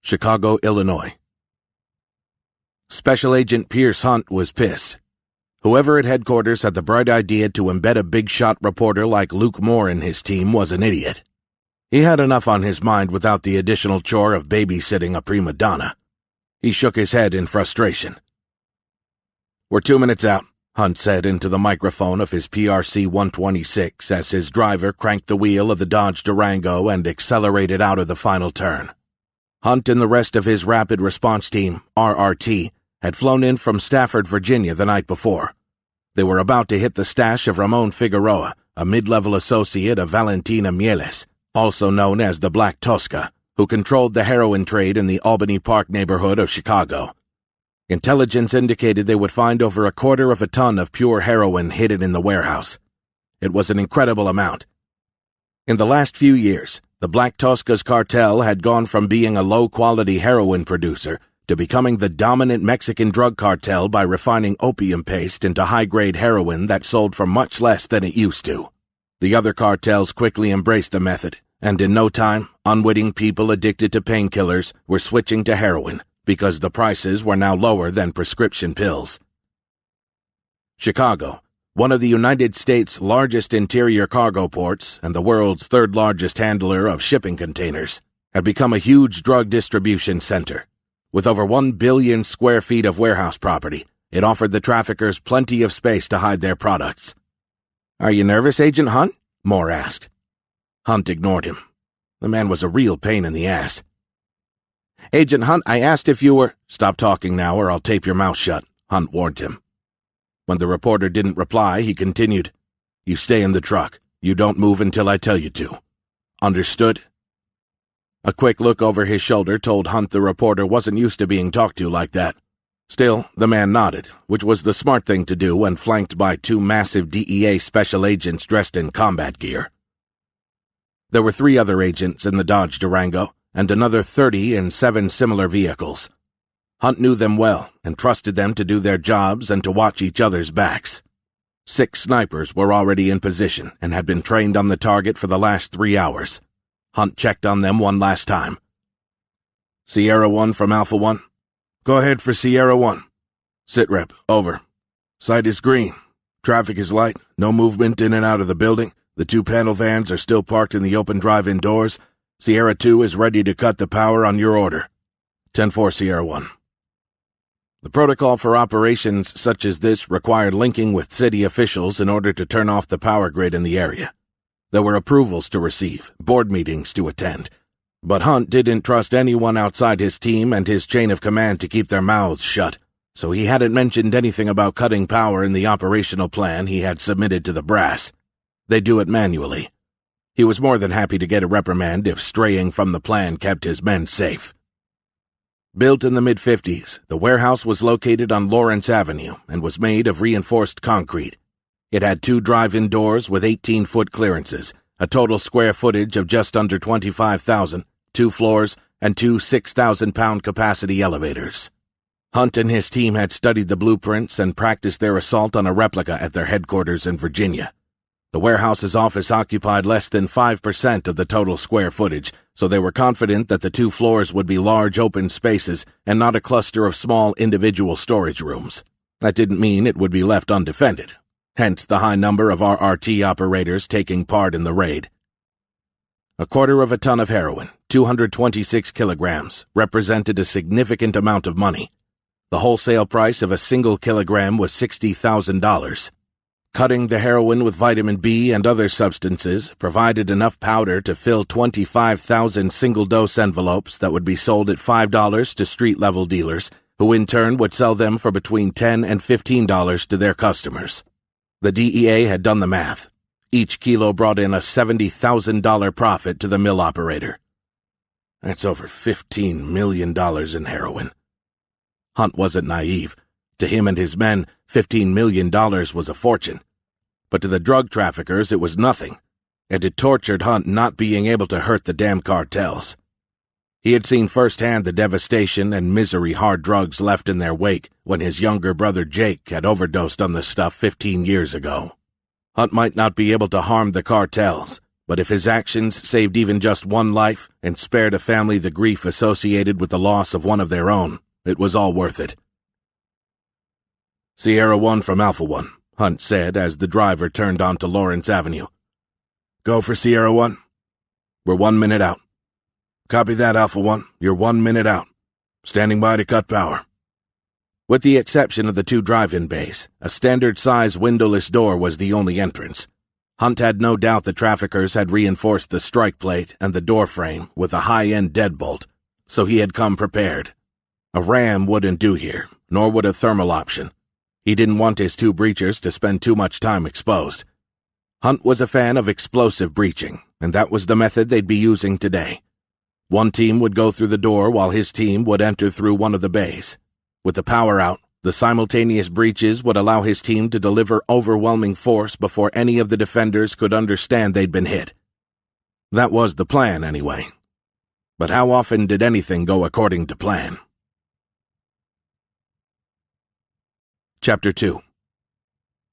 Chicago, Illinois. Special Agent Pierce Hunt was pissed. Whoever at headquarters had the bright idea to embed a big-shot reporter like Luke Moore in his team was an idiot. He had enough on his mind without the additional chore of babysitting a prima donna. He shook his head in frustration. "We're 2 minutes out," Hunt said into the microphone of his PRC 126 as his driver cranked the wheel of the Dodge Durango and accelerated out of the final turn. Hunt and the rest of his Rapid Response Team, RRT, had flown in from Stafford, Virginia the night before. They were about to hit the stash of Ramon Figueroa, a mid-level associate of Valentina Mieles, also known as the Black Tosca, who controlled the heroin trade in the Albany Park neighborhood of Chicago. Intelligence indicated they would find over 1/4 ton of pure heroin hidden in the warehouse. It was an incredible amount. In the last few years, the Black Tosca's cartel had gone from being a low-quality heroin producer to becoming the dominant Mexican drug cartel by refining opium paste into high-grade heroin that sold for much less than it used to. The other cartels quickly embraced the method, and in no time, unwitting people addicted to painkillers were switching to heroin because the prices were now lower than prescription pills. Chicago, one of the United States' largest interior cargo ports and the world's third-largest handler of shipping containers, had become a huge drug distribution center. With over 1 billion square feet of warehouse property, it offered the traffickers plenty of space to hide their products. "Are you nervous, Agent Hunt?" Moore asked. Hunt ignored him. The man was a real pain in the ass. "Agent Hunt, I asked if you were—" "Stop talking now or I'll tape your mouth shut," Hunt warned him. When the reporter didn't reply, he continued, "You stay in the truck. You don't move until I tell you to. Understood?" A quick look over his shoulder told Hunt the reporter wasn't used to being talked to like that. Still, the man nodded, which was the smart thing to do when flanked by 2 massive DEA special agents dressed in combat gear. There were 3 other agents in the Dodge Durango, and another 30 in 7 similar vehicles. Hunt knew them well and trusted them to do their jobs and to watch each other's backs. 6 snipers were already in position and had been trained on the target for the last 3 hours. Hunt checked on them one last time. "Sierra 1 from Alpha 1? "Go ahead for Sierra 1. "Sitrep, over. "Sight is green. Traffic is light. No movement in and out of the building. The 2 panel vans are still parked in the open drive-in doors. Sierra 2 is ready to cut the power on your order. 10-4, Sierra 1. The protocol for operations such as this required linking with city officials in order to turn off the power grid in the area. There were approvals to receive, board meetings to attend, but Hunt didn't trust anyone outside his team and his chain of command to keep their mouths shut, so he hadn't mentioned anything about cutting power in the operational plan he had submitted to the brass. They do it manually. He was more than happy to get a reprimand if straying from the plan kept his men safe. Built in the mid-50s, the warehouse was located on Lawrence Avenue and was made of reinforced concrete. It had 2 drive-in doors with 18-foot clearances, a total square footage of just under 25,000, 2 floors, and 2 6,000-pound capacity elevators. Hunt and his team had studied the blueprints and practiced their assault on a replica at their headquarters in Virginia. The warehouse's office occupied less than 5% of the total square footage, so they were confident that the 2 floors would be large open spaces and not a cluster of small individual storage rooms. That didn't mean it would be left undefended, hence the high number of RRT operators taking part in the raid. 1/4 ton of heroin, 226 kilograms, represented a significant amount of money. The wholesale price of a single kilogram was $60,000. Cutting the heroin with vitamin B and other substances provided enough powder to fill 25,000 single-dose envelopes that would be sold at $5 to street-level dealers, who in turn would sell them for between $10 and $15 to their customers. The DEA had done the math. Each kilo brought in a $70,000 profit to the mill operator. That's over $15 million in heroin. Hunt wasn't naive. To him and his men, $15 million was a fortune. But to the drug traffickers, it was nothing, and it tortured Hunt not being able to hurt the damn cartels. He had seen firsthand the devastation and misery hard drugs left in their wake when his younger brother Jake had overdosed on the stuff 15 years ago. Hunt might not be able to harm the cartels, but if his actions saved even just one life and spared a family the grief associated with the loss of one of their own, it was all worth it. Sierra 1 from Alpha 1, Hunt said as the driver turned onto Lawrence Avenue. Go for Sierra 1. We're 1 minute out. Copy that, Alpha 1. You're 1 minute out. Standing by to cut power. With the exception of the 2 drive-in bays, a standard-size windowless door was the only entrance. Hunt had no doubt the traffickers had reinforced the strike plate and the door frame with a high-end deadbolt, so he had come prepared. A ram wouldn't do here, nor would a thermal option. He didn't want his 2 breachers to spend too much time exposed. Hunt was a fan of explosive breaching, and that was the method they'd be using today. One team would go through the door while his team would enter through one of the bays. With the power out, the simultaneous breaches would allow his team to deliver overwhelming force before any of the defenders could understand they'd been hit. That was the plan, anyway. But how often did anything go according to plan? Chapter 2.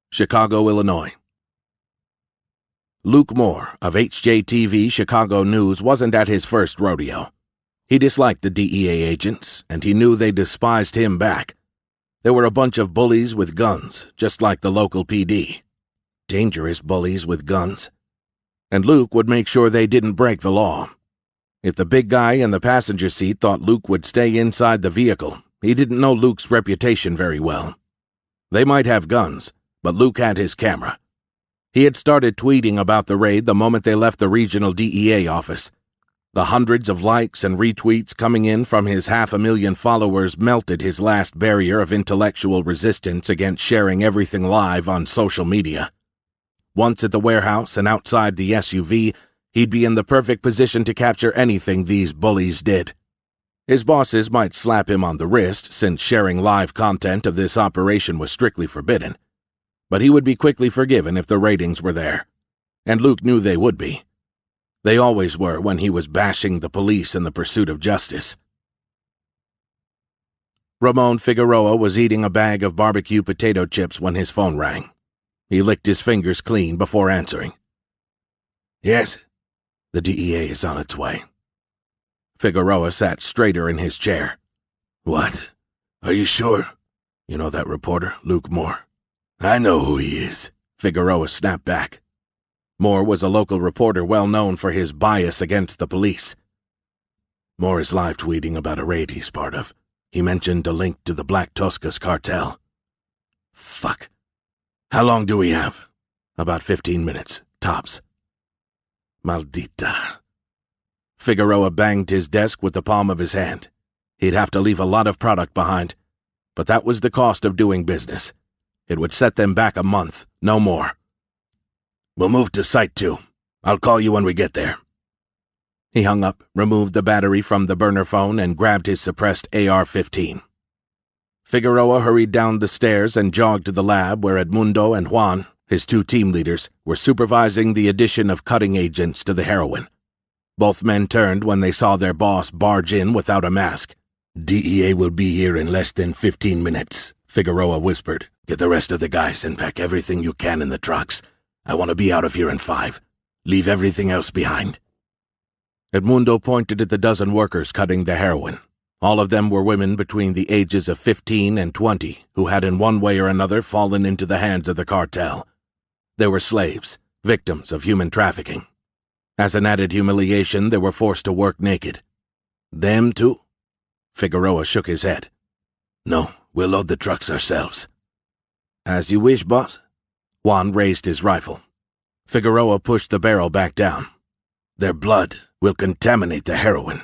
Chicago, Illinois. Luke Moore of HJTV Chicago News wasn't at his first rodeo. He disliked the DEA agents, and he knew they despised him back. They were a bunch of bullies with guns, just like the local PD. Dangerous bullies with guns. And Luke would make sure they didn't break the law. If the big guy in the passenger seat thought Luke would stay inside the vehicle, he didn't know Luke's reputation very well. They might have guns, but Luke had his camera. He had started tweeting about the raid the moment they left the regional DEA office. The hundreds of likes and retweets coming in from his 500,000 followers melted his last barrier of intellectual resistance against sharing everything live on social media. Once at the warehouse and outside the SUV, he'd be in the perfect position to capture anything these bullies did. His bosses might slap him on the wrist, since sharing live content of this operation was strictly forbidden. But he would be quickly forgiven if the ratings were there. And Luke knew they would be. They always were when he was bashing the police in the pursuit of justice. Ramon Figueroa was eating a bag of barbecue potato chips when his phone rang. He licked his fingers clean before answering. Yes, the DEA is on its way. Figueroa sat straighter in his chair. What? Are you sure? You know that reporter, Luke Moore? I know who he is, Figueroa snapped back. Moore was a local reporter well known for his bias against the police. Moore is live tweeting about a raid he's part of. He mentioned a link to the Black Toscas cartel. Fuck. How long do we have? About 15 minutes, tops. Maldita. Figueroa banged his desk with the palm of his hand. He'd have to leave a lot of product behind, but that was the cost of doing business. It would set them back a month, no more. We'll move to Site 2. I'll call you when we get there. He hung up, removed the battery from the burner phone, and grabbed his suppressed AR-15. Figueroa hurried down the stairs and jogged to the lab where Edmundo and Juan, his 2 team leaders, were supervising the addition of cutting agents to the heroin. Both men turned when they saw their boss barge in without a mask. DEA will be here in less than 15 minutes, Figueroa whispered. Get the rest of the guys and pack everything you can in the trucks. I want to be out of here in 5. Leave everything else behind. Edmundo pointed at the dozen workers cutting the heroin. All of them were women between the ages of 15 and 20 who had in one way or another fallen into the hands of the cartel. They were slaves, victims of human trafficking. As an added humiliation, they were forced to work naked. Them too? Figueroa shook his head. No, we'll load the trucks ourselves. As you wish, boss. Juan raised his rifle. Figueroa pushed the barrel back down. Their blood will contaminate the heroin.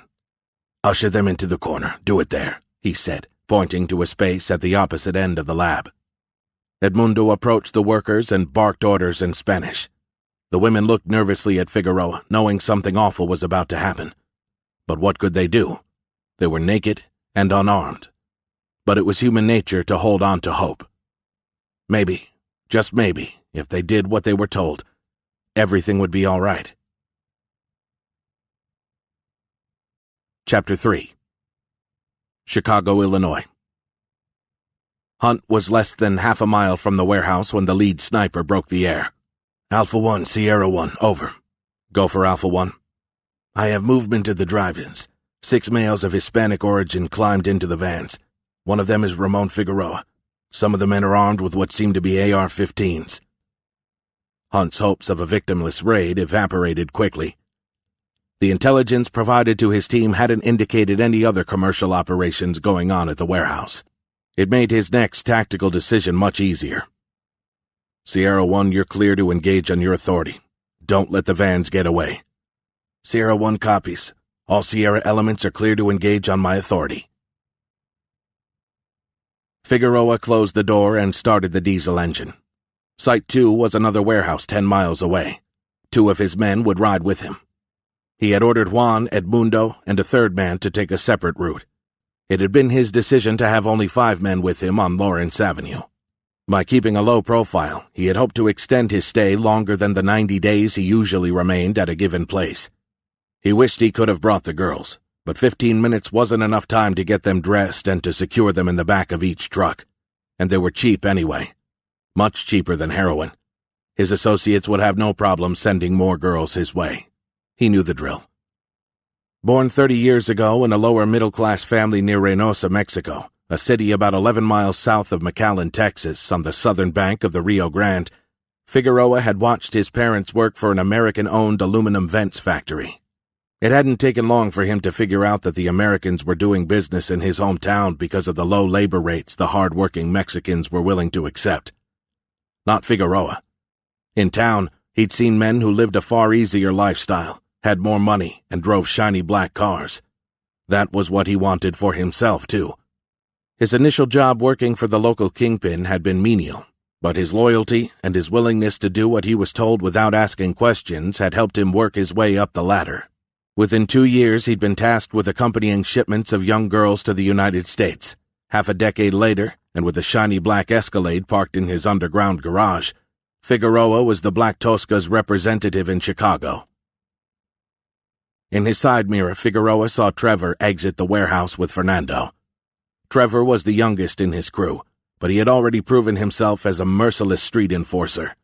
Usher them into the corner. Do it there, he said, pointing to a space at the opposite end of the lab. Edmundo approached the workers and barked orders in Spanish. The women looked nervously at Figueroa, knowing something awful was about to happen. But what could they do? They were naked and unarmed. But it was human nature to hold on to hope. Maybe, just maybe, if they did what they were told, everything would be all right. Chapter 3. Chicago, Illinois. Hunt was less than half a mile from the warehouse when the lead sniper broke the air. Alpha 1, Sierra 1, over. Go for Alpha 1. I have movement at the drive-ins. 6 males of Hispanic origin climbed into the vans. One of them is Ramon Figueroa. Some of the men are armed with what seem to be AR-15s. Hunt's hopes of a victimless raid evaporated quickly. The intelligence provided to his team hadn't indicated any other commercial operations going on at the warehouse. It made his next tactical decision much easier. Sierra 1, you're clear to engage on your authority. Don't let the vans get away. Sierra 1 copies. All Sierra elements are clear to engage on my authority. Figueroa closed the door and started the diesel engine. Site 2 was another warehouse 10 miles away. 2 of his men would ride with him. He had ordered Juan, Edmundo, and a third man to take a separate route. It had been his decision to have only 5 men with him on Lawrence Avenue. By keeping a low profile, he had hoped to extend his stay longer than the 90 days he usually remained at a given place. He wished he could have brought the girls, but 15 minutes wasn't enough time to get them dressed and to secure them in the back of each truck. And they were cheap anyway. Much cheaper than heroin. His associates would have no problem sending more girls his way. He knew the drill. Born 30 years ago in a lower-middle-class family near Reynosa, Mexico, a city about 11 miles south of McAllen, Texas, on the southern bank of the Rio Grande, Figueroa had watched his parents work for an American-owned aluminum vents factory. It hadn't taken long for him to figure out that the Americans were doing business in his hometown because of the low labor rates the hard-working Mexicans were willing to accept. Not Figueroa. In town, he'd seen men who lived a far easier lifestyle, had more money, and drove shiny black cars. That was what he wanted for himself, too. His initial job working for the local kingpin had been menial, but his loyalty and his willingness to do what he was told without asking questions had helped him work his way up the ladder. Within 2 years, he'd been tasked with accompanying shipments of young girls to the United States. Half a decade later, and with a shiny black Escalade parked in his underground garage, Figueroa was the Black Tosca's representative in Chicago. In his side mirror, Figueroa saw Trevor exit the warehouse with Fernando. Trevor was the youngest in his crew, but he had already proven himself as a merciless street enforcer.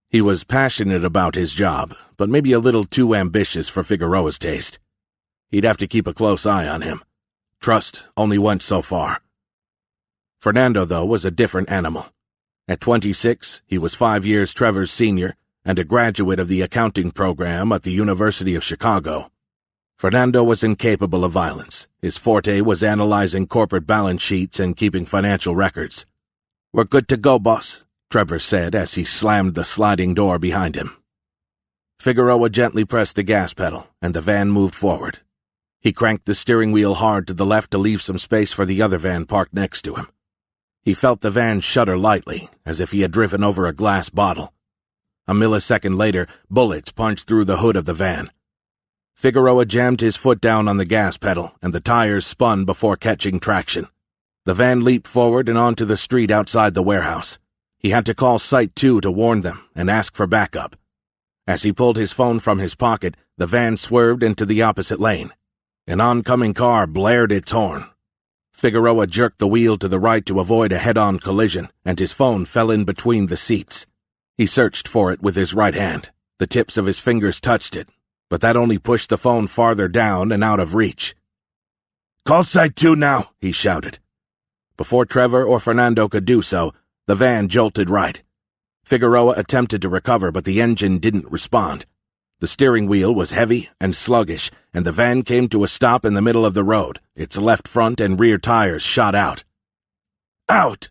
He was passionate about his job, but maybe a little too ambitious for Figueroa's taste. He'd have to keep a close eye on him. Trust only went so far. Fernando, though, was a different animal. At 26, he was 5 years Trevor's senior and a graduate of the accounting program at the University of Chicago. Fernando was incapable of violence. His forte was analyzing corporate balance sheets and keeping financial records. "We're good to go, boss," Trevor said as he slammed the sliding door behind him. Figueroa gently pressed the gas pedal, and the van moved forward. He cranked the steering wheel hard to the left to leave some space for the other van parked next to him. He felt the van shudder lightly, as if he had driven over a glass bottle. A millisecond later, bullets punched through the hood of the van. Figueroa jammed his foot down on the gas pedal, and the tires spun before catching traction. The van leaped forward and onto the street outside the warehouse. He had to call Site 2 to warn them and ask for backup. As he pulled his phone from his pocket, the van swerved into the opposite lane. An oncoming car blared its horn. Figueroa jerked the wheel to the right to avoid a head-on collision, and his phone fell in between the seats. He searched for it with his right hand. The tips of his fingers touched it, but that only pushed the phone farther down and out of reach. "Call Site 2 now," he shouted. Before Trevor or Fernando could do so, the van jolted right. Figueroa attempted to recover, but the engine didn't respond. The steering wheel was heavy and sluggish, and the van came to a stop in the middle of the road, its left front and rear tires shot out. "Out!"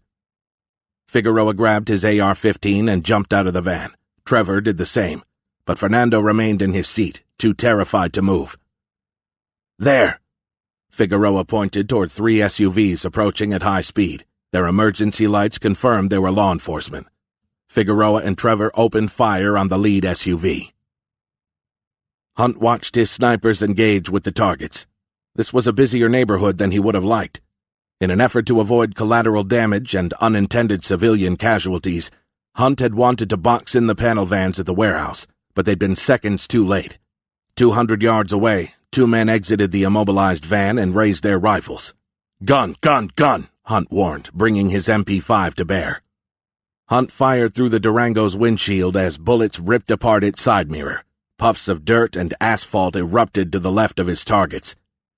Figueroa grabbed his AR-15 and jumped out of the van. Trevor did the same, but Fernando remained in his seat, too terrified to move. "There!" Figueroa pointed toward 3 SUVs approaching at high speed. Their emergency lights confirmed they were law enforcement. Figueroa and Trevor opened fire on the lead SUV. Hunt watched his snipers engage with the targets. This was a busier neighborhood than he would have liked. In an effort to avoid collateral damage and unintended civilian casualties, Hunt had wanted to box in the panel vans at the warehouse, but they'd been seconds too late. 200 yards away, 2 men exited the immobilized van and raised their rifles. "Gun, gun, gun!" Hunt warned, bringing his MP5 to bear. Hunt fired through the Durango's windshield as bullets ripped apart its side mirror. Puffs of dirt and asphalt erupted to the left of his targets.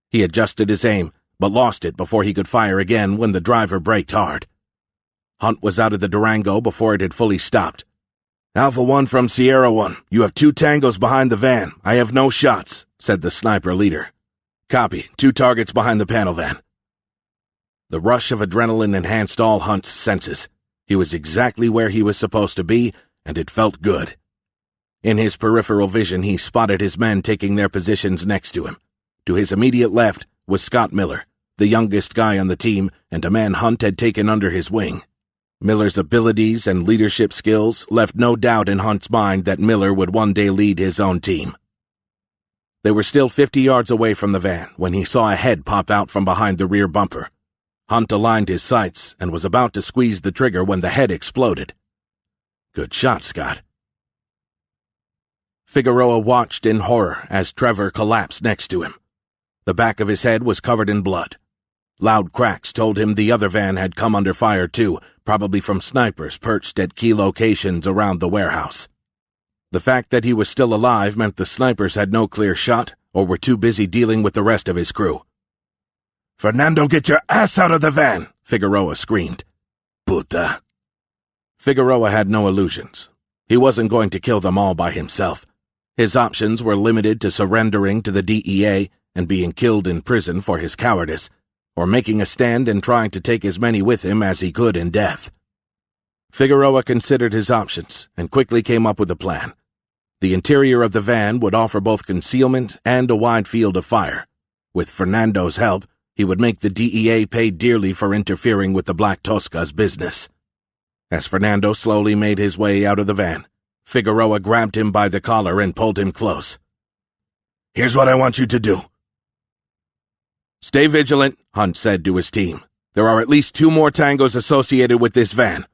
He adjusted his aim, but lost it before he could fire again when the driver braked hard. Hunt was out of the Durango before it had fully stopped. "Alpha 1 from Sierra 1. You have 2 tangos behind the van. I have no shots," said the sniper leader. "Copy. 2 targets behind the panel van." The rush of adrenaline enhanced all Hunt's senses. He was exactly where he was supposed to be, and it felt good. In his peripheral vision, he spotted his men taking their positions next to him. To his immediate left was Scott Miller, the youngest guy on the team and a man Hunt had taken under his wing. Miller's abilities and leadership skills left no doubt in Hunt's mind that Miller would one day lead his own team. They were still 50 yards away from the van when he saw a head pop out from behind the rear bumper. Hunt aligned his sights and was about to squeeze the trigger when the head exploded. "Good shot, Scott." Figueroa watched in horror as Trevor collapsed next to him. The back of his head was covered in blood. Loud cracks told him the other van had come under fire too, probably from snipers perched at key locations around the warehouse. The fact that he was still alive meant the snipers had no clear shot or were too busy dealing with the rest of his crew. "Fernando, get your ass out of the van!" Figueroa screamed. "Puta." Figueroa had no illusions. He wasn't going to kill them all by himself. His options were limited to surrendering to the DEA and being killed in prison for his cowardice, or making a stand and trying to take as many with him as he could in death. Figueroa considered his options and quickly came up with a plan. The interior of the van would offer both concealment and a wide field of fire. With Fernando's help, he would make the DEA pay dearly for interfering with the Black Tosca's business. As Fernando slowly made his way out of the van, Figueroa grabbed him by the collar and pulled him close. "Here's what I want you to do." "Stay vigilant," Hunt said to his team. "There are at least 2 more tangos associated with this van."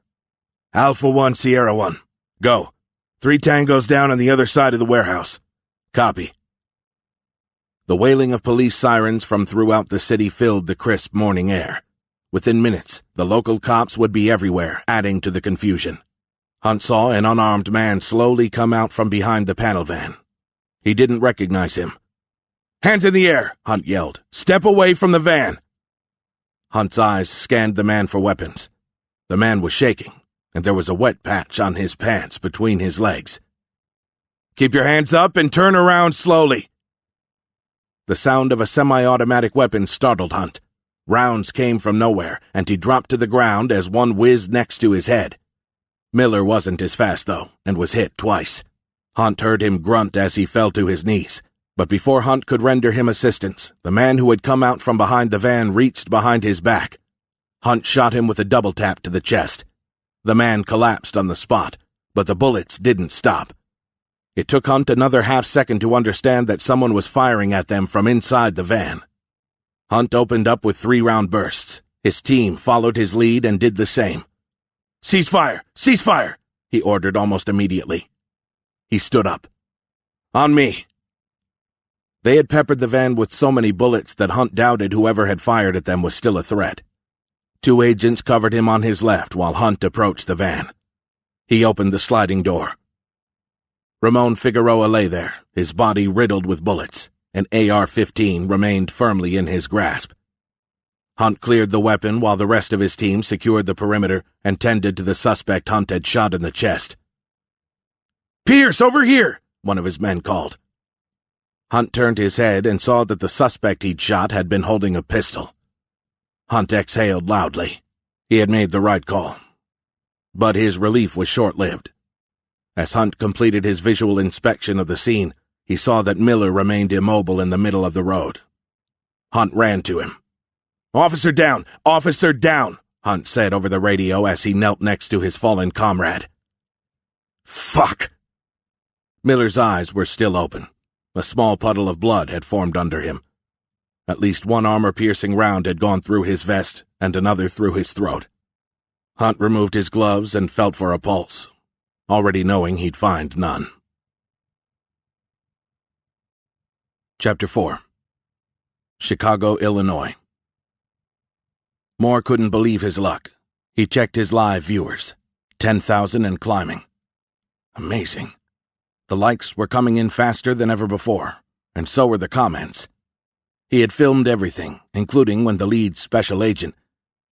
"Alpha 1, Sierra 1. Go. 3 tangos down on the other side of the warehouse." "Copy." The wailing of police sirens from throughout the city filled the crisp morning air. Within minutes, the local cops would be everywhere, adding to the confusion. Hunt saw an unarmed man slowly come out from behind the panel van. He didn't recognize him. "Hands in the air!" Hunt yelled. "Step away from the van!" Hunt's eyes scanned the man for weapons. The man was shaking, and there was a wet patch on his pants between his legs. "Keep your hands up and turn around slowly." The sound of a semi-automatic weapon startled Hunt. Rounds came from nowhere, and he dropped to the ground as one whizzed next to his head. Miller wasn't as fast, though, and was hit twice. Hunt heard him grunt as he fell to his knees, but before Hunt could render him assistance, the man who had come out from behind the van reached behind his back. Hunt shot him with a double tap to the chest. The man collapsed on the spot, but the bullets didn't stop. It took Hunt another half-second to understand that someone was firing at them from inside the van. Hunt opened up with 3-round bursts. His team followed his lead and did the same. "Cease fire! Cease fire!" he ordered almost immediately. He stood up. "On me!" They had peppered the van with so many bullets that Hunt doubted whoever had fired at them was still a threat. 2 agents covered him on his left while Hunt approached the van. He opened the sliding door. Ramon Figueroa lay there, his body riddled with bullets. An AR-15 remained firmly in his grasp. Hunt cleared the weapon while the rest of his team secured the perimeter and tended to the suspect Hunt had shot in the chest. "Pierce, over here!" one of his men called. Hunt turned his head and saw that the suspect he'd shot had been holding a pistol. Hunt exhaled loudly. He had made the right call. But his relief was short-lived. As Hunt completed his visual inspection of the scene, he saw that Miller remained immobile in the middle of the road. Hunt ran to him. "Officer down! Officer down!" Hunt said over the radio as he knelt next to his fallen comrade. "Fuck!" Miller's eyes were still open. A small puddle of blood had formed under him. At least one armor-piercing round had gone through his vest and another through his throat. Hunt removed his gloves and felt for a pulse, already knowing he'd find none. Chapter 4. Chicago, Illinois. Moore couldn't believe his luck. He checked his live viewers. 10,000 and climbing. Amazing. The likes were coming in faster than ever before, and so were the comments. He had filmed everything, including when the lead special agent,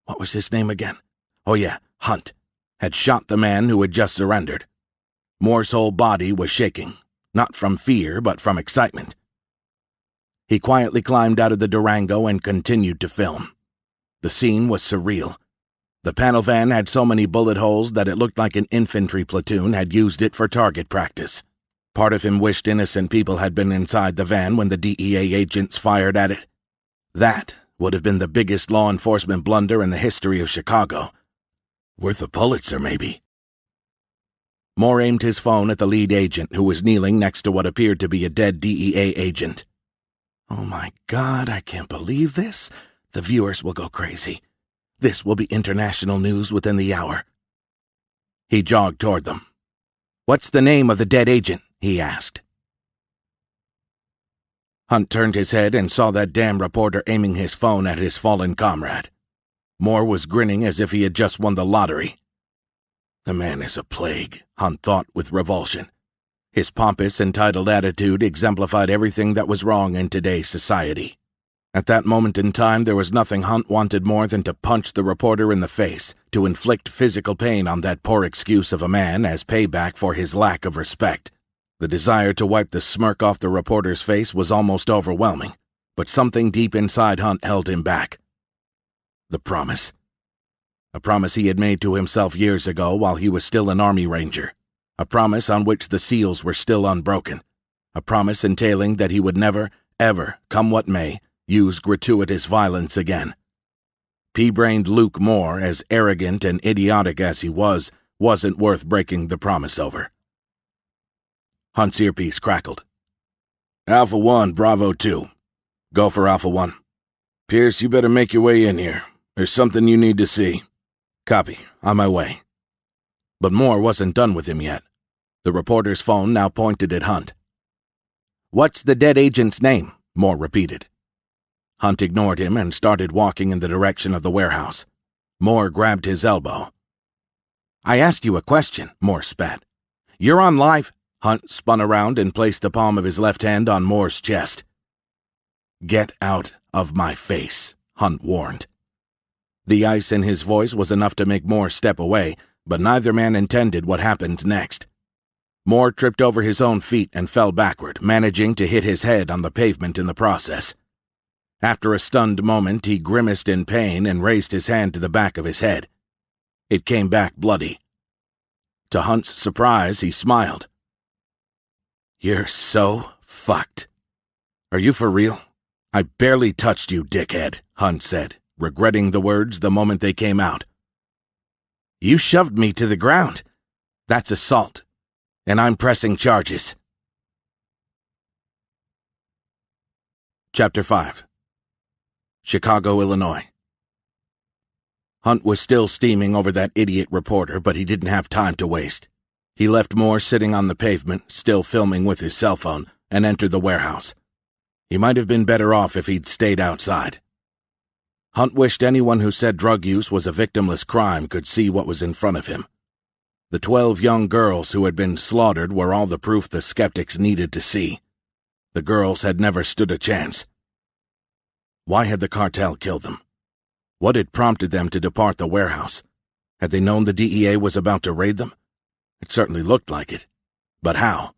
what was his name again? Oh yeah, Hunt, had shot the man who had just surrendered. Moore's whole body was shaking, not from fear, but from excitement. He quietly climbed out of the Durango and continued to film. The scene was surreal. The panel van had so many bullet holes that it looked like an infantry platoon had used it for target practice. Part of him wished innocent people had been inside the van when the DEA agents fired at it. That would have been the biggest law enforcement blunder in the history of Chicago. Worth a Pulitzer, maybe. Moore aimed his phone at the lead agent, who was kneeling next to what appeared to be a dead DEA agent. Oh my God, I can't believe this. The viewers will go crazy. This will be international news within the hour. He jogged toward them. What's the name of the dead agent? He asked. Hunt turned his head and saw that damn reporter aiming his phone at his fallen comrade. Moore was grinning as if he had just won the lottery. The man is a plague, Hunt thought with revulsion. His pompous, entitled attitude exemplified everything that was wrong in today's society. At that moment in time, there was nothing Hunt wanted more than to punch the reporter in the face, to inflict physical pain on that poor excuse of a man as payback for his lack of respect. The desire to wipe the smirk off the reporter's face was almost overwhelming, but something deep inside Hunt held him back. The promise. A promise he had made to himself years ago while he was still an Army Ranger. A promise on which the seals were still unbroken. A promise entailing that he would never, ever, come what may, use gratuitous violence again. Pea-brained Luke Moore, as arrogant and idiotic as he was, wasn't worth breaking the promise over. Hunt's earpiece crackled. Alpha 1, Bravo 2. Go for Alpha 1. Pierce, you better make your way in here. There's something you need to see. Copy. On my way. But Moore wasn't done with him yet. The reporter's phone now pointed at Hunt. What's the dead agent's name? Moore repeated. Hunt ignored him and started walking in the direction of the warehouse. Moore grabbed his elbow. I asked you a question, Moore spat. You're on live. Hunt spun around and placed the palm of his left hand on Moore's chest. Get out of my face, Hunt warned. The ice in his voice was enough to make Moore step away, but neither man intended what happened next. Moore tripped over his own feet and fell backward, managing to hit his head on the pavement in the process. After a stunned moment, he grimaced in pain and raised his hand to the back of his head. It came back bloody. To Hunt's surprise, he smiled. You're so fucked. Are you for real? I barely touched you, dickhead, Hunt said, regretting the words the moment they came out. You shoved me to the ground. That's assault, and I'm pressing charges. Chapter 5. Chicago, Illinois. Hunt was still steaming over that idiot reporter, but he didn't have time to waste. He left Moore sitting on the pavement, still filming with his cell phone, and entered the warehouse. He might have been better off if he'd stayed outside. Hunt wished anyone who said drug use was a victimless crime could see what was in front of him. The 12 young girls who had been slaughtered were all the proof the skeptics needed to see. The girls had never stood a chance. Why had the cartel killed them? What had prompted them to depart the warehouse? Had they known the DEA was about to raid them? It certainly looked like it. But how?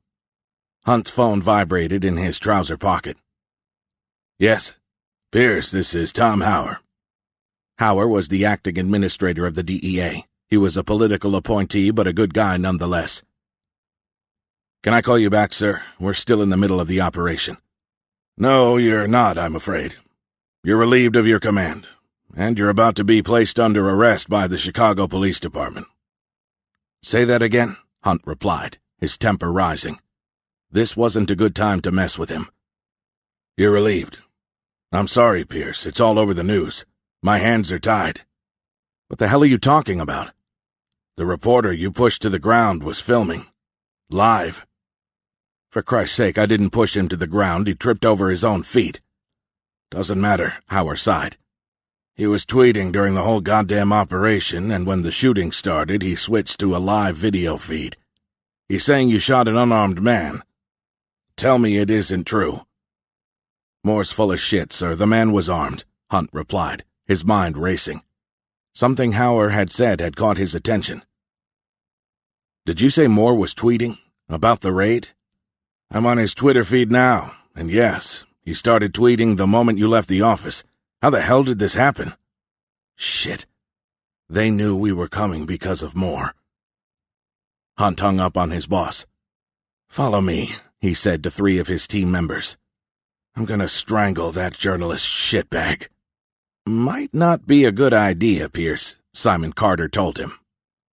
Hunt's phone vibrated in his trouser pocket. Yes. Pierce, this is Tom Hauer. Hauer was the acting administrator of the DEA. He was a political appointee, but a good guy nonetheless. Can I call you back, sir? We're still in the middle of the operation. No, you're not, I'm afraid. You're relieved of your command, and you're about to be placed under arrest by the Chicago Police Department. Say that again, Hunt replied, his temper rising. This wasn't a good time to mess with him. You're relieved. I'm sorry, Pierce. It's all over the news. My hands are tied. What the hell are you talking about? The reporter you pushed to the ground was filming. Live. For Christ's sake, I didn't push him to the ground. He tripped over his own feet. Doesn't matter, Hauer sighed. He was tweeting during the whole goddamn operation, and when the shooting started, he switched to a live video feed. He's saying you shot an unarmed man. Tell me it isn't true." "Moore's full of shit, sir. The man was armed," Hunt replied, his mind racing. Something Hauer had said had caught his attention. "Did you say Moore was tweeting? About the raid?" "I'm on his Twitter feed now, and yes, he started tweeting the moment you left the office. How the hell did this happen?" "Shit. They knew we were coming because of Moore." Hunt hung up on his boss. "Follow me," he said to 3 of his team members. "I'm gonna strangle that journalist shitbag." "Might not be a good idea, Pierce," Simon Carter told him.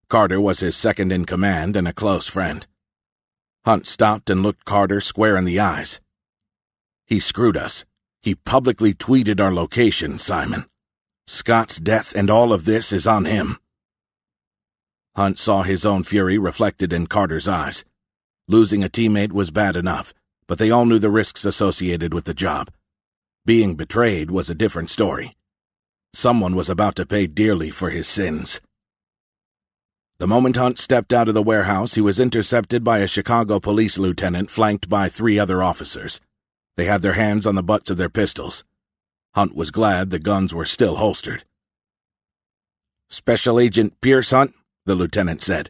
Carter was his second-in-command and a close friend. Hunt stopped and looked Carter square in the eyes. "He screwed us. He publicly tweeted our location, Simon. Scott's death and all of this is on him." Hunt saw his own fury reflected in Carter's eyes. Losing a teammate was bad enough, but they all knew the risks associated with the job. Being betrayed was a different story. Someone was about to pay dearly for his sins. The moment Hunt stepped out of the warehouse, he was intercepted by a Chicago police lieutenant flanked by 3 other officers. They had their hands on the butts of their pistols. Hunt was glad the guns were still holstered. "Special Agent Pierce, Hunt?" the lieutenant said.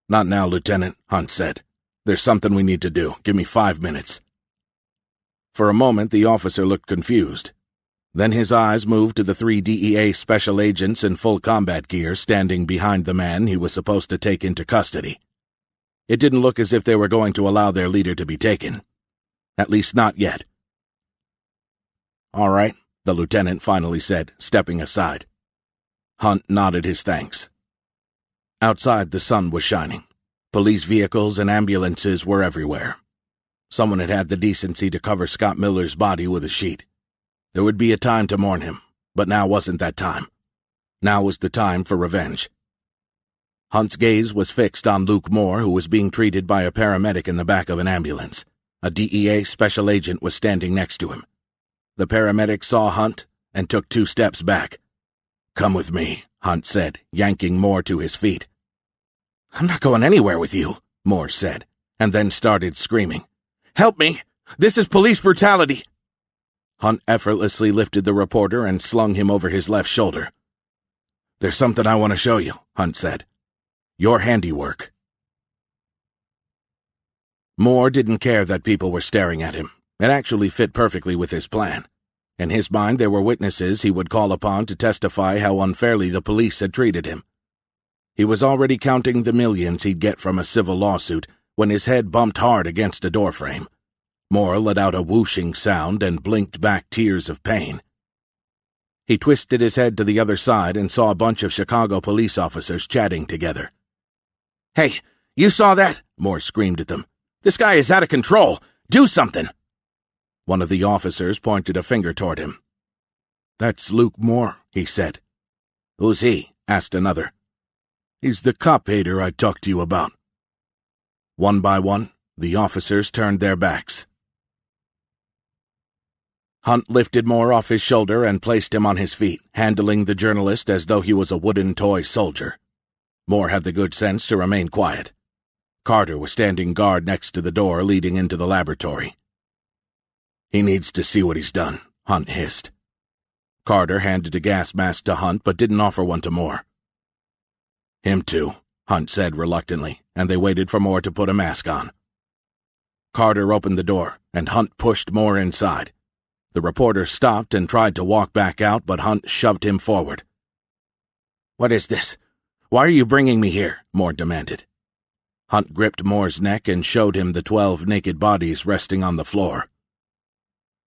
"Not now, Lieutenant," Hunt said. "There's something we need to do. Give me 5 minutes." For a moment, the officer looked confused. Then his eyes moved to the 3 DEA special agents in full combat gear standing behind the man he was supposed to take into custody. It didn't look as if they were going to allow their leader to be taken. At least not yet. "All right," the lieutenant finally said, stepping aside. Hunt nodded his thanks. Outside, the sun was shining. Police vehicles and ambulances were everywhere. Someone had had the decency to cover Scott Miller's body with a sheet. There would be a time to mourn him, but now wasn't that time. Now was the time for revenge. Hunt's gaze was fixed on Luke Moore, who was being treated by a paramedic in the back of an ambulance. A DEA special agent was standing next to him. The paramedic saw Hunt and took 2 steps back. "Come with me," Hunt said, yanking Moore to his feet. "I'm not going anywhere with you," Moore said, and then started screaming. "Help me! This is police brutality!" Hunt effortlessly lifted the reporter and slung him over his left shoulder. "There's something I want to show you," Hunt said. "Your handiwork." Moore didn't care that people were staring at him. It actually fit perfectly with his plan. In his mind, there were witnesses he would call upon to testify how unfairly the police had treated him. He was already counting the millions he'd get from a civil lawsuit when his head bumped hard against a doorframe. Moore let out a whooshing sound and blinked back tears of pain. He twisted his head to the other side and saw a bunch of Chicago police officers chatting together. "Hey, you saw that?" Moore screamed at them. "This guy is out of control! Do something!" One of the officers pointed a finger toward him. "That's Luke Moore," he said. "Who's he?" asked another. "He's the cop-hater I talked to you about." One by one, the officers turned their backs. Hunt lifted Moore off his shoulder and placed him on his feet, handling the journalist as though he was a wooden toy soldier. Moore had the good sense to remain quiet. Carter was standing guard next to the door leading into the laboratory. "He needs to see what he's done," Hunt hissed. Carter handed a gas mask to Hunt but didn't offer one to Moore. "Him too," Hunt said reluctantly, and they waited for Moore to put a mask on. Carter opened the door, and Hunt pushed Moore inside. The reporter stopped and tried to walk back out, but Hunt shoved him forward. "What is this? Why are you bringing me here?" Moore demanded. Hunt gripped Moore's neck and showed him the 12 naked bodies resting on the floor.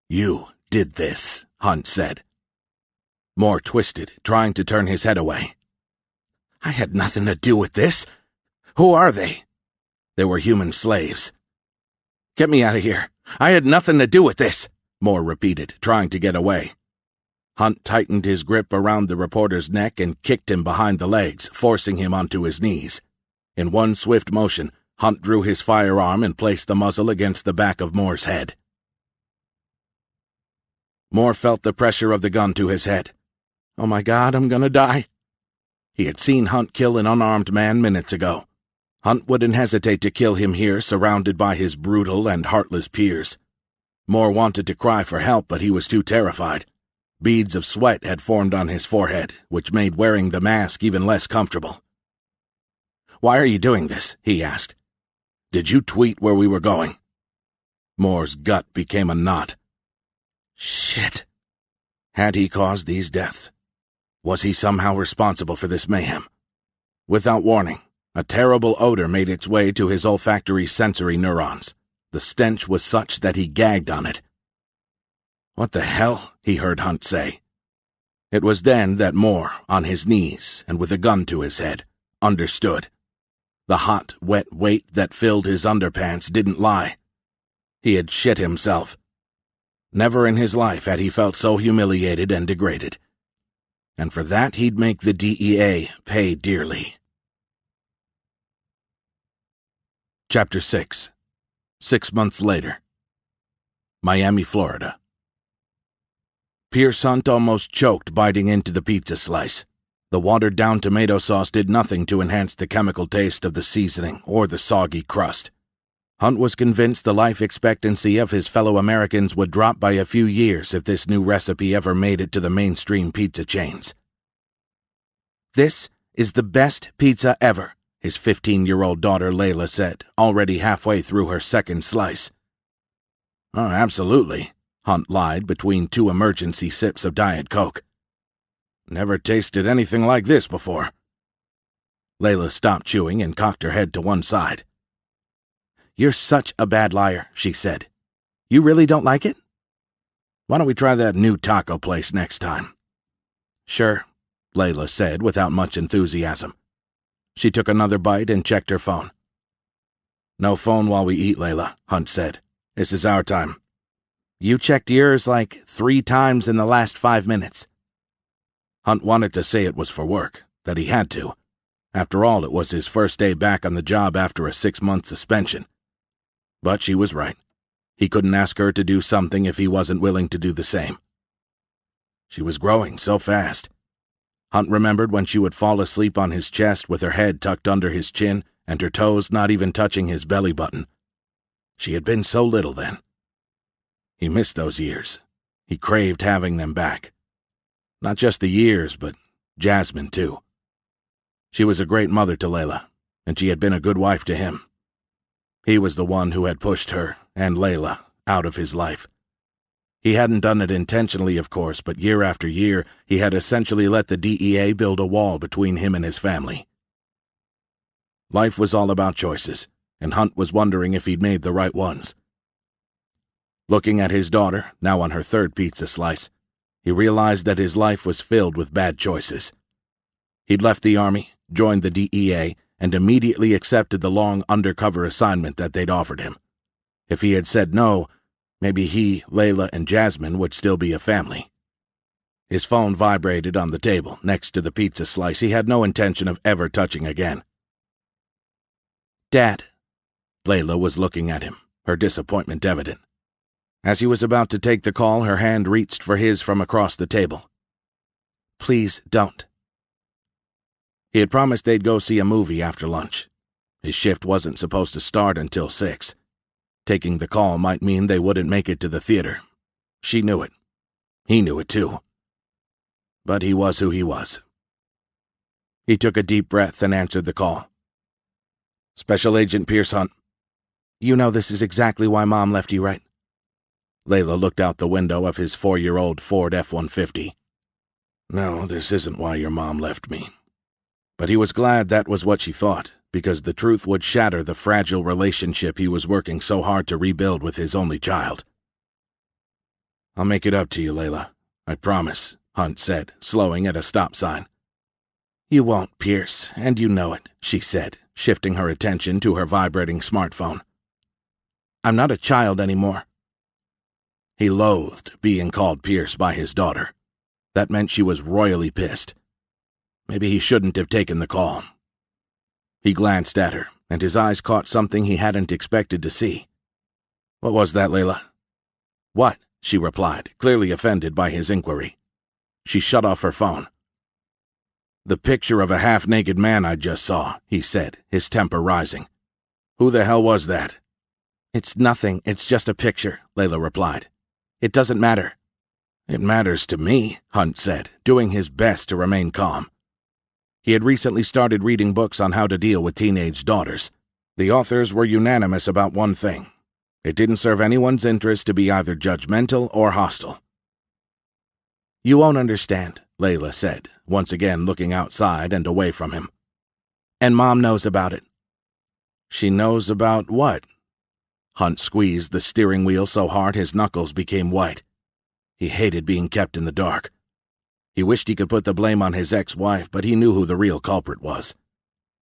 "You did this," Hunt said. Moore twisted, trying to turn his head away. "I had nothing to do with this. Who are they?" "They were human slaves." "Get me out of here. I had nothing to do with this," Moore repeated, trying to get away. Hunt tightened his grip around the reporter's neck and kicked him behind the legs, forcing him onto his knees. In one swift motion, Hunt drew his firearm and placed the muzzle against the back of Moore's head. Moore felt the pressure of the gun to his head. "Oh my God, I'm gonna die." He had seen Hunt kill an unarmed man minutes ago. Hunt wouldn't hesitate to kill him here, surrounded by his brutal and heartless peers. Moore wanted to cry for help, but he was too terrified. Beads of sweat had formed on his forehead, which made wearing the mask even less comfortable. "Why are you doing this?" he asked. "Did you tweet where we were going?" Moore's gut became a knot. Shit. Had he caused these deaths? Was he somehow responsible for this mayhem? Without warning, a terrible odor made its way to his olfactory sensory neurons. The stench was such that he gagged on it. "What the hell?" he heard Hunt say. It was then that Moore, on his knees and with a gun to his head, understood. The hot, wet weight that filled his underpants didn't lie. He had shit himself. Never in his life had he felt so humiliated and degraded. And for that he'd make the DEA pay dearly. Chapter 6. 6 months later. Miami, Florida. Pierce Hunt almost choked biting into the pizza slice. The watered-down tomato sauce did nothing to enhance the chemical taste of the seasoning or the soggy crust. Hunt was convinced the life expectancy of his fellow Americans would drop by a few years if this new recipe ever made it to the mainstream pizza chains. "This is the best pizza ever," his 15-year-old daughter Layla said, already halfway through her second slice. "Oh, absolutely," Hunt lied between 2 emergency sips of Diet Coke. "Never tasted anything like this before." Layla stopped chewing and cocked her head to one side. "You're such a bad liar," she said. "You really don't like it?" "Why don't we try that new taco place next time?" "Sure," Layla said without much enthusiasm. She took another bite and checked her phone. "No phone while we eat, Layla," Hunt said. "This is our time." "You checked yours like 3 times in the last 5 minutes. Hunt wanted to say it was for work, that he had to. After all, it was his first day back on the job after a 6-month suspension. But she was right. He couldn't ask her to do something if he wasn't willing to do the same. She was growing so fast. Hunt remembered when she would fall asleep on his chest with her head tucked under his chin and her toes not even touching his belly button. She had been so little then. He missed those years. He craved having them back. Not just the years, but Jasmine, too. She was a great mother to Layla, and she had been a good wife to him. He was the one who had pushed her, and Layla, out of his life. He hadn't done it intentionally, of course, but year after year, he had essentially let the DEA build a wall between him and his family. Life was all about choices, and Hunt was wondering if he'd made the right ones. Looking at his daughter, now on her 3rd pizza slice, he realized that his life was filled with bad choices. He'd left the Army, joined the DEA, and immediately accepted the long undercover assignment that they'd offered him. If he had said no, maybe he, Layla, and Jasmine would still be a family. His phone vibrated on the table next to the pizza slice he had no intention of ever touching again. "Dad." Layla was looking at him, her disappointment evident. As he was about to take the call, her hand reached for his from across the table. "Please don't." He had promised they'd go see a movie after lunch. His shift wasn't supposed to start until 6. Taking the call might mean they wouldn't make it to the theater. She knew it. He knew it too. But he was who he was. He took a deep breath and answered the call. "Special Agent Pierce Hunt." "You know this is exactly why Mom left you, right?" Layla looked out the window of his 4-year-old Ford F-150. "No, this isn't why your mom left me." But he was glad that was what she thought, because the truth would shatter the fragile relationship he was working so hard to rebuild with his only child. "I'll make it up to you, Layla. I promise," Hunt said, slowing at a stop sign. "You won't, Pierce, and you know it," she said, shifting her attention to her vibrating smartphone. "I'm not a child anymore." He loathed being called Pierce by his daughter. That meant she was royally pissed. Maybe he shouldn't have taken the call. He glanced at her, and his eyes caught something he hadn't expected to see. "What was that, Layla?" "What?" she replied, clearly offended by his inquiry. She shut off her phone. "The picture of a half-naked man I just saw," he said, his temper rising. "Who the hell was that?" "It's nothing. It's just a picture," Layla replied. "It doesn't matter." "It matters to me," Hunt said, doing his best to remain calm. He had recently started reading books on how to deal with teenage daughters. The authors were unanimous about one thing. It didn't serve anyone's interest to be either judgmental or hostile. "You won't understand," Layla said, once again looking outside and away from him. "And Mom knows about it." "She knows about what?" Hunt squeezed the steering wheel so hard his knuckles became white. He hated being kept in the dark. He wished he could put the blame on his ex-wife, but he knew who the real culprit was.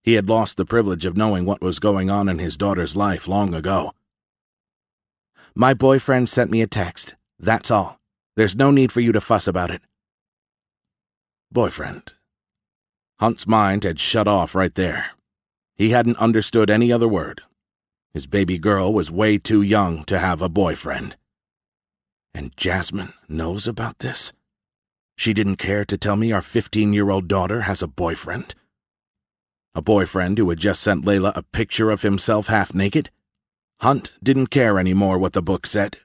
He had lost the privilege of knowing what was going on in his daughter's life long ago. "My boyfriend sent me a text. That's all. There's no need for you to fuss about it." Boyfriend. Hunt's mind had shut off right there. He hadn't understood any other word. His baby girl was way too young to have a boyfriend. And Jasmine knows about this? She didn't care to tell me our 15-year-old daughter has a boyfriend? A boyfriend who had just sent Layla a picture of himself half-naked? Hunt didn't care anymore what the book said.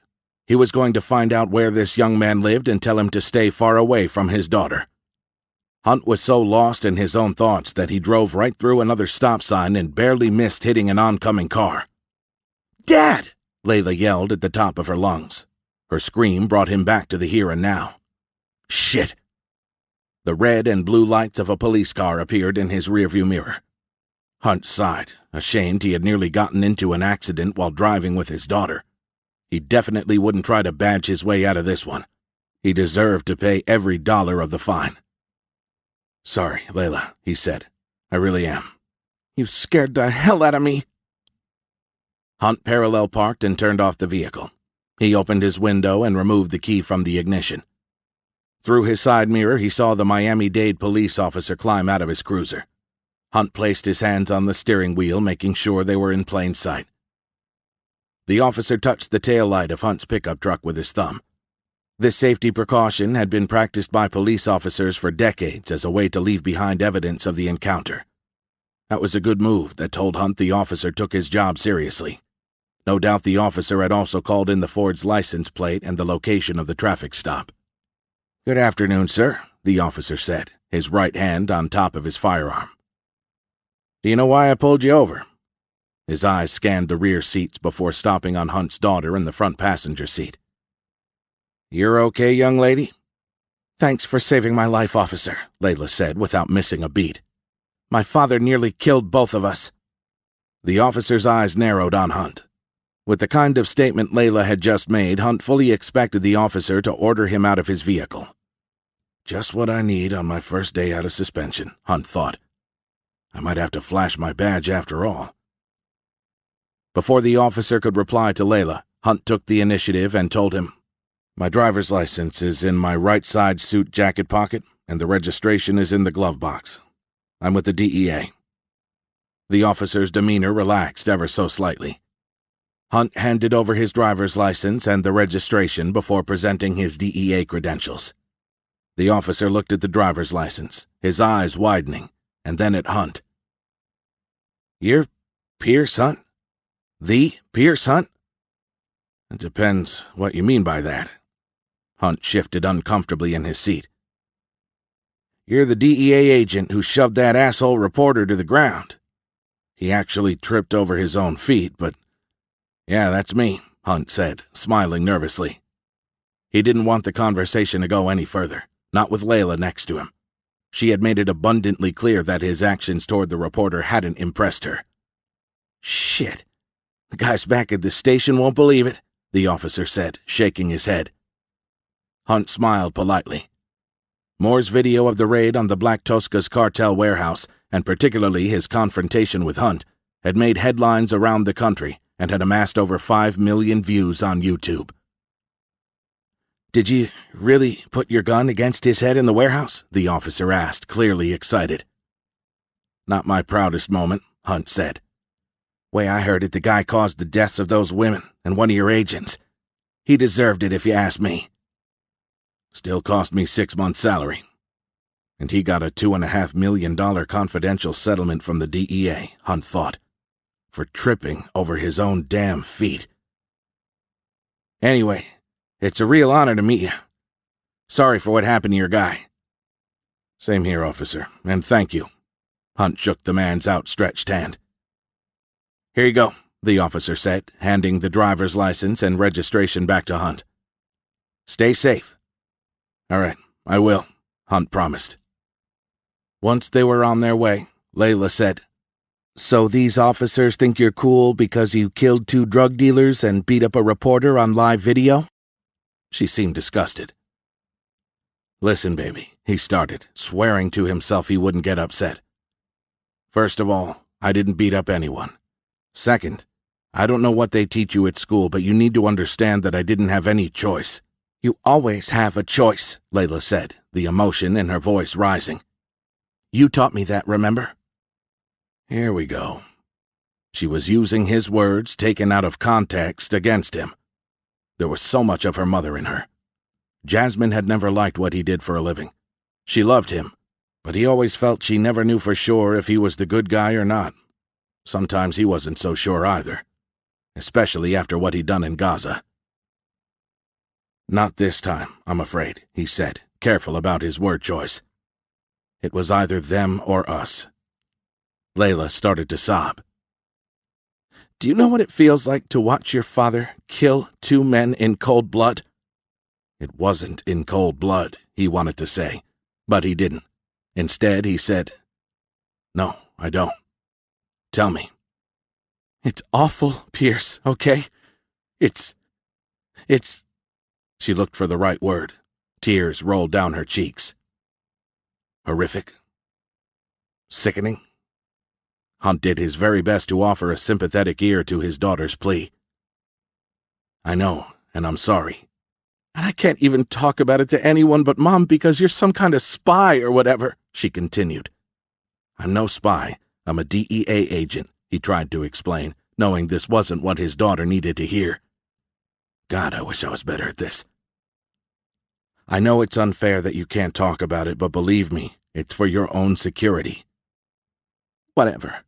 He was going to find out where this young man lived and tell him to stay far away from his daughter. Hunt was so lost in his own thoughts that he drove right through another stop sign and barely missed hitting an oncoming car. "Dad!" Layla yelled at the top of her lungs. Her scream brought him back to the here and now. Shit! The red and blue lights of a police car appeared in his rearview mirror. Hunt sighed, ashamed he had nearly gotten into an accident while driving with his daughter. He definitely wouldn't try to badge his way out of this one. He deserved to pay every dollar of the fine. "Sorry, Layla," he said. "I really am." "You scared the hell out of me." Hunt parallel parked and turned off the vehicle. He opened his window and removed the key from the ignition. Through his side mirror, he saw the Miami-Dade police officer climb out of his cruiser. Hunt placed his hands on the steering wheel, making sure they were in plain sight. The officer touched the tail light of Hunt's pickup truck with his thumb. This safety precaution had been practiced by police officers for decades as a way to leave behind evidence of the encounter. That was a good move that told Hunt the officer took his job seriously. No doubt the officer had also called in the Ford's license plate and the location of the traffic stop. "Good afternoon, sir," the officer said, his right hand on top of his firearm. "Do you know why I pulled you over?" His eyes scanned the rear seats before stopping on Hunt's daughter in the front passenger seat. "You're okay, young lady?" "Thanks for saving my life, officer," Layla said without missing a beat. "My father nearly killed both of us." The officer's eyes narrowed on Hunt. With the kind of statement Layla had just made, Hunt fully expected the officer to order him out of his vehicle. Just what I need on my first day out of suspension, Hunt thought. I might have to flash my badge after all. Before the officer could reply to Layla, Hunt took the initiative and told him, "My driver's license is in my right side suit jacket pocket, and the registration is in the glove box. I'm with the DEA." The officer's demeanor relaxed ever so slightly. Hunt handed over his driver's license and the registration before presenting his DEA credentials. The officer looked at the driver's license, his eyes widening, and then at Hunt. "You're Pierce Hunt? The Pierce Hunt?" "It depends what you mean by that." Hunt shifted uncomfortably in his seat. "You're the DEA agent who shoved that asshole reporter to the ground. He actually tripped over his own feet, but yeah, that's me," Hunt said, smiling nervously. He didn't want the conversation to go any further, not with Layla next to him. She had made it abundantly clear that his actions toward the reporter hadn't impressed her. "Shit. The guys back at the station won't believe it," the officer said, shaking his head. Hunt smiled politely. Moore's video of the raid on the Black Tosca's cartel warehouse, and particularly his confrontation with Hunt, had made headlines around the country and had amassed over 5 million views on YouTube. "Did you really put your gun against his head in the warehouse?" the officer asked, clearly excited. "Not my proudest moment," Hunt said. "Way I heard it, the guy caused the deaths of those women and one of your agents. He deserved it if you ask me. Still cost me 6 months' salary." And he got a $2.5 million confidential settlement from the DEA, Hunt thought, for tripping over his own damn feet. Anyway, it's a real honor to meet you. Sorry for what happened to your guy. Same here, officer, and thank you. Hunt shook the man's outstretched hand. Here you go, the officer said, handing the driver's license and registration back to Hunt. Stay safe. All right, I will, Hunt promised. Once they were on their way, Layla said, So these officers think you're cool because you killed 2 drug dealers and beat up a reporter on live video? She seemed disgusted. Listen, baby, he started, swearing to himself he wouldn't get upset. First of all, I didn't beat up anyone. Second, I don't know what they teach you at school, but you need to understand that I didn't have any choice. You always have a choice, Layla said, the emotion in her voice rising. You taught me that, remember? Here we go. She was using his words, taken out of context, against him. There was so much of her mother in her. Jasmine had never liked what he did for a living. She loved him, but he always felt she never knew for sure if he was the good guy or not. Sometimes he wasn't so sure either, especially after what he'd done in Gaza. Not this time, I'm afraid, he said, careful about his word choice. It was either them or us. Layla started to sob. Do you know what it feels like to watch your father kill 2 men in cold blood? It wasn't in cold blood, he wanted to say, but he didn't. Instead, he said, No, I don't. Tell me. It's awful, Pierce, okay? It's... She looked for the right word. Tears rolled down her cheeks. Horrific? Sickening? Hunt did his very best to offer a sympathetic ear to his daughter's plea. I know, and I'm sorry. And I can't even talk about it to anyone but Mom because you're some kind of spy or whatever, she continued. I'm no spy. I'm a DEA agent, he tried to explain, knowing this wasn't what his daughter needed to hear. God, I wish I was better at this. I know it's unfair that you can't talk about it, but believe me, it's for your own security. Whatever.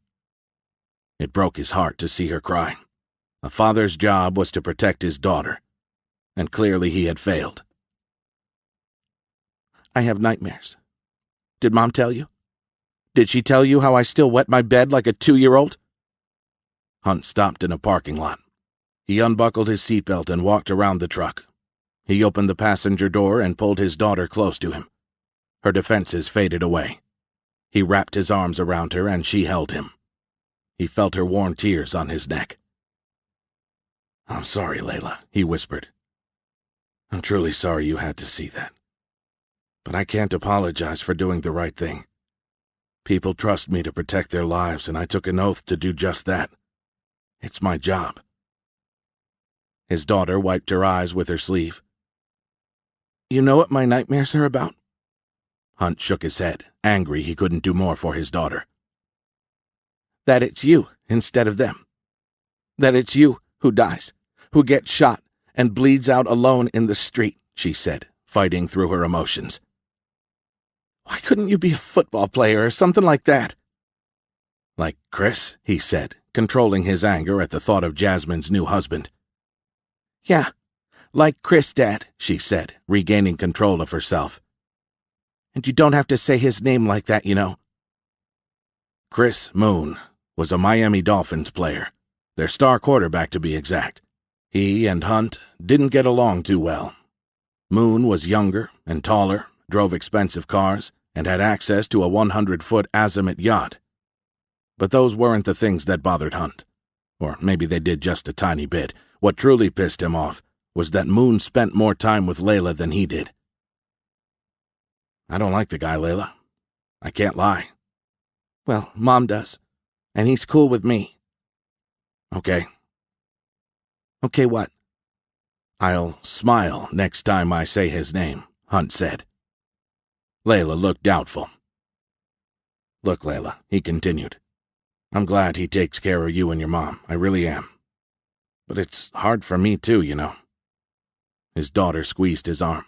It broke his heart to see her cry. A father's job was to protect his daughter, and clearly he had failed. I have nightmares. Did Mom tell you? Did she tell you how I still wet my bed like a 2-year-old? Hunt stopped in a parking lot. He unbuckled his seatbelt and walked around the truck. He opened the passenger door and pulled his daughter close to him. Her defenses faded away. He wrapped his arms around her and she held him. He felt her warm tears on his neck. I'm sorry, Layla, he whispered. I'm truly sorry you had to see that. But I can't apologize for doing the right thing. People trust me to protect their lives, and I took an oath to do just that. It's my job. His daughter wiped her eyes with her sleeve. You know what my nightmares are about? Hunt shook his head, angry he couldn't do more for his daughter. That it's you instead of them. That it's you who dies, who gets shot and bleeds out alone in the street, she said, fighting through her emotions. Why couldn't you be a football player or something like that? Like Chris, he said, controlling his anger at the thought of Jasmine's new husband. Yeah, like Chris, Dad, she said, regaining control of herself. And you don't have to say his name like that, you know. Chris Moon was a Miami Dolphins player, their star quarterback to be exact. He and Hunt didn't get along too well. Moon was younger and taller, drove expensive cars, and had access to a 100-foot azimuth yacht. But those weren't the things that bothered Hunt. Or maybe they did just a tiny bit. What truly pissed him off was that Moon spent more time with Layla than he did. I don't like the guy, Layla. I can't lie. Well, Mom does. And he's cool with me. Okay. Okay, what? I'll smile next time I say his name, Hunt said. Layla looked doubtful. Look, Layla, he continued. I'm glad he takes care of you and your mom. I really am. But it's hard for me too, you know. His daughter squeezed his arm.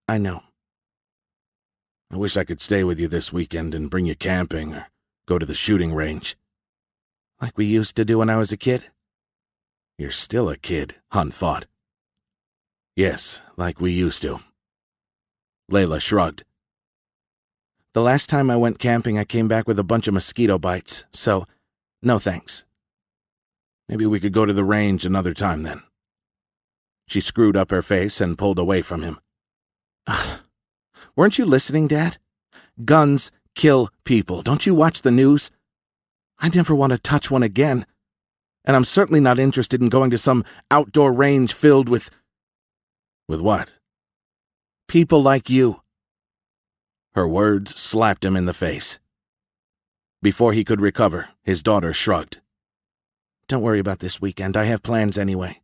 I know. I wish I could stay with you this weekend and bring you camping or go to the shooting range. Like we used to do when I was a kid? You're still a kid, Hunt thought. Yes, like we used to. Layla shrugged. The last time I went camping, I came back with a bunch of mosquito bites, so no thanks. Maybe we could go to the range another time then. She screwed up her face and pulled away from him. Weren't you listening, Dad? Guns kill people. Don't you watch the news? I never want to touch one again. And I'm certainly not interested in going to some outdoor range filled with... With what? People like you. Her words slapped him in the face. Before he could recover, his daughter shrugged. Don't worry about this weekend. I have plans anyway.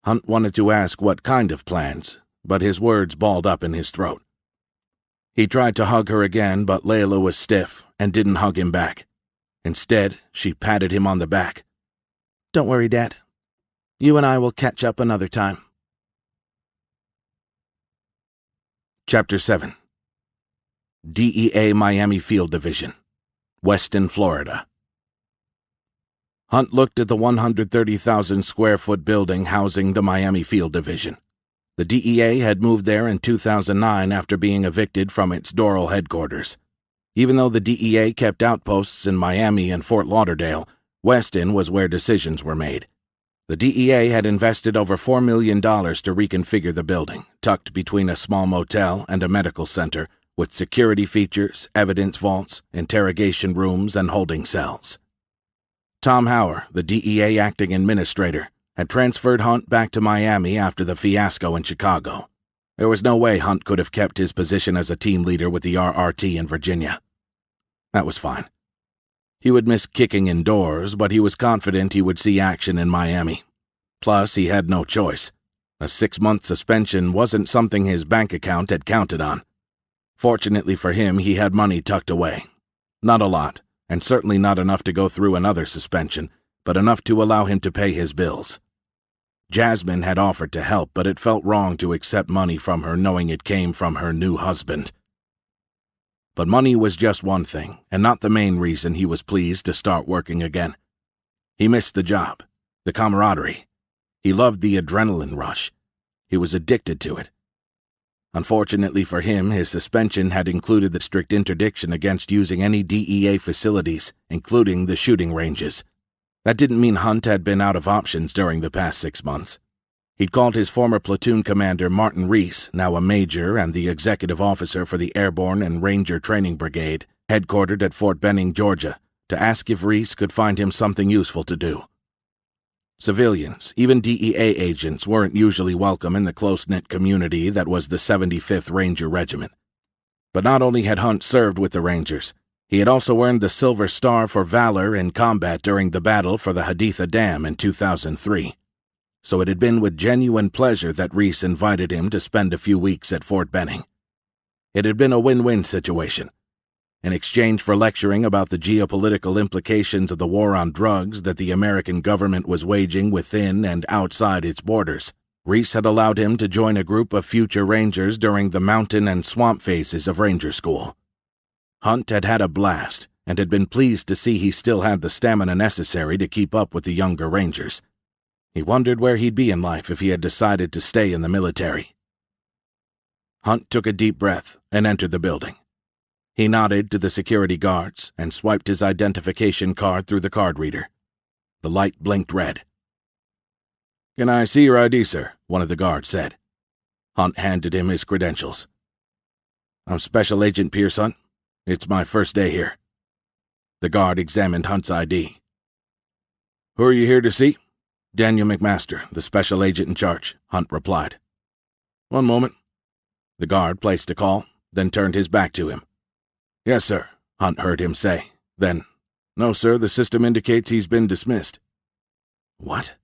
Hunt wanted to ask what kind of plans, but his words balled up in his throat. He tried to hug her again, but Layla was stiff and didn't hug him back. Instead, she patted him on the back. Don't worry, Dad. You and I will catch up another time. Chapter 7. DEA Miami Field Division, Weston, Florida. Hunt looked at the 130,000-square-foot building housing the Miami Field Division. The DEA had moved there in 2009 after being evicted from its Doral headquarters. Even though the DEA kept outposts in Miami and Fort Lauderdale, Weston was where decisions were made. The DEA had invested over $4 million to reconfigure the building, tucked between a small motel and a medical center, with security features, evidence vaults, interrogation rooms, and holding cells. Tom Hauer, the DEA acting administrator, had transferred Hunt back to Miami after the fiasco in Chicago. There was no way Hunt could have kept his position as a team leader with the RRT in Virginia. That was fine. He would miss kicking indoors, but he was confident he would see action in Miami. Plus, he had no choice. A 6-month suspension wasn't something his bank account had counted on. Fortunately for him, he had money tucked away. Not a lot, and certainly not enough to go through another suspension, but enough to allow him to pay his bills. Jasmine had offered to help, but it felt wrong to accept money from her knowing it came from her new husband. But money was just one thing, and not the main reason he was pleased to start working again. He missed the job, the camaraderie. He loved the adrenaline rush. He was addicted to it. Unfortunately for him, his suspension had included the strict interdiction against using any DEA facilities, including the shooting ranges. That didn't mean Hunt had been out of options during the past 6 months. He'd called his former platoon commander Martin Reese, now a major and the executive officer for the Airborne and Ranger Training Brigade, headquartered at Fort Benning, Georgia, to ask if Reese could find him something useful to do. Civilians, even DEA agents, weren't usually welcome in the close-knit community that was the 75th Ranger Regiment. But not only had Hunt served with the Rangers, he had also earned the Silver Star for valor in combat during the battle for the Haditha Dam in 2003. So it had been with genuine pleasure that Reese invited him to spend a few weeks at Fort Benning. It had been a win-win situation. In exchange for lecturing about the geopolitical implications of the war on drugs that the American government was waging within and outside its borders, Reese had allowed him to join a group of future Rangers during the mountain and swamp phases of Ranger School. Hunt had had a blast, and had been pleased to see he still had the stamina necessary to keep up with the younger Rangers. He wondered where he'd be in life if he had decided to stay in the military. Hunt took a deep breath and entered the building. He nodded to the security guards and swiped his identification card through the card reader. The light blinked red. "Can I see your ID, sir?" one of the guards said. Hunt handed him his credentials. "I'm Special Agent Pierce Hunt. It's my first day here." The guard examined Hunt's ID. "Who are you here to see?" "Daniel McMaster, the special agent in charge," Hunt replied. "One moment." The guard placed the call, then turned his back to him. "Yes, sir," Hunt heard him say. Then, "No, sir, the system indicates he's been dismissed." "What?"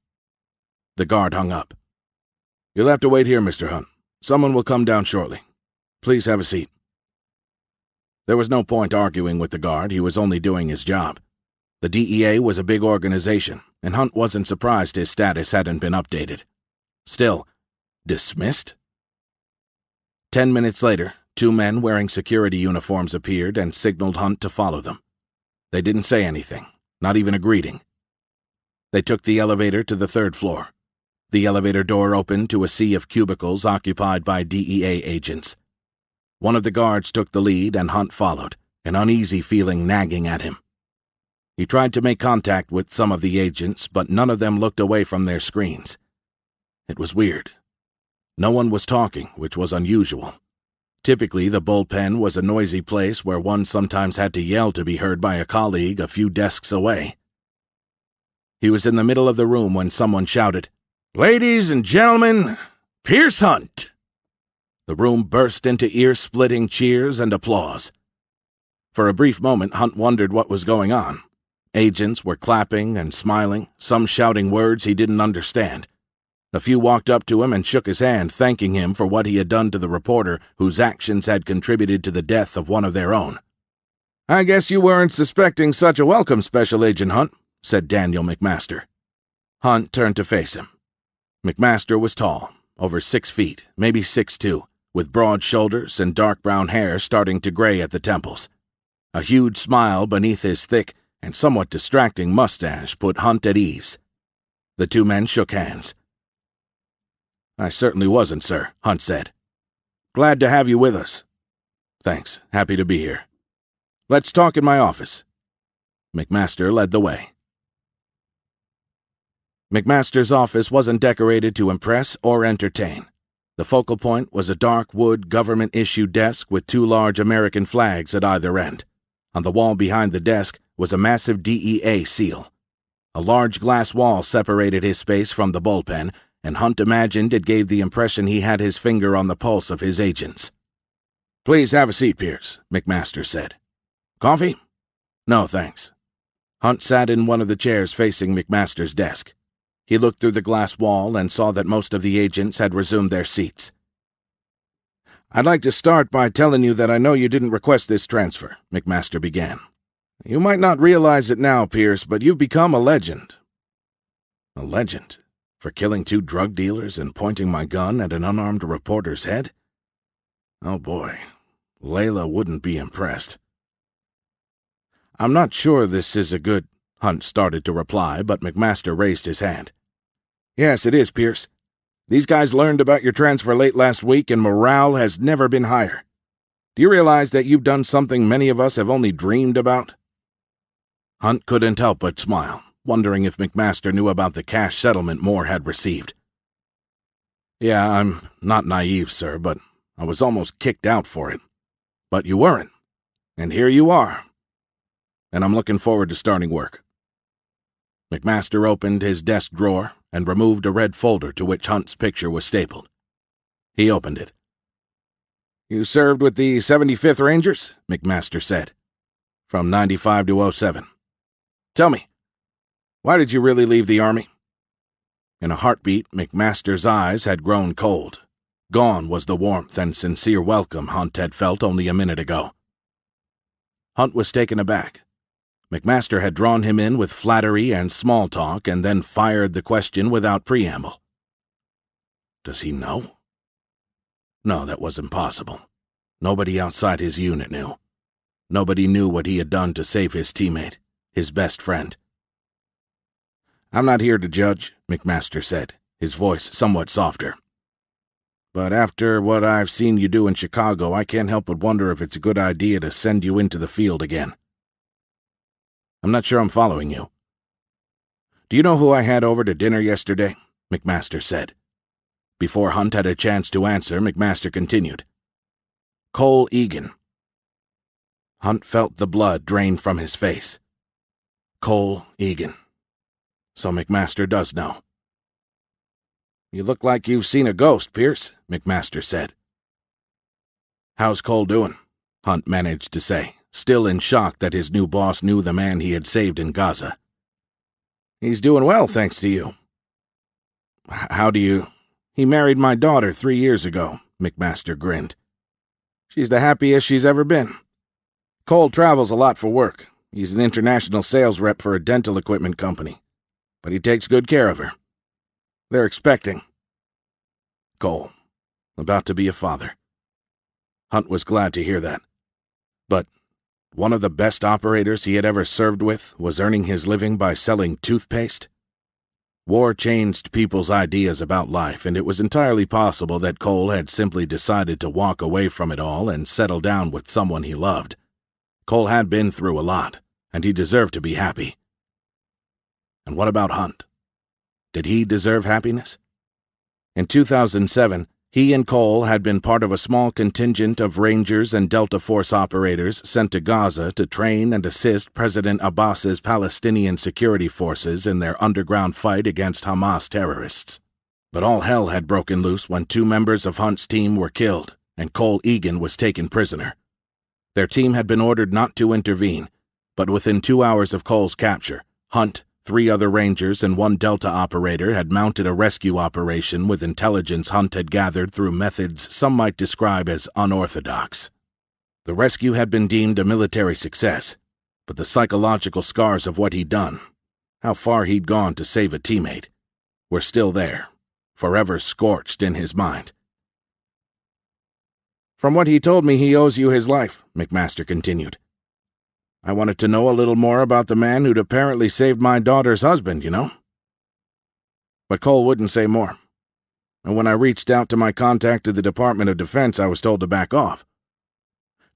The guard hung up. "You'll have to wait here, Mr. Hunt. Someone will come down shortly. Please have a seat." There was no point arguing with the guard. He was only doing his job. The DEA was a big organization, and Hunt wasn't surprised his status hadn't been updated. Still, dismissed? 10 minutes later, 2 men wearing security uniforms appeared and signaled Hunt to follow them. They didn't say anything, not even a greeting. They took the elevator to the 3rd floor. The elevator door opened to a sea of cubicles occupied by DEA agents. One of the guards took the lead and Hunt followed, an uneasy feeling nagging at him. He tried to make contact with some of the agents, but none of them looked away from their screens. It was weird. No one was talking, which was unusual. Typically, the bullpen was a noisy place where one sometimes had to yell to be heard by a colleague a few desks away. He was in the middle of the room when someone shouted, "Ladies and gentlemen, Pierce Hunt!" The room burst into ear-splitting cheers and applause. For a brief moment, Hunt wondered what was going on. Agents were clapping and smiling, some shouting words he didn't understand. A few walked up to him and shook his hand, thanking him for what he had done to the reporter whose actions had contributed to the death of one of their own. "I guess you weren't suspecting such a welcome, Special Agent Hunt," said Daniel McMaster. Hunt turned to face him. McMaster was tall, over 6 feet, maybe 6'2", with broad shoulders and dark brown hair starting to gray at the temples. A huge smile beneath his thick and somewhat distracting mustache put Hunt at ease. The 2 men shook hands. "I certainly wasn't, sir," Hunt said. "Glad to have you with us." "Thanks. Happy to be here. Let's talk in my office." McMaster led the way. McMaster's office wasn't decorated to impress or entertain. The focal point was a dark wood government-issued desk with 2 large American flags at either end. On the wall behind the desk was a massive DEA seal. A large glass wall separated his space from the bullpen, and Hunt imagined it gave the impression he had his finger on the pulse of his agents. "Please have a seat, Pierce," McMaster said. "Coffee?" "No, thanks." Hunt sat in one of the chairs facing McMaster's desk. He looked through the glass wall and saw that most of the agents had resumed their seats. "I'd like to start by telling you that I know you didn't request this transfer," McMaster began. "You might not realize it now, Pierce, but you've become a legend." "A legend? For killing 2 drug dealers and pointing my gun at an unarmed reporter's head? Oh boy, Layla wouldn't be impressed." "I'm not sure this is a good—" Hunt started to reply, but McMaster raised his hand. "Yes, it is, Pierce. These guys learned about your transfer late last week, and morale has never been higher. Do you realize that you've done something many of us have only dreamed about?" Hunt couldn't help but smile, wondering if McMaster knew about the cash settlement Moore had received. "Yeah, I'm not naive, sir, but I was almost kicked out for it. But you weren't, and here you are. And I'm looking forward to starting work." McMaster opened his desk drawer and removed a red folder to which Hunt's picture was stapled. He opened it. "You served with the 75th Rangers?" McMaster said. "From 95 to 07. Tell me, why did you really leave the Army?" In a heartbeat, McMaster's eyes had grown cold. Gone was the warmth and sincere welcome Hunt had felt only a minute ago. Hunt was taken aback. McMaster had drawn him in with flattery and small talk and then fired the question without preamble. Does he know? No, that was impossible. Nobody outside his unit knew. Nobody knew what he had done to save his teammate, his best friend. "I'm not here to judge," McMaster said, his voice somewhat softer. "But after what I've seen you do in Chicago, I can't help but wonder if it's a good idea to send you into the field again." "I'm not sure I'm following you." "Do you know who I had over to dinner yesterday?" McMaster said. Before Hunt had a chance to answer, McMaster continued. "Cole Egan." Hunt felt the blood drain from his face. Cole Egan. So McMaster does know. "You look like you've seen a ghost, Pierce," McMaster said. "How's Cole doing?" Hunt managed to say, still in shock that his new boss knew the man he had saved in Gaza. "He's doing well, thanks to you." "How do you—" "He married my daughter 3 years ago," McMaster grinned. "She's the happiest she's ever been. Cole travels a lot for work. He's an international sales rep for a dental equipment company. But he takes good care of her. They're expecting. Cole, about to be a father. Hunt was glad to hear that. But one of the best operators he had ever served with was earning his living by selling toothpaste? War changed people's ideas about life, and it was entirely possible that Cole had simply decided to walk away from it all and settle down with someone he loved. Cole had been through a lot, and he deserved to be happy. And what about Hunt? Did he deserve happiness? In 2007, he and Cole had been part of a small contingent of Rangers and Delta Force operators sent to Gaza to train and assist President Abbas's Palestinian security forces in their underground fight against Hamas terrorists. But all hell had broken loose when 2 members of Hunt's team were killed, and Cole Egan was taken prisoner. Their team had been ordered not to intervene, but within 2 hours of Cole's capture, Hunt, 3 other Rangers, and 1 Delta operator had mounted a rescue operation with intelligence Hunt had gathered through methods some might describe as unorthodox. The rescue had been deemed a military success, but the psychological scars of what he'd done, how far he'd gone to save a teammate, were still there, forever scorched in his mind. "From what he told me, he owes you his life," McMaster continued. "I wanted to know a little more about the man who'd apparently saved my daughter's husband, you know?" But Cole wouldn't say more. And when I reached out to my contact at the Department of Defense, I was told to back off.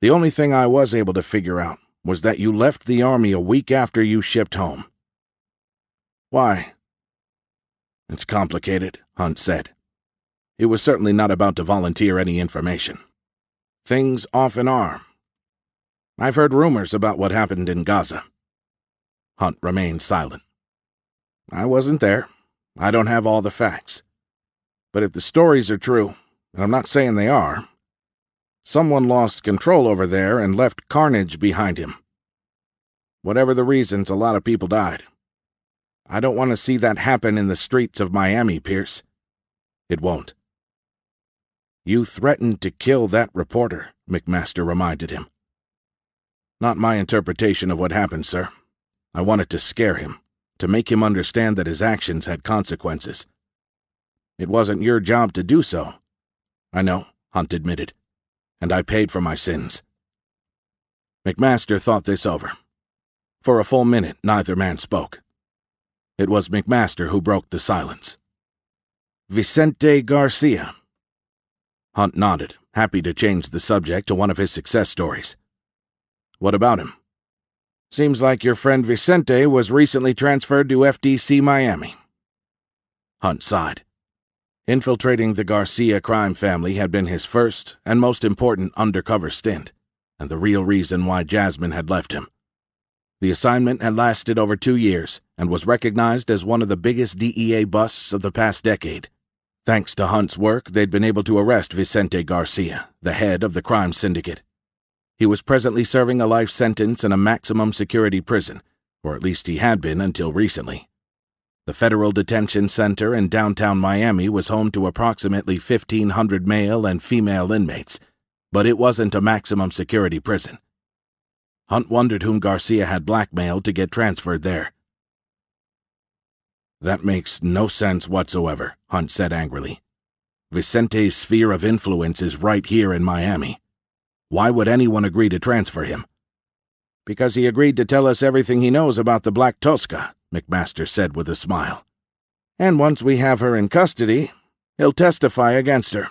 The only thing I was able to figure out was that you left the Army a week after you shipped home. "Why?" "It's complicated," Hunt said. He was certainly not about to volunteer any information. "Things often are. I've heard rumors about what happened in Gaza." Hunt remained silent. "I wasn't there. I don't have all the facts. But if the stories are true, and I'm not saying they are, someone lost control over there and left carnage behind him. Whatever the reasons, a lot of people died. I don't want to see that happen in the streets of Miami, Pierce. It won't." "You threatened to kill that reporter," McMaster reminded him. "Not my interpretation of what happened, sir. I wanted to scare him, to make him understand that his actions had consequences. It wasn't your job to do so." "I know," Hunt admitted, "and I paid for my sins." McMaster thought this over. For a full minute, neither man spoke. It was McMaster who broke the silence. "Vicente Garcia." Hunt nodded, happy to change the subject to one of his success stories. "What about him?" "Seems like your friend Vicente was recently transferred to FDC Miami." Hunt sighed. Infiltrating the Garcia crime family had been his first and most important undercover stint, and the real reason why Jasmine had left him. The assignment had lasted over 2 years and was recognized as one of the biggest DEA busts of the past decade. Thanks to Hunt's work, they'd been able to arrest Vicente Garcia, the head of the crime syndicate. He was presently serving a life sentence in a maximum security prison, or at least he had been until recently. The Federal Detention Center in downtown Miami was home to approximately 1,500 male and female inmates, but it wasn't a maximum security prison. Hunt wondered whom Garcia had blackmailed to get transferred there. "That makes no sense whatsoever," Hunt said angrily. "Vicente's sphere of influence is right here in Miami. Why would anyone agree to transfer him?" "Because he agreed to tell us everything he knows about the Black Tosca," McMaster said with a smile. "And once we have her in custody, he'll testify against her."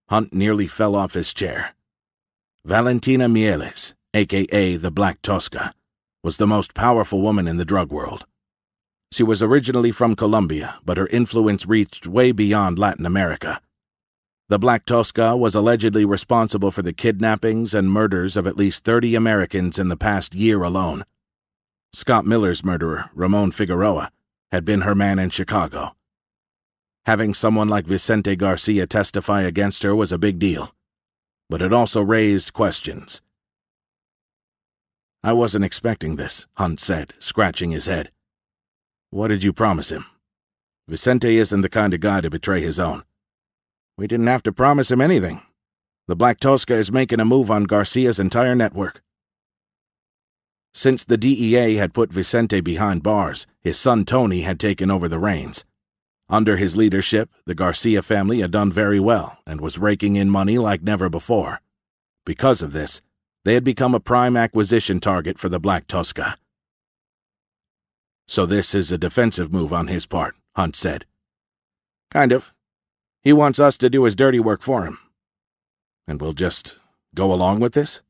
Hunt nearly fell off his chair. Valentina Mieles, a.k.a. the Black Tosca, was the most powerful woman in the drug world. She was originally from Colombia, but her influence reached way beyond Latin America. The Black Tosca was allegedly responsible for the kidnappings and murders of at least 30 Americans in the past year alone. Scott Miller's murderer, Ramon Figueroa, had been her man in Chicago. Having someone like Vicente Garcia testify against her was a big deal, but it also raised questions. "I wasn't expecting this," Hunt said, scratching his head. "What did you promise him? Vicente isn't the kind of guy to betray his own." "We didn't have to promise him anything. The Black Tosca is making a move on Garcia's entire network." Since the DEA had put Vicente behind bars, his son Tony had taken over the reins. Under his leadership, the Garcia family had done very well and was raking in money like never before. Because of this, they had become a prime acquisition target for the Black Tosca. "So this is a defensive move on his part," Hunt said. "Kind of. He wants us to do his dirty work for him." "And we'll just go along with this?"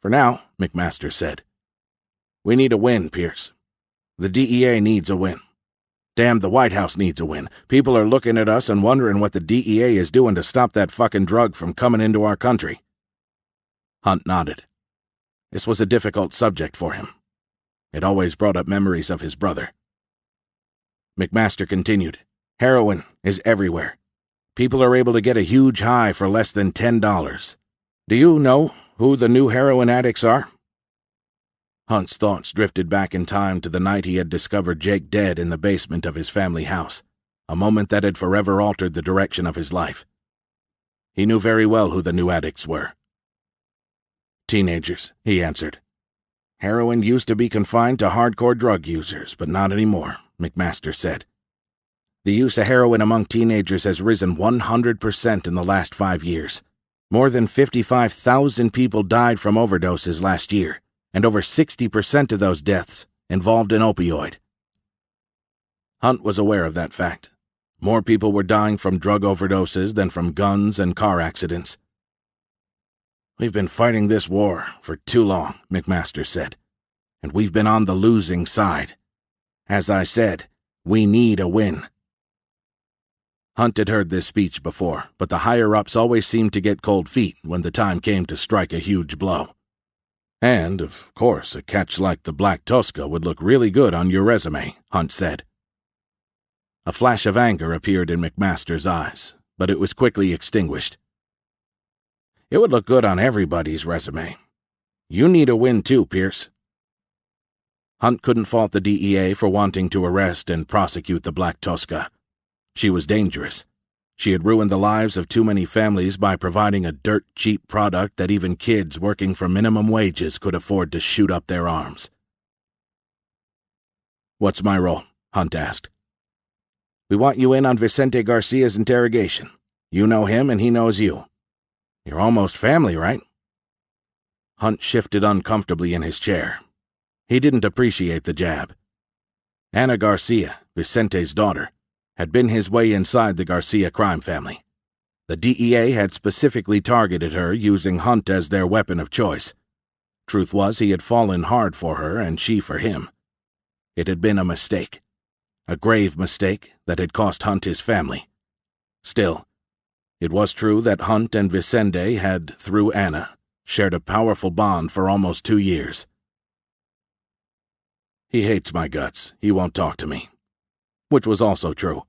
"For now," McMaster said. "We need a win, Pierce. The DEA needs a win. Damn, the White House needs a win. People are looking at us and wondering what the DEA is doing to stop that fucking drug from coming into our country." Hunt nodded. This was a difficult subject for him. It always brought up memories of his brother. McMaster continued, "Heroin is everywhere. People are able to get a huge high for less than $10. Do you know who the new heroin addicts are?" Hunt's thoughts drifted back in time to the night he had discovered Jake dead in the basement of his family house, a moment that had forever altered the direction of his life. He knew very well who the new addicts were. "Teenagers," he answered. "Heroin used to be confined to hardcore drug users, but not anymore," McMaster said. "The use of heroin among teenagers has risen 100% in the last 5 years. More than 55,000 people died from overdoses last year, and over 60% of those deaths involved an opioid." Hunt was aware of that fact. More people were dying from drug overdoses than from guns and car accidents. "We've been fighting this war for too long," McMaster said, "and we've been on the losing side. As I said, we need a win." Hunt had heard this speech before, but the higher-ups always seemed to get cold feet when the time came to strike a huge blow. "And, of course, a catch like the Black Tosca would look really good on your resume," Hunt said. A flash of anger appeared in McMaster's eyes, but it was quickly extinguished. "It would look good on everybody's resume. You need a win too, Pierce." Hunt couldn't fault the DEA for wanting to arrest and prosecute the Black Tosca. She was dangerous. She had ruined the lives of too many families by providing a dirt-cheap product that even kids working for minimum wages could afford to shoot up their arms. "What's my role?" Hunt asked. "We want you in on Vicente Garcia's interrogation. You know him and he knows you. You're almost family, right?" Hunt shifted uncomfortably in his chair. He didn't appreciate the jab. Ana Garcia, Vicente's daughter, had been his way inside the Garcia crime family. The DEA had specifically targeted her, using Hunt as their weapon of choice. Truth was, he had fallen hard for her and she for him. It had been a mistake. A grave mistake that had cost Hunt his family. Still, it was true that Hunt and Vicente had, through Ana, shared a powerful bond for almost 2 years. "He hates my guts. He won't talk to me." Which was also true.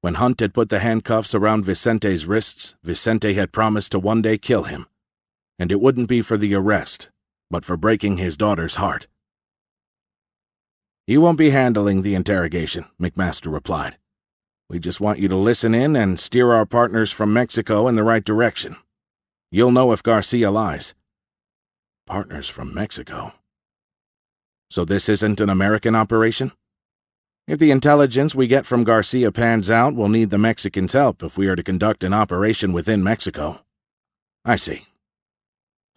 When Hunt had put the handcuffs around Vicente's wrists, Vicente had promised to one day kill him. And it wouldn't be for the arrest, but for breaking his daughter's heart. "You won't be handling the interrogation," McMaster replied. "We just want you to listen in and steer our partners from Mexico in the right direction. You'll know if Garcia lies." "Partners from Mexico?" "So this isn't an American operation? If the intelligence we get from Garcia pans out, we'll need the Mexicans' help if we are to conduct an operation within Mexico." "I see."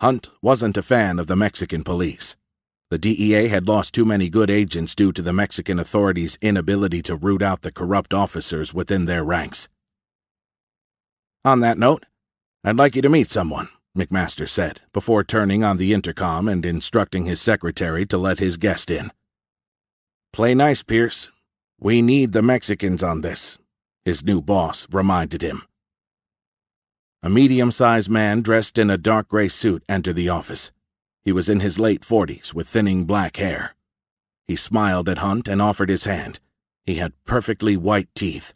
Hunt wasn't a fan of the Mexican police. The DEA had lost too many good agents due to the Mexican authorities' inability to root out the corrupt officers within their ranks. "On that note, I'd like you to meet someone," McMaster said, before turning on the intercom and instructing his secretary to let his guest in. "Play nice, Pierce. We need the Mexicans on this," his new boss reminded him. A medium-sized man dressed in a dark gray suit entered the office. He was in his late 40s, with thinning black hair. He smiled at Hunt and offered his hand. He had perfectly white teeth.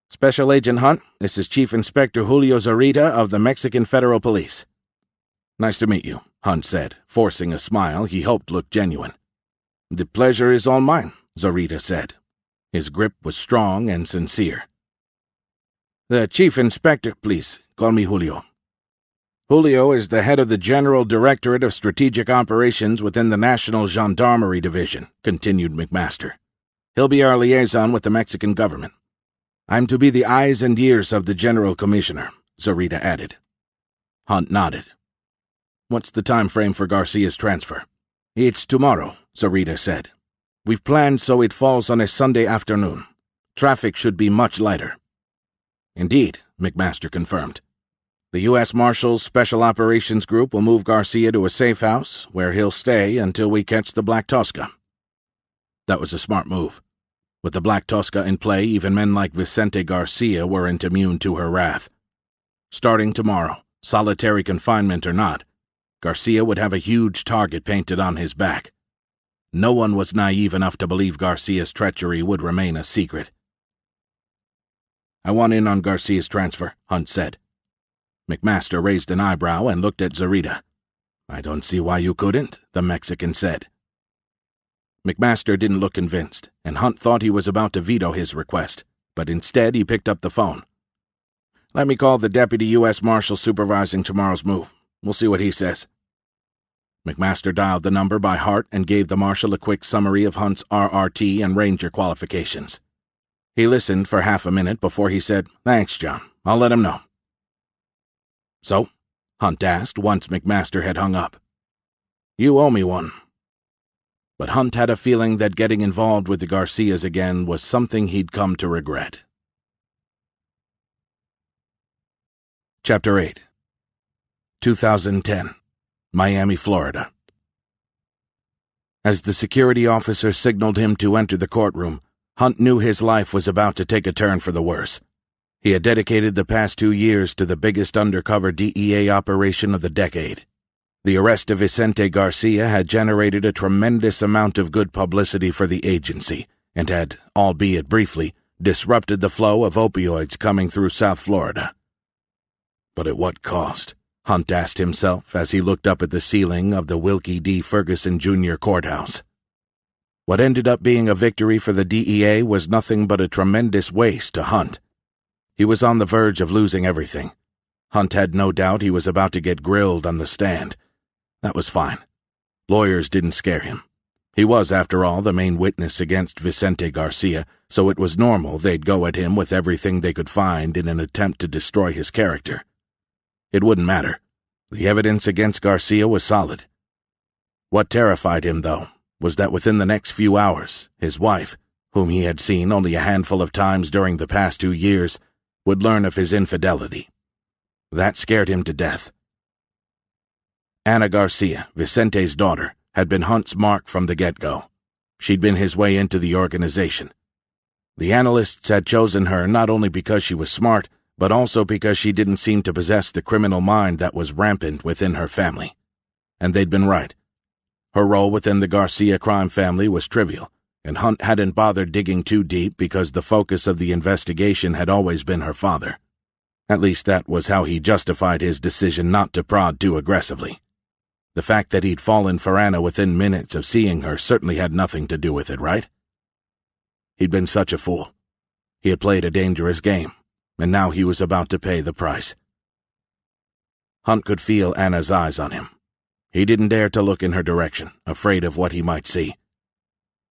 "Special Agent Hunt, this is Chief Inspector Julio Zorita of the Mexican Federal Police." "Nice to meet you," Hunt said, forcing a smile he hoped looked genuine. "The pleasure is all mine," Zorita said. His grip was strong and sincere. "The Chief Inspector, please, call me Julio." "Julio is the head of the General Directorate of Strategic Operations within the National Gendarmerie Division," continued McMaster. He'll be our liaison with the Mexican government. I'm to be the eyes and ears of the General Commissioner, Zarita added. Hunt nodded. What's the time frame for Garcia's transfer? It's tomorrow, Zarita said. We've planned so it falls on a Sunday afternoon. Traffic should be much lighter. Indeed, McMaster confirmed. The U.S. Marshals Special Operations Group will move Garcia to a safe house, where he'll stay until we catch the Black Tosca. That was a smart move. With the Black Tosca in play, even men like Vicente Garcia weren't immune to her wrath. Starting tomorrow, solitary confinement or not, Garcia would have a huge target painted on his back. No one was naive enough to believe Garcia's treachery would remain a secret. I want in on Garcia's transfer, Hunt said. McMaster raised an eyebrow and looked at Zarita. I don't see why you couldn't, the Mexican said. McMaster didn't look convinced, and Hunt thought he was about to veto his request, but instead he picked up the phone. Let me call the Deputy U.S. Marshal supervising tomorrow's move. We'll see what he says. McMaster dialed the number by heart and gave the Marshal a quick summary of Hunt's RRT and Ranger qualifications. He listened for half a minute before he said, Thanks, John. I'll let him know. So? Hunt asked once McMaster had hung up. You owe me one. But Hunt had a feeling that getting involved with the Garcias again was something he'd come to regret. Chapter 8 2010 Miami, Florida. As the security officer signaled him to enter the courtroom, Hunt knew his life was about to take a turn for the worse. He had dedicated the past 2 years to the biggest undercover DEA operation of the decade. The arrest of Vicente Garcia had generated a tremendous amount of good publicity for the agency and had, albeit briefly, disrupted the flow of opioids coming through South Florida. But at what cost? Hunt asked himself as he looked up at the ceiling of the Wilkie D. Ferguson Jr. Courthouse. What ended up being a victory for the DEA was nothing but a tremendous waste to Hunt. He was on the verge of losing everything. Hunt had no doubt he was about to get grilled on the stand. That was fine. Lawyers didn't scare him. He was, after all, the main witness against Vicente Garcia, so it was normal they'd go at him with everything they could find in an attempt to destroy his character. It wouldn't matter. The evidence against Garcia was solid. What terrified him, though, was that within the next few hours, his wife, whom he had seen only a handful of times during the past 2 years, would learn of his infidelity. That scared him to death. Ana Garcia, Vicente's daughter, had been Hunt's mark from the get-go. She'd been his way into the organization. The analysts had chosen her not only because she was smart, but also because she didn't seem to possess the criminal mind that was rampant within her family. And they'd been right. Her role within the Garcia crime family was trivial, and Hunt hadn't bothered digging too deep because the focus of the investigation had always been her father. At least that was how he justified his decision not to prod too aggressively. The fact that he'd fallen for Anna within minutes of seeing her certainly had nothing to do with it, right? He'd been such a fool. He had played a dangerous game, and now he was about to pay the price. Hunt could feel Anna's eyes on him. He didn't dare to look in her direction, afraid of what he might see.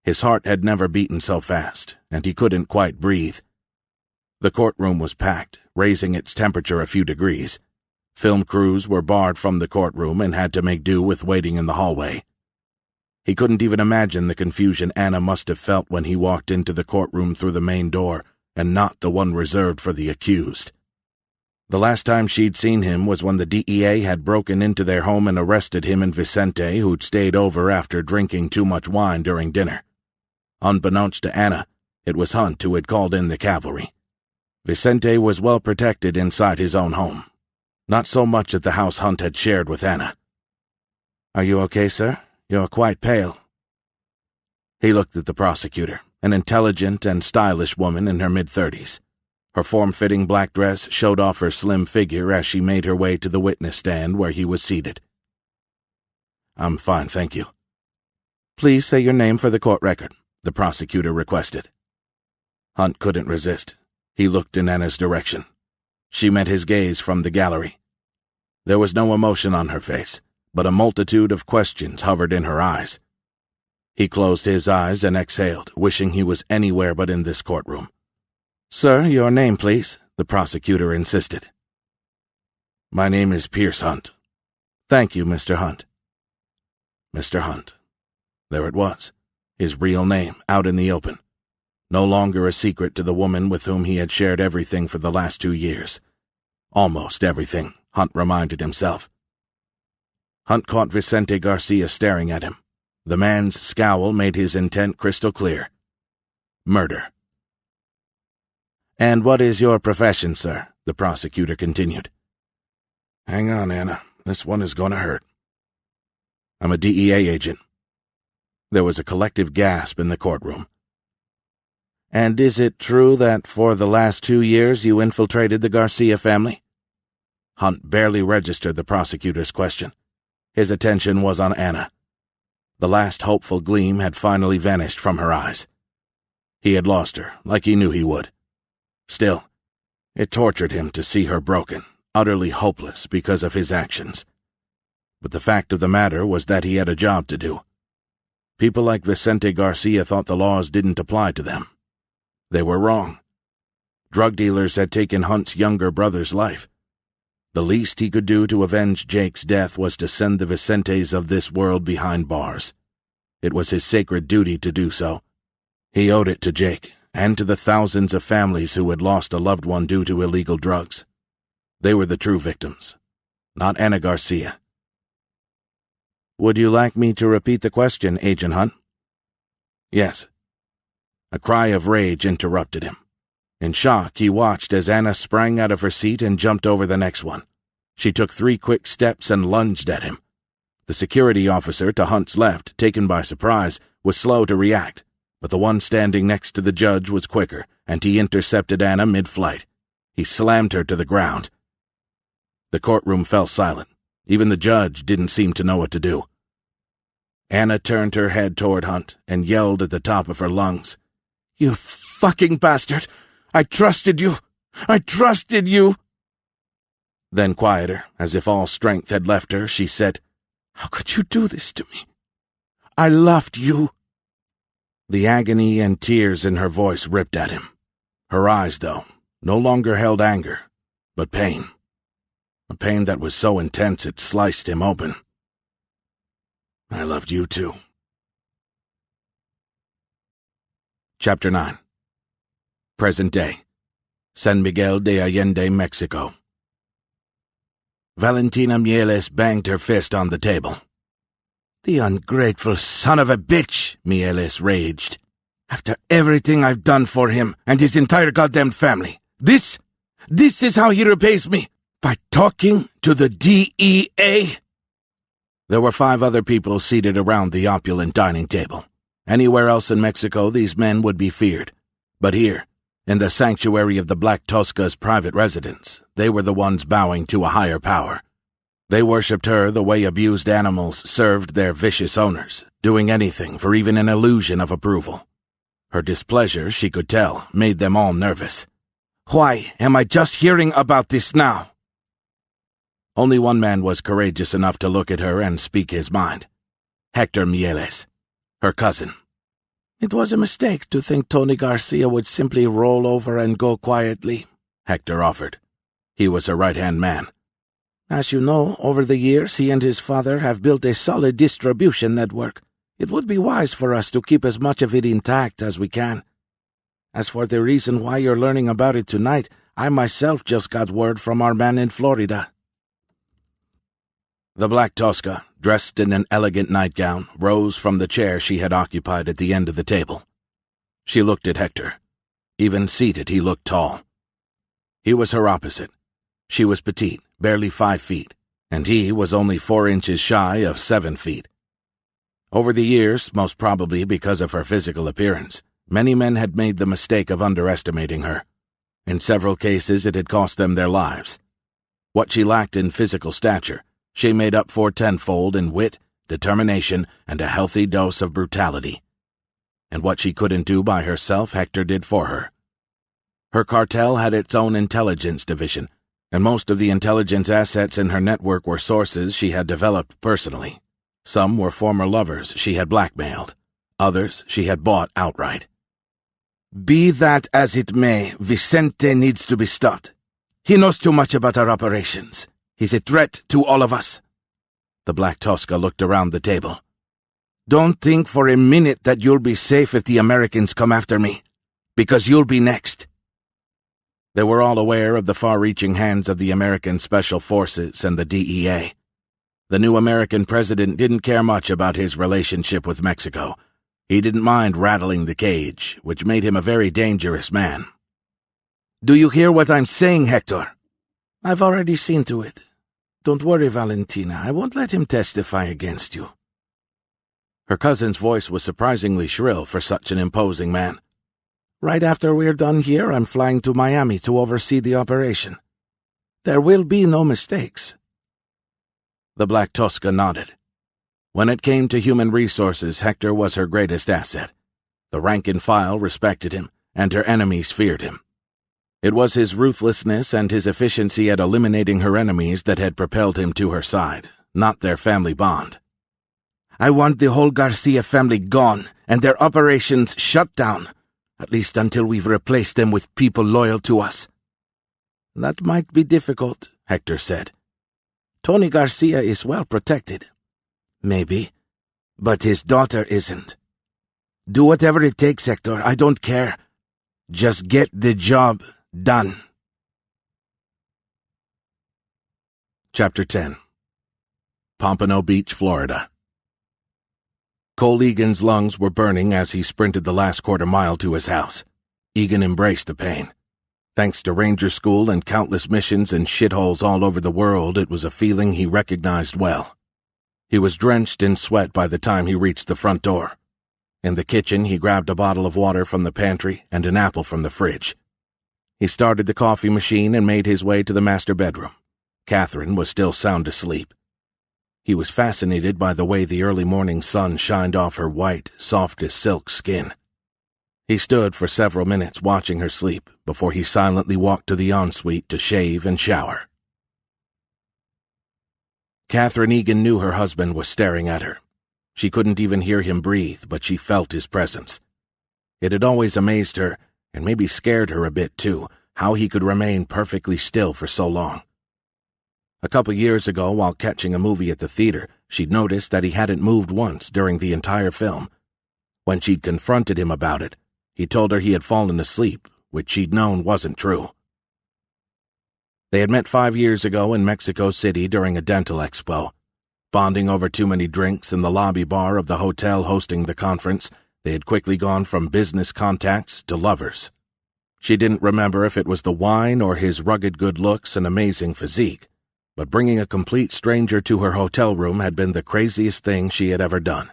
His heart had never beaten so fast, and he couldn't quite breathe. The courtroom was packed, raising its temperature a few degrees. Film crews were barred from the courtroom and had to make do with waiting in the hallway. He couldn't even imagine the confusion Anna must have felt when he walked into the courtroom through the main door and not the one reserved for the accused. The last time she'd seen him was when the DEA had broken into their home and arrested him and Vicente, who'd stayed over after drinking too much wine during dinner. Unbeknownst to Anna, it was Hunt who had called in the cavalry. Vicente was well protected inside his own home. Not so much at the house Hunt had shared with Anna. "Are you okay, sir? You're quite pale." He looked at the prosecutor, an intelligent and stylish woman in her mid-30s. Her form-fitting black dress showed off her slim figure as she made her way to the witness stand where he was seated. "I'm fine, thank you." "Please say your name for the court record," the prosecutor requested. Hunt couldn't resist. He looked in Anna's direction. She met his gaze from the gallery. There was no emotion on her face, but a multitude of questions hovered in her eyes. He closed his eyes and exhaled, wishing he was anywhere but in this courtroom. "Sir, your name, please," the prosecutor insisted. "My name is Pierce Hunt." "Thank you, Mr. Hunt." Mr. Hunt. There it was, his real name, out in the open. No longer a secret to the woman with whom he had shared everything for the last 2 years. Almost everything, Hunt reminded himself. Hunt caught Vicente Garcia staring at him. The man's scowl made his intent crystal clear. Murder. "And what is your profession, sir?" the prosecutor continued. "Hang on, Anna. This one is going to hurt." "I'm a DEA agent." There was a collective gasp in the courtroom. "And is it true that for the last 2 years you infiltrated the Garcia family?" Hunt barely registered the prosecutor's question. His attention was on Anna. The last hopeful gleam had finally vanished from her eyes. He had lost her, like he knew he would. Still, it tortured him to see her broken, utterly hopeless because of his actions. But the fact of the matter was that he had a job to do. People like Vicente Garcia thought the laws didn't apply to them. They were wrong. Drug dealers had taken Hunt's younger brother's life. The least he could do to avenge Jake's death was to send the Vicentes of this world behind bars. It was his sacred duty to do so. He owed it to Jake, and to the thousands of families who had lost a loved one due to illegal drugs. They were the true victims, not Ana Garcia. "Would you like me to repeat the question, Agent Hunt?" "Yes." A cry of rage interrupted him. In shock, he watched as Anna sprang out of her seat and jumped over the next one. She took 3 quick steps and lunged at him. The security officer to Hunt's left, taken by surprise, was slow to react, but the one standing next to the judge was quicker, and he intercepted Anna mid-flight. He slammed her to the ground. The courtroom fell silent. Even the judge didn't seem to know what to do. Anna turned her head toward Hunt and yelled at the top of her lungs, "You fucking bastard! I trusted you! I trusted you!" Then quieter, as if all strength had left her, she said, "How could you do this to me? I loved you." The agony and tears in her voice ripped at him. Her eyes, though, no longer held anger, but pain. A pain that was so intense it sliced him open. "I loved you too." Chapter 9. Present day. San Miguel de Allende, Mexico. Valentina Mieles banged her fist on the table. "The ungrateful son of a bitch," Mieles raged. "After everything I've done for him and his entire goddamn family, this is how he repays me, by talking to the DEA?" There were 5 other people seated around the opulent dining table. Anywhere else in Mexico, these men would be feared. But here, in the sanctuary of the Black Tosca's private residence, they were the ones bowing to a higher power. They worshipped her the way abused animals served their vicious owners, doing anything for even an illusion of approval. Her displeasure, she could tell, made them all nervous. "Why am I just hearing about this now?" Only one man was courageous enough to look at her and speak his mind. Hector Mieles, her cousin. "It was a mistake to think Tony Garcia would simply roll over and go quietly," Hector offered. He was her right-hand man. "As you know, over the years he and his father have built a solid distribution network. It would be wise for us to keep as much of it intact as we can. As for the reason why you're learning about it tonight, I myself just got word from our man in Florida." The Black Tosca, dressed in an elegant nightgown, rose from the chair she had occupied at the end of the table. She looked at Hector. Even seated, he looked tall. He was her opposite. She was petite, barely 5 feet, and he was only 4 inches shy of 7 feet. Over the years, most probably because of her physical appearance, many men had made the mistake of underestimating her. In several cases, it had cost them their lives. What she lacked in physical stature, she made up for tenfold in wit, determination, and a healthy dose of brutality. And what she couldn't do by herself, Hector did for her. Her cartel had its own intelligence division, and most of the intelligence assets in her network were sources she had developed personally. Some were former lovers she had blackmailed. Others she had bought outright. Be that as it may, Vicente needs to be stopped. He knows too much about our operations. He's a threat to all of us. The Black Tosca looked around the table. Don't think for a minute that you'll be safe if the Americans come after me, because you'll be next. They were all aware of the far-reaching hands of the American Special Forces and the DEA. The new American president didn't care much about his relationship with Mexico. He didn't mind rattling the cage, which made him a very dangerous man. Do you hear what I'm saying, Hector? I've already seen to it. Don't worry, Valentina. I won't let him testify against you. Her cousin's voice was surprisingly shrill for such an imposing man. Right after we're done here, I'm flying to Miami to oversee the operation. There will be no mistakes. The Black Tosca nodded. When it came to human resources, Hector was her greatest asset. The rank and file respected him, and her enemies feared him. It was his ruthlessness and his efficiency at eliminating her enemies that had propelled him to her side, not their family bond. I want the whole Garcia family gone, and their operations shut down, at least until we've replaced them with people loyal to us. That might be difficult, Hector said. Tony Garcia is well protected. Maybe, but his daughter isn't. Do whatever it takes, Hector, I don't care. Just get the job done. Chapter 10. Pompano Beach, Florida. Cole Egan's lungs were burning as he sprinted the last quarter mile to his house. Egan embraced the pain. Thanks to ranger school and countless missions in shitholes all over the world, it was a feeling he recognized well. He was drenched in sweat by the time he reached the front door. In the kitchen, he grabbed a bottle of water from the pantry and an apple from the fridge. He started the coffee machine and made his way to the master bedroom. Catherine was still sound asleep. He was fascinated by the way the early morning sun shined off her white, soft-as-silk skin. He stood for several minutes watching her sleep before he silently walked to the ensuite to shave and shower. Catherine Egan knew her husband was staring at her. She couldn't even hear him breathe, but she felt his presence. It had always amazed her, and maybe scared her a bit too, how he could remain perfectly still for so long. A couple years ago, while catching a movie at the theater, she'd noticed that he hadn't moved once during the entire film. When she'd confronted him about it, he told her he had fallen asleep, which she'd known wasn't true. They had met 5 years ago in Mexico City during a dental expo. Bonding over too many drinks in the lobby bar of the hotel hosting the conference, they had quickly gone from business contacts to lovers. She didn't remember if it was the wine or his rugged good looks and amazing physique, but bringing a complete stranger to her hotel room had been the craziest thing she had ever done.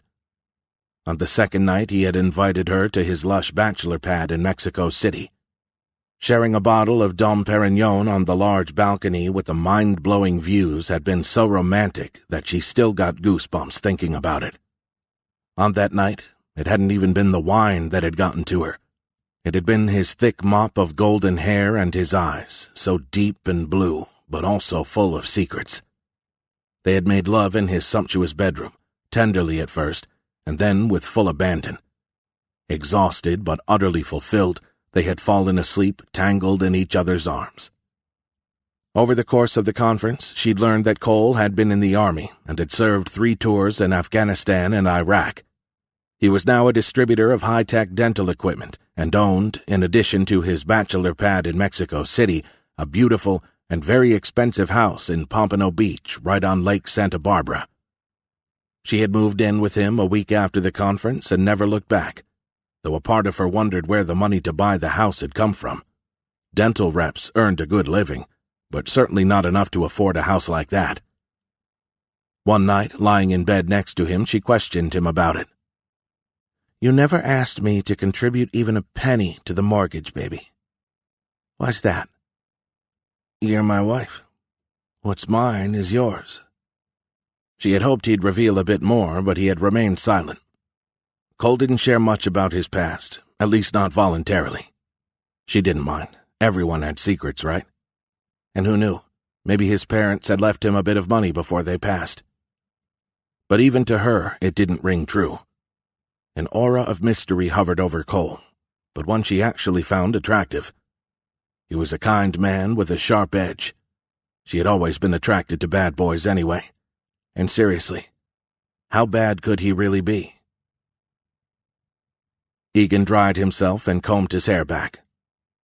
On the second night, he had invited her to his lush bachelor pad in Mexico City. Sharing a bottle of Dom Perignon on the large balcony with the mind-blowing views had been so romantic that she still got goosebumps thinking about it. On that night, it hadn't even been the wine that had gotten to her. It had been his thick mop of golden hair and his eyes, so deep and blue, but also full of secrets. They had made love in his sumptuous bedroom, tenderly at first, and then with full abandon. Exhausted but utterly fulfilled, they had fallen asleep, tangled in each other's arms. Over the course of the conference, she'd learned that Cole had been in the Army and had served 3 tours in Afghanistan and Iraq. He was now a distributor of high-tech dental equipment and owned, in addition to his bachelor pad in Mexico City, a beautiful and very expensive house in Pompano Beach right on Lake Santa Barbara. She had moved in with him a week after the conference and never looked back, though a part of her wondered where the money to buy the house had come from. Dental reps earned a good living, but certainly not enough to afford a house like that. One night, lying in bed next to him, she questioned him about it. You never asked me to contribute even a penny to the mortgage, baby. Why's that? You're my wife. What's mine is yours. She had hoped he'd reveal a bit more, but he had remained silent. Cole didn't share much about his past, at least not voluntarily. She didn't mind. Everyone had secrets, right? And who knew? Maybe his parents had left him a bit of money before they passed. But even to her, it didn't ring true. An aura of mystery hovered over Cole, but one she actually found attractive. He was a kind man with a sharp edge. She had always been attracted to bad boys anyway. And seriously, how bad could he really be? Egan dried himself and combed his hair back.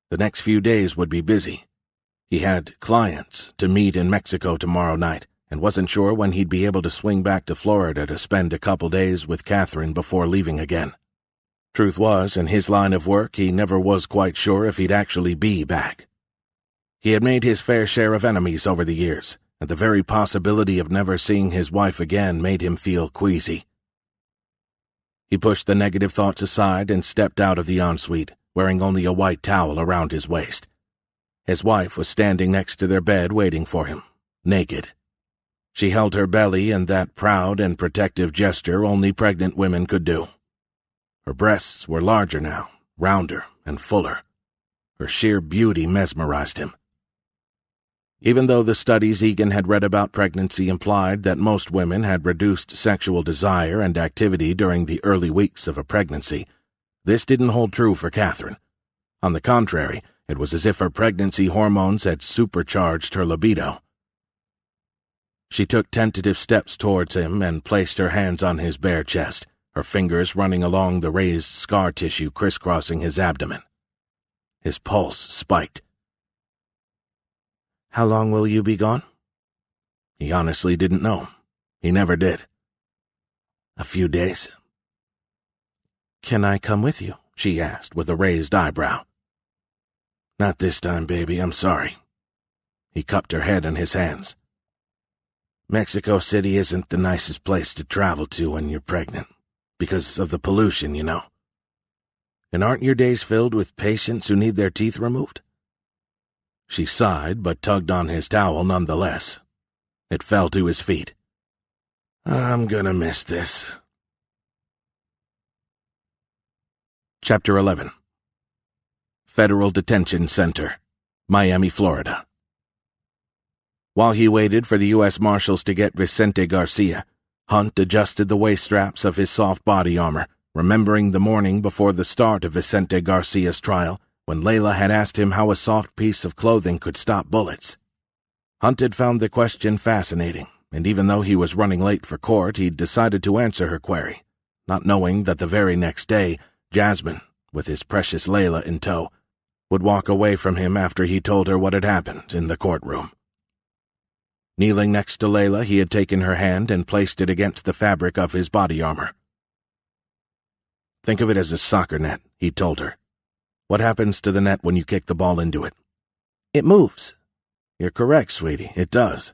The next few days would be busy. He had clients to meet in Mexico tomorrow night, and wasn't sure when he'd be able to swing back to Florida to spend a couple days with Catherine before leaving again. Truth was, in his line of work, he never was quite sure if he'd actually be back. He had made his fair share of enemies over the years, and the very possibility of never seeing his wife again made him feel queasy. He pushed the negative thoughts aside and stepped out of the ensuite, wearing only a white towel around his waist. His wife was standing next to their bed waiting for him, naked. She held her belly in that proud and protective gesture only pregnant women could do. Her breasts were larger now, rounder and fuller. Her sheer beauty mesmerized him. Even though the studies Egan had read about pregnancy implied that most women had reduced sexual desire and activity during the early weeks of a pregnancy, this didn't hold true for Catherine. On the contrary, it was as if her pregnancy hormones had supercharged her libido. She took tentative steps towards him and placed her hands on his bare chest, her fingers running along the raised scar tissue crisscrossing his abdomen. His pulse spiked. "How long will you be gone?" He honestly didn't know. He never did. "A few days." "Can I come with you?" she asked with a raised eyebrow. "Not this time, baby, I'm sorry." He cupped her head in his hands. "Mexico City isn't the nicest place to travel to when you're pregnant, because of the pollution, you know. And aren't your days filled with patients who need their teeth removed?" She sighed, but tugged on his towel nonetheless. It fell to his feet. "I'm gonna miss this." Chapter 11. Federal Detention Center, Miami, Florida. While he waited for the U.S. Marshals to get Vicente Garcia, Hunt adjusted the waist straps of his soft body armor, remembering the morning before the start of Vicente Garcia's trial, when Layla had asked him how a soft piece of clothing could stop bullets. Hunt had found the question fascinating, and even though he was running late for court, he'd decided to answer her query, not knowing that the very next day, Jasmine, with his precious Layla in tow, would walk away from him after he told her what had happened in the courtroom. Kneeling next to Layla, he had taken her hand and placed it against the fabric of his body armor. "Think of it as a soccer net," he told her. "What happens to the net when you kick the ball into it?" "It moves." "You're correct, sweetie, it does.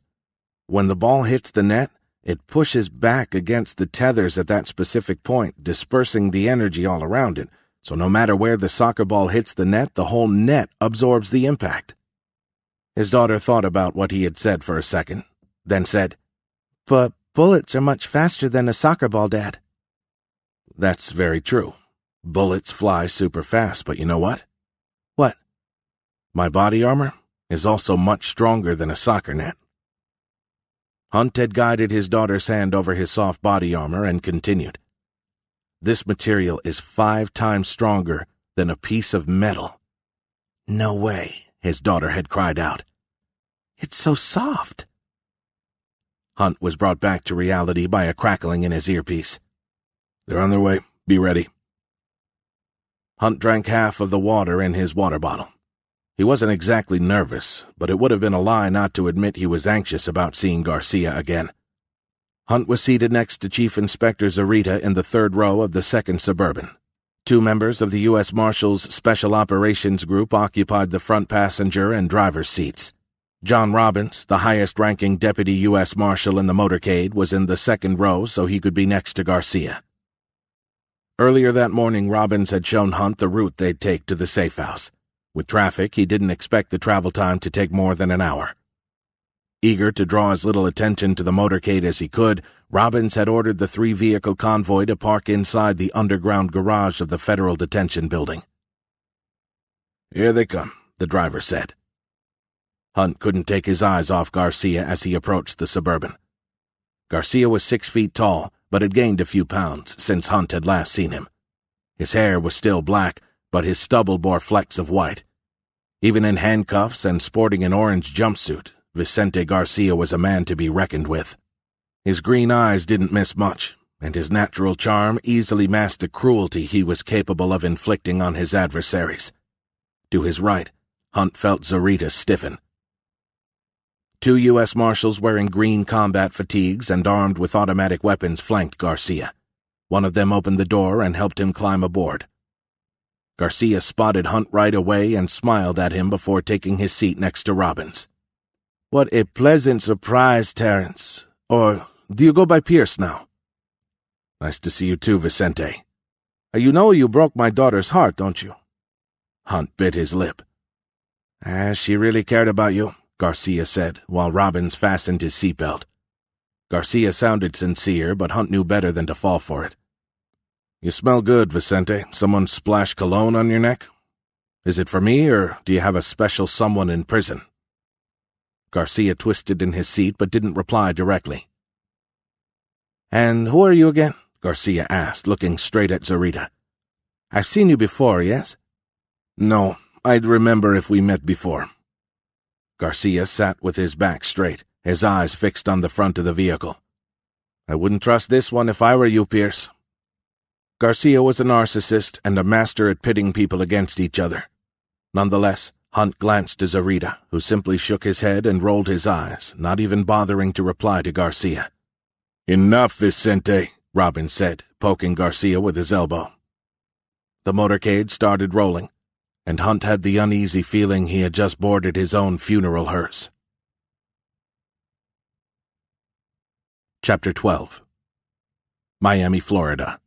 When the ball hits the net, it pushes back against the tethers at that specific point, dispersing the energy all around it, so no matter where the soccer ball hits the whole net absorbs the impact." His daughter thought about what he had said for a second, then said, "But bullets are much faster than a soccer ball, Dad." "That's very true. Bullets fly super fast, but you know what?" "What?" "My body armor is also much stronger than a soccer net." Hunt had guided his daughter's hand over his soft body armor and continued. "This material is 5 times stronger than a piece of metal." "No way," his daughter had cried out. "It's so soft." Hunt was brought back to reality by a crackling in his earpiece. "They're on their way. Be ready." Hunt drank half of the water in his water bottle. He wasn't exactly nervous, but it would have been a lie not to admit he was anxious about seeing Garcia again. Hunt was seated next to Chief Inspector Zarita in the 3rd row of the 2nd Suburban. 2 members of the U.S. Marshals Special Operations Group occupied the front passenger and driver's seats. John Robbins, the highest-ranking deputy U.S. Marshal in the motorcade, was in the 2nd row so he could be next to Garcia. Earlier that morning, Robbins had shown Hunt the route they'd take to the safe house. With traffic, he didn't expect the travel time to take more than an hour. Eager to draw as little attention to the motorcade as he could, Robbins had ordered the 3-vehicle convoy to park inside the underground garage of the Federal Detention Building. "Here they come," the driver said. Hunt couldn't take his eyes off Garcia as he approached the Suburban. Garcia was 6 feet tall, but had gained a few pounds since Hunt had last seen him. His hair was still black, but his stubble bore flecks of white. Even in handcuffs and sporting an orange jumpsuit, Vicente Garcia was a man to be reckoned with. His green eyes didn't miss much, and his natural charm easily masked the cruelty he was capable of inflicting on his adversaries. To his right, Hunt felt Zarita stiffen. 2 U.S. Marshals wearing green combat fatigues and armed with automatic weapons flanked Garcia. One of them opened the door and helped him climb aboard. Garcia spotted Hunt right away and smiled at him before taking his seat next to Robbins. "What a pleasant surprise, Terrence. Or do you go by Pierce now?" "Nice to see you too, Vicente." You know you broke my daughter's heart, don't you?" Hunt bit his lip. She really cared about you," Garcia said, while Robbins fastened his seatbelt. Garcia sounded sincere, but Hunt knew better than to fall for it. "You smell good, Vicente. Someone splashed cologne on your neck? Is it for me, or do you have a special someone in prison?" Garcia twisted in his seat but didn't reply directly. "And who are you again?" Garcia asked, looking straight at Zarita. "I've seen you before, yes?" "No, I'd remember if we met before." Garcia sat with his back straight, his eyes fixed on the front of the vehicle. "I wouldn't trust this one if I were you, Pierce." Garcia was a narcissist and a master at pitting people against each other. Nonetheless, Hunt glanced to Zarita, who simply shook his head and rolled his eyes, not even bothering to reply to Garcia. "Enough, Vicente," Robbins said, poking Garcia with his elbow. The motorcade started rolling, and Hunt had the uneasy feeling he had just boarded his own funeral hearse. Chapter 12. Miami, Florida.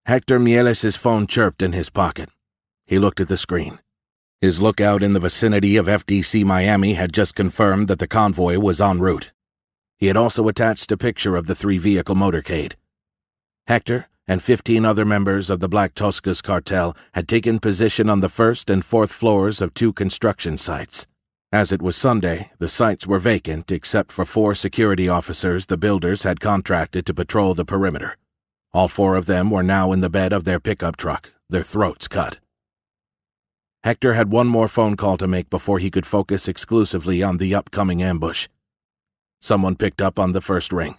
Hector Mieles' phone chirped in his pocket. He looked at the screen. His lookout in the vicinity of FDC Miami had just confirmed that the convoy was en route. He had also attached a picture of the 3-vehicle motorcade. Hector and 15 other members of the Black Toscas cartel had taken position on the 1st and 4th floors of 2 construction sites. As it was Sunday, the sites were vacant except for 4 security officers the builders had contracted to patrol the perimeter. All 4 of them were now in the bed of their pickup truck, their throats cut. Hector had one more phone call to make before he could focus exclusively on the upcoming ambush. Someone picked up on the first ring.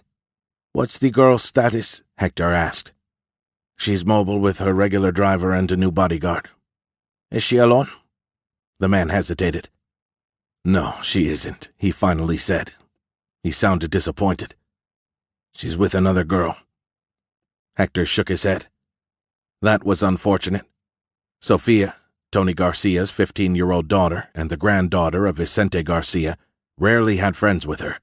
"What's the girl's status?" Hector asked. "She's mobile with her regular driver and a new bodyguard." "Is she alone?" The man hesitated. "No, she isn't," he finally said. He sounded disappointed. "She's with another girl." Hector shook his head. That was unfortunate. Sofia, Tony Garcia's 15-year-old daughter and the granddaughter of Vicente Garcia, rarely had friends with her.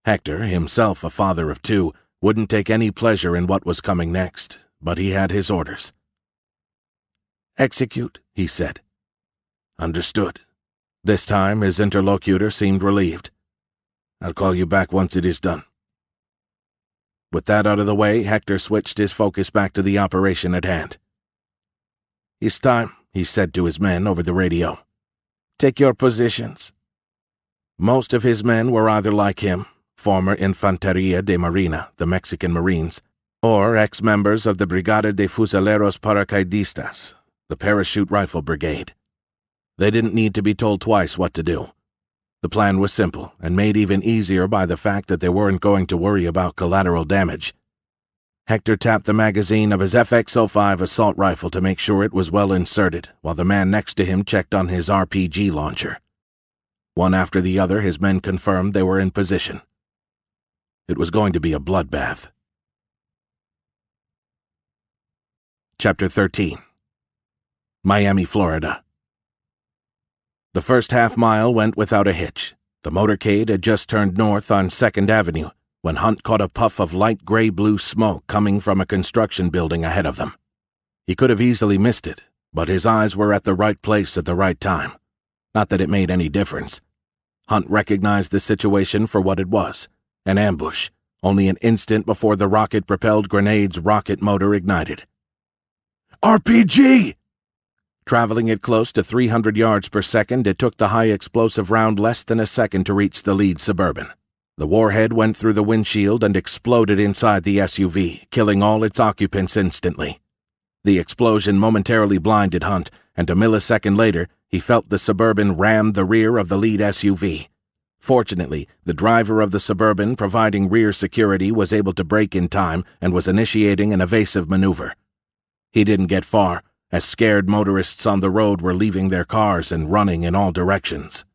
Hector, himself a father of 2, wouldn't take any pleasure in what was coming next, but he had his orders. "Execute," he said. "Understood." This time his interlocutor seemed relieved. "I'll call you back once it is done." With that out of the way, Hector switched his focus back to the operation at hand. "It's time," he said to his men over the radio. "Take your positions." Most of his men were either like him, former Infanteria de Marina, the Mexican Marines, or ex-members of the Brigada de Fusileros Paracaidistas, the Parachute Rifle Brigade. They didn't need to be told twice what to do. The plan was simple, and made even easier by the fact that they weren't going to worry about collateral damage. Hector tapped the magazine of his FX-05 assault rifle to make sure it was well inserted, while the man next to him checked on his RPG launcher. One after the other, his men confirmed they were in position. It was going to be a bloodbath. Chapter 13. Miami, Florida. The first half-mile went without a hitch. The motorcade had just turned north on 2nd Avenue when Hunt caught a puff of light gray-blue smoke coming from a construction building ahead of them. He could have easily missed it, but his eyes were at the right place at the right time. Not that it made any difference. Hunt recognized the situation for what it was, an ambush, only an instant before the rocket-propelled grenade's rocket motor ignited. "RPG!" Traveling at close to 300 yards per second, it took the high explosive round less than a second to reach the lead Suburban. The warhead went through the windshield and exploded inside the SUV, killing all its occupants instantly. The explosion momentarily blinded Hunt, and a millisecond later, he felt the Suburban ram the rear of the lead SUV. Fortunately, the driver of the Suburban providing rear security was able to brake in time and was initiating an evasive maneuver. He didn't get far, as scared motorists on the road were leaving their cars and running in all directions.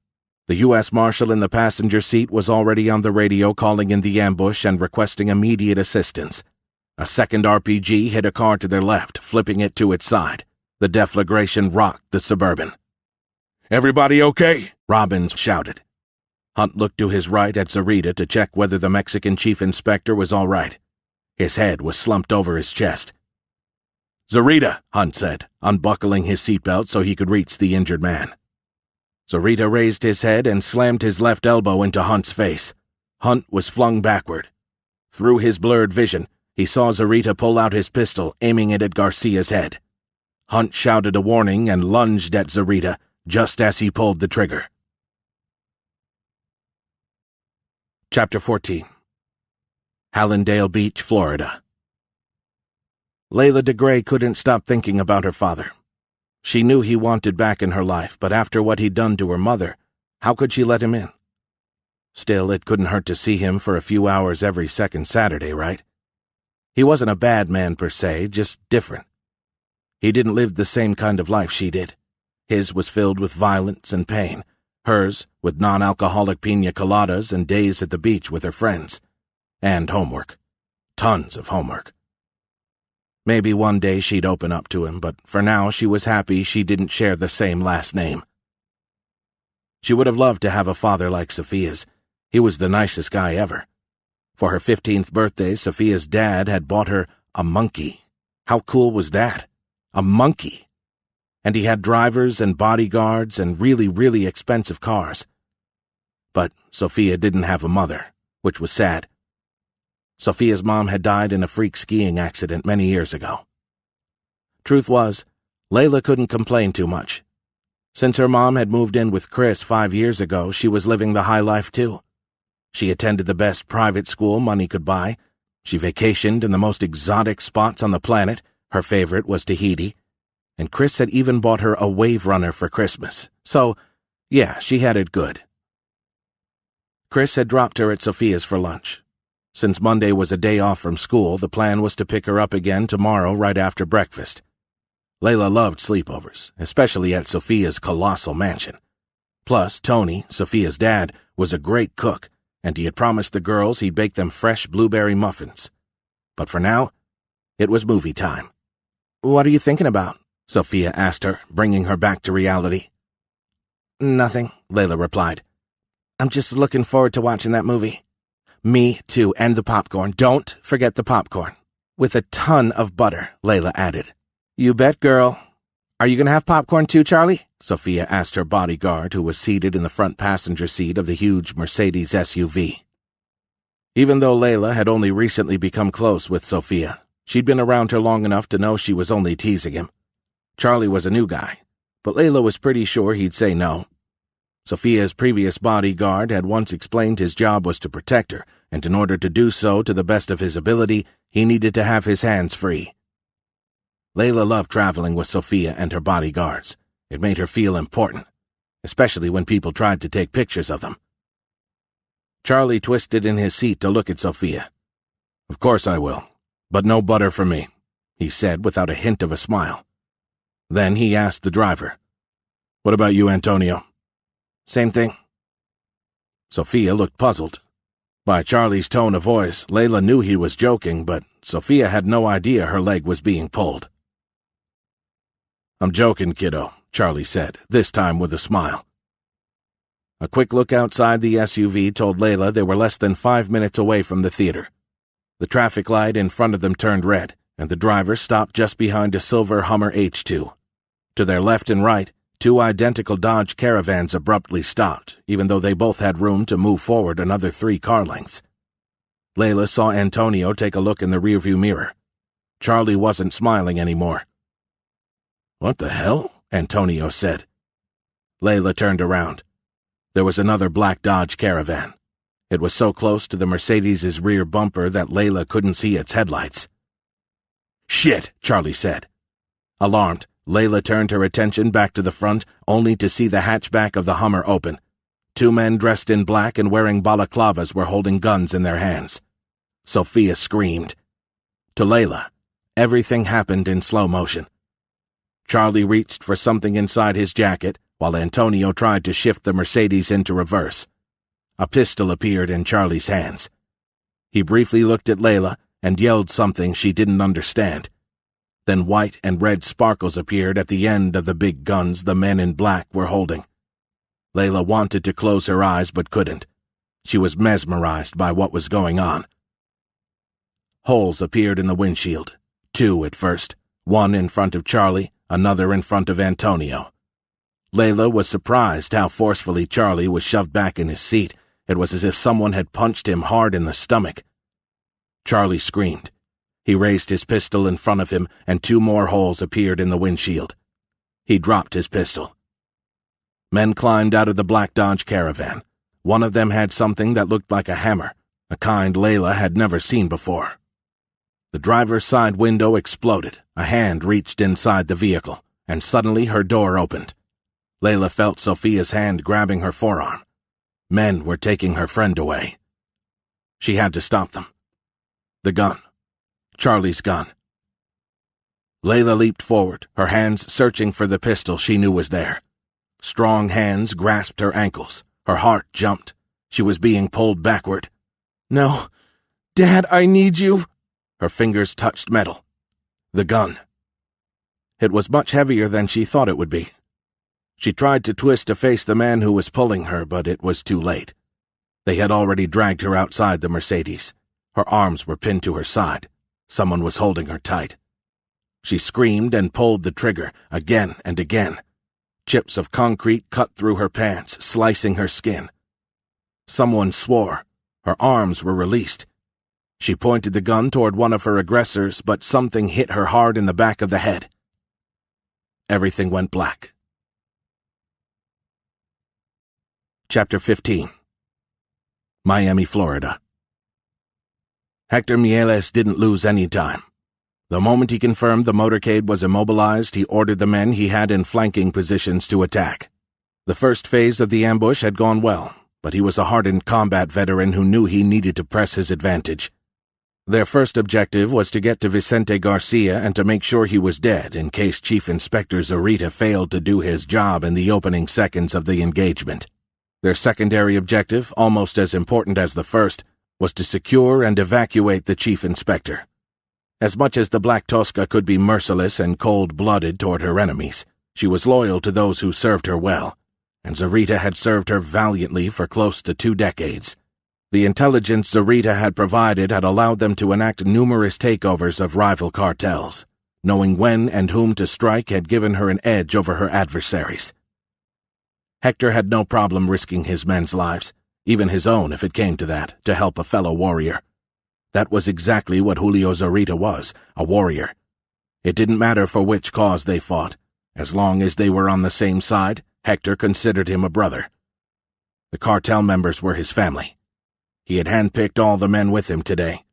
The U.S. Marshal in the passenger seat was already on the radio calling in the ambush and requesting immediate assistance. A second RPG hit a car to their left, flipping it to its side. The deflagration rocked the Suburban. "Everybody okay?" Robbins shouted. Hunt looked to his right at Zarita to check whether the Mexican chief inspector was all right. His head was slumped over his chest. "Zarita," Hunt said, unbuckling his seatbelt so he could reach the injured man. Zarita raised his head and slammed his left elbow into Hunt's face. Hunt was flung backward. Through his blurred vision, he saw Zarita pull out his pistol, aiming it at Garcia's head. Hunt shouted a warning and lunged at Zarita just as he pulled the trigger. Chapter 14. Hallandale Beach, Florida. Layla DeGray couldn't stop thinking about her father. She knew he wanted back in her life, but after what he'd done to her mother, how could she let him in? Still, it couldn't hurt to see him for a few hours every second Saturday, right? He wasn't a bad man per se, just different. He didn't live the same kind of life she did. His was filled with violence and pain. Hers with non-alcoholic piña coladas and days at the beach with her friends. And homework. Tons of homework. Maybe one day she'd open up to him, but for now she was happy she didn't share the same last name. She would have loved to have a father like Sophia's. He was the nicest guy ever. For her 15th birthday, Sophia's dad had bought her a monkey. How cool was that? A monkey. And he had drivers and bodyguards and really, really expensive cars. But Sophia didn't have a mother, which was sad. Sophia's mom had died in a freak skiing accident many years ago. Truth was, Layla couldn't complain too much. Since her mom had moved in with Chris 5 years ago, she was living the high life too. She attended the best private school money could buy. She vacationed in the most exotic spots on the planet. Her favorite was Tahiti. And Chris had even bought her a wave runner for Christmas. So, yeah, she had it good. Chris had dropped her at Sophia's for lunch. Since Monday was a day off from school, the plan was to pick her up again tomorrow right after breakfast. Layla loved sleepovers, especially at Sophia's colossal mansion. Plus, Tony, Sophia's dad, was a great cook, and he had promised the girls he'd bake them fresh blueberry muffins. But for now, it was movie time. "What are you thinking about?" Sophia asked her, bringing her back to reality. "Nothing," Layla replied. "I'm just looking forward to watching that movie." "Me too, and the popcorn. Don't forget the popcorn. With a ton of butter," Layla added. "You bet, girl." "Are you going to have popcorn too, Charlie?" Sophia asked her bodyguard, who was seated in the front passenger seat of the huge Mercedes SUV. Even though Layla had only recently become close with Sophia, she'd been around her long enough to know she was only teasing him. Charlie was a new guy, but Layla was pretty sure he'd say no. Sophia's previous bodyguard had once explained his job was to protect her, and in order to do so to the best of his ability, he needed to have his hands free. Layla loved traveling with Sophia and her bodyguards. It made her feel important, especially when people tried to take pictures of them. Charlie twisted in his seat to look at Sophia. "Of course I will, but no butter for me," he said without a hint of a smile. Then he asked the driver, "What about you, Antonio?" "Same thing." Sophia looked puzzled. By Charlie's tone of voice, Layla knew he was joking, but Sophia had no idea her leg was being pulled. "I'm joking, kiddo," Charlie said, this time with a smile. A quick look outside the SUV told Layla they were less than 5 minutes away from the theater. The traffic light in front of them turned red, and the driver stopped just behind a silver Hummer H2. To their left and right, 2 identical Dodge Caravans abruptly stopped, even though they both had room to move forward another 3 car lengths. Layla saw Antonio take a look in the rearview mirror. Charlie wasn't smiling anymore. "What the hell?" Antonio said. Layla turned around. There was another black Dodge Caravan. It was so close to the Mercedes' rear bumper that Layla couldn't see its headlights. "Shit," Charlie said. Alarmed, Layla turned her attention back to the front, only to see the hatchback of the Hummer open. Two men dressed in black and wearing balaclavas were holding guns in their hands. Sophia screamed. To Layla, everything happened in slow motion. Charlie reached for something inside his jacket, while Antonio tried to shift the Mercedes into reverse. A pistol appeared in Charlie's hands. He briefly looked at Layla and yelled something she didn't understand. Then white and red sparkles appeared at the end of the big guns the men in black were holding. Layla wanted to close her eyes but couldn't. She was mesmerized by what was going on. Holes appeared in the windshield. Two at first, one in front of Charlie, another in front of Antonio. Layla was surprised how forcefully Charlie was shoved back in his seat. It was as if someone had punched him hard in the stomach. Charlie screamed. He raised his pistol in front of him, and two more holes appeared in the windshield. He dropped his pistol. Men climbed out of the black Dodge Caravan. One of them had something that looked like a hammer, a kind Layla had never seen before. The driver's side window exploded. A hand reached inside the vehicle, and suddenly her door opened. Layla felt Sophia's hand grabbing her forearm. Men were taking her friend away. She had to stop them. The gun. Charlie's gun. Layla leaped forward, her hands searching for the pistol she knew was there. Strong hands grasped her ankles. Her heart jumped. She was being pulled backward. "No. Dad, I need you." Her fingers touched metal. The gun. It was much heavier than she thought it would be. She tried to twist to face the man who was pulling her, but it was too late. They had already dragged her outside the Mercedes. Her arms were pinned to her side. Someone was holding her tight. She screamed and pulled the trigger, again and again. Chips of concrete cut through her pants, slicing her skin. Someone swore. Her arms were released. She pointed the gun toward one of her aggressors, but something hit her hard in the back of the head. Everything went black. Chapter 15. Miami, Florida. Hector Mieles didn't lose any time. The moment he confirmed the motorcade was immobilized, he ordered the men he had in flanking positions to attack. The first phase of the ambush had gone well, but he was a hardened combat veteran who knew he needed to press his advantage. Their first objective was to get to Vicente Garcia and to make sure he was dead in case Chief Inspector Zorita failed to do his job in the opening seconds of the engagement. Their secondary objective, almost as important as the first, was to secure and evacuate the Chief Inspector. As much as the Black Tosca could be merciless and cold-blooded toward her enemies, she was loyal to those who served her well, and Zorita had served her valiantly for close to 2 decades. The intelligence Zorita had provided had allowed them to enact numerous takeovers of rival cartels. Knowing when and whom to strike had given her an edge over her adversaries. Hector had no problem risking his men's lives, even his own if it came to that, to help a fellow warrior. That was exactly what Julio Zorita was, a warrior. It didn't matter for which cause they fought. As long as they were on the same side, Hector considered him a brother. The cartel members were his family. He had handpicked all the men with him today.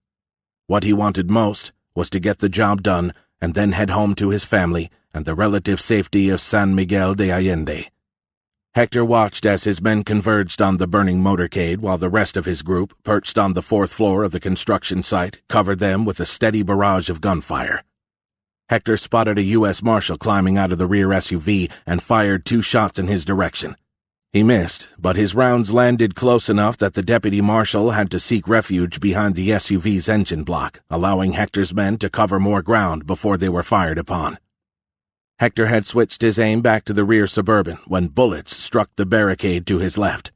What he wanted most was to get the job done and then head home to his family and the relative safety of San Miguel de Allende. Hector watched as his men converged on the burning motorcade while the rest of his group, perched on the 4th floor of the construction site, covered them with a steady barrage of gunfire. Hector spotted a U.S. Marshal climbing out of the rear SUV and fired 2 shots in his direction. He missed, but his rounds landed close enough that the deputy marshal had to seek refuge behind the SUV's engine block, allowing Hector's men to cover more ground before they were fired upon. Hector had switched his aim back to the rear Suburban when bullets struck the barricade to his left.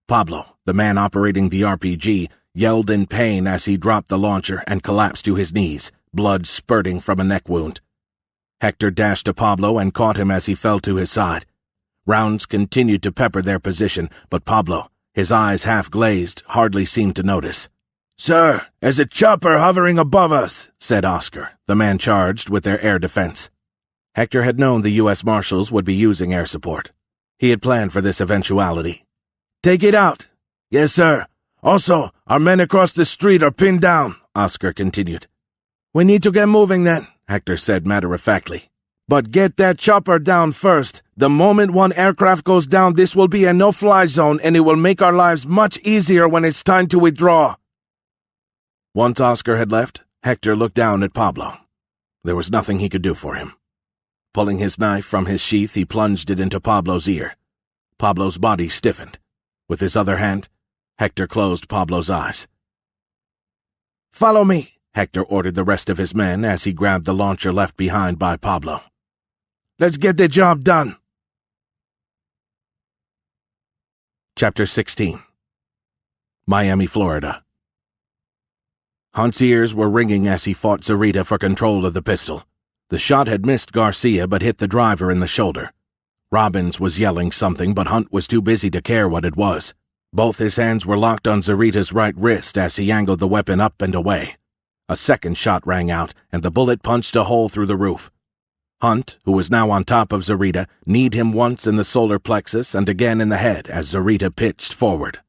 Pablo, the man operating the RPG, yelled in pain as he dropped the launcher and collapsed to his knees, blood spurting from a neck wound. Hector dashed to Pablo and caught him as he fell to his side. Rounds continued to pepper their position, but Pablo, his eyes half glazed, hardly seemed to notice. "Sir, there's a chopper hovering above us," said Oscar, the man charged with their air defense. Hector had known the U.S. Marshals would be using air support. He had planned for this eventuality. "Take it out." "Yes, sir. Also, our men across the street are pinned down, Oscar continued. We need to get moving then, Hector said matter-of-factly. But get that chopper down first. The moment one aircraft goes down, this will be a no-fly zone, and it will make our lives much easier when it's time to withdraw. Once Oscar had left, Hector looked down at Pablo. There was nothing he could do for him. Pulling his knife from his sheath, he plunged it into Pablo's ear. Pablo's body stiffened. With his other hand, Hector closed Pablo's eyes. "Follow me," Hector ordered the rest of his men as he grabbed the launcher left behind by Pablo. "Let's get the job done." Chapter 16. Miami, Florida. Hunt's ears were ringing as he fought Zarita for control of the pistol. The shot had missed Garcia but hit the driver in the shoulder. Robbins was yelling something, but Hunt was too busy to care what it was. Both his hands were locked on Zarita's right wrist as he angled the weapon up and away. A second shot rang out, and the bullet punched a hole through the roof. Hunt, who was now on top of Zarita, kneed him once in the solar plexus and again in the head as Zarita pitched forward.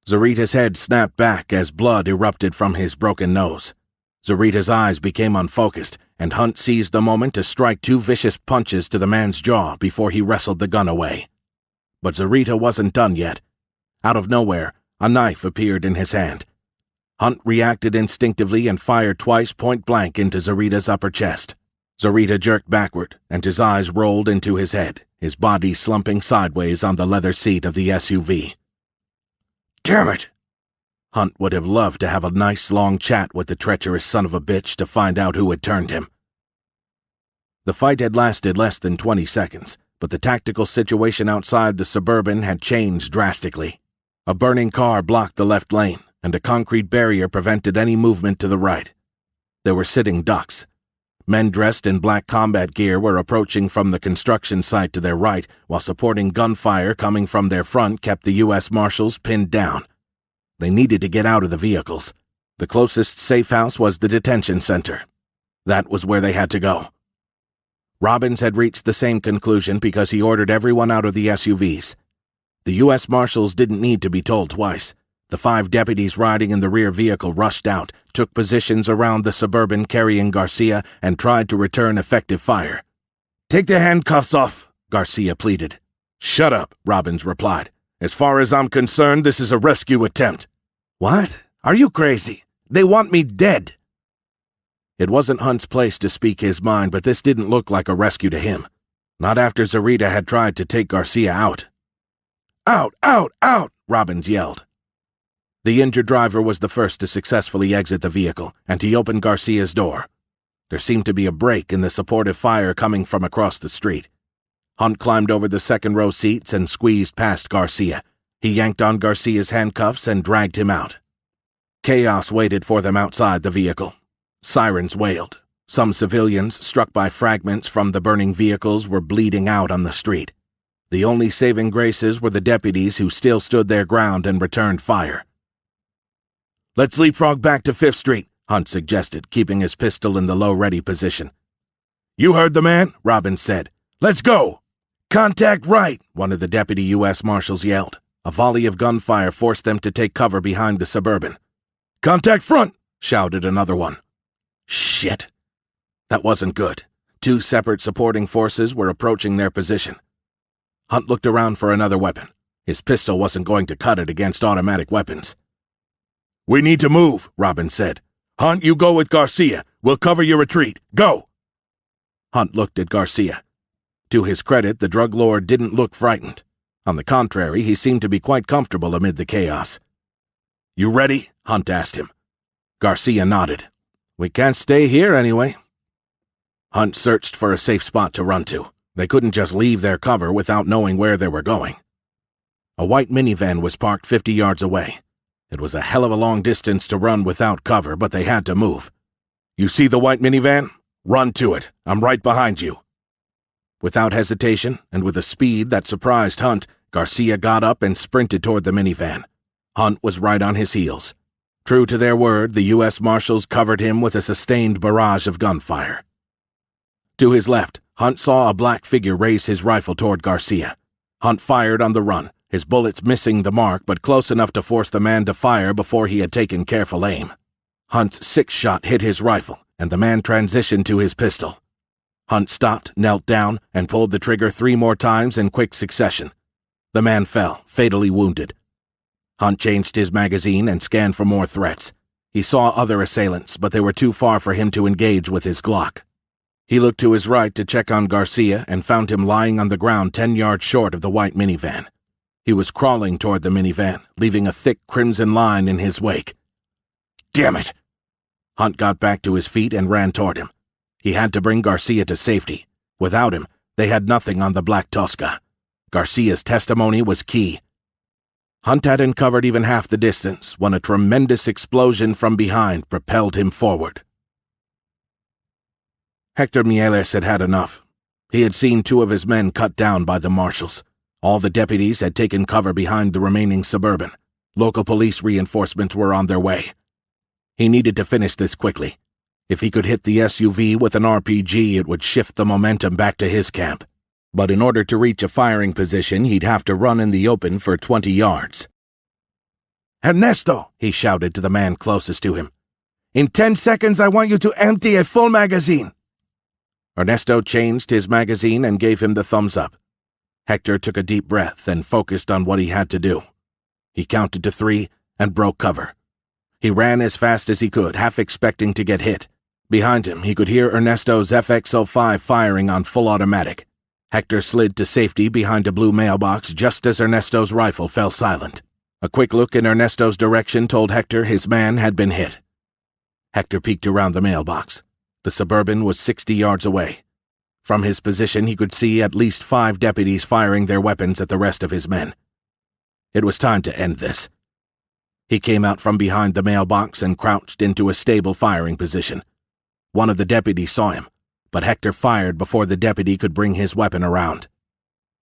Zarita's head snapped back as blood erupted from his broken nose. Zarita's eyes became unfocused, and Hunt seized the moment to strike 2 vicious punches to the man's jaw before he wrestled the gun away. But Zarita wasn't done yet. Out of nowhere, a knife appeared in his hand. Hunt reacted instinctively and fired twice point-blank into Zarita's upper chest. Zarita jerked backward, and his eyes rolled into his head, his body slumping sideways on the leather seat of the SUV. "Damn it!" Hunt would have loved to have a nice long chat with the treacherous son of a bitch to find out who had turned him. The fight had lasted less than 20 seconds, but the tactical situation outside the Suburban had changed drastically. A burning car blocked the left lane, and a concrete barrier prevented any movement to the right. There were sitting ducks. Men dressed in black combat gear were approaching from the construction site to their right, while supporting gunfire coming from their front kept the U.S. Marshals pinned down. They needed to get out of the vehicles. The closest safe house was the detention center. That was where they had to go. Robbins had reached the same conclusion because he ordered everyone out of the SUVs. The U.S. Marshals didn't need to be told twice. The 5 deputies riding in the rear vehicle rushed out, took positions around the Suburban carrying Garcia, and tried to return effective fire. "Take the handcuffs off," Garcia pleaded. "Shut up," Robbins replied. "As far as I'm concerned, this is a rescue attempt." "What? Are you crazy? They want me dead." It wasn't Hunt's place to speak his mind, but this didn't look like a rescue to him. Not after Zarita had tried to take Garcia out. "Out! Out! Out!" Robbins yelled. The injured driver was the first to successfully exit the vehicle, and he opened Garcia's door. There seemed to be a break in the supportive fire coming from across the street. Hunt climbed over the second-row seats and squeezed past Garcia. He yanked on Garcia's handcuffs and dragged him out. Chaos waited for them outside the vehicle. Sirens wailed. Some civilians, struck by fragments from the burning vehicles, were bleeding out on the street. The only saving graces were the deputies who still stood their ground and returned fire. "Let's leapfrog back to 5th Street, Hunt suggested, keeping his pistol in the low-ready position. "You heard the man," Robbins said. "Let's go!" "Contact right," one of the deputy U.S. Marshals yelled. A volley of gunfire forced them to take cover behind the Suburban. "Contact front!" shouted another one. Shit. That wasn't good. 2 separate supporting forces were approaching their position. Hunt looked around for another weapon. His pistol wasn't going to cut it against automatic weapons. "We need to move," Robbins said. "Hunt, you go with Garcia. We'll cover your retreat. Go!" Hunt looked at Garcia. To his credit, the drug lord didn't look frightened. On the contrary, he seemed to be quite comfortable amid the chaos. "You ready?" Hunt asked him. Garcia nodded. "We can't stay here anyway." Hunt searched for a safe spot to run to. They couldn't just leave their cover without knowing where they were going. A white minivan was parked 50 yards away. It was a hell of a long distance to run without cover, but they had to move. "You see the white minivan? Run to it. I'm right behind you." Without hesitation, and with a speed that surprised Hunt, Garcia got up and sprinted toward the minivan. Hunt was right on his heels. True to their word, the U.S. Marshals covered him with a sustained barrage of gunfire. To his left, Hunt saw a black figure raise his rifle toward Garcia. Hunt fired on the run, his bullets missing the mark but close enough to force the man to fire before he had taken careful aim. Hunt's sixth shot hit his rifle, and the man transitioned to his pistol. Hunt stopped, knelt down, and pulled the trigger 3 more times in quick succession. The man fell, fatally wounded. Hunt changed his magazine and scanned for more threats. He saw other assailants, but they were too far for him to engage with his Glock. He looked to his right to check on Garcia and found him lying on the ground 10 yards short of the white minivan. He was crawling toward the minivan, leaving a thick crimson line in his wake. "Damn it!" Hunt got back to his feet and ran toward him. He had to bring Garcia to safety. Without him, they had nothing on the Black Tosca. Garcia's testimony was key. Hunt hadn't covered even half the distance when a tremendous explosion from behind propelled him forward. Hector Mieles had had enough. He had seen 2 of his men cut down by the marshals. All the deputies had taken cover behind the remaining Suburban. Local police reinforcements were on their way. He needed to finish this quickly. If he could hit the SUV with an RPG, it would shift the momentum back to his camp. But in order to reach a firing position, he'd have to run in the open for 20 yards. "Ernesto," he shouted to the man closest to him. "In 10 seconds I want you to empty a full magazine." Ernesto changed his magazine and gave him the thumbs up. Hector took a deep breath and focused on what he had to do. He counted to 3 and broke cover. He ran as fast as he could, half expecting to get hit. Behind him, he could hear Ernesto's FX-05 firing on full automatic. Hector slid to safety behind a blue mailbox just as Ernesto's rifle fell silent. A quick look in Ernesto's direction told Hector his man had been hit. Hector peeked around the mailbox. The Suburban was 60 yards away. From his position, he could see at least 5 deputies firing their weapons at the rest of his men. It was time to end this. He came out from behind the mailbox and crouched into a stable firing position. One of the deputies saw him, but Hector fired before the deputy could bring his weapon around.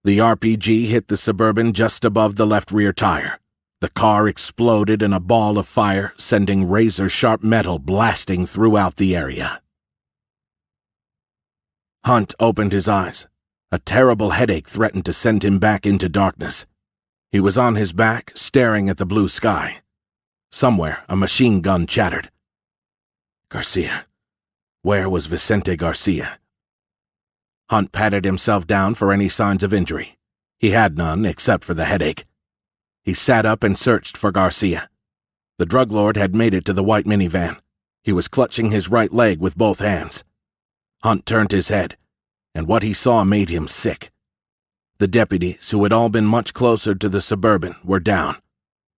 The RPG hit the Suburban just above the left rear tire. The car exploded in a ball of fire, sending razor-sharp metal blasting throughout the area. Hunt opened his eyes. A terrible headache threatened to send him back into darkness. He was on his back, staring at the blue sky. Somewhere, a machine gun chattered. Garcia. Where was Vicente Garcia? Hunt patted himself down for any signs of injury. He had none, except for the headache. He sat up and searched for Garcia. The drug lord had made it to the white minivan. He was clutching his right leg with both hands. Hunt turned his head, and what he saw made him sick. The deputies, who had all been much closer to the Suburban, were down.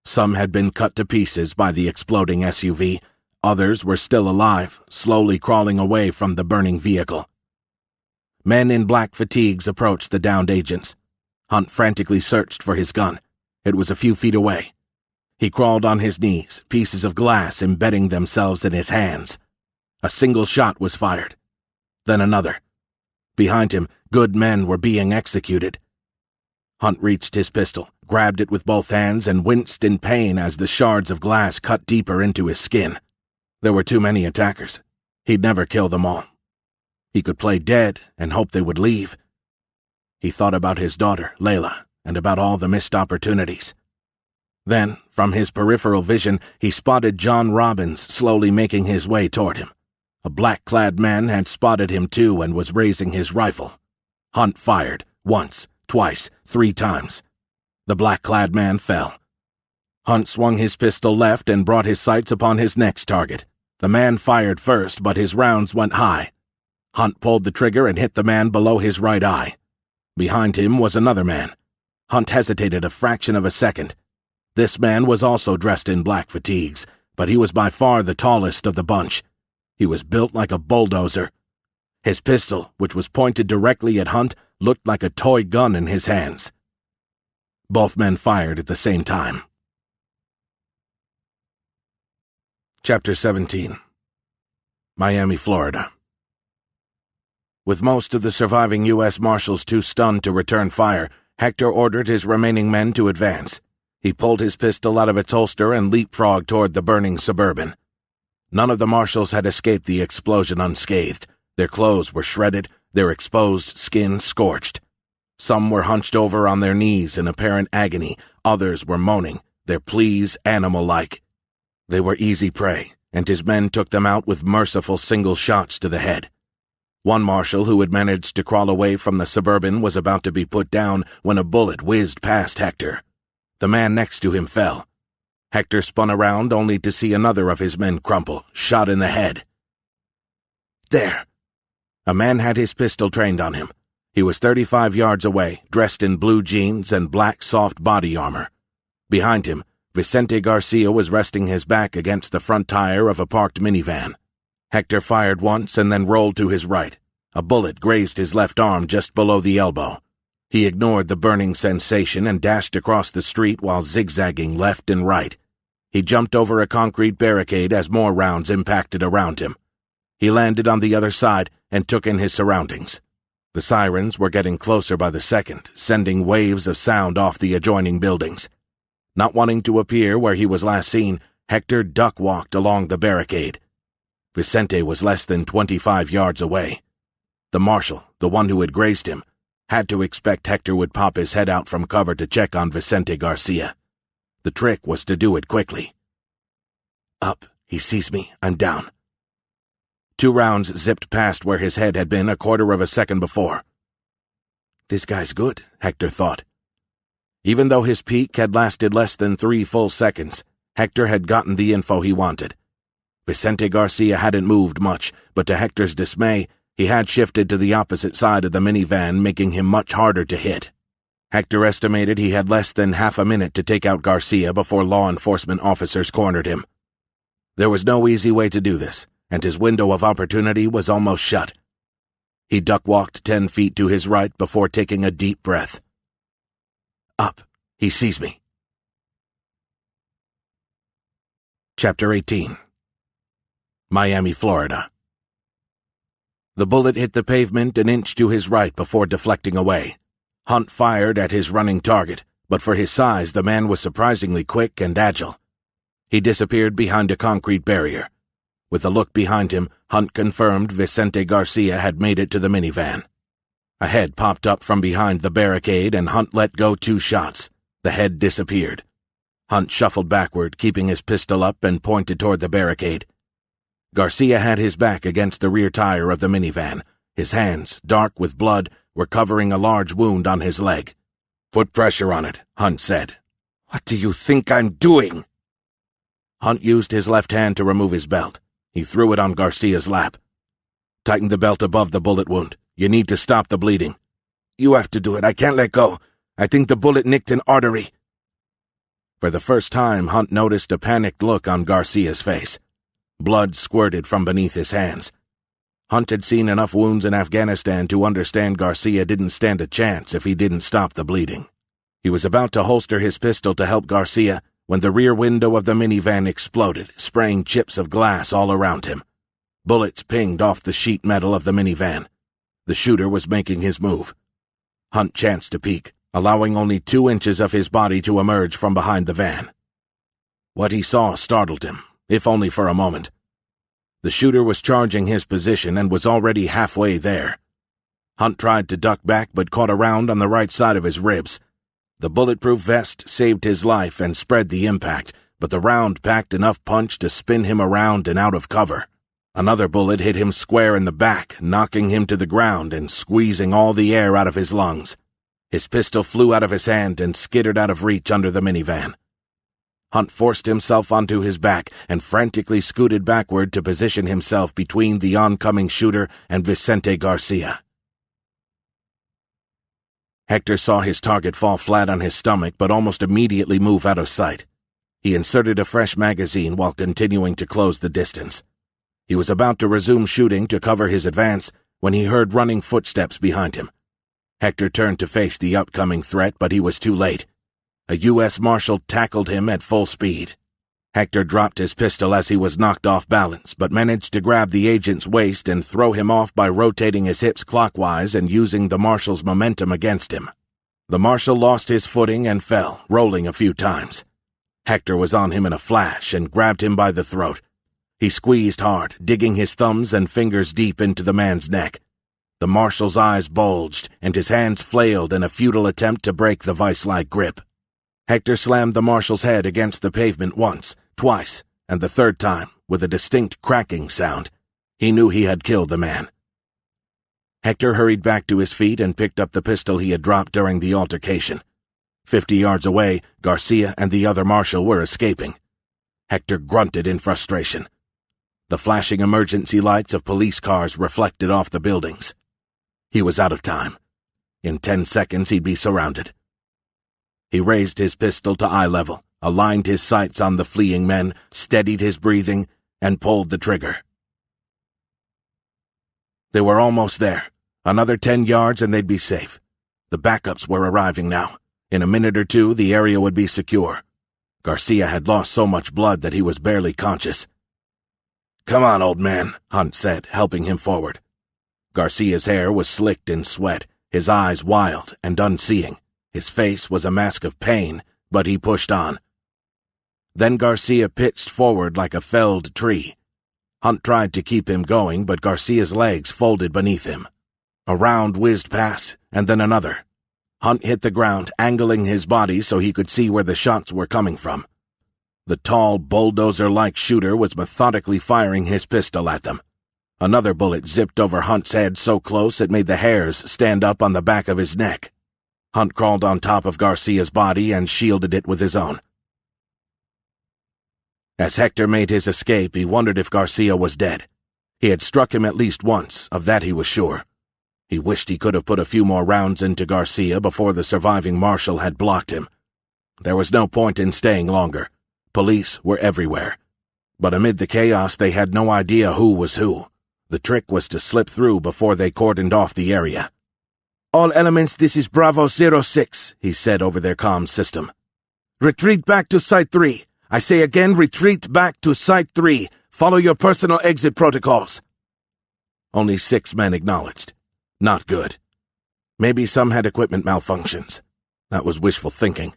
Some had been cut to pieces by the exploding SUV. Others were still alive, slowly crawling away from the burning vehicle. Men in black fatigues approached the downed agents. Hunt frantically searched for his gun. It was a few feet away. He crawled on his knees, pieces of glass embedding themselves in his hands. A single shot was fired. Then another. Behind him, good men were being executed. Hunt reached his pistol, grabbed it with both hands, and winced in pain as the shards of glass cut deeper into his skin. There were too many attackers. He'd never kill them all. He could play dead and hope they would leave. He thought about his daughter, Layla, and about all the missed opportunities. Then, from his peripheral vision, he spotted John Robbins slowly making his way toward him. A black-clad man had spotted him too and was raising his rifle. Hunt fired, once, twice, 3 times. The black-clad man fell. Hunt swung his pistol left and brought his sights upon his next target. The man fired first, but his rounds went high. Hunt pulled the trigger and hit the man below his right eye. Behind him was another man. Hunt hesitated a fraction of a second. This man was also dressed in black fatigues, but he was by far the tallest of the bunch. He was built like a bulldozer. His pistol, which was pointed directly at Hunt, looked like a toy gun in his hands. Both men fired at the same time. Chapter 17. Miami, Florida. With most of the surviving U.S. Marshals too stunned to return fire, Hector ordered his remaining men to advance. He pulled his pistol out of its holster and leapfrogged toward the burning Suburban. None of the marshals had escaped the explosion unscathed. Their clothes were shredded, their exposed skin scorched. Some were hunched over on their knees in apparent agony, others were moaning, their pleas animal-like. They were easy prey, and his men took them out with merciful single shots to the head. One marshal who had managed to crawl away from the Suburban was about to be put down when a bullet whizzed past Hector. The man next to him fell. Hector spun around only to see another of his men crumple, shot in the head. There! A man had his pistol trained on him. He was 35 yards away, dressed in blue jeans and black soft body armor. Behind him, Vicente Garcia was resting his back against the front tire of a parked minivan. Hector fired once and then rolled to his right. A bullet grazed his left arm just below the elbow. He ignored the burning sensation and dashed across the street while zigzagging left and right. He jumped over a concrete barricade as more rounds impacted around him. He landed on the other side and took in his surroundings. The sirens were getting closer by the second, sending waves of sound off the adjoining buildings. Not wanting to appear where he was last seen, Hector duck-walked along the barricade. Vicente was less than 25 yards away. The marshal, the one who had grazed him, had to expect Hector would pop his head out from cover to check on Vicente Garcia. The trick was to do it quickly. Up, he sees me, I'm down. 2 rounds zipped past where his head had been a quarter of a second before. This guy's good, Hector thought. Even though his peak had lasted less than 3 full seconds, Hector had gotten the info he wanted. Vicente Garcia hadn't moved much, but to Hector's dismay, he had shifted to the opposite side of the minivan, making him much harder to hit. Hector estimated he had less than half a minute to take out Garcia before law enforcement officers cornered him. There was no easy way to do this, and his window of opportunity was almost shut. He duck-walked 10 feet to his right before taking a deep breath. Up, he sees me. Chapter 18. Miami, Florida. The bullet hit the pavement an inch to his right before deflecting away. Hunt fired at his running target, but for his size the man was surprisingly quick and agile. He disappeared behind a concrete barrier. With a look behind him, Hunt confirmed Vicente Garcia had made it to the minivan. A head popped up from behind the barricade and Hunt let go 2 shots. The head disappeared. Hunt shuffled backward, keeping his pistol up, and pointed toward the barricade. Garcia had his back against the rear tire of the minivan. His hands, dark with blood, were covering a large wound on his leg. "Put pressure on it," Hunt said. "What do you think I'm doing?" Hunt used his left hand to remove his belt. He threw it on Garcia's lap. "Tighten the belt above the bullet wound. You need to stop the bleeding." "You have to do it. I can't let go. I think the bullet nicked an artery." For the first time, Hunt noticed a panicked look on Garcia's face. Blood squirted from beneath his hands. Hunt had seen enough wounds in Afghanistan to understand Garcia didn't stand a chance if he didn't stop the bleeding. He was about to holster his pistol to help Garcia when the rear window of the minivan exploded, spraying chips of glass all around him. Bullets pinged off the sheet metal of the minivan. The shooter was making his move. Hunt chanced to peek, allowing only 2 inches of his body to emerge from behind the van. What he saw startled him, if only for a moment. The shooter was charging his position and was already halfway there. Hunt tried to duck back but caught a round on the right side of his ribs. The bulletproof vest saved his life and spread the impact, but the round packed enough punch to spin him around and out of cover. Another bullet hit him square in the back, knocking him to the ground and squeezing all the air out of his lungs. His pistol flew out of his hand and skittered out of reach under the minivan. Hunt forced himself onto his back and frantically scooted backward to position himself between the oncoming shooter and Vicente Garcia. Hector saw his target fall flat on his stomach but almost immediately move out of sight. He inserted a fresh magazine while continuing to close the distance. He was about to resume shooting to cover his advance when he heard running footsteps behind him. Hector turned to face the upcoming threat, but he was too late. A U.S. Marshal tackled him at full speed. Hector dropped his pistol as he was knocked off balance, but managed to grab the agent's waist and throw him off by rotating his hips clockwise and using the Marshal's momentum against him. The Marshal lost his footing and fell, rolling a few times. Hector was on him in a flash and grabbed him by the throat. He squeezed hard, digging his thumbs and fingers deep into the man's neck. The marshal's eyes bulged, and his hands flailed in a futile attempt to break the vice-like grip. Hector slammed the marshal's head against the pavement once, twice, and the third time, with a distinct cracking sound. He knew he had killed the man. Hector hurried back to his feet and picked up the pistol he had dropped during the altercation. 50 yards away, Garcia and the other marshal were escaping. Hector grunted in frustration. The flashing emergency lights of police cars reflected off the buildings. He was out of time. In 10 seconds he'd be surrounded. He raised his pistol to eye level, aligned his sights on the fleeing men, steadied his breathing, and pulled the trigger. They were almost there. Another 10 yards and they'd be safe. The backups were arriving now. In a minute or two, the area would be secure. Garcia had lost so much blood that he was barely conscious. "Come on, old man," Hunt said, helping him forward. Garcia's hair was slicked in sweat, his eyes wild and unseeing. His face was a mask of pain, but he pushed on. Then Garcia pitched forward like a felled tree. Hunt tried to keep him going, but Garcia's legs folded beneath him. A round whizzed past, and then another. Hunt hit the ground, angling his body so he could see where the shots were coming from. The tall, bulldozer-like shooter was methodically firing his pistol at them. Another bullet zipped over Hunt's head so close it made the hairs stand up on the back of his neck. Hunt crawled on top of Garcia's body and shielded it with his own. As Hector made his escape, he wondered if Garcia was dead. He had struck him at least once, of that he was sure. He wished he could have put a few more rounds into Garcia before the surviving marshal had blocked him. There was no point in staying longer. Police were everywhere. But amid the chaos, they had no idea who was who. The trick was to slip through before they cordoned off the area. "All elements, this is Bravo 06, he said over their comm system. "Retreat back to Site 3. I say again, retreat back to Site 3. Follow your personal exit protocols." Only 6 men acknowledged. Not good. Maybe some had equipment malfunctions. That was wishful thinking.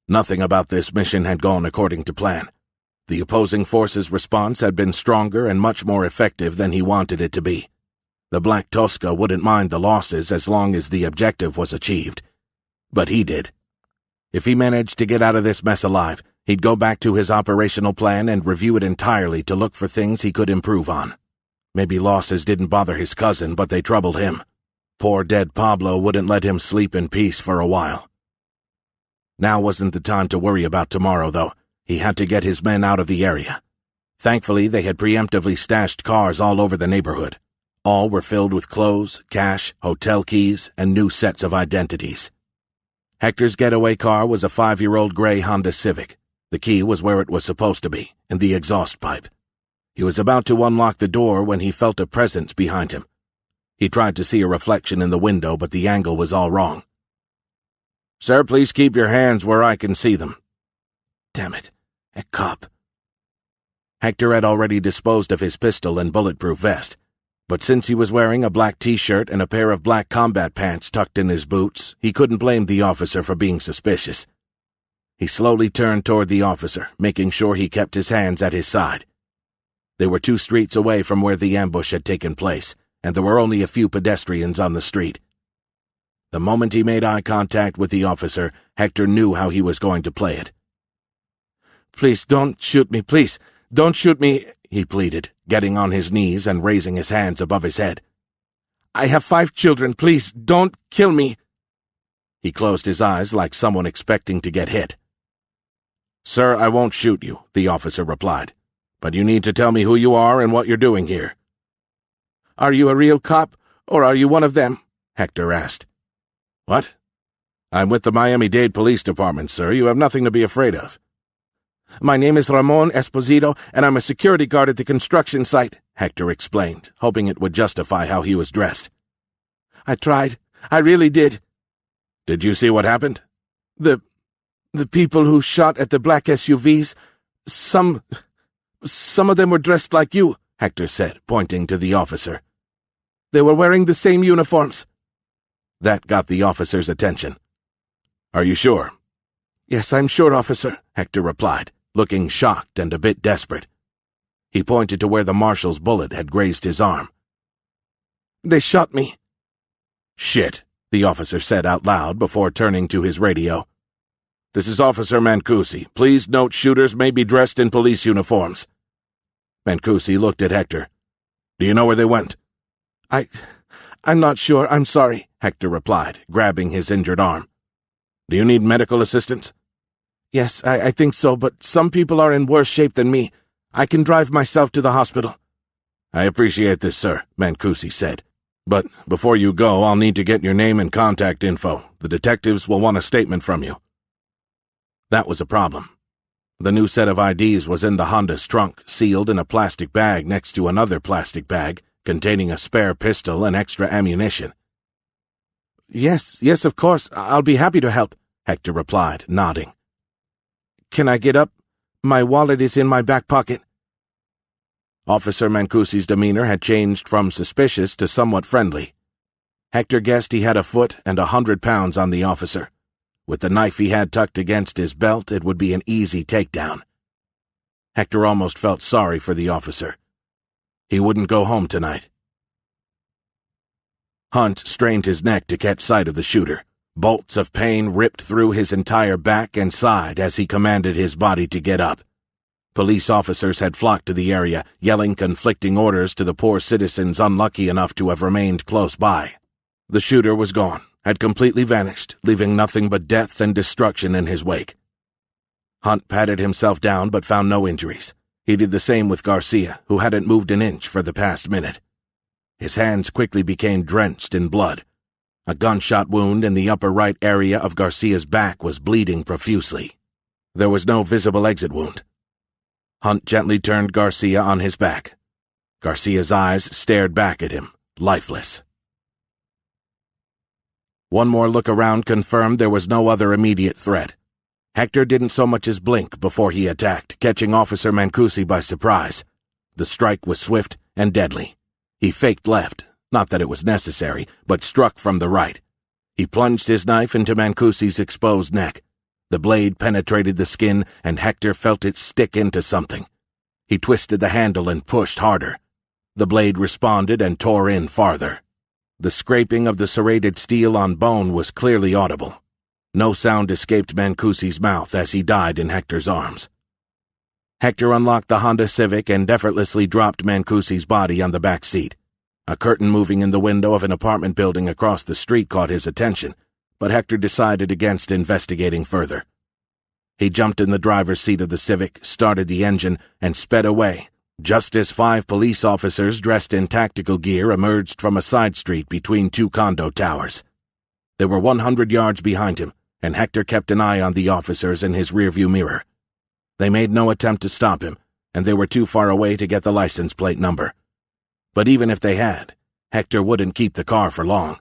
Nothing about this mission had gone according to plan. The opposing forces' response had been stronger and much more effective than he wanted it to be. The Black Tosca wouldn't mind the losses as long as the objective was achieved. But he did. If he managed to get out of this mess alive, he'd go back to his operational plan and review it entirely to look for things he could improve on. Maybe losses didn't bother his cousin, but they troubled him. Poor dead Pablo wouldn't let him sleep in peace for a while. Now wasn't the time to worry about tomorrow, though. He had to get his men out of the area. Thankfully, they had preemptively stashed cars all over the neighborhood. All were filled with clothes, cash, hotel keys, and new sets of identities. Hector's getaway car was a 5-year-old gray Honda Civic. The key was where it was supposed to be, in the exhaust pipe. He was about to unlock the door when he felt a presence behind him. He tried to see a reflection in the window, but the angle was all wrong. "Sir, please keep your hands where I can see them." Damn it, a cop. Hector had already disposed of his pistol and bulletproof vest, but since he was wearing a black t-shirt and a pair of black combat pants tucked in his boots, he couldn't blame the officer for being suspicious. He slowly turned toward the officer, making sure he kept his hands at his side. They were 2 streets away from where the ambush had taken place, and there were only a few pedestrians on the street. The moment he made eye contact with the officer, Hector knew how he was going to play it. "Please, don't shoot me, please, don't shoot me," he pleaded, getting on his knees and raising his hands above his head. "I have 5 children, please, don't kill me." He closed his eyes like someone expecting to get hit. "Sir, I won't shoot you," the officer replied, "but you need to tell me who you are and what you're doing here." "Are you a real cop, or are you one of them?" Hector asked. "What?" "I'm with the Miami-Dade Police Department, sir. You have nothing to be afraid of." "My name is Ramon Esposito, and I'm a security guard at the construction site," Hector explained, hoping it would justify how he was dressed. "I tried. I really did." "Did you see what happened?" The people who shot at the black SUVs, some of them were dressed like you," Hector said, pointing to the officer. "They were wearing the same uniforms." That got the officer's attention. "Are you sure?" "Yes, I'm sure, officer," Hector replied, looking shocked and a bit desperate. He pointed to where the marshal's bullet had grazed his arm. "They shot me." "Shit," the officer said out loud before turning to his radio. "This is Officer Mancusi. Please note shooters may be dressed in police uniforms." Mancusi looked at Hector. "Do you know where they went?" I'm not sure, I'm sorry," Hector replied, grabbing his injured arm. "Do you need medical assistance?" "Yes, I think so, but some people are in worse shape than me. I can drive myself to the hospital." "I appreciate this, sir," Mancusi said. "But before you go, I'll need to get your name and contact info. The detectives will want a statement from you." That was a problem. The new set of IDs was in the Honda's trunk, sealed in a plastic bag next to another plastic bag containing a spare pistol and extra ammunition. Yes, of course. I'll be happy to help," Hector replied, nodding. "Can I get up? My wallet is in my back pocket." Officer Mancusi's demeanor had changed from suspicious to somewhat friendly. Hector guessed he had a foot and 100 pounds on the officer. With the knife he had tucked against his belt, it would be an easy takedown. Hector almost felt sorry for the officer. He wouldn't go home tonight. Hunt strained his neck to catch sight of the shooter. Bolts of pain ripped through his entire back and side as he commanded his body to get up. Police officers had flocked to the area, yelling conflicting orders to the poor citizens unlucky enough to have remained close by. The shooter was gone, had completely vanished, leaving nothing but death and destruction in his wake. Hunt patted himself down but found no injuries. He did the same with Garcia, who hadn't moved an inch for the past minute. His hands quickly became drenched in blood. A gunshot wound in the upper right area of Garcia's back was bleeding profusely. There was no visible exit wound. Hunt gently turned Garcia on his back. Garcia's eyes stared back at him, lifeless. One more look around confirmed there was no other immediate threat. Hector didn't so much as blink before he attacked, catching Officer Mancusi by surprise. The strike was swift and deadly. He faked left, not that it was necessary, but struck from the right. He plunged his knife into Mancusi's exposed neck. The blade penetrated the skin, and Hector felt it stick into something. He twisted the handle and pushed harder. The blade responded and tore in farther. The scraping of the serrated steel on bone was clearly audible. No sound escaped Mancusi's mouth as he died in Hector's arms. Hector unlocked the Honda Civic and effortlessly dropped Mancusi's body on the back seat. A curtain moving in the window of an apartment building across the street caught his attention, but Hector decided against investigating further. He jumped in the driver's seat of the Civic, started the engine, and sped away, just as 5 police officers dressed in tactical gear emerged from a side street between 2 condo towers. They were 100 yards behind him, and Hector kept an eye on the officers in his rearview mirror. They made no attempt to stop him, and they were too far away to get the license plate number. But even if they had, Hector wouldn't keep the car for long.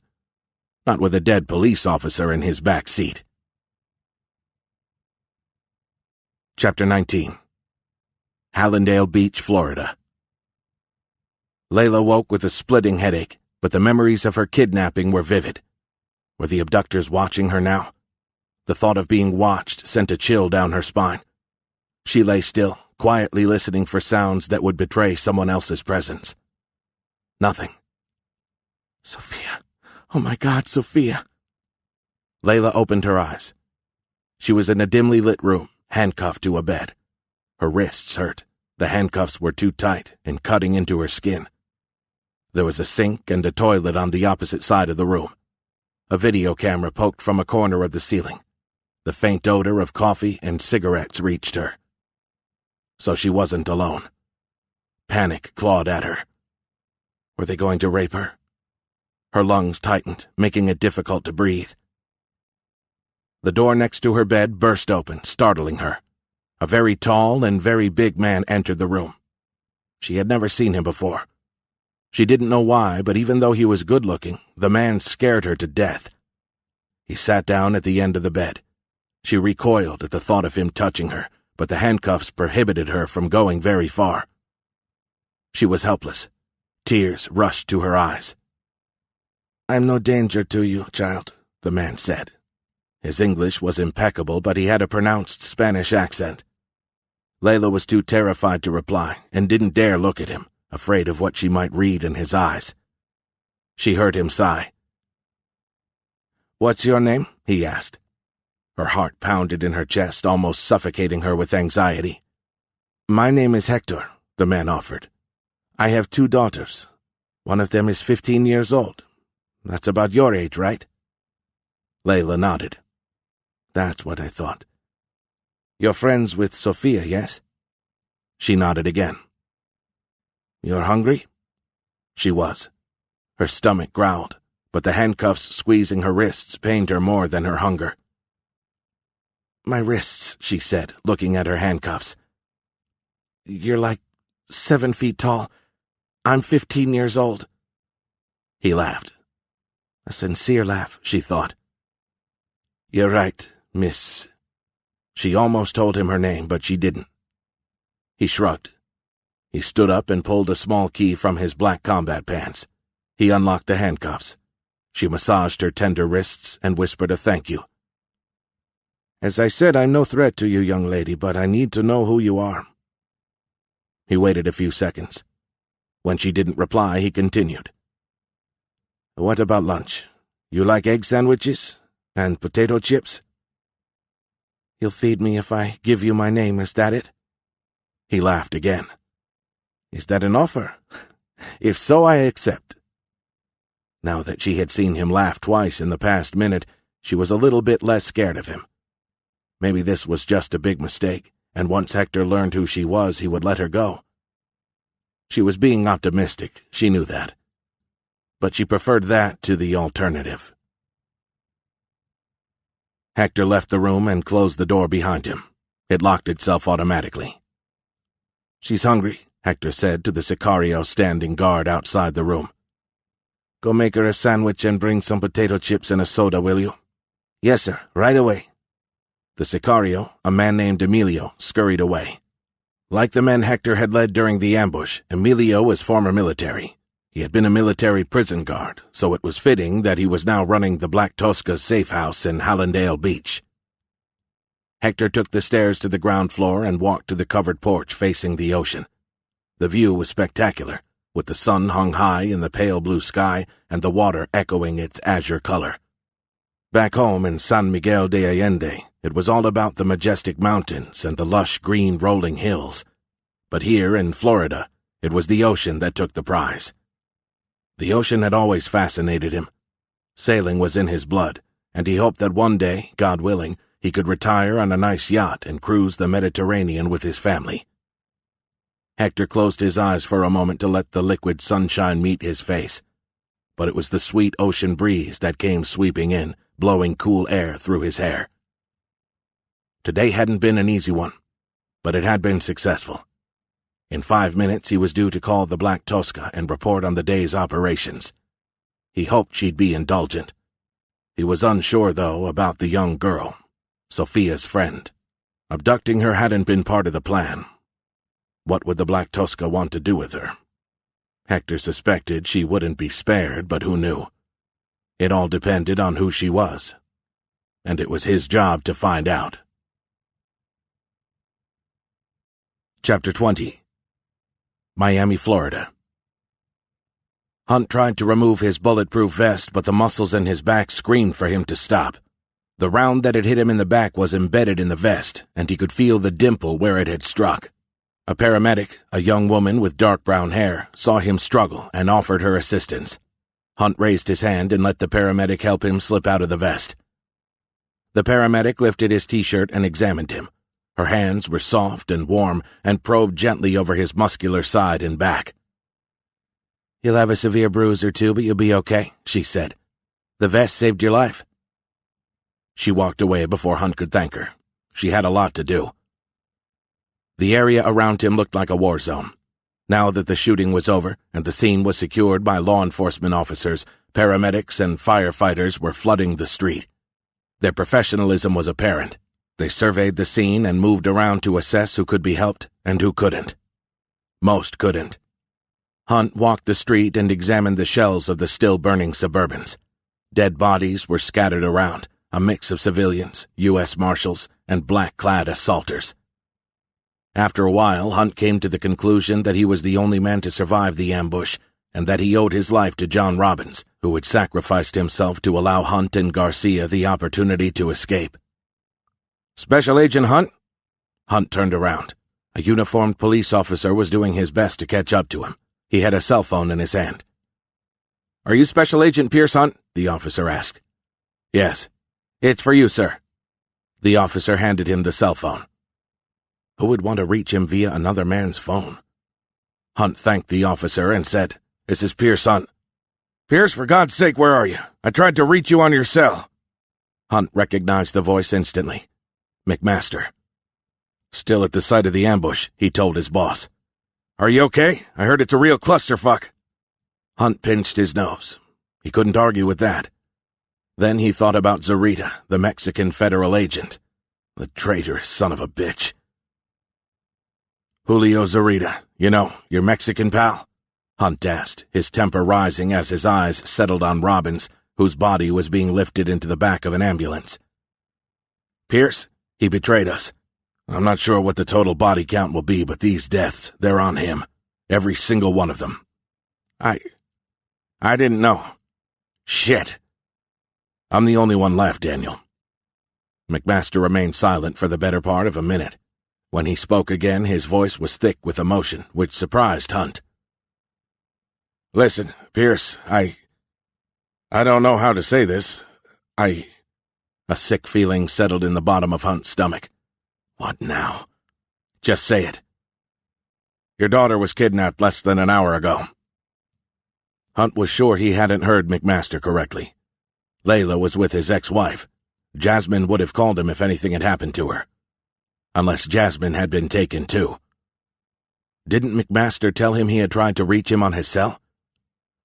Not with a dead police officer in his back seat. Chapter 19. Hallandale Beach, Florida. Layla woke with a splitting headache, but the memories of her kidnapping were vivid. Were the abductors watching her now? The thought of being watched sent a chill down her spine. She lay still, quietly listening for sounds that would betray someone else's presence. Nothing. Sophia. Oh my God, Sophia. Layla opened her eyes. She was in a dimly lit room, handcuffed to a bed. Her wrists hurt. The handcuffs were too tight and cutting into her skin. There was a sink and a toilet on the opposite side of the room. A video camera poked from a corner of the ceiling. The faint odor of coffee and cigarettes reached her. So she wasn't alone. Panic clawed at her. Were they going to rape her? Her lungs tightened, making it difficult to breathe. The door next to her bed burst open, startling her. A very tall and very big man entered the room. She had never seen him before. She didn't know why, but even though he was good-looking, the man scared her to death. He sat down at the end of the bed. She recoiled at the thought of him touching her, but the handcuffs prohibited her from going very far. She was helpless. Tears rushed to her eyes. "I'm no danger to you, child," the man said. His English was impeccable, but he had a pronounced Spanish accent. Layla was too terrified to reply and didn't dare look at him, afraid of what she might read in his eyes. She heard him sigh. "What's your name?" he asked. Her heart pounded in her chest, almost suffocating her with anxiety. "My name is Hector," the man offered. "I have 2 daughters. One of them is 15 years old. That's about your age, right?" Layla nodded. "That's what I thought. You're friends with Sophia, yes?" She nodded again. "You're hungry?" She was. Her stomach growled, but the handcuffs squeezing her wrists pained her more than her hunger. "My wrists," she said, looking at her handcuffs. "You're like 7 feet tall. I'm 15 years old." He laughed. A sincere laugh, she thought. "You're right, Miss—" She almost told him her name, but she didn't. He shrugged. He stood up and pulled a small key from his black combat pants. He unlocked the handcuffs. She massaged her tender wrists and whispered a thank you. "As I said, I'm no threat to you, young lady, but I need to know who you are." He waited a few seconds. When she didn't reply, he continued. "What about lunch? You like egg sandwiches? And potato chips?" "You'll feed me if I give you my name, is that it?" He laughed again. "Is that an offer? If so, I accept." Now that she had seen him laugh twice in the past minute, she was a little bit less scared of him. Maybe this was just a big mistake, and once Hector learned who she was, he would let her go. She was being optimistic, she knew that. But she preferred that to the alternative. Hector left the room and closed the door behind him. It locked itself automatically. "She's hungry," Hector said to the Sicario standing guard outside the room. "Go make her a sandwich and bring some potato chips and a soda, will you?" "Yes, sir, right away." The Sicario, a man named Emilio, scurried away. Like the men Hector had led during the ambush, Emilio was former military. He had been a military prison guard, so it was fitting that he was now running the Black Tosca safe house in Hallandale Beach. Hector took the stairs to the ground floor and walked to the covered porch facing the ocean. The view was spectacular, with the sun hung high in the pale blue sky and the water echoing its azure color. Back home in San Miguel de Allende, it was all about the majestic mountains and the lush green rolling hills. But here in Florida, it was the ocean that took the prize. The ocean had always fascinated him. Sailing was in his blood, and he hoped that one day, God willing, he could retire on a nice yacht and cruise the Mediterranean with his family. Hector closed his eyes for a moment to let the liquid sunshine meet his face. But it was the sweet ocean breeze that came sweeping in, blowing cool air through his hair. Today hadn't been an easy one, but it had been successful. In 5 minutes he was due to call the Black Tosca and report on the day's operations. He hoped she'd be indulgent. He was unsure, though, about the young girl, Sophia's friend. Abducting her hadn't been part of the plan. What would the Black Tosca want to do with her? Hector suspected she wouldn't be spared, but who knew? It all depended on who she was. And it was his job to find out. Chapter 20. Miami, Florida. Hunt tried to remove his bulletproof vest, but the muscles in his back screamed for him to stop. The round that had hit him in the back was embedded in the vest, and he could feel the dimple where it had struck. A paramedic, a young woman with dark brown hair, saw him struggle and offered her assistance. Hunt raised his hand and let the paramedic help him slip out of the vest. The paramedic lifted his t-shirt and examined him. Her hands were soft and warm and probed gently over his muscular side and back. "You'll have a severe bruise or two, but you'll be okay," she said. "The vest saved your life." She walked away before Hunt could thank her. She had a lot to do. The area around him looked like a war zone. Now that the shooting was over and the scene was secured by law enforcement officers, paramedics and firefighters were flooding the street. Their professionalism was apparent. They surveyed the scene and moved around to assess who could be helped and who couldn't. Most couldn't. Hunt walked the street and examined the shells of the still-burning Suburbans. Dead bodies were scattered around, a mix of civilians, U.S. Marshals, and black-clad assaulters. After a while, Hunt came to the conclusion that he was the only man to survive the ambush, and that he owed his life to John Robbins, who had sacrificed himself to allow Hunt and Garcia the opportunity to escape. "Special Agent Hunt?" Hunt turned around. A uniformed police officer was doing his best to catch up to him. He had a cell phone in his hand. "Are you Special Agent Pierce Hunt?" the officer asked. "Yes. It's for you, sir." The officer handed him the cell phone. Who would want to reach him via another man's phone? Hunt thanked the officer and said, "This is Pierce Hunt." "Pierce, for God's sake, where are you? I tried to reach you on your cell." Hunt recognized the voice instantly. McMaster. Still at the site of the ambush, he told his boss. "Are you okay? I heard it's a real clusterfuck." Hunt pinched his nose. He couldn't argue with that. Then he thought about Zarita, the Mexican federal agent. The traitorous son of a bitch. "Julio Zarita, you know, your Mexican pal?" Hunt asked, his temper rising as his eyes settled on Robbins, whose body was being lifted into the back of an ambulance. "Pierce, he betrayed us. I'm not sure what the total body count will be, but these deaths, they're on him. Every single one of them." I didn't know. Shit. I'm the only one left, Daniel." McMaster remained silent for the better part of a minute. When he spoke again, his voice was thick with emotion, which surprised Hunt. "Listen, Pierce, I don't know how to say this. A sick feeling settled in the bottom of Hunt's stomach. What now? Just say it. "Your daughter was kidnapped less than an hour ago." Hunt was sure he hadn't heard McMaster correctly. Layla was with his ex-wife. Jasmine would have called him if anything had happened to her. Unless Jasmine had been taken too. Didn't McMaster tell him he had tried to reach him on his cell?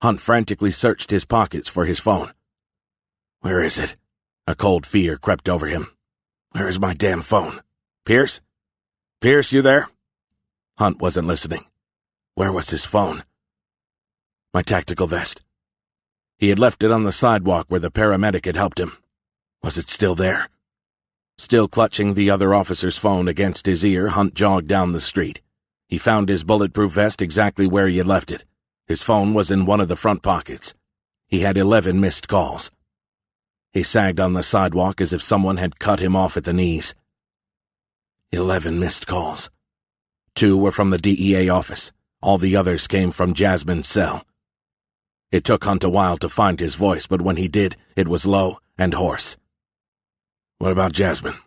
Hunt frantically searched his pockets for his phone. Where is it? A cold fear crept over him. Where is my damn phone? Pierce? Pierce, you there? Hunt wasn't listening. Where was his phone? My tactical vest. He had left it on the sidewalk where the paramedic had helped him. Was it still there? Still clutching the other officer's phone against his ear, Hunt jogged down the street. He found his bulletproof vest exactly where he had left it. His phone was in one of the front pockets. He had 11 missed calls. He sagged on the sidewalk as if someone had cut him off at the knees. 11 missed calls. 2 were from the DEA office. All the others came from Jasmine's cell. It took Hunt a while to find his voice, but when he did, it was low and hoarse. What about Jasmine?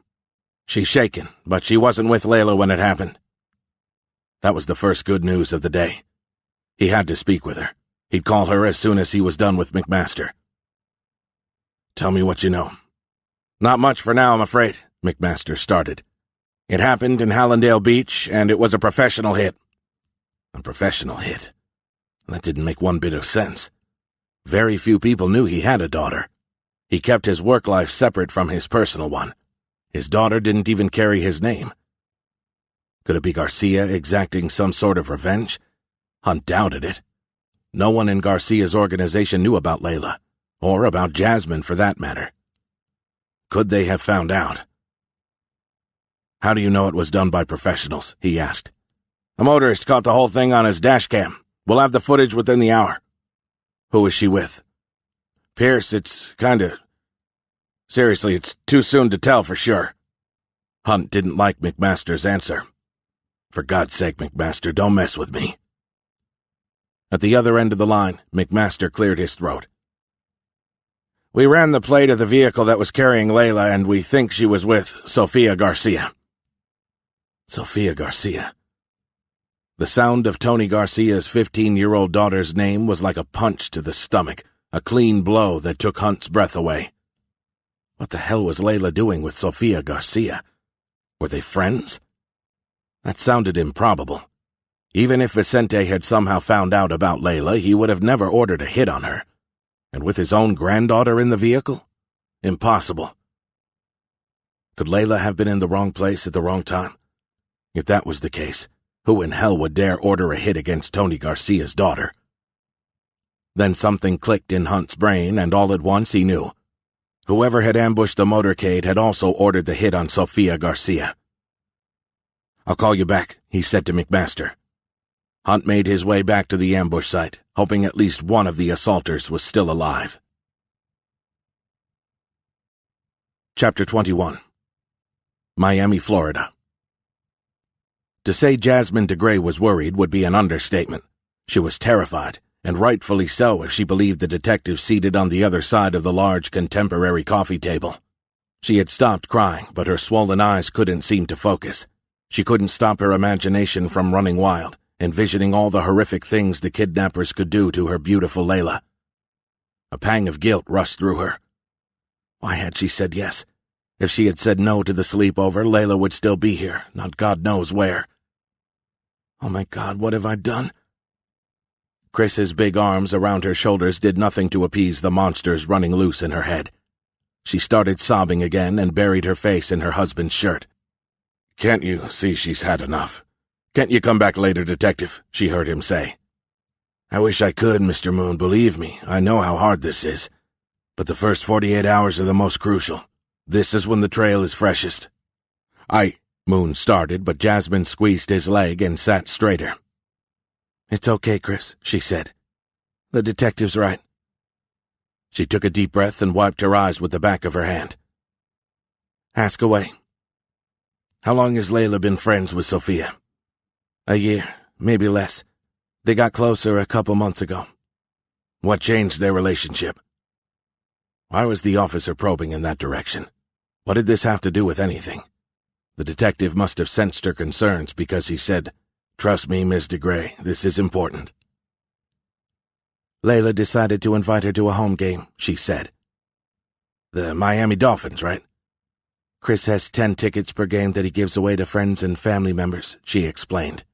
She's shaken, but she wasn't with Layla when it happened. That was the first good news of the day. He had to speak with her. He'd call her as soon as he was done with McMaster. Tell me what you know. Not much for now, I'm afraid, McMaster started. It happened in Hallandale Beach, and it was a professional hit. A professional hit? That didn't make one bit of sense. Very few people knew he had a daughter. He kept his work life separate from his personal one. His daughter didn't even carry his name. Could it be Garcia exacting some sort of revenge? Hunt doubted it. No one in Garcia's organization knew about Layla, or about Jasmine for that matter. Could they have found out? How do you know it was done by professionals? He asked. A motorist caught the whole thing on his dash cam. We'll have the footage within the hour. Who is she with? Pierce, Seriously, it's too soon to tell for sure. Hunt didn't like McMaster's answer. For God's sake, McMaster, don't mess with me. At the other end of the line, McMaster cleared his throat. We ran the plate of the vehicle that was carrying Layla, and we think she was with Sofia Garcia. Sofia Garcia. The sound of Tony Garcia's 15-year-old daughter's name was like a punch to the stomach, a clean blow that took Hunt's breath away. What the hell was Layla doing with Sofia Garcia? Were they friends? That sounded improbable. Even if Vicente had somehow found out about Layla, he would have never ordered a hit on her. And with his own granddaughter in the vehicle? Impossible. Could Layla have been in the wrong place at the wrong time? If that was the case, who in hell would dare order a hit against Tony Garcia's daughter? Then something clicked in Hunt's brain, and all at once he knew. Whoever had ambushed the motorcade had also ordered the hit on Sofia Garcia. I'll call you back, he said to McMaster. Hunt made his way back to the ambush site, hoping at least one of the assaulters was still alive. Chapter 21. Miami, Florida. To say Jasmine DeGray was worried would be an understatement. She was terrified, and rightfully so if she believed the detective seated on the other side of the large contemporary coffee table. She had stopped crying, but her swollen eyes couldn't seem to focus. She couldn't stop her imagination from running wild, envisioning all the horrific things the kidnappers could do to her beautiful Layla. A pang of guilt rushed through her. Why had she said yes? If she had said no to the sleepover, Layla would still be here, not God knows where. Oh my God, what have I done? Chris's big arms around her shoulders did nothing to appease the monsters running loose in her head. She started sobbing again and buried her face in her husband's shirt. "Can't you see she's had enough? Can't you come back later, Detective?" she heard him say. "I wish I could, Mr. Moon, believe me, I know how hard this is. But the first 48 hours are the most crucial. This is when the trail is freshest." Moon started, but Jasmine squeezed his leg and sat straighter. "It's okay, Chris," she said. "The detective's right." She took a deep breath and wiped her eyes with the back of her hand. "Ask away." "How long has Layla been friends with Sophia?" "A year, maybe less. They got closer a couple months ago." "What changed their relationship?" Why was the officer probing in that direction? What did this have to do with anything? The detective must have sensed her concerns because he said, "Trust me, Miss DeGray, this is important." "Layla decided to invite her to a home game," she said. "The Miami Dolphins, right?" "Chris has 10 tickets per game that he gives away to friends and family members," she explained.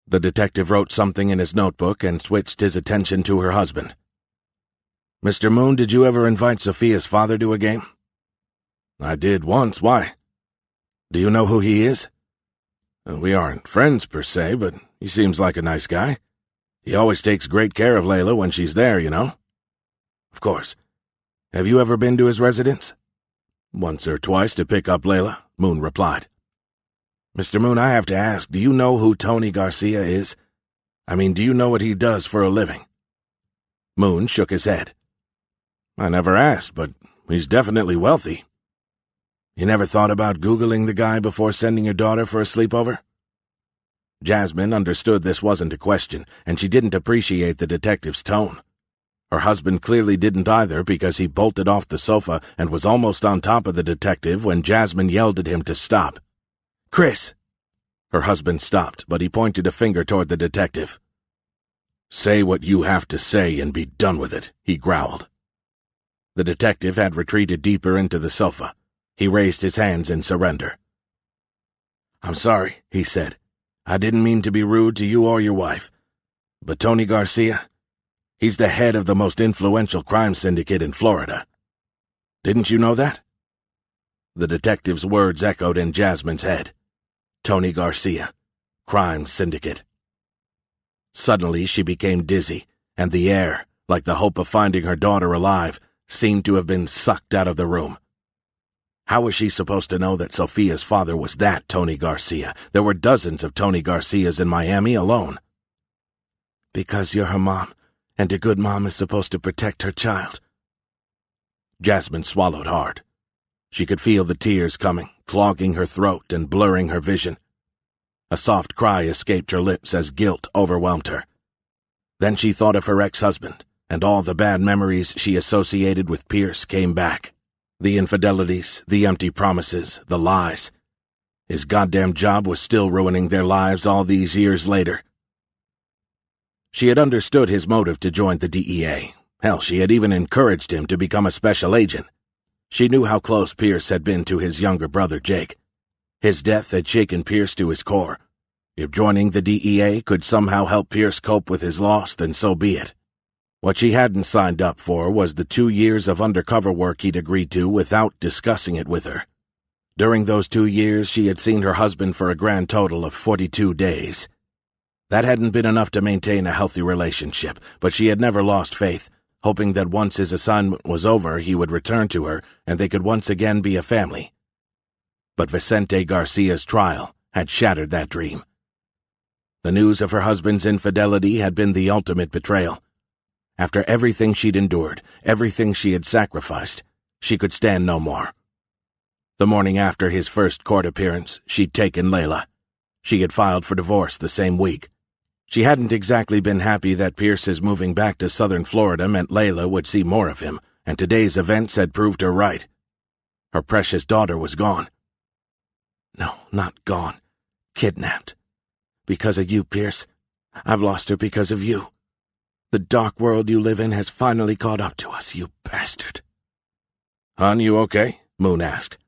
The detective wrote something in his notebook and switched his attention to her husband. "Mr. Moon, did you ever invite Sophia's father to a game?" "I did once. Why?" "Do you know who he is?" "We aren't friends per se, but he seems like a nice guy. He always takes great care of Layla when she's there, you know." "Of course. Have you ever been to his residence?" "Once or twice to pick up Layla," Moon replied. "Mr. Moon, I have to ask, do you know who Tony Garcia is? I mean, do you know what he does for a living?" Moon shook his head. "I never asked, but he's definitely wealthy." "You never thought about Googling the guy before sending your daughter for a sleepover?" Jasmine understood this wasn't a question, and she didn't appreciate the detective's tone. Her husband clearly didn't either because he bolted off the sofa and was almost on top of the detective when Jasmine yelled at him to stop. "Chris!" Her husband stopped, but he pointed a finger toward the detective. "Say what you have to say and be done with it," he growled. The detective had retreated deeper into the sofa. He raised his hands in surrender. "I'm sorry," he said. "I didn't mean to be rude to you or your wife. But Tony Garcia, he's the head of the most influential crime syndicate in Florida. Didn't you know that?" The detective's words echoed in Jasmine's head. Tony Garcia, crime syndicate. Suddenly she became dizzy, and the air, like the hope of finding her daughter alive, seemed to have been sucked out of the room. How was she supposed to know that Sophia's father was that Tony Garcia? There were dozens of Tony Garcias in Miami alone. "Because you're her mom, and a good mom is supposed to protect her child." Jasmine swallowed hard. She could feel the tears coming, clogging her throat and blurring her vision. A soft cry escaped her lips as guilt overwhelmed her. Then she thought of her ex-husband, and all the bad memories she associated with Pierce came back. The infidelities, the empty promises, the lies. His goddamn job was still ruining their lives all these years later. She had understood his motive to join the DEA. Hell, she had even encouraged him to become a special agent. She knew how close Pierce had been to his younger brother, Jake. His death had shaken Pierce to his core. If joining the DEA could somehow help Pierce cope with his loss, then so be it. What she hadn't signed up for was the 2 years of undercover work he'd agreed to without discussing it with her. During those 2 years, she had seen her husband for a grand total of 42 days. That hadn't been enough to maintain a healthy relationship, but she had never lost faith, hoping that once his assignment was over, he would return to her and they could once again be a family. But Vicente Garcia's trial had shattered that dream. The news of her husband's infidelity had been the ultimate betrayal. After everything she'd endured, everything she had sacrificed, she could stand no more. The morning after his first court appearance, she'd taken Layla. She had filed for divorce the same week. She hadn't exactly been happy that Pierce's moving back to southern Florida meant Layla would see more of him, and today's events had proved her right. Her precious daughter was gone. No, not gone. Kidnapped. Because of you, Pierce. I've lost her because of you. The dark world you live in has finally caught up to us, you bastard. Hon, you okay? Moon asked.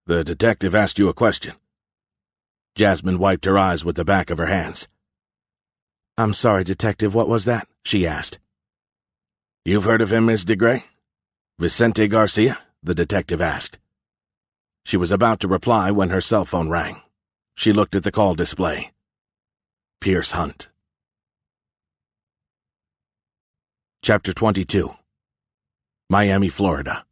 The detective asked you a question. Jasmine wiped her eyes with the back of her hands. I'm sorry, Detective, what was that? She asked. You've heard of him, Miss DeGray? Vicente Garcia? The detective asked. She was about to reply when her cell phone rang. She looked at the call display. Pierce Hunt. Chapter 22. Miami, Florida.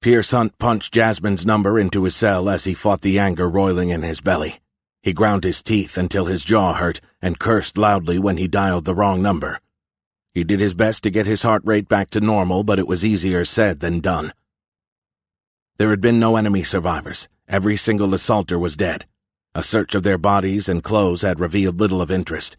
Pierce Hunt punched Jasmine's number into his cell as he fought the anger roiling in his belly. He ground his teeth until his jaw hurt and cursed loudly when he dialed the wrong number. He did his best to get his heart rate back to normal, but it was easier said than done. There had been no enemy survivors. Every single assaulter was dead. A search of their bodies and clothes had revealed little of interest.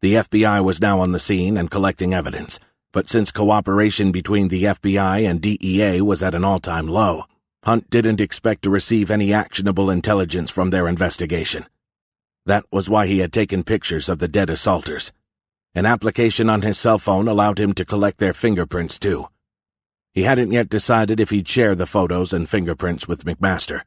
The FBI was now on the scene and collecting evidence, but since cooperation between the FBI and DEA was at an all-time low, Hunt didn't expect to receive any actionable intelligence from their investigation. That was why he had taken pictures of the dead assaulters. An application on his cell phone allowed him to collect their fingerprints, too. He hadn't yet decided if he'd share the photos and fingerprints with McMaster.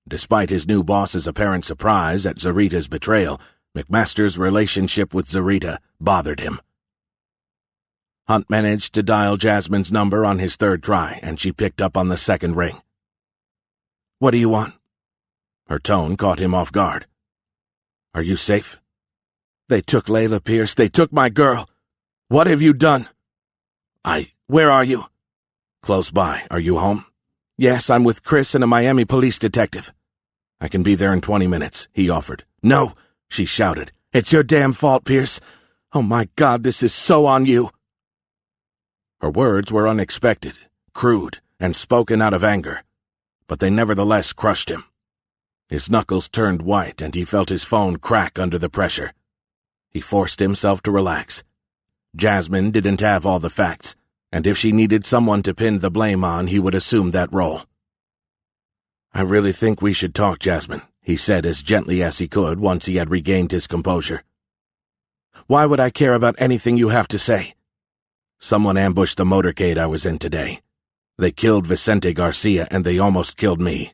Despite his new boss's apparent surprise at Zarita's betrayal, McMaster's relationship with Zarita bothered him. Hunt managed to dial Jasmine's number on his third try, and she picked up on the second ring. What do you want? Her tone caught him off guard. Are you safe? They took Layla, Pierce. They took my girl. What have you done? Where are you? Close by. Are you home? Yes, I'm with Chris and a Miami police detective. I can be there in 20 minutes, he offered. No, she shouted. It's your damn fault, Pierce. Oh my God, this is so on you. Her words were unexpected, crude, and spoken out of anger, but they nevertheless crushed him. His knuckles turned white and he felt his phone crack under the pressure. He forced himself to relax. Jasmine didn't have all the facts, and if she needed someone to pin the blame on, he would assume that role. I really think we should talk, Jasmine, he said as gently as he could once he had regained his composure. Why would I care about anything you have to say? Someone ambushed the motorcade I was in today. They killed Vicente Garcia and they almost killed me.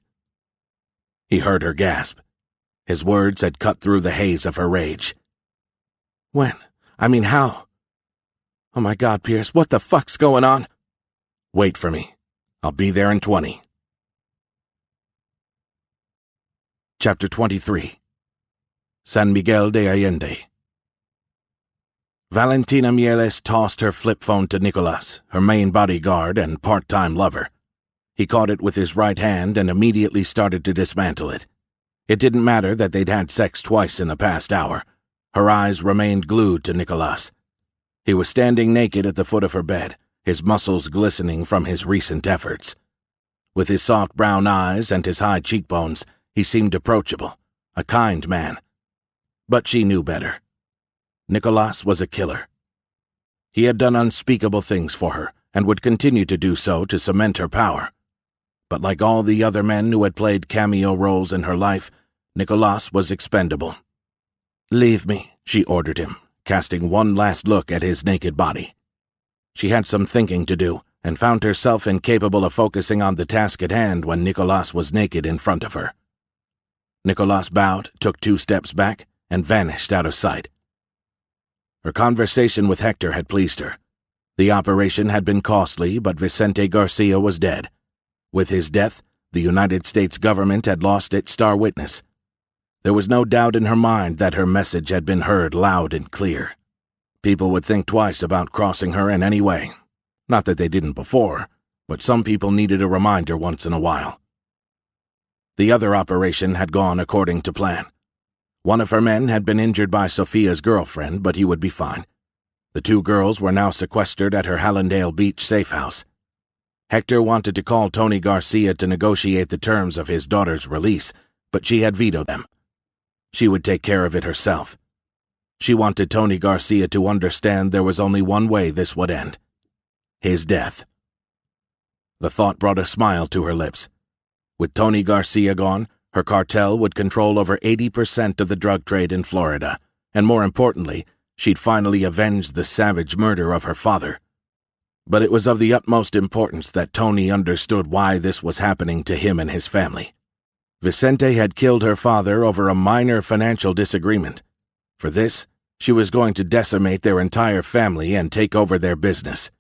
He heard her gasp. His words had cut through the haze of her rage. When? How? Oh my God, Pierce, what the fuck's going on? Wait for me. I'll be there in 20. Chapter 23. San Miguel de Allende. Valentina Mieles tossed her flip phone to Nicolas, her main bodyguard and part-time lover. He caught it with his right hand and immediately started to dismantle it. It didn't matter that they'd had sex twice in the past hour. Her eyes remained glued to Nicolas. He was standing naked at the foot of her bed, his muscles glistening from his recent efforts. With his soft brown eyes and his high cheekbones, he seemed approachable, a kind man. But she knew better. Nicolas was a killer. He had done unspeakable things for her, and would continue to do so to cement her power. But like all the other men who had played cameo roles in her life, Nicolas was expendable. Leave me, she ordered him, casting one last look at his naked body. She had some thinking to do, and found herself incapable of focusing on the task at hand when Nicolas was naked in front of her. Nicolas bowed, took 2 steps back, and vanished out of sight. Her conversation with Hector had pleased her. The operation had been costly, but Vicente Garcia was dead. With his death, the United States government had lost its star witness. There was no doubt in her mind that her message had been heard loud and clear. People would think twice about crossing her in any way. Not that they didn't before, but some people needed a reminder once in a while. The other operation had gone according to plan. One of her men had been injured by Sophia's girlfriend, but he would be fine. The two girls were now sequestered at her Hallandale Beach safe house. Hector wanted to call Tony Garcia to negotiate the terms of his daughter's release, but she had vetoed them. She would take care of it herself. She wanted Tony Garcia to understand there was only one way this would end: his death. The thought brought a smile to her lips. With Tony Garcia gone, her cartel would control over 80% of the drug trade in Florida, and more importantly, she'd finally avenged the savage murder of her father. But it was of the utmost importance that Tony understood why this was happening to him and his family. Vicente had killed her father over a minor financial disagreement. For this, she was going to decimate their entire family and take over their business.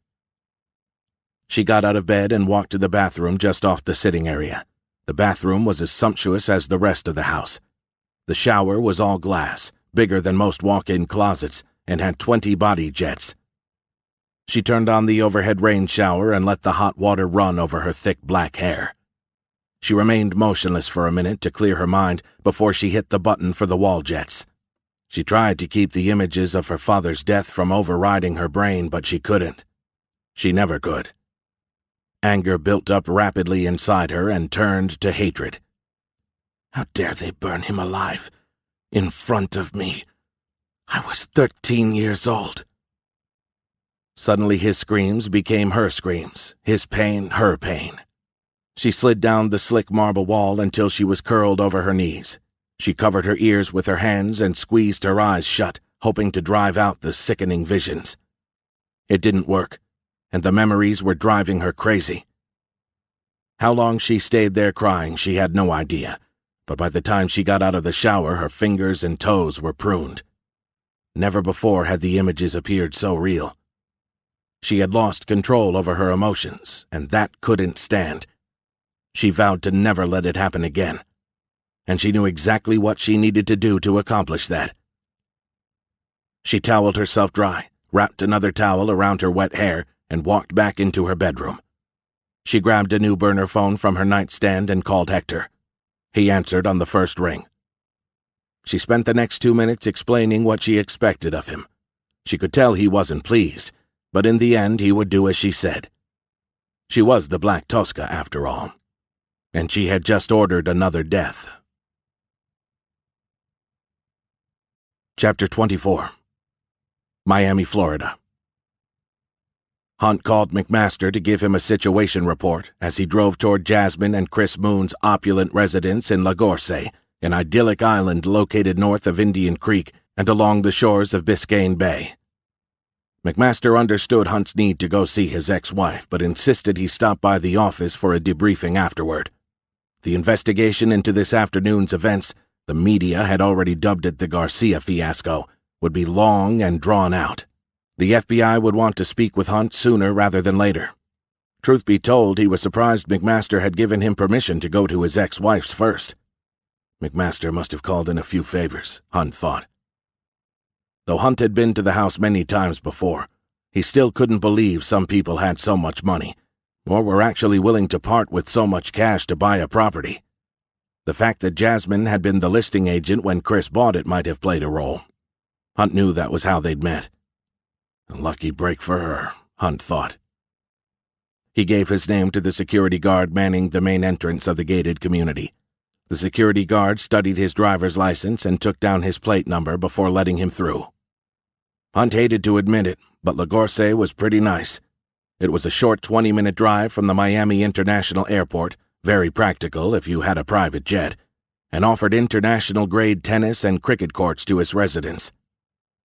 She got out of bed and walked to the bathroom just off the sitting area. The bathroom was as sumptuous as the rest of the house. The shower was all glass, bigger than most walk-in closets, and had 20 body jets. She turned on the overhead rain shower and let the hot water run over her thick black hair. She remained motionless for a minute to clear her mind before she hit the button for the wall jets. She tried to keep the images of her father's death from overriding her brain, but she couldn't. She never could. Anger built up rapidly inside her and turned to hatred. How dare they burn him alive, in front of me? I was 13 years old. Suddenly his screams became her screams, his pain her pain. She slid down the slick marble wall until she was curled over her knees. She covered her ears with her hands and squeezed her eyes shut, hoping to drive out the sickening visions. It didn't work, and the memories were driving her crazy. How long she stayed there crying, she had no idea, but by the time she got out of the shower, her fingers and toes were pruned. Never before had the images appeared so real. She had lost control over her emotions, and that couldn't stand. She vowed to never let it happen again, and she knew exactly what she needed to do to accomplish that. She toweled herself dry, wrapped another towel around her wet hair, and walked back into her bedroom. She grabbed a new burner phone from her nightstand and called Hector. He answered on the first ring. She spent the next 2 minutes explaining what she expected of him. She could tell he wasn't pleased, but in the end he would do as she said. She was the Black Tosca, after all, and she had just ordered another death. Chapter 24. Miami, Florida. Hunt called McMaster to give him a situation report as he drove toward Jasmine and Chris Moon's opulent residence in La Gorce, an idyllic island located north of Indian Creek and along the shores of Biscayne Bay. McMaster understood Hunt's need to go see his ex-wife, but insisted he stop by the office for a debriefing afterward. The investigation into this afternoon's events, the media had already dubbed it the Garcia fiasco, would be long and drawn out. The FBI would want to speak with Hunt sooner rather than later. Truth be told, he was surprised McMaster had given him permission to go to his ex-wife's first. McMaster must have called in a few favors, Hunt thought. Though Hunt had been to the house many times before, he still couldn't believe some people had so much money, or were actually willing to part with so much cash to buy a property. The fact that Jasmine had been the listing agent when Chris bought it might have played a role. Hunt knew that was how they'd met. A lucky break for her, Hunt thought. He gave his name to the security guard manning the main entrance of the gated community. The security guard studied his driver's license and took down his plate number before letting him through. Hunt hated to admit it, but La Gorce was pretty nice. It was a short 20-minute drive from the Miami International Airport, very practical if you had a private jet, and offered international-grade tennis and cricket courts to his residents.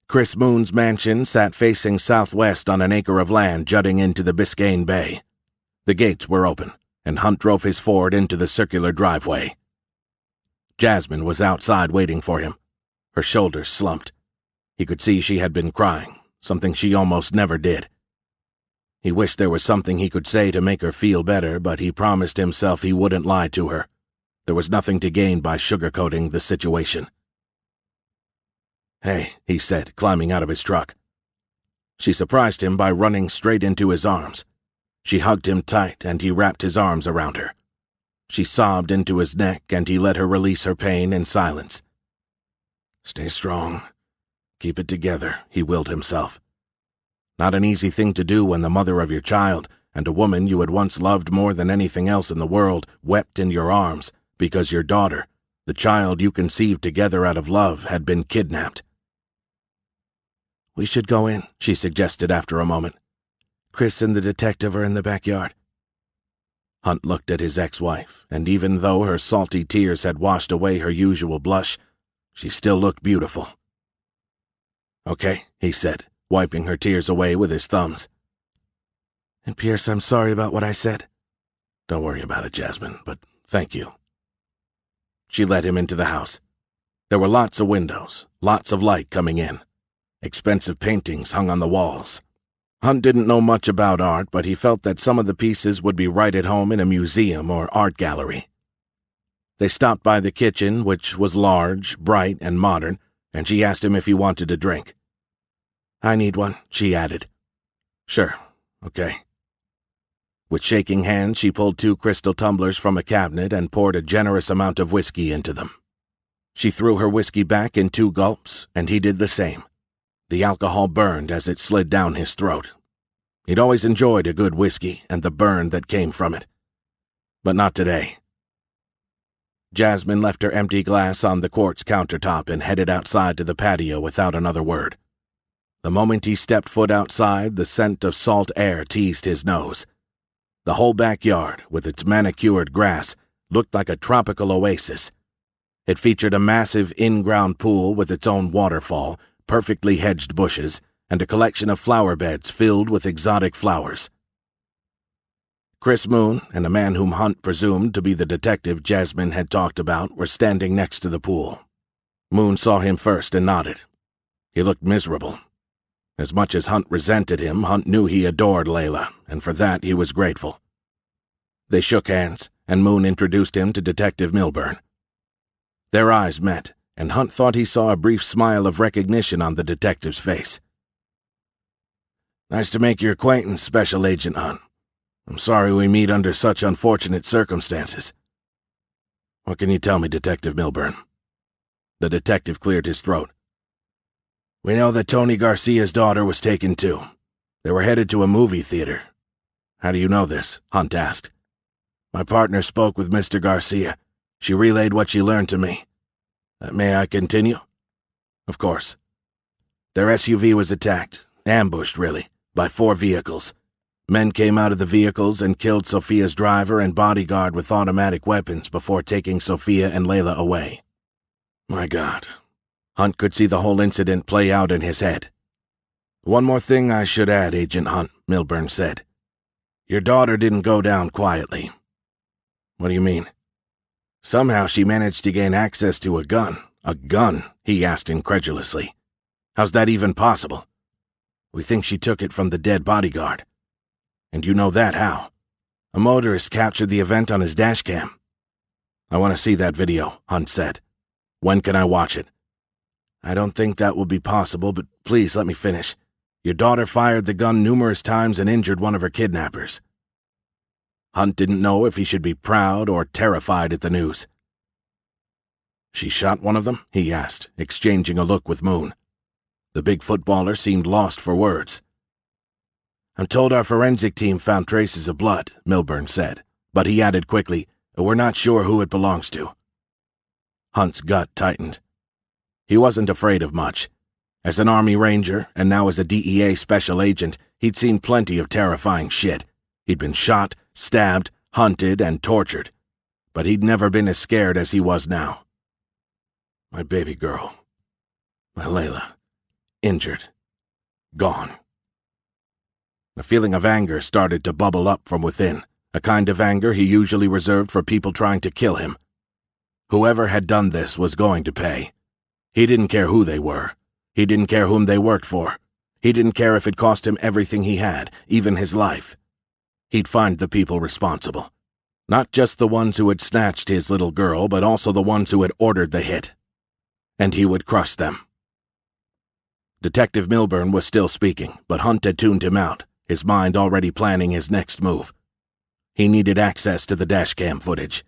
Chris Moon's mansion sat facing southwest on an acre of land jutting into the Biscayne Bay. The gates were open, and Hunt drove his Ford into the circular driveway. Jasmine was outside waiting for him. Her shoulders slumped. He could see she had been crying, something she almost never did. He wished there was something he could say to make her feel better, but he promised himself he wouldn't lie to her. There was nothing to gain by sugarcoating the situation. "Hey," he said, climbing out of his truck. She surprised him by running straight into his arms. She hugged him tight, and he wrapped his arms around her. She sobbed into his neck, and he let her release her pain in silence. Stay strong. Keep it together, he willed himself. Not an easy thing to do when the mother of your child, and a woman you had once loved more than anything else in the world, wept in your arms because your daughter, the child you conceived together out of love, had been kidnapped. We should go in, she suggested after a moment. Chris and the detective are in the backyard. Hunt looked at his ex-wife, and even though her salty tears had washed away her usual blush, she still looked beautiful. Okay, he said, wiping her tears away with his thumbs. And Pierce, I'm sorry about what I said. Don't worry about it, Jasmine, but thank you. She led him into the house. There were lots of windows, lots of light coming in. Expensive paintings hung on the walls. Hunt didn't know much about art, but he felt that some of the pieces would be right at home in a museum or art gallery. They stopped by the kitchen, which was large, bright, and modern, and she asked him if he wanted a drink. I need one, she added. Sure, okay. With shaking hands, she pulled 2 crystal tumblers from a cabinet and poured a generous amount of whiskey into them. She threw her whiskey back in 2 gulps, and he did the same. The alcohol burned as it slid down his throat. He'd always enjoyed a good whiskey and the burn that came from it. But not today. Jasmine left her empty glass on the quartz countertop and headed outside to the patio without another word. The moment he stepped foot outside, the scent of salt air teased his nose. The whole backyard, with its manicured grass, looked like a tropical oasis. It featured a massive in-ground pool with its own waterfall, perfectly hedged bushes, and a collection of flower beds filled with exotic flowers. Chris Moon and a man whom Hunt presumed to be the detective Jasmine had talked about were standing next to the pool. Moon saw him first and nodded. He looked miserable. As much as Hunt resented him, Hunt knew he adored Layla, and for that he was grateful. They shook hands, and Moon introduced him to Detective Milburn. Their eyes met, and Hunt thought he saw a brief smile of recognition on the detective's face. Nice to make your acquaintance, Special Agent Hunt. I'm sorry we meet under such unfortunate circumstances. What can you tell me, Detective Milburn? The detective cleared his throat. We know that Tony Garcia's daughter was taken too. They were headed to a movie theater. How do you know this? Hunt asked. My partner spoke with Mr. Garcia. She relayed what she learned to me. May I continue? Of course. Their SUV was attacked, ambushed really, by 4 vehicles. Men came out of the vehicles and killed Sophia's driver and bodyguard with automatic weapons before taking Sophia and Layla away. My God. Hunt could see the whole incident play out in his head. One more thing I should add, Agent Hunt, Milburn said. Your daughter didn't go down quietly. What do you mean? Somehow she managed to gain access to a gun. A gun? He asked incredulously. How's that even possible? We think she took it from the dead bodyguard. And you know that how? A motorist captured the event on his dashcam. I want to see that video, Hunt said. When can I watch it? I don't think that will be possible, but please let me finish. Your daughter fired the gun numerous times and injured one of her kidnappers. Hunt didn't know if he should be proud or terrified at the news. She shot one of them? He asked, exchanging a look with Moon. The big footballer seemed lost for words. I'm told our forensic team found traces of blood, Milburn said, but he added quickly, we're not sure who it belongs to. Hunt's gut tightened. He wasn't afraid of much. As an Army Ranger, and now as a DEA special agent, he'd seen plenty of terrifying shit. He'd been shot, stabbed, hunted, and tortured. But he'd never been as scared as he was now. My baby girl. My Layla. Injured. Gone. A feeling of anger started to bubble up from within, a kind of anger he usually reserved for people trying to kill him. Whoever had done this was going to pay. He didn't care who they were. He didn't care whom they worked for. He didn't care if it cost him everything he had, even his life. He'd find the people responsible. Not just the ones who had snatched his little girl, but also the ones who had ordered the hit. And he would crush them. Detective Milburn was still speaking, but Hunt had tuned him out, his mind already planning his next move. He needed access to the dashcam footage.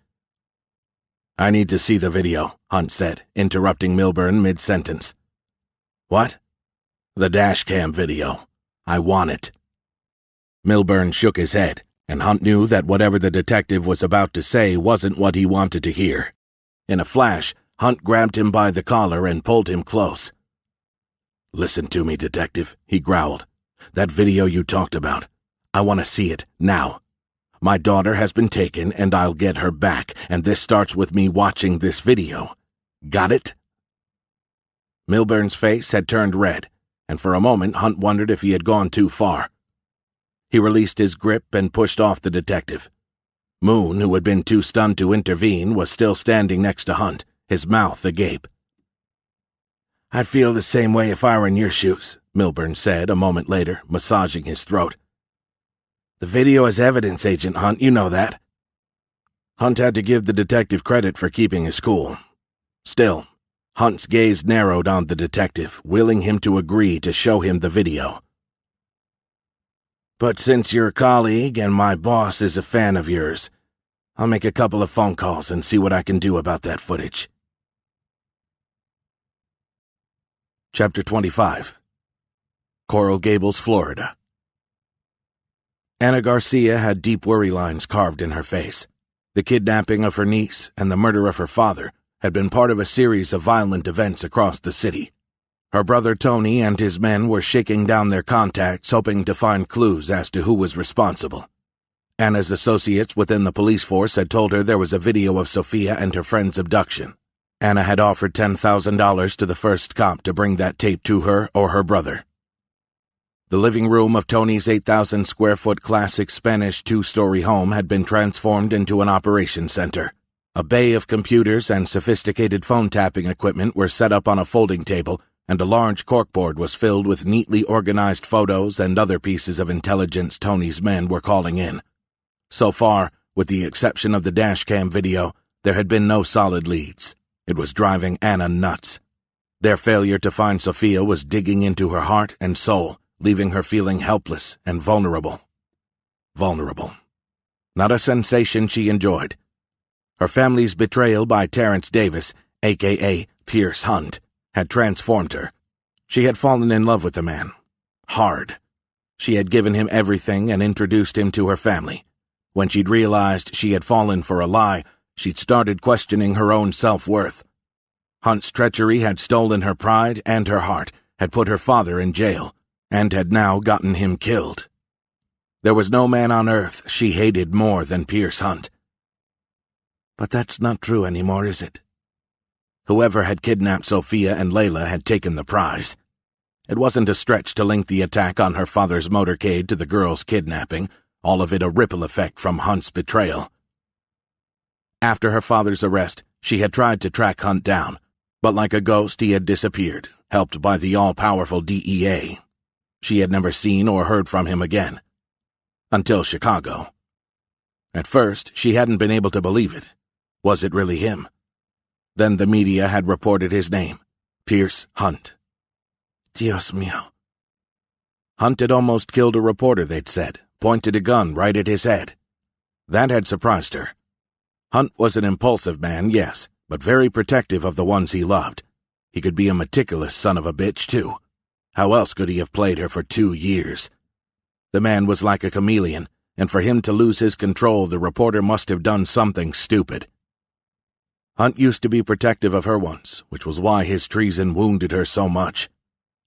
I need to see the video, Hunt said, interrupting Milburn mid-sentence. What? The dashcam video. I want it. Milburn shook his head, and Hunt knew that whatever the detective was about to say wasn't what he wanted to hear. In a flash, Hunt grabbed him by the collar and pulled him close. Listen to me, detective, he growled. That video you talked about. I want to see it, now. My daughter has been taken, and I'll get her back, and this starts with me watching this video. Got it? Milburn's face had turned red, and for a moment Hunt wondered if he had gone too far. He released his grip and pushed off the detective. Moon, who had been too stunned to intervene, was still standing next to Hunt, his mouth agape. I'd feel the same way if I were in your shoes, Milburn said a moment later, massaging his throat. The video is evidence, Agent Hunt, you know that. Hunt had to give the detective credit for keeping his cool. Still, Hunt's gaze narrowed on the detective, willing him to agree to show him the video. But since your colleague and my boss is a fan of yours, I'll make a couple of phone calls and see what I can do about that footage. Chapter 25. Coral Gables, Florida. Ana Garcia had deep worry lines carved in her face. The kidnapping of her niece and the murder of her father had been part of a series of violent events across the city. Her brother Tony and his men were shaking down their contacts, hoping to find clues as to who was responsible. Anna's associates within the police force had told her there was a video of Sophia and her friend's abduction. Anna had offered $10,000 to the first cop to bring that tape to her or her brother. The living room of Tony's 8,000-square-foot classic Spanish two-story home had been transformed into an operations center. A bay of computers and sophisticated phone-tapping equipment were set up on a folding table, and a large corkboard was filled with neatly organized photos and other pieces of intelligence Tony's men were calling in. So far, with the exception of the dashcam video, there had been no solid leads. It was driving Anna nuts. Their failure to find Sophia was digging into her heart and soul, leaving her feeling helpless and vulnerable. Vulnerable. Not a sensation she enjoyed. Her family's betrayal by Terrence Davis, a.k.a. Pierce Hunt, had transformed her. She had fallen in love with the man. Hard. She had given him everything and introduced him to her family. When she'd realized she had fallen for a lie, she'd started questioning her own self-worth. Hunt's treachery had stolen her pride and her heart, had put her father in jail, and had now gotten him killed. There was no man on earth she hated more than Pierce Hunt. But that's not true anymore, is it? Whoever had kidnapped Sophia and Layla had taken the prize. It wasn't a stretch to link the attack on her father's motorcade to the girl's kidnapping, all of it a ripple effect from Hunt's betrayal. After her father's arrest, she had tried to track Hunt down, but like a ghost he had disappeared, helped by the all-powerful DEA. She had never seen or heard from him again. Until Chicago. At first, she hadn't been able to believe it. Was it really him? Then the media had reported his name, Pierce Hunt. Dios mío. Hunt had almost killed a reporter, they'd said, pointed a gun right at his head. That had surprised her. Hunt was an impulsive man, yes, but very protective of the ones he loved. He could be a meticulous son of a bitch, too. How else could he have played her for 2 years? The man was like a chameleon, and for him to lose his control, the reporter must have done something stupid. Hunt used to be protective of her once, which was why his treason wounded her so much.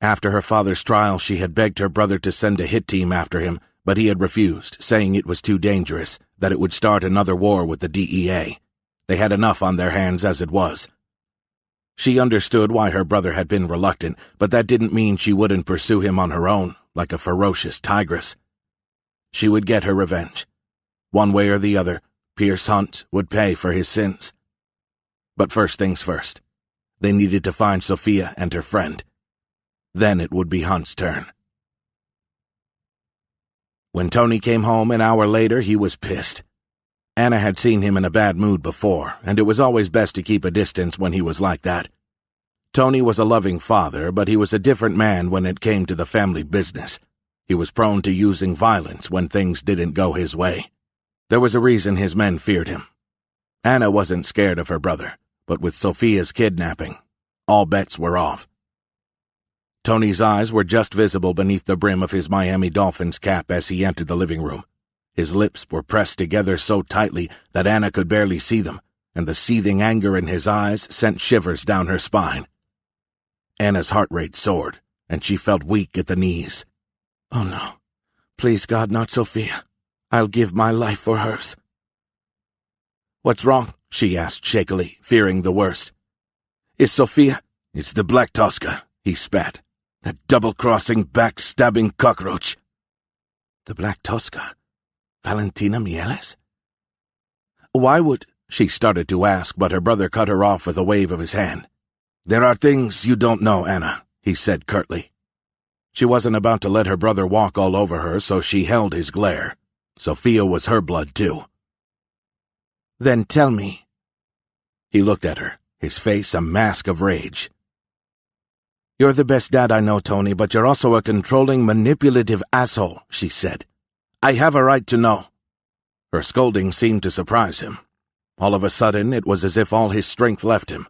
After her father's trial, she had begged her brother to send a hit team after him, but he had refused, saying it was too dangerous, that it would start another war with the DEA. They had enough on their hands as it was. She understood why her brother had been reluctant, but that didn't mean she wouldn't pursue him on her own, like a ferocious tigress. She would get her revenge. One way or the other, Pierce Hunt would pay for his sins. But first things first. They needed to find Sophia and her friend. Then it would be Hunt's turn. When Tony came home an hour later, he was pissed. Anna had seen him in a bad mood before, and it was always best to keep a distance when he was like that. Tony was a loving father, but he was a different man when it came to the family business. He was prone to using violence when things didn't go his way. There was a reason his men feared him. Anna wasn't scared of her brother, but with Sophia's kidnapping, all bets were off. Tony's eyes were just visible beneath the brim of his Miami Dolphins cap as he entered the living room. His lips were pressed together so tightly that Anna could barely see them, and the seething anger in his eyes sent shivers down her spine. Anna's heart rate soared, and she felt weak at the knees. "Oh no, please God, not Sophia. I'll give my life for hers." "What's wrong?" she asked shakily, fearing the worst. "Is Sophia—" "It's the Black Tosca," he spat. "That double-crossing, back-stabbing cockroach." "The Black Tosca? Valentina Mieles?" "Why would—" she started to ask, but her brother cut her off with a wave of his hand. "There are things you don't know, Anna," he said curtly. She wasn't about to let her brother walk all over her, so she held his glare. Sophia was her blood, too. "Then tell me." He looked at her, his face a mask of rage. "You're the best dad I know, Tony, but you're also a controlling, manipulative asshole," she said. "I have a right to know." Her scolding seemed to surprise him. All of a sudden, it was as if all his strength left him.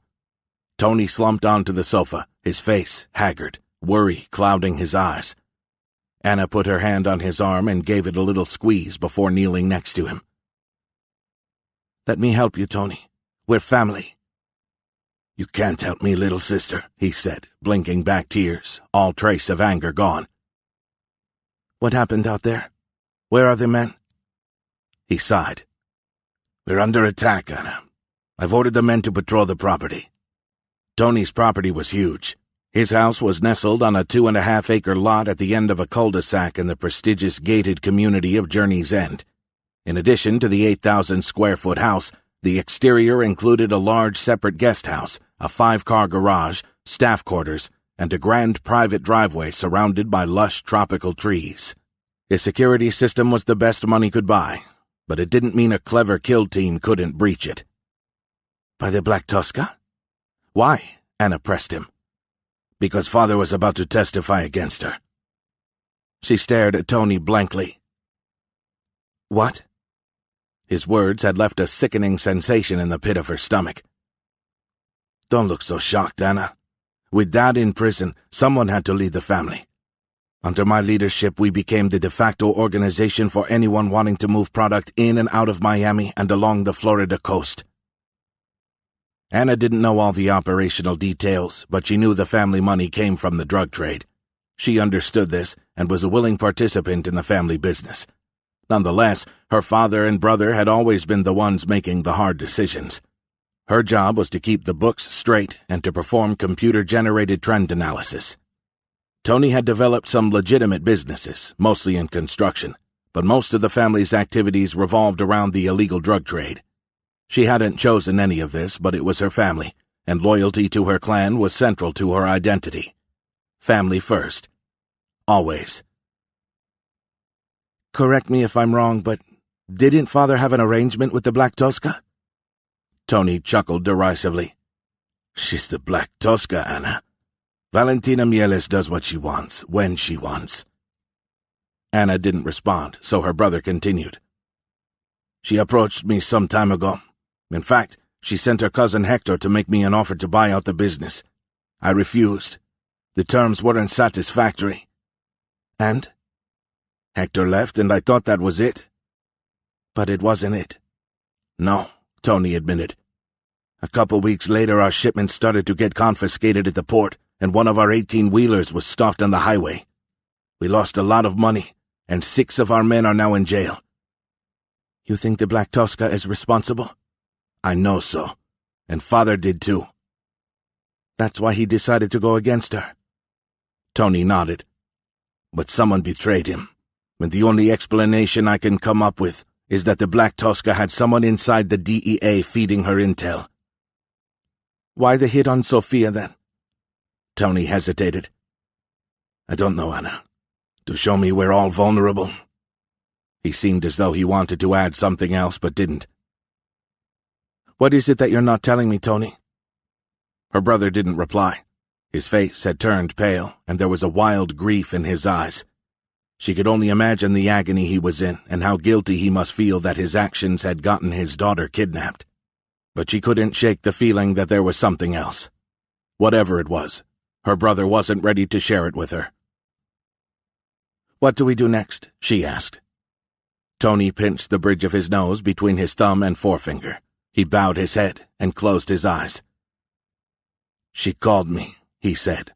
Tony slumped onto the sofa, his face haggard, worry clouding his eyes. Anna put her hand on his arm and gave it a little squeeze before kneeling next to him. "Let me help you, Tony. We're family." "You can't help me, little sister," he said, blinking back tears, all trace of anger gone. "What happened out there? Where are the men?" He sighed. "We're under attack, Anna. I've ordered the men to patrol the property." Tony's property was huge. His house was nestled on a 2.5-acre lot at the end of a cul-de-sac in the prestigious gated community of Journey's End. In addition to the 8,000-square-foot house, the exterior included a large separate guest house, a 5-car garage, staff quarters, and a grand private driveway surrounded by lush tropical trees. His security system was the best money could buy, but it didn't mean a clever kill team couldn't breach it. "By the Black Tosca?" "Why?" Anna pressed him. "Because Father was about to testify against her." She stared at Tony blankly. "What?" His words had left a sickening sensation in the pit of her stomach. "Don't look so shocked, Anna. With Dad in prison, someone had to lead the family. Under my leadership, we became the de facto organization for anyone wanting to move product in and out of Miami and along the Florida coast." Anna didn't know all the operational details, but she knew the family money came from the drug trade. She understood this and was a willing participant in the family business. Nonetheless, her father and brother had always been the ones making the hard decisions. Her job was to keep the books straight and to perform computer-generated trend analysis. Tony had developed some legitimate businesses, mostly in construction, but most of the family's activities revolved around the illegal drug trade. She hadn't chosen any of this, but it was her family, and loyalty to her clan was central to her identity. Family first. Always. "Correct me if I'm wrong, but didn't Father have an arrangement with the Black Tosca?" Tony chuckled derisively. "She's the Black Tosca, Anna. Valentina Mieles does what she wants, when she wants." Anna didn't respond, so her brother continued. "She approached me some time ago. In fact, she sent her cousin Hector to make me an offer to buy out the business. I refused. The terms weren't satisfactory." "And?" "Hector left, and I thought that was it." "But it wasn't it." "No," Tony admitted. "A couple weeks later, our shipment started to get confiscated at the port, and one of our 18-wheelers was stopped on the highway. We lost a lot of money, and 6 of our men are now in jail." "You think the Black Tosca is responsible?" "I know so, and Father did too." "That's why he decided to go against her?" Tony nodded. "But someone betrayed him, and the only explanation I can come up with is that the Black Tosca had someone inside the DEA feeding her intel." "Why the hit on Sophia, then?" Tony hesitated. "I don't know, Anna. To show me we're all vulnerable." He seemed as though he wanted to add something else, but didn't. "What is it that you're not telling me, Tony?" Her brother didn't reply. His face had turned pale, and there was a wild grief in his eyes. She could only imagine the agony he was in and how guilty he must feel that his actions had gotten his daughter kidnapped. But she couldn't shake the feeling that there was something else. Whatever it was, her brother wasn't ready to share it with her. "What do we do next?" she asked. Tony pinched the bridge of his nose between his thumb and forefinger. He bowed his head and closed his eyes. "She called me," he said.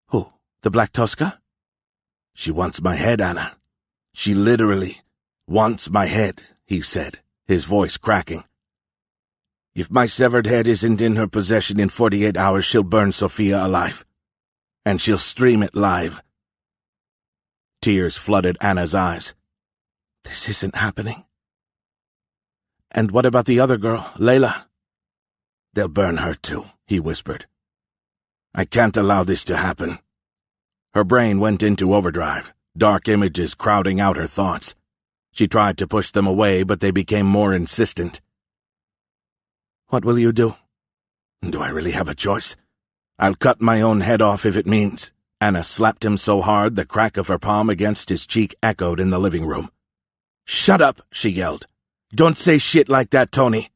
"Who? The Black Tosca?" "She wants my head, Anna. She literally wants my head," he said, his voice cracking. "If my severed head isn't in her possession in 48 hours, she'll burn Sophia alive. And she'll stream it live." Tears flooded Anna's eyes. "This isn't happening." "And what about the other girl, Layla?" "They'll burn her too," he whispered. "I can't allow this to happen." Her brain went into overdrive, dark images crowding out her thoughts. She tried to push them away, but they became more insistent. "What will you do?" "Do I really have a choice? I'll cut my own head off if it means." Anna slapped him so hard the crack of her palm against his cheek echoed in the living room. "Shut up," she yelled. "Don't say shit like that, Tony."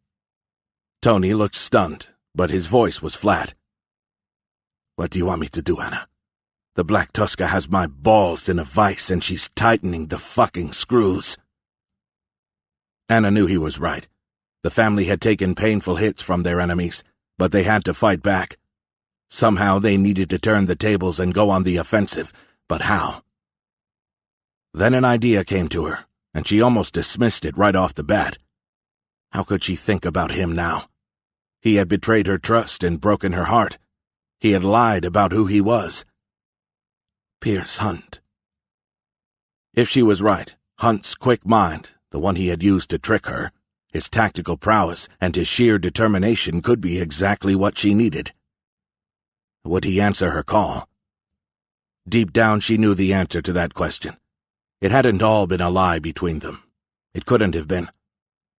Tony looked stunned, but his voice was flat. "What do you want me to do, Anna? The Black Tosca has my balls in a vice and she's tightening the fucking screws." Anna knew he was right. The family had taken painful hits from their enemies, but they had to fight back. Somehow they needed to turn the tables and go on the offensive, but how? Then an idea came to her, and she almost dismissed it right off the bat. How could she think about him now? He had betrayed her trust and broken her heart. He had lied about who he was. Pierce Hunt. If she was right, Hunt's quick mind, the one he had used to trick her, his tactical prowess, and his sheer determination could be exactly what she needed. Would he answer her call? Deep down she knew the answer to that question. It hadn't all been a lie between them. It couldn't have been.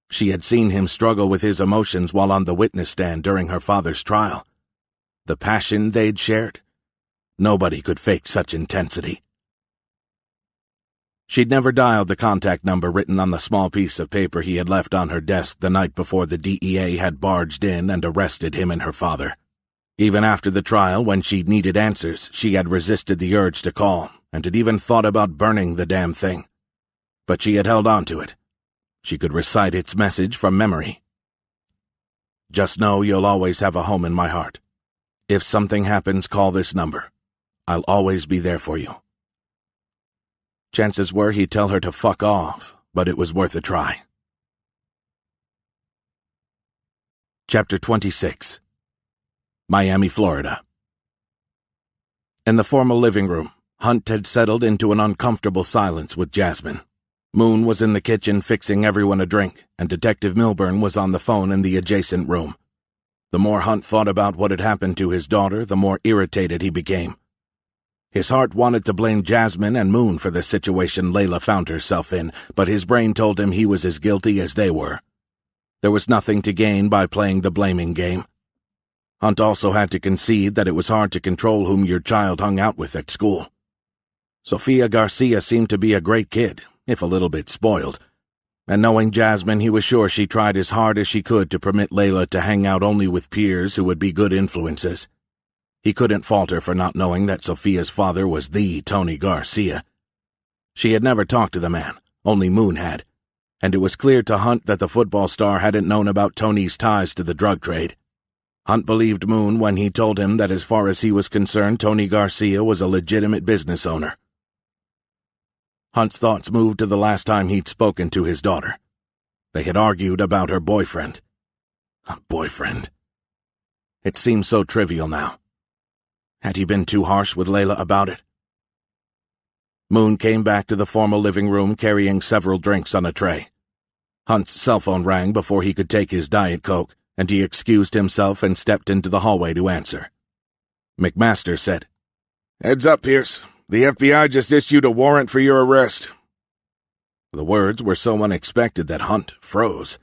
She had seen him struggle with his emotions while on the witness stand during her father's trial. The passion they'd shared? Nobody could fake such intensity. She'd never dialed the contact number written on the small piece of paper he had left on her desk the night before the DEA had barged in and arrested him and her father. Even after the trial, when she'd needed answers, she had resisted the urge to call, and had even thought about burning the damn thing. But she had held on to it. She could recite its message from memory. "Just know you'll always have a home in my heart. If something happens, call this number. I'll always be there for you." Chances were he'd tell her to fuck off, but it was worth a try. Chapter 26. Miami, Florida. In the formal living room, Hunt had settled into an uncomfortable silence with Jasmine. Moon was in the kitchen fixing everyone a drink, and Detective Milburn was on the phone in the adjacent room. The more Hunt thought about what had happened to his daughter, the more irritated he became. His heart wanted to blame Jasmine and Moon for the situation Layla found herself in, but his brain told him he was as guilty as they were. There was nothing to gain by playing the blaming game. Hunt also had to concede that it was hard to control whom your child hung out with at school. Sofia Garcia seemed to be a great kid, if a little bit spoiled, and knowing Jasmine, he was sure she tried as hard as she could to permit Layla to hang out only with peers who would be good influences. He couldn't fault her for not knowing that Sophia's father was the Tony Garcia. She had never talked to the man, only Moon had, and it was clear to Hunt that the football star hadn't known about Tony's ties to the drug trade. Hunt believed Moon when he told him that as far as he was concerned, Tony Garcia was a legitimate business owner. Hunt's thoughts moved to the last time he'd spoken to his daughter. They had argued about her boyfriend. A boyfriend. It seemed so trivial now. Had he been too harsh with Layla about it? Moon came back to the formal living room carrying several drinks on a tray. Hunt's cell phone rang before he could take his Diet Coke, and he excused himself and stepped into the hallway to answer. McMaster said, "Heads up, Pierce. The FBI just issued a warrant for your arrest." The words were so unexpected that Hunt froze.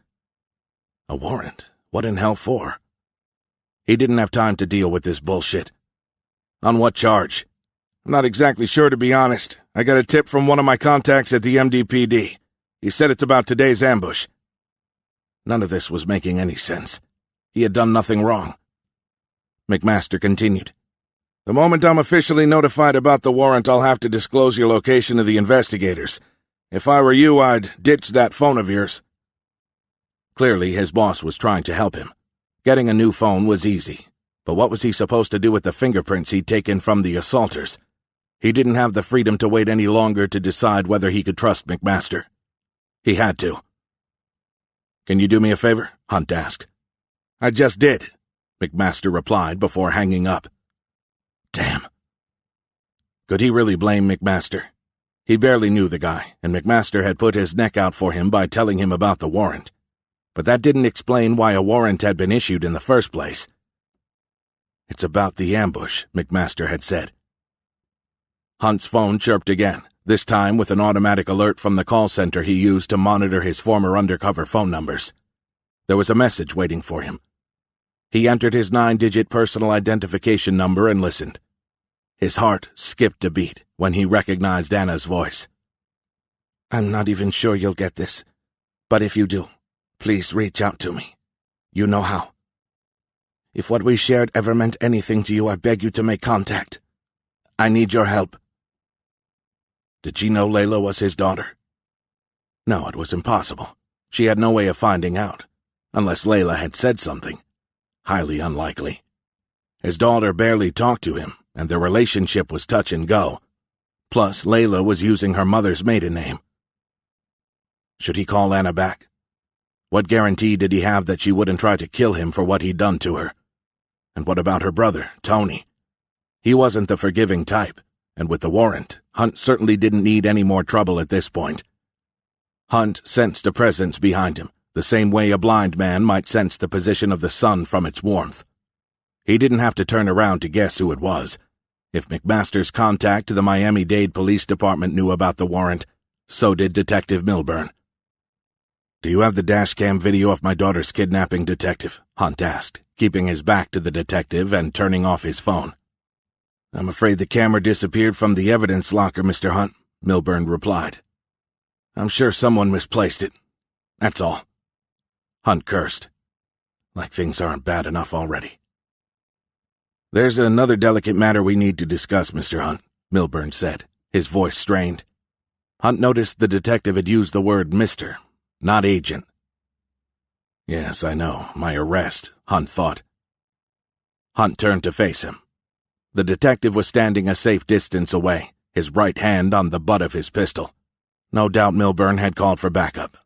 A warrant? What in hell for? He didn't have time to deal with this bullshit. "On what charge?" "I'm not exactly sure, to be honest. I got a tip from one of my contacts at the MDPD. He said it's about today's ambush." None of this was making any sense. He had done nothing wrong. McMaster continued. The moment I'm officially notified about the warrant, I'll have to disclose your location to the investigators. If I were you, I'd ditch that phone of yours. Clearly, his boss was trying to help him. Getting a new phone was easy, but what was he supposed to do with the fingerprints he'd taken from the assaulters? He didn't have the freedom to wait any longer to decide whether he could trust McMaster. He had to. Can you do me a favor? Hunt asked. I just did, McMaster replied before hanging up. Damn. Could he really blame McMaster? He barely knew the guy, and McMaster had put his neck out for him by telling him about the warrant. But that didn't explain why a warrant had been issued in the first place. It's about the ambush, McMaster had said. Hunt's phone chirped again, this time with an automatic alert from the call center he used to monitor his former undercover phone numbers. There was a message waiting for him. He entered his 9-digit personal identification number and listened. His heart skipped a beat when he recognized Anna's voice. I'm not even sure you'll get this, but if you do, please reach out to me. You know how. If what we shared ever meant anything to you, I beg you to make contact. I need your help. Did she know Layla was his daughter? No, it was impossible. She had no way of finding out, unless Layla had said something. Highly unlikely. His daughter barely talked to him, and their relationship was touch and go. Plus, Layla was using her mother's maiden name. Should he call Anna back? What guarantee did he have that she wouldn't try to kill him for what he'd done to her? And what about her brother, Tony? He wasn't the forgiving type, and with the warrant, Hunt certainly didn't need any more trouble at this point. Hunt sensed a presence behind him, the same way a blind man might sense the position of the sun from its warmth. He didn't have to turn around to guess who it was. If McMaster's contact to the Miami-Dade Police Department knew about the warrant, so did Detective Milburn. Do you have the dashcam video of my daughter's kidnapping, Detective? Hunt asked, keeping his back to the detective and turning off his phone. I'm afraid the camera disappeared from the evidence locker, Mr. Hunt, Milburn replied. I'm sure someone misplaced it. That's all. Hunt cursed. Like things aren't bad enough already. There's another delicate matter we need to discuss, Mr. Hunt, Milburn said, his voice strained. Hunt noticed the detective had used the word Mr., not agent. Yes, I know, my arrest, Hunt thought. Hunt turned to face him. The detective was standing a safe distance away, his right hand on the butt of his pistol. No doubt Milburn had called for backup.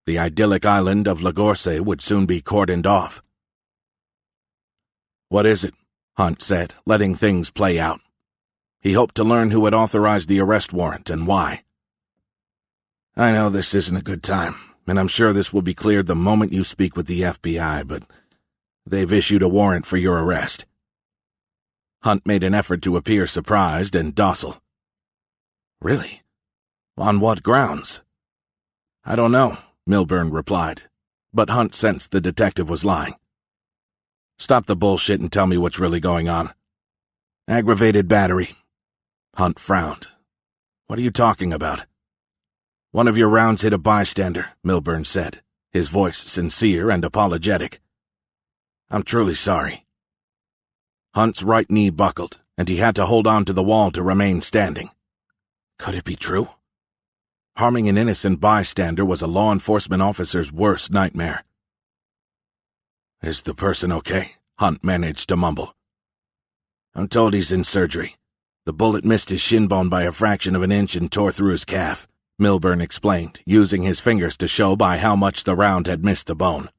The idyllic island of Lagorce would soon be cordoned off. What is it? Hunt said, letting things play out. He hoped to learn who had authorized the arrest warrant and why. I know this isn't a good time, and I'm sure this will be cleared the moment you speak with the FBI, but they've issued a warrant for your arrest. Hunt made an effort to appear surprised and docile. Really? On what grounds? I don't know, Milburn replied, but Hunt sensed the detective was lying. Stop the bullshit and tell me what's really going on. Aggravated battery. Hunt frowned. What are you talking about? One of your rounds hit a bystander, Milburn said, his voice sincere and apologetic. I'm truly sorry. Hunt's right knee buckled, and he had to hold on to the wall to remain standing. Could it be true? Harming an innocent bystander was a law enforcement officer's worst nightmare. Is the person okay? Hunt managed to mumble. I'm told he's in surgery. The bullet missed his shin bone by a fraction of an inch and tore through his calf, Milburn explained, using his fingers to show by how much the round had missed the bone.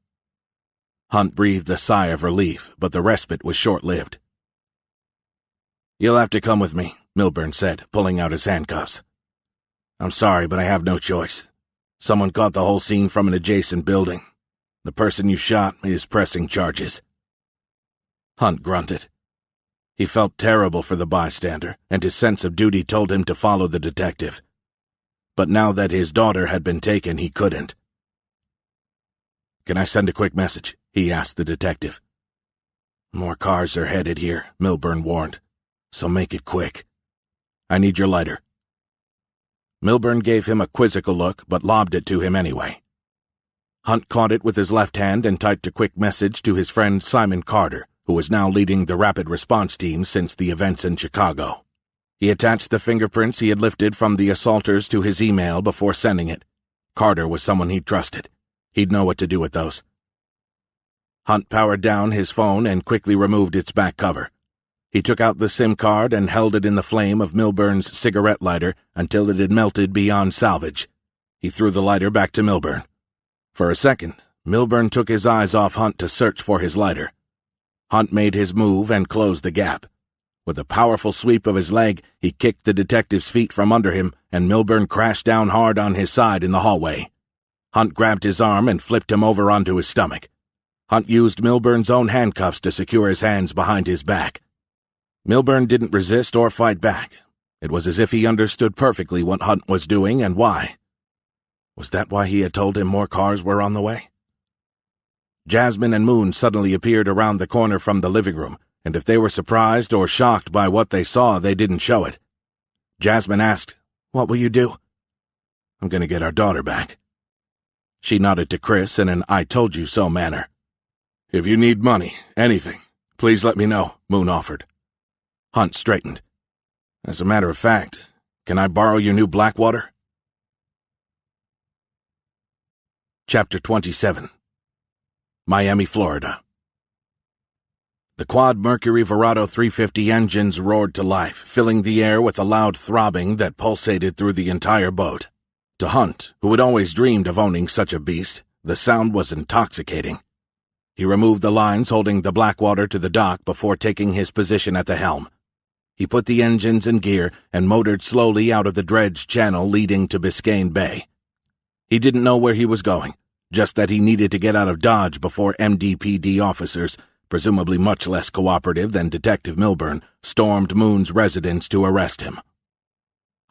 Hunt breathed a sigh of relief, but the respite was short-lived. You'll have to come with me, Milburn said, pulling out his handcuffs. I'm sorry, but I have no choice. Someone caught the whole scene from an adjacent building. The person you shot is pressing charges. Hunt grunted. He felt terrible for the bystander, and his sense of duty told him to follow the detective. But now that his daughter had been taken, he couldn't. Can I send a quick message? He asked the detective. More cars are headed here, Milburn warned. So make it quick. I need your lighter. Milburn gave him a quizzical look, but lobbed it to him anyway. Hunt caught it with his left hand and typed a quick message to his friend Simon Carter, who was now leading the rapid response team since the events in Chicago. He attached the fingerprints he had lifted from the assaulters to his email before sending it. Carter was someone he trusted. He'd know what to do with those. Hunt powered down his phone and quickly removed its back cover. He took out the SIM card and held it in the flame of Milburn's cigarette lighter until it had melted beyond salvage. He threw the lighter back to Milburn. For a second, Milburn took his eyes off Hunt to search for his lighter. Hunt made his move and closed the gap. With a powerful sweep of his leg, he kicked the detective's feet from under him, and Milburn crashed down hard on his side in the hallway. Hunt grabbed his arm and flipped him over onto his stomach. Hunt used Milburn's own handcuffs to secure his hands behind his back. Milburn didn't resist or fight back. It was as if he understood perfectly what Hunt was doing and why. Was that why he had told him more cars were on the way? Jasmine and Moon suddenly appeared around the corner from the living room, and if they were surprised or shocked by what they saw, they didn't show it. Jasmine asked, "What will you do?" "I'm going to get our daughter back." She nodded to Chris in an I-told-you-so manner. "If you need money, anything, please let me know," Moon offered. Hunt straightened. "As a matter of fact, can I borrow your new Blackwater?" Chapter 27. Miami, Florida. The quad Mercury Verado 350 engines roared to life, filling the air with a loud throbbing that pulsated through the entire boat. To Hunt, who had always dreamed of owning such a beast, the sound was intoxicating. He removed the lines holding the Blackwater to the dock before taking his position at the helm. He put the engines in gear and motored slowly out of the dredged channel leading to Biscayne Bay. He didn't know where he was going, just that he needed to get out of Dodge before MDPD officers, presumably much less cooperative than Detective Milburn, stormed Moon's residence to arrest him.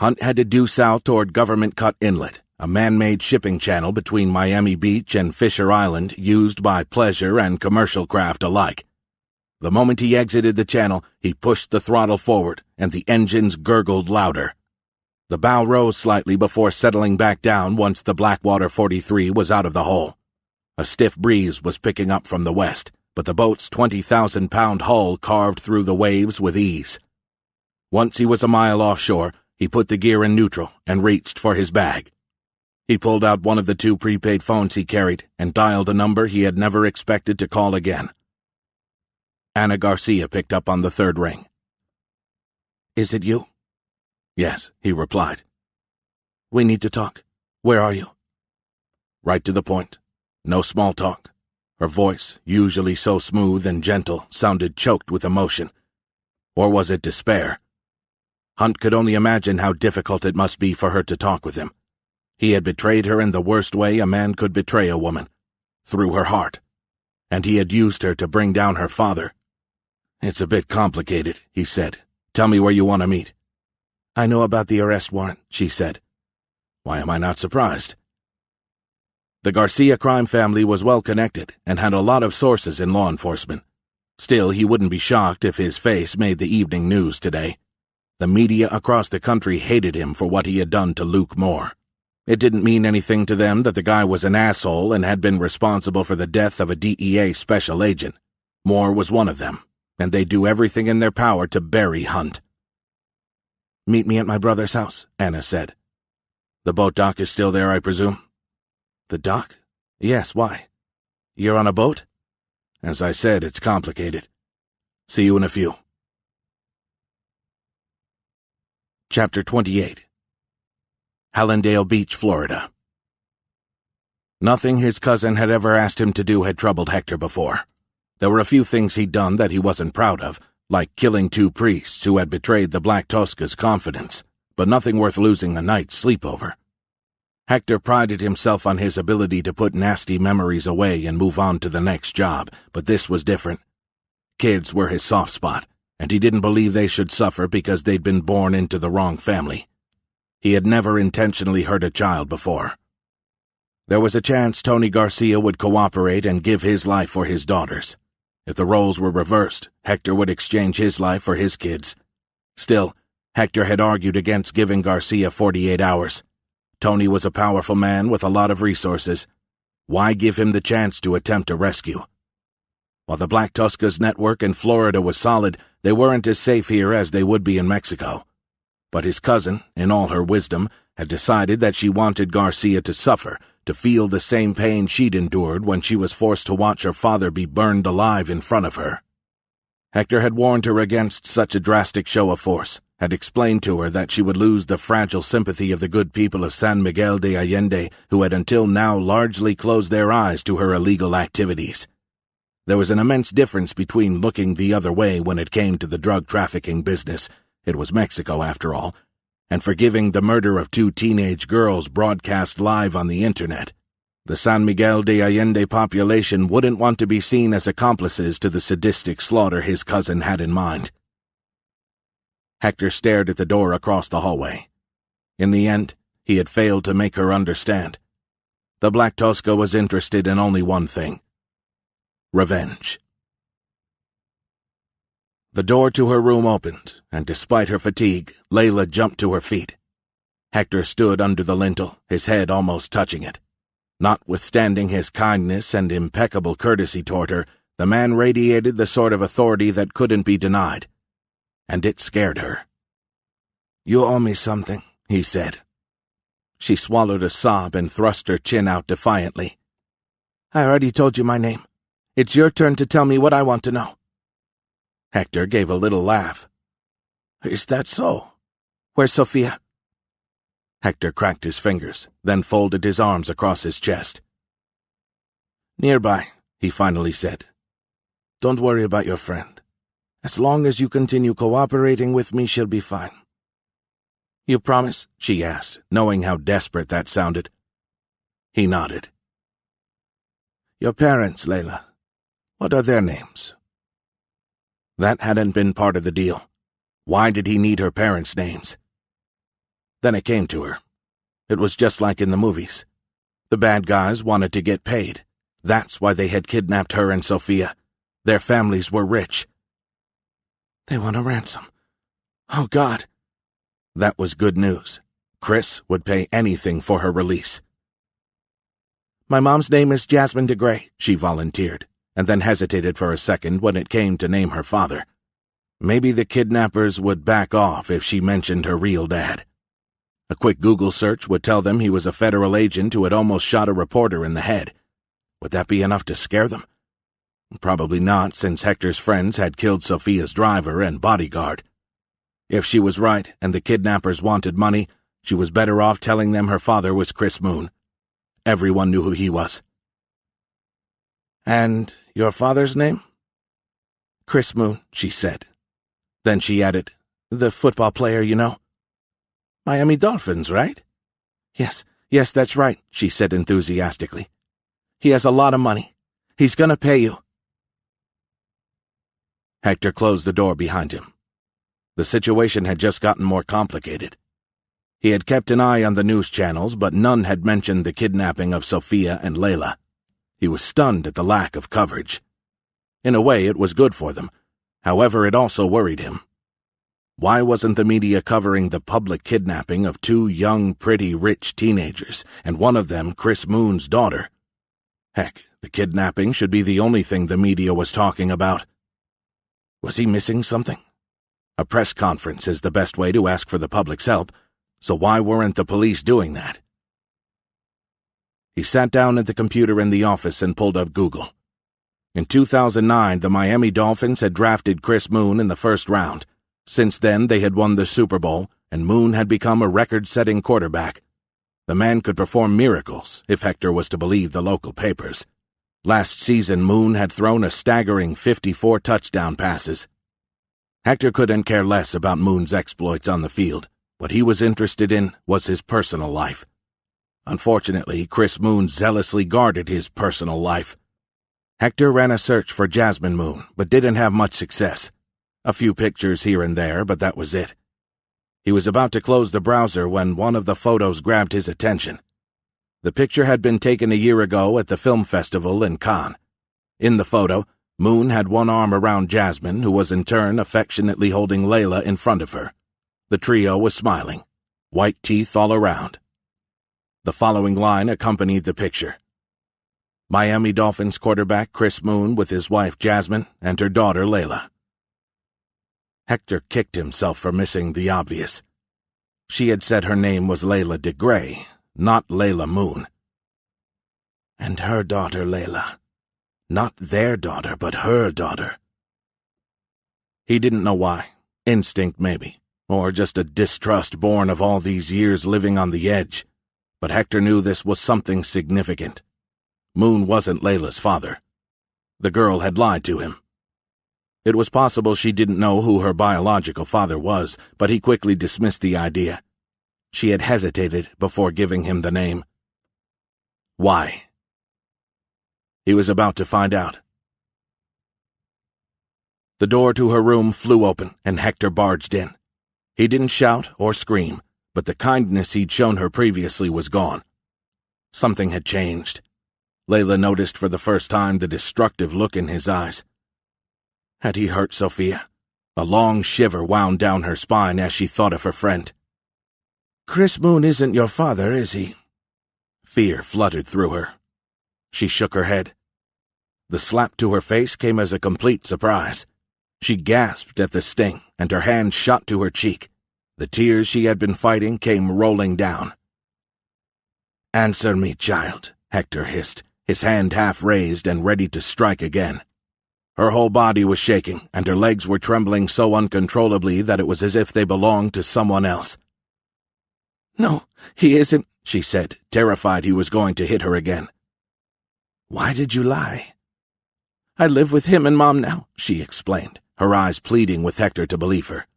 Hunt had to due south toward Government Cut Inlet, a man-made shipping channel between Miami Beach and Fisher Island used by pleasure and commercial craft alike. The moment he exited the channel, he pushed the throttle forward, and the engines gurgled louder. The bow rose slightly before settling back down once the Blackwater 43 was out of the hole. A stiff breeze was picking up from the west, but the boat's 20,000-pound hull carved through the waves with ease. Once he was a mile offshore, he put the gear in neutral and reached for his bag. He pulled out one of the 2 prepaid phones he carried and dialed a number he had never expected to call again. Ana Garcia picked up on the 3rd ring. "Is it you?" "Yes," he replied. "We need to talk. Where are you?" Right to the point. No small talk. Her voice, usually so smooth and gentle, sounded choked with emotion. Or was it despair? Hunt could only imagine how difficult it must be for her to talk with him. He had betrayed her in the worst way a man could betray a woman, through her heart. And he had used her to bring down her father. "It's a bit complicated," he said. "Tell me where you want to meet." "I know about the arrest warrant," she said. "Why am I not surprised?" The Garcia crime family was well connected and had a lot of sources in law enforcement. Still, he wouldn't be shocked if his face made the evening news today. The media across the country hated him for what he had done to Luke Moore. It didn't mean anything to them that the guy was an asshole and had been responsible for the death of a DEA special agent. Moore was one of them, and they'd do everything in their power to bury Hunt. "Meet me at my brother's house," Anna said. "The boat dock is still there, I presume?" "The dock? Yes, why? You're on a boat?" "As I said, it's complicated. See you in a few." Chapter 28. Hallandale Beach, Florida. Nothing his cousin had ever asked him to do had troubled Hector before. There were a few things he'd done that he wasn't proud of, like killing 2 priests who had betrayed the Black Tosca's confidence, but nothing worth losing a night's sleep over. Hector prided himself on his ability to put nasty memories away and move on to the next job, but this was different. Kids were his soft spot, and he didn't believe they should suffer because they'd been born into the wrong family. He had never intentionally hurt a child before. There was a chance Tony Garcia would cooperate and give his life for his daughters. If the roles were reversed, Hector would exchange his life for his kids. Still, Hector had argued against giving Garcia 48 hours. Tony was a powerful man with a lot of resources. Why give him the chance to attempt a rescue? While the Black Tuska's network in Florida was solid, they weren't as safe here as they would be in Mexico. But his cousin, in all her wisdom, had decided that she wanted Garcia to suffer, to feel the same pain she'd endured when she was forced to watch her father be burned alive in front of her. Hector had warned her against such a drastic show of force, had explained to her that she would lose the fragile sympathy of the good people of San Miguel de Allende, who had until now largely closed their eyes to her illegal activities. There was an immense difference between looking the other way when it came to the drug trafficking business — it was Mexico after all — and forgiving the murder of 2 teenage girls broadcast live on the internet. The San Miguel de Allende population wouldn't want to be seen as accomplices to the sadistic slaughter his cousin had in mind. Hector stared at the door across the hallway. In the end, he had failed to make her understand. The Black Tuska was interested in only one thing: revenge. The door to her room opened, and despite her fatigue, Layla jumped to her feet. Hector stood under the lintel, his head almost touching it. Notwithstanding his kindness and impeccable courtesy toward her, the man radiated the sort of authority that couldn't be denied. And it scared her. "You owe me something," he said. She swallowed a sob and thrust her chin out defiantly. "I already told you my name. It's your turn to tell me what I want to know." Hector gave a little laugh. "Is that so? Where's Sophia?" Hector cracked his fingers, then folded his arms across his chest. "Nearby," he finally said. "Don't worry about your friend. As long as you continue cooperating with me, she'll be fine." "You promise?" she asked, knowing how desperate that sounded. He nodded. "Your parents, Layla. What are their names?" That hadn't been part of the deal. Why did he need her parents' names? Then it came to her. It was just like in the movies. The bad guys wanted to get paid. That's why they had kidnapped her and Sophia. Their families were rich. "They want a ransom. Oh, God." That was good news. Chris would pay anything for her release. "My mom's name is Jasmine DeGray," she volunteered, and then hesitated for a second when it came to name her father. Maybe the kidnappers would back off if she mentioned her real dad. A quick Google search would tell them he was a federal agent who had almost shot a reporter in the head. Would that be enough to scare them? Probably not, since Hector's friends had killed Sophia's driver and bodyguard. If she was right and the kidnappers wanted money, she was better off telling them her father was Chris Moon. Everyone knew who he was. "And your father's name?" "Chris Moon," she said. Then she added, "The football player, you know." "Miami Dolphins, right?" Yes, that's right," she said enthusiastically. "He has a lot of money. He's gonna pay you." Hector closed the door behind him. The situation had just gotten more complicated. He had kept an eye on the news channels, but none had mentioned the kidnapping of Sophia and Layla. He was stunned at the lack of coverage. In a way, it was good for them. However, it also worried him. Why wasn't the media covering the public kidnapping of 2 young, pretty, rich teenagers, and one of them Chris Moon's daughter? Heck, the kidnapping should be the only thing the media was talking about. Was he missing something? A press conference is the best way to ask for the public's help, so why weren't the police doing that? He sat down at the computer in the office and pulled up Google. In 2009, the Miami Dolphins had drafted Chris Moon in the first round. Since then, they had won the Super Bowl, and Moon had become a record-setting quarterback. The man could perform miracles, if Hector was to believe the local papers. Last season, Moon had thrown a staggering 54 touchdown passes. Hector couldn't care less about Moon's exploits on the field. What he was interested in was his personal life. Unfortunately, Chris Moon zealously guarded his personal life. Hector ran a search for Jasmine Moon, but didn't have much success. A few pictures here and there, but that was it. He was about to close the browser when one of the photos grabbed his attention. The picture had been taken a year ago at the film festival in Cannes. In the photo, Moon had one arm around Jasmine, who was in turn affectionately holding Layla in front of her. The trio was smiling, white teeth all around. The following line accompanied the picture. Miami Dolphins quarterback Chris Moon with his wife Jasmine and her daughter Layla. Hector kicked himself for missing the obvious. She had said her name was Layla DeGray, not Layla Moon. And her daughter Layla. Not their daughter, but her daughter. He didn't know why. Instinct, maybe. Or just a distrust born of all these years living on the edge. But Hector knew this was something significant. Moon wasn't Layla's father. The girl had lied to him. It was possible she didn't know who her biological father was, but he quickly dismissed the idea. She had hesitated before giving him the name. Why? He was about to find out. The door to her room flew open, and Hector barged in. He didn't shout or scream, but the kindness he'd shown her previously was gone. Something had changed. Layla noticed for the first time the destructive look in his eyes. Had he hurt Sophia? A long shiver wound down her spine as she thought of her friend. "Chris Moon isn't your father, is he?" Fear fluttered through her. She shook her head. The slap to her face came as a complete surprise. She gasped at the sting, and her hand shot to her cheek. The tears she had been fighting came rolling down. "Answer me, child," Hector hissed, his hand half raised and ready to strike again. Her whole body was shaking, and her legs were trembling so uncontrollably that it was as if they belonged to someone else. "No, he isn't," she said, terrified he was going to hit her again. "Why did you lie?" "I live with him and Mom now," she explained, her eyes pleading with Hector to believe her.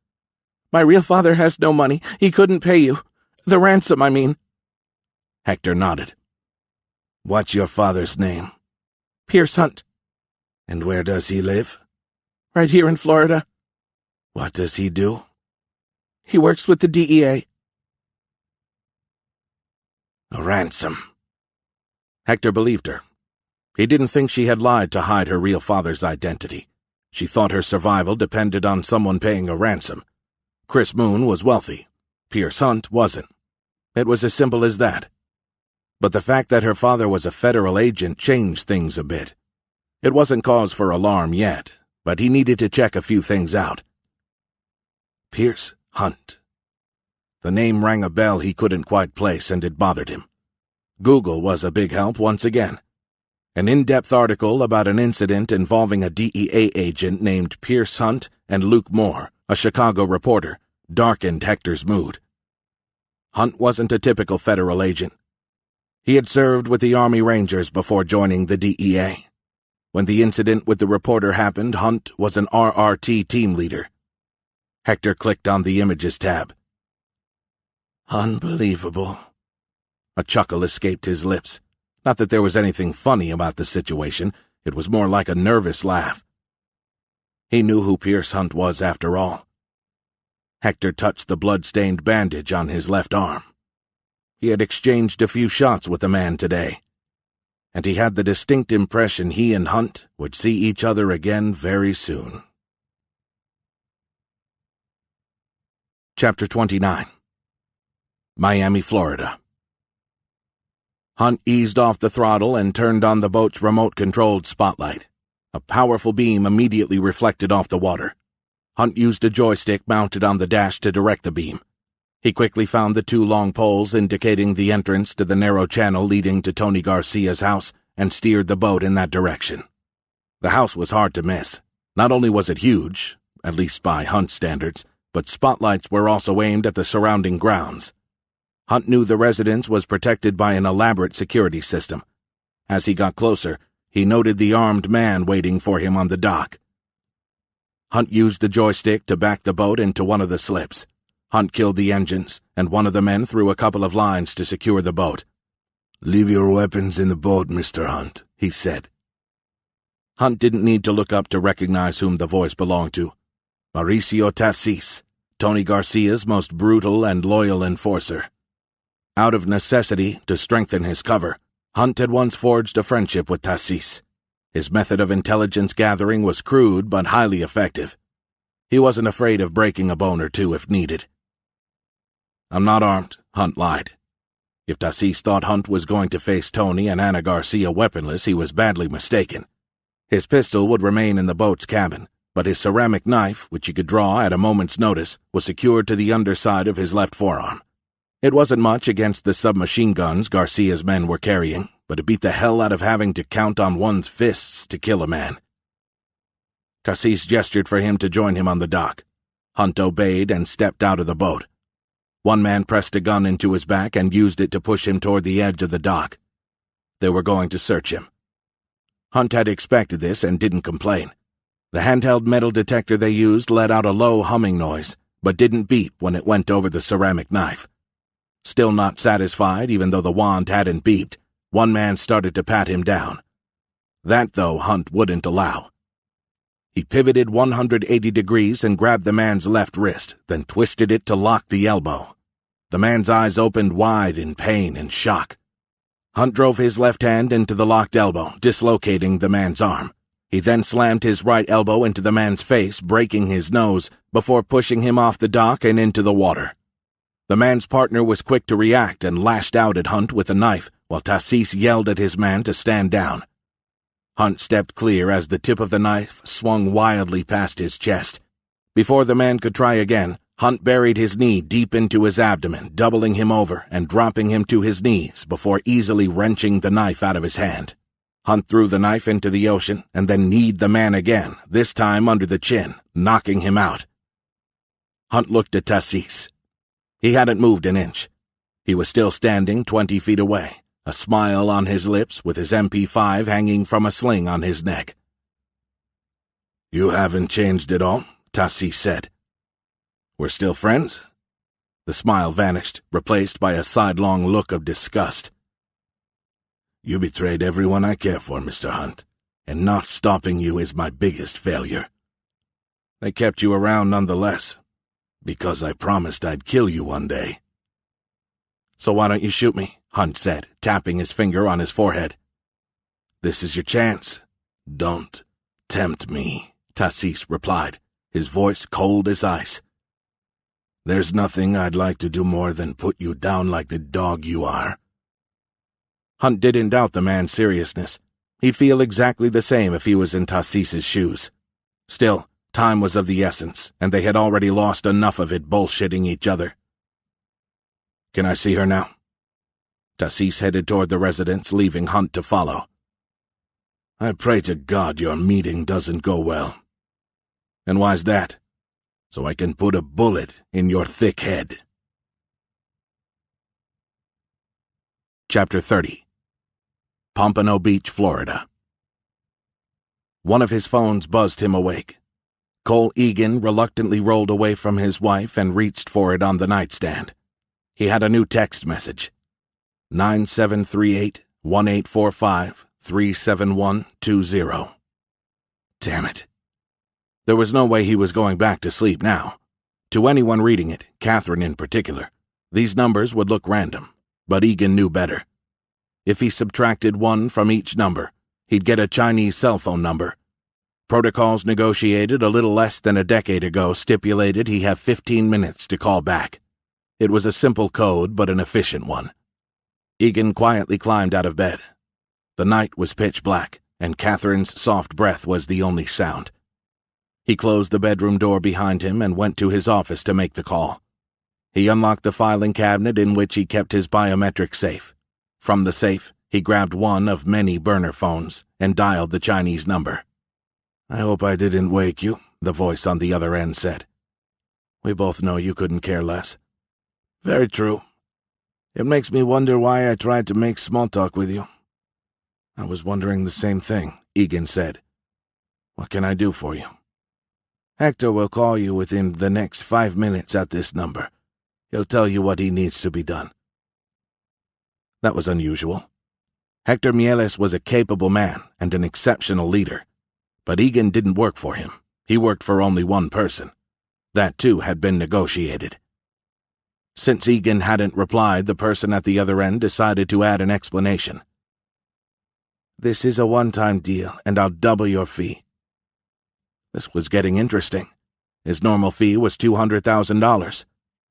"My real father has no money. He couldn't pay you. The ransom, I mean." Hector nodded. "What's your father's name?" "Pierce Hunt." "And where does he live?" "Right here in Florida." "What does he do?" "He works with the DEA." "A ransom." Hector believed her. He didn't think she had lied to hide her real father's identity. She thought her survival depended on someone paying a ransom. Chris Moon was wealthy. Pierce Hunt wasn't. It was as simple as that. But the fact that her father was a federal agent changed things a bit. It wasn't cause for alarm yet, but he needed to check a few things out. Pierce Hunt. The name rang a bell he couldn't quite place, and it bothered him. Google was a big help once again. An in-depth article about an incident involving a DEA agent named Pierce Hunt and Luke Moore, a Chicago reporter, darkened Hector's mood. Hunt wasn't a typical federal agent. He had served with the Army Rangers before joining the DEA. When the incident with the reporter happened, Hunt was an RRT team leader. Hector clicked on the Images tab. Unbelievable. A chuckle escaped his lips. Not that there was anything funny about the situation, it was more like a nervous laugh. He knew who Pierce Hunt was after all. Hector touched the blood-stained bandage on his left arm. He had exchanged a few shots with the man today, and he had the distinct impression he and Hunt would see each other again very soon. Chapter 29. Miami, Florida. Hunt eased off the throttle and turned on the boat's remote-controlled spotlight. A powerful beam immediately reflected off the water. Hunt used a joystick mounted on the dash to direct the beam. He quickly found the two long poles indicating the entrance to the narrow channel leading to Tony Garcia's house and steered the boat in that direction. The house was hard to miss. Not only was it huge, at least by Hunt's standards, but spotlights were also aimed at the surrounding grounds. Hunt knew the residence was protected by an elaborate security system. As he got closer, he noted the armed man waiting for him on the dock. Hunt used the joystick to back the boat into one of the slips. Hunt killed the engines, and one of the men threw a couple of lines to secure the boat. "Leave your weapons in the boat, Mr. Hunt," he said. Hunt didn't need to look up to recognize whom the voice belonged to. Mauricio Tassis, Tony Garcia's most brutal and loyal enforcer. Out of necessity, to strengthen his cover, Hunt had once forged a friendship with Tassis. His method of intelligence gathering was crude but highly effective. He wasn't afraid of breaking a bone or two if needed. "I'm not armed," Hunt lied. If Tassis thought Hunt was going to face Tony and Ana Garcia weaponless, he was badly mistaken. His pistol would remain in the boat's cabin, but his ceramic knife, which he could draw at a moment's notice, was secured to the underside of his left forearm. It wasn't much against the submachine guns Garcia's men were carrying, but it beat the hell out of having to count on one's fists to kill a man. Tassis gestured for him to join him on the dock. Hunt obeyed and stepped out of the boat. One man pressed a gun into his back and used it to push him toward the edge of the dock. They were going to search him. Hunt had expected this and didn't complain. The handheld metal detector they used let out a low humming noise, but didn't beep when it went over the ceramic knife. Still not satisfied, even though the wand hadn't beeped, one man started to pat him down. That, though, Hunt wouldn't allow. He pivoted 180 degrees and grabbed the man's left wrist, then twisted it to lock the elbow. The man's eyes opened wide in pain and shock. Hunt drove his left hand into the locked elbow, dislocating the man's arm. He then slammed his right elbow into the man's face, breaking his nose, before pushing him off the dock and into the water. The man's partner was quick to react and lashed out at Hunt with a knife, while Tassis yelled at his man to stand down. Hunt stepped clear as the tip of the knife swung wildly past his chest. Before the man could try again, Hunt buried his knee deep into his abdomen, doubling him over and dropping him to his knees before easily wrenching the knife out of his hand. Hunt threw the knife into the ocean and then kneed the man again, this time under the chin, knocking him out. Hunt looked at Tassis. He hadn't moved an inch. He was still standing 20 feet away, a smile on his lips with his MP5 hanging from a sling on his neck. "You haven't changed at all," Tassis said. "We're still friends?" The smile vanished, replaced by a sidelong look of disgust. "You betrayed everyone I care for, Mr. Hunt, and not stopping you is my biggest failure. They kept you around nonetheless, because I promised I'd kill you one day." "So why don't you shoot me?" Hunt said, tapping his finger on his forehead. "This is your chance." "Don't tempt me," Tassis replied, his voice cold as ice. "There's nothing I'd like to do more than put you down like the dog you are." Hunt didn't doubt the man's seriousness. He'd feel exactly the same if he was in Tassis's shoes. Still, time was of the essence, and they had already lost enough of it bullshitting each other. "Can I see her now?" Tassis headed toward the residence, leaving Hunt to follow. "I pray to God your meeting doesn't go well." "And why's that?" "So I can put a bullet in your thick head." Chapter 30. Pompano Beach, Florida. One of his phones buzzed him awake. Cole Egan reluctantly rolled away from his wife and reached for it on the nightstand. He had a new text message. 9738-1845-37120. Damn it. There was no way he was going back to sleep now. To anyone reading it, Catherine in particular, these numbers would look random, but Egan knew better. If he subtracted one from each number, he'd get a Chinese cell phone number. Protocols negotiated a little less than a decade ago stipulated he have 15 minutes to call back. It was a simple code, but an efficient one. Egan quietly climbed out of bed. The night was pitch black, and Catherine's soft breath was the only sound. He closed the bedroom door behind him and went to his office to make the call. He unlocked the filing cabinet in which he kept his biometric safe. From the safe, he grabbed one of many burner phones and dialed the Chinese number. "I hope I didn't wake you," the voice on the other end said. "We both know you couldn't care less." "Very true. It makes me wonder why I tried to make small talk with you." "I was wondering the same thing," Egan said. "What can I do for you?" "Hector will call you within the next 5 minutes at this number. He'll tell you what he needs to be done." That was unusual. Hector Mieles was a capable man and an exceptional leader. But Egan didn't work for him. He worked for only one person. That, too, had been negotiated. Since Egan hadn't replied, the person at the other end decided to add an explanation. "This is a one-time deal, and I'll double your fee." This was getting interesting. His normal fee was $200,000.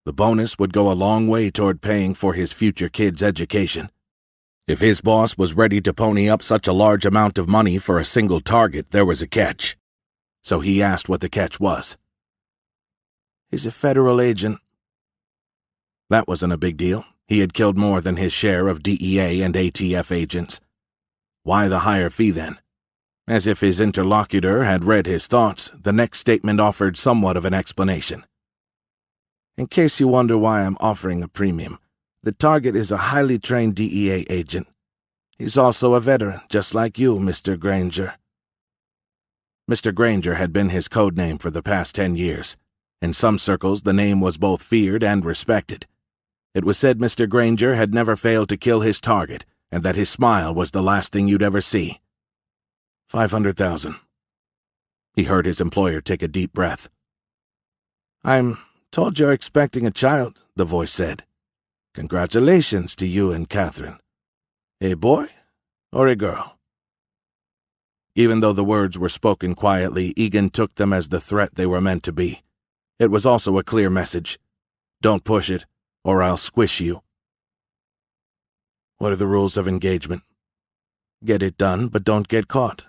The bonus would go a long way toward paying for his future kid's education. If his boss was ready to pony up such a large amount of money for a single target, there was a catch. So he asked what the catch was. He's a federal agent. That wasn't a big deal. He had killed more than his share of DEA and ATF agents. Why the higher fee then? As if his interlocutor had read his thoughts, the next statement offered somewhat of an explanation. In case you wonder why I'm offering a premium, the target is a highly trained DEA agent. He's also a veteran, just like you, Mr. Granger. Mr. Granger had been his code name for the past 10 years. In some circles, the name was both feared and respected. It was said Mr. Granger had never failed to kill his target, and that his smile was the last thing you'd ever see. 500,000. He heard his employer take a deep breath. I'm told you're expecting a child, the voice said. Congratulations to you and Catherine. A boy or a girl? Even though the words were spoken quietly, Egan took them as the threat they were meant to be. It was also a clear message. Don't push it, or I'll squish you. What are the rules of engagement? Get it done, but don't get caught.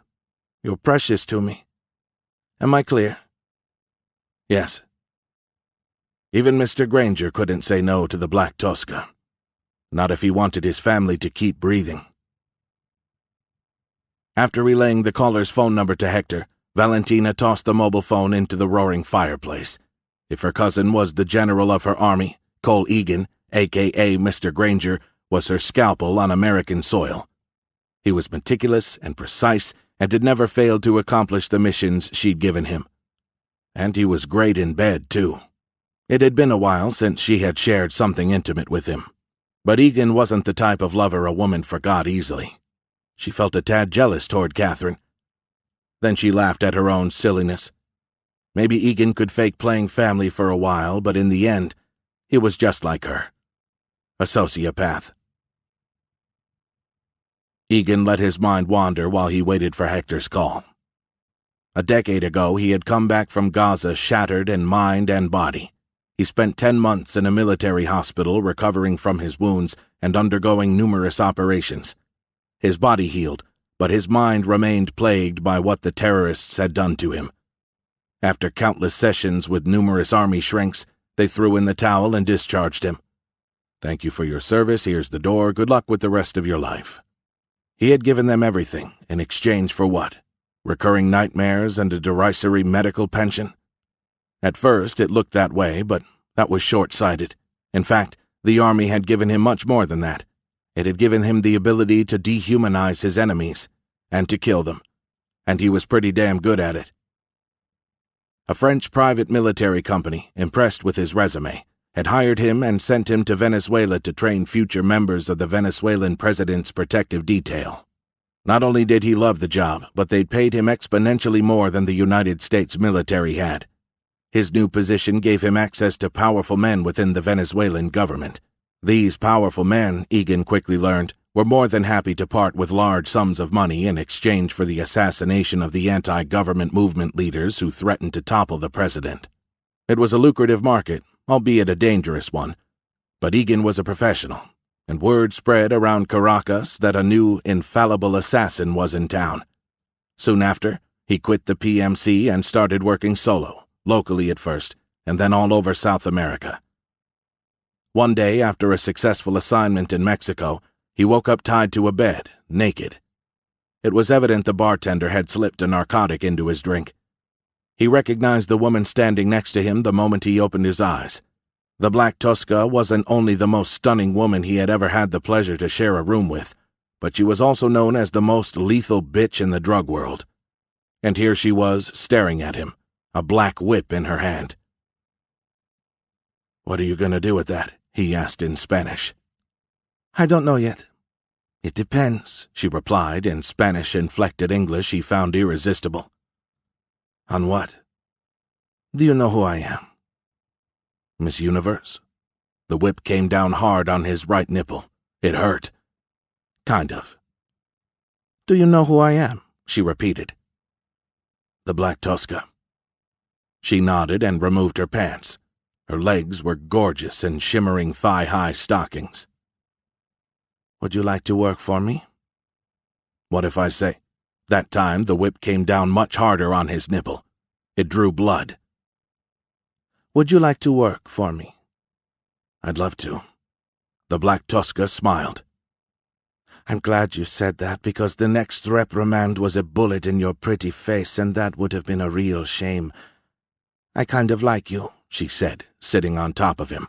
You're precious to me. Am I clear? Yes. Even Mr. Granger couldn't say no to the Black Tosca. Not if he wanted his family to keep breathing. After relaying the caller's phone number to Hector, Valentina tossed the mobile phone into the roaring fireplace. If her cousin was the general of her army, Cole Egan, a.k.a. Mr. Granger, was her scalpel on American soil. He was meticulous and precise and had never failed to accomplish the missions she'd given him. And he was great in bed, too. It had been a while since she had shared something intimate with him. But Egan wasn't the type of lover a woman forgot easily. She felt a tad jealous toward Catherine. Then she laughed at her own silliness. Maybe Egan could fake playing family for a while, but in the end, he was just like her. A sociopath. Egan let his mind wander while he waited for Hector's call. A decade ago, he had come back from Gaza shattered in mind and body. He spent 10 months in a military hospital recovering from his wounds and undergoing numerous operations. His body healed, but his mind remained plagued by what the terrorists had done to him. After countless sessions with numerous army shrinks, they threw in the towel and discharged him. Thank you for your service, here's the door, good luck with the rest of your life. He had given them everything, in exchange for what? Recurring nightmares and a derisory medical pension? At first it looked that way, but that was short-sighted. In fact, the army had given him much more than that. It had given him the ability to dehumanize his enemies, and to kill them. And he was pretty damn good at it. A French private military company, impressed with his resume, had hired him and sent him to Venezuela to train future members of the Venezuelan president's protective detail. Not only did he love the job, but they'd paid him exponentially more than the United States military had. His new position gave him access to powerful men within the Venezuelan government. These powerful men, Egan quickly learned, were more than happy to part with large sums of money in exchange for the assassination of the anti-government movement leaders who threatened to topple the president. It was a lucrative market, albeit a dangerous one, but Egan was a professional, and word spread around Caracas that a new, infallible assassin was in town. Soon after, he quit the PMC and started working solo, locally at first, and then all over South America. One day, after a successful assignment in Mexico, he woke up tied to a bed, naked. It was evident the bartender had slipped a narcotic into his drink. He recognized the woman standing next to him the moment he opened his eyes. The Black Tosca wasn't only the most stunning woman he had ever had the pleasure to share a room with, but she was also known as the most lethal bitch in the drug world. And here she was, staring at him, a black whip in her hand. "What are you going to do with that?" he asked in Spanish. "I don't know yet. It depends," she replied in Spanish-inflected English he found irresistible. "On what?" "Do you know who I am?" "Miss Universe?" The whip came down hard on his right nipple. It hurt. "Kind of." "Do you know who I am?" she repeated. "The Black Tosca." She nodded and removed her pants. Her legs were gorgeous in shimmering thigh-high stockings. "Would you like to work for me?" What if I say? That time the whip came down much harder on his nipple. It drew blood. "Would you like to work for me?" I'd love to. The Black Tuska smiled. "I'm glad you said that, because the next reprimand was a bullet in your pretty face, and that would have been a real shame. I kind of like you," she said, sitting on top of him.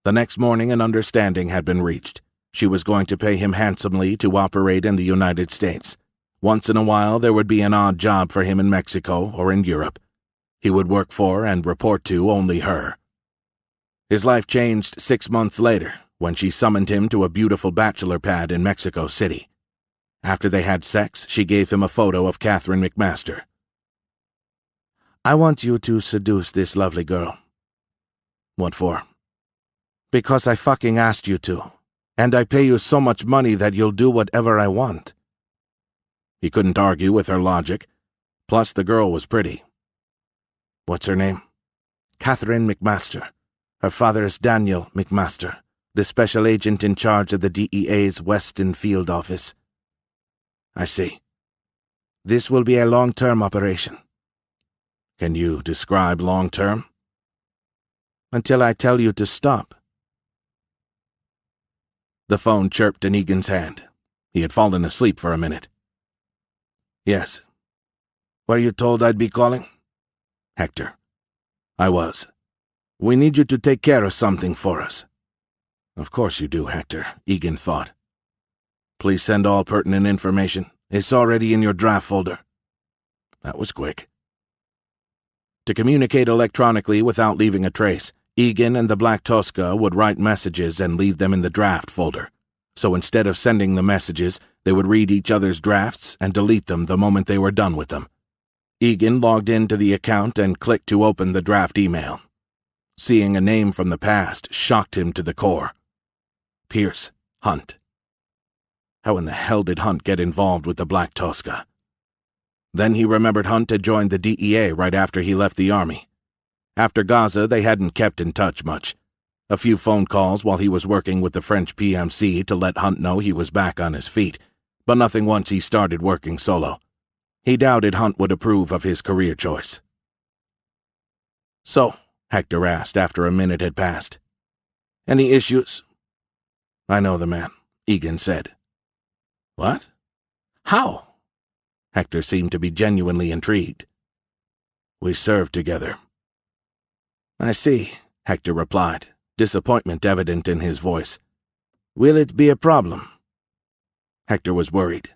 The next morning an understanding had been reached. She was going to pay him handsomely to operate in the United States. Once in a while there would be an odd job for him in Mexico or in Europe. He would work for and report to only her. His life changed 6 months later, when she summoned him to a beautiful bachelor pad in Mexico City. After they had sex, she gave him a photo of Catherine McMaster. "I want you to seduce this lovely girl." "What for?" "Because I fucking asked you to. And I pay you so much money that you'll do whatever I want." He couldn't argue with her logic. Plus, the girl was pretty. "What's her name?" "Catherine McMaster. Her father is Daniel McMaster, the special agent in charge of the DEA's Weston Field Office." "I see. This will be a long-term operation." "Can you describe long-term?" "Until I tell you to stop." The phone chirped in Egan's hand. He had fallen asleep for a minute. "Yes. Were you told I'd be calling?" "Hector." "I was." "We need you to take care of something for us." "Of course you do, Hector," Egan thought. "Please send all pertinent information. It's already in your draft folder." That was quick. To communicate electronically without leaving a trace, Egan and the Black Tuska would write messages and leave them in the draft folder. So instead of sending the messages, they would read each other's drafts and delete them the moment they were done with them. Egan logged into the account and clicked to open the draft email. Seeing a name from the past shocked him to the core. Pierce Hunt. How in the hell did Hunt get involved with the Black Tuska? Then he remembered Hunt had joined the DEA right after he left the Army. After Gaza, they hadn't kept in touch much. A few phone calls while he was working with the French PMC to let Hunt know he was back on his feet, but nothing once he started working solo. He doubted Hunt would approve of his career choice. "So," Hector asked after a minute had passed, "any issues?" "I know the man," Egan said. "What? How?" Hector seemed to be genuinely intrigued. "We served together." "I see," Hector replied, disappointment evident in his voice. "Will it be a problem?" Hector was worried.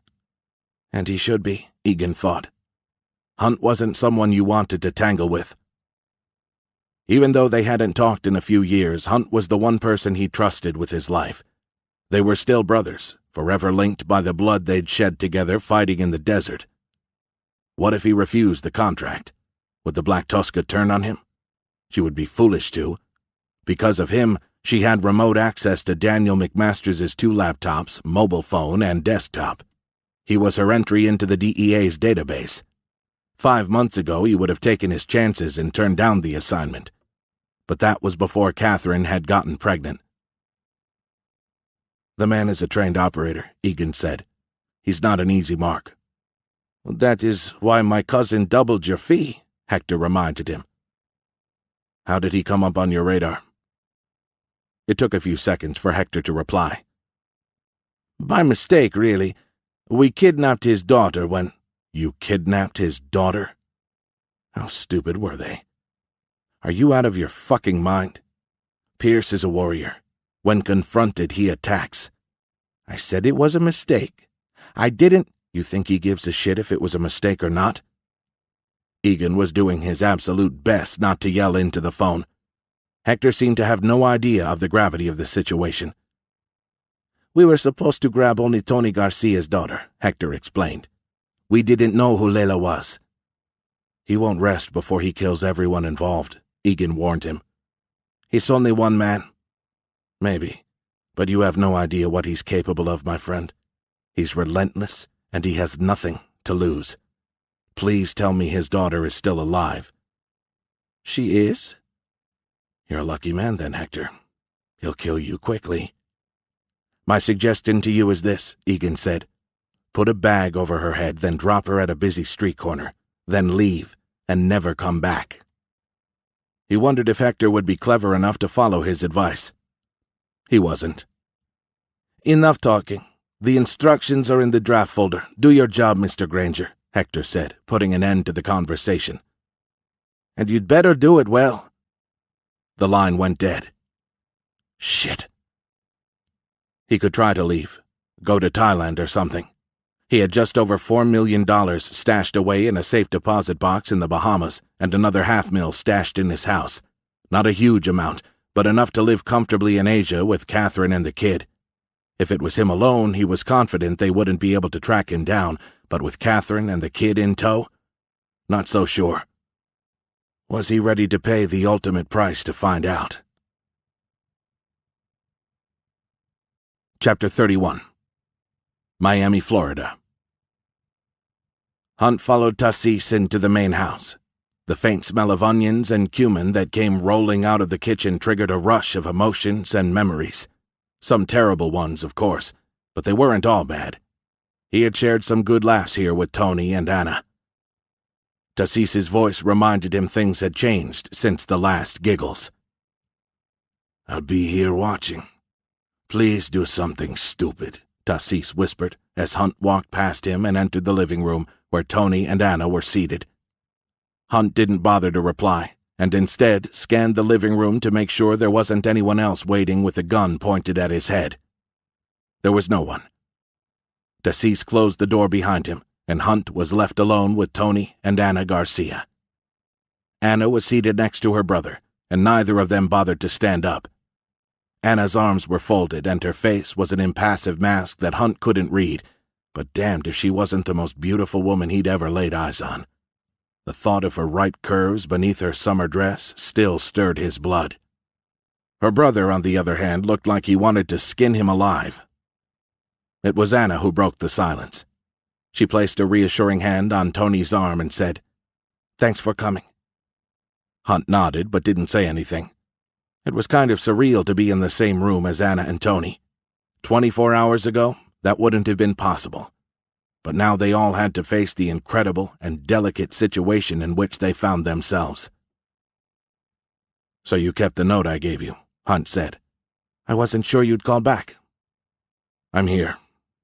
And he should be, Egan thought. Hunt wasn't someone you wanted to tangle with. Even though they hadn't talked in a few years, Hunt was the one person he trusted with his life. They were still brothers, forever linked by the blood they'd shed together fighting in the desert. What if he refused the contract? Would the Black Tuska turn on him? She would be foolish to. Because of him, she had remote access to Daniel McMaster's 2 laptops, mobile phone, and desktop. He was her entry into the DEA's database. 5 months ago, he would have taken his chances and turned down the assignment. But that was before Catherine had gotten pregnant. "The man is a trained operator," Egan said. "He's not an easy mark." "That is why my cousin doubled your fee," Hector reminded him. "How did he come up on your radar?" It took a few seconds for Hector to reply. "By mistake, really. We kidnapped his daughter when—" "You kidnapped his daughter?" How stupid were they? Are you out of your fucking mind? Pierce is a warrior. When confronted, he attacks. I said it was a mistake. I didn't— You think he gives a shit if it was a mistake or not? Egan was doing his absolute best not to yell into the phone. Hector seemed to have no idea of the gravity of the situation. "We were supposed to grab only Tony Garcia's daughter," Hector explained. "We didn't know who Layla was." "He won't rest before he kills everyone involved," Egan warned him. "He's only one man." "Maybe, but you have no idea what he's capable of, my friend. He's relentless, and he has nothing to lose. Please tell me his daughter is still alive." "She is. You're a lucky man then, Hector. He'll kill you quickly. My suggestion to you is this, Egan said. Put a bag over her head, then drop her at a busy street corner. Then leave, and never come back. He wondered if Hector would be clever enough to follow his advice. He wasn't. Enough talking. The instructions are in the draft folder. Do your job, Mr. Granger, Hector said, putting an end to the conversation. And you'd better do it well. The line went dead. Shit. He could try to leave. Go to Thailand or something. He had just over $4 million stashed away in a safe deposit box in the Bahamas and another $500,000 stashed in his house. Not a huge amount, but enough to live comfortably in Asia with Catherine and the kid. If it was him alone, he was confident they wouldn't be able to track him down, but with Catherine and the kid in tow? Not so sure. Was he ready to pay the ultimate price to find out? Chapter 31. Miami, Florida. Hunt followed Tassis into the main house. The faint smell of onions and cumin that came rolling out of the kitchen triggered a rush of emotions and memories. Some terrible ones, of course, but they weren't all bad. He had shared some good laughs here with Tony and Anna. Tassis's voice reminded him things had changed since the last giggles. I'll be here watching. Please do something stupid, Tassis whispered as Hunt walked past him and entered the living room where Tony and Anna were seated. Hunt didn't bother to reply, and instead scanned the living room to make sure there wasn't anyone else waiting with a gun pointed at his head. There was no one. Tassis closed the door behind him, and Hunt was left alone with Tony and Anna Garcia. Anna was seated next to her brother, and neither of them bothered to stand up. Anna's arms were folded, and her face was an impassive mask that Hunt couldn't read, but damned if she wasn't the most beautiful woman he'd ever laid eyes on. The thought of her ripe curves beneath her summer dress still stirred his blood. Her brother, on the other hand, looked like he wanted to skin him alive. It was Anna who broke the silence. She placed a reassuring hand on Tony's arm and said, "Thanks for coming." Hunt nodded but didn't say anything. It was kind of surreal to be in the same room as Anna and Tony. 24 hours ago, that wouldn't have been possible. But now they all had to face the incredible and delicate situation in which they found themselves. "So you kept the note I gave you," Hunt said. "I wasn't sure you'd call back." "I'm here,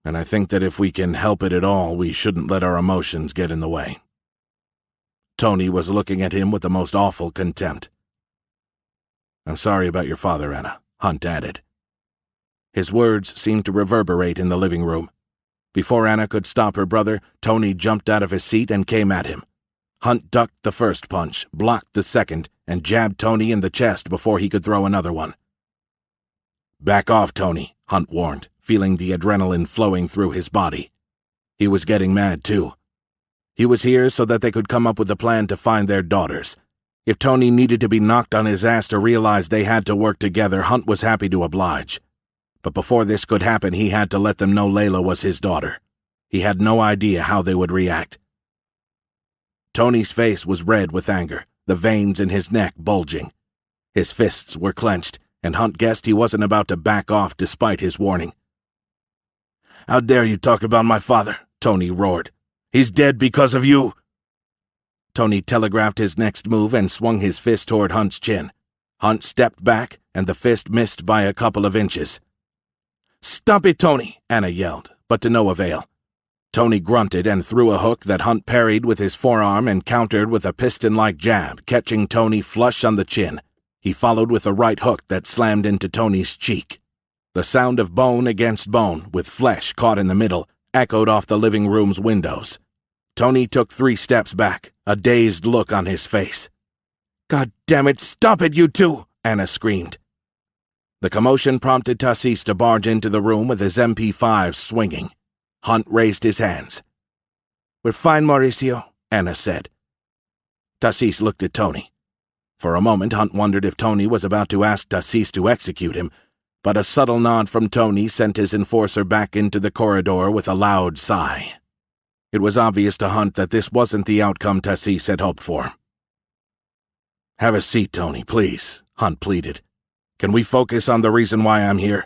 and I think that if we can help it at all, we shouldn't let our emotions get in the way." Tony was looking at him with the most awful contempt. "I'm sorry about your father, Anna," Hunt added. His words seemed to reverberate in the living room. Before Anna could stop her brother, Tony jumped out of his seat and came at him. Hunt ducked the first punch, blocked the second, and jabbed Tony in the chest before he could throw another one. "Back off, Tony," Hunt warned, feeling the adrenaline flowing through his body. He was getting mad, too. He was here so that they could come up with a plan to find their daughters. If Tony needed to be knocked on his ass to realize they had to work together, Hunt was happy to oblige. But before this could happen, he had to let them know Layla was his daughter. He had no idea how they would react. Tony's face was red with anger, the veins in his neck bulging. His fists were clenched, and Hunt guessed he wasn't about to back off despite his warning. "How dare you talk about my father?" Tony roared. "He's dead because of you." Tony telegraphed his next move and swung his fist toward Hunt's chin. Hunt stepped back, and the fist missed by a couple of inches. "Stop it, Tony!" Anna yelled, but to no avail. Tony grunted and threw a hook that Hunt parried with his forearm and countered with a piston-like jab, catching Tony flush on the chin. He followed with a right hook that slammed into Tony's cheek. The sound of bone against bone, with flesh caught in the middle, echoed off the living room's windows. Tony took 3 steps back, a dazed look on his face. "God damn it, stop it, you two!" Anna screamed. The commotion prompted Tassis to barge into the room with his MP5 swinging. Hunt raised his hands. "We're fine, Mauricio," Anna said. Tassis looked at Tony. For a moment, Hunt wondered if Tony was about to ask Tassis to execute him, but a subtle nod from Tony sent his enforcer back into the corridor with a loud sigh. It was obvious to Hunt that this wasn't the outcome Tassis had hoped for. Have a seat, Tony, please, Hunt pleaded. Can we focus on the reason why I'm here?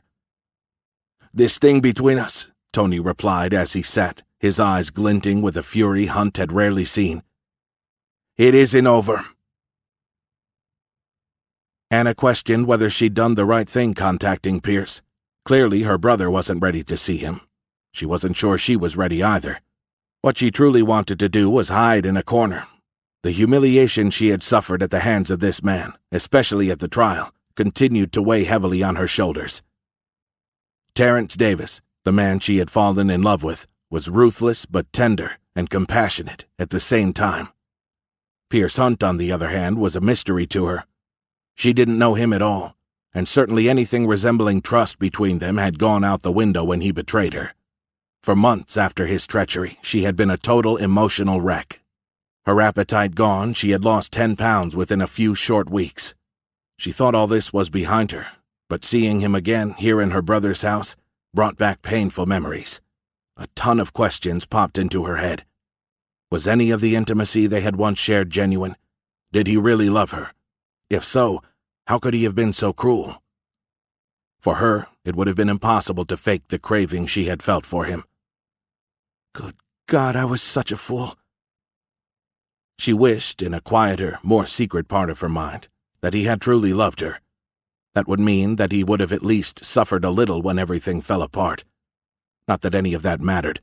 This thing between us, Tony replied as he sat, his eyes glinting with a fury Hunt had rarely seen. It isn't over. Anna questioned whether she'd done the right thing contacting Pierce. Clearly, her brother wasn't ready to see him. She wasn't sure she was ready either. What she truly wanted to do was hide in a corner. The humiliation she had suffered at the hands of this man, especially at the trial, continued to weigh heavily on her shoulders. Terrence Davis, the man she had fallen in love with, was ruthless but tender and compassionate at the same time. Pierce Hunt, on the other hand, was a mystery to her. She didn't know him at all, and certainly anything resembling trust between them had gone out the window when he betrayed her. For months after his treachery, she had been a total emotional wreck. Her appetite gone, she had lost 10 pounds within a few short weeks. She thought all this was behind her, but seeing him again here in her brother's house brought back painful memories. A ton of questions popped into her head. Was any of the intimacy they had once shared genuine? Did he really love her? If so, how could he have been so cruel? For her, it would have been impossible to fake the craving she had felt for him. Good God, I was such a fool. She wished, in a quieter, more secret part of her mind, that he had truly loved her. That would mean that he would have at least suffered a little when everything fell apart. Not that any of that mattered.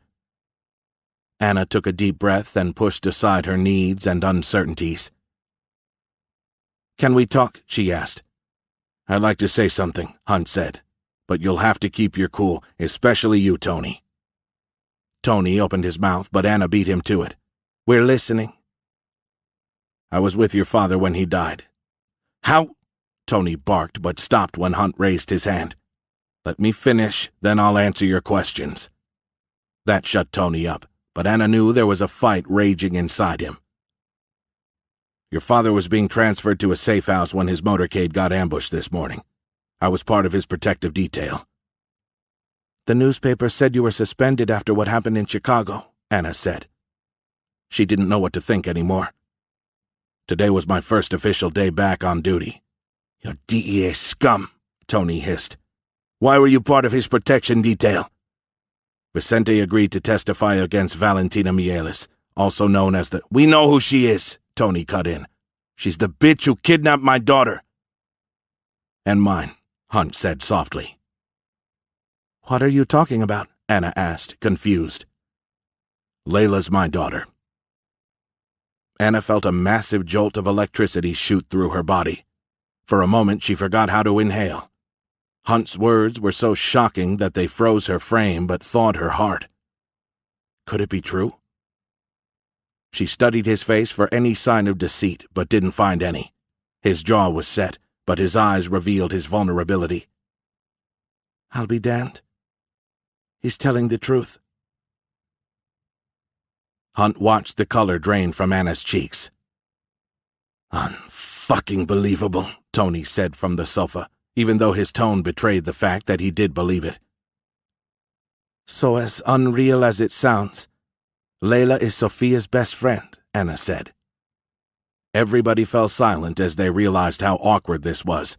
Anna took a deep breath and pushed aside her needs and uncertainties. Can we talk? She asked. I'd like to say something, Hunt said, but you'll have to keep your cool, especially you, Tony. Tony opened his mouth, but Anna beat him to it. We're listening. I was with your father when he died. How? Tony barked, but stopped when Hunt raised his hand. Let me finish, then I'll answer your questions. That shut Tony up, but Anna knew there was a fight raging inside him. Your father was being transferred to a safe house when his motorcade got ambushed this morning. I was part of his protective detail. The newspaper said you were suspended after what happened in Chicago, Anna said. She didn't know what to think anymore. Today was my first official day back on duty. You DEA scum, Tony hissed. Why were you part of his protection detail? Vicente agreed to testify against Valentina Mieles, also known as the— We know who she is, Tony cut in. She's the bitch who kidnapped my daughter. And mine, Hunt said softly. What are you talking about? Anna asked, confused. Layla's my daughter. Anna felt a massive jolt of electricity shoot through her body. For a moment she forgot how to inhale. Hunt's words were so shocking that they froze her frame but thawed her heart. Could it be true? She studied his face for any sign of deceit, but didn't find any. His jaw was set, but his eyes revealed his vulnerability. I'll be damned. He's telling the truth. Hunt watched the color drain from Anna's cheeks. Unfucking believable, Tony said from the sofa, even though his tone betrayed the fact that he did believe it. So as unreal as it sounds, Layla is Sophia's best friend, Anna said. Everybody fell silent as they realized how awkward this was.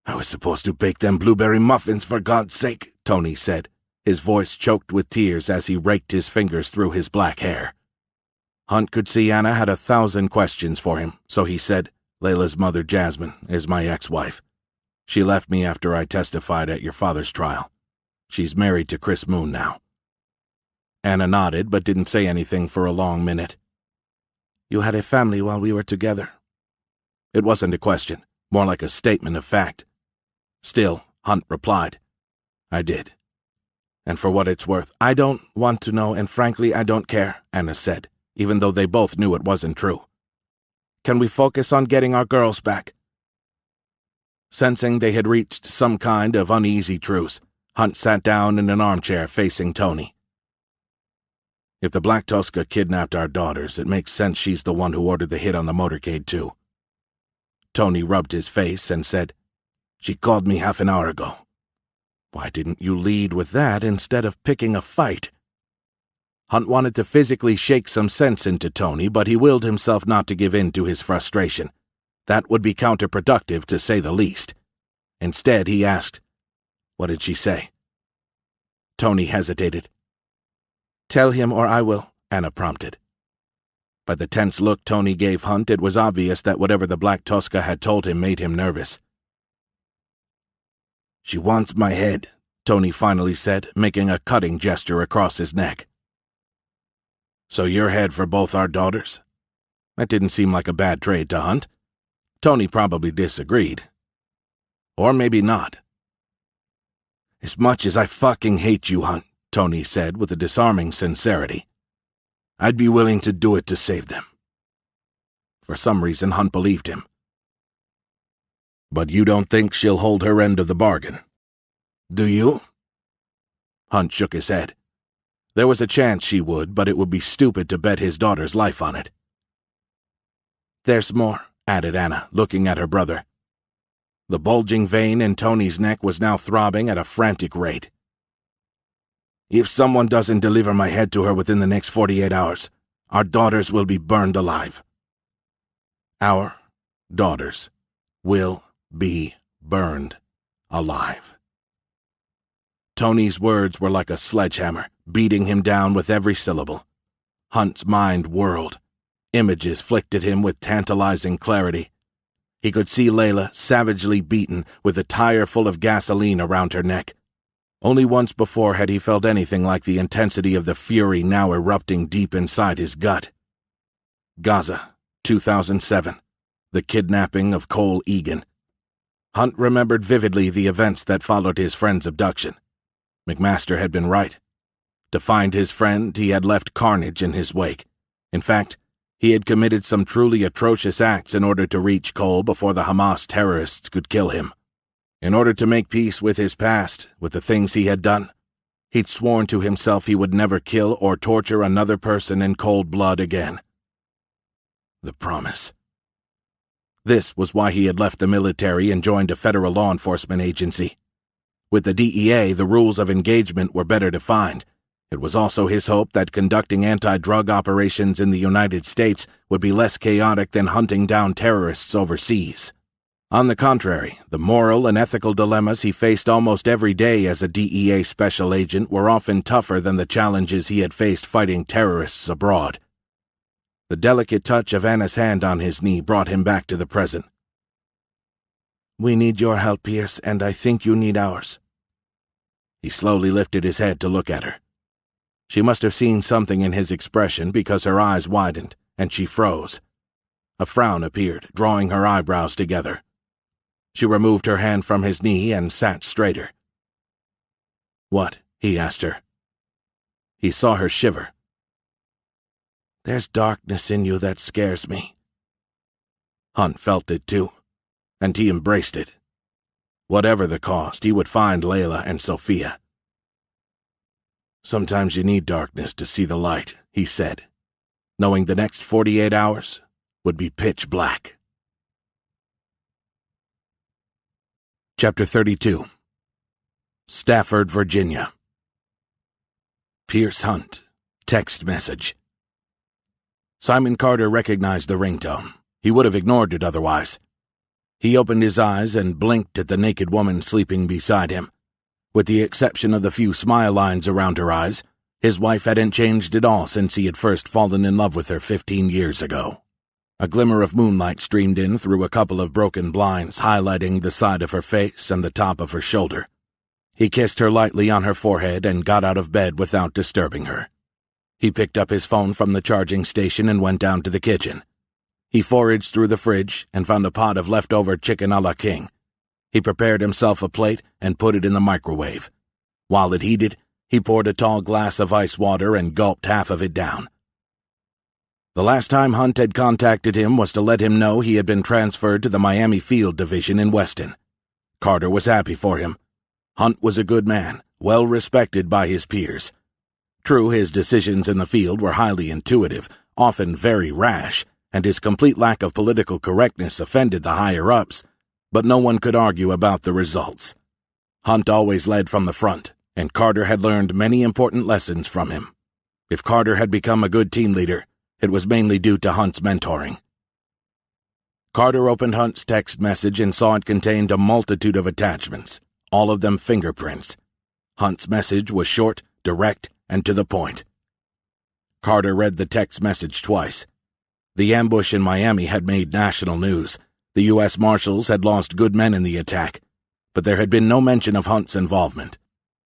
I was supposed to bake them blueberry muffins, for God's sake, Tony said, his voice choked with tears as he raked his fingers through his black hair. Hunt could see Anna had 1,000 questions for him, so he said, Layla's mother, Jasmine, is my ex-wife. She left me after I testified at your father's trial. She's married to Chris Moon now. Anna nodded, but didn't say anything for a long minute. You had a family while we were together. It wasn't a question, more like a statement of fact. Still, Hunt replied, I did. And for what it's worth, I don't want to know, and frankly, I don't care, Anna said, even though they both knew it wasn't true. Can we focus on getting our girls back? Sensing they had reached some kind of uneasy truce, Hunt sat down in an armchair facing Tony. If the Black Tuska kidnapped our daughters, it makes sense she's the one who ordered the hit on the motorcade, too. Tony rubbed his face and said, She called me half an hour ago. Why didn't you lead with that instead of picking a fight? Hunt wanted to physically shake some sense into Tony, but he willed himself not to give in to his frustration. That would be counterproductive, to say the least. Instead, he asked, "What did she say?" Tony hesitated. "Tell him or I will," Anna prompted. By the tense look Tony gave Hunt, it was obvious that whatever the Black Tosca had told him made him nervous. "She wants my head," Tony finally said, making a cutting gesture across his neck. "So your head for both our daughters?" That didn't seem like a bad trade to Hunt. Tony probably disagreed. Or maybe not. "As much as I fucking hate you, Hunt," Tony said with a disarming sincerity, "I'd be willing to do it to save them." For some reason, Hunt believed him. "But you don't think she'll hold her end of the bargain? Do you?" Hunt shook his head. There was a chance she would, but it would be stupid to bet his daughter's life on it. "There's more," added Anna, looking at her brother. The bulging vein in Tony's neck was now throbbing at a frantic rate. "If someone doesn't deliver my head to her within the next 48 hours, our daughters will be burned alive." Our daughters will be burned alive. Tony's words were like a sledgehammer, beating him down with every syllable. Hunt's mind whirled. Images flicked at him with tantalizing clarity. He could see Layla savagely beaten, with a tire full of gasoline around her neck. Only once before had he felt anything like the intensity of the fury now erupting deep inside his gut. Gaza, 2007. The kidnapping of Cole Egan. Hunt remembered vividly the events that followed his friend's abduction. McMaster had been right. To find his friend, he had left carnage in his wake. In fact, he had committed some truly atrocious acts in order to reach Cole before the Hamas terrorists could kill him. In order to make peace with his past, with the things he had done, he'd sworn to himself he would never kill or torture another person in cold blood again. The promise. This was why he had left the military and joined a federal law enforcement agency. With the DEA, the rules of engagement were better defined. It was also his hope that conducting anti-drug operations in the United States would be less chaotic than hunting down terrorists overseas. On the contrary, the moral and ethical dilemmas he faced almost every day as a DEA special agent were often tougher than the challenges he had faced fighting terrorists abroad. The delicate touch of Anna's hand on his knee brought him back to the present. "We need your help, Pierce, and I think you need ours." He slowly lifted his head to look at her. She must have seen something in his expression because her eyes widened, and she froze. A frown appeared, drawing her eyebrows together. She removed her hand from his knee and sat straighter. "What?" he asked her. He saw her shiver. "There's darkness in you that scares me." Hunt felt it too, and he embraced it. Whatever the cost, he would find Layla and Sophia. "Sometimes you need darkness to see the light," he said, knowing the next 48 hours would be pitch black. Chapter 32. Stafford, Virginia. Pierce Hunt. Text message. Simon Carter recognized the ringtone. He would have ignored it otherwise. He opened his eyes and blinked at the naked woman sleeping beside him. With the exception of the few smile lines around her eyes, his wife hadn't changed at all since he had first fallen in love with her 15 years ago. A glimmer of moonlight streamed in through a couple of broken blinds, highlighting the side of her face and the top of her shoulder. He kissed her lightly on her forehead and got out of bed without disturbing her. He picked up his phone from the charging station and went down to the kitchen. He foraged through the fridge and found a pot of leftover chicken a la king. He prepared himself a plate and put it in the microwave. While it heated, he poured a tall glass of ice water and gulped half of it down. The last time Hunt had contacted him was to let him know he had been transferred to the Miami Field Division in Weston. Carter was happy for him. Hunt was a good man, well respected by his peers. True, his decisions in the field were highly intuitive, often very rash, and his complete lack of political correctness offended the higher-ups, but no one could argue about the results. Hunt always led from the front, and Carter had learned many important lessons from him. If Carter had become a good team leader, it was mainly due to Hunt's mentoring. Carter opened Hunt's text message and saw it contained a multitude of attachments, all of them fingerprints. Hunt's message was short, direct, and to the point. Carter read the text message twice. The ambush in Miami had made national news. The U.S. Marshals had lost good men in the attack, but there had been no mention of Hunt's involvement.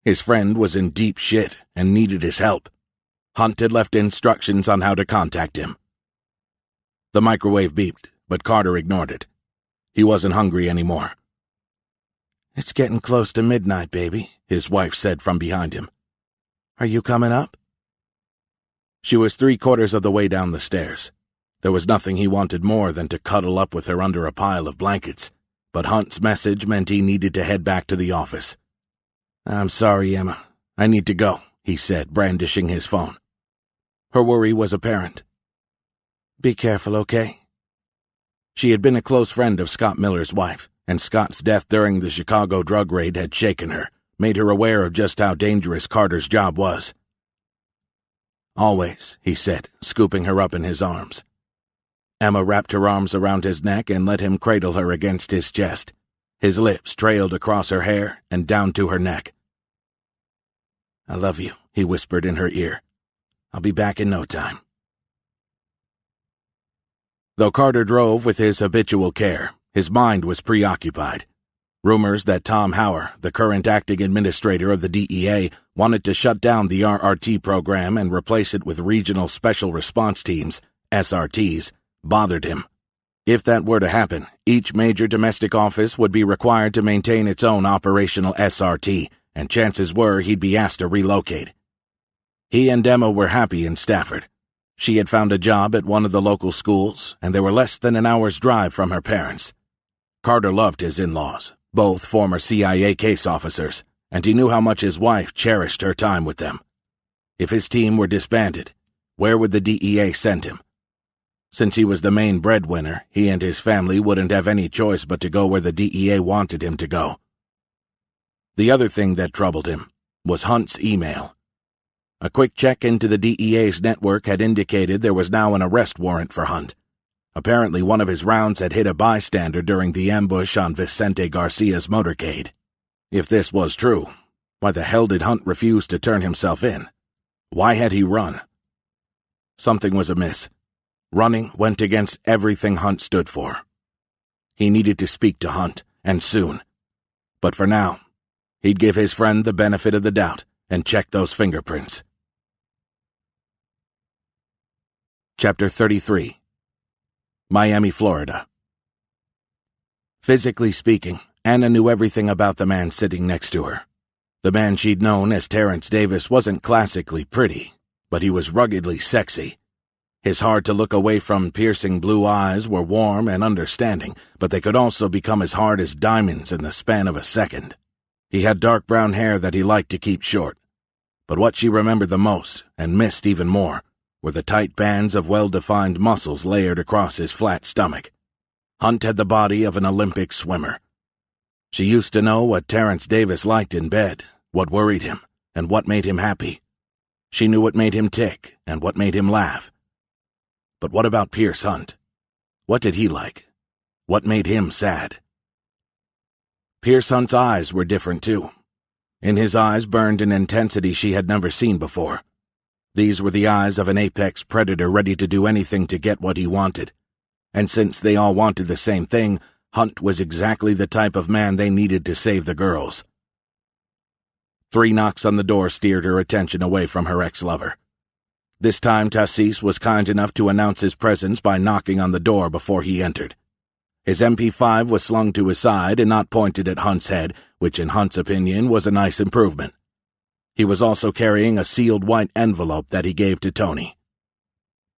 His friend was in deep shit and needed his help. Hunt had left instructions on how to contact him. The microwave beeped, but Carter ignored it. He wasn't hungry anymore. "It's getting close to midnight, baby," his wife said from behind him. "Are you coming up?" She was 3/4 of the way down the stairs. There was nothing he wanted more than to cuddle up with her under a pile of blankets, but Hunt's message meant he needed to head back to the office. "I'm sorry, Emma. I need to go," he said, brandishing his phone. Her worry was apparent. "Be careful, okay?" She had been a close friend of Scott Miller's wife, and Scott's death during the Chicago drug raid had shaken her, made her aware of just how dangerous Carter's job was. "Always," he said, scooping her up in his arms. Emma wrapped her arms around his neck and let him cradle her against his chest. His lips trailed across her hair and down to her neck. "I love you," he whispered in her ear. "I'll be back in no time." Though Carter drove with his habitual care, his mind was preoccupied. Rumors that Tom Hauer, the current acting administrator of the DEA, wanted to shut down the RRT program and replace it with Regional Special Response Teams, SRTs, bothered him. If that were to happen, each major domestic office would be required to maintain its own operational SRT, and chances were he'd be asked to relocate. He and Emma were happy in Stafford. She had found a job at one of the local schools, and they were less than an hour's drive from her parents. Carter loved his in-laws, both former CIA case officers, and he knew how much his wife cherished her time with them. If his team were disbanded, where would the DEA send him? Since he was the main breadwinner, he and his family wouldn't have any choice but to go where the DEA wanted him to go. The other thing that troubled him was Hunt's email. A quick check into the DEA's network had indicated there was now an arrest warrant for Hunt. Apparently one of his rounds had hit a bystander during the ambush on Vicente Garcia's motorcade. If this was true, why the hell did Hunt refuse to turn himself in? Why had he run? Something was amiss. Running went against everything Hunt stood for. He needed to speak to Hunt, and soon. But for now, he'd give his friend the benefit of the doubt and check those fingerprints. Chapter 33. Miami, Florida. Physically speaking, Anna knew everything about the man sitting next to her. The man she'd known as Terrence Davis wasn't classically pretty, but he was ruggedly sexy. His hard-to-look-away-from piercing blue eyes were warm and understanding, but they could also become as hard as diamonds in the span of a second. He had dark brown hair that he liked to keep short. But what she remembered the most, and missed even more, were the tight bands of well-defined muscles layered across his flat stomach. Hunt had the body of an Olympic swimmer. She used to know what Terrence Davis liked in bed, what worried him, and what made him happy. She knew what made him tick and what made him laugh. But what about Pierce Hunt? What did he like? What made him sad? Pierce Hunt's eyes were different too. In his eyes burned an intensity she had never seen before. These were the eyes of an apex predator ready to do anything to get what he wanted. And since they all wanted the same thing, Hunt was exactly the type of man they needed to save the girls. 3 knocks on the door steered her attention away from her ex-lover. This time Tassis was kind enough to announce his presence by knocking on the door before he entered. His MP5 was slung to his side and not pointed at Hunt's head, which in Hunt's opinion was a nice improvement. He was also carrying a sealed white envelope that he gave to Tony.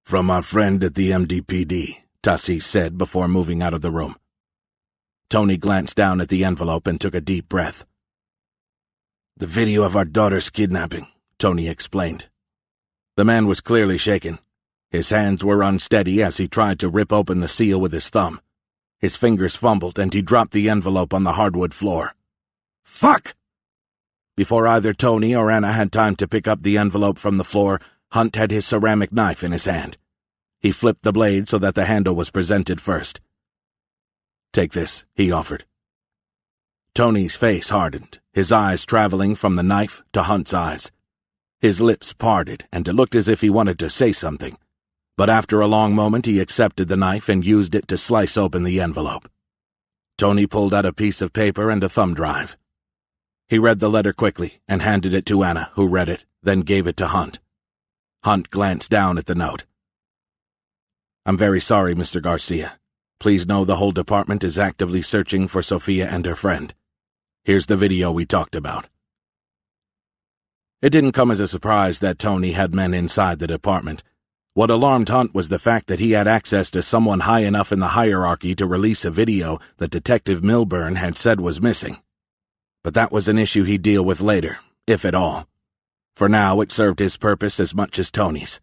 "From our friend at the MDPD," Tassis said before moving out of the room. Tony glanced down at the envelope and took a deep breath. "The video of our daughter's kidnapping," Tony explained. The man was clearly shaken. His hands were unsteady as he tried to rip open the seal with his thumb. His fingers fumbled and he dropped the envelope on the hardwood floor. "Fuck!" Before either Tony or Anna had time to pick up the envelope from the floor, Hunt had his ceramic knife in his hand. He flipped the blade so that the handle was presented first. "Take this," he offered. Tony's face hardened, his eyes traveling from the knife to Hunt's eyes. His lips parted, and it looked as if he wanted to say something. But after a long moment he accepted the knife and used it to slice open the envelope. Tony pulled out a piece of paper and a thumb drive. He read the letter quickly and handed it to Anna, who read it, then gave it to Hunt. Hunt glanced down at the note. "I'm very sorry, Mr. Garcia. Please know the whole department is actively searching for Sophia and her friend. Here's the video we talked about." It didn't come as a surprise that Tony had men inside the department. What alarmed Hunt was the fact that he had access to someone high enough in the hierarchy to release a video that Detective Milburn had said was missing. But that was an issue he'd deal with later, if at all. For now, it served his purpose as much as Tony's.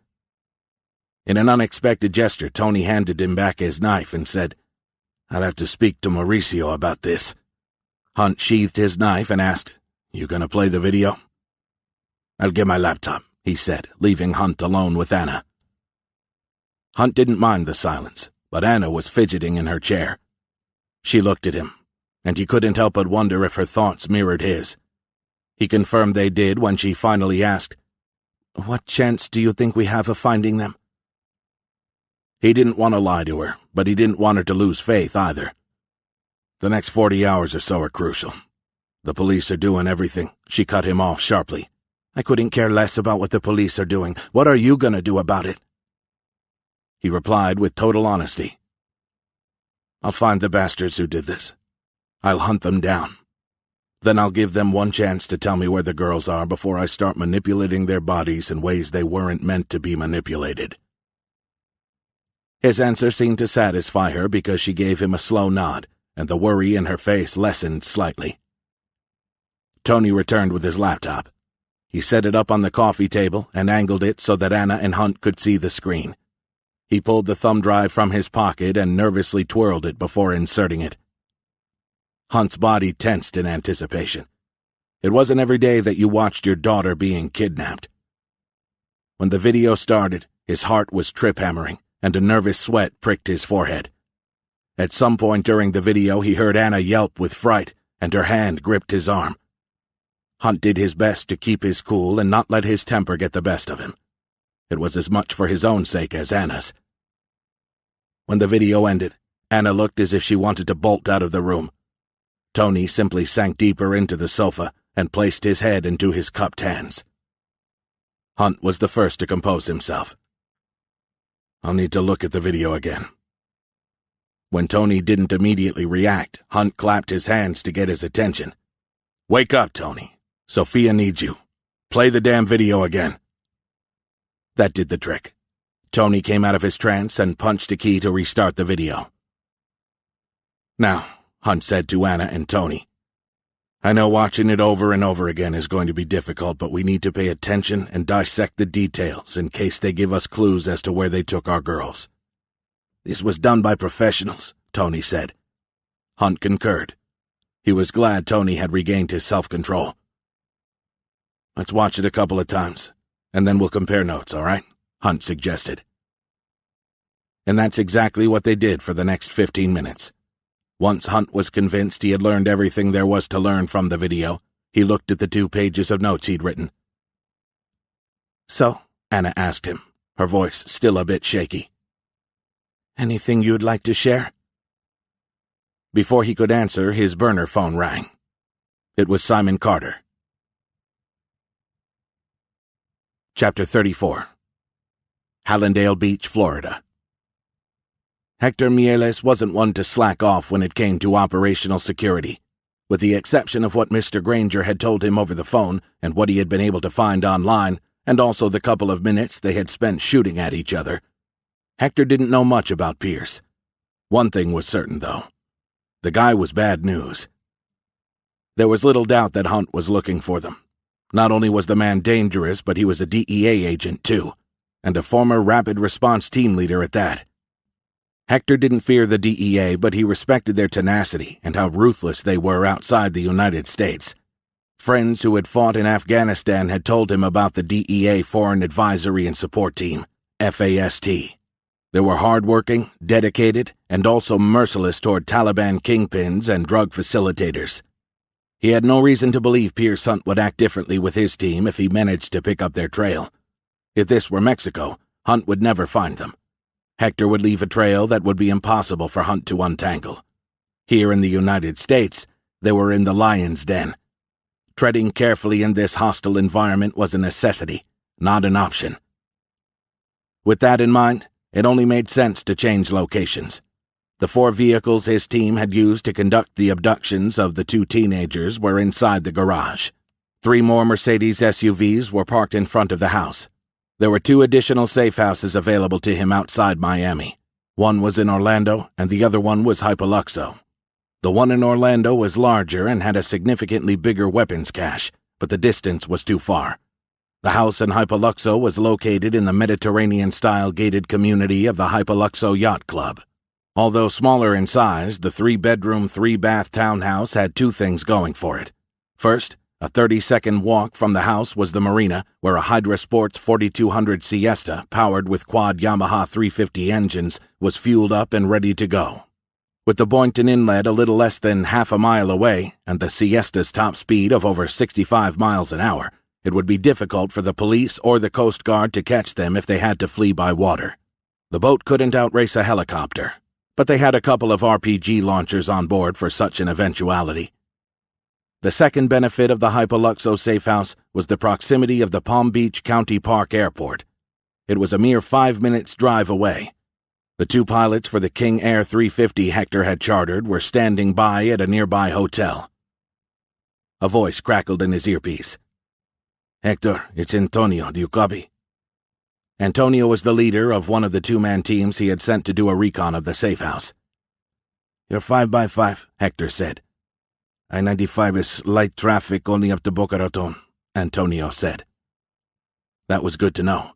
In an unexpected gesture, Tony handed him back his knife and said, "I'll have to speak to Mauricio about this." Hunt sheathed his knife and asked, "You gonna play the video?" "I'll get my laptop," he said, leaving Hunt alone with Anna. Hunt didn't mind the silence, but Anna was fidgeting in her chair. She looked at him, and he couldn't help but wonder if her thoughts mirrored his. He confirmed they did when she finally asked, "What chance do you think we have of finding them?" He didn't want to lie to her, but he didn't want her to lose faith either. "The next 40 hours or so are crucial. The police are doing everything." She cut him off sharply. "I couldn't care less about what the police are doing. What are you gonna do about it?" He replied with total honesty. "I'll find the bastards who did this. I'll hunt them down. Then I'll give them one chance to tell me where the girls are before I start manipulating their bodies in ways they weren't meant to be manipulated." His answer seemed to satisfy her because she gave him a slow nod, and the worry in her face lessened slightly. Tony returned with his laptop. He set it up on the coffee table and angled it so that Anna and Hunt could see the screen. He pulled the thumb drive from his pocket and nervously twirled it before inserting it. Hunt's body tensed in anticipation. It wasn't every day that you watched your daughter being kidnapped. When the video started, his heart was trip-hammering, and a nervous sweat pricked his forehead. At some point during the video, he heard Anna yelp with fright, and her hand gripped his arm. Hunt did his best to keep his cool and not let his temper get the best of him. It was as much for his own sake as Anna's. When the video ended, Anna looked as if she wanted to bolt out of the room. Tony simply sank deeper into the sofa and placed his head into his cupped hands. Hunt was the first to compose himself. "I'll need to look at the video again." When Tony didn't immediately react, Hunt clapped his hands to get his attention. "Wake up, Tony. Sophia needs you. Play the damn video again." That did the trick. Tony came out of his trance and punched a key to restart the video. "Now," Hunt said to Anna and Tony, "I know watching it over and over again is going to be difficult, but we need to pay attention and dissect the details in case they give us clues as to where they took our girls." "This was done by professionals," Tony said. Hunt concurred. He was glad Tony had regained his self-control. "Let's watch it a couple of times, and then we'll compare notes, all right?" Hunt suggested. And that's exactly what they did for the next 15 minutes. Once Hunt was convinced he had learned everything there was to learn from the video, he looked at the 2 pages of notes he'd written. "So," Anna asked him, her voice still a bit shaky, "anything you'd like to share?" Before he could answer, his burner phone rang. It was Simon Carter. Chapter 34. Hallandale Beach, Florida. Hector Mieles wasn't one to slack off when it came to operational security. With the exception of what Mr. Granger had told him over the phone and what he had been able to find online, and also the couple of minutes they had spent shooting at each other, Hector didn't know much about Pierce. One thing was certain, though. The guy was bad news. There was little doubt that Hunt was looking for them. Not only was the man dangerous, but he was a DEA agent, too, and a former rapid response team leader at that. Hector didn't fear the DEA, but he respected their tenacity and how ruthless they were outside the United States. Friends who had fought in Afghanistan had told him about the DEA Foreign Advisory and Support Team, FAST. They were hardworking, dedicated, and also merciless toward Taliban kingpins and drug facilitators. He had no reason to believe Pierce Hunt would act differently with his team if he managed to pick up their trail. If this were Mexico, Hunt would never find them. Hector would leave a trail that would be impossible for Hunt to untangle. Here in the United States, they were in the lion's den. Treading carefully in this hostile environment was a necessity, not an option. With that in mind, it only made sense to change locations. The 4 vehicles his team had used to conduct the abductions of the 2 teenagers were inside the garage. 3 more Mercedes SUVs were parked in front of the house. There were 2 additional safe houses available to him outside Miami. One was in Orlando, and the other one was Hypoluxo. The one in Orlando was larger and had a significantly bigger weapons cache, but the distance was too far. The house in Hypoluxo was located in the Mediterranean-style gated community of the Hypoluxo Yacht Club. Although smaller in size, the 3-bedroom, 3-bath townhouse had 2 things going for it. First, a 30-second walk from the house was the marina, where a Hydra Sports 4200 Siesta, powered with quad Yamaha 350 engines, was fueled up and ready to go. With the Boynton Inlet a little less than half a mile away, and the Siesta's top speed of over 65 miles an hour, it would be difficult for the police or the Coast Guard to catch them if they had to flee by water. The boat couldn't outrace a helicopter, but they had a couple of RPG launchers on board for such an eventuality. The second benefit of the Hypoluxo safe house was the proximity of the Palm Beach County Park Airport. It was a mere 5 minutes' drive away. The 2 pilots for the King Air 350 Hector had chartered were standing by at a nearby hotel. A voice crackled in his earpiece. "Hector, it's Antonio. Do you copy?" Antonio was the leader of one of the 2-man teams he had sent to do a recon of the safe house. "You're 5x5, Hector said. I-95 is light traffic only up to Boca Raton," Antonio said. That was good to know.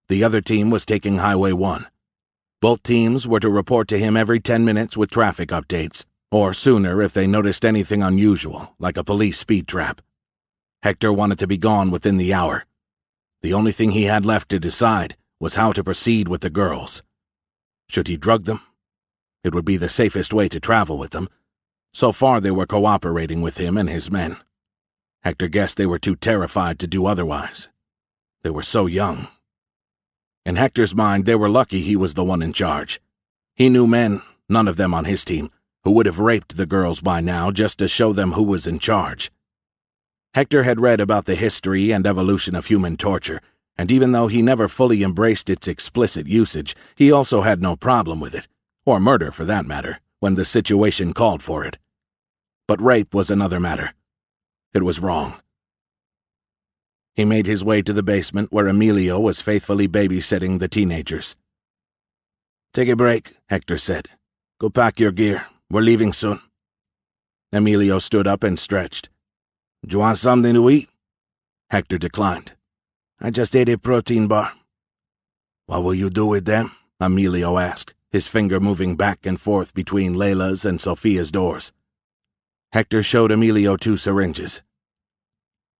The other team was taking Highway 1. Both teams were to report to him every 10 minutes with traffic updates, or sooner if they noticed anything unusual, like a police speed trap. Hector wanted to be gone within the hour. The only thing he had left to decide was how to proceed with the girls. Should he drug them? It would be the safest way to travel with them. So far they were cooperating with him and his men. Hector guessed they were too terrified to do otherwise. They were so young. In Hector's mind, they were lucky he was the one in charge. He knew men, none of them on his team, who would have raped the girls by now just to show them who was in charge. Hector had read about the history and evolution of human torture, and even though he never fully embraced its explicit usage, he also had no problem with it, or murder for that matter, when the situation called for it. But rape was another matter. It was wrong. He made his way to the basement where Emilio was faithfully babysitting the teenagers. "Take a break," Hector said. "Go pack your gear. We're leaving soon." Emilio stood up and stretched. "Do you want something to eat?" Hector declined. "I just ate a protein bar." "What will you do with them?" Emilio asked, his finger moving back and forth between Layla's and Sophia's doors. Hector showed Emilio 2 syringes.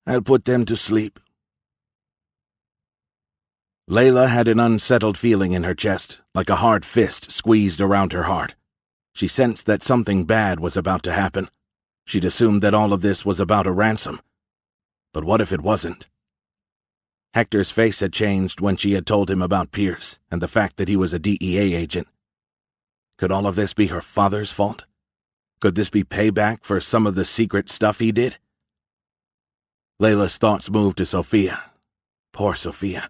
"I'll put them to sleep." Layla had an unsettled feeling in her chest, like a hard fist squeezed around her heart. She sensed that something bad was about to happen. She'd assumed that all of this was about a ransom. But what if it wasn't? Hector's face had changed when she had told him about Pierce and the fact that he was a DEA agent. Could all of this be her father's fault? Could this be payback for some of the secret stuff he did? Layla's thoughts moved to Sophia. Poor Sophia.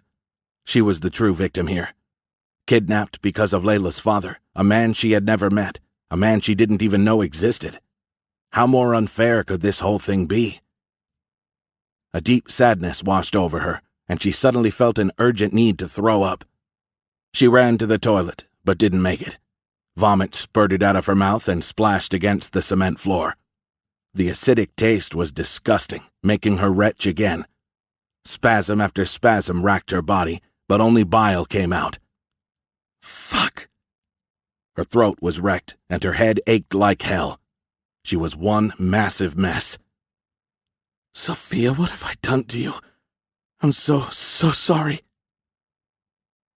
She was the true victim here. Kidnapped because of Layla's father, a man she had never met, a man she didn't even know existed. How more unfair could this whole thing be? A deep sadness washed over her, and she suddenly felt an urgent need to throw up. She ran to the toilet, but didn't make it. Vomit spurted out of her mouth and splashed against the cement floor. The acidic taste was disgusting, making her retch again. Spasm after spasm racked her body, but only bile came out. Fuck! Her throat was wrecked, and her head ached like hell. She was one massive mess. Sophia, what have I done to you? I'm so sorry.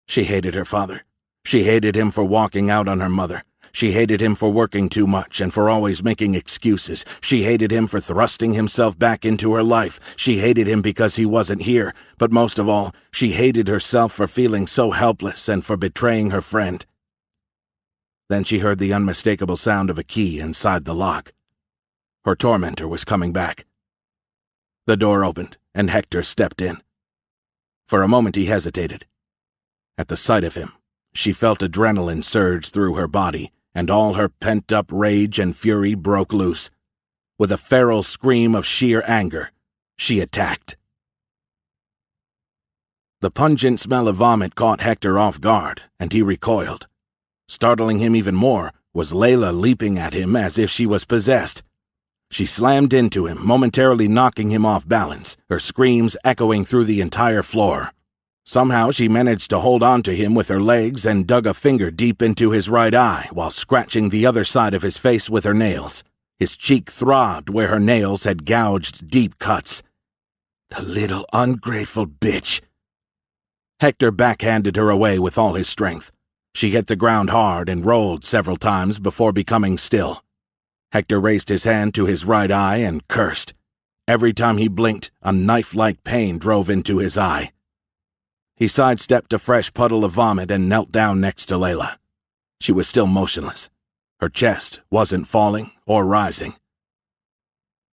She hated her father. She hated him for walking out on her mother. She hated him for working too much and for always making excuses. She hated him for thrusting himself back into her life. She hated him because he wasn't here. But most of all, she hated herself for feeling so helpless and for betraying her friend. Then she heard the unmistakable sound of a key inside the lock. Her tormentor was coming back. The door opened, and Hector stepped in. For a moment he hesitated. At the sight of him, she felt adrenaline surge through her body, and all her pent-up rage and fury broke loose. With a feral scream of sheer anger, she attacked. The pungent smell of vomit caught Hector off guard, and he recoiled. Startling him even more was Layla leaping at him as if she was possessed. She slammed into him, momentarily knocking him off balance, her screams echoing through the entire floor. Somehow she managed to hold on to him with her legs and dug a finger deep into his right eye while scratching the other side of his face with her nails. His cheek throbbed where her nails had gouged deep cuts. The little ungrateful bitch. Hector backhanded her away with all his strength. She hit the ground hard and rolled several times before becoming still. Hector raised his hand to his right eye and cursed. Every time he blinked, a knife-like pain drove into his eye. He sidestepped a fresh puddle of vomit and knelt down next to Layla. She was still motionless. Her chest wasn't falling or rising.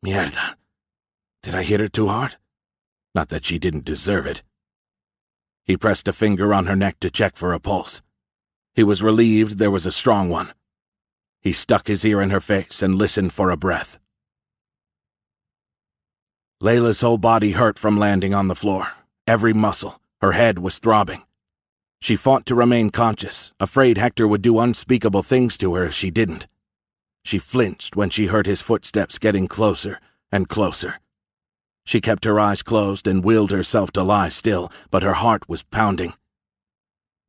Mierda. Did I hit her too hard? Not that she didn't deserve it. He pressed a finger on her neck to check for a pulse. He was relieved there was a strong one. He stuck his ear in her face and listened for a breath. Layla's whole body hurt from landing on the floor. Every muscle. Her head was throbbing. She fought to remain conscious, afraid Hector would do unspeakable things to her if she didn't. She flinched when she heard his footsteps getting closer and closer. She kept her eyes closed and willed herself to lie still, but her heart was pounding.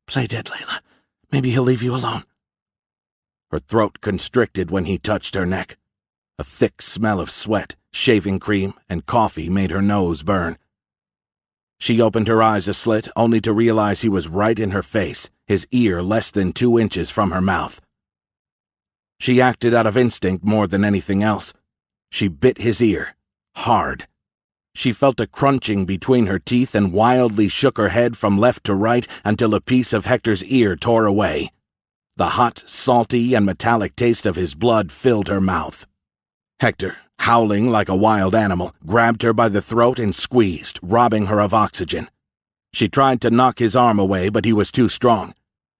Play dead, Layla. Maybe he'll leave you alone. Her throat constricted when he touched her neck. A thick smell of sweat, shaving cream, and coffee made her nose burn. She opened her eyes a slit, only to realize he was right in her face, his ear less than 2 inches from her mouth. She acted out of instinct more than anything else. She bit his ear, hard. She felt a crunching between her teeth and wildly shook her head from left to right until a piece of Hector's ear tore away. The hot, salty, and metallic taste of his blood filled her mouth. Hector, howling like a wild animal, grabbed her by the throat and squeezed, robbing her of oxygen. She tried to knock his arm away, but he was too strong.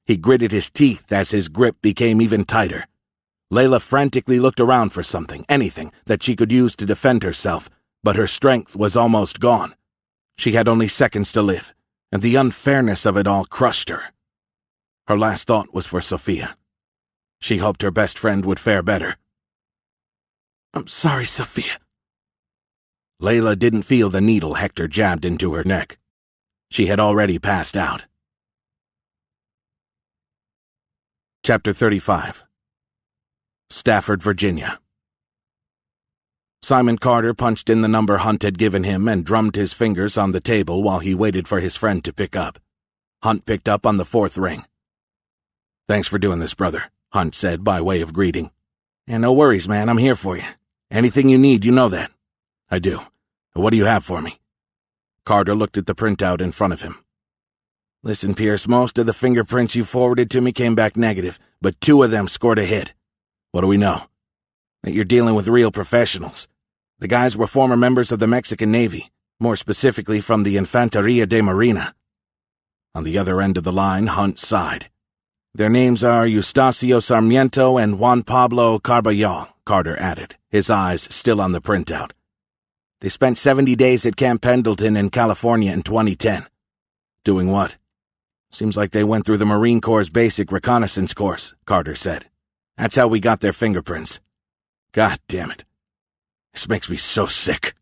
He gritted his teeth as his grip became even tighter. Layla frantically looked around for something, anything, that she could use to defend herself, but her strength was almost gone. She had only seconds to live, and the unfairness of it all crushed her. Her last thought was for Sophia. She hoped her best friend would fare better. I'm sorry, Sophia. Layla didn't feel the needle Hector jabbed into her neck. She had already passed out. Chapter 35. Stafford, Virginia. Simon Carter punched in the number Hunt had given him and drummed his fingers on the table while he waited for his friend to pick up. Hunt picked up on the 4th ring. Thanks for doing this, brother, Hunt said by way of greeting. And no worries, man, I'm here for you. Anything you need, you know that. I do. What do you have for me? Carter looked at the printout in front of him. Listen, Pierce, most of the fingerprints you forwarded to me came back negative, but 2 of them scored a hit. What do we know? That you're dealing with real professionals. The guys were former members of the Mexican Navy, more specifically from the Infanteria de Marina. On the other end of the line, Hunt sighed. Their names are Eustacio Sarmiento and Juan Pablo Carballal, Carter added, his eyes still on the printout. They spent 70 days at Camp Pendleton in California in 2010. Doing what? Seems like they went through the Marine Corps' basic reconnaissance course, Carter said. That's how we got their fingerprints. God damn it. This makes me so sick.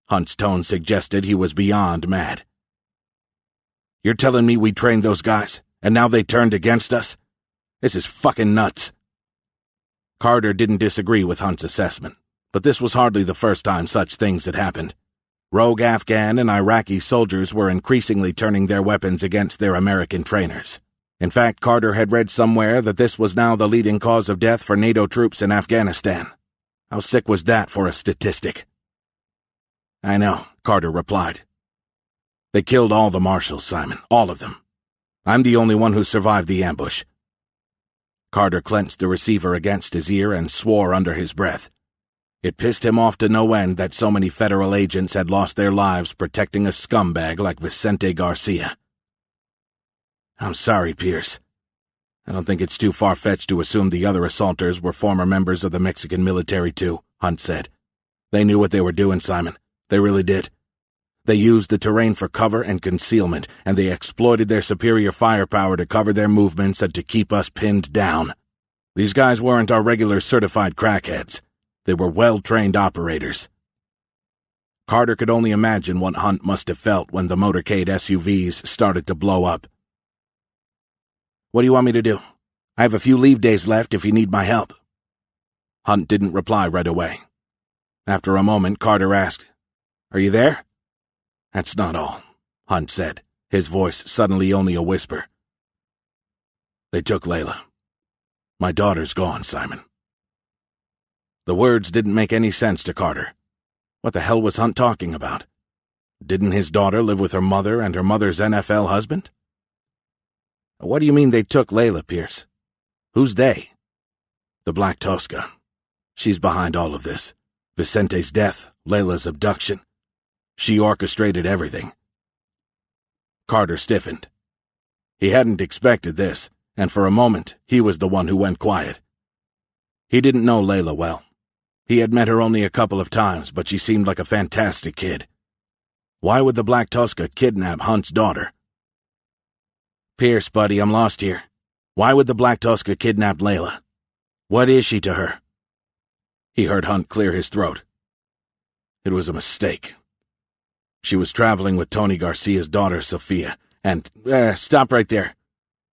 Hunt's tone suggested he was beyond mad. You're telling me we trained those guys, and now they turned against us? This is fucking nuts. Carter didn't disagree with Hunt's assessment. but this was hardly the first time such things had happened. Rogue Afghan and Iraqi soldiers were increasingly turning their weapons against their American trainers. In fact, Carter had read somewhere that this was now the leading cause of death for NATO troops in Afghanistan. How sick was that for a statistic? "I know," Carter replied. "They killed all the marshals, Simon, all of them. I'm the only one who survived the ambush." Carter clenched the receiver against his ear and swore under his breath. It pissed him off to no end that so many federal agents had lost their lives protecting a scumbag like Vicente Garcia. "I'm sorry, Pierce. I don't think it's too far-fetched to assume the other assaulters were former members of the Mexican military too," Hunt said. "They knew what they were doing, Simon. They really did. They used the terrain for cover and concealment, and they exploited their superior firepower to cover their movements and to keep us pinned down. These guys weren't our regular certified crackheads. They were well-trained operators." Carter could only imagine what Hunt must have felt when the motorcade SUVs started to blow up. "What do you want me to do? I have a few leave days left if you need my help." Hunt didn't reply right away. After a moment, Carter asked, "Are you there?" "That's not all," Hunt said, his voice suddenly only a whisper. "They took Layla. My daughter's gone, Simon." The words didn't make any sense to Carter. What the hell was Hunt talking about? Didn't his daughter live with her mother and her mother's NFL husband? "What do you mean they took Layla, Pierce? Who's they?" "The Black Tosca. She's behind all of this. Vicente's death, Layla's abduction. She orchestrated everything." Carter stiffened. He hadn't expected this, and for a moment he was the one who went quiet. He didn't know Layla well. He had met her only a couple of times, but she seemed like a fantastic kid. Why would the Black Tosca kidnap Hunt's daughter? "Pierce, buddy, I'm lost here. Why would the Black Tosca kidnap Layla? What is she to her?" He heard Hunt clear his throat. "It was a mistake. She was traveling with Tony Garcia's daughter, Sophia, and— stop right there.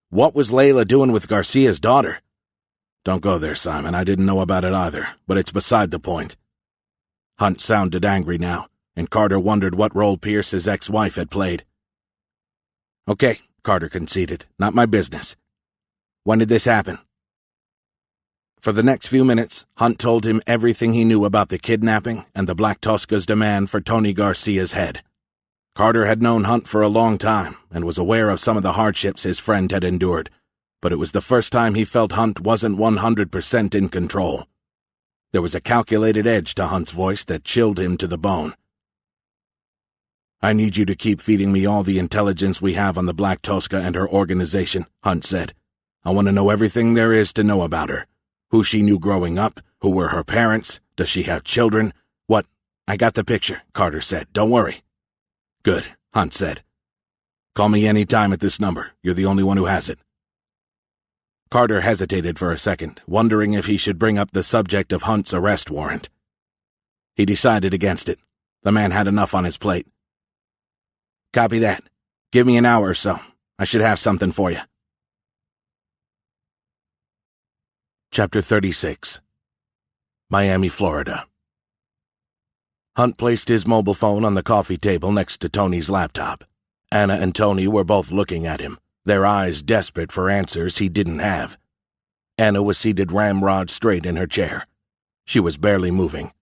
What was Layla doing with Garcia's daughter?" "Don't go there, Simon. I didn't know about it either, but it's beside the point." Hunt sounded angry now, and Carter wondered what role Pierce's ex-wife had played. "Okay," Carter conceded. "Not my business. When did this happen?" For the next few minutes, Hunt told him everything he knew about the kidnapping and the Black Tosca's demand for Tony Garcia's head. Carter had known Hunt for a long time and was aware of some of the hardships his friend had endured, but it was the first time he felt Hunt wasn't 100% in control. There was a calculated edge to Hunt's voice that chilled him to the bone. "I need you to keep feeding me all the intelligence we have on the Black Tosca and her organization," Hunt said. "I want to know everything there is to know about her. Who she knew growing up, who were her parents, does she have children, what—" "I got the picture," Carter said. "Don't worry." "Good," Hunt said. "Call me any time at this number. You're the only one who has it." Carter hesitated for a second, wondering if he should bring up the subject of Hunt's arrest warrant. He decided against it. The man had enough on his plate. "Copy that. Give me an hour or so. I should have something for you." Chapter 36. Miami, Florida. Hunt placed his mobile phone on the coffee table next to Tony's laptop. Anna and Tony were both looking at him, their eyes desperate for answers he didn't have. Anna was seated ramrod straight in her chair. She was barely moving.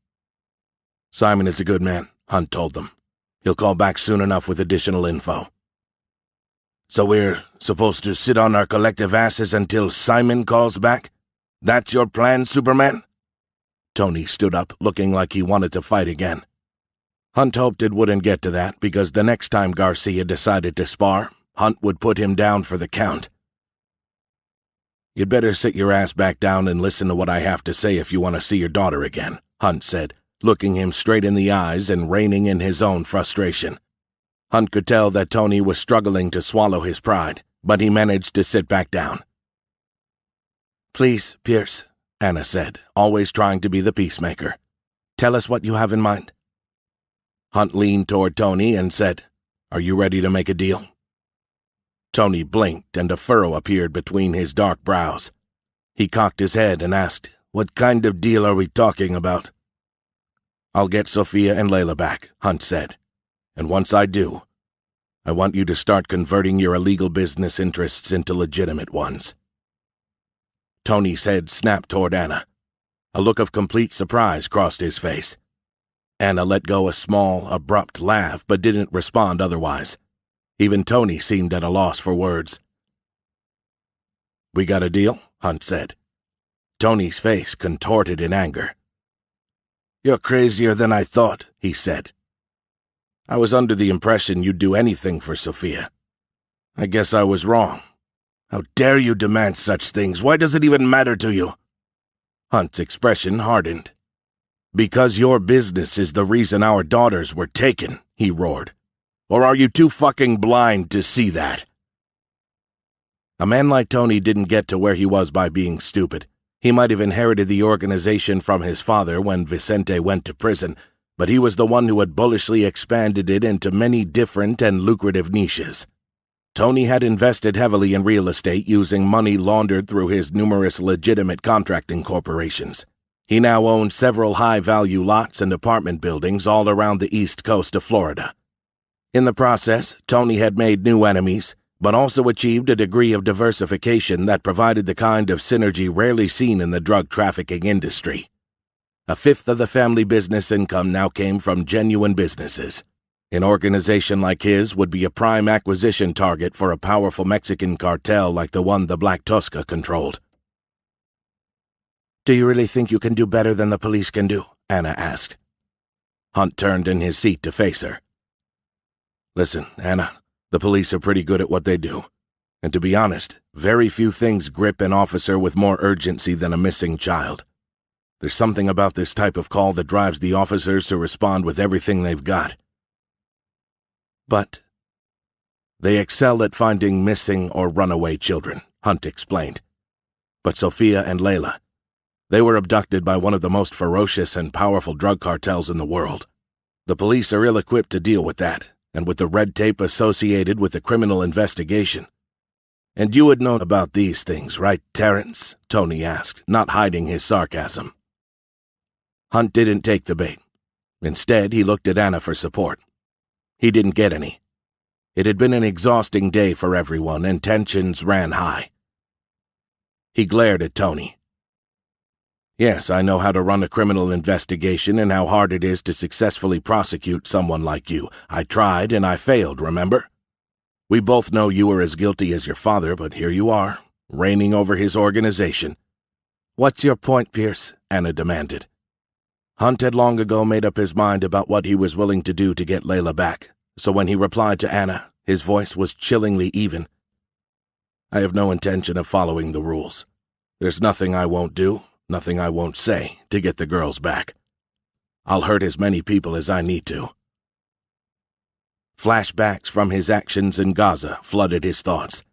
"Simon is a good man," Hunt told them. "He'll call back soon enough with additional info." "So we're supposed to sit on our collective asses until Simon calls back? That's your plan, Superman?" Tony stood up, looking like he wanted to fight again. Hunt hoped it wouldn't get to that, because the next time Garcia decided to spar, Hunt would put him down for the count. "You'd better sit your ass back down and listen to what I have to say if you want to see your daughter again," Hunt said, looking him straight in the eyes and reining in his own frustration. Hunt could tell that Tony was struggling to swallow his pride, but he managed to sit back down. "Please, Pierce," Anna said, always trying to be the peacemaker. "Tell us what you have in mind." Hunt leaned toward Tony and said, "Are you ready to make a deal?" Tony blinked, and a furrow appeared between his dark brows. He cocked his head and asked, "What kind of deal are we talking about?" I'll get Sophia and Layla back, Hunt said. And once I do, I want you to start converting your illegal business interests into legitimate ones. Tony's head snapped toward Anna. A look of complete surprise crossed his face. Anna let go a small, abrupt laugh, but didn't respond otherwise. Even Tony seemed at a loss for words. We got a deal? Hunt said. Tony's face contorted in anger. You're crazier than I thought, he said. I was under the impression you'd do anything for Sophia. I guess I was wrong. How dare you demand such things? Why does it even matter to you? Hunt's expression hardened. Because your business is the reason our daughters were taken, he roared. Or are you too fucking blind to see that? A man like Tony didn't get to where he was by being stupid. He might have inherited the organization from his father when Vicente went to prison, but he was the one who had bullishly expanded it into many different and lucrative niches. Tony had invested heavily in real estate using money laundered through his numerous legitimate contracting corporations. He now owned several high-value lots and apartment buildings all around the east coast of Florida. In the process, Tony had made new enemies, but also achieved a degree of diversification that provided the kind of synergy rarely seen in the drug trafficking industry. A fifth of the family business income now came from genuine businesses. An organization like his would be a prime acquisition target for a powerful Mexican cartel like the one the Black Tuska controlled. Do you really think you can do better than the police can do? Anna asked. Hunt turned in his seat to face her. Listen, Anna, the police are pretty good at what they do. And to be honest, very few things grip an officer with more urgency than a missing child. There's something about this type of call that drives the officers to respond with everything they've got. But they excel at finding missing or runaway children, Hunt explained. But Sophia and Layla, they were abducted by one of the most ferocious and powerful drug cartels in the world. The police are ill-equipped to deal with that, and with the red tape associated with the criminal investigation. And you had known about these things, right, Terrence? Tony asked, not hiding his sarcasm. Hunt didn't take the bait. Instead, he looked at Anna for support. He didn't get any. It had been an exhausting day for everyone, and tensions ran high. He glared at Tony. Yes, I know how to run a criminal investigation and how hard it is to successfully prosecute someone like you. I tried and I failed, remember? We both know you were as guilty as your father, but here you are, reigning over his organization. What's your point, Pierce? Anna demanded. Hunt had long ago made up his mind about what he was willing to do to get Layla back, so when he replied to Anna, his voice was chillingly even. I have no intention of following the rules. There's nothing I won't do, nothing I won't say, to get the girls back. I'll hurt as many people as I need to. Flashbacks from his actions in Gaza flooded his thoughts.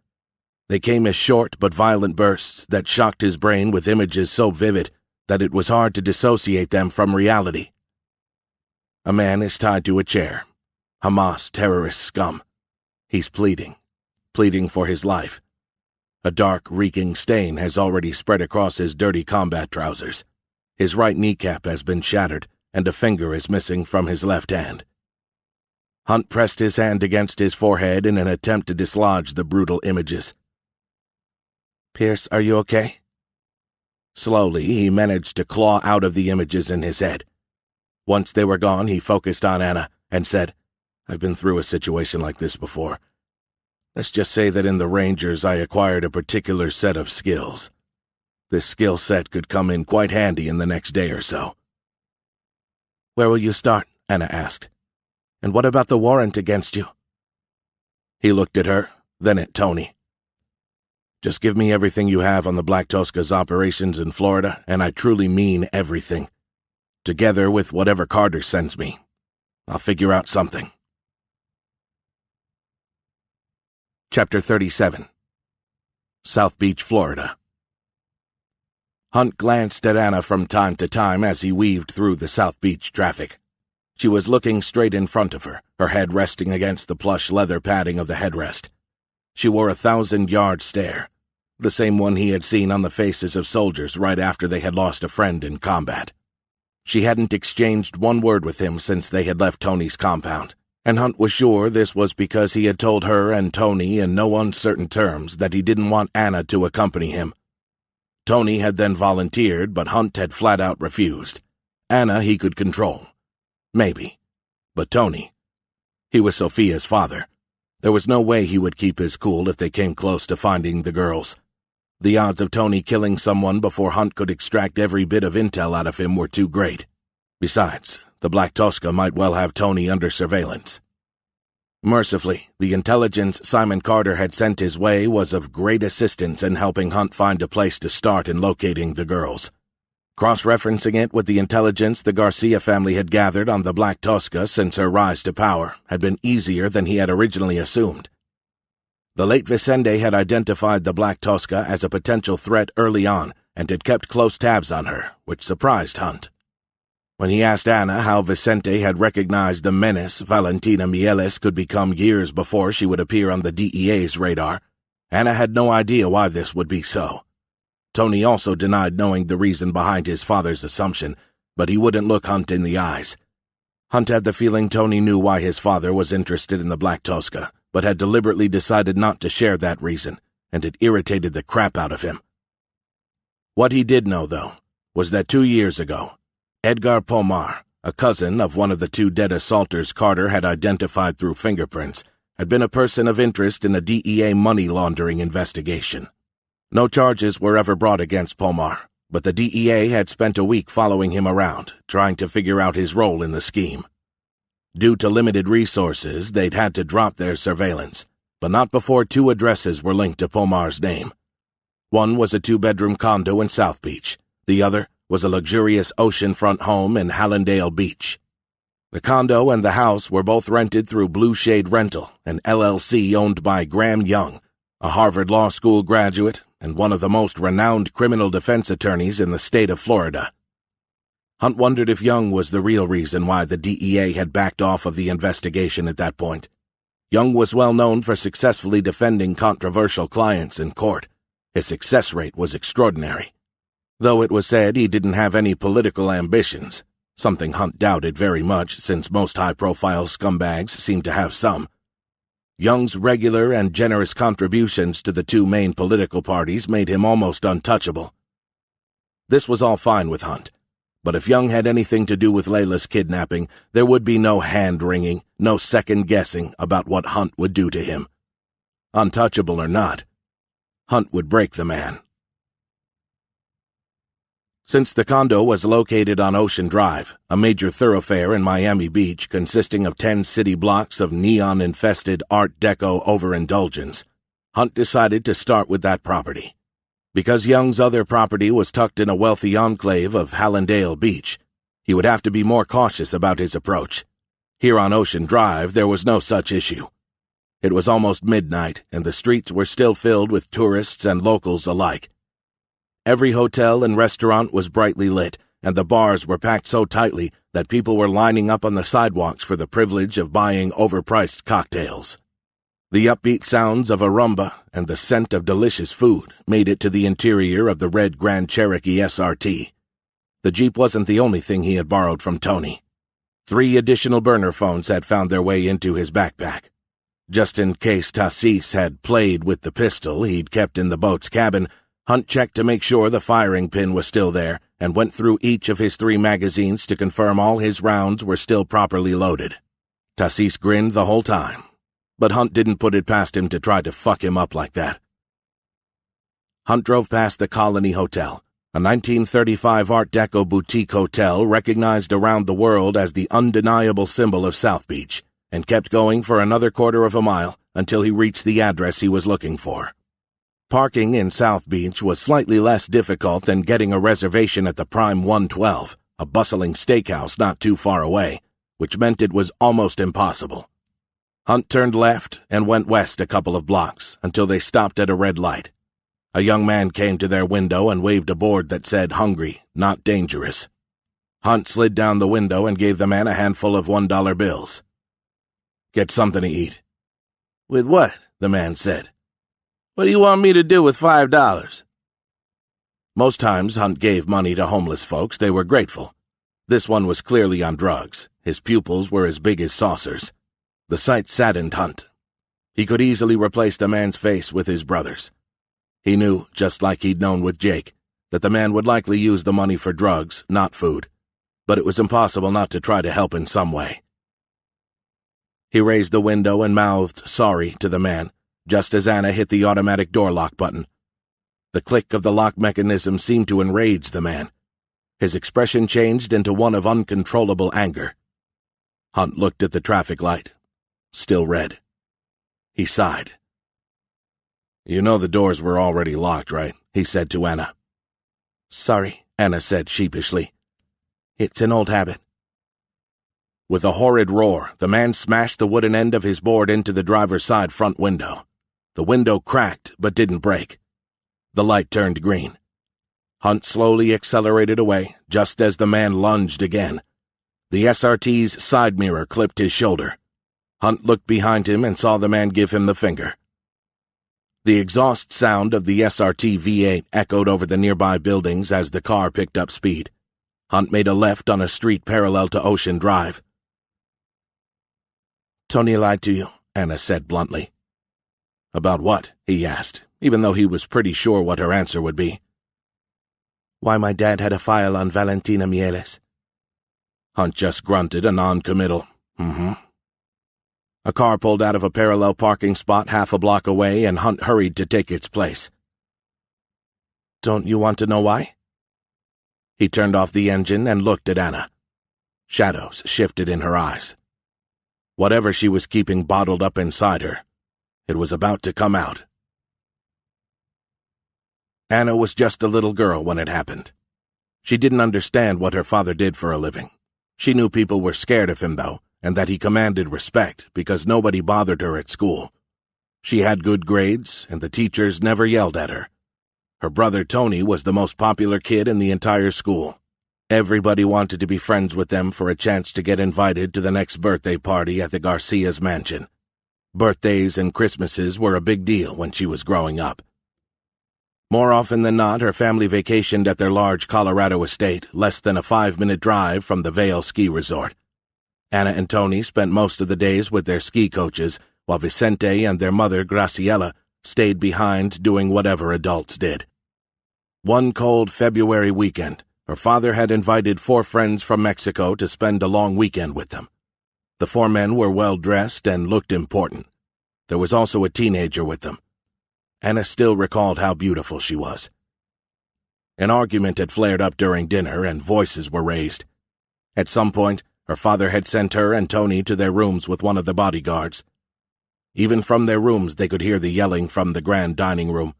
They came as short but violent bursts that shocked his brain with images so vivid that it was hard to dissociate them from reality. A man is tied to a chair. Hamas terrorist scum. He's pleading for his life. A dark, reeking stain has already spread across his dirty combat trousers. His right kneecap has been shattered, and a finger is missing from his left hand. Hunt pressed his hand against his forehead in an attempt to dislodge the brutal images. Pierce, are you okay? Slowly, he managed to claw out of the images in his head. Once they were gone, he focused on Anna and said, I've been through a situation like this before. Let's just say that in the Rangers I acquired a particular set of skills. This skill set could come in quite handy in the next day or so. Where will you start? Anna asked. And what about the warrant against you? He looked at her, then at Tony. Just give me everything you have on the Black Tuska's operations in Florida, and I truly mean everything. Together with whatever Carter sends me. I'll figure out something. Chapter 37. South Beach, Florida. Hunt glanced at Anna from time to time as he weaved through the South Beach traffic. She was looking straight in front of her, her head resting against the plush leather padding of the headrest. She wore a 1,000-yard stare, the same one he had seen on the faces of soldiers right after they had lost a friend in combat. She hadn't exchanged one word with him since they had left Tony's compound, and Hunt was sure this was because he had told her and Tony in no uncertain terms that he didn't want Anna to accompany him. Tony had then volunteered, but Hunt had flat out refused. Anna he could control. Maybe. But Tony. He was Sophia's father. There was no way he would keep his cool if they came close to finding the girls. The odds of Tony killing someone before Hunt could extract every bit of intel out of him were too great. Besides, the Black Tosca might well have Tony under surveillance. Mercifully, the intelligence Simon Carter had sent his way was of great assistance in helping Hunt find a place to start in locating the girls. Cross-referencing it with the intelligence the Garcia family had gathered on the Black Tosca since her rise to power had been easier than he had originally assumed. The late Vicente had identified the Black Tosca as a potential threat early on and had kept close tabs on her, which surprised Hunt. When he asked Anna how Vicente had recognized the menace Valentina Mieles could become years before she would appear on the DEA's radar, Anna had no idea why this would be so. Tony also denied knowing the reason behind his father's assumption, but he wouldn't look Hunt in the eyes. Hunt had the feeling Tony knew why his father was interested in the Black Tosca, but had deliberately decided not to share that reason, and it irritated the crap out of him. What he did know, though, was that 2 years ago, Edgar Pomar, a cousin of one of the 2 dead assaulters Carter had identified through fingerprints, had been a person of interest in a DEA money laundering investigation. No charges were ever brought against Pomar, but the DEA had spent a week following him around, trying to figure out his role in the scheme. Due to limited resources, they'd had to drop their surveillance, but not before 2 addresses were linked to Pomar's name. One was a 2-bedroom condo in South Beach. The other was a luxurious oceanfront home in Hallandale Beach. The condo and the house were both rented through Blue Shade Rental, an LLC owned by Graham Young, a Harvard Law School graduate and one of the most renowned criminal defense attorneys in the state of Florida. Hunt wondered if Young was the real reason why the DEA had backed off of the investigation at that point. Young was well known for successfully defending controversial clients in court. His success rate was extraordinary. Though it was said he didn't have any political ambitions, something Hunt doubted very much since most high-profile scumbags seemed to have some. Young's regular and generous contributions to the 2 main political parties made him almost untouchable. This was all fine with Hunt, but if Young had anything to do with Layla's kidnapping, there would be no hand-wringing, no second-guessing about what Hunt would do to him. Untouchable or not, Hunt would break the man. Since the condo was located on Ocean Drive, a major thoroughfare in Miami Beach consisting of 10 city blocks of neon-infested Art Deco overindulgence, Hunt decided to start with that property. Because Young's other property was tucked in a wealthy enclave of Hallandale Beach, he would have to be more cautious about his approach. Here on Ocean Drive, there was no such issue. It was almost midnight, and the streets were still filled with tourists and locals alike. Every hotel and restaurant was brightly lit, and the bars were packed so tightly that people were lining up on the sidewalks for the privilege of buying overpriced cocktails. The upbeat sounds of a rumba and the scent of delicious food made it to the interior of the red Grand Cherokee SRT. The Jeep wasn't the only thing he had borrowed from Tony. 3 additional burner phones had found their way into his backpack. Just in case Tassis had played with the pistol he'd kept in the boat's cabin, Hunt checked to make sure the firing pin was still there and went through each of his 3 magazines to confirm all his rounds were still properly loaded. Tassis grinned the whole time, but Hunt didn't put it past him to try to fuck him up like that. Hunt drove past the Colony Hotel, a 1935 Art Deco boutique hotel recognized around the world as the undeniable symbol of South Beach, and kept going for another 1/4 of a mile until he reached the address he was looking for. Parking in South Beach was slightly less difficult than getting a reservation at the Prime 112, a bustling steakhouse not too far away, which meant it was almost impossible. Hunt turned left and went west a couple of blocks until they stopped at a red light. A young man came to their window and waved a board that said hungry, not dangerous. Hunt slid down the window and gave the man a handful of $1 bills. "Get something to eat." "With what?" the man said. "What do you want me to do with $5? Most times Hunt gave money to homeless folks. They were grateful. This one was clearly on drugs. His pupils were as big as saucers. The sight saddened Hunt. He could easily replace the man's face with his brother's. He knew, just like he'd known with Jake, that the man would likely use the money for drugs, not food, but it was impossible not to try to help in some way. He raised the window and mouthed sorry to the man, just as Anna hit the automatic door lock button. The click of the lock mechanism seemed to enrage the man. His expression changed into one of uncontrollable anger. Hunt looked at the traffic light. Still red. He sighed. "You know the doors were already locked, right?" he said to Anna. "Sorry," Anna said sheepishly. "It's an old habit." With a horrid roar, the man smashed the wooden end of his board into the driver's side front window. The window cracked, but didn't break. The light turned green. Hunt slowly accelerated away, just as the man lunged again. The SRT's side mirror clipped his shoulder. Hunt looked behind him and saw the man give him the finger. The exhaust sound of the SRT V8 echoed over the nearby buildings as the car picked up speed. Hunt made a left on a street parallel to Ocean Drive. "Tony lied to you," Anna said bluntly. "About what?" he asked, even though he was pretty sure what her answer would be. "Why my dad had a file on Valentina Mieles." Hunt just grunted a non-committal, A car pulled out of a parallel parking spot half a block away, and Hunt hurried to take its place. "Don't you want to know why?" He turned off the engine and looked at Anna. Shadows shifted in her eyes. Whatever she was keeping bottled up inside her, it was about to come out. Anna was just a little girl when it happened. She didn't understand what her father did for a living. She knew people were scared of him, though, and that he commanded respect because nobody bothered her at school. She had good grades, and the teachers never yelled at her. Her brother Tony was the most popular kid in the entire school. Everybody wanted to be friends with them for a chance to get invited to the next birthday party at the Garcia's mansion. Birthdays and Christmases were a big deal when she was growing up. More often than not, her family vacationed at their large Colorado estate, less than a 5-minute drive from the Vail ski resort. Anna and Tony spent most of the days with their ski coaches, while Vicente and their mother, Graciela, stayed behind doing whatever adults did. One cold February weekend, her father had invited 4 friends from Mexico to spend a long weekend with them. The 4 men were well-dressed and looked important. There was also a teenager with them. Anna still recalled how beautiful she was. An argument had flared up during dinner, and voices were raised. At some point, her father had sent her and Tony to their rooms with one of the bodyguards. Even from their rooms they could hear the yelling from the grand dining room.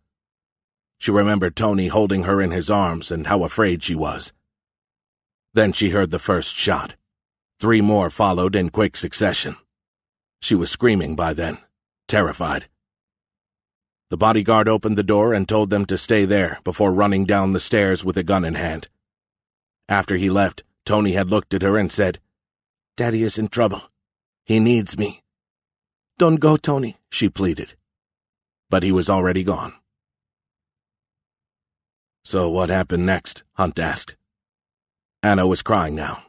She remembered Tony holding her in his arms and how afraid she was. Then she heard the first shot. 3 more followed in quick succession. She was screaming by then, terrified. The bodyguard opened the door and told them to stay there before running down the stairs with a gun in hand. After he left, Tony had looked at her and said, "Daddy is in trouble. He needs me." "Don't go, Tony," she pleaded. But he was already gone. "So what happened next?" Hunt asked. Anna was crying now.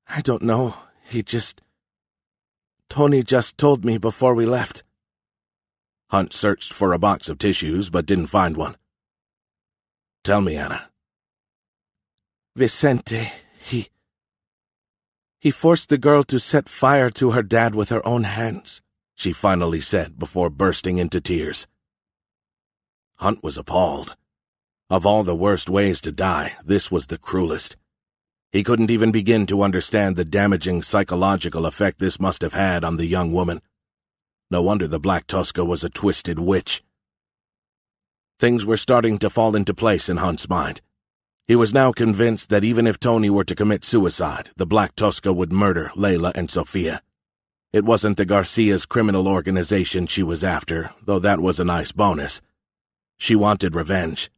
"I don't know. Tony just told me before we left." Hunt searched for a box of tissues, but didn't find one. "Tell me, Anna." "Vicente, he forced the girl to set fire to her dad with her own hands," she finally said before bursting into tears. Hunt was appalled. Of all the worst ways to die, this was the cruelest. He couldn't even begin to understand the damaging psychological effect this must have had on the young woman. No wonder the Black Tosca was a twisted witch. Things were starting to fall into place in Hunt's mind. He was now convinced that even if Tony were to commit suicide, the Black Tosca would murder Layla and Sophia. It wasn't the Garcia's criminal organization she was after, though that was a nice bonus. She wanted revenge.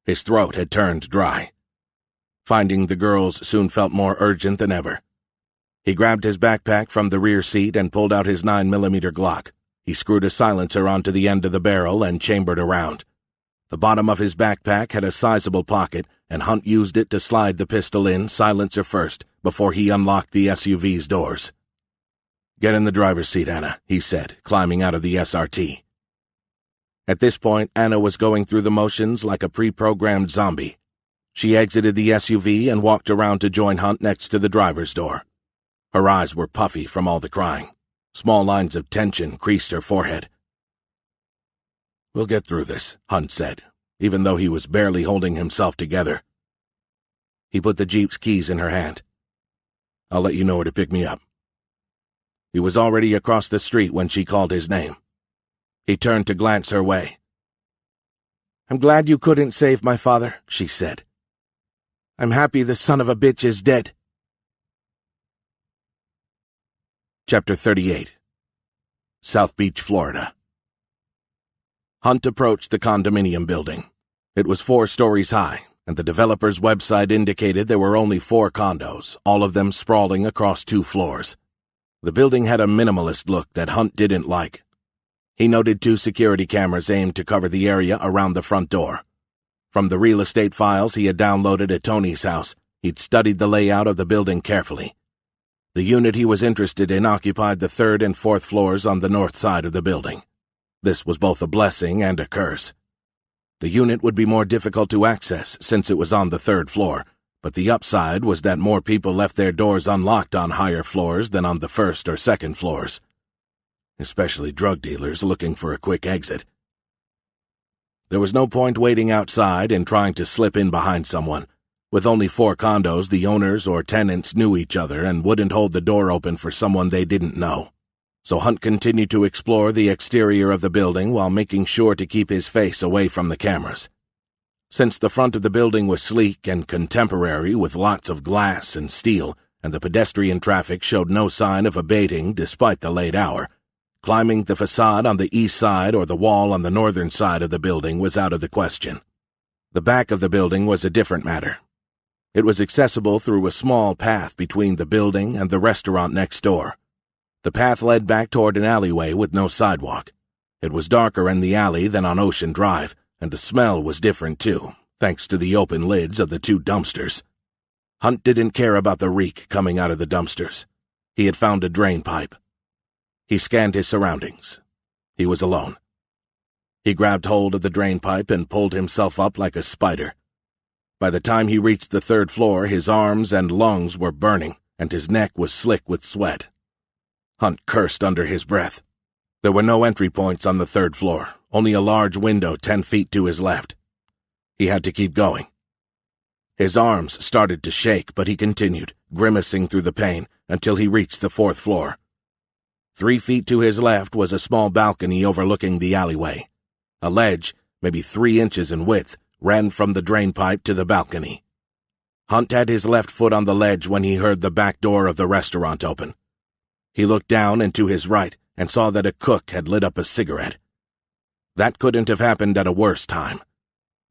His throat had turned dry. Finding the girls soon felt more urgent than ever. He grabbed his backpack from the rear seat and pulled out his 9mm Glock. He screwed a silencer onto the end of the barrel and chambered around. The bottom of his backpack had a sizable pocket, and Hunt used it to slide the pistol in, silencer first, before he unlocked the SUV's doors. "Get in the driver's seat, Anna," he said, climbing out of the SRT. At this point, Anna was going through the motions like a pre-programmed zombie. She exited the SUV and walked around to join Hunt next to the driver's door. Her eyes were puffy from all the crying. Small lines of tension creased her forehead. "We'll get through this," Hunt said, even though he was barely holding himself together. He put the Jeep's keys in her hand. "I'll let you know where to pick me up." He was already across the street when she called his name. He turned to glance her way. "I'm glad you couldn't save my father," she said. "I'm happy the son of a bitch is dead." Chapter 38. South Beach, Florida. Hunt approached the condominium building. It was 4 stories high, and the developer's website indicated there were only 4 condos, all of them sprawling across 2 floors. The building had a minimalist look that Hunt didn't like. He noted 2 security cameras aimed to cover the area around the front door. From the real estate files he had downloaded at Tony's house, he'd studied the layout of the building carefully. The unit he was interested in occupied the 3rd and 4th floors on the north side of the building. This was both a blessing and a curse. The unit would be more difficult to access since it was on the 3rd floor, but the upside was that more people left their doors unlocked on higher floors than on the 1st or 2nd floors. Especially drug dealers looking for a quick exit. There was no point waiting outside and trying to slip in behind someone. With only 4 condos, the owners or tenants knew each other and wouldn't hold the door open for someone they didn't know. So Hunt continued to explore the exterior of the building while making sure to keep his face away from the cameras. Since the front of the building was sleek and contemporary with lots of glass and steel, and the pedestrian traffic showed no sign of abating despite the late hour, climbing the facade on the east side or the wall on the northern side of the building was out of the question. The back of the building was a different matter. It was accessible through a small path between the building and the restaurant next door. The path led back toward an alleyway with no sidewalk. It was darker in the alley than on Ocean Drive, and the smell was different too, thanks to the open lids of the 2 dumpsters. Hunt didn't care about the reek coming out of the dumpsters. He had found a drain pipe. He scanned his surroundings. He was alone. He grabbed hold of the drain pipe and pulled himself up like a spider. By the time he reached the 3rd floor, his arms and lungs were burning, and his neck was slick with sweat. Hunt cursed under his breath. There were no entry points on the 3rd floor, only a large window 10 feet to his left. He had to keep going. His arms started to shake, but he continued, grimacing through the pain, until he reached the 4th floor. 3 feet to his left was a small balcony overlooking the alleyway. A ledge, maybe 3 inches in width, ran from the drain pipe to the balcony. Hunt had his left foot on the ledge when he heard the back door of the restaurant open. He looked down and to his right and saw that a cook had lit up a cigarette. That couldn't have happened at a worse time.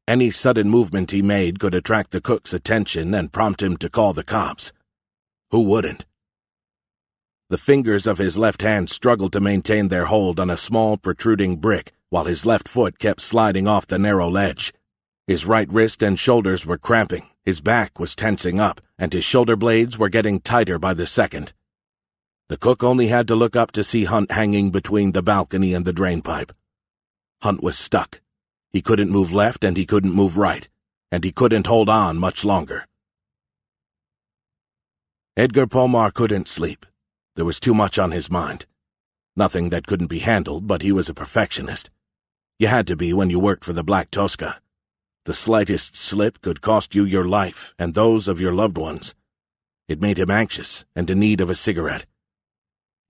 Any sudden movement he made could attract the cook's attention and prompt him to call the cops. Who wouldn't? The fingers of his left hand struggled to maintain their hold on a small protruding brick while his left foot kept sliding off the narrow ledge. His right wrist and shoulders were cramping, his back was tensing up, and his shoulder blades were getting tighter by the second. The cook only had to look up to see Hunt hanging between the balcony and the drain pipe. Hunt was stuck. He couldn't move left and he couldn't move right, and he couldn't hold on much longer. Edgar Pomar couldn't sleep. There was too much on his mind. Nothing that couldn't be handled, but he was a perfectionist. You had to be when you worked for the Black Tosca. The slightest slip could cost you your life and those of your loved ones. It made him anxious and in need of a cigarette.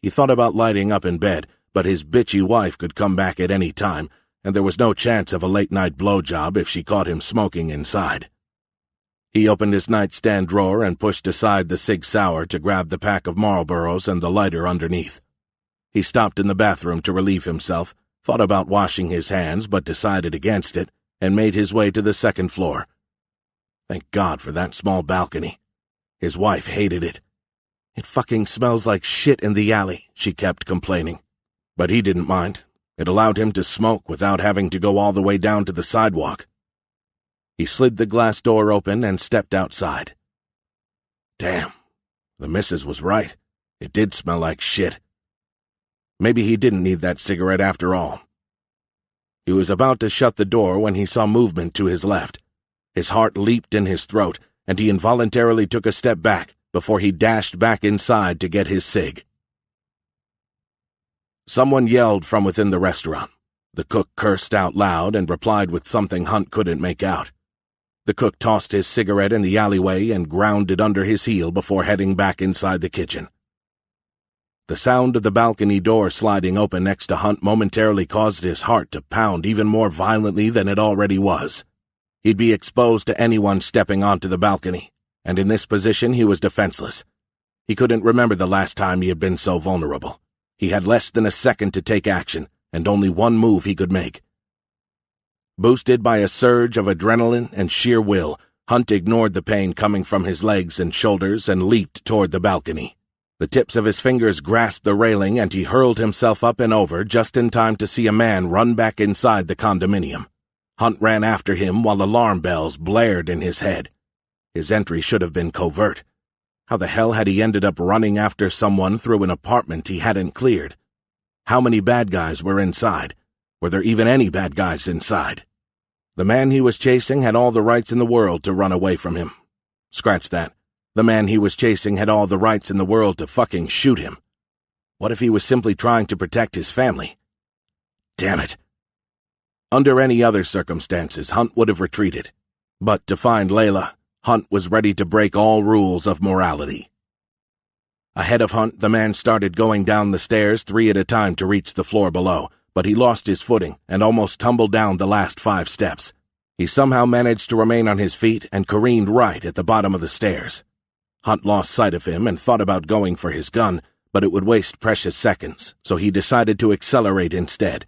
He thought about lighting up in bed, but his bitchy wife could come back at any time, and there was no chance of a late-night blowjob if she caught him smoking inside. He opened his nightstand drawer and pushed aside the Sig Sauer to grab the pack of Marlboros and the lighter underneath. He stopped in the bathroom to relieve himself, thought about washing his hands but decided against it, and made his way to the 2nd floor. Thank God for that small balcony. His wife hated it. It fucking smells like shit in the alley, she kept complaining. But he didn't mind. It allowed him to smoke without having to go all the way down to the sidewalk. He slid the glass door open and stepped outside. Damn, the missus was right. It did smell like shit. Maybe he didn't need that cigarette after all. He was about to shut the door when he saw movement to his left. His heart leaped in his throat, and he involuntarily took a step back before he dashed back inside to get his cig. Someone yelled from within the restaurant. The cook cursed out loud and replied with something Hunt couldn't make out. The cook tossed his cigarette in the alleyway and ground it under his heel before heading back inside the kitchen. The sound of the balcony door sliding open next to Hunt momentarily caused his heart to pound even more violently than it already was. He'd be exposed to anyone stepping onto the balcony, and in this position he was defenseless. He couldn't remember the last time he had been so vulnerable. He had less than a second to take action, and only one move he could make. Boosted by a surge of adrenaline and sheer will, Hunt ignored the pain coming from his legs and shoulders and leaped toward the balcony. The tips of his fingers grasped the railing, and he hurled himself up and over just in time to see a man run back inside the condominium. Hunt ran after him while alarm bells blared in his head. His entry should have been covert. How the hell had he ended up running after someone through an apartment he hadn't cleared? How many bad guys were inside? Were there even any bad guys inside? The man he was chasing had all the rights in the world to run away from him. Scratch that. The man he was chasing had all the rights in the world to fucking shoot him. What if he was simply trying to protect his family? Damn it. Under any other circumstances, Hunt would have retreated. But to find Layla, Hunt was ready to break all rules of morality. Ahead of Hunt, the man started going down the stairs 3 at a time to reach the floor below, but he lost his footing and almost tumbled down the last 5 steps. He somehow managed to remain on his feet and careened right at the bottom of the stairs. Hunt lost sight of him and thought about going for his gun, but it would waste precious seconds, so he decided to accelerate instead.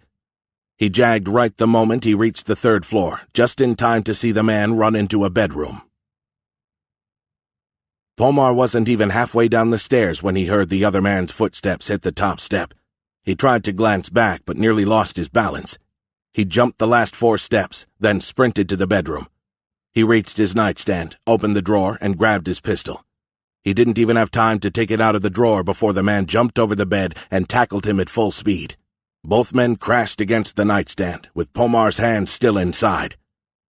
He jagged right the moment he reached the 3rd floor, just in time to see the man run into a bedroom. Pomar wasn't even halfway down the stairs when he heard the other man's footsteps hit the top step. He tried to glance back, but nearly lost his balance. He jumped the last 4 steps, then sprinted to the bedroom. He reached his nightstand, opened the drawer, and grabbed his pistol. He didn't even have time to take it out of the drawer before the man jumped over the bed and tackled him at full speed. Both men crashed against the nightstand, with Pomar's hand still inside.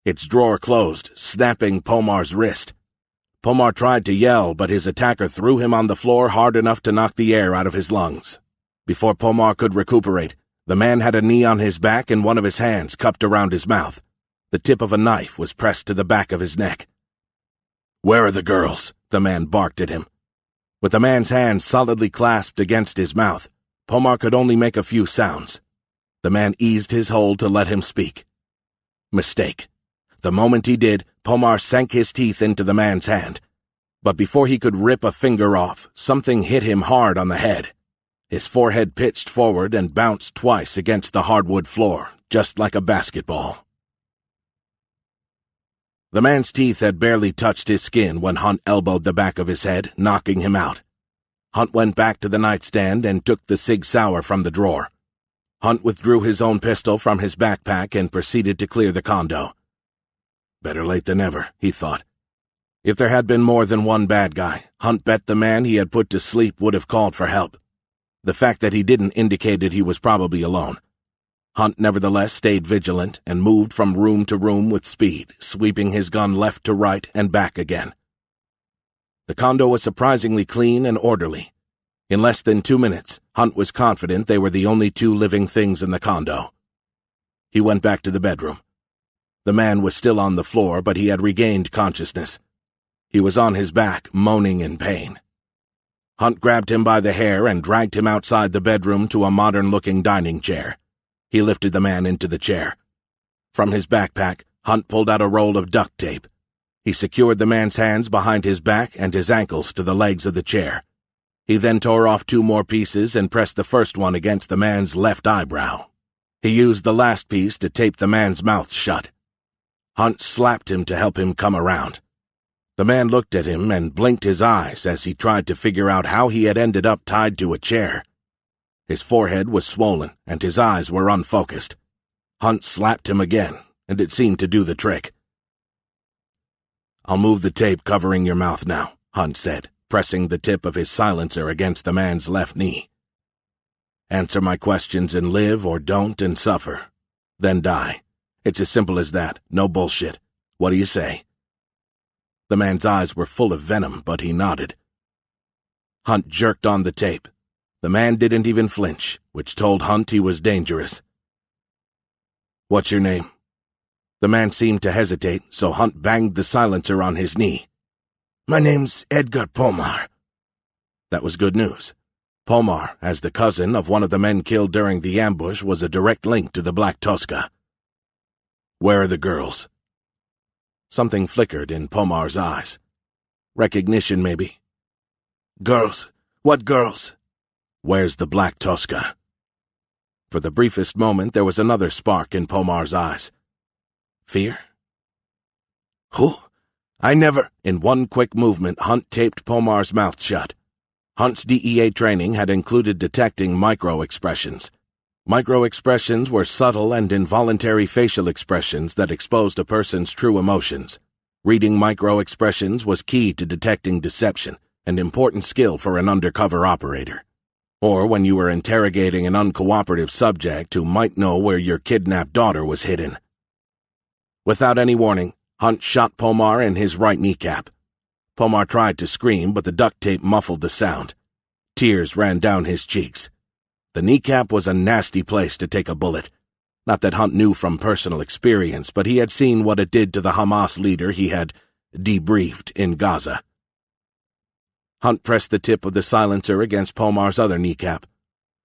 Its drawer closed, snapping Pomar's wrist. Pomar tried to yell, but his attacker threw him on the floor hard enough to knock the air out of his lungs. Before Pomar could recuperate, the man had a knee on his back and one of his hands cupped around his mouth. The tip of a knife was pressed to the back of his neck. "Where are the girls?" the man barked at him. With the man's hand solidly clasped against his mouth, Pomar could only make a few sounds. The man eased his hold to let him speak. Mistake. The moment he did, Pomar sank his teeth into the man's hand. But before he could rip a finger off, something hit him hard on the head. His forehead pitched forward and bounced twice against the hardwood floor, just like a basketball. The man's teeth had barely touched his skin when Hunt elbowed the back of his head, knocking him out. Hunt went back to the nightstand and took the Sig Sauer from the drawer. Hunt withdrew his own pistol from his backpack and proceeded to clear the condo. Better late than never, he thought. If there had been more than one bad guy, Hunt bet the man he had put to sleep would have called for help. The fact that he didn't indicated he was probably alone. Hunt nevertheless stayed vigilant and moved from room to room with speed, sweeping his gun left to right and back again. The condo was surprisingly clean and orderly. In less than 2 minutes, Hunt was confident they were the only 2 living things in the condo. He went back to the bedroom. The man was still on the floor, but he had regained consciousness. He was on his back, moaning in pain. Hunt grabbed him by the hair and dragged him outside the bedroom to a modern-looking dining chair. He lifted the man into the chair. From his backpack, Hunt pulled out a roll of duct tape. He secured the man's hands behind his back and his ankles to the legs of the chair. He then tore off 2 more pieces and pressed the first one against the man's left eyebrow. He used the last piece to tape the man's mouth shut. Hunt slapped him to help him come around. The man looked at him and blinked his eyes as he tried to figure out how he had ended up tied to a chair. His forehead was swollen and his eyes were unfocused. Hunt slapped him again, and it seemed to do the trick. I'll move the tape covering your mouth now, Hunt said, pressing the tip of his silencer against the man's left knee. Answer my questions and live, or don't and suffer. Then die. It's as simple as that. No bullshit. What do you say? The man's eyes were full of venom, but he nodded. Hunt jerked on the tape. The man didn't even flinch, which told Hunt he was dangerous. What's your name? The man seemed to hesitate, so Hunt banged the silencer on his knee. My name's Edgar Pomar. That was good news. Pomar, as the cousin of one of the men killed during the ambush, was a direct link to the Black Tosca. Where are the girls? Something flickered in Pomar's eyes. Recognition, maybe. Girls? What girls? Where's the Black Tosca? For the briefest moment, there was another spark in Pomar's eyes. Fear? Who? I never— In one quick movement, Hunt taped Pomar's mouth shut. Hunt's DEA training had included detecting micro-expressions. Micro-expressions were subtle and involuntary facial expressions that exposed a person's true emotions. Reading micro-expressions was key to detecting deception, an important skill for an undercover operator. Or when you were interrogating an uncooperative subject who might know where your kidnapped daughter was hidden. Without any warning, Hunt shot Pomar in his right kneecap. Pomar tried to scream, but the duct tape muffled the sound. Tears ran down his cheeks. The kneecap was a nasty place to take a bullet. Not that Hunt knew from personal experience, but he had seen what it did to the Hamas leader he had debriefed in Gaza. Hunt pressed the tip of the silencer against Pomar's other kneecap.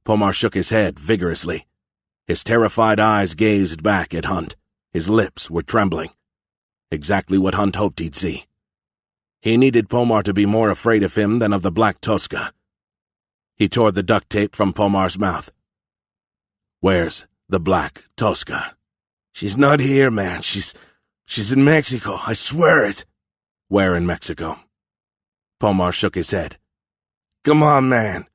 Pomar shook his head vigorously. His terrified eyes gazed back at Hunt. His lips were trembling. Exactly what Hunt hoped he'd see. He needed Pomar to be more afraid of him than of the Black Tosca. He tore the duct tape from Pomar's mouth. Where's the Black Tosca? She's not here, man. She's in Mexico. I swear it. Where in Mexico? Pomar shook his head. Come on, man.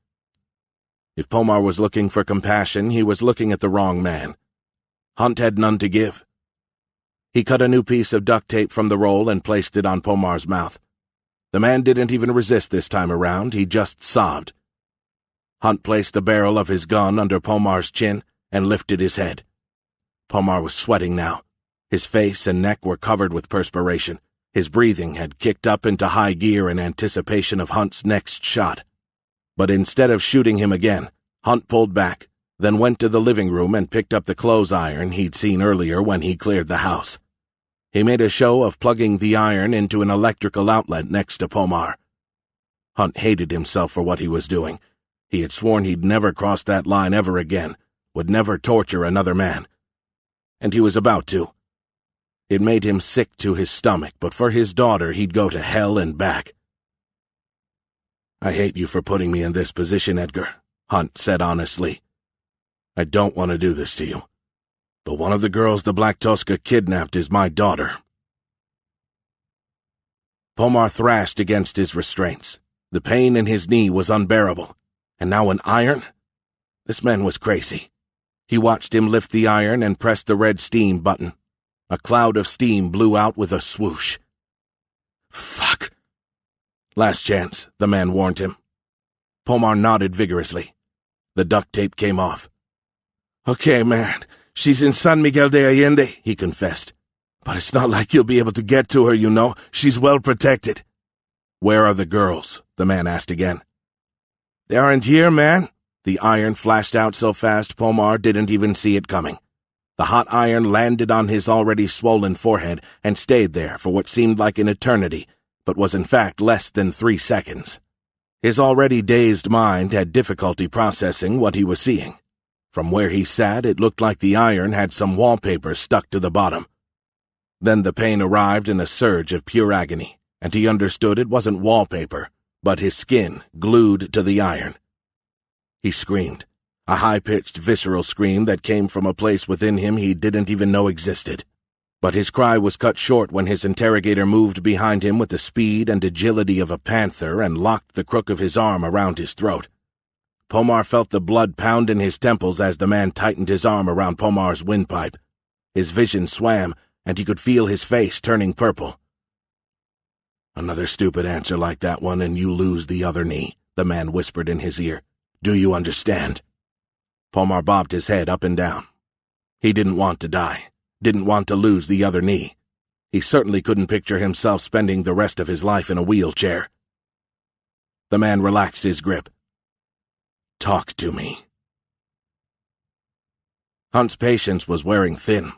If Pomar was looking for compassion, he was looking at the wrong man. Hunt had none to give. He cut a new piece of duct tape from the roll and placed it on Pomar's mouth. The man didn't even resist this time around, he just sobbed. Hunt placed the barrel of his gun under Pomar's chin and lifted his head. Pomar was sweating now. His face and neck were covered with perspiration. His breathing had kicked up into high gear in anticipation of Hunt's next shot. But instead of shooting him again, Hunt pulled back, then went to the living room and picked up the clothes iron he'd seen earlier when he cleared the house. He made a show of plugging the iron into an electrical outlet next to Pomar. Hunt hated himself for what he was doing. He had sworn he'd never cross that line ever again, would never torture another man. And he was about to. It made him sick to his stomach, but for his daughter he'd go to hell and back. I hate you for putting me in this position, Edgar, Hunt said honestly. I don't want to do this to you. But one of the girls the Black Tosca kidnapped is my daughter. Pomar thrashed against his restraints. The pain in his knee was unbearable. And now an iron? This man was crazy. He watched him lift the iron and press the red steam button. A cloud of steam blew out with a swoosh. Fuck. Last chance, the man warned him. Pomar nodded vigorously. The duct tape came off. Okay, man. She's in San Miguel de Allende, he confessed. But it's not like you'll be able to get to her, you know. She's well protected. Where are the girls? The man asked again. They aren't here, man. The iron flashed out so fast Pomar didn't even see it coming. The hot iron landed on his already swollen forehead and stayed there for what seemed like an eternity, but was in fact less than 3 seconds. His already dazed mind had difficulty processing what he was seeing. From where he sat, it looked like the iron had some wallpaper stuck to the bottom. Then the pain arrived in a surge of pure agony, and he understood it wasn't wallpaper, but his skin glued to the iron. He screamed, a high-pitched, visceral scream that came from a place within him he didn't even know existed. But his cry was cut short when his interrogator moved behind him with the speed and agility of a panther and locked the crook of his arm around his throat. Pomar felt the blood pound in his temples as the man tightened his arm around Pomar's windpipe. His vision swam, and he could feel his face turning purple. Another stupid answer like that one and you lose the other knee, the man whispered in his ear. Do you understand? Pomar bobbed his head up and down. He didn't want to die, didn't want to lose the other knee. He certainly couldn't picture himself spending the rest of his life in a wheelchair. The man relaxed his grip. Talk to me. Hunt's patience was wearing thin.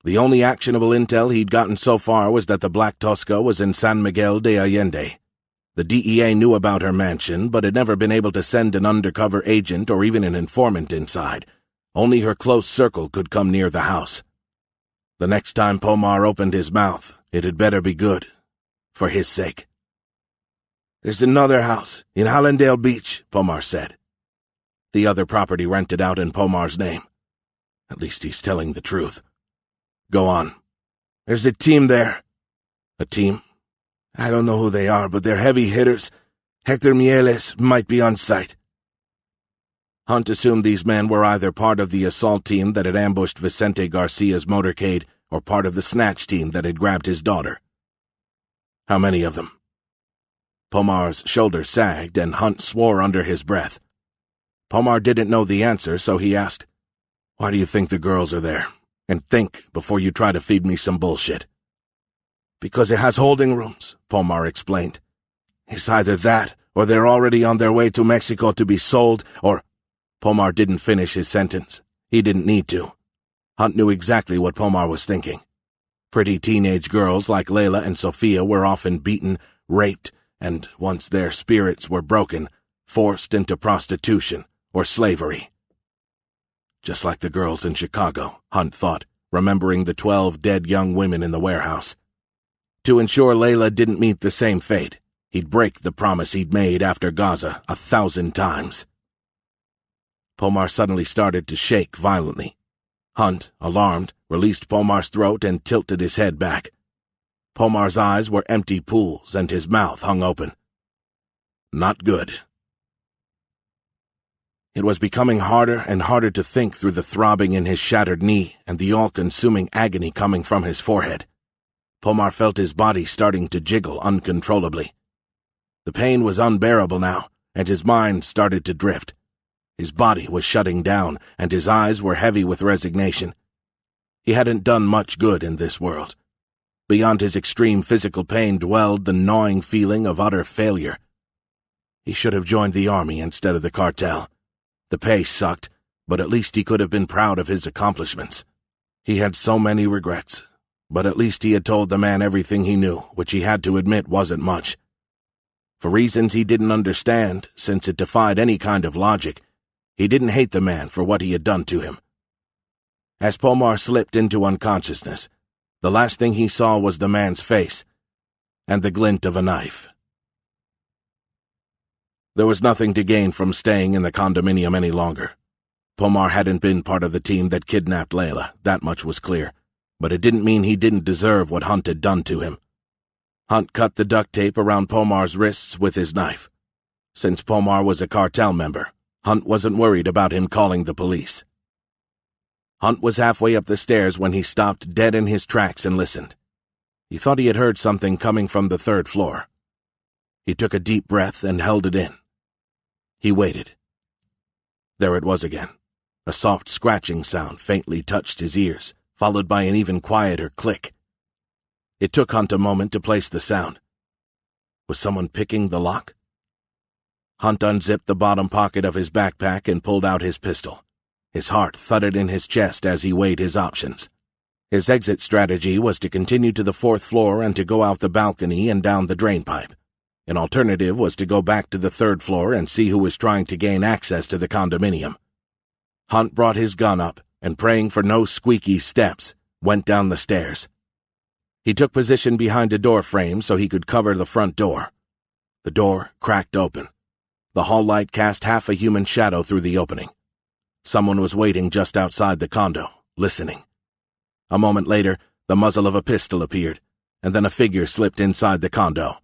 The only actionable intel he'd gotten so far was that the Black Tosca was in San Miguel de Allende. The DEA knew about her mansion, but had never been able to send an undercover agent or even an informant inside. Only her close circle could come near the house. The next time Pomar opened his mouth, it had better be good. For his sake. There's another house, in Hallandale Beach, Pomar said. The other property rented out in Pomar's name. At least he's telling the truth. Go on. There's a team there. A team? I don't know who they are, but they're heavy hitters. Hector Mieles might be on site. Hunt assumed these men were either part of the assault team that had ambushed Vicente Garcia's motorcade or part of the snatch team that had grabbed his daughter. How many of them? Pomar's shoulders sagged, and Hunt swore under his breath. Pomar didn't know the answer, so he asked, Why do you think the girls are there? And think before you try to feed me some bullshit. Because it has holding rooms, Pomar explained. It's either that, or they're already on their way to Mexico to be sold, or... Pomar didn't finish his sentence. He didn't need to. Hunt knew exactly what Pomar was thinking. Pretty teenage girls like Layla and Sophia were often beaten, raped, and, once their spirits were broken, forced into prostitution or slavery. Just like the girls in Chicago, Hunt thought, remembering the 12 dead young women in the warehouse. To ensure Layla didn't meet the same fate, he'd break the promise he'd made after Gaza 1,000 times. Pomar suddenly started to shake violently. Hunt, alarmed, released Pomar's throat and tilted his head back. Pomar's eyes were empty pools and his mouth hung open. Not good. It was becoming harder and harder to think through the throbbing in his shattered knee and the all-consuming agony coming from his forehead. Pomar felt his body starting to jiggle uncontrollably. The pain was unbearable now, and his mind started to drift. His body was shutting down, and his eyes were heavy with resignation. He hadn't done much good in this world. Beyond his extreme physical pain dwelled the gnawing feeling of utter failure. He should have joined the army instead of the cartel. The pay sucked, but at least he could have been proud of his accomplishments. He had so many regrets, but at least he had told the man everything he knew, which he had to admit wasn't much. For reasons he didn't understand, since it defied any kind of logic, he didn't hate the man for what he had done to him. As Pomar slipped into unconsciousness, the last thing he saw was the man's face, and the glint of a knife. There was nothing to gain from staying in the condominium any longer. Pomar hadn't been part of the team that kidnapped Layla, that much was clear, but it didn't mean he didn't deserve what Hunt had done to him. Hunt cut the duct tape around Pomar's wrists with his knife. Since Pomar was a cartel member, Hunt wasn't worried about him calling the police. Hunt was halfway up the stairs when he stopped dead in his tracks and listened. He thought he had heard something coming from the 3rd floor. He took a deep breath and held it in. He waited. There it was again. A soft scratching sound faintly touched his ears, followed by an even quieter click. It took Hunt a moment to place the sound. Was someone picking the lock? Hunt unzipped the bottom pocket of his backpack and pulled out his pistol. His heart thudded in his chest as he weighed his options. His exit strategy was to continue to the 4th floor and to go out the balcony and down the drainpipe. An alternative was to go back to the 3rd floor and see who was trying to gain access to the condominium. Hunt brought his gun up and, praying for no squeaky steps, went down the stairs. He took position behind a door frame so he could cover the front door. The door cracked open. The hall light cast half a human shadow through the opening. Someone was waiting just outside the condo, listening. A moment later, the muzzle of a pistol appeared, and then a figure slipped inside the condo.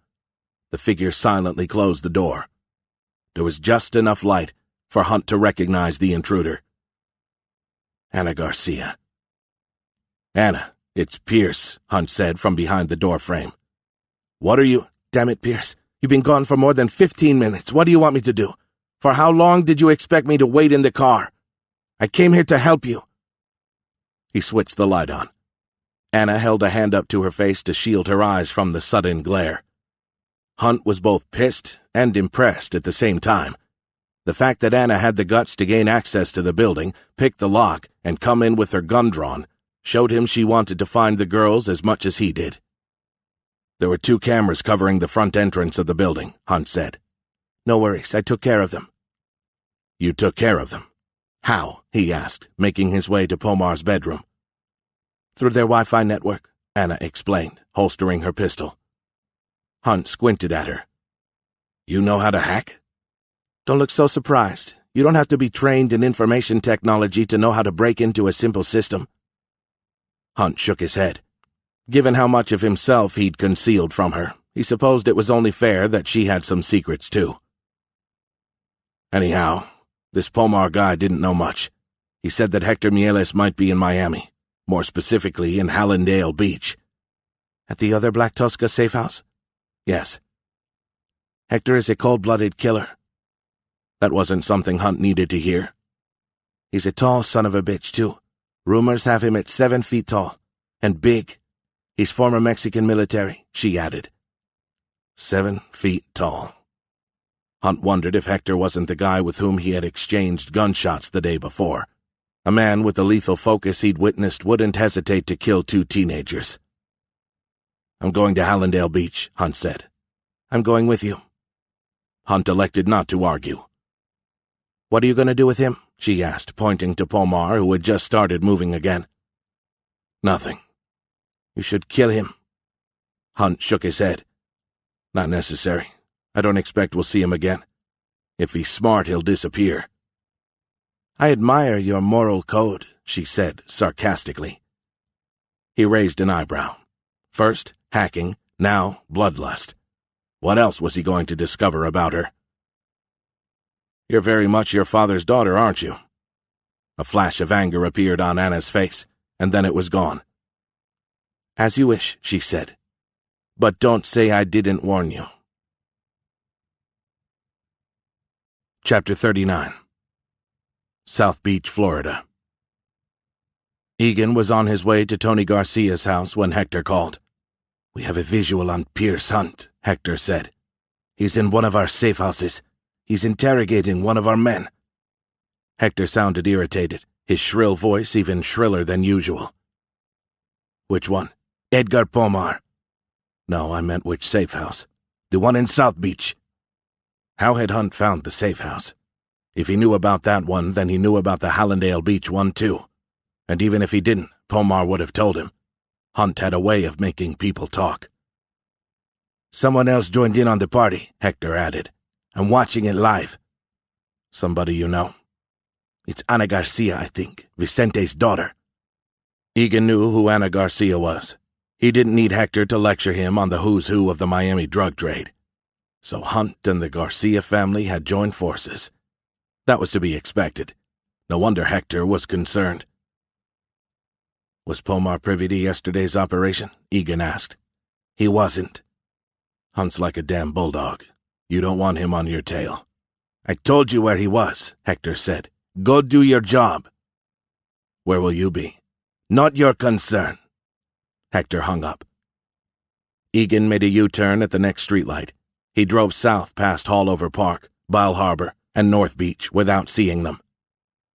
The figure silently closed the door. There was just enough light for Hunt to recognize the intruder. Anna Garcia. Anna, it's Pierce, Hunt said from behind the door frame. What are you... Damn it, Pierce. You've been gone for more than 15 minutes. What do you want me to do? For how long did you expect me to wait in the car? I came here to help you. He switched the light on. Anna held a hand up to her face to shield her eyes from the sudden glare. Hunt was both pissed and impressed at the same time. The fact that Anna had the guts to gain access to the building, pick the lock, and come in with her gun drawn showed him she wanted to find the girls as much as he did. There were 2 cameras covering the front entrance of the building, Hunt said. No worries, I took care of them. You took care of them? How? He asked, making his way to Pomar's bedroom. Through their Wi-Fi network, Anna explained, holstering her pistol. Hunt squinted at her. You know how to hack? Don't look so surprised. You don't have to be trained in information technology to know how to break into a simple system. Hunt shook his head. Given how much of himself he'd concealed from her, he supposed it was only fair that she had some secrets too. Anyhow, this Pomar guy didn't know much. He said that Hector Mieles might be in Miami, more specifically in Hallandale Beach. At the other Black Tosca safe house? Yes. Hector is a cold-blooded killer. That wasn't something Hunt needed to hear. He's a tall son of a bitch, too. Rumors have him at 7 feet tall. And big. He's former Mexican military, she added. 7 feet tall. Hunt wondered if Hector wasn't the guy with whom he had exchanged gunshots the day before. A man with the lethal focus he'd witnessed wouldn't hesitate to kill 2 teenagers. I'm going to Hallandale Beach, Hunt said. I'm going with you. Hunt elected not to argue. What are you going to do with him? She asked, pointing to Pomar, who had just started moving again. Nothing. You should kill him. Hunt shook his head. Not necessary. I don't expect we'll see him again. If he's smart, he'll disappear. I admire your moral code, she said sarcastically. He raised an eyebrow. First, hacking, now bloodlust. What else was he going to discover about her? You're very much your father's daughter, aren't you? A flash of anger appeared on Anna's face, and then it was gone. As you wish, she said. But don't say I didn't warn you. Chapter 39. South Beach, Florida. Egan was on his way to Tony Garcia's house when Hector called. We have a visual on Pierce Hunt, Hector said. He's in one of our safe houses. He's interrogating one of our men. Hector sounded irritated, his shrill voice even shriller than usual. Which one? Edgar Pomar. No, I meant which safe house. The one in South Beach. How had Hunt found the safe house? If he knew about that one, then he knew about the Hallandale Beach one too. And even if he didn't, Pomar would have told him. Hunt had a way of making people talk. Someone else joined in on the party, Hector added. I'm watching it live. Somebody you know? It's Ana Garcia, I think, Vicente's daughter. Egan knew who Ana Garcia was. He didn't need Hector to lecture him on the who's who of the Miami drug trade. So Hunt and the Garcia family had joined forces. That was to be expected. No wonder Hector was concerned. Was Pomar privy to yesterday's operation? Egan asked. He wasn't. Hunt's like a damn bulldog. You don't want him on your tail. I told you where he was, Hector said. Go do your job. Where will you be? Not your concern. Hector hung up. Egan made a U-turn at the next streetlight. He drove south past Hallover Park, Bile Harbor, and North Beach without seeing them.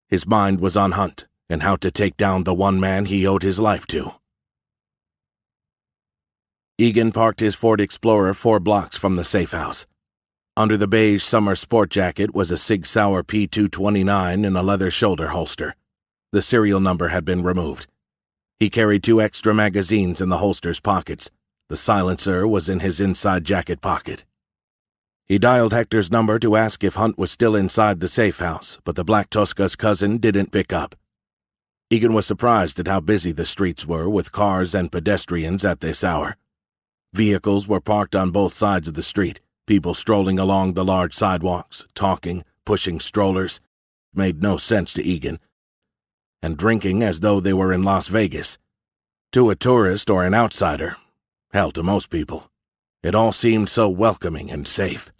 His mind was on Hunt and how to take down the one man he owed his life to. Egan parked his Ford Explorer 4 blocks from the safe house. Under the beige summer sport jacket was a Sig Sauer P229 in a leather shoulder holster. The serial number had been removed. He carried 2 extra magazines in the holster's pockets. The silencer was in his inside jacket pocket. He dialed Hector's number to ask if Hunt was still inside the safe house, but the Black Tosca's cousin didn't pick up. Egan was surprised at how busy the streets were with cars and pedestrians at this hour. Vehicles were parked on both sides of the street, people strolling along the large sidewalks, talking, pushing strollers. Made no sense to Egan. And drinking as though they were in Las Vegas. To a tourist or an outsider, hell, to most people, It all seemed so welcoming and safe.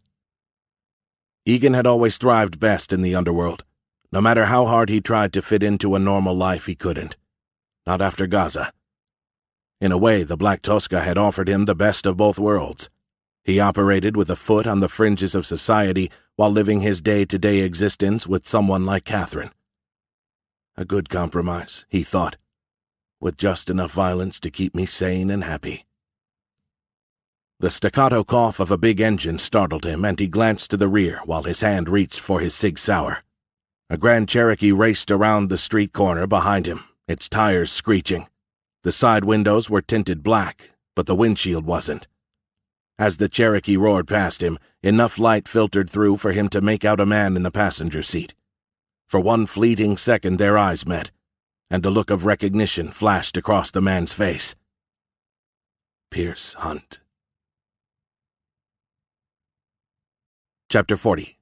Egan had always thrived best in the underworld. No matter how hard he tried to fit into a normal life, he couldn't. Not after Gaza. In a way, the Black Tosca had offered him the best of both worlds. He operated with a foot on the fringes of society while living his day-to-day existence with someone like Catherine. A good compromise, he thought, with just enough violence to keep me sane and happy. The staccato cough of a big engine startled him, and he glanced to the rear while his hand reached for his Sig Sauer. A Grand Cherokee raced around the street corner behind him, its tires screeching. The side windows were tinted black, but the windshield wasn't. As the Cherokee roared past him, enough light filtered through for him to make out a man in the passenger seat. For one fleeting second their eyes met, and a look of recognition flashed across the man's face. Pierce Hunt. Chapter 40.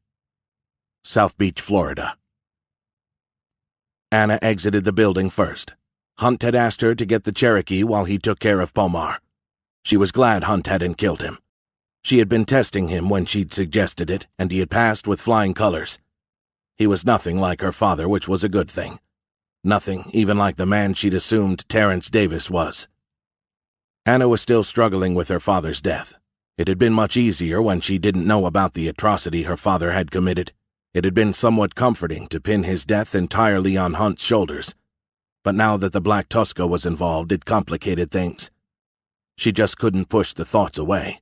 South Beach, Florida. Anna exited the building first. Hunt had asked her to get the Cherokee while he took care of Pomar. She was glad Hunt hadn't killed him. She had been testing him when she'd suggested it, and he had passed with flying colors. He was nothing like her father, which was a good thing. Nothing even like the man she'd assumed Terrence Davis was. Anna was still struggling with her father's death. It had been much easier when she didn't know about the atrocity her father had committed. It had been somewhat comforting to pin his death entirely on Hunt's shoulders. But now that the Black Tosca was involved, it complicated things. She just couldn't push the thoughts away.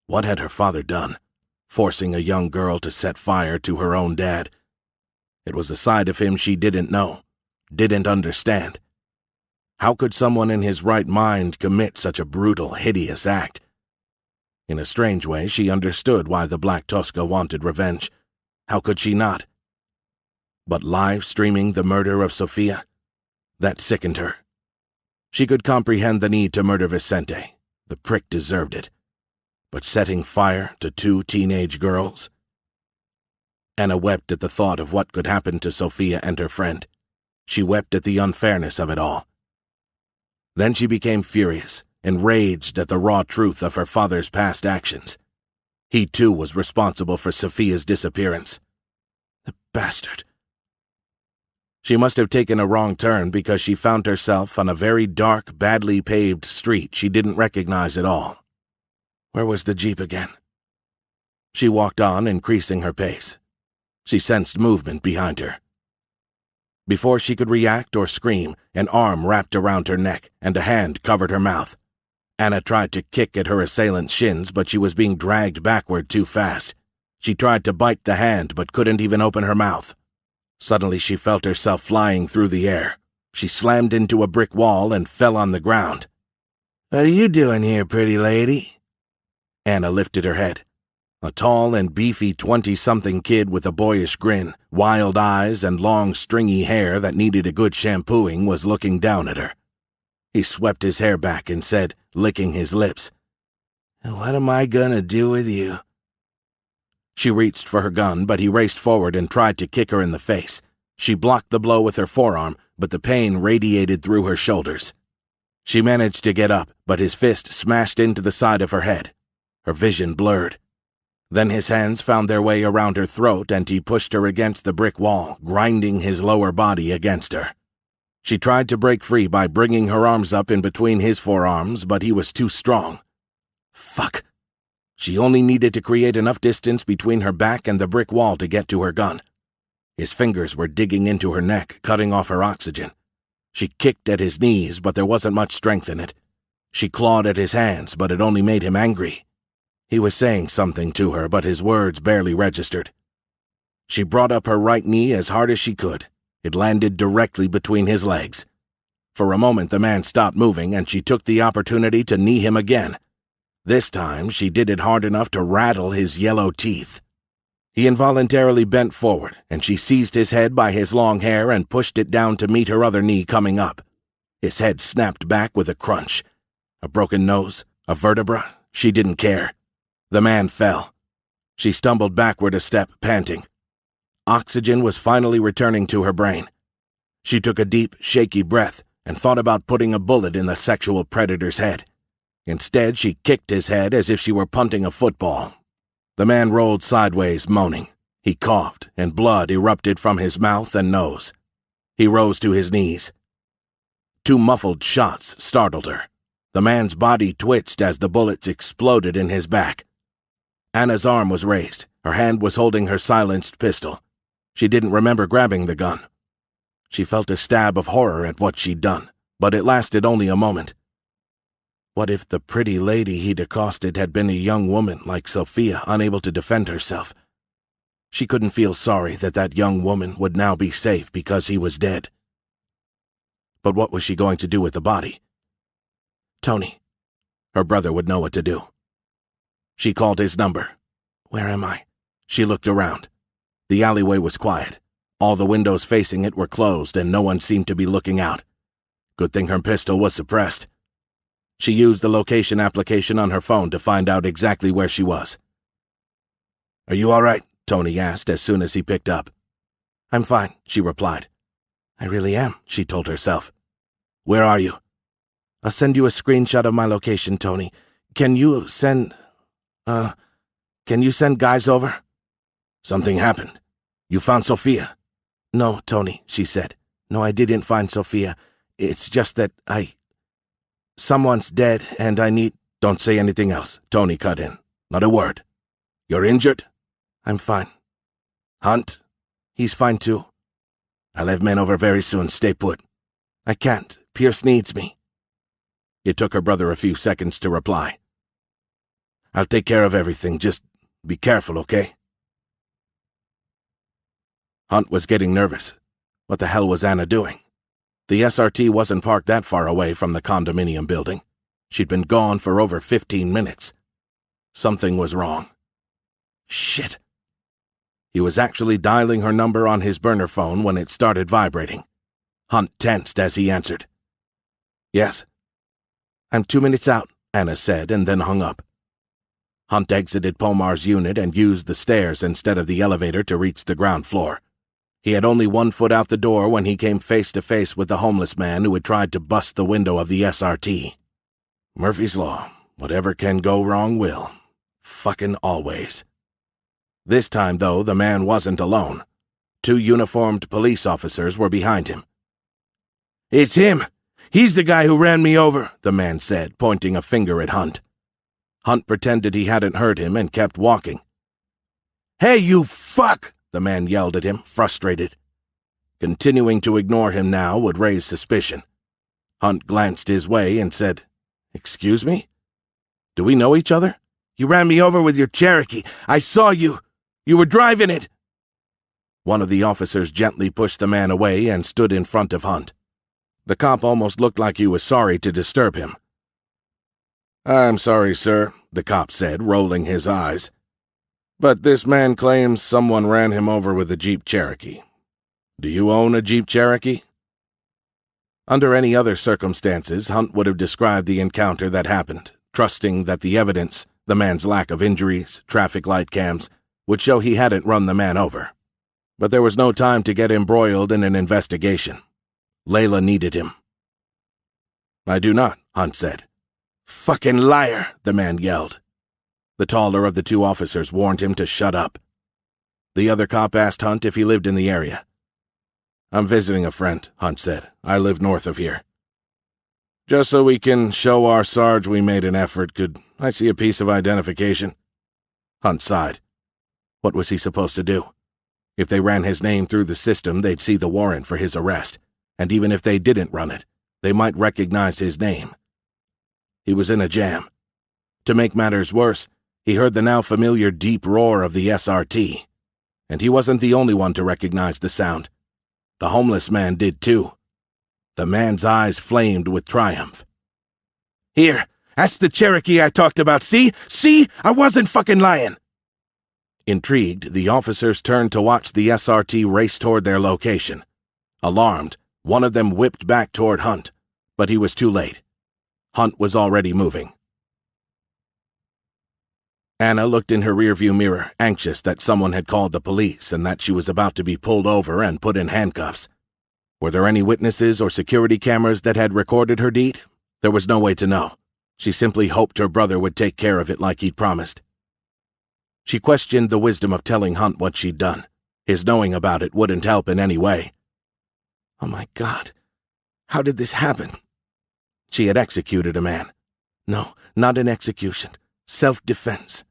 What had her father done, forcing a young girl to set fire to her own dad? It was a side of him she didn't know, didn't understand. How could someone in his right mind commit such a brutal, hideous act? In a strange way, she understood why the Black Tosca wanted revenge. How could she not? But live streaming the murder of Sophia? That sickened her. She could comprehend the need to murder Vicente. The prick deserved it. But setting fire to 2 teenage girls? Anna wept at the thought of what could happen to Sophia and her friend. She wept at the unfairness of it all. Then she became furious, enraged at the raw truth of her father's past actions. He too was responsible for Sophia's disappearance. The bastard. She must have taken a wrong turn because she found herself on a very dark, badly paved street she didn't recognize at all. Where was the Jeep again? She walked on, increasing her pace. She sensed movement behind her. Before she could react or scream, an arm wrapped around her neck and a hand covered her mouth. Anna tried to kick at her assailant's shins, but she was being dragged backward too fast. She tried to bite the hand, but couldn't even open her mouth. Suddenly she felt herself flying through the air. She slammed into a brick wall and fell on the ground. "What are you doing here, pretty lady?" Anna lifted her head. A tall and beefy 20-something kid with a boyish grin, wild eyes, and long, stringy hair that needed a good shampooing was looking down at her. He swept his hair back and said, licking his lips, "What am I gonna do with you?" She reached for her gun, but he raced forward and tried to kick her in the face. She blocked the blow with her forearm, but the pain radiated through her shoulders. She managed to get up, but his fist smashed into the side of her head. Her vision blurred. Then his hands found their way around her throat and he pushed her against the brick wall, grinding his lower body against her. She tried to break free by bringing her arms up in between his forearms, but he was too strong. Fuck. She only needed to create enough distance between her back and the brick wall to get to her gun. His fingers were digging into her neck, cutting off her oxygen. She kicked at his knees, but there wasn't much strength in it. She clawed at his hands, but it only made him angry. He was saying something to her, but his words barely registered. She brought up her right knee as hard as she could. It landed directly between his legs. For a moment the man stopped moving, and she took the opportunity to knee him again. This time she did it hard enough to rattle his yellow teeth. He involuntarily bent forward, and she seized his head by his long hair and pushed it down to meet her other knee coming up. His head snapped back with a crunch. A broken nose, a vertebra, she didn't care. The man fell. She stumbled backward a step, panting. Oxygen was finally returning to her brain. She took a deep, shaky breath and thought about putting a bullet in the sexual predator's head. Instead, she kicked his head as if she were punting a football. The man rolled sideways, moaning. He coughed, and blood erupted from his mouth and nose. He rose to his knees. 2 muffled shots startled her. The man's body twitched as the bullets exploded in his back. Anna's arm was raised. Her hand was holding her silenced pistol. She didn't remember grabbing the gun. She felt a stab of horror at what she'd done, but it lasted only a moment. What if the pretty lady he'd accosted had been a young woman like Sophia, unable to defend herself? She couldn't feel sorry that that young woman would now be safe because he was dead. But what was she going to do with the body? Tony. Her brother would know what to do. She called his number. Where am I? She looked around. The alleyway was quiet. All the windows facing it were closed and no one seemed to be looking out. Good thing her pistol was suppressed. She used the location application on her phone to find out exactly where she was. Are you all right? Tony asked as soon as he picked up. I'm fine, she replied. I really am, she told herself. Where are you? I'll send you a screenshot of my location, Tony. Can you send guys over? Something happened. You found Sophia? No, Tony, she said. No, I didn't find Sophia. It's just that someone's dead and I need... Don't say anything else, Tony cut in. Not a word. You're injured? I'm fine. Hunt? He's fine too. I'll have men over very soon. Stay put. I can't. Pierce needs me. It took her brother a few seconds to reply. I'll take care of everything. Just be careful, okay? Hunt was getting nervous. What the hell was Anna doing? The SRT wasn't parked that far away from the condominium building. She'd been gone for over 15 minutes. Something was wrong. Shit. He was actually dialing her number on his burner phone when it started vibrating. Hunt tensed as he answered. Yes. I'm 2 minutes out, Anna said, and then hung up. Hunt exited Pomar's unit and used the stairs instead of the elevator to reach the ground floor. He had only 1 foot out the door when he came face to face with the homeless man who had tried to bust the window of the SRT. Murphy's Law. Whatever can go wrong will. Fucking always. This time, though, the man wasn't alone. 2 uniformed police officers were behind him. It's him! He's the guy who ran me over, the man said, pointing a finger at Hunt. Hunt pretended he hadn't heard him and kept walking. Hey, you fuck! The man yelled at him, frustrated. Continuing to ignore him now would raise suspicion. Hunt glanced his way and said, Excuse me? Do we know each other? You ran me over with your Cherokee. I saw you. You were driving it. One of the officers gently pushed the man away and stood in front of Hunt. The cop almost looked like he was sorry to disturb him. I'm sorry, sir, the cop said, rolling his eyes. But this man claims someone ran him over with a Jeep Cherokee. Do you own a Jeep Cherokee? Under any other circumstances, Hunt would have described the encounter that happened, trusting that the evidence, the man's lack of injuries, traffic light cams, would show he hadn't run the man over. But there was no time to get embroiled in an investigation. Layla needed him. I do not, Hunt said. Fucking liar, the man yelled. The taller of the 2 officers warned him to shut up. The other cop asked Hunt if he lived in the area. I'm visiting a friend, Hunt said. I live north of here. Just so we can show our Sarge we made an effort, could I see a piece of identification? Hunt sighed. What was he supposed to do? If they ran his name through the system, they'd see the warrant for his arrest, and even if they didn't run it, they might recognize his name. He was in a jam. To make matters worse, he heard the now familiar deep roar of the SRT, and he wasn't the only one to recognize the sound. The homeless man did too. The man's eyes flamed with triumph. Here, that's the Cherokee I talked about, see? See? I wasn't fucking lying! Intrigued, the officers turned to watch the SRT race toward their location. Alarmed, one of them whipped back toward Hunt, but he was too late. Hunt was already moving. Anna looked in her rearview mirror, anxious that someone had called the police and that she was about to be pulled over and put in handcuffs. Were there any witnesses or security cameras that had recorded her deed? There was no way to know. She simply hoped her brother would take care of it like he'd promised. She questioned the wisdom of telling Hunt what she'd done. His knowing about it wouldn't help in any way. Oh my God, how did this happen? She had executed a man. No, not an execution. Self-defense.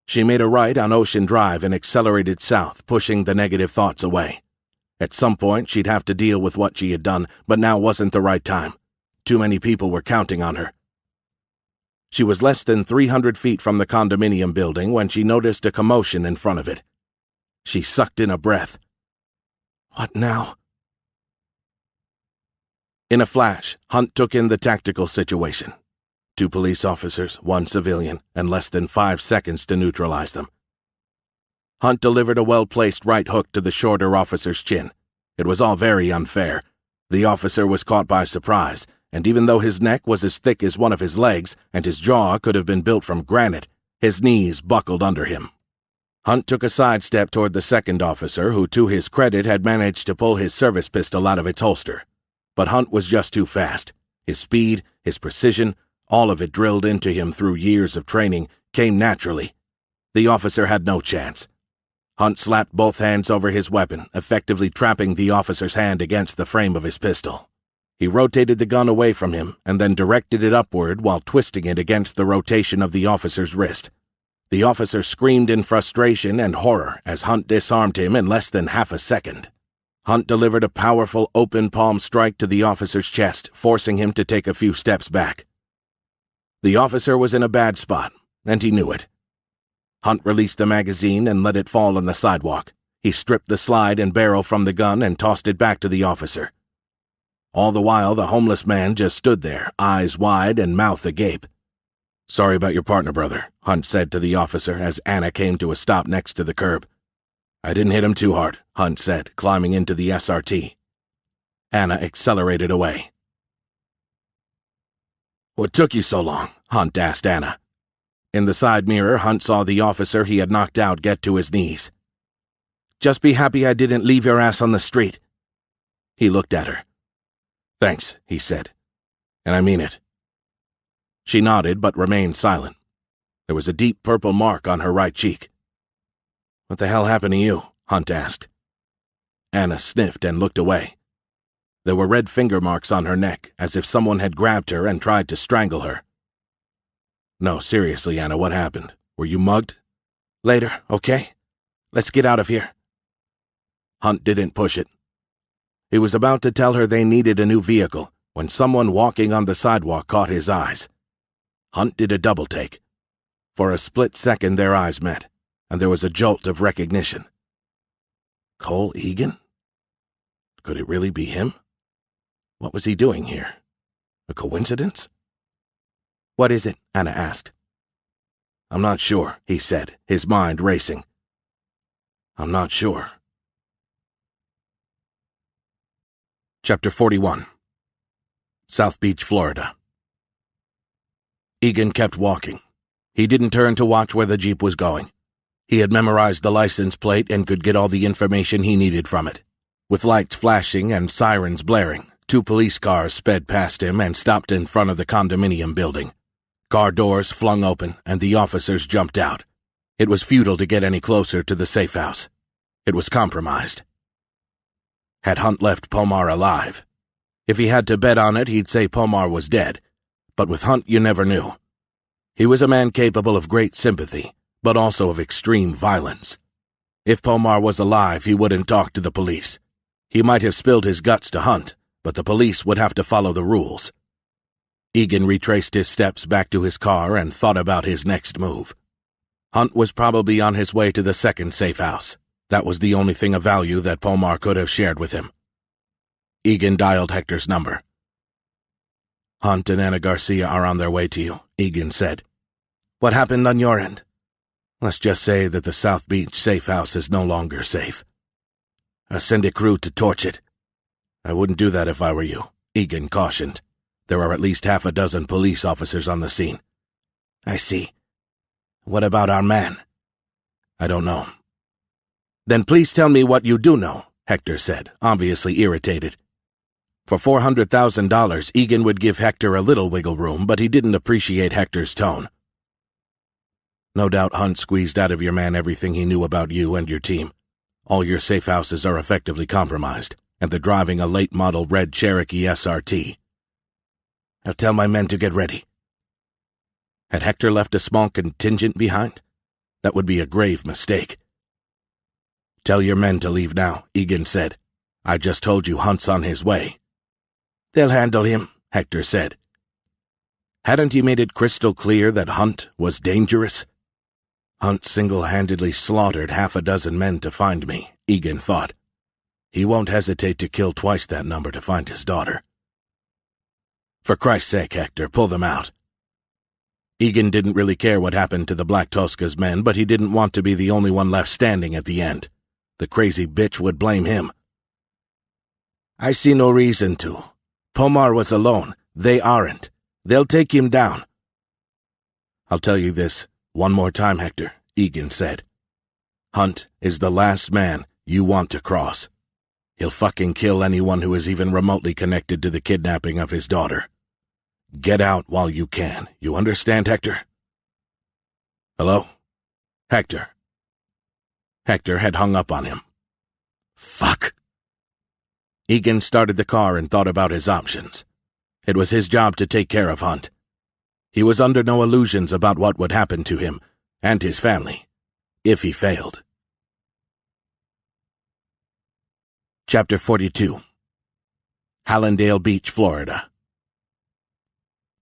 She made a right on Ocean Drive and accelerated south, pushing the negative thoughts away. At some point, she'd have to deal with what she had done, but now wasn't the right time. Too many people were counting on her. She was less than 300 feet from the condominium building when she noticed a commotion in front of it. She sucked in a breath. What now? In a flash, Hunt took in the tactical situation. 2 police officers, 1 civilian, and less than 5 seconds to neutralize them. Hunt delivered a well-placed right hook to the shorter officer's chin. It was all very unfair. The officer was caught by surprise, and even though his neck was as thick as one of his legs and his jaw could have been built from granite, his knees buckled under him. Hunt took a sidestep toward the second officer, who to his credit had managed to pull his service pistol out of its holster. But Hunt was just too fast. His speed, his precision, all of it drilled into him through years of training, came naturally. The officer had no chance. Hunt slapped both hands over his weapon, effectively trapping the officer's hand against the frame of his pistol. He rotated the gun away from him and then directed it upward while twisting it against the rotation of the officer's wrist. The officer screamed in frustration and horror as Hunt disarmed him in less than half a second. Hunt delivered a powerful open palm strike to the officer's chest, forcing him to take a few steps back. The officer was in a bad spot, and he knew it. Hunt released the magazine and let it fall on the sidewalk. He stripped the slide and barrel from the gun and tossed it back to the officer. All the while, the homeless man just stood there, eyes wide and mouth agape. "Sorry about your partner, brother," Hunt said to the officer as Anna came to a stop next to the curb. "I didn't hit him too hard," Hunt said, climbing into the SRT. Anna accelerated away. "What took you so long?" Hunt asked Anna. In the side mirror, Hunt saw the officer he had knocked out get to his knees. "Just be happy I didn't leave your ass on the street." He looked at her. "Thanks," he said. "And I mean it." She nodded but remained silent. There was a deep purple mark on her right cheek. "What the hell happened to you?" Hunt asked. Anna sniffed and looked away. There were red finger marks on her neck, as if someone had grabbed her and tried to strangle her. "No, seriously, Anna, what happened? Were you mugged?" "Later, okay? Let's get out of here." Hunt didn't push it. He was about to tell her they needed a new vehicle when someone walking on the sidewalk caught his eyes. Hunt did a double take. For a split second their eyes met, and there was a jolt of recognition. Cole Egan? Could it really be him? What was he doing here? A coincidence? "What is it?" Anna asked. "I'm not sure," he said, his mind racing. "I'm not sure." Chapter 41. South Beach, Florida. Egan kept walking. He didn't turn to watch where the Jeep was going. He had memorized the license plate and could get all the information he needed from it. With lights flashing and sirens blaring, 2 police cars sped past him and stopped in front of the condominium building. Car doors flung open, and the officers jumped out. It was futile to get any closer to the safe house. It was compromised. Had Hunt left Pomar alive? If he had to bet on it, he'd say Pomar was dead. But with Hunt, you never knew. He was a man capable of great sympathy, but also of extreme violence. If Pomar was alive, he wouldn't talk to the police. He might have spilled his guts to Hunt, but the police would have to follow the rules. Egan retraced his steps back to his car and thought about his next move. Hunt was probably on his way to the second safe house. That was the only thing of value that Pomar could have shared with him. Egan dialed Hector's number. "Hunt and Anna Garcia are on their way to you," Egan said. "What happened on your end?" "Let's just say that the South Beach safe house is no longer safe." "I'll send a crew to torch it." "I wouldn't do that if I were you," Egan cautioned. "There are at least half a dozen police officers on the scene." "I see. What about our man?" "I don't know." "Then please tell me what you do know," Hector said, obviously irritated. For $400,000, Egan would give Hector a little wiggle room, but he didn't appreciate Hector's tone. No doubt Hunt squeezed out of your man everything he knew about you and your team. All your safe houses are effectively compromised, and they're driving a late-model red Cherokee SRT. I'll tell my men to get ready. Had Hector left a small contingent behind? That would be a grave mistake. Tell your men to leave now, Egan said. I just told you Hunt's on his way. They'll handle him, Hector said. Hadn't he made it crystal clear that Hunt was dangerous? Hunt single-handedly slaughtered half a dozen men to find me, Egan thought. He won't hesitate to kill twice that number to find his daughter. For Christ's sake, Hector, pull them out. Egan didn't really care what happened to the Black Tosca's men, but he didn't want to be the only one left standing at the end. The crazy bitch would blame him. I see no reason to. Pomar was alone. They aren't. They'll take him down. I'll tell you this one more time, Hector, Egan said. Hunt is the last man you want to cross. He'll fucking kill anyone who is even remotely connected to the kidnapping of his daughter. Get out while you can. You understand, Hector? Hello? Hector. Hector had hung up on him. Fuck. Egan started the car and thought about his options. It was his job to take care of Hunt. He was under no illusions about what would happen to him and his family if he failed. Chapter 42. Hallandale Beach, Florida.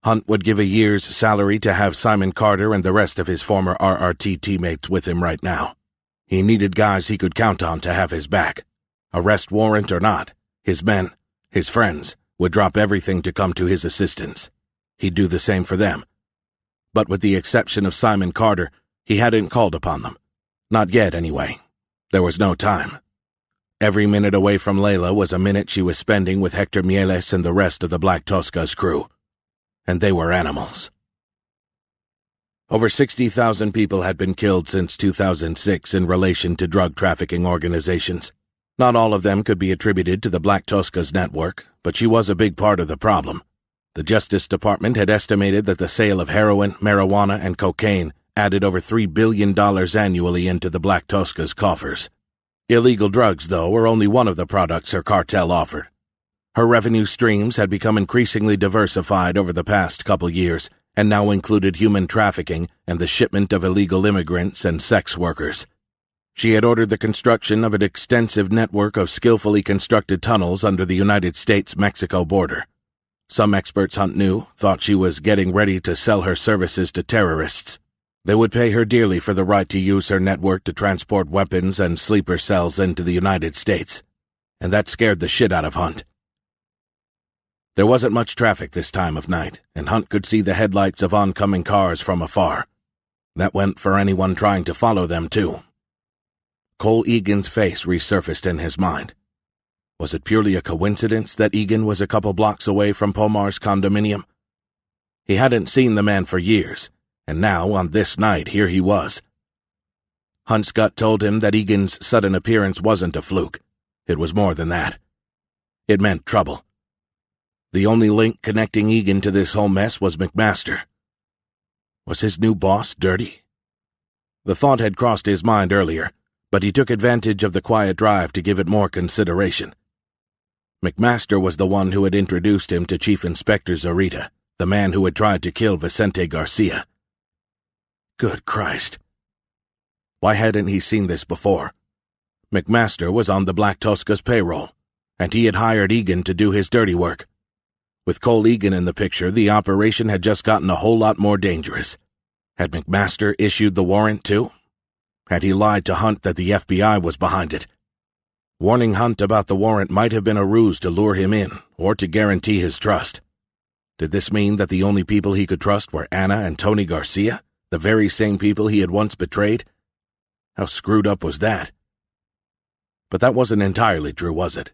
Hunt would give a year's salary to have Simon Carter and the rest of his former RRT teammates with him right now. He needed guys he could count on to have his back. Arrest warrant or not, his men, his friends, would drop everything to come to his assistance. He'd do the same for them. But with the exception of Simon Carter, he hadn't called upon them. Not yet, anyway. There was no time. Every minute away from Layla was a minute she was spending with Hector Mieles and the rest of the Black Tosca's crew. And they were animals. Over 60,000 people had been killed since 2006 in relation to drug trafficking organizations. Not all of them could be attributed to the Black Tosca's network, but she was a big part of the problem. The Justice Department had estimated that the sale of heroin, marijuana, and cocaine added over $3 billion annually into the Black Tosca's coffers. Illegal drugs, though, were only one of the products her cartel offered. Her revenue streams had become increasingly diversified over the past couple years, and now included human trafficking and the shipment of illegal immigrants and sex workers. She had ordered the construction of an extensive network of skillfully constructed tunnels under the United States-Mexico border. Some experts Hunt knew thought she was getting ready to sell her services to terrorists. They would pay her dearly for the right to use her network to transport weapons and sleeper cells into the United States, and that scared the shit out of Hunt. There wasn't much traffic this time of night, and Hunt could see the headlights of oncoming cars from afar. That went for anyone trying to follow them, too. Cole Egan's face resurfaced in his mind. Was it purely a coincidence that Egan was a couple blocks away from Pomar's condominium? He hadn't seen the man for years, and now, on this night, here he was. Hunt's gut told him that Egan's sudden appearance wasn't a fluke. It was more than that. It meant trouble. The only link connecting Egan to this whole mess was McMaster. Was his new boss dirty? The thought had crossed his mind earlier, but he took advantage of the quiet drive to give it more consideration. McMaster was the one who had introduced him to Chief Inspector Zarita, the man who had tried to kill Vicente Garcia. Good Christ. Why hadn't he seen this before? McMaster was on the Black Tosca's payroll, and he had hired Egan to do his dirty work. With Cole Egan in the picture, the operation had just gotten a whole lot more dangerous. Had McMaster issued the warrant, too? Had he lied to Hunt that the FBI was behind it? Warning Hunt about the warrant might have been a ruse to lure him in, or to guarantee his trust. Did this mean that the only people he could trust were Anna and Tony Garcia, the very same people he had once betrayed? How screwed up was that? But that wasn't entirely true, was it?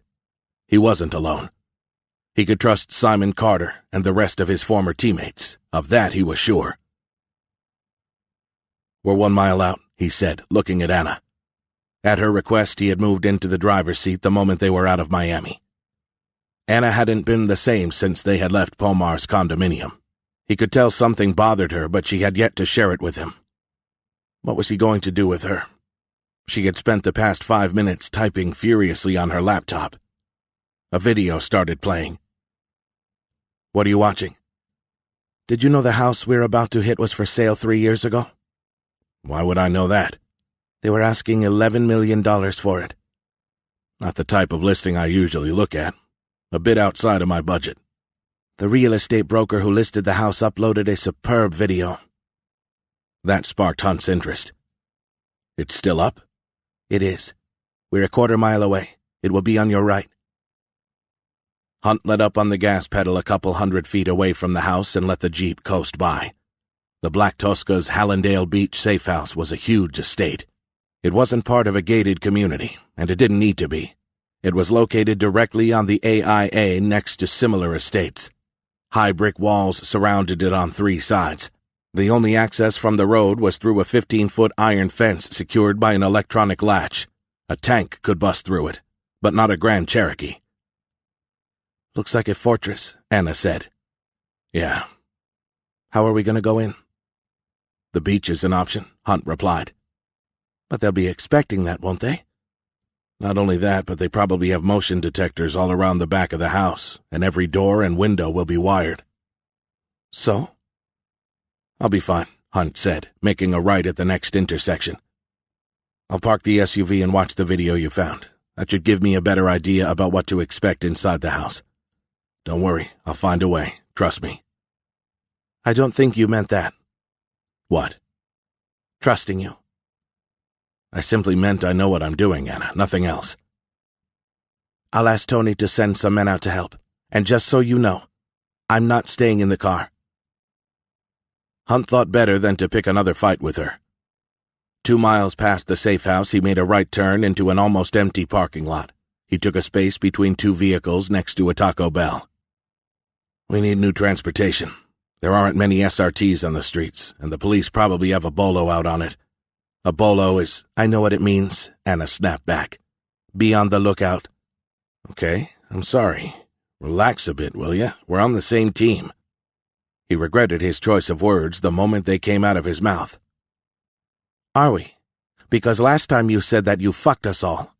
He wasn't alone. He could trust Simon Carter and the rest of his former teammates. Of that he was sure. We're 1 mile out, he said, looking at Anna. At her request, he had moved into the driver's seat the moment they were out of Miami. Anna hadn't been the same since they had left Pomar's condominium. He could tell something bothered her, but she had yet to share it with him. What was he going to do with her? She had spent the past 5 minutes typing furiously on her laptop. A video started playing. "What are you watching?" "Did you know the house we're about to hit was for sale 3 years ago?" "Why would I know that?" "They were asking $11 million for it." "Not the type of listing I usually look at. A bit outside of my budget." "The real estate broker who listed the house uploaded a superb video." That sparked Hunt's interest. "It's still up?" "It is. We're a quarter mile away. It will be on your right." Hunt let up on the gas pedal a couple 100 feet away from the house and let the Jeep coast by. The Black Tosca's Hallandale Beach safe house was a huge estate. It wasn't part of a gated community, and it didn't need to be. It was located directly on the AIA next to similar estates. High brick walls surrounded it on 3 sides. The only access from the road was through a 15-foot iron fence secured by an electronic latch. A tank could bust through it, but not a Grand Cherokee. "Looks like a fortress," Anna said. "Yeah." "How are we going to go in?" "The beach is an option," Hunt replied. "But they'll be expecting that, won't they?" "Not only that, but they probably have motion detectors all around the back of the house, and every door and window will be wired." "So?" "I'll be fine," Hunt said, making a right at the next intersection. "I'll park the SUV and watch the video you found. That should give me a better idea about what to expect inside the house. Don't worry, I'll find a way. Trust me." "I don't think you meant that." "What?" "Trusting you." "I simply meant I know what I'm doing, Anna, nothing else." "I'll ask Tony to send some men out to help. And just so you know, I'm not staying in the car." Hunt thought better than to pick another fight with her. 2 miles past the safe house, he made a right turn into an almost empty parking lot. He took a space between 2 vehicles next to a Taco Bell. "We need new transportation. There aren't many SRTs on the streets, and the police probably have a bolo out on it." "A bolo is—" "I know what it means," Anna snapped back. "Be on the lookout." "Okay, I'm sorry. Relax a bit, will ya? We're on the same team." He regretted his choice of words the moment they came out of his mouth. "Are we? Because last time you said that you fucked us all."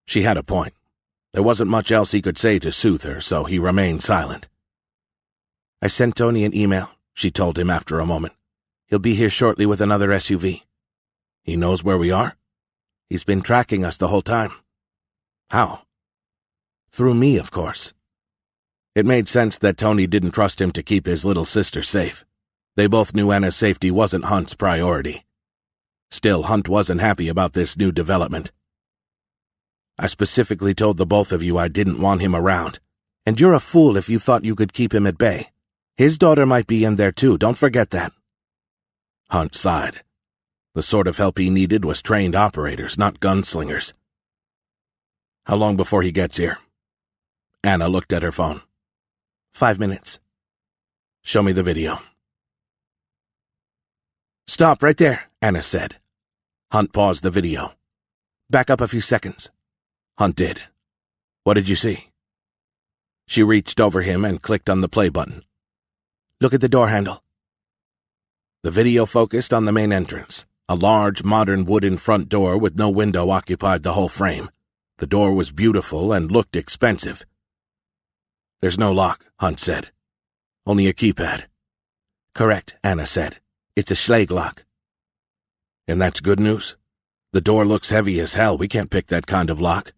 She had a point. There wasn't much else he could say to soothe her, so he remained silent. "I sent Tony an email," she told him after a moment. "He'll be here shortly with another SUV." "He knows where we are?" "He's been tracking us the whole time." "How?" "Through me, of course." It made sense that Tony didn't trust him to keep his little sister safe. They both knew Anna's safety wasn't Hunt's priority. Still, Hunt wasn't happy about this new development. "I specifically told the both of you I didn't want him around. And you're a fool if you thought you could keep him at bay. His daughter might be in there too, don't forget that." Hunt sighed. The sort of help he needed was trained operators, not gunslingers. "How long before he gets here?" Anna looked at her phone. 5 minutes. "Show me the video." "Stop right there," Anna said. Hunt paused the video. "Back up a few seconds." Hunt did. "What did you see?" She reached over him and clicked on the play button. "Look at the door handle." The video focused on the main entrance. A large, modern wooden front door with no window occupied the whole frame. The door was beautiful and looked expensive. "There's no lock," Hunt said. "Only a keypad." "Correct," Anna said. "It's a Schlag lock." "And that's good news? The door looks heavy as hell. We can't pick that kind of lock."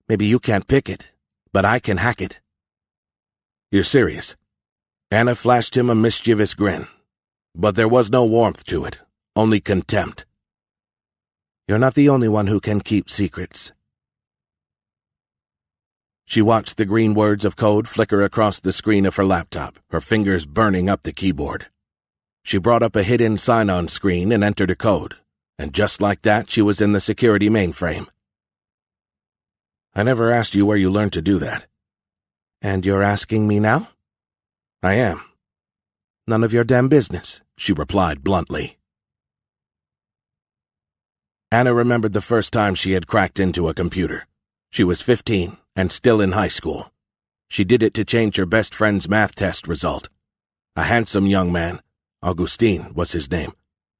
"Maybe you can't pick it, but I can hack it." "You're serious?" Anna flashed him a mischievous grin. But there was no warmth to it, only contempt. "You're not the only one who can keep secrets." She watched the green words of code flicker across the screen of her laptop, her fingers burning up the keyboard. She brought up a hidden sign-on screen and entered a code, and just like that, she was in the security mainframe. "I never asked you where you learned to do that." "And you're asking me now?" "I am." "None of your damn business," she replied bluntly. Anna remembered the first time she had cracked into a computer. She was 15, and still in high school. She did it to change her best friend's math test result. A handsome young man, Augustine was his name,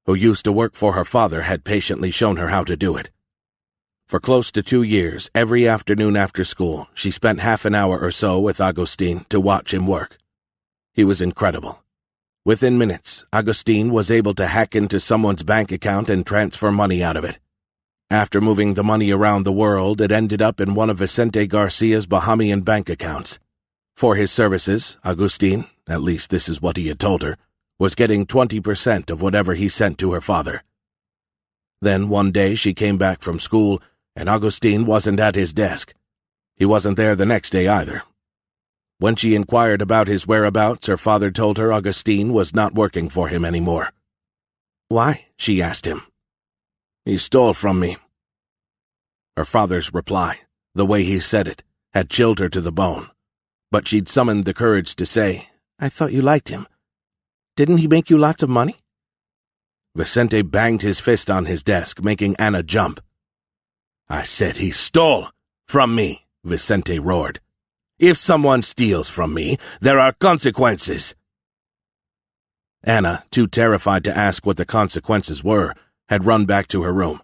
who used to work for her father, had patiently shown her how to do it. For close to 2 years, every afternoon after school, she spent half an hour or so with Augustine to watch him work. He was incredible. Within minutes, Augustine was able to hack into someone's bank account and transfer money out of it. After moving the money around the world, it ended up in one of Vicente Garcia's Bahamian bank accounts. For his services, Augustine, at least this is what he had told her, was getting 20% of whatever he sent to her father. Then one day she came back from school, and Augustine wasn't at his desk. He wasn't there the next day either. When she inquired about his whereabouts, her father told her Augustine was not working for him anymore. "Why?" she asked him. "He stole from me." Her father's reply, the way he said it, had chilled her to the bone. But she'd summoned the courage to say, "I thought you liked him. Didn't he make you lots of money?" Vicente banged his fist on his desk, making Anna jump. "I said he stole from me," Vicente roared. "If someone steals from me, there are consequences." Anna, too terrified to ask what the consequences were, had run back to her room.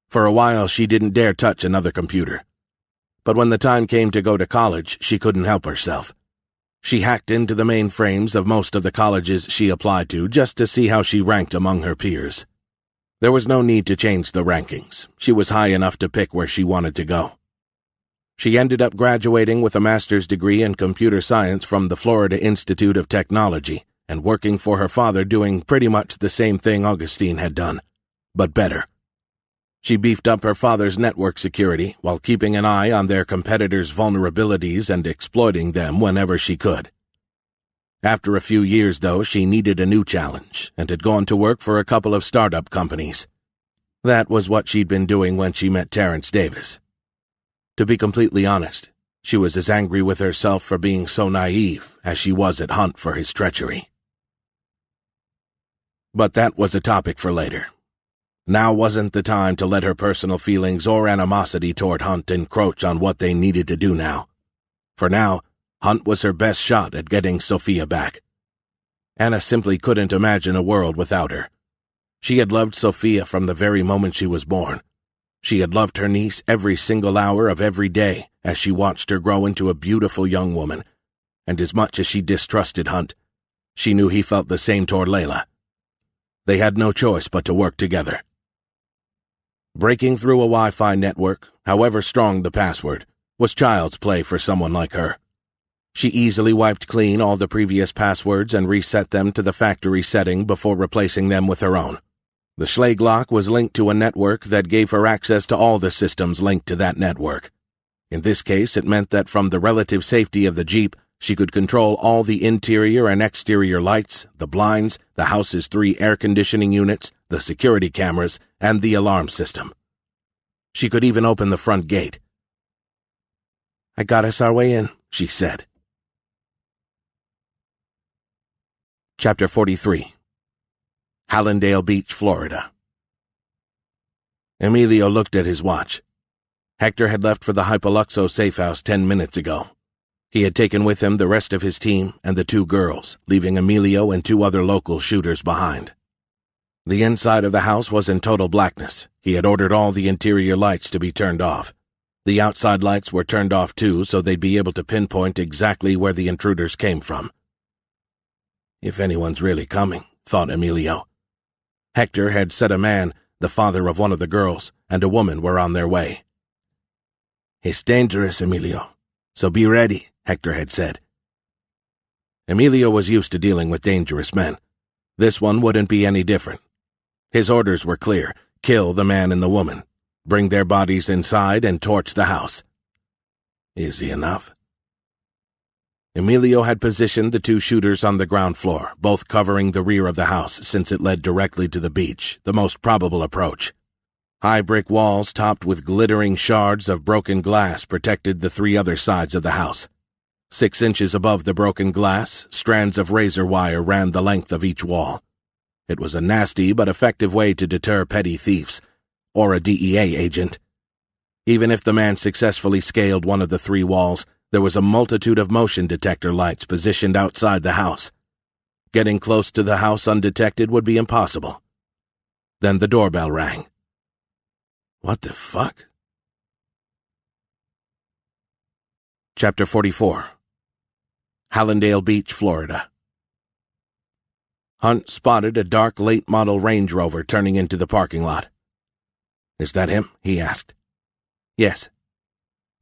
For a while she didn't dare touch another computer. But when the time came to go to college, she couldn't help herself. She hacked into the mainframes of most of the colleges she applied to just to see how she ranked among her peers. There was no need to change the rankings. She was high enough to pick where she wanted to go. She ended up graduating with a master's degree in computer science from the Florida Institute of Technology and working for her father doing pretty much the same thing Augustine had done, but better. She beefed up her father's network security while keeping an eye on their competitors' vulnerabilities and exploiting them whenever she could. After a few years, though, she needed a new challenge and had gone to work for a couple of startup companies. That was what she'd been doing when she met Terrence Davis. To be completely honest, she was as angry with herself for being so naive as she was at Hunt for his treachery. But that was a topic for later. Now wasn't the time to let her personal feelings or animosity toward Hunt encroach on what they needed to do now. For now, Hunt was her best shot at getting Sophia back. Anna simply couldn't imagine a world without her. She had loved Sophia from the very moment she was born. She had loved her niece every single hour of every day as she watched her grow into a beautiful young woman, and as much as she distrusted Hunt, she knew he felt the same toward Layla. They had no choice but to work together. Breaking through a Wi-Fi network, however strong the password, was child's play for someone like her. She easily wiped clean all the previous passwords and reset them to the factory setting before replacing them with her own. The Schlage lock was linked to a network that gave her access to all the systems linked to that network. In this case, it meant that from the relative safety of the Jeep, she could control all the interior and exterior lights, the blinds, the house's 3 air conditioning units, the security cameras, and the alarm system. She could even open the front gate. "I got us our way in," she said. Chapter 43. Hallandale Beach, Florida. Emilio looked at his watch. Hector had left for the Hypoluxo safe house 10 minutes ago. He had taken with him the rest of his team and the 2 girls, leaving Emilio and 2 other local shooters behind. The inside of the house was in total blackness. He had ordered all the interior lights to be turned off. The outside lights were turned off too, so they'd be able to pinpoint exactly where the intruders came from. If anyone's really coming, thought Emilio. Hector had said a man, the father of one of the girls, and a woman were on their way. "It's dangerous, Emilio, so be ready," Hector had said. Emilio was used to dealing with dangerous men. This one wouldn't be any different. His orders were clear: kill the man and the woman, bring their bodies inside, and torch the house. Easy enough. Emilio had positioned the 2 shooters on the ground floor, both covering the rear of the house since it led directly to the beach, the most probable approach. High brick walls topped with glittering shards of broken glass protected the 3 other sides of the house. 6 inches above the broken glass, strands of razor wire ran the length of each wall. It was a nasty but effective way to deter petty thieves, or a DEA agent. Even if the man successfully scaled one of the 3 walls, there was a multitude of motion detector lights positioned outside the house. Getting close to the house undetected would be impossible. Then the doorbell rang. What the fuck? Chapter 44. Hallandale Beach, Florida. Hunt spotted a dark late-model Range Rover turning into the parking lot. "Is that him?" he asked. "Yes."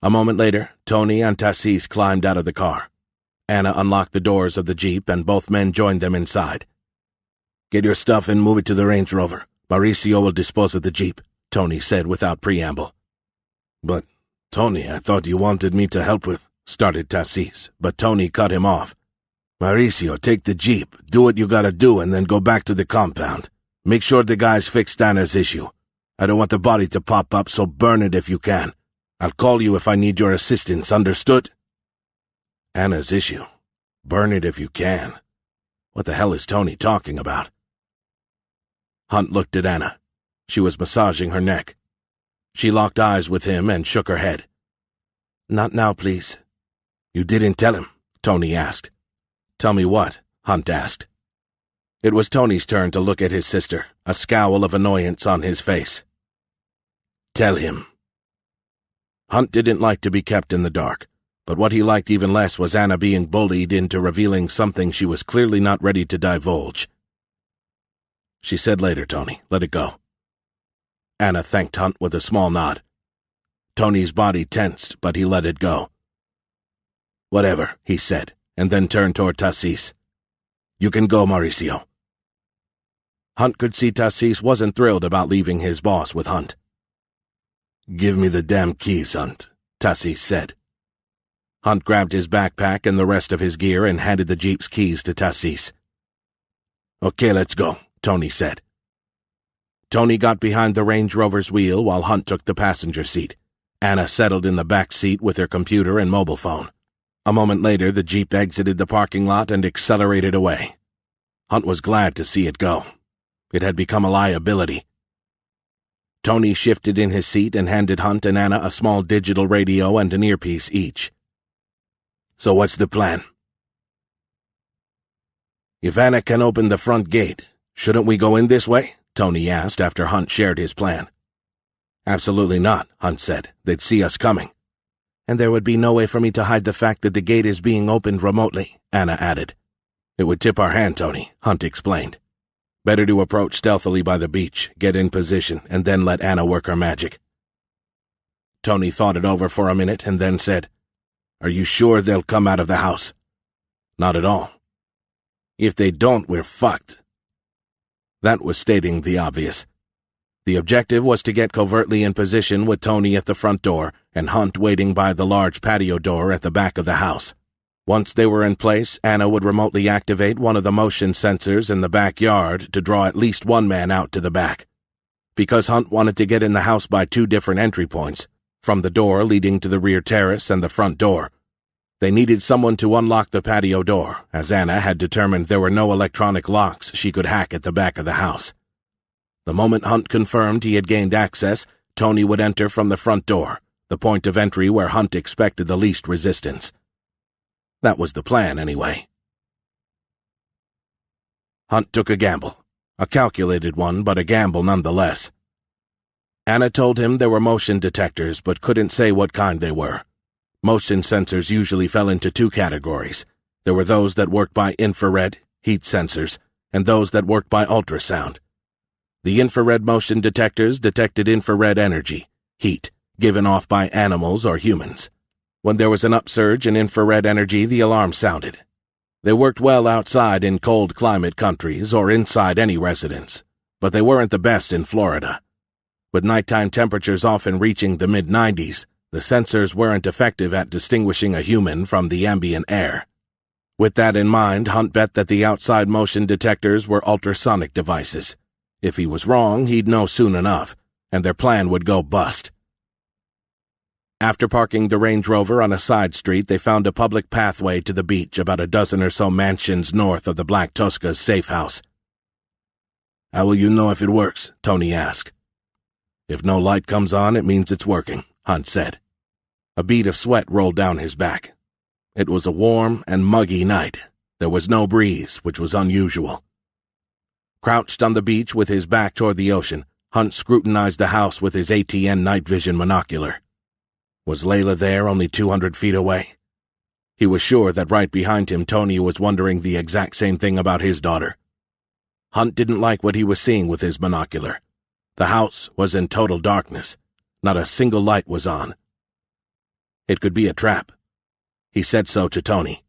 A moment later, Tony and Tassis climbed out of the car. Anna unlocked the doors of the Jeep and both men joined them inside. "Get your stuff and move it to the Range Rover. Mauricio will dispose of the Jeep," Tony said without preamble. "But, Tony, I thought you wanted me to help with," started Tassis, but Tony cut him off. "Mauricio, take the Jeep, do what you gotta do, and then go back to the compound. Make sure the guys fix Anna's issue. I don't want the body to pop up, so burn it if you can. I'll call you if I need your assistance, understood?" Anna's issue. Burn it if you can. What the hell is Tony talking about? Hunt looked at Anna. She was massaging her neck. She locked eyes with him and shook her head. "Not now, please." "You didn't tell him?" Tony asked. "Tell me what?" Hunt asked. It was Tony's turn to look at his sister, a scowl of annoyance on his face. "Tell him." Hunt didn't like to be kept in the dark, but what he liked even less was Anna being bullied into revealing something she was clearly not ready to divulge. "She said later, Tony. Let it go." Anna thanked Hunt with a small nod. Tony's body tensed, but he let it go. "Whatever," he said, and then turned toward Tassis. "You can go, Mauricio." Hunt could see Tassis wasn't thrilled about leaving his boss with Hunt. "Give me the damn keys, Hunt," Tassis said. Hunt grabbed his backpack and the rest of his gear and handed the Jeep's keys to Tassis. "Okay, let's go," Tony said. Tony got behind the Range Rover's wheel while Hunt took the passenger seat. Anna settled in the back seat with her computer and mobile phone. A moment later, the Jeep exited the parking lot and accelerated away. Hunt was glad to see it go. It had become a liability. Tony shifted in his seat and handed Hunt and Anna a small digital radio and an earpiece each. "So what's the plan?" "If Anna can open the front gate, shouldn't we go in this way?" Tony asked after Hunt shared his plan. "Absolutely not," Hunt said. "They'd see us coming." "And there would be no way for me to hide the fact that the gate is being opened remotely," Anna added. "It would tip our hand, Tony," Hunt explained. "Better to approach stealthily by the beach, get in position, and then let Anna work her magic." Tony thought it over for a minute and then said, "Are you sure they'll come out of the house?" "Not at all." "If they don't, we're fucked." That was stating the obvious. The objective was to get covertly in position with Tony at the front door and Hunt waiting by the large patio door at the back of the house. Once they were in place, Anna would remotely activate one of the motion sensors in the backyard to draw at least one man out to the back. Because Hunt wanted to get in the house by 2 different entry points, from the door leading to the rear terrace and the front door, they needed someone to unlock the patio door, as Anna had determined there were no electronic locks she could hack at the back of the house. The moment Hunt confirmed he had gained access, Tony would enter from the front door, the point of entry where Hunt expected the least resistance. That was the plan, anyway. Hunt took a gamble. A calculated one, but a gamble nonetheless. Anna told him there were motion detectors, but couldn't say what kind they were. Motion sensors usually fell into 2 categories. There were those that worked by infrared, heat sensors, and those that worked by ultrasound. The infrared motion detectors detected infrared energy, heat, given off by animals or humans. When there was an upsurge in infrared energy, the alarm sounded. They worked well outside in cold climate countries or inside any residence, but they weren't the best in Florida. With nighttime temperatures often reaching the mid-90s, the sensors weren't effective at distinguishing a human from the ambient air. With that in mind, Hunt bet that the outside motion detectors were ultrasonic devices. If he was wrong, he'd know soon enough, and their plan would go bust. After parking the Range Rover on a side street, they found a public pathway to the beach about a dozen or so mansions north of the Black Tosca's safe house. "How will you know if it works?" Tony asked. "If no light comes on, it means it's working," Hunt said. A bead of sweat rolled down his back. It was a warm and muggy night. There was no breeze, which was unusual. Crouched on the beach with his back toward the ocean, Hunt scrutinized the house with his ATN night vision monocular. Was Layla there only 200 feet away? He was sure that right behind him Tony was wondering the exact same thing about his daughter. Hunt didn't like what he was seeing with his binocular. The house was in total darkness. Not a single light was on. It could be a trap. He said so to Tony.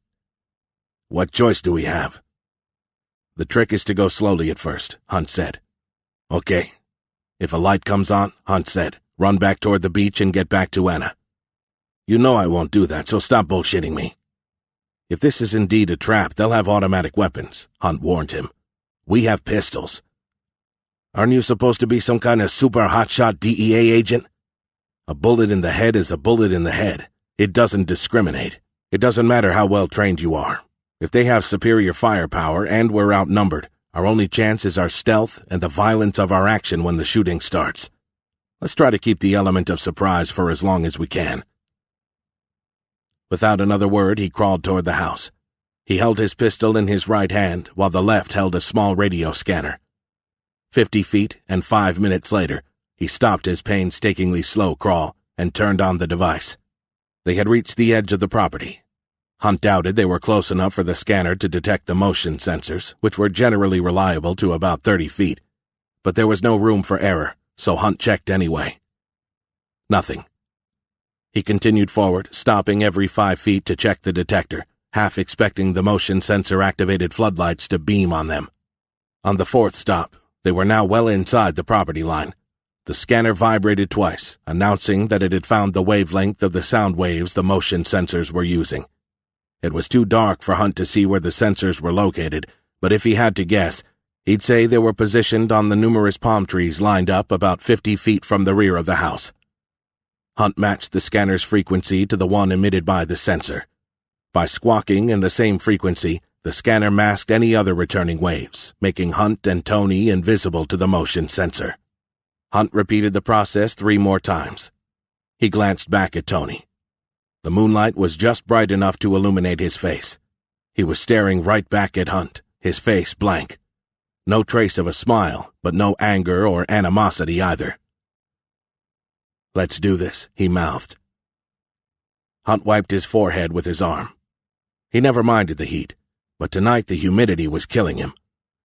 "What choice do we have?" "The trick is to go slowly at first," Hunt said. "Okay. If a light comes on," Hunt said, "run back toward the beach and get back to Anna." "You know I won't do that, so stop bullshitting me." "If this is indeed a trap, they'll have automatic weapons," Hunt warned him. "We have pistols." "Aren't you supposed to be some kind of super hotshot DEA agent?" "A bullet in the head is a bullet in the head. It doesn't discriminate. It doesn't matter how well trained you are. If they have superior firepower and we're outnumbered, our only chance is our stealth and the violence of our action when the shooting starts. Let's try to keep the element of surprise for as long as we can." Without another word, he crawled toward the house. He held his pistol in his right hand, while the left held a small radio scanner. 50 feet and 5 minutes later, he stopped his painstakingly slow crawl and turned on the device. They had reached the edge of the property. Hunt doubted they were close enough for the scanner to detect the motion sensors, which were generally reliable to about 30 feet. But there was no room for error, so Hunt checked anyway. Nothing. He continued forward, stopping every 5 feet to check the detector, half expecting the motion sensor-activated floodlights to beam on them. On the 4th stop, they were now well inside the property line. The scanner vibrated twice, announcing that it had found the wavelength of the sound waves the motion sensors were using. It was too dark for Hunt to see where the sensors were located, but if he had to guess, he'd say they were positioned on the numerous palm trees lined up about 50 feet from the rear of the house. Hunt matched the scanner's frequency to the one emitted by the sensor. By squawking in the same frequency, the scanner masked any other returning waves, making Hunt and Tony invisible to the motion sensor. Hunt repeated the process 3 more times. He glanced back at Tony. The moonlight was just bright enough to illuminate his face. He was staring right back at Hunt, his face blank. No trace of a smile, but no anger or animosity either. "Let's do this," he mouthed. Hunt wiped his forehead with his arm. He never minded the heat, but tonight the humidity was killing him.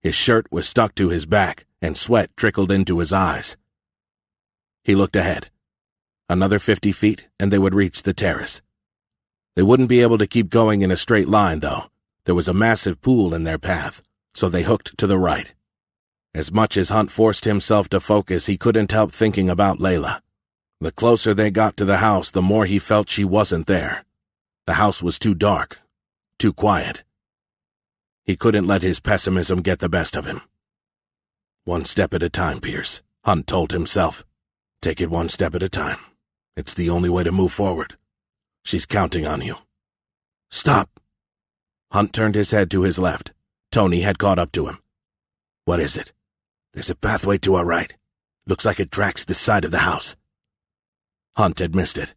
His shirt was stuck to his back, and sweat trickled into his eyes. He looked ahead. Another 50 feet, and they would reach the terrace. They wouldn't be able to keep going in a straight line, though. There was a massive pool in their path, so they hooked to the right. As much as Hunt forced himself to focus, he couldn't help thinking about Layla. The closer they got to the house, the more he felt she wasn't there. The house was too dark, too quiet. He couldn't let his pessimism get the best of him. "One step at a time, Pierce," Hunt told himself. "Take it one step at a time. It's the only way to move forward. She's counting on you." "Stop!" Hunt turned his head to his left. Tony had caught up to him. "What is it?" "There's a pathway to our right. Looks like it tracks this side of the house." Hunt had missed it.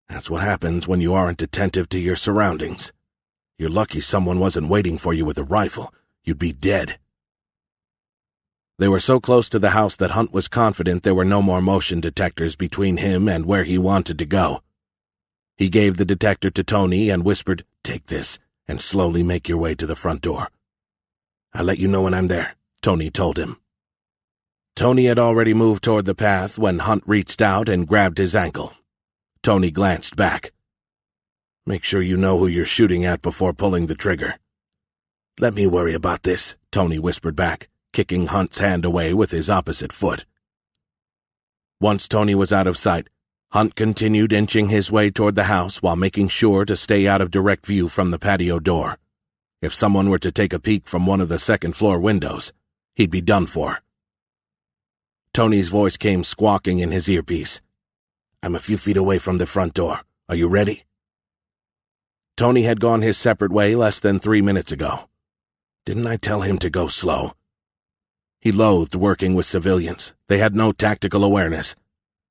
"That's what happens when you aren't attentive to your surroundings. You're lucky someone wasn't waiting for you with a rifle. You'd be dead." They were so close to the house that Hunt was confident there were no more motion detectors between him and where he wanted to go. He gave the detector to Tony and whispered, "Take this, and slowly make your way to the front door." "I'll let you know when I'm there," Tony told him. Tony had already moved toward the path when Hunt reached out and grabbed his ankle. Tony glanced back. "Make sure you know who you're shooting at before pulling the trigger." "Let me worry about this," Tony whispered back, kicking Hunt's hand away with his opposite foot. Once Tony was out of sight, Hunt continued inching his way toward the house while making sure to stay out of direct view from the patio door. If someone were to take a peek from one of the second-floor windows, he'd be done for. Tony's voice came squawking in his earpiece. "I'm a few feet away from the front door. Are you ready?" Tony had gone his separate way less than 3 minutes ago. Didn't I tell him to go slow? He loathed working with civilians. They had no tactical awareness.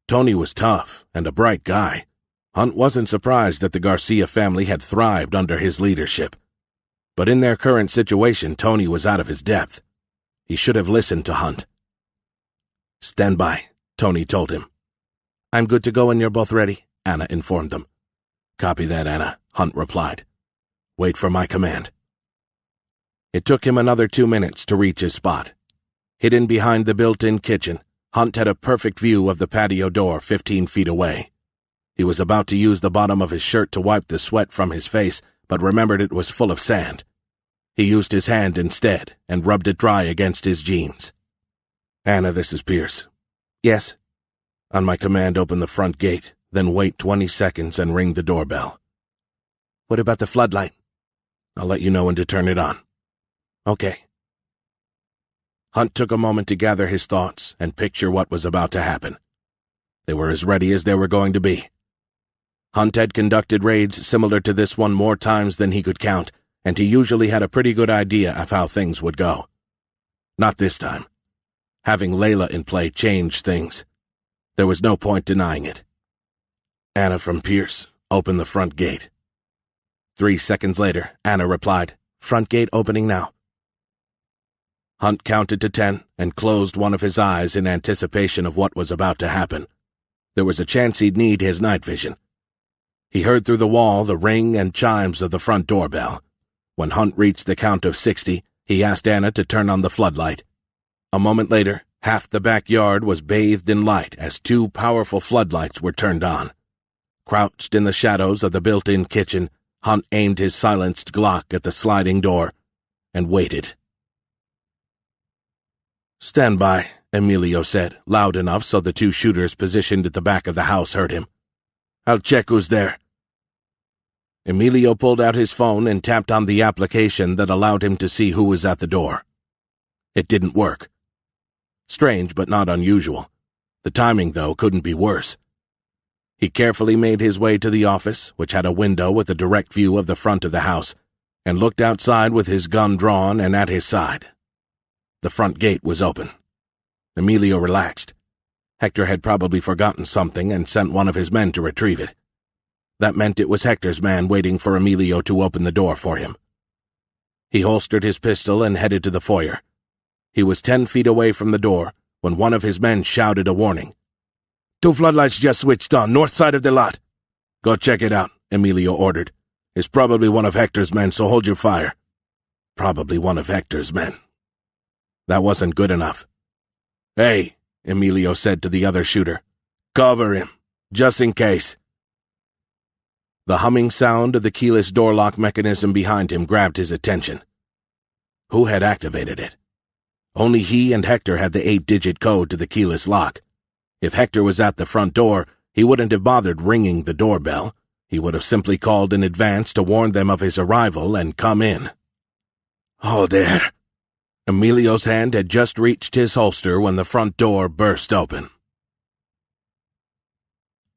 Tony was tough and a bright guy. Hunt wasn't surprised that the Garcia family had thrived under his leadership. But in their current situation, Tony was out of his depth. He should have listened to Hunt. "Stand by," Tony told him. "I'm good to go when you're both ready," Anna informed them. "Copy that, Anna," Hunt replied. "Wait for my command." It took him another 2 minutes to reach his spot. Hidden behind the built-in kitchen, Hunt had a perfect view of the patio door 15 feet away. He was about to use the bottom of his shirt to wipe the sweat from his face, but remembered it was full of sand. He used his hand instead and rubbed it dry against his jeans. "Anna, this is Pierce." "Yes." "On my command, open the front gate, then wait 20 seconds and ring the doorbell." "What about the floodlight?" "I'll let you know when to turn it on." "Okay." Hunt took a moment to gather his thoughts and picture what was about to happen. They were as ready as they were going to be. Hunt had conducted raids similar to this one more times than he could count, and he usually had a pretty good idea of how things would go. Not this time. Having Layla in play changed things. There was no point denying it. "Anna from Pierce, open the front gate." 3 seconds later, Anna replied, "Front gate opening now." Hunt counted to 10 and closed one of his eyes in anticipation of what was about to happen. There was a chance he'd need his night vision. He heard through the wall the ring and chimes of the front doorbell. When Hunt reached the count of 60, he asked Anna to turn on the floodlight. A moment later, half the backyard was bathed in light as 2 powerful floodlights were turned on. Crouched in the shadows of the built-in kitchen, Hunt aimed his silenced Glock at the sliding door and waited. "Stand by," Emilio said, loud enough so the 2 shooters positioned at the back of the house heard him. "I'll check who's there." Emilio pulled out his phone and tapped on the application that allowed him to see who was at the door. It didn't work. Strange, but not unusual. The timing, though, couldn't be worse. He carefully made his way to the office, which had a window with a direct view of the front of the house, and looked outside with his gun drawn and at his side. The front gate was open. Emilio relaxed. Hector had probably forgotten something and sent one of his men to retrieve it. That meant it was Hector's man waiting for Emilio to open the door for him. He holstered his pistol and headed to the foyer. He was 10 feet away from the door when one of his men shouted a warning. "2 floodlights just switched on, north side of the lot." "Go check it out," Emilio ordered. "It's probably one of Hector's men, so hold your fire." Probably one of Hector's men. That wasn't good enough. "Hey," Emilio said to the other shooter. "Cover him, just in case." The humming sound of the keyless door lock mechanism behind him grabbed his attention. Who had activated it? Only he and Hector had the 8-digit code to the keyless lock. If Hector was at the front door, he wouldn't have bothered ringing the doorbell. He would have simply called in advance to warn them of his arrival and come in. "Oh, there." Emilio's hand had just reached his holster when the front door burst open.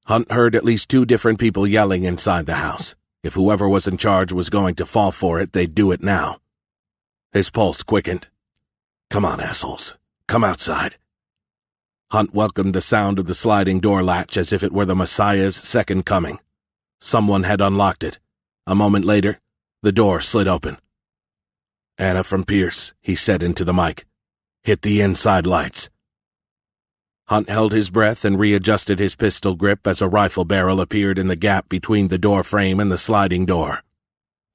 Hunt heard at least 2 different people yelling inside the house. If whoever was in charge was going to fall for it, they'd do it now. His pulse quickened. "Come on, assholes. Come outside." Hunt welcomed the sound of the sliding door latch as if it were the Messiah's second coming. Someone had unlocked it. A moment later, the door slid open. "Anna from Pierce," he said into the mic. "Hit the inside lights." Hunt held his breath and readjusted his pistol grip as a rifle barrel appeared in the gap between the door frame and the sliding door.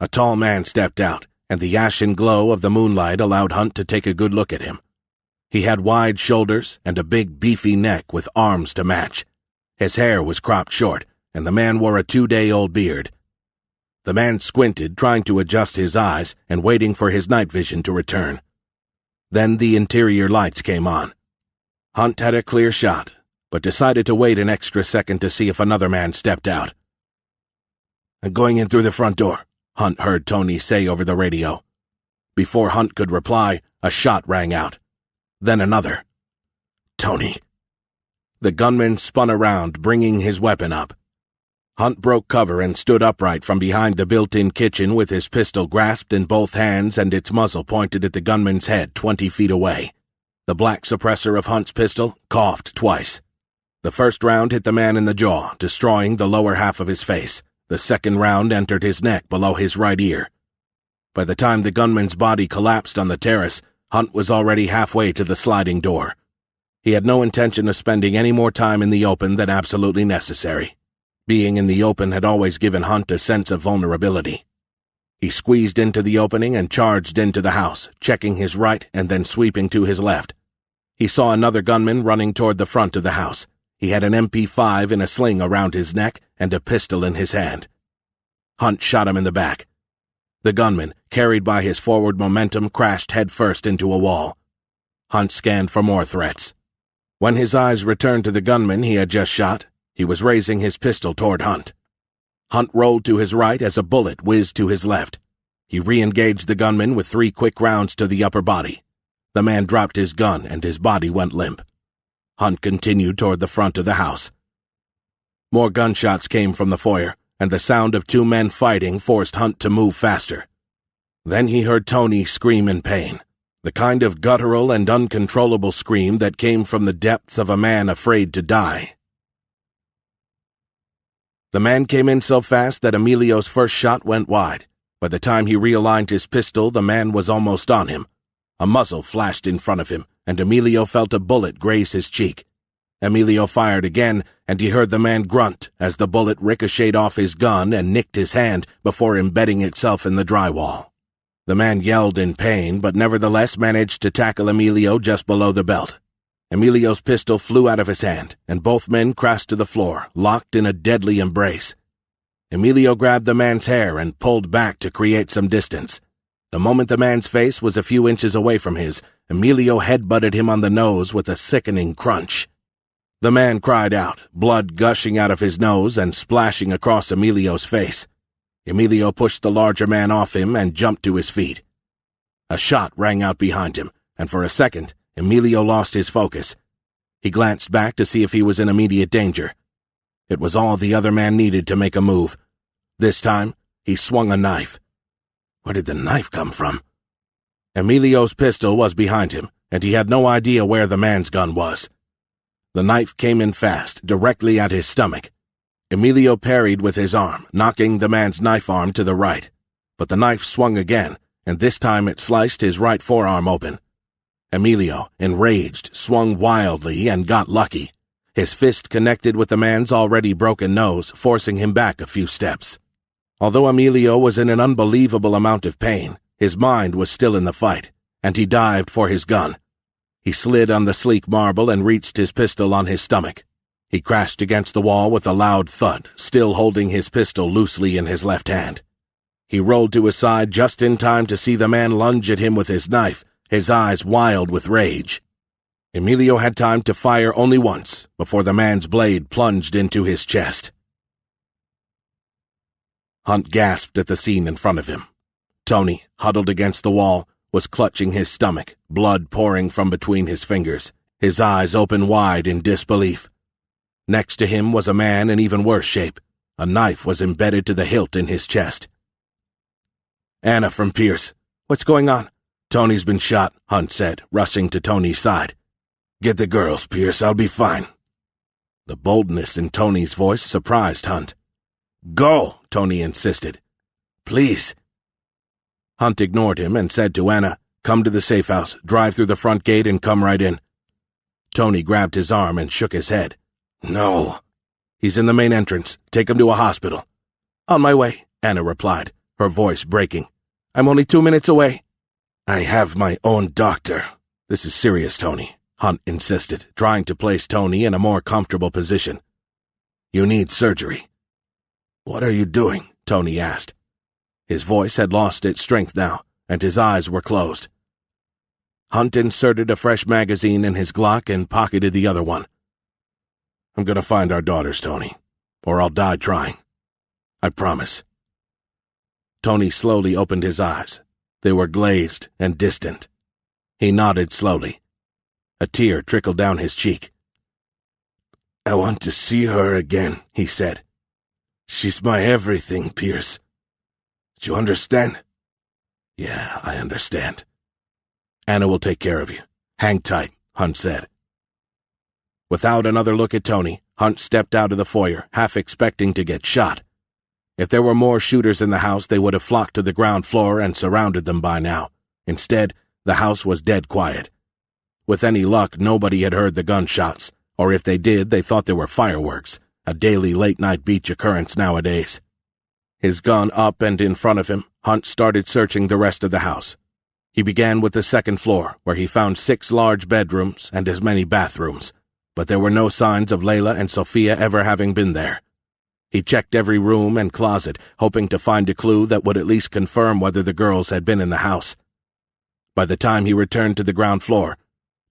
A tall man stepped out, and the ashen glow of the moonlight allowed Hunt to take a good look at him. He had wide shoulders and a big, beefy neck with arms to match. His hair was cropped short, and the man wore a 2-day-old beard. The man squinted, trying to adjust his eyes and waiting for his night vision to return. Then the interior lights came on. Hunt had a clear shot, but decided to wait an extra second to see if another man stepped out. "I'm going in through the front door," Hunt heard Tony say over the radio. Before Hunt could reply, a shot rang out. Then another. "Tony." The gunman spun around, bringing his weapon up. Hunt broke cover and stood upright from behind the built-in kitchen with his pistol grasped in both hands and its muzzle pointed at the gunman's head 20 feet away. The black suppressor of Hunt's pistol coughed twice. The first round hit the man in the jaw, destroying the lower half of his face. The second round entered his neck below his right ear. By the time the gunman's body collapsed on the terrace, Hunt was already halfway to the sliding door. He had no intention of spending any more time in the open than absolutely necessary. Being in the open had always given Hunt a sense of vulnerability. He squeezed into the opening and charged into the house, checking his right and then sweeping to his left. He saw another gunman running toward the front of the house. He had an MP5 in a sling around his neck and a pistol in his hand. Hunt shot him in the back. The gunman, carried by his forward momentum, crashed headfirst into a wall. Hunt scanned for more threats. When his eyes returned to the gunman he had just shot, he was raising his pistol toward Hunt. Hunt rolled to his right as a bullet whizzed to his left. He re-engaged the gunman with 3 quick rounds to the upper body. The man dropped his gun and his body went limp. Hunt continued toward the front of the house. More gunshots came from the foyer, and the sound of 2 men fighting forced Hunt to move faster. Then he heard Tony scream in pain, the kind of guttural and uncontrollable scream that came from the depths of a man afraid to die. The man came in so fast that Emilio's first shot went wide. By the time he realigned his pistol, the man was almost on him. A muzzle flashed in front of him, and Emilio felt a bullet graze his cheek. Emilio fired again, and he heard the man grunt as the bullet ricocheted off his gun and nicked his hand before embedding itself in the drywall. The man yelled in pain, but nevertheless managed to tackle Emilio just below the belt. Emilio's pistol flew out of his hand, and both men crashed to the floor, locked in a deadly embrace. Emilio grabbed the man's hair and pulled back to create some distance. The moment the man's face was a few inches away from his, Emilio headbutted him on the nose with a sickening crunch. The man cried out, blood gushing out of his nose and splashing across Emilio's face. Emilio pushed the larger man off him and jumped to his feet. A shot rang out behind him, and for a second, Emilio lost his focus. He glanced back to see if he was in immediate danger. It was all the other man needed to make a move. This time, he swung a knife. Where did the knife come from? Emilio's pistol was behind him, and he had no idea where the man's gun was. The knife came in fast, directly at his stomach. Emilio parried with his arm, knocking the man's knife arm to the right. But the knife swung again, and this time it sliced his right forearm open. Emilio, enraged, swung wildly and got lucky. His fist connected with the man's already broken nose, forcing him back a few steps. Although Emilio was in an unbelievable amount of pain, his mind was still in the fight, and he dived for his gun. He slid on the sleek marble and reached his pistol on his stomach. He crashed against the wall with a loud thud, still holding his pistol loosely in his left hand. He rolled to his side just in time to see the man lunge at him with his knife, his eyes wild with rage. Emilio had time to fire only once before the man's blade plunged into his chest. Hunt gasped at the scene in front of him. Tony, huddled against the wall, was clutching his stomach, blood pouring from between his fingers, his eyes open wide in disbelief. Next to him was a man in even worse shape. A knife was embedded to the hilt in his chest. "Anna from Pierce. What's going on?" "Tony's been shot," Hunt said, rushing to Tony's side. "Get the girls, Pierce. I'll be fine." The boldness in Tony's voice surprised Hunt. "Go," Tony insisted. "Please." Hunt ignored him and said to Anna, "Come to the safe house, drive through the front gate and come right in." Tony grabbed his arm and shook his head. "No." "He's in the main entrance. Take him to a hospital." "On my way," Anna replied, her voice breaking. "I'm only 2 minutes away." "I have my own doctor." "This is serious, Tony," Hunt insisted, trying to place Tony in a more comfortable position. "You need surgery." "What are you doing?" Tony asked. His voice had lost its strength now, and his eyes were closed. Hunt inserted a fresh magazine in his Glock and pocketed the other one. "I'm going to find our daughters, Tony, or I'll die trying. I promise." Tony slowly opened his eyes. They were glazed and distant. He nodded slowly. A tear trickled down his cheek. "I want to see her again," he said. "She's my everything, Pierce. Do you understand?" "Yeah, I understand." "Anna will take care of you. Hang tight," Hunt said. Without another look at Tony, Hunt stepped out of the foyer, half expecting to get shot. If there were more shooters in the house, they would have flocked to the ground floor and surrounded them by now. Instead, the house was dead quiet. With any luck, nobody had heard the gunshots, or if they did, they thought they were fireworks, a daily late-night beach occurrence nowadays. His gun up and in front of him, Hunt started searching the rest of the house. He began with the second floor, where he found 6 large bedrooms and as many bathrooms, but there were no signs of Layla and Sophia ever having been there. He checked every room and closet, hoping to find a clue that would at least confirm whether the girls had been in the house. By the time he returned to the ground floor,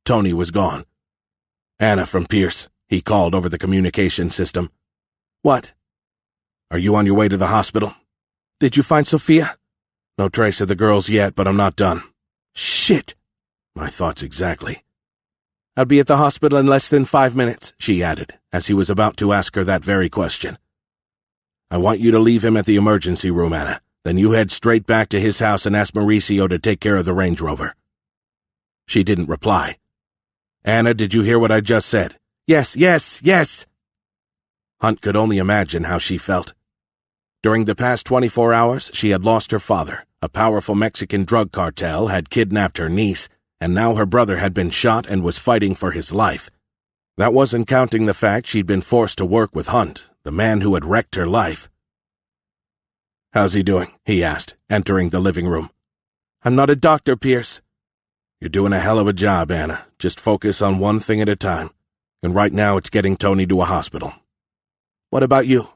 Tony was gone. "Anna from Pierce," he called over the communication system. "What?" "Are you on your way to the hospital?" "Did you find Sophia?" "No trace of the girls yet, but I'm not done." "Shit!" "My thoughts exactly." "I'll be at the hospital in less than 5 minutes," she added, as he was about to ask her that very question. "I want you to leave him at the emergency room, Anna. Then you head straight back to his house and ask Mauricio to take care of the Range Rover." She didn't reply. "Anna, did you hear what I just said?" "Yes, yes, yes!" Hunt could only imagine how she felt. During the past 24 hours, she had lost her father. A powerful Mexican drug cartel had kidnapped her niece, and now her brother had been shot and was fighting for his life. That wasn't counting the fact she'd been forced to work with Hunt, the man who had wrecked her life. "How's he doing?" he asked, entering the living room. "I'm not a doctor, Pierce." "You're doing a hell of a job, Anna. Just focus on one thing at a time. And right now it's getting Tony to a hospital." "What about you?"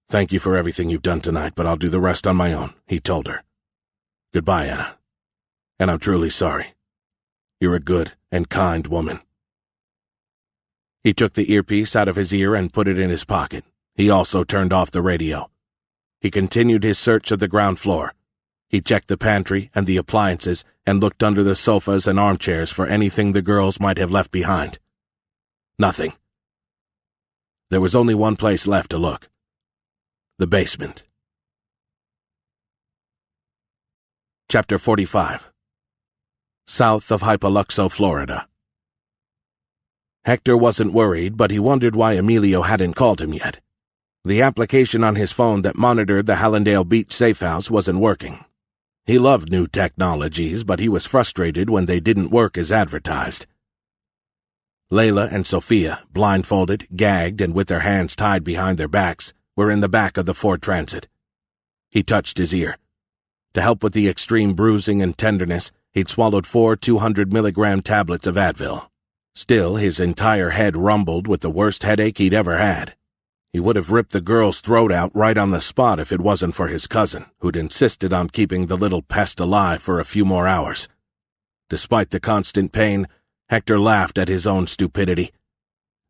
"Thank you for everything you've done tonight, but I'll do the rest on my own," he told her. "Goodbye, Anna. And I'm truly sorry. You're a good and kind woman." He took the earpiece out of his ear and put it in his pocket. He also turned off the radio. He continued his search of the ground floor. He checked the pantry and the appliances and looked under the sofas and armchairs for anything the girls might have left behind. Nothing. There was only one place left to look. The basement. Chapter 45. South of Hypaluxo, Florida. Hector wasn't worried, but he wondered why Emilio hadn't called him yet. The application on his phone that monitored the Hallandale Beach safe house wasn't working. He loved new technologies, but he was frustrated when they didn't work as advertised. Layla and Sophia, blindfolded, gagged, and with their hands tied behind their backs, were in the back of the Ford Transit. He touched his ear. To help with the extreme bruising and tenderness, he'd swallowed 4 200-milligram tablets of Advil. Still, his entire head rumbled with the worst headache he'd ever had. He would have ripped the girl's throat out right on the spot if it wasn't for his cousin, who'd insisted on keeping the little pest alive for a few more hours. Despite the constant pain, Hector laughed at his own stupidity.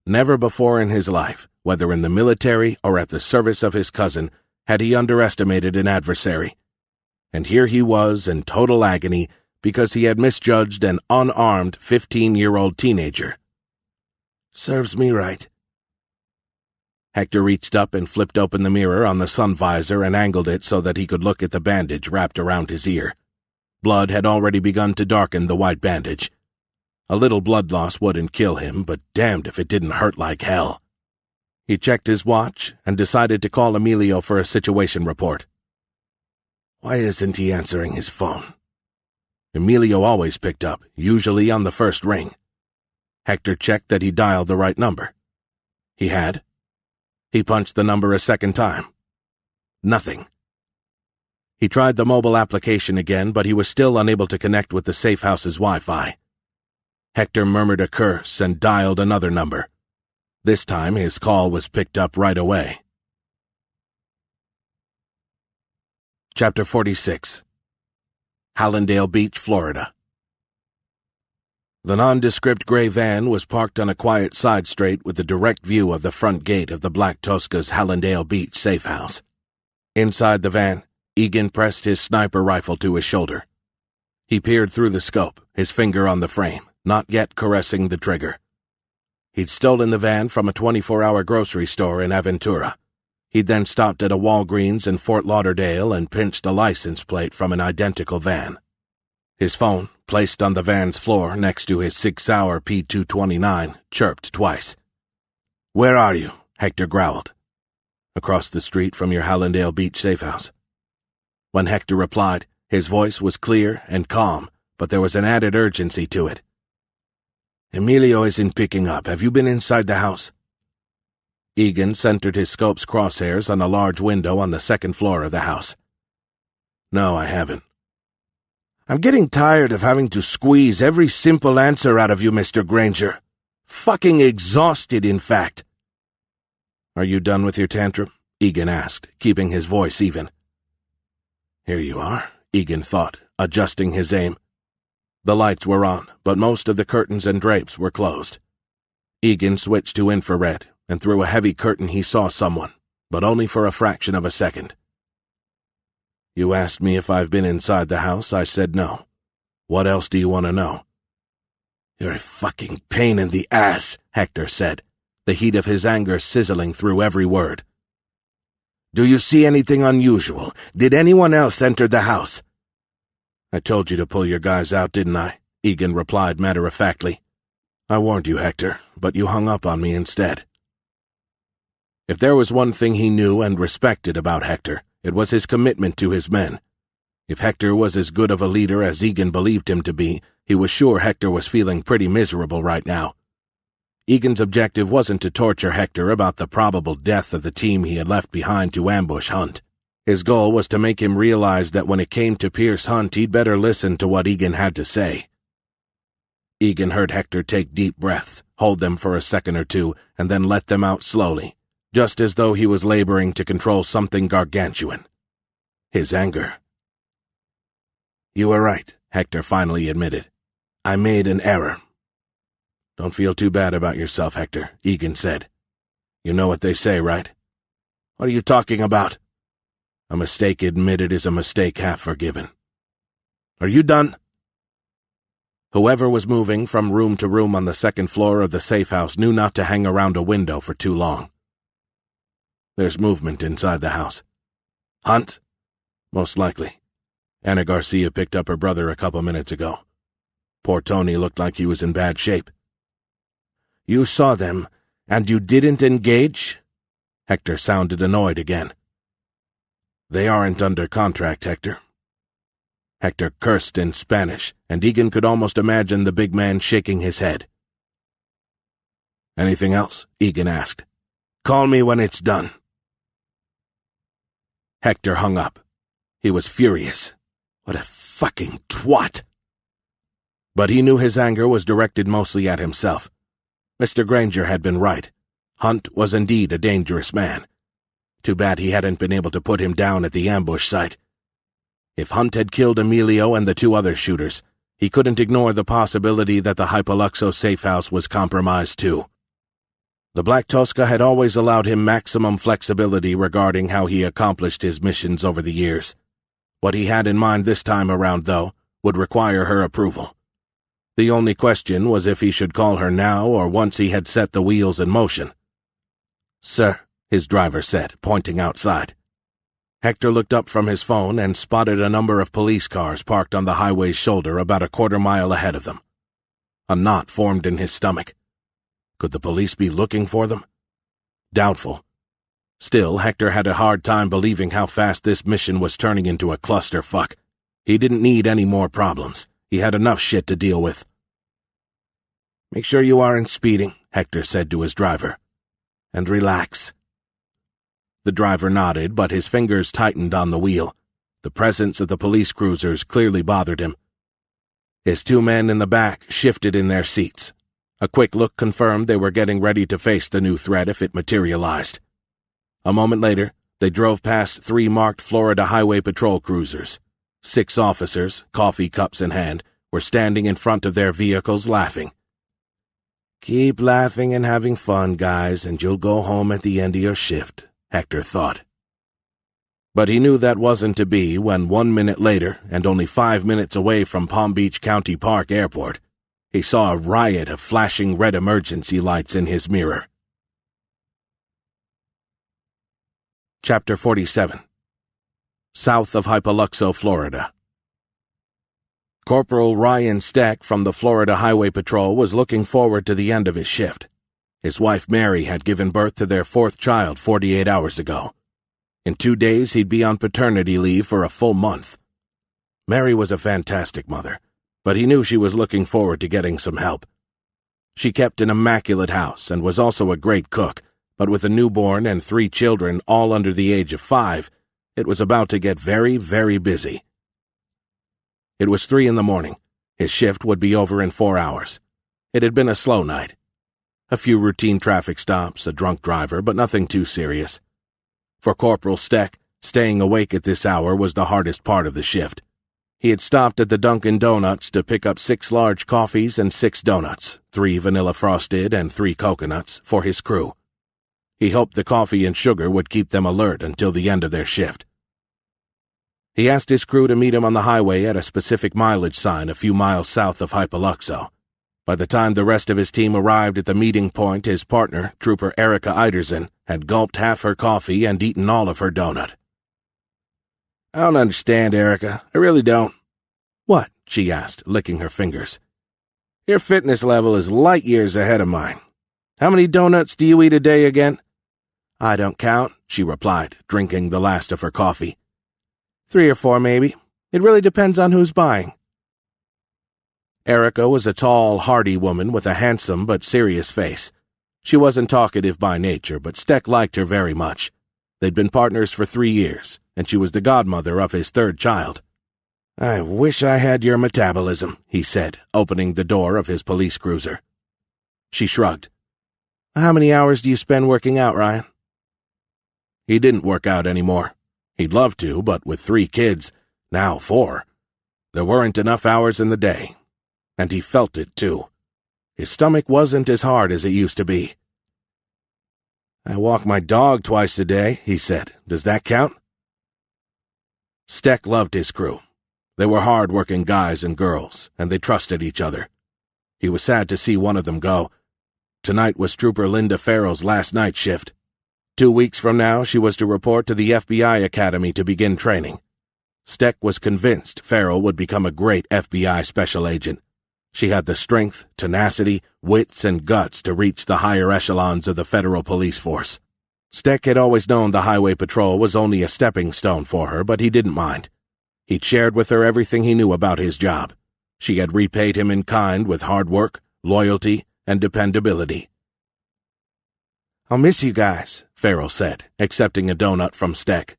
Never before in his life, whether in the military or at the service of his cousin, had he underestimated an adversary. And here he was in total agony because he had misjudged an unarmed 15-year-old teenager. "Serves me right." Hector reached up and flipped open the mirror on the sun visor and angled it so that he could look at the bandage wrapped around his ear. Blood had already begun to darken the white bandage. A little blood loss wouldn't kill him, but damned if it didn't hurt like hell. He checked his watch and decided to call Emilio for a situation report. Why isn't he answering his phone? Emilio always picked up, usually on the first ring. Hector checked that he dialed the right number. He had. He punched the number a second time. Nothing. He tried the mobile application again, but he was still unable to connect with the safe house's Wi-Fi. Hector murmured a curse and dialed another number. This time his call was picked up right away. Chapter 46. Hallandale Beach, Florida. The nondescript gray van was parked on a quiet side street with a direct view of the front gate of the Black Tosca's Hallandale Beach safe house. Inside the van, Egan pressed his sniper rifle to his shoulder. He peered through the scope, his finger on the frame, not yet caressing the trigger. He'd stolen the van from a 24-hour grocery store in Aventura. He'd then stopped at a Walgreens in Fort Lauderdale and pinched a license plate from an identical van. His phone, placed on the van's floor next to his 6-hour P-229, chirped twice. "Where are you?" Hector growled. "Across the street from your Hallandale Beach safe house." When Hector replied, his voice was clear and calm, but there was an added urgency to it. "Emilio isn't picking up. Have you been inside the house?" Egan centered his scope's crosshairs on a large window on the second floor of the house. "No, I haven't." "I'm getting tired of having to squeeze every simple answer out of you, Mr. Granger. Fucking exhausted, in fact." "Are you done with your tantrum?" Egan asked, keeping his voice even. "Here you are," Egan thought, adjusting his aim. The lights were on, but most of the curtains and drapes were closed. Egan switched to infrared, and through a heavy curtain he saw someone, but only for a fraction of a second. "You asked me if I've been inside the house. I said no. What else do you want to know?" "You're a fucking pain in the ass," Hector said, the heat of his anger sizzling through every word. "Do you see anything unusual? Did anyone else enter the house?" "I told you to pull your guys out, didn't I?" Egan replied matter-of-factly. "I warned you, Hector, but you hung up on me instead." If there was one thing he knew and respected about Hector, it was his commitment to his men. If Hector was as good of a leader as Egan believed him to be, he was sure Hector was feeling pretty miserable right now. Egan's objective wasn't to torture Hector about the probable death of the team he had left behind to ambush Hunt. His goal was to make him realize that when it came to Pierce Hunt, he'd better listen to what Egan had to say. Egan heard Hector take deep breaths, hold them for a second or two, and then let them out slowly, just as though he was laboring to control something gargantuan. His anger. "You were right," Hector finally admitted. "I made an error." "Don't feel too bad about yourself, Hector," Egan said. "You know what they say, right?" "What are you talking about?" "A mistake admitted is a mistake half forgiven." "Are you done?" Whoever was moving from room to room on the second floor of the safe house knew not to hang around a window for too long. "There's movement inside the house." "Hunt?" "Most likely. Anna Garcia picked up her brother a couple minutes ago. Poor Tony looked like he was in bad shape." "You saw them, and you didn't engage?" Hector sounded annoyed again. "They aren't under contract, Hector." Hector cursed in Spanish, and Egan could almost imagine the big man shaking his head. "Anything else?" Egan asked. "Call me when it's done." Hector hung up. He was furious. What a fucking twat! But he knew his anger was directed mostly at himself. Mr. Granger had been right. Hunt was indeed a dangerous man. Too bad he hadn't been able to put him down at the ambush site. If Hunt had killed Emilio and the two other shooters, he couldn't ignore the possibility that the Hypoluxo safe house was compromised too. The Black Tosca had always allowed him maximum flexibility regarding how he accomplished his missions over the years. What he had in mind this time around, though, would require her approval. The only question was if he should call her now or once he had set the wheels in motion. "Sir," his driver said, pointing outside. Hector looked up from his phone and spotted a number of police cars parked on the highway's shoulder about a quarter-mile ahead of them. A knot formed in his stomach. Could the police be looking for them? Doubtful. Still, Hector had a hard time believing how fast this mission was turning into a clusterfuck. He didn't need any more problems. He had enough shit to deal with. "Make sure you aren't speeding," Hector said to his driver. "And relax." The driver nodded, but his fingers tightened on the wheel. The presence of the police cruisers clearly bothered him. His two men in the back shifted in their seats. A quick look confirmed they were getting ready to face the new threat if it materialized. A moment later, they drove past 3 marked Florida Highway Patrol cruisers. 6 officers, coffee cups in hand, were standing in front of their vehicles laughing. "Keep laughing and having fun, guys, and you'll go home at the end of your shift," Hector thought. But he knew that wasn't to be when 1 minute later, and only 5 minutes away from Palm Beach County Park Airport, he saw a riot of flashing red emergency lights in his mirror. Chapter 47. South of Hypoluxo, Florida. Corporal Ryan Steck from the Florida Highway Patrol was looking forward to the end of his shift. His wife Mary had given birth to their fourth child 48 hours ago. In 2 days he'd be on paternity leave for a full month. Mary was a fantastic mother, but he knew she was looking forward to getting some help. She kept an immaculate house and was also a great cook, but with a newborn and 3 children all under the age of 5, it was about to get very, very busy. It was 3 in the morning. His shift would be over in 4 hours. It had been a slow night. A few routine traffic stops, a drunk driver, but nothing too serious. For Corporal Steck, staying awake at this hour was the hardest part of the shift. He had stopped at the Dunkin' Donuts to pick up 6 large coffees and 6 donuts, 3 vanilla frosted and 3 coconuts, for his crew. He hoped the coffee and sugar would keep them alert until the end of their shift. He asked his crew to meet him on the highway at a specific mileage sign a few miles south of Hypoluxo. By the time the rest of his team arrived at the meeting point, his partner, Trooper Erica Iderson, had gulped half her coffee and eaten all of her donut. "I don't understand, Erica. I really don't." "What?" she asked, licking her fingers. "Your fitness level is light years ahead of mine. How many donuts do you eat a day again?" "I don't count," she replied, drinking the last of her coffee. 3 or 4, maybe. It really depends on who's buying." Erica was a tall, hardy woman with a handsome but serious face. She wasn't talkative by nature, but Steck liked her very much. They'd been partners for 3 years, and she was the godmother of his 3rd child. "I wish I had your metabolism," he said, opening the door of his police cruiser. She shrugged. "How many hours do you spend working out, Ryan?" He didn't work out anymore. He'd love to, but with 3 kids, now 4, there weren't enough hours in the day. And he felt it, too. His stomach wasn't as hard as it used to be. "I walk my dog twice a day," he said. "Does that count?" Steck loved his crew. They were hard-working guys and girls, and they trusted each other. He was sad to see one of them go. Tonight was Trooper Linda Farrell's last night shift. 2 weeks from now, she was to report to the FBI Academy to begin training. Steck was convinced Farrell would become a great FBI special agent. She had the strength, tenacity, wits, and guts to reach the higher echelons of the federal police force. Steck had always known the Highway Patrol was only a stepping stone for her, but he didn't mind. He'd shared with her everything he knew about his job. She had repaid him in kind with hard work, loyalty, and dependability. "I'll miss you guys," Farrell said, accepting a donut from Steck.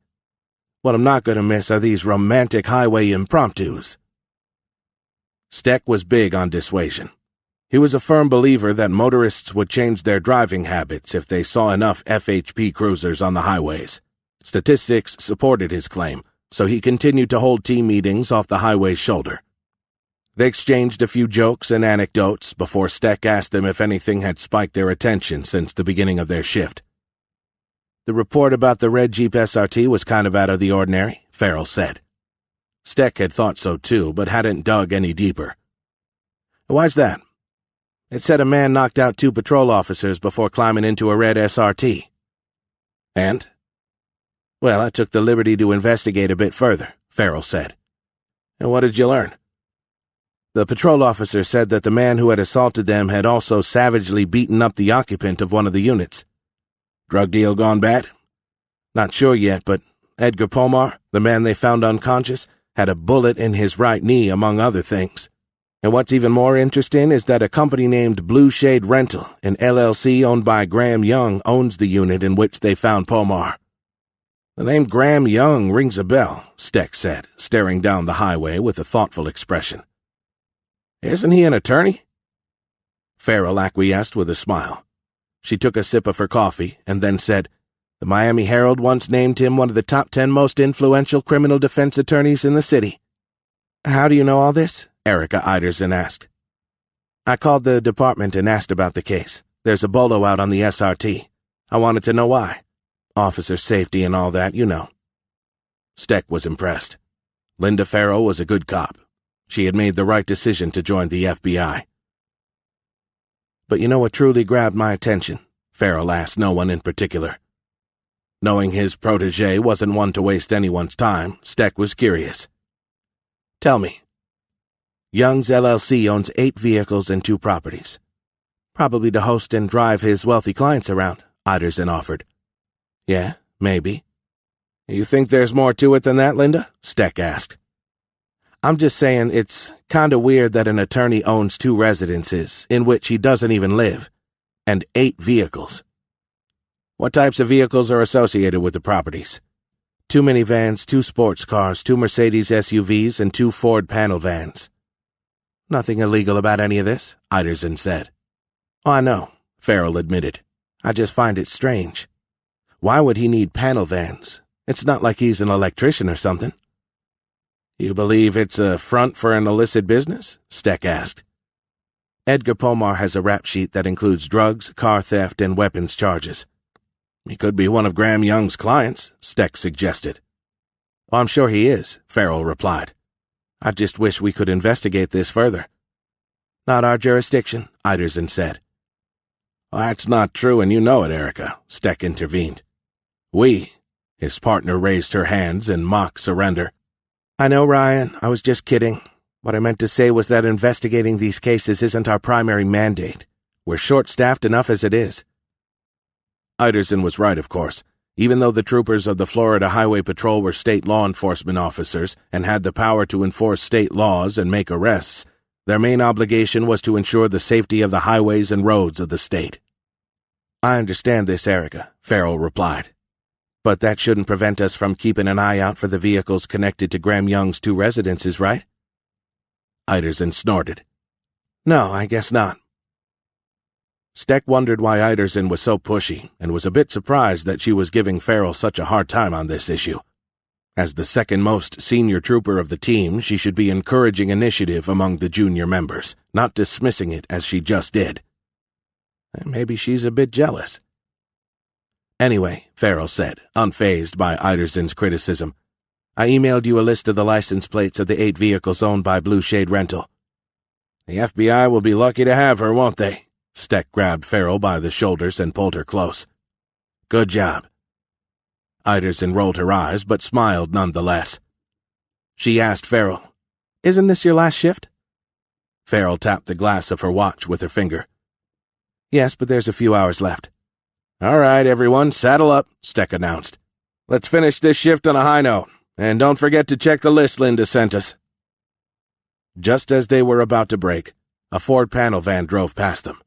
"What I'm not going to miss are these romantic highway impromptus." Steck was big on dissuasion. He was a firm believer that motorists would change their driving habits if they saw enough FHP cruisers on the highways. Statistics supported his claim, so he continued to hold team meetings off the highway's shoulder. They exchanged a few jokes and anecdotes before Steck asked them if anything had spiked their attention since the beginning of their shift. "The report about the red Jeep SRT was kind of out of the ordinary," Farrell said. Steck had thought so too, but hadn't dug any deeper. "Why's that?" "It said a man knocked out 2 patrol officers before climbing into a red SRT. "And?" "Well, I took the liberty to investigate a bit further," Farrell said. "And what did you learn?" "The patrol officer said that the man who had assaulted them had also savagely beaten up the occupant of one of the units." "Drug deal gone bad?" "Not sure yet, but Edgar Pomar, the man they found unconscious, had a bullet in his right knee, among other things. And what's even more interesting is that a company named Blue Shade Rental, an LLC owned by Graham Young, owns the unit in which they found Pomar." "The name Graham Young rings a bell," Steck said, staring down the highway with a thoughtful expression. "Isn't he an attorney?" Farrell acquiesced with a smile. She took a sip of her coffee and then said, "The Miami Herald once named him one of the top 10 most influential criminal defense attorneys in the city." "How do you know all this?" Erica Iderson asked. "I called the department and asked about the case. There's a bolo out on the SRT. I wanted to know why. Officer safety and all that, you know." Steck was impressed. Linda Farrell was a good cop. She had made the right decision to join the FBI. "But you know what truly grabbed my attention?" Farrell asked no one in particular. Knowing his protégé wasn't one to waste anyone's time, Steck was curious. "Tell me." Young's LLC owns 8 vehicles and 2 properties. Probably to host and drive his wealthy clients around, Iderson offered. Yeah, maybe. You think there's more to it than that, Linda? Steck asked. I'm just saying it's kinda weird that an attorney owns 2 residences, in which he doesn't even live, and 8 vehicles. What types of vehicles are associated with the properties? 2 minivans, 2 sports cars, 2 Mercedes SUVs, and 2 Ford panel vans. Nothing illegal about any of this, Iderson said. Oh, I know, Farrell admitted. I just find it strange. Why would he need panel vans? It's not like he's an electrician or something. You believe it's a front for an illicit business? Steck asked. Edgar Pomar has a rap sheet that includes drugs, car theft, and weapons charges. He could be one of Graham Young's clients, Steck suggested. Oh, I'm sure he is, Farrell replied. I just wish we could investigate this further. Not our jurisdiction, Iderson said. Well, that's not true, and you know it, Erica, Steck intervened. His partner raised her hands in mock surrender. I know, Ryan, I was just kidding. What I meant to say was that investigating these cases isn't our primary mandate. We're short-staffed enough as it is. Iderson was right, of course. Even though the troopers of the Florida Highway Patrol were state law enforcement officers and had the power to enforce state laws and make arrests, their main obligation was to ensure the safety of the highways and roads of the state. I understand this, Erica, Farrell replied. But that shouldn't prevent us from keeping an eye out for the vehicles connected to Graham Young's 2 residences, right? Iderson snorted. No, I guess not. Steck wondered why Iderson was so pushy and was a bit surprised that she was giving Farrell such a hard time on this issue. As the second-most senior trooper of the team, she should be encouraging initiative among the junior members, not dismissing it as she just did. And maybe she's a bit jealous. Anyway, Farrell said, unfazed by Iderson's criticism, I emailed you a list of the license plates of the 8 vehicles owned by Blue Shade Rental. The FBI will be lucky to have her, won't they? Steck grabbed Farrell by the shoulders and pulled her close. Good job. Iderson rolled her eyes, but smiled nonetheless. She asked Farrell, Isn't this your last shift? Farrell tapped the glass of her watch with her finger. Yes, but there's a few hours left. All right, everyone, saddle up, Steck announced. Let's finish this shift on a high note, and don't forget to check the list Linda sent us. Just as they were about to break, a Ford panel van drove past them.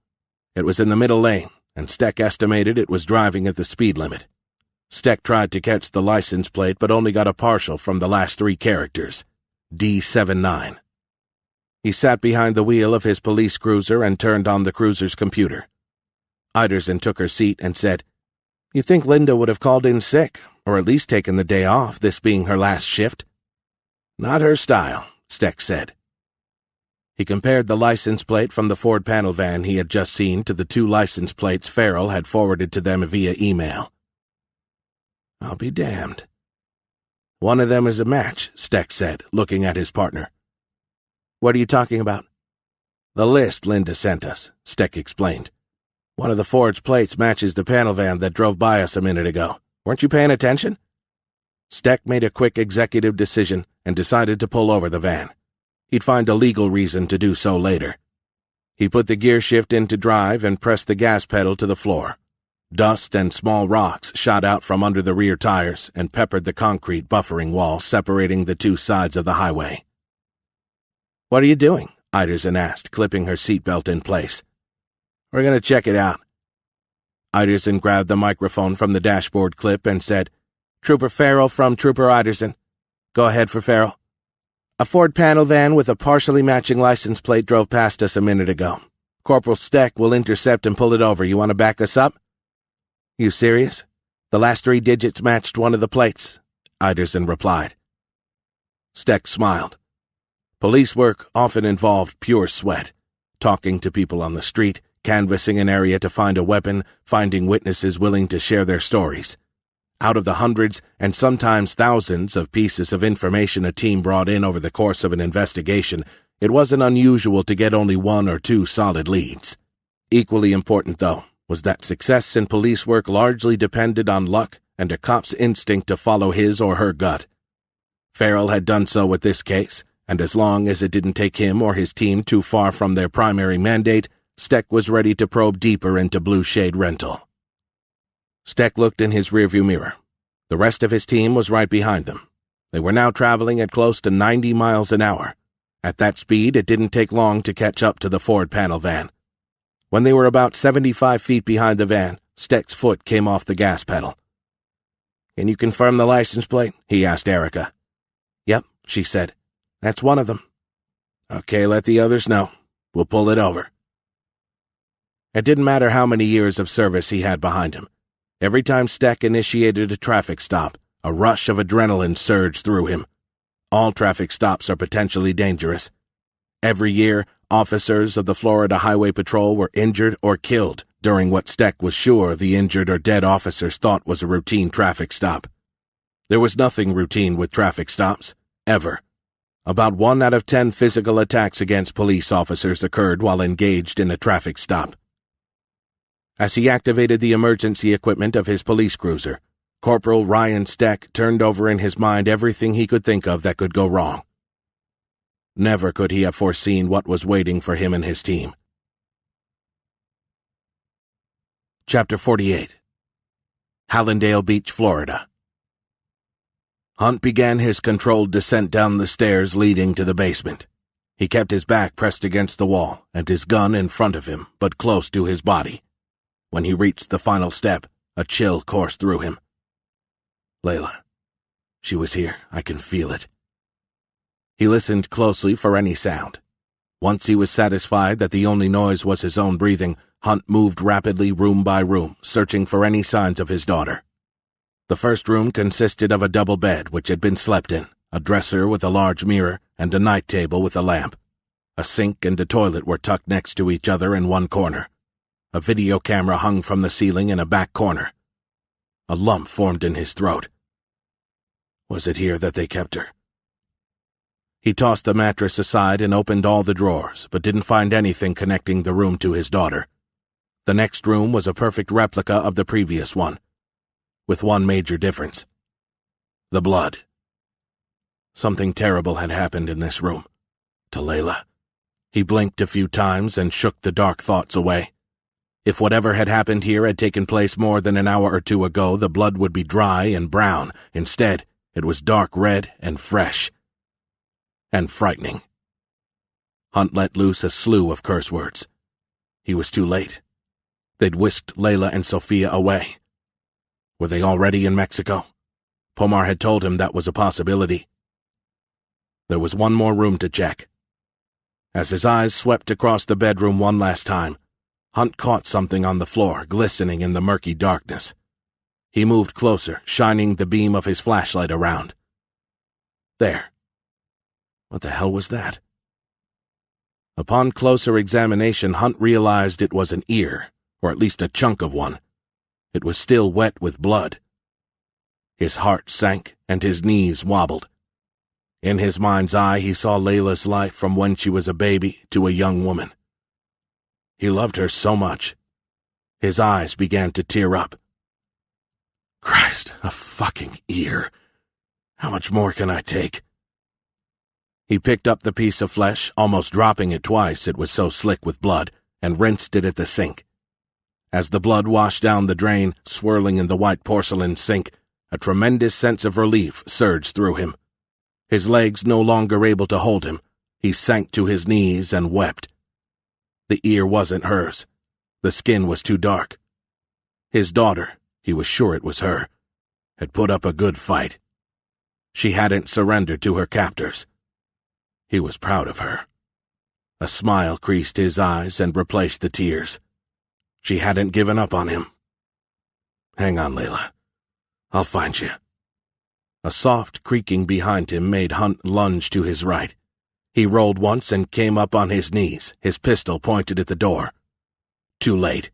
It was in the middle lane, and Steck estimated it was driving at the speed limit. Steck tried to catch the license plate but only got a partial from the last 3 characters, D79. He sat behind the wheel of his police cruiser and turned on the cruiser's computer. Iderson took her seat and said, You'd think Linda would have called in sick, or at least taken the day off, this being her last shift. Not her style, Steck said. He compared the license plate from the Ford panel van he had just seen to the 2 license plates Farrell had forwarded to them via email. I'll be damned. One of them is a match, Steck said, looking at his partner. What are you talking about? The list Linda sent us, Steck explained. One of the Ford's plates matches the panel van that drove by us a minute ago. Weren't you paying attention? Steck made a quick executive decision and decided to pull over the van. He'd find a legal reason to do so later. He put the gear shift into drive and pressed the gas pedal to the floor. Dust and small rocks shot out from under the rear tires and peppered the concrete buffering wall separating the 2 sides of the highway. What are you doing? Iderson asked, clipping her seatbelt in place. We're going to check it out. Iderson grabbed the microphone from the dashboard clip and said, Trooper Farrell from Trooper Iderson. Go ahead for Farrell. A Ford panel van with a partially matching license plate drove past us a minute ago. Corporal Steck will intercept and pull it over. You want to back us up? You serious? The last 3 digits matched one of the plates, Iderson replied. Steck smiled. Police work often involved pure sweat, talking to people on the street, canvassing an area to find a weapon, finding witnesses willing to share their stories. Out of the hundreds and sometimes thousands of pieces of information a team brought in over the course of an investigation, it wasn't unusual to get only 1 or 2 solid leads. Equally important, though, was that success in police work largely depended on luck and a cop's instinct to follow his or her gut. Farrell had done so with this case, and as long as it didn't take him or his team too far from their primary mandate, Steck was ready to probe deeper into Blue Shade Rental. Steck looked in his rearview mirror. The rest of his team was right behind them. They were now traveling at close to 90 miles an hour. At that speed, it didn't take long to catch up to the Ford panel van. When they were about 75 feet behind the van, Steck's foot came off the gas pedal. "Can you confirm the license plate?" he asked Erica. "Yep," she said. "That's one of them." "Okay, let the others know. We'll pull it over." It didn't matter how many years of service he had behind him. Every time Steck initiated a traffic stop, a rush of adrenaline surged through him. All traffic stops are potentially dangerous. Every year, officers of the Florida Highway Patrol were injured or killed during what Steck was sure the injured or dead officers thought was a routine traffic stop. There was nothing routine with traffic stops, ever. About 1 out of 10 physical attacks against police officers occurred while engaged in a traffic stop. As he activated the emergency equipment of his police cruiser, Corporal Ryan Steck turned over in his mind everything he could think of that could go wrong. Never could he have foreseen what was waiting for him and his team. Chapter 48. Hallandale Beach, Florida. Hunt began his controlled descent down the stairs leading to the basement. He kept his back pressed against the wall and his gun in front of him, but close to his body. When he reached the final step, a chill coursed through him. Layla. She was here. I can feel it. He listened closely for any sound. Once he was satisfied that the only noise was his own breathing, Hunt moved rapidly room by room, searching for any signs of his daughter. The first room consisted of a double bed which had been slept in, a dresser with a large mirror, and a night table with a lamp. A sink and a toilet were tucked next to each other in one corner. A video camera hung from the ceiling in a back corner. A lump formed in his throat. Was it here that they kept her? He tossed the mattress aside and opened all the drawers, but didn't find anything connecting the room to his daughter. The next room was a perfect replica of the previous one, with one major difference. The blood. Something terrible had happened in this room. To Layla. He blinked a few times and shook the dark thoughts away. If whatever had happened here had taken place more than an hour or two ago, the blood would be dry and brown. Instead, it was dark red and fresh. And frightening. Hunt let loose a slew of curse words. He was too late. They'd whisked Layla and Sophia away. Were they already in Mexico? Pomar had told him that was a possibility. There was one more room to check. As his eyes swept across the bedroom one last time, Hunt caught something on the floor, glistening in the murky darkness. He moved closer, shining the beam of his flashlight around. There. What the hell was that? Upon closer examination, Hunt realized it was an ear, or at least a chunk of one. It was still wet with blood. His heart sank, and his knees wobbled. In his mind's eye, he saw Layla's life from when she was a baby to a young woman. He loved her so much. His eyes began to tear up. Christ, a fucking ear. How much more can I take? He picked up the piece of flesh, almost dropping it twice, it was so slick with blood, and rinsed it at the sink. As the blood washed down the drain, swirling in the white porcelain sink, a tremendous sense of relief surged through him. His legs no longer able to hold him, he sank to his knees and wept. The ear wasn't hers. The skin was too dark. His daughter, he was sure it was her, had put up a good fight. She hadn't surrendered to her captors. He was proud of her. A smile creased his eyes and replaced the tears. She hadn't given up on him. Hang on, Layla. I'll find you. A soft creaking behind him made Hunt lunge to his right. He rolled once and came up on his knees, his pistol pointed at the door. Too late.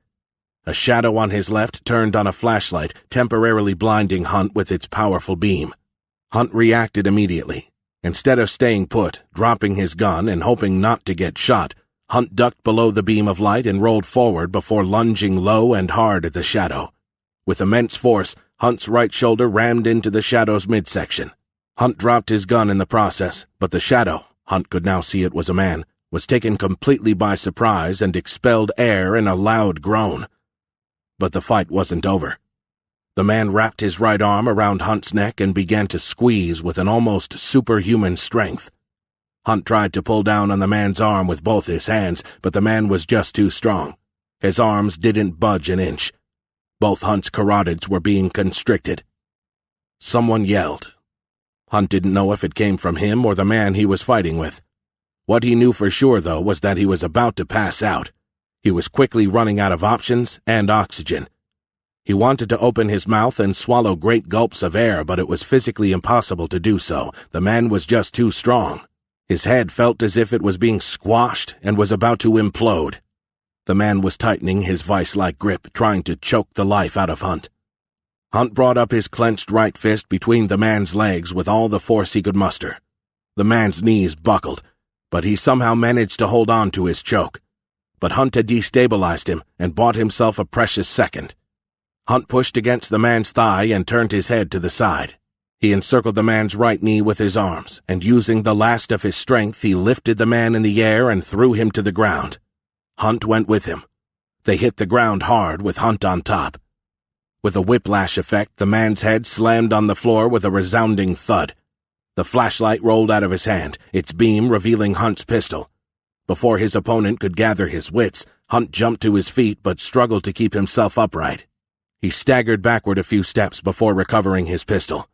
A shadow on his left turned on a flashlight, temporarily blinding Hunt with its powerful beam. Hunt reacted immediately. Instead of staying put, dropping his gun, and hoping not to get shot, Hunt ducked below the beam of light and rolled forward before lunging low and hard at the shadow. With immense force, Hunt's right shoulder rammed into the shadow's midsection. Hunt dropped his gun in the process, but the shadow, Hunt could now see it was a man, was taken completely by surprise and expelled air in a loud groan. But the fight wasn't over. The man wrapped his right arm around Hunt's neck and began to squeeze with an almost superhuman strength. Hunt tried to pull down on the man's arm with both his hands, but the man was just too strong. His arms didn't budge an inch. Both Hunt's carotids were being constricted. Someone yelled. Hunt didn't know if it came from him or the man he was fighting with. What he knew for sure, though, was that he was about to pass out. He was quickly running out of options and oxygen. He wanted to open his mouth and swallow great gulps of air, but it was physically impossible to do so. The man was just too strong. His head felt as if it was being squashed and was about to implode. The man was tightening his vice-like grip, trying to choke the life out of Hunt. Hunt brought up his clenched right fist between the man's legs with all the force he could muster. The man's knees buckled, but he somehow managed to hold on to his choke. But Hunt had destabilized him and bought himself a precious second. Hunt pushed against the man's thigh and turned his head to the side. He encircled the man's right knee with his arms, and using the last of his strength, he lifted the man in the air and threw him to the ground. Hunt went with him. They hit the ground hard with Hunt on top. With a whiplash effect, the man's head slammed on the floor with a resounding thud. The flashlight rolled out of his hand, its beam revealing Hunt's pistol. Before his opponent could gather his wits, Hunt jumped to his feet but struggled to keep himself upright. He staggered backward a few steps before recovering his pistol.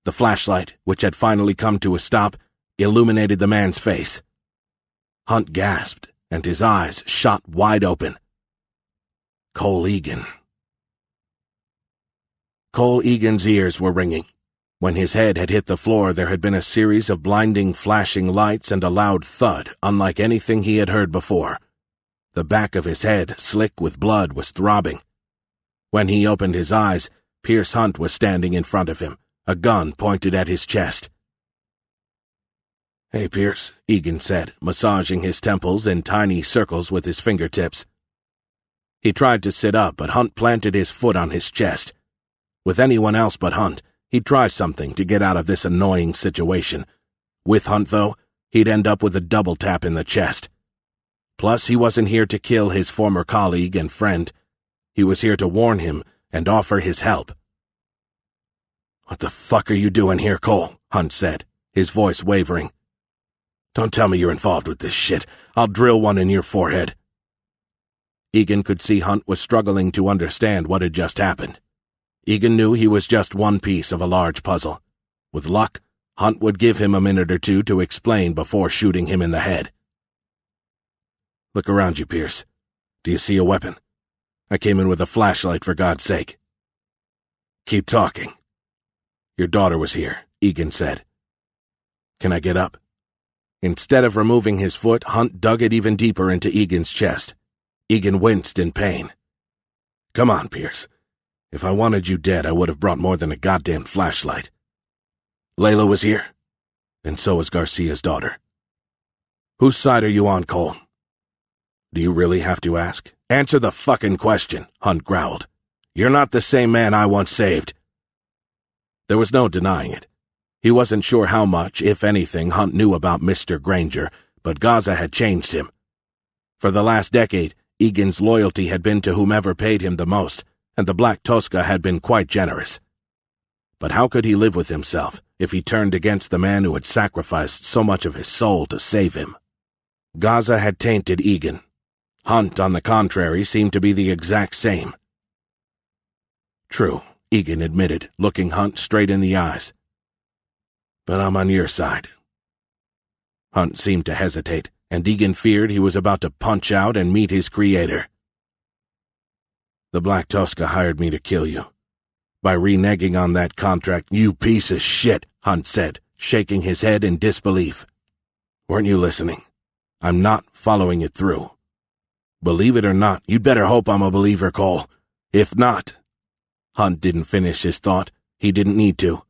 The flashlight, which had finally come to a stop, illuminated the man's face. Hunt gasped, and his eyes shot wide open. Cole Egan. Cole Egan's ears were ringing. When his head had hit the floor, there had been a series of blinding flashing lights and a loud thud, unlike anything he had heard before. The back of his head, slick with blood, was throbbing. When he opened his eyes, Pierce Hunt was standing in front of him, a gun pointed at his chest. "Hey, Pierce," Egan said, massaging his temples in tiny circles with his fingertips. He tried to sit up, but Hunt planted his foot on his chest. With anyone else but Hunt, he'd try something to get out of this annoying situation. With Hunt, though, he'd end up with a double tap in the chest. Plus, he wasn't here to kill his former colleague and friend. He was here to warn him and offer his help. "What the fuck are you doing here, Cole?" Hunt said, his voice wavering. "Don't tell me you're involved with this shit. I'll drill one in your forehead." Egan could see Hunt was struggling to understand what had just happened. Egan knew he was just one piece of a large puzzle. With luck, Hunt would give him a minute or two to explain before shooting him in the head. "Look around you, Pierce. Do you see a weapon? I came in with a flashlight, for God's sake." "Keep talking." "Your daughter was here," Egan said. "Can I get up?" Instead of removing his foot, Hunt dug it even deeper into Egan's chest. Egan winced in pain. "Come on, Pierce. If I wanted you dead, I would have brought more than a goddamn flashlight." "Layla was here?" "And so was Garcia's daughter." "Whose side are you on, Cole?" "Do you really have to ask? Answer the fucking question," Hunt growled. "You're not the same man I once saved." There was no denying it. He wasn't sure how much, if anything, Hunt knew about Mr. Granger, but Gaza had changed him. For the last decade, Egan's loyalty had been to whomever paid him the most, and the Black Tosca had been quite generous. But how could he live with himself if he turned against the man who had sacrificed so much of his soul to save him? Gaza had tainted Egan. Hunt, on the contrary, seemed to be the exact same. "True," Egan admitted, looking Hunt straight in the eyes. "But I'm on your side." Hunt seemed to hesitate, and Egan feared he was about to punch out and meet his creator. "The Black Tosca hired me to kill you. By reneging on that contract, you piece of shit," Hunt said, shaking his head in disbelief. "Weren't you listening? I'm not following it through. Believe it or not, you'd better hope I'm a believer, Cole. If not—" Hunt didn't finish his thought. He didn't need to.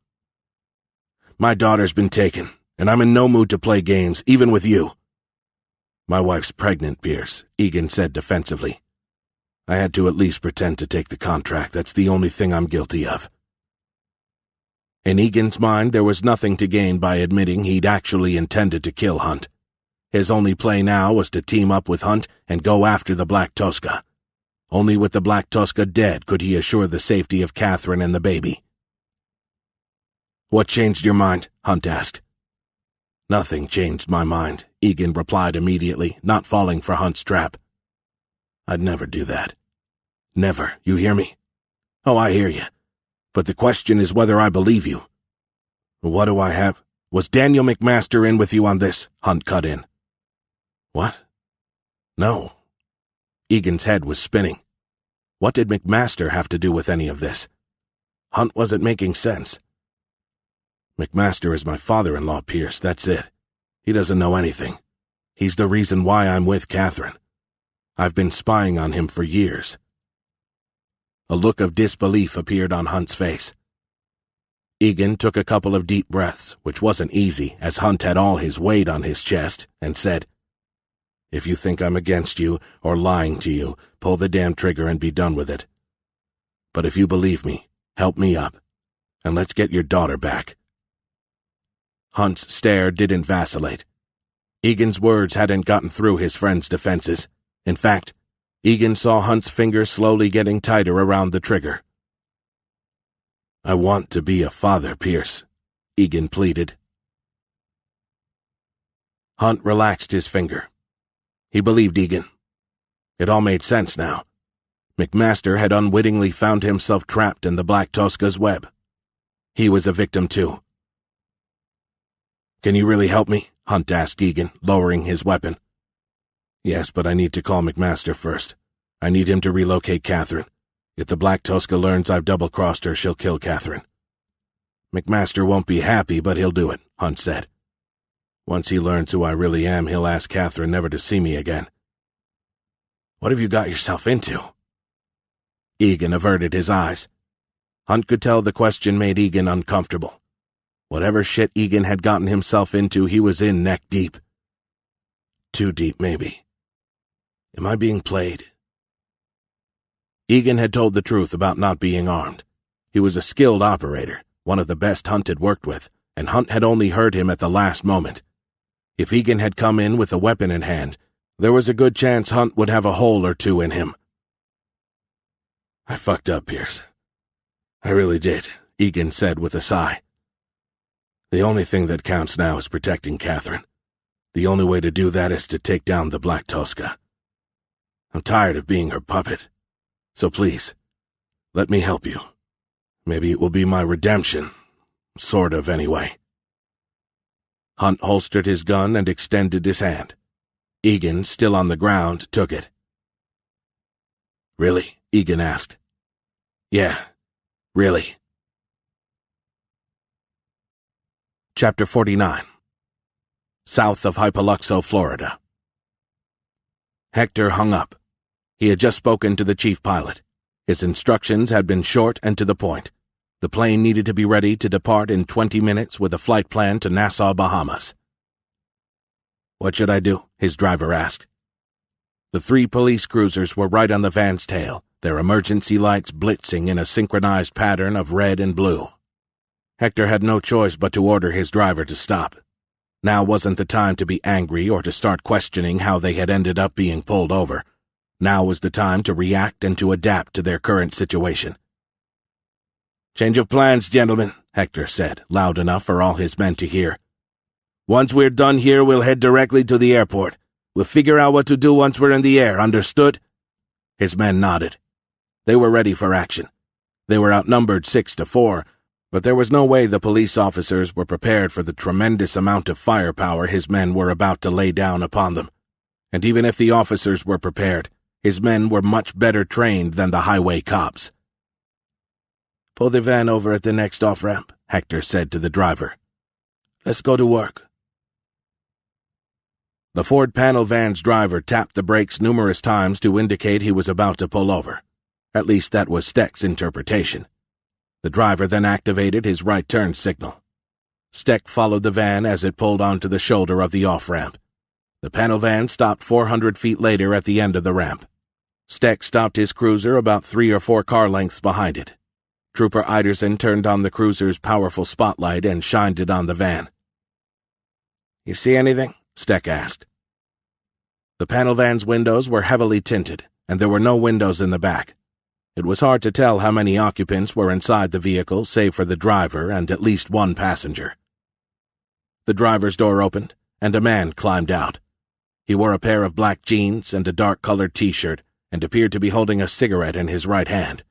"My daughter's been taken, and I'm in no mood to play games, even with you." "My wife's pregnant, Pierce," Egan said defensively. "I had to at least pretend to take the contract. That's the only thing I'm guilty of." In Egan's mind, there was nothing to gain by admitting he'd actually intended to kill Hunt. His only play now was to team up with Hunt and go after the Black Tosca. Only with the Black Tosca dead could he assure the safety of Catherine and the baby. "What changed your mind?" Hunt asked. "Nothing changed my mind," Egan replied immediately, not falling for Hunt's trap. "I'd never do that. Never, you hear me?" "Oh, I hear you. But the question is whether I believe you." "What do I have? Was Daniel McMaster in with you on this?" Hunt cut in. "What? No." Egan's head was spinning. What did McMaster have to do with any of this? Hunt wasn't making sense. "McMaster is my father-in-law, Pierce, that's it. He doesn't know anything. He's the reason why I'm with Catherine. I've been spying on him for years." A look of disbelief appeared on Hunt's face. Egan took a couple of deep breaths, which wasn't easy, as Hunt had all his weight on his chest, and said, "If you think I'm against you, or lying to you, pull the damn trigger and be done with it. But if you believe me, help me up, and let's get your daughter back." Hunt's stare didn't vacillate. Egan's words hadn't gotten through his friend's defenses. In fact, Egan saw Hunt's fingers slowly getting tighter around the trigger. "I want to be a father, Pierce," Egan pleaded. Hunt relaxed his finger. He believed Egan. It all made sense now. McMaster had unwittingly found himself trapped in the Black Tosca's web. He was a victim too. "Can you really help me?" Hunt asked Egan, lowering his weapon. "Yes, but I need to call McMaster first. I need him to relocate Catherine. If the Black Tosca learns I've double-crossed her, she'll kill Catherine." "McMaster won't be happy, but he'll do it," Hunt said. "Once he learns who I really am, he'll ask Catherine never to see me again." "What have you got yourself into?" Egan averted his eyes. Hunt could tell the question made Egan uncomfortable. Whatever shit Egan had gotten himself into, he was in neck-deep. Too deep, maybe. Am I being played? Egan had told the truth about not being armed. He was a skilled operator, one of the best Hunt had worked with, and Hunt had only heard him at the last moment. If Egan had come in with a weapon in hand, there was a good chance Hunt would have a hole or two in him. "I fucked up, Pierce. I really did," Egan said with a sigh. "The only thing that counts now is protecting Catherine. The only way to do that is to take down the Black Tosca. I'm tired of being her puppet. So please, let me help you. Maybe it will be my redemption. Sort of, anyway." Hunt holstered his gun and extended his hand. Egan, still on the ground, took it. "Really?" Egan asked. "Yeah, really." Chapter 49. South of Hypaluxo, Florida. Hector hung up. He had just spoken to the chief pilot. His instructions had been short and to the point. The plane needed to be ready to depart in 20 minutes with a flight plan to Nassau, Bahamas. "What should I do?" his driver asked. The 3 police cruisers were right on the van's tail, their emergency lights blitzing in a synchronized pattern of red and blue. Hector had no choice but to order his driver to stop. Now wasn't the time to be angry or to start questioning how they had ended up being pulled over. Now was the time to react and to adapt to their current situation. "Change of plans, gentlemen," Hector said, loud enough for all his men to hear. "Once we're done here, we'll head directly to the airport. We'll figure out what to do once we're in the air, understood?" His men nodded. They were ready for action. They were outnumbered 6-4, but there was no way the police officers were prepared for the tremendous amount of firepower his men were about to lay down upon them. And even if the officers were prepared, his men were much better trained than the highway cops. "Pull the van over at the next off-ramp," Hector said to the driver. "Let's go to work." The Ford panel van's driver tapped the brakes numerous times to indicate he was about to pull over. At least that was Steck's interpretation. The driver then activated his right turn signal. Steck followed the van as it pulled onto the shoulder of the off-ramp. The panel van stopped 400 feet later at the end of the ramp. Steck stopped his cruiser about 3 or 4 car lengths behind it. Trooper Iderson turned on the cruiser's powerful spotlight and shined it on the van. "You see anything?" Steck asked. The panel van's windows were heavily tinted, and there were no windows in the back. It was hard to tell how many occupants were inside the vehicle, save for the driver and at least one passenger. The driver's door opened, and a man climbed out. He wore a pair of black jeans and a dark-colored T-shirt, and appeared to be holding a cigarette in his right hand.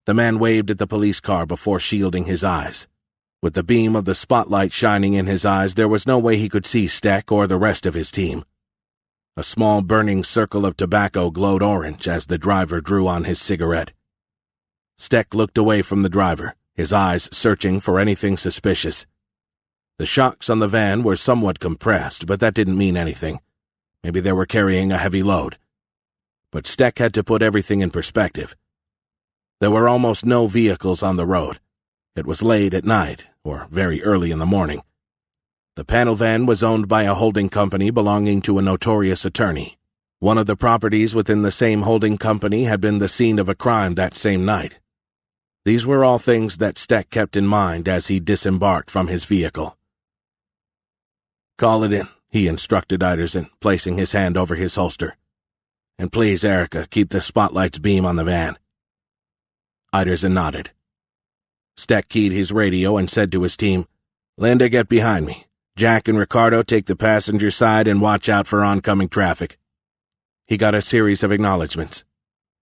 The man waved at the police car before shielding his eyes. With the beam of the spotlight shining in his eyes, there was no way he could see Steck or the rest of his team. A small burning circle of tobacco glowed orange as the driver drew on his cigarette. Steck looked away from the driver, his eyes searching for anything suspicious. The shocks on the van were somewhat compressed, but that didn't mean anything. Maybe they were carrying a heavy load. But Steck had to put everything in perspective. There were almost no vehicles on the road. It was late at night, or very early in the morning. The panel van was owned by a holding company belonging to a notorious attorney. One of the properties within the same holding company had been the scene of a crime that same night. These were all things that Steck kept in mind as he disembarked from his vehicle. "Call it in," he instructed Iderson, placing his hand over his holster. "And please, Erica, keep the spotlight's beam on the van." Iderson nodded. Steck keyed his radio and said to his team, "Linda, get behind me. Jack and Ricardo, take the passenger side and watch out for oncoming traffic." He got a series of acknowledgments.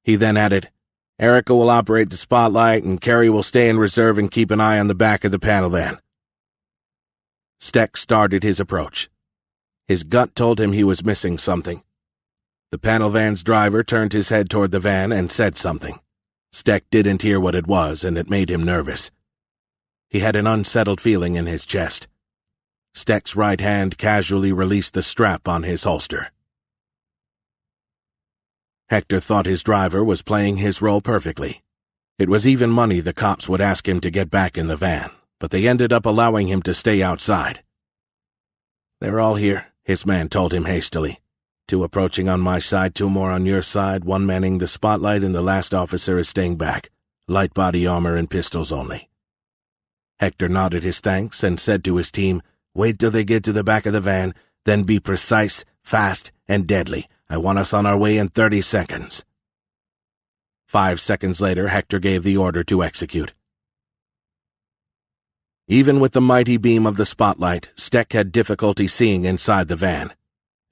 He then added, "Erica will operate the spotlight and Carrie will stay in reserve and keep an eye on the back of the panel van." Steck started his approach. His gut told him he was missing something. The panel van's driver turned his head toward the van and said something. Steck didn't hear what it was, and it made him nervous. He had an unsettled feeling in his chest. Steck's right hand casually released the strap on his holster. Hector thought his driver was playing his role perfectly. It was even money the cops would ask him to get back in the van, but they ended up allowing him to stay outside. "They're all here," his man told him hastily. "Two approaching on my side, two more on your side, one manning the spotlight, and the last officer is staying back. Light body armor and pistols only." Hector nodded his thanks and said to his team, "Wait till they get to the back of the van, then be precise, fast, and deadly. I want us on our way in 30 seconds. 5 seconds later, Hector gave the order to execute. Even with the mighty beam of the spotlight, Steck had difficulty seeing inside the van.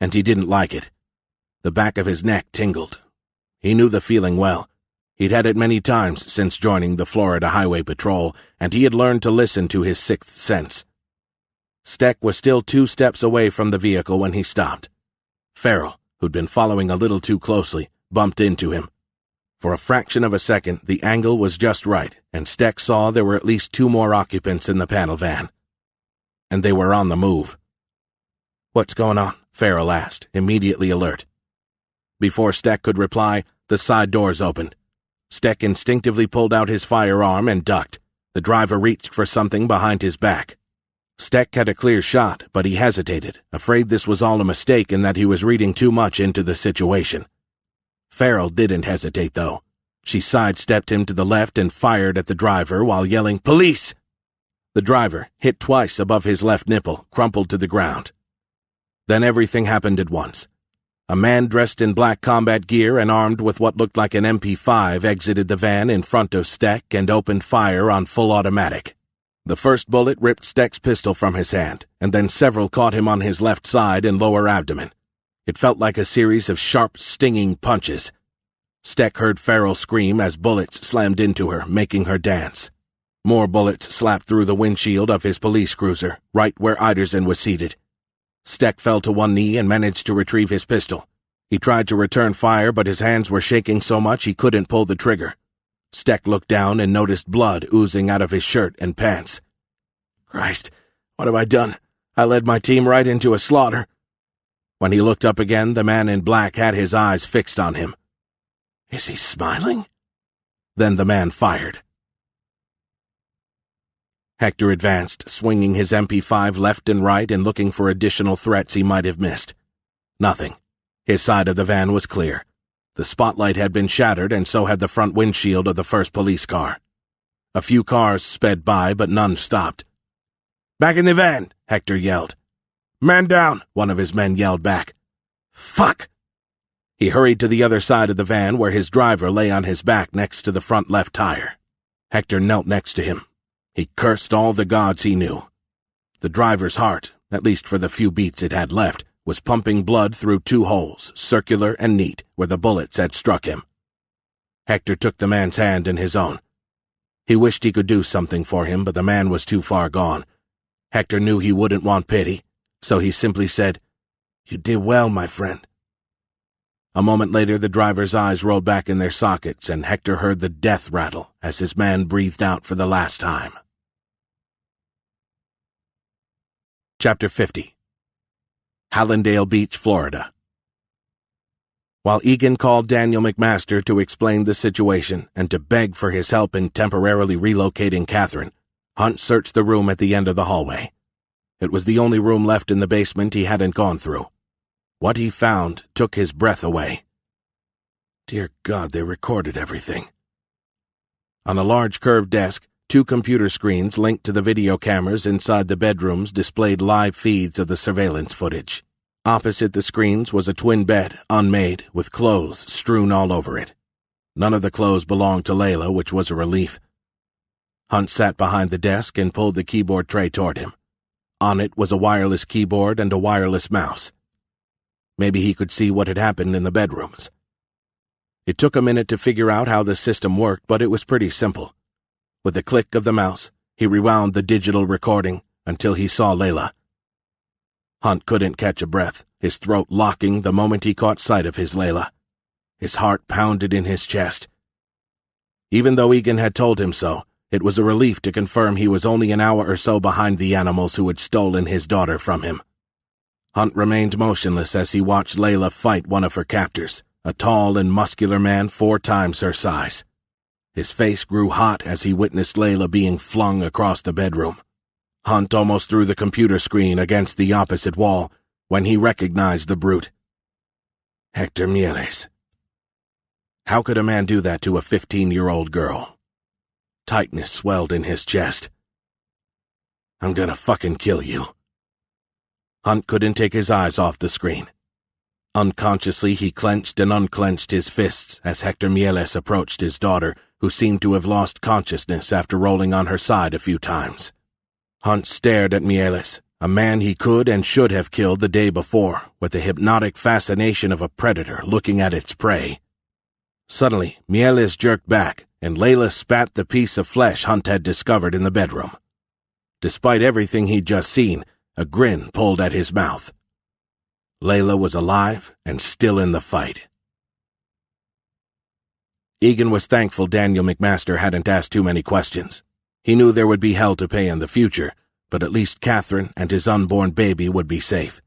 And he didn't like it. The back of his neck tingled. He knew the feeling well. He'd had it many times since joining the Florida Highway Patrol, and he had learned to listen to his sixth sense. Steck was still 2 steps away from the vehicle when he stopped. Farrell, who'd been following a little too closely, bumped into him. For a fraction of a second, the angle was just right, and Steck saw there were at least 2 more occupants in the panel van. And they were on the move. "What's going on?" Farrell asked, immediately alert. Before Steck could reply, the side doors opened. Steck instinctively pulled out his firearm and ducked. The driver reached for something behind his back. Steck had a clear shot, but he hesitated, afraid this was all a mistake and that he was reading too much into the situation. Farrell didn't hesitate, though. She sidestepped him to the left and fired at the driver while yelling, "Police!" The driver, hit twice above his left nipple, crumpled to the ground. Then everything happened at once. A man dressed in black combat gear and armed with what looked like an MP5 exited the van in front of Steck and opened fire on full automatic. The first bullet ripped Steck's pistol from his hand, and then several caught him on his left side and lower abdomen. It felt like a series of sharp, stinging punches. Steck heard Farrell scream as bullets slammed into her, making her dance. More bullets slapped through the windshield of his police cruiser, right where Iderson was seated. Steck fell to one knee and managed to retrieve his pistol. He tried to return fire, but his hands were shaking so much he couldn't pull the trigger. Steck looked down and noticed blood oozing out of his shirt and pants. "Christ, what have I done? I led my team right into a slaughter." When he looked up again, the man in black had his eyes fixed on him. "Is he smiling?" Then the man fired. Hector advanced, swinging his MP5 left and right and looking for additional threats he might have missed. Nothing. His side of the van was clear. The spotlight had been shattered, and so had the front windshield of the first police car. A few cars sped by, but none stopped. "Back in the van!" Hector yelled. "Man down!" one of his men yelled back. "Fuck!" He hurried to the other side of the van where his driver lay on his back next to the front left tire. Hector knelt next to him. He cursed all the gods he knew. The driver's heart, at least for the few beats it had left, was pumping blood through two holes, circular and neat, where the bullets had struck him. Hector took the man's hand in his own. He wished he could do something for him, but the man was too far gone. Hector knew he wouldn't want pity, so he simply said, "You did well, my friend." A moment later, the driver's eyes rolled back in their sockets, and Hector heard the death rattle as his man breathed out for the last time. Chapter 50. Hallandale Beach, Florida. While Egan called Daniel McMaster to explain the situation and to beg for his help in temporarily relocating Catherine, Hunt searched the room at the end of the hallway. It was the only room left in the basement he hadn't gone through. What he found took his breath away. Dear God, they recorded everything. On a large curved desk, two computer screens linked to the video cameras inside the bedrooms displayed live feeds of the surveillance footage. Opposite the screens was a twin bed, unmade, with clothes strewn all over it. None of the clothes belonged to Layla, which was a relief. Hunt sat behind the desk and pulled the keyboard tray toward him. On it was a wireless keyboard and a wireless mouse. Maybe he could see what had happened in the bedrooms. It took a minute to figure out how the system worked, but it was pretty simple. With the click of the mouse, he rewound the digital recording until he saw Layla. Hunt couldn't catch a breath, his throat locking the moment he caught sight of his Layla. His heart pounded in his chest. Even though Egan had told him so, it was a relief to confirm he was only an hour or so behind the animals who had stolen his daughter from him. Hunt remained motionless as he watched Layla fight one of her captors, a tall and muscular man 4 times her size. His face grew hot as he witnessed Layla being flung across the bedroom. Hunt almost threw the computer screen against the opposite wall when he recognized the brute. Hector Mieles. How could a man do that to a 15-year-old girl? Tightness swelled in his chest. "I'm gonna fucking kill you." Hunt couldn't take his eyes off the screen. Unconsciously, he clenched and unclenched his fists as Hector Mieles approached his daughter, who seemed to have lost consciousness after rolling on her side a few times. Hunt stared at Mieles, a man he could and should have killed the day before, with the hypnotic fascination of a predator looking at its prey. Suddenly, Mieles jerked back, and Layla spat the piece of flesh Hunt had discovered in the bedroom. Despite everything he'd just seen, a grin pulled at his mouth. Layla was alive and still in the fight. Egan was thankful Daniel McMaster hadn't asked too many questions. He knew there would be hell to pay in the future, but at least Catherine and his unborn baby would be safe.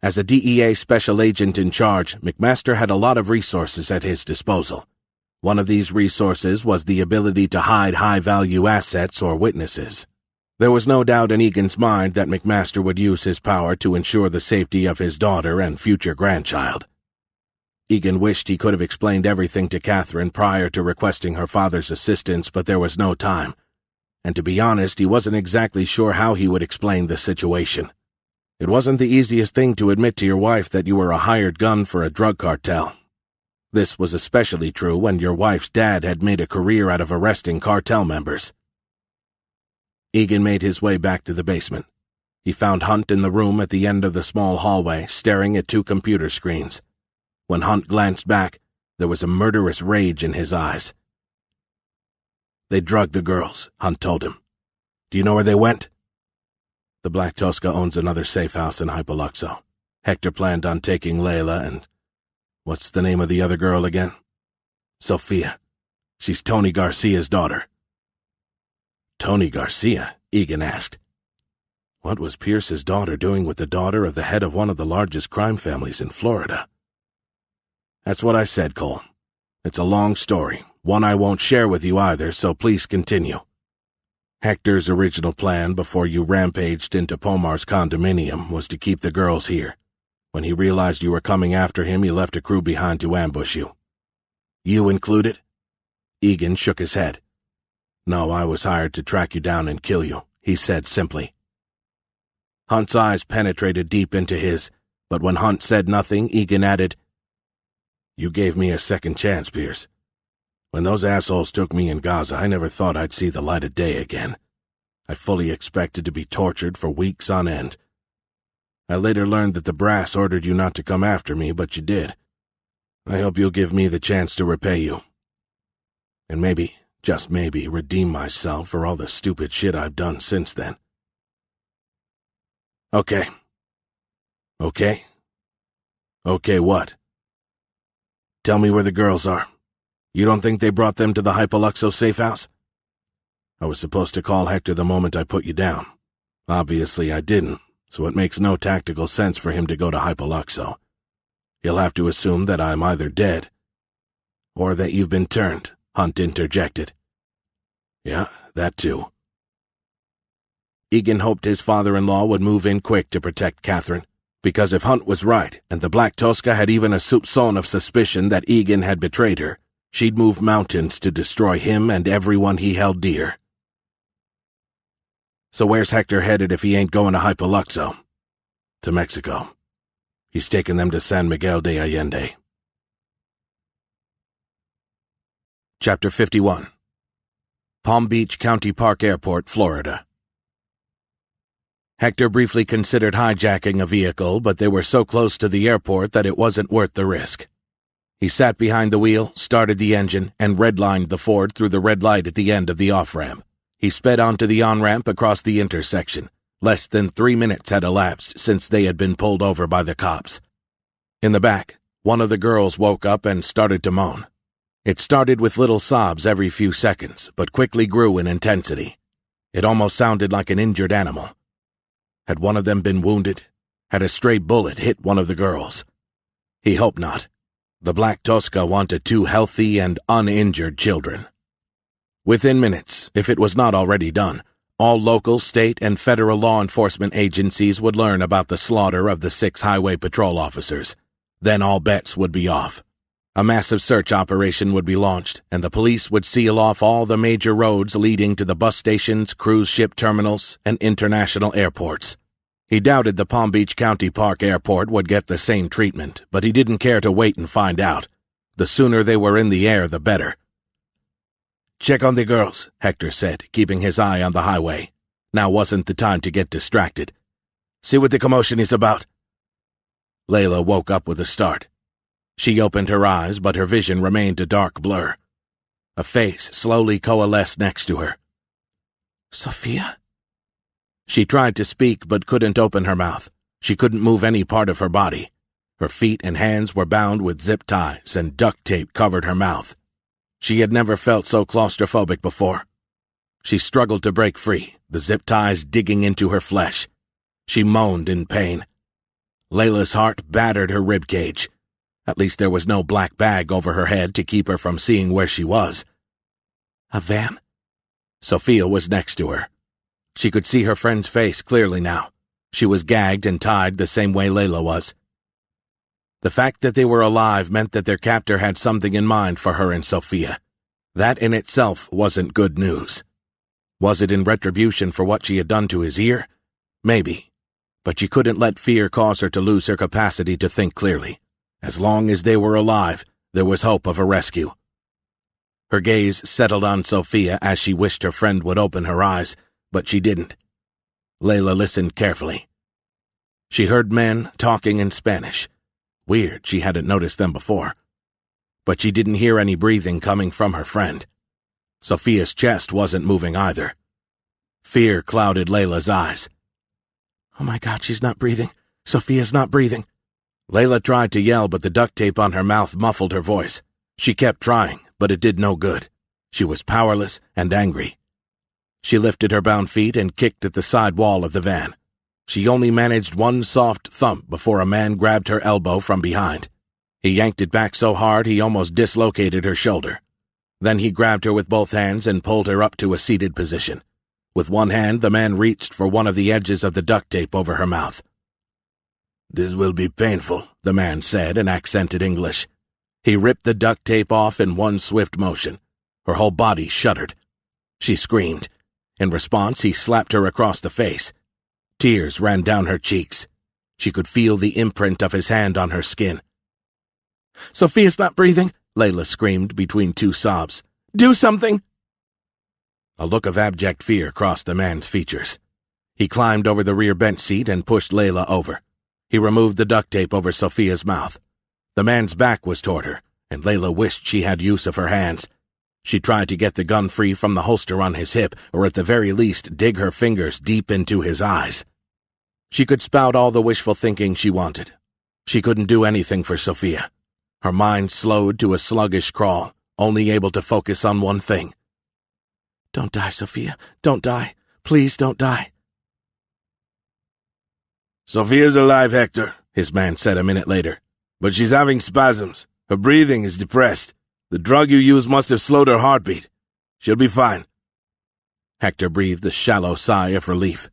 As a DEA special agent in charge, McMaster had a lot of resources at his disposal. One of these resources was the ability to hide high-value assets or witnesses. There was no doubt in Egan's mind that McMaster would use his power to ensure the safety of his daughter and future grandchild. Egan wished he could have explained everything to Catherine prior to requesting her father's assistance, but there was no time. And to be honest, he wasn't exactly sure how he would explain the situation. It wasn't the easiest thing to admit to your wife that you were a hired gun for a drug cartel. This was especially true when your wife's dad had made a career out of arresting cartel members. Egan made his way back to the basement. He found Hunt in the room at the end of the small hallway, staring at 2 computer screens. When Hunt glanced back, there was a murderous rage in his eyes. "They drugged the girls," Hunt told him. "Do you know where they went?" "The Black Tosca owns another safe house in Hypoluxo. Hector planned on taking Layla and... what's the name of the other girl again?" "Sophia. She's Tony Garcia's daughter." "Tony Garcia?" Egan asked. What was Pierce's daughter doing with the daughter of the head of one of the largest crime families in Florida? "That's what I said, Cole. It's a long story, one I won't share with you either, so please continue. Hector's original plan before you rampaged into Pomar's condominium was to keep the girls here. When he realized you were coming after him, he left a crew behind to ambush you." "You included?" Egan shook his head. "No, I was hired to track you down and kill you," he said simply. Hunt's eyes penetrated deep into his, but when Hunt said nothing, Egan added, "You gave me a second chance, Pierce. When those assholes took me in Gaza, I never thought I'd see the light of day again. I fully expected to be tortured for weeks on end. I later learned that the brass ordered you not to come after me, but you did. I hope you'll give me the chance to repay you. And maybe, just maybe, redeem myself for all the stupid shit I've done since then." "Okay. Okay? Okay what? Tell me where the girls are. You don't think they brought them to the Hypoluxo safe house?" "I was supposed to call Hector the moment I put you down. Obviously I didn't, so it makes no tactical sense for him to go to Hypoluxo. He'll have to assume that I'm either dead or that you've been turned," Hunt interjected. "Yeah, that too." Egan hoped his father-in-law would move in quick to protect Catherine, because if Hunt was right, and the Black Tosca had even a soupçon of suspicion that Egan had betrayed her, she'd move mountains to destroy him and everyone he held dear. "So where's Hector headed if he ain't going to Hypoluxo?" "To Mexico. He's taken them to San Miguel de Allende." Chapter 51. Palm Beach County Park Airport, Florida. Hector briefly considered hijacking a vehicle, but they were so close to the airport that it wasn't worth the risk. He sat behind the wheel, started the engine, and redlined the Ford through the red light at the end of the off-ramp. He sped onto the on-ramp across the intersection. Less than 3 minutes had elapsed since they had been pulled over by the cops. In the back, one of the girls woke up and started to moan. It started with little sobs every few seconds, but quickly grew in intensity. It almost sounded like an injured animal. Had one of them been wounded? Had a stray bullet hit one of the girls? He hoped not. The Black Tosca wanted 2 healthy and uninjured children. Within minutes, if it was not already done, all local, state, and federal law enforcement agencies would learn about the slaughter of the 6 highway patrol officers. Then all bets would be off. A massive search operation would be launched, and the police would seal off all the major roads leading to the bus stations, cruise ship terminals, and international airports. He doubted the Palm Beach County Park Airport would get the same treatment, but he didn't care to wait and find out. The sooner they were in the air, the better. "Check on the girls," Hector said, keeping his eye on the highway. Now wasn't the time to get distracted. "See what the commotion is about." Layla woke up with a start. She opened her eyes, but her vision remained a dark blur. A face slowly coalesced next to her. "Sophia?" She tried to speak, but couldn't open her mouth. She couldn't move any part of her body. Her feet and hands were bound with zip ties, and duct tape covered her mouth. She had never felt so claustrophobic before. She struggled to break free, the zip ties digging into her flesh. She moaned in pain. Layla's heart battered her ribcage. At least there was no black bag over her head to keep her from seeing where she was. "A van?" Sophia was next to her. She could see her friend's face clearly now. She was gagged and tied the same way Layla was. The fact that they were alive meant that their captor had something in mind for her and Sophia. That in itself wasn't good news. Was it in retribution for what she had done to his ear? Maybe. But she couldn't let fear cause her to lose her capacity to think clearly. As long as they were alive, there was hope of a rescue. Her gaze settled on Sophia as she wished her friend would open her eyes, but she didn't. Layla listened carefully. She heard men talking in Spanish. Weird, she hadn't noticed them before. But she didn't hear any breathing coming from her friend. Sophia's chest wasn't moving either. Fear clouded Layla's eyes. "Oh my God, she's not breathing. Sophia's not breathing." Layla tried to yell, but the duct tape on her mouth muffled her voice. She kept trying, but it did no good. She was powerless and angry. She lifted her bound feet and kicked at the side wall of the van. She only managed one soft thump before a man grabbed her elbow from behind. He yanked it back so hard he almost dislocated her shoulder. Then he grabbed her with both hands and pulled her up to a seated position. With one hand, the man reached for one of the edges of the duct tape over her mouth. "This will be painful," the man said in accented English. He ripped the duct tape off in one swift motion. Her whole body shuddered. She screamed. In response, he slapped her across the face. Tears ran down her cheeks. She could feel the imprint of his hand on her skin. "Sophia's not breathing," Layla screamed between two sobs. "Do something!" A look of abject fear crossed the man's features. He climbed over the rear bench seat and pushed Layla over. He removed the duct tape over Sophia's mouth. The man's back was toward her, and Layla wished she had use of her hands. She tried to get the gun free from the holster on his hip, or at the very least dig her fingers deep into his eyes. She could spout all the wishful thinking she wanted. She couldn't do anything for Sophia. Her mind slowed to a sluggish crawl, only able to focus on one thing. "Don't die, Sophia. Don't die. Please don't die." "Sophia's alive, Hector," his man said a minute later. "But she's having spasms. Her breathing is depressed. The drug you used must have slowed her heartbeat. She'll be fine." Hector breathed a shallow sigh of relief.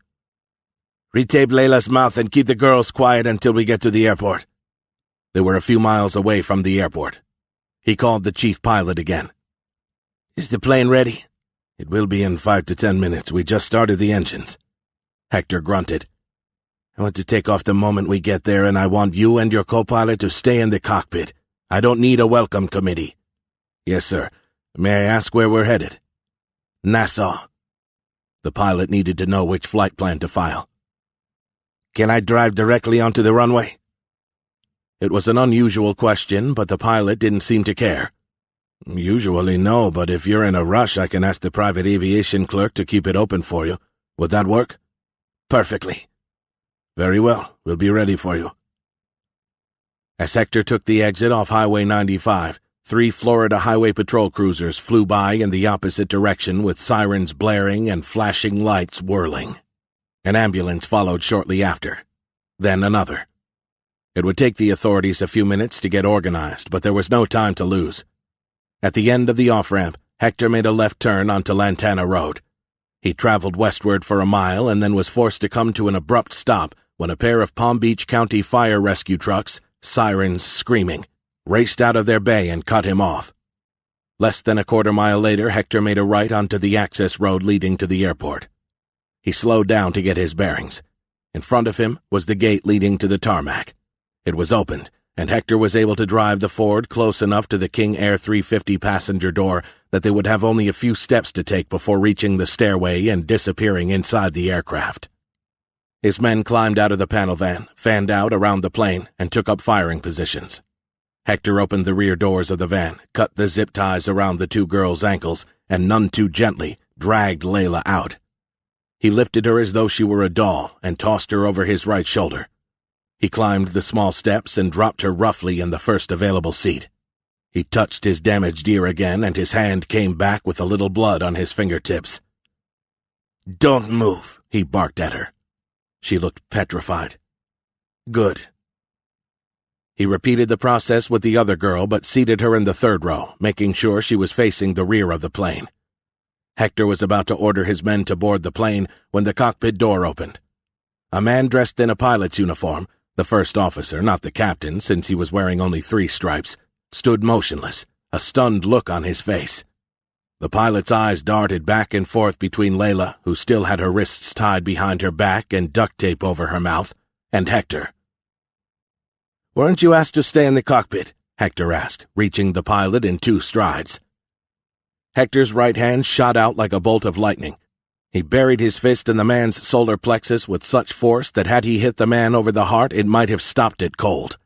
"Retape Layla's mouth and keep the girls quiet until we get to the airport." They were a few miles away from the airport. He called the chief pilot again. "Is the plane ready?" "It will be in 5 to 10 minutes. We just started the engines." Hector grunted. "I want to take off the moment we get there, and I want you and your co-pilot to stay in the cockpit. I don't need a welcome committee." "Yes, sir. May I ask where we're headed?" "Nassau." The pilot needed to know which flight plan to file. "Can I drive directly onto the runway?" It was an unusual question, but the pilot didn't seem to care. "Usually no, but if you're in a rush, I can ask the private aviation clerk to keep it open for you. Would that work?" "Perfectly." "Very well. We'll be ready for you." As Hector took the exit off Highway 95, 3 Florida Highway Patrol cruisers flew by in the opposite direction with sirens blaring and flashing lights whirling. An ambulance followed shortly after. Then another. It would take the authorities a few minutes to get organized, but there was no time to lose. At the end of the off-ramp, Hector made a left turn onto Lantana Road. He traveled westward for a mile and then was forced to come to an abrupt stop when a pair of Palm Beach County fire rescue trucks, sirens screaming, raced out of their bay and cut him off. Less than a quarter-mile later, Hector made a right onto the access road leading to the airport. He slowed down to get his bearings. In front of him was the gate leading to the tarmac. It was opened, and Hector was able to drive the Ford close enough to the King Air 350 passenger door that they would have only a few steps to take before reaching the stairway and disappearing inside the aircraft. His men climbed out of the panel van, fanned out around the plane, and took up firing positions. Hector opened the rear doors of the van, cut the zip ties around the 2 girls' ankles, and none too gently dragged Layla out. He lifted her as though she were a doll and tossed her over his right shoulder. He climbed the small steps and dropped her roughly in the first available seat. He touched his damaged ear again, and his hand came back with a little blood on his fingertips. "Don't move," he barked at her. She looked petrified. "Good." He repeated the process with the other girl, but seated her in the 3rd row, making sure she was facing the rear of the plane. Hector was about to order his men to board the plane when the cockpit door opened. A man dressed in a pilot's uniform, the first officer, not the captain, since he was wearing only 3 stripes, stood motionless, a stunned look on his face. The pilot's eyes darted back and forth between Layla, who still had her wrists tied behind her back and duct tape over her mouth, and Hector. "Weren't you asked to stay in the cockpit?" Hector asked, reaching the pilot in 2 strides. Hector's right hand shot out like a bolt of lightning. He buried his fist in the man's solar plexus with such force that had he hit the man over the heart, it might have stopped it cold.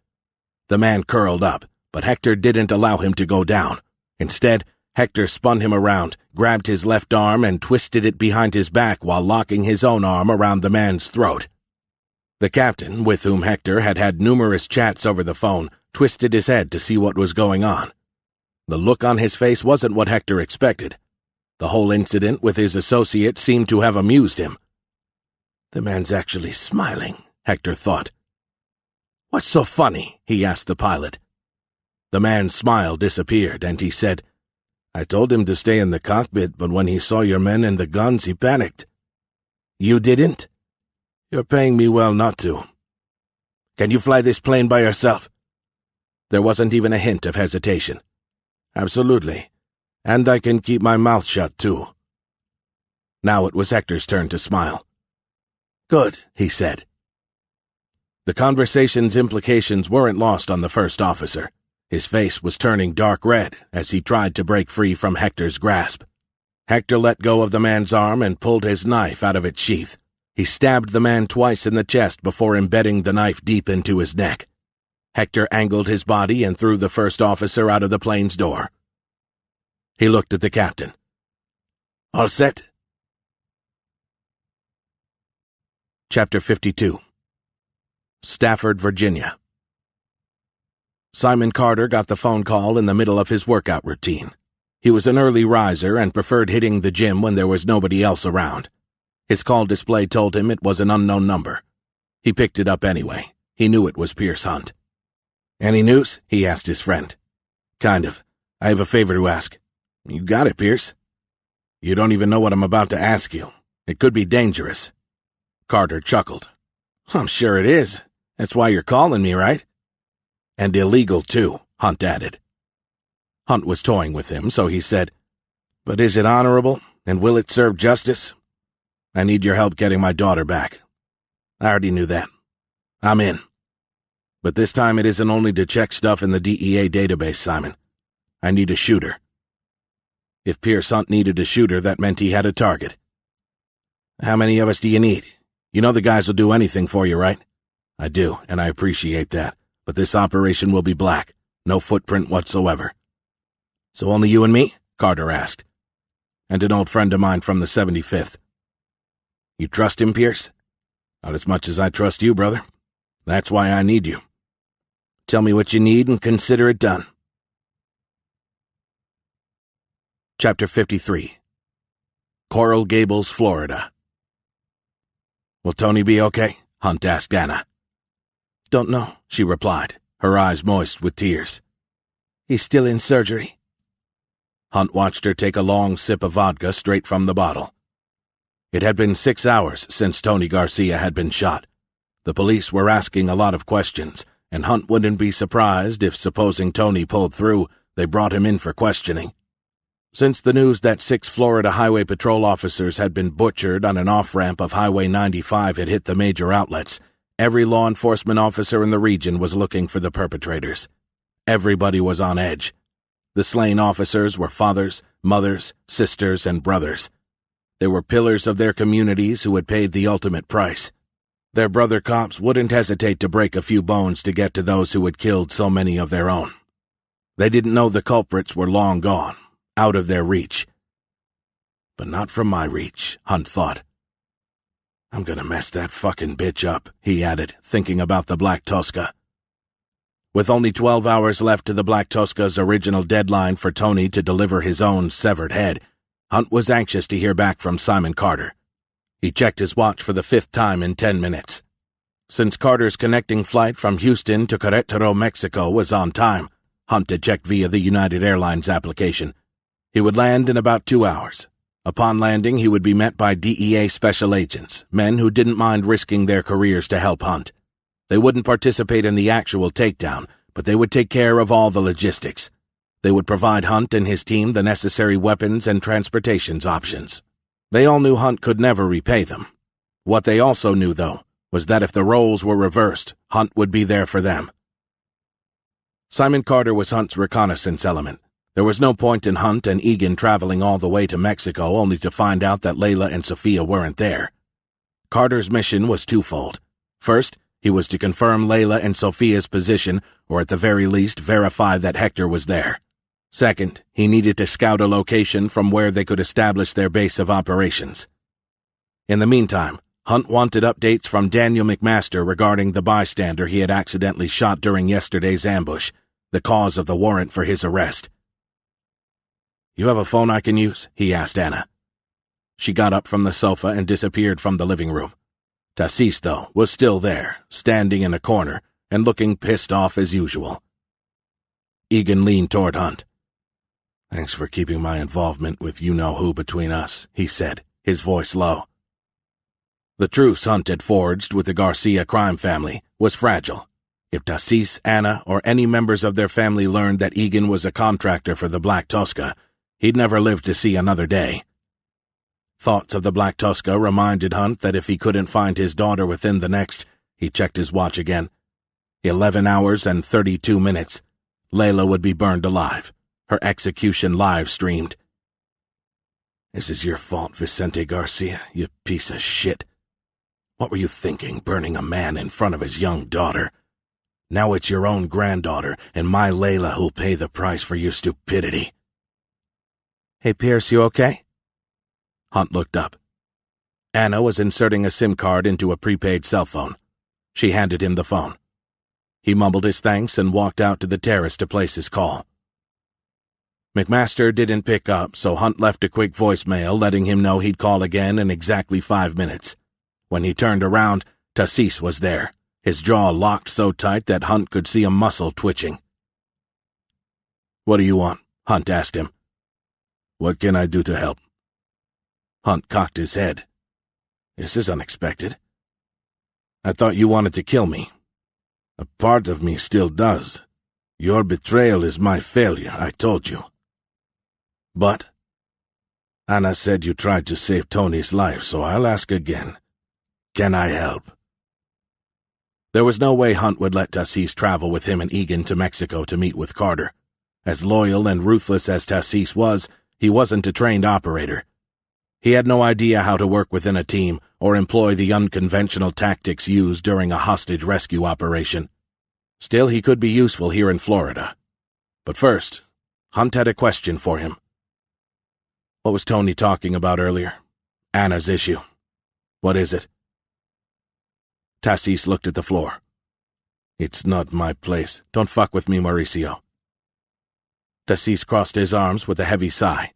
The man curled up, but Hector didn't allow him to go down. Instead, Hector spun him around, grabbed his left arm, and twisted it behind his back while locking his own arm around the man's throat. The captain, with whom Hector had had numerous chats over the phone, twisted his head to see what was going on. The look on his face wasn't what Hector expected. The whole incident with his associate seemed to have amused him. "The man's actually smiling," Hector thought. "What's so funny?" he asked the pilot. The man's smile disappeared, and he said, "I told him to stay in the cockpit, but when he saw your men and the guns, he panicked." "You didn't?" "You're paying me well not to." "Can you fly this plane by yourself?" There wasn't even a hint of hesitation. "Absolutely. And I can keep my mouth shut, too." Now it was Hector's turn to smile. "Good," he said. The conversation's implications weren't lost on the first officer. His face was turning dark red as he tried to break free from Hector's grasp. Hector let go of the man's arm and pulled his knife out of its sheath. He stabbed the man twice in the chest before embedding the knife deep into his neck. Hector angled his body and threw the first officer out of the plane's door. He looked at the captain. "All set?" Chapter 52. Stafford, Virginia. Simon Carter got the phone call in the middle of his workout routine. He was an early riser and preferred hitting the gym when there was nobody else around. His call display told him it was an unknown number. He picked it up anyway. He knew it was Pierce Hunt. "Any news?" he asked his friend. "Kind of. I have a favor to ask." "You got it, Pierce." "You don't even know what I'm about to ask you. It could be dangerous." Carter chuckled. "I'm sure it is. That's why you're calling me, right?" "And illegal, too," Hunt added. Hunt was toying with him, so he said, "But is it honorable, and will it serve justice? I need your help getting my daughter back." "I already knew that." "I'm in. But this time it isn't only to check stuff in the DEA database, Simon. I need a shooter." If Pierce Hunt needed a shooter, that meant he had a target. "How many of us do you need? You know the guys will do anything for you, right?" "I do, and I appreciate that. But this operation will be black. No footprint whatsoever." "So only you and me?" Carter asked. "And an old friend of mine from the 75th. "You trust him, Pierce?" "Not as much as I trust you, brother. That's why I need you. Tell me what you need and consider it done." Chapter 53. Coral Gables, Florida. "Will Tony be okay?" Hunt asked Anna. "Don't know," she replied, her eyes moist with tears. "He's still in surgery." Hunt watched her take a long sip of vodka straight from the bottle. It had been 6 hours since Tony Garcia had been shot. The police were asking a lot of questions, and Hunt wouldn't be surprised if, supposing Tony pulled through, they brought him in for questioning. Since the news that 6 Florida Highway Patrol officers had been butchered on an off-ramp of Highway 95 had hit the major outlets, every law enforcement officer in the region was looking for the perpetrators. Everybody was on edge. The slain officers were fathers, mothers, sisters, and brothers. They were pillars of their communities who had paid the ultimate price. Their brother cops wouldn't hesitate to break a few bones to get to those who had killed so many of their own. They didn't know the culprits were long gone, out of their reach. But not from my reach, Hunt thought. "I'm gonna mess that fucking bitch up," he added, thinking about the Black Tosca. With only 12 hours left to the Black Tosca's original deadline for Tony to deliver his own severed head, Hunt was anxious to hear back from Simon Carter. He checked his watch for the 5th time in 10 minutes. Since Carter's connecting flight from Houston to Querétaro, Mexico was on time, Hunt had checked via the United Airlines application. He would land in about 2 hours. Upon landing, he would be met by DEA special agents, men who didn't mind risking their careers to help Hunt. They wouldn't participate in the actual takedown, but they would take care of all the logistics. They would provide Hunt and his team the necessary weapons and transportation options. They all knew Hunt could never repay them. What they also knew, though, was that if the roles were reversed, Hunt would be there for them. Simon Carter was Hunt's reconnaissance element. There was no point in Hunt and Egan traveling all the way to Mexico only to find out that Layla and Sophia weren't there. Carter's mission was twofold. First, he was to confirm Layla and Sophia's position, or at the very least verify that Hector was there. Second, he needed to scout a location from where they could establish their base of operations. In the meantime, Hunt wanted updates from Daniel McMaster regarding the bystander he had accidentally shot during yesterday's ambush, the cause of the warrant for his arrest. "You have a phone I can use?" he asked Anna. She got up from the sofa and disappeared from the living room. Tassis, though, was still there, standing in a corner, and looking pissed off as usual. Egan leaned toward Hunt. "Thanks for keeping my involvement with you-know-who between us," he said, his voice low. The truce Hunt had forged with the Garcia crime family was fragile. If Tassis, Anna, or any members of their family learned that Egan was a contractor for the Black Tosca, he'd never live to see another day. Thoughts of the Black Tuska reminded Hunt that if he couldn't find his daughter within the next, he checked his watch again. 11 hours and 32 minutes. Layla would be burned alive, her execution live-streamed. "This is your fault, Vicente Garcia, you piece of shit. What were you thinking, burning a man in front of his young daughter? Now it's your own granddaughter and my Layla who'll pay the price for your stupidity." "Hey, Pierce, you okay?" Hunt looked up. Anna was inserting a SIM card into a prepaid cell phone. She handed him the phone. He mumbled his thanks and walked out to the terrace to place his call. McMaster didn't pick up, so Hunt left a quick voicemail letting him know he'd call again in exactly 5 minutes. When he turned around, Tassis was there, his jaw locked so tight that Hunt could see a muscle twitching. "What do you want?" Hunt asked him. "What can I do to help?" Hunt cocked his head. "This is unexpected. I thought you wanted to kill me." "A part of me still does. Your betrayal is my failure, I told you." "But?" "Anna said you tried to save Tony's life, so I'll ask again. Can I help?" There was no way Hunt would let Tassis travel with him and Egan to Mexico to meet with Carter. As loyal and ruthless as Tassis was, he wasn't a trained operator. He had no idea how to work within a team or employ the unconventional tactics used during a hostage rescue operation. Still, he could be useful here in Florida. But first, Hunt had a question for him. "What was Tony talking about earlier?" "Anna's issue." "What is it?" Tassis looked at the floor. "It's not my place. Don't fuck with me, Mauricio." Tassis crossed his arms with a heavy sigh.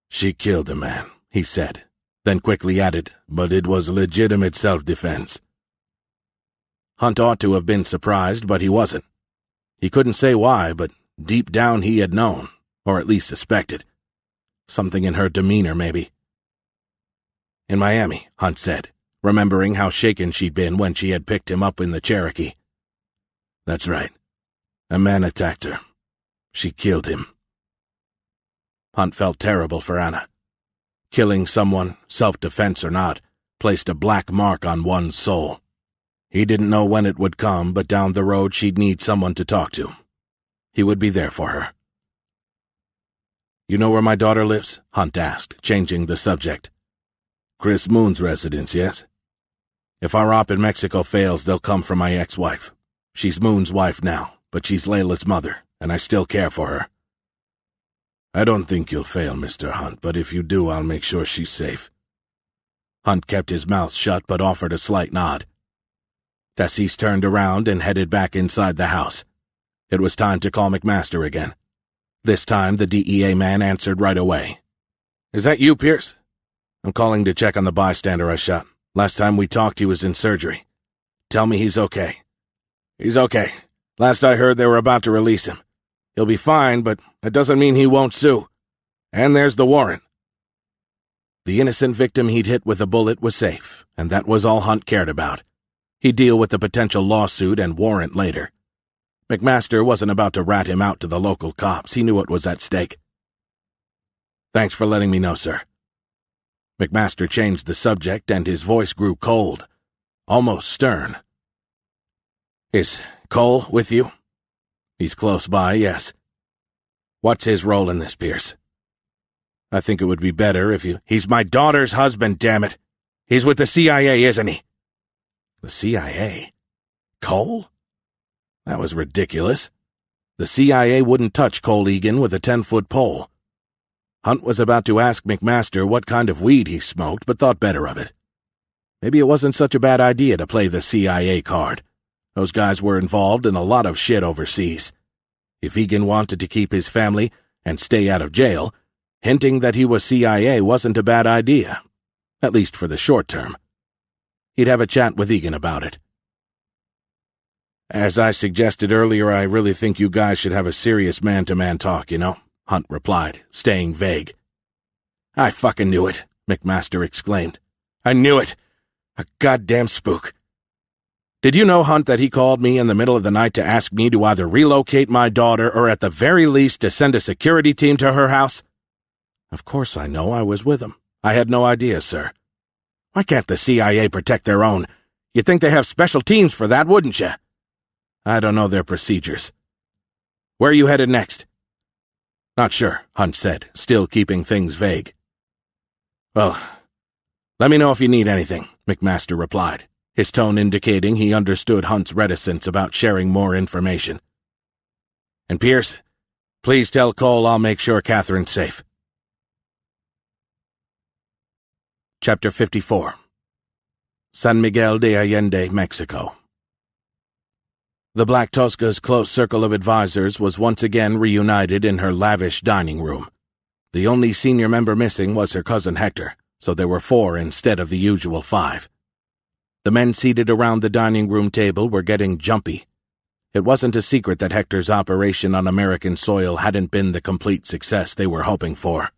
"She killed a man," he said, then quickly added, "but it was legitimate self-defense." Hunt ought to have been surprised, but he wasn't. He couldn't say why, but deep down he had known, or at least suspected. Something in her demeanor, maybe. "In Miami," Hunt said, remembering how shaken she'd been when she had picked him up in the Cherokee. "That's right. A man attacked her. She killed him." Hunt felt terrible for Anna. Killing someone, self-defense or not, placed a black mark on one's soul. He didn't know when it would come, but down the road she'd need someone to talk to. He would be there for her. "You know where my daughter lives?" Hunt asked, changing the subject. "Chris Moon's residence, yes? If our op in Mexico fails, they'll come for my ex-wife. She's Moon's wife now, but she's Layla's mother, and I still care for her." "I don't think you'll fail, Mr. Hunt, but if you do, I'll make sure she's safe." Hunt kept his mouth shut but offered a slight nod. Tassis turned around and headed back inside the house. It was time to call McMaster again. This time the DEA man answered right away. "Is that you, Pierce?" "I'm calling to check on the bystander I shot. Last time we talked he was in surgery. Tell me he's okay." "He's okay. Last I heard they were about to release him. He'll be fine, but that doesn't mean he won't sue. And there's the warrant." The innocent victim he'd hit with a bullet was safe, and that was all Hunt cared about. He'd deal with the potential lawsuit and warrant later. McMaster wasn't about to rat him out to the local cops. He knew what was at stake. "Thanks for letting me know, sir." McMaster changed the subject, and his voice grew cold, almost stern. "Is Cole with you?" "He's close by, yes." "What's his role in this, Pierce?" "I think it would be better if you—" "He's my daughter's husband, damn it! He's with the CIA, isn't he?" "The CIA? Cole?" That was ridiculous. The CIA wouldn't touch Cole Egan with a 10-foot pole. Hunt was about to ask McMaster what kind of weed he smoked, but thought better of it. Maybe it wasn't such a bad idea to play the CIA card. Those guys were involved in a lot of shit overseas. If Egan wanted to keep his family and stay out of jail, hinting that he was CIA wasn't a bad idea, at least for the short term. He'd have a chat with Egan about it. "As I suggested earlier, I really think you guys should have a serious man-to-man talk, you know?" Hunt replied, staying vague. "I fucking knew it," McMaster exclaimed. "I knew it! A goddamn spook. Did you know, Hunt, that he called me in the middle of the night to ask me to either relocate my daughter or at the very least to send a security team to her house?" "Of course I know. I was with him. I had no idea, sir. Why can't the CIA protect their own? You'd think they have special teams for that, wouldn't you? I don't know their procedures. Where are you headed next? Not sure, Hunt said, still keeping things vague. Well, let me know if you need anything, McMaster replied, his tone indicating he understood Hunt's reticence about sharing more information. And Pierce, please tell Cole I'll make sure Catherine's safe. Chapter 54. San Miguel de Allende, Mexico. The Black Tosca's close circle of advisors was once again reunited in her lavish dining room. The only senior member missing was her cousin Hector, so there were 4 instead of the usual 5. The men seated around the dining room table were getting jumpy. It wasn't a secret that Hector's operation on American soil hadn't been the complete success they were hoping for.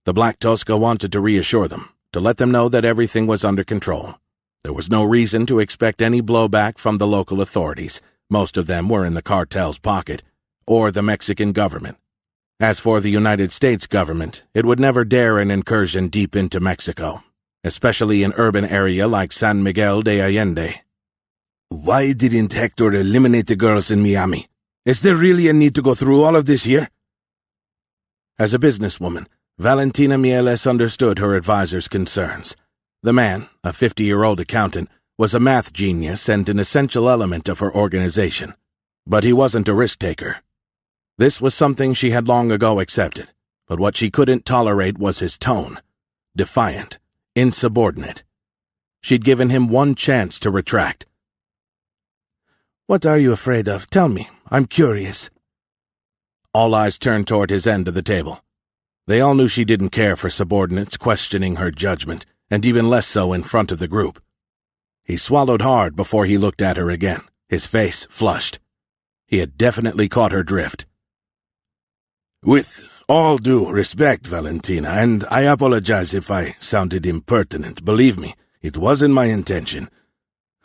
The Black Tosca wanted to reassure them, to let them know that everything was under control. There was no reason to expect any blowback from the local authorities. Most of them were in the cartel's pocket, or the Mexican government. As for the United States government, it would never dare an incursion deep into Mexico, especially an urban area like San Miguel de Allende. Why didn't Hector eliminate the girls in Miami? Is there really a need to go through all of this here? As a businesswoman, Valentina Mieles understood her advisor's concerns. The man, a 50-year-old accountant, was a math genius and an essential element of her organization. But he wasn't a risk-taker. This was something she had long ago accepted, but what she couldn't tolerate was his tone. Defiant, insubordinate. She'd given him one chance to retract. What are you afraid of? Tell me. I'm curious. All eyes turned toward his end of the table. They all knew she didn't care for subordinates questioning her judgment, and even less so in front of the group. He swallowed hard before he looked at her again, his face flushed. He had definitely caught her drift. With all due respect, Valentina, and I apologize if I sounded impertinent. Believe me, it wasn't my intention.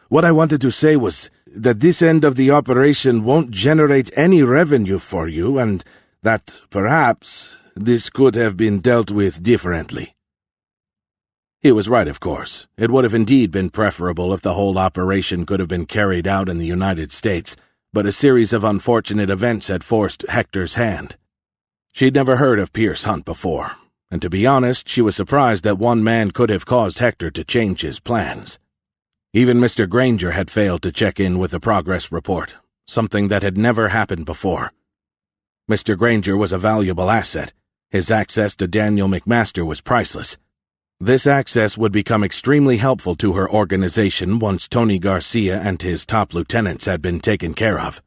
What I wanted to say was that this end of the operation won't generate any revenue for you, and that, perhaps, this could have been dealt with differently. He was right, of course. It would have indeed been preferable if the whole operation could have been carried out in the United States, but a series of unfortunate events had forced Hector's hand. She'd never heard of Pierce Hunt before, and to be honest, she was surprised that one man could have caused Hector to change his plans. Even Mr. Granger had failed to check in with a progress report, something that had never happened before. Mr. Granger was a valuable asset. His access to Daniel McMaster was priceless. This access would become extremely helpful to her organization once Tony Garcia and his top lieutenants had been taken care of.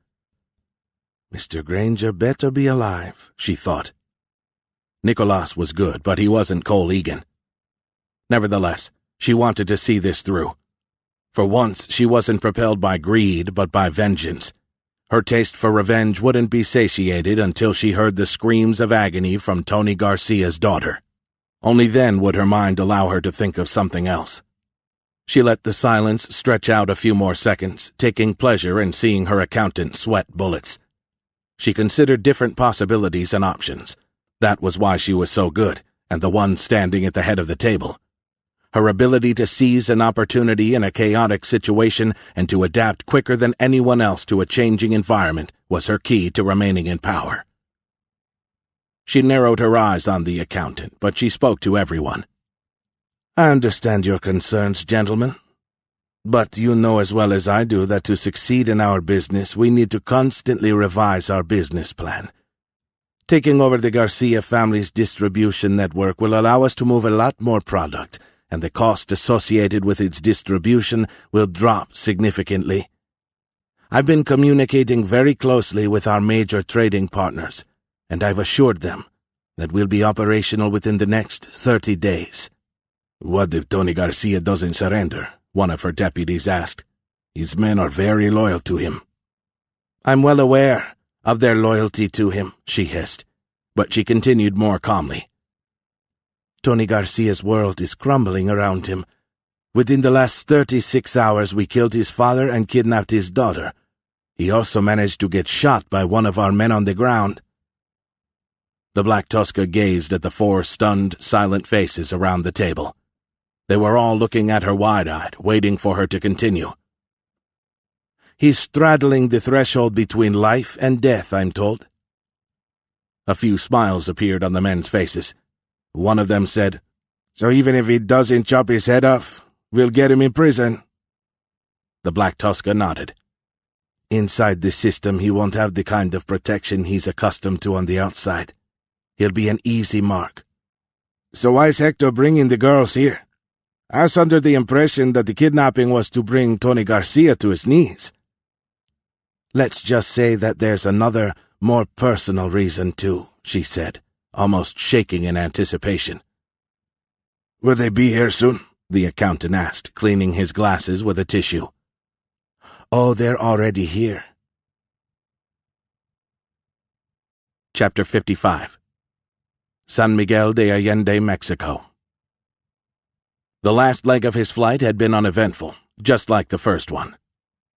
Mr. Granger better be alive, she thought. Nicolas was good, but he wasn't Cole Egan. Nevertheless, she wanted to see this through. For once, she wasn't propelled by greed, but by vengeance. Her taste for revenge wouldn't be satiated until she heard the screams of agony from Tony Garcia's daughter. Only then would her mind allow her to think of something else. She let the silence stretch out a few more seconds, taking pleasure in seeing her accountant sweat bullets. She considered different possibilities and options. That was why she was so good, and the one standing at the head of the table. Her ability to seize an opportunity in a chaotic situation and to adapt quicker than anyone else to a changing environment was her key to remaining in power. She narrowed her eyes on the accountant, but she spoke to everyone. I understand your concerns, gentlemen. But you know as well as I do that to succeed in our business, we need to constantly revise our business plan. Taking over the Garcia family's distribution network will allow us to move a lot more product, and the cost associated with its distribution will drop significantly. I've been communicating very closely with our major trading partners, and I've assured them that we'll be operational within the next 30 days. What if Tony Garcia doesn't surrender? One of her deputies asked. His men are very loyal to him. I'm well aware of their loyalty to him, she hissed, but she continued more calmly. Tony Garcia's world is crumbling around him. Within the last 36 hours we killed his father and kidnapped his daughter. He also managed to get shot by one of our men on the ground. The Black Tusker gazed at the 4 stunned, silent faces around the table. They were all looking at her wide-eyed, waiting for her to continue. "He's straddling the threshold between life and death, I'm told." A few smiles appeared on the men's faces. One of them said, "So even if he doesn't chop his head off, we'll get him in prison." The Black Tusker nodded. "Inside the system, he won't have the kind of protection he's accustomed to on the outside. He'll be an easy mark." "So why's Hector bringing the girls here? I was under the impression that the kidnapping was to bring Tony Garcia to his knees." "Let's just say that there's another, more personal reason, too," she said, almost shaking in anticipation. "Will they be here soon?" the accountant asked, cleaning his glasses with a tissue. "Oh, they're already here." Chapter 55. San Miguel de Allende, Mexico. The last leg of his flight had been uneventful, just like the first one.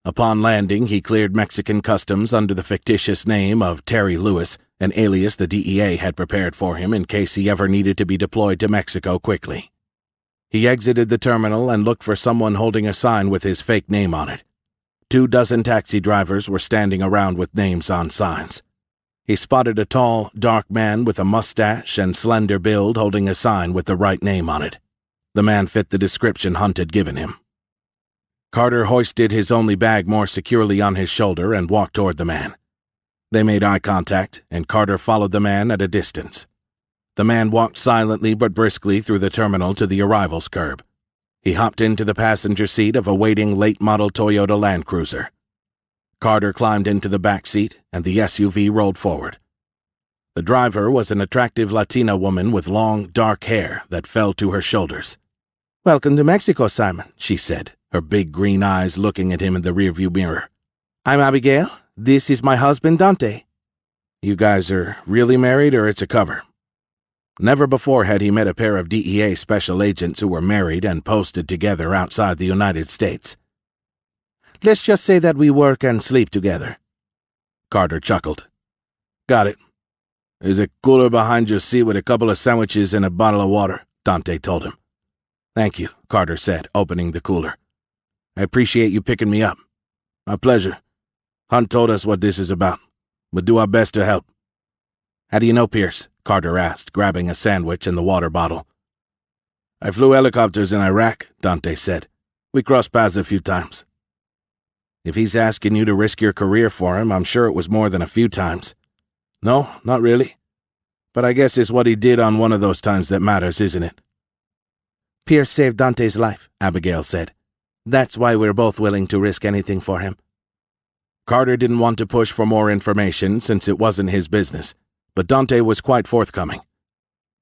Upon landing, he cleared Mexican customs under the fictitious name of Terry Lewis, an alias the DEA had prepared for him in case he ever needed to be deployed to Mexico quickly. He exited the terminal and looked for someone holding a sign with his fake name on it. 24 taxi drivers were standing around with names on signs. He spotted a tall, dark man with a mustache and slender build holding a sign with the right name on it. The man fit the description Hunt had given him. Carter hoisted his only bag more securely on his shoulder and walked toward the man. They made eye contact, and Carter followed the man at a distance. The man walked silently but briskly through the terminal to the arrivals curb. He hopped into the passenger seat of a waiting late-model Toyota Land Cruiser. Carter climbed into the back seat, and the SUV rolled forward. The driver was an attractive Latina woman with long, dark hair that fell to her shoulders. "Welcome to Mexico, Simon," she said, her big green eyes looking at him in the rearview mirror. "I'm Abigail. This is my husband, Dante." "You guys are really married, or it's a cover?" Never before had he met a pair of DEA special agents who were married and posted together outside the United States. "Let's just say that we work and sleep together." Carter chuckled. "Got it. There's a cooler behind your seat with a couple of sandwiches and a bottle of water," Dante told him. "Thank you," Carter said, opening the cooler. "I appreciate you picking me up." "My pleasure. Hunt told us what this is about. We'll do our best to help." "How do you know Pierce?" Carter asked, grabbing a sandwich and the water bottle. "I flew helicopters in Iraq," Dante said. "We crossed paths a few times." "If he's asking you to risk your career for him, I'm sure it was more than a few times." "No, not really. But I guess it's what he did on one of those times that matters, isn't it?" "Pierce saved Dante's life," Abigail said. "That's why we're both willing to risk anything for him." Carter didn't want to push for more information since it wasn't his business, but Dante was quite forthcoming.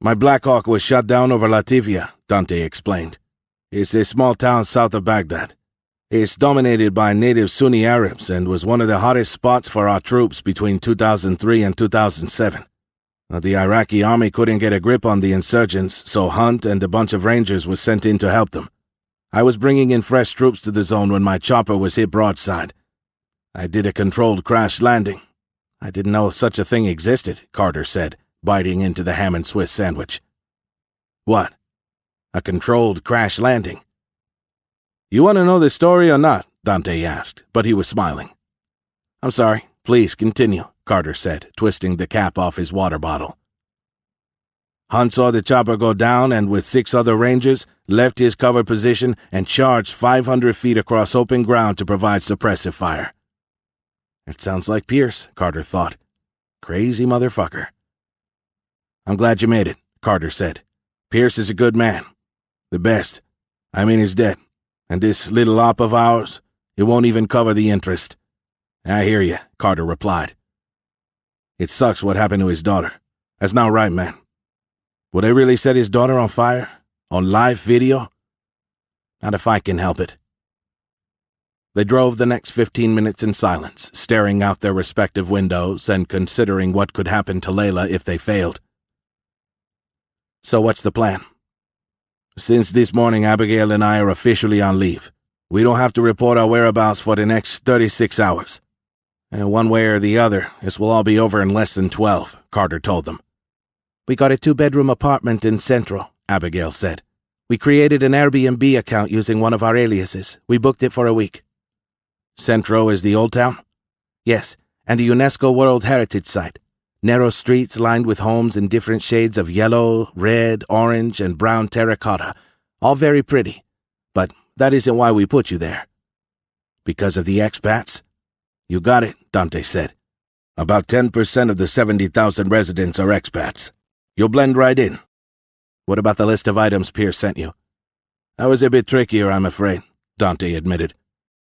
"My Black Hawk was shot down over Latvia," Dante explained. "It's a small town south of Baghdad. It's dominated by native Sunni Arabs and was one of the hottest spots for our troops between 2003 and 2007. The Iraqi army couldn't get a grip on the insurgents, so Hunt and a bunch of Rangers was sent in to help them. I was bringing in fresh troops to the zone when my chopper was hit broadside. I did a controlled crash landing." "I didn't know such a thing existed," Carter said, biting into the ham and Swiss sandwich. "What? A controlled crash landing?" "You want to know the story or not?" Dante asked, but he was smiling. "I'm sorry. Please continue," Carter said, twisting the cap off his water bottle. "Hunt saw the chopper go down and with 6 other Rangers left his cover position and charged 500 feet across open ground to provide suppressive fire." It sounds like Pierce, Carter thought. Crazy motherfucker. "I'm glad you made it," Carter said. "Pierce is a good man. The best. I mean he's dead. And this little op of ours, it won't even cover the interest." "I hear you," Carter replied. "It sucks what happened to his daughter. That's not right, man. Would they really set his daughter on fire? On live video? Not if I can help it." They drove the next 15 minutes in silence, staring out their respective windows and considering what could happen to Layla if they failed. "So what's the plan?" "Since this morning, Abigail and I are officially on leave. We don't have to report our whereabouts for the next 36 hours. And one way or the other, this will all be over in less than 12, Carter told them. We got a 2-bedroom apartment in Central, Abigail said. We created an Airbnb account using one of our aliases. We booked it for a week. Centro is the old town? Yes, and a UNESCO World Heritage Site. Narrow streets lined with homes in different shades of yellow, red, orange, and brown terracotta. All very pretty. But that isn't why we put you there. Because of the expats? You got it, Dante said. About 10% of the 70,000 residents are expats. You'll blend right in. What about the list of items Pierce sent you? That was a bit trickier, I'm afraid, Dante admitted.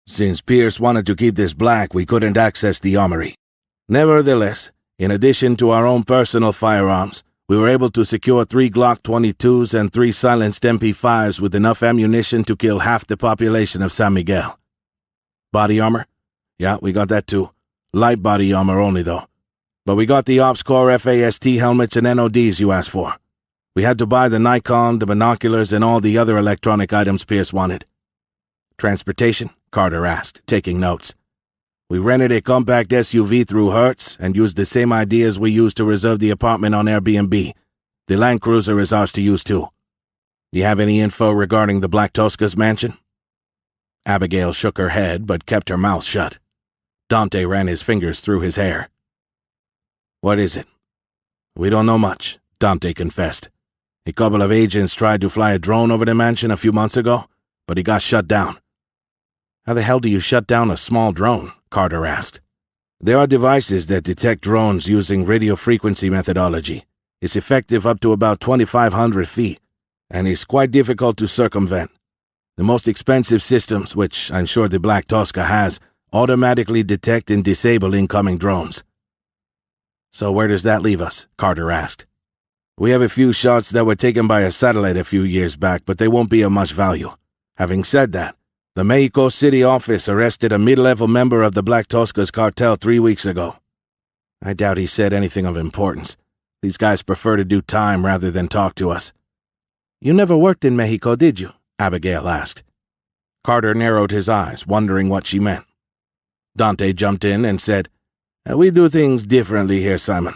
Since Pierce wanted to keep this black, we couldn't access the armory. Nevertheless, in addition to our own personal firearms, we were able to secure 3 Glock 22s and 3 silenced MP5s with enough ammunition to kill half the population of San Miguel. Body armor? Yeah, we got that too. Light body armor only, though. But we got the Ops Corps FAST helmets and NODs you asked for. We had to buy the Nikon, the binoculars, and all the other electronic items Pierce wanted. Transportation? Carter asked, taking notes. We rented a compact SUV through Hertz and used the same ideas we used to reserve the apartment on Airbnb. The Land Cruiser is ours to use too. You have any info regarding the Black Tosca's mansion? Abigail shook her head but kept her mouth shut. Dante ran his fingers through his hair. What is it? We don't know much, Dante confessed. A couple of agents tried to fly a drone over the mansion a few months ago, but he got shut down. How the hell do you shut down a small drone? Carter asked. There are devices that detect drones using radio frequency methodology. It's effective up to about 2,500 feet, and it's quite difficult to circumvent. The most expensive systems, which I'm sure the Black Tosca has, automatically detect and disable incoming drones. So where does that leave us? Carter asked. We have a few shots that were taken by a satellite a few years back, but they won't be of much value. Having said that, the Mexico City office arrested a mid-level member of the Black Tosca's cartel 3 weeks ago. I doubt he said anything of importance. These guys prefer to do time rather than talk to us. You never worked in Mexico, did you? Abigail asked. Carter narrowed his eyes, wondering what she meant. Dante jumped in and said, We do things differently here, Simon.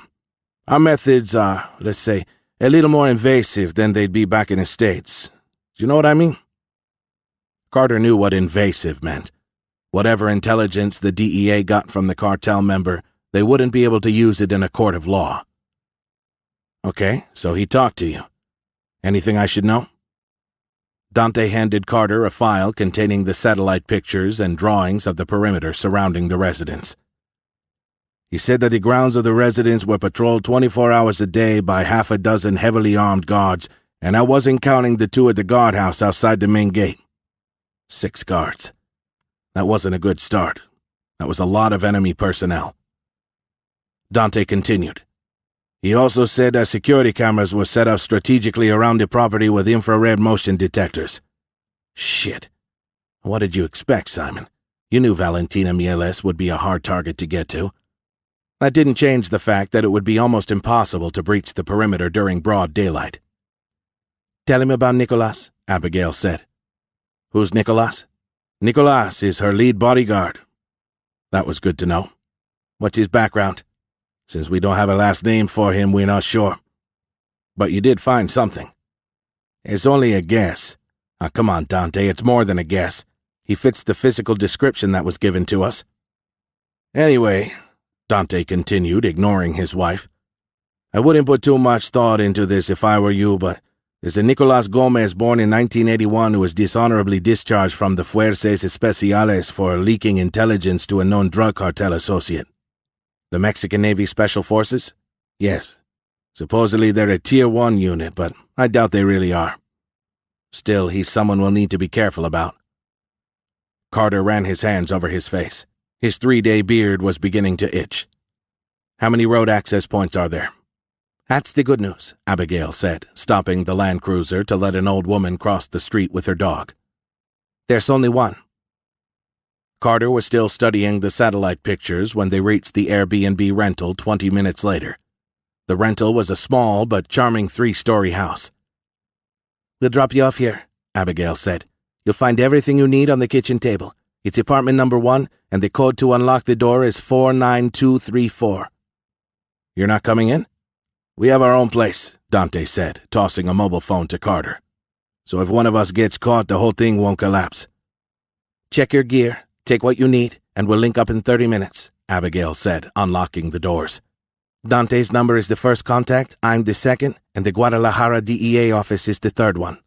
Our methods are, let's say, a little more invasive than they'd be back in the States. Do you know what I mean? Carter knew what invasive meant. Whatever intelligence the DEA got from the cartel member, they wouldn't be able to use it in a court of law. Okay, so he talked to you. Anything I should know? Dante handed Carter a file containing the satellite pictures and drawings of the perimeter surrounding the residence. He said that the grounds of the residence were patrolled 24 hours a day by half a dozen heavily armed guards, and I wasn't counting the 2 at the guardhouse outside the main gate. 6 guards. That wasn't a good start. That was a lot of enemy personnel. Dante continued. He also said that security cameras were set up strategically around the property with infrared motion detectors. Shit. What did you expect, Simon? You knew Valentina Mieles would be a hard target to get to. That didn't change the fact that it would be almost impossible to breach the perimeter during broad daylight. Tell him about Nicolas, Abigail said. Who's Nicolas? Nicolas is her lead bodyguard. That was good to know. What's his background? Since we don't have a last name for him, we're not sure. But you did find something. It's only a guess. Come on, Dante, it's more than a guess. He fits the physical description that was given to us. Anyway, Dante continued, ignoring his wife, I wouldn't put too much thought into this if I were you, but there's a Nicolas Gomez born in 1981 who was dishonorably discharged from the Fuerzas Especiales for leaking intelligence to a known drug cartel associate. The Mexican Navy Special Forces? Yes. Supposedly they're a Tier 1 unit, but I doubt they really are. Still, he's someone we'll need to be careful about. Carter ran his hands over his face. His 3-day beard was beginning to itch. How many road access points are there? That's the good news, Abigail said, stopping the Land Cruiser to let an old woman cross the street with her dog. There's only one. Carter was still studying the satellite pictures when they reached the Airbnb rental 20 minutes later. The rental was a small but charming 3-story house. We'll drop you off here, Abigail said. You'll find everything you need on the kitchen table. It's apartment number 1, and the code to unlock the door is 49234. You're not coming in? We have our own place, Dante said, tossing a mobile phone to Carter. So if one of us gets caught, the whole thing won't collapse. Check your gear, take what you need, and we'll link up in 30 minutes, Abigail said, unlocking the doors. Dante's number is the first contact, I'm the second, and the Guadalajara DEA office is the third one.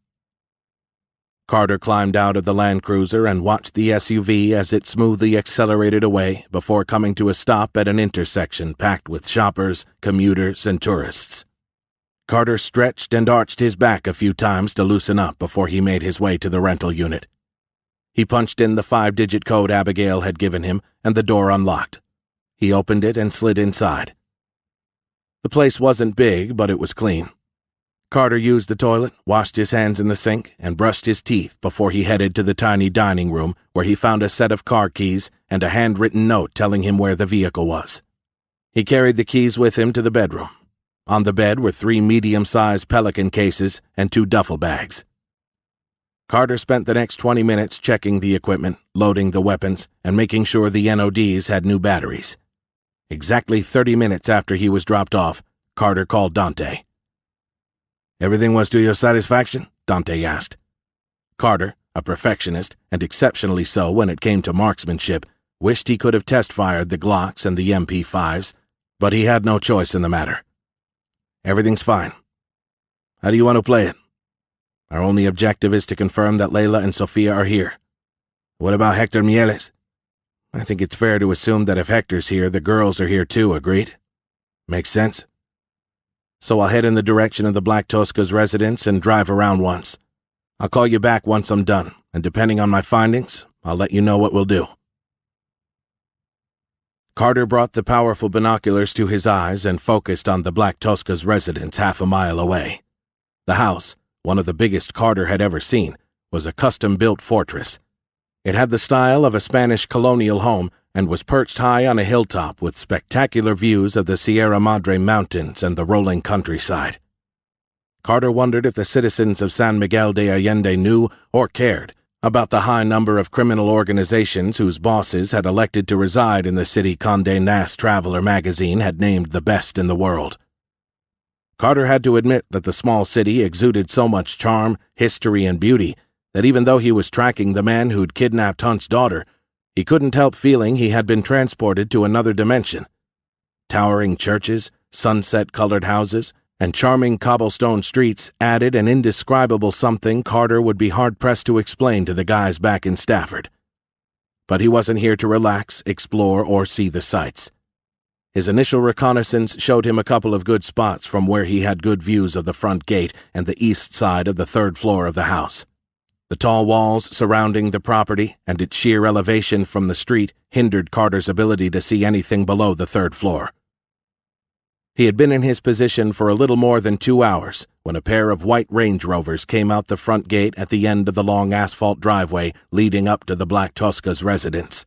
Carter climbed out of the Land Cruiser and watched the SUV as it smoothly accelerated away before coming to a stop at an intersection packed with shoppers, commuters, and tourists. Carter stretched and arched his back a few times to loosen up before he made his way to the rental unit. He punched in the 5-digit code Abigail had given him, and the door unlocked. He opened it and slid inside. The place wasn't big, but it was clean. Carter used the toilet, washed his hands in the sink, and brushed his teeth before he headed to the tiny dining room where he found a set of car keys and a handwritten note telling him where the vehicle was. He carried the keys with him to the bedroom. On the bed were 3 medium-sized Pelican cases and 2 duffel bags. Carter spent the next 20 minutes checking the equipment, loading the weapons, and making sure the NODs had new batteries. Exactly 30 minutes after he was dropped off, Carter called Dante. Everything was to your satisfaction? Dante asked. Carter, a perfectionist, and exceptionally so when it came to marksmanship, wished he could have test-fired the Glocks and the MP5s, but he had no choice in the matter. Everything's fine. How do you want to play it? Our only objective is to confirm that Layla and Sofia are here. What about Hector Mieles? I think it's fair to assume that if Hector's here, the girls are here too, agreed? Makes sense. So I'll head in the direction of the Black Tosca's residence and drive around once. I'll call you back once I'm done, and depending on my findings, I'll let you know what we'll do. Carter brought the powerful binoculars to his eyes and focused on the Black Tosca's residence half a mile away. The house, one of the biggest Carter had ever seen, was a custom-built fortress. It had the style of a Spanish colonial home and was perched high on a hilltop with spectacular views of the Sierra Madre Mountains and the rolling countryside. Carter wondered if the citizens of San Miguel de Allende knew or cared about the high number of criminal organizations whose bosses had elected to reside in the city Condé Nast Traveler magazine had named the best in the world. Carter had to admit that the small city exuded so much charm, history, and beauty that even though he was tracking the man who'd kidnapped Hunt's daughter, he couldn't help feeling he had been transported to another dimension. Towering churches, sunset-colored houses, and charming cobblestone streets added an indescribable something Carter would be hard-pressed to explain to the guys back in Stafford. But he wasn't here to relax, explore, or see the sights. His initial reconnaissance showed him a couple of good spots from where he had good views of the front gate and the east side of the 3rd floor of the house. The tall walls surrounding the property and its sheer elevation from the street hindered Carter's ability to see anything below the 3rd floor. He had been in his position for a little more than 2 hours when a pair of white Range Rovers came out the front gate at the end of the long asphalt driveway leading up to the Black Tosca's residence.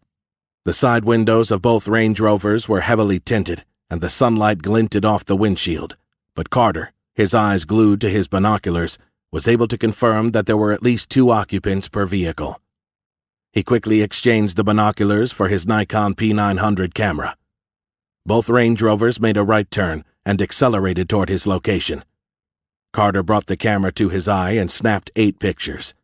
The side windows of both Range Rovers were heavily tinted, and the sunlight glinted off the windshield, but Carter, his eyes glued to his binoculars, was able to confirm that there were at least 2 occupants per vehicle. He quickly exchanged the binoculars for his Nikon P900 camera. Both Range Rovers made a right turn and accelerated toward his location. Carter brought the camera to his eye and snapped 8 pictures.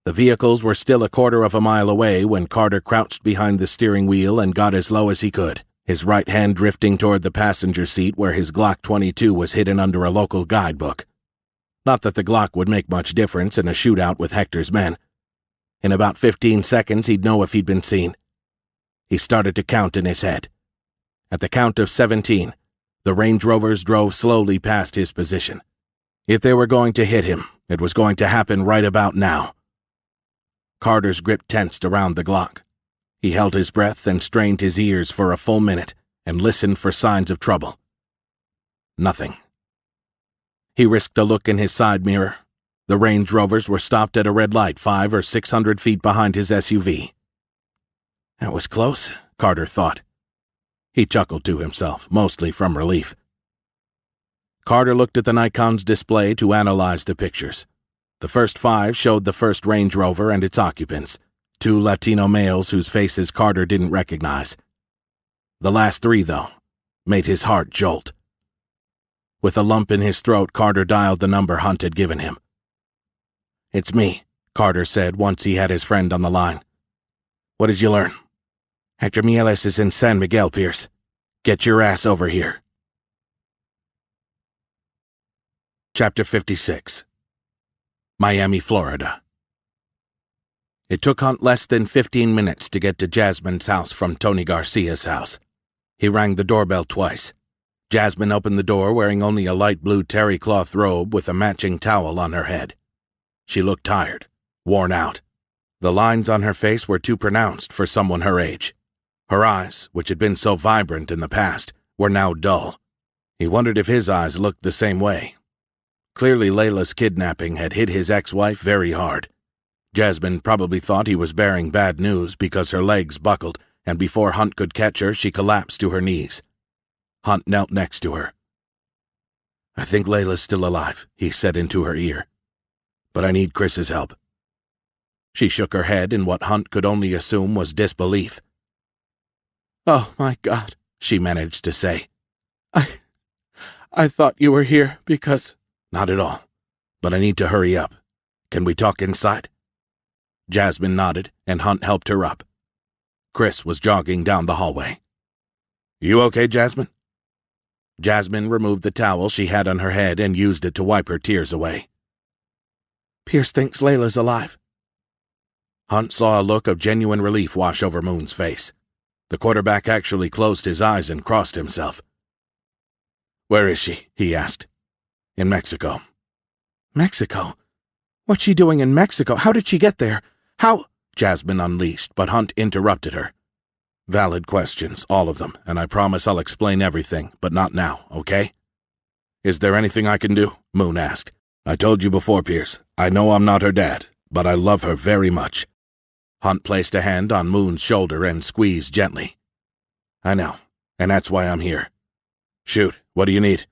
The vehicles were still a quarter of a mile away when Carter crouched behind the steering wheel and got as low as he could, his right hand drifting toward the passenger seat where his Glock 22 was hidden under a local guidebook. Not that the Glock would make much difference in a shootout with Hector's men. In about 15 seconds, he'd know if he'd been seen. He started to count in his head. At the count of 17, the Range Rovers drove slowly past his position. If they were going to hit him, it was going to happen right about now. Carter's grip tensed around the Glock. He held his breath and strained his ears for a full minute and listened for signs of trouble. Nothing. He risked a look in his side mirror. The Range Rovers were stopped at a red light 500 or 600 feet behind his SUV. That was close, Carter thought. He chuckled to himself, mostly from relief. Carter looked at the Nikon's display to analyze the pictures. The first 5 showed the first Range Rover and its occupants, 2 Latino males whose faces Carter didn't recognize. The last 3, though, made his heart jolt. With a lump in his throat, Carter dialed the number Hunt had given him. "It's me," Carter said once he had his friend on the line. "What did you learn?" "Hector Mieles is in San Miguel, Pierce. Get your ass over here." Chapter 56. Miami, Florida. It took Hunt less than 15 minutes to get to Jasmine's house from Tony Garcia's house. He rang the doorbell twice. Jasmine opened the door wearing only a light blue terry cloth robe with a matching towel on her head. She looked tired, worn out. The lines on her face were too pronounced for someone her age. Her eyes, which had been so vibrant in the past, were now dull. He wondered if his eyes looked the same way. Clearly Layla's kidnapping had hit his ex-wife very hard. Jasmine probably thought he was bearing bad news because her legs buckled, and before Hunt could catch her, she collapsed to her knees. Hunt knelt next to her. "I think Layla's still alive," he said into her ear. "But I need Chris's help." She shook her head in what Hunt could only assume was disbelief. "Oh, my God," she managed to say. I thought you were here because—" "Not at all. But I need to hurry up. Can we talk inside?" Jasmine nodded, and Hunt helped her up. Chris was jogging down the hallway. "You okay, Jasmine?" Jasmine removed the towel she had on her head and used it to wipe her tears away. "Pierce thinks Layla's alive." Hunt saw a look of genuine relief wash over Moon's face. The quarterback actually closed his eyes and crossed himself. "Where is she?" he asked. "In Mexico." "Mexico? What's she doing in Mexico? How did she get there? How—" Jasmine unleashed, but Hunt interrupted her. "Valid questions, all of them, and I promise I'll explain everything, but not now, okay?" "Is there anything I can do?" Moon asked. "I told you before, Pierce. I know I'm not her dad, but I love her very much." Hunt placed a hand on Moon's shoulder and squeezed gently. "I know, and that's why I'm here. Shoot, what do you need?"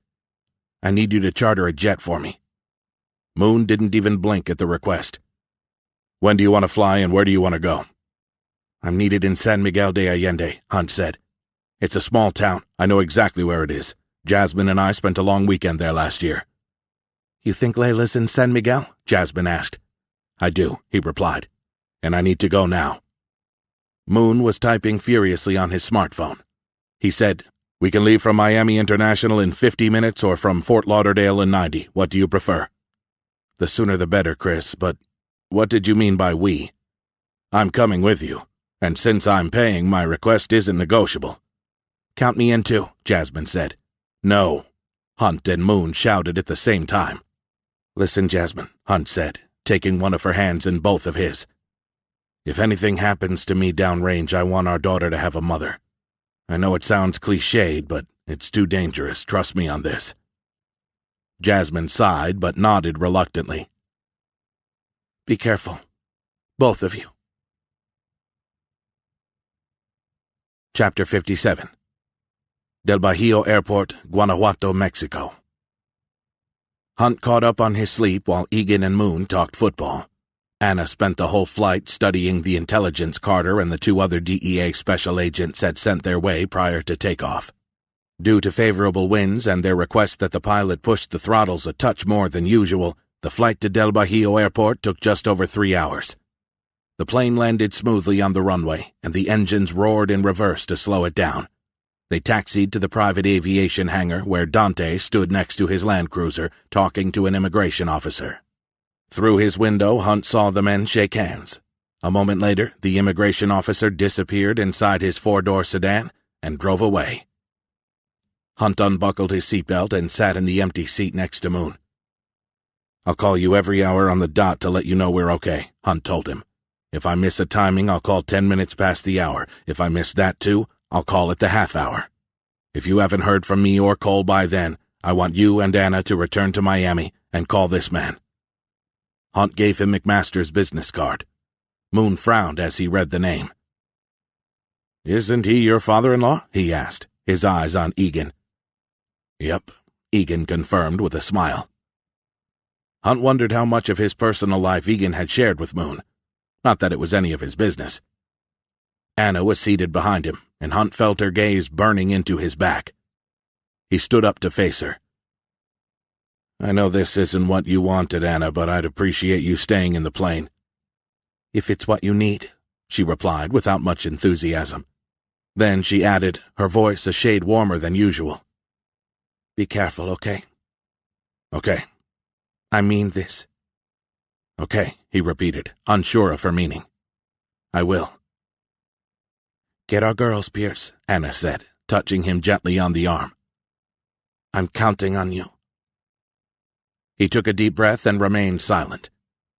"I need you to charter a jet for me." Moon didn't even blink at the request. "When do you want to fly and where do you want to go?" "I'm needed in San Miguel de Allende," Hunt said. "It's a small town. I know exactly where it is. Jasmine and I spent a long weekend there last year." "You think Layla's in San Miguel?" Jasmine asked. "I do," he replied. "And I need to go now." Moon was typing furiously on his smartphone. He said, "We can leave from Miami International in 50 minutes or from Fort Lauderdale in 90. What do you prefer?" "The sooner the better, Chris, but what did you mean by we?" "I'm coming with you, and since I'm paying, my request isn't negotiable." "Count me in too," Jasmine said. "No," Hunt and Moon shouted at the same time. "Listen, Jasmine," Hunt said, taking one of her hands in both of his. "If anything happens to me downrange, I want our daughter to have a mother. I know it sounds cliched, but it's too dangerous. Trust me on this." Jasmine sighed, but nodded reluctantly. "Be careful. Both of you." Chapter 57. Del Bajío Airport, Guanajuato, Mexico. Hunt caught up on his sleep while Egan and Moon talked football. Anna spent the whole flight studying the intelligence Carter and the two other DEA special agents had sent their way prior to takeoff. Due to favorable winds and their request that the pilot push the throttles a touch more than usual, the flight to Del Bajío Airport took just over 3 hours. The plane landed smoothly on the runway, and the engines roared in reverse to slow it down. They taxied to the private aviation hangar where Dante stood next to his Land Cruiser, talking to an immigration officer. Through his window, Hunt saw the men shake hands. A moment later, the immigration officer disappeared inside his 4-door sedan and drove away. Hunt unbuckled his seatbelt and sat in the empty seat next to Moon. "I'll call you every hour on the dot to let you know we're okay," Hunt told him. "If I miss a timing, I'll call 10 minutes past the hour. If I miss that too, I'll call at the half hour. If you haven't heard from me or Cole by then, I want you and Anna to return to Miami and call this man." Hunt gave him McMaster's business card. Moon frowned as he read the name. "Isn't he your father-in-law?" he asked, his eyes on Egan. "Yep," Egan confirmed with a smile. Hunt wondered how much of his personal life Egan had shared with Moon. Not that it was any of his business. Anna was seated behind him, and Hunt felt her gaze burning into his back. He stood up to face her. I know this isn't what you wanted, Anna, but I'd appreciate you staying in the plane. If it's what you need, she replied without much enthusiasm. Then she added, her voice a shade warmer than usual. Be careful, okay? Okay. I mean this. Okay, he repeated, unsure of her meaning. I will. Get our girls, Pierce, Anna said, touching him gently on the arm. I'm counting on you. He took a deep breath and remained silent.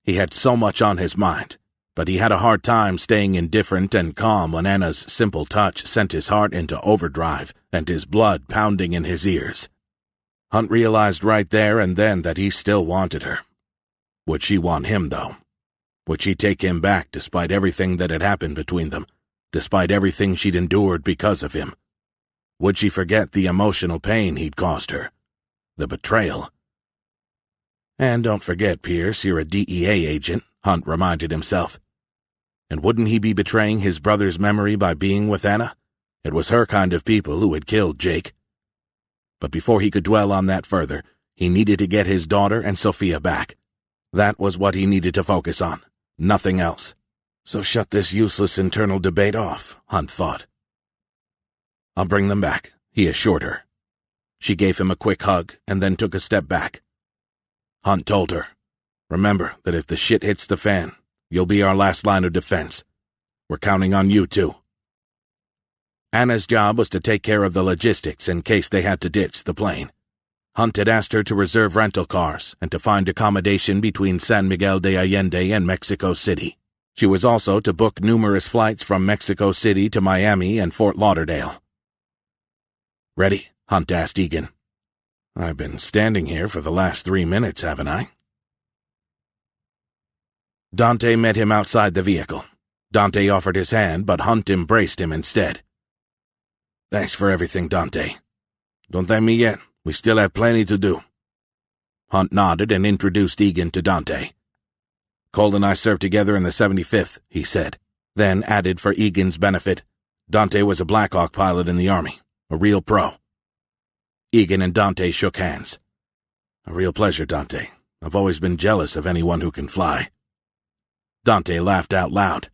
He had so much on his mind, but he had a hard time staying indifferent and calm when Anna's simple touch sent his heart into overdrive and his blood pounding in his ears. Hunt realized right there and then that he still wanted her. Would she want him, though? Would she take him back despite everything that had happened between them, despite everything she'd endured because of him? Would she forget the emotional pain he'd caused her? The betrayal? And don't forget, Pierce, you're a DEA agent, Hunt reminded himself. And wouldn't he be betraying his brother's memory by being with Anna? It was her kind of people who had killed Jake. But before he could dwell on that further, he needed to get his daughter and Sophia back. That was what he needed to focus on, nothing else. So shut this useless internal debate off, Hunt thought. I'll bring them back, he assured her. She gave him a quick hug and then took a step back. Hunt told her, remember that if the shit hits the fan, you'll be our last line of defense. We're counting on you, too. Anna's job was to take care of the logistics in case they had to ditch the plane. Hunt had asked her to reserve rental cars and to find accommodation between San Miguel de Allende and Mexico City. She was also to book numerous flights from Mexico City to Miami and Fort Lauderdale. Ready? Hunt asked Egan. I've been standing here for the last 3 minutes, haven't I? Dante met him outside the vehicle. Dante offered his hand, but Hunt embraced him instead. Thanks for everything, Dante. Don't thank me yet. We still have plenty to do. Hunt nodded and introduced Egan to Dante. Cole and I served together in the 75th, he said, then added for Egan's benefit, Dante was a Black Hawk pilot in the Army, a real pro. Egan and Dante shook hands. A real pleasure, Dante. I've always been jealous of anyone who can fly. Dante laughed out loud.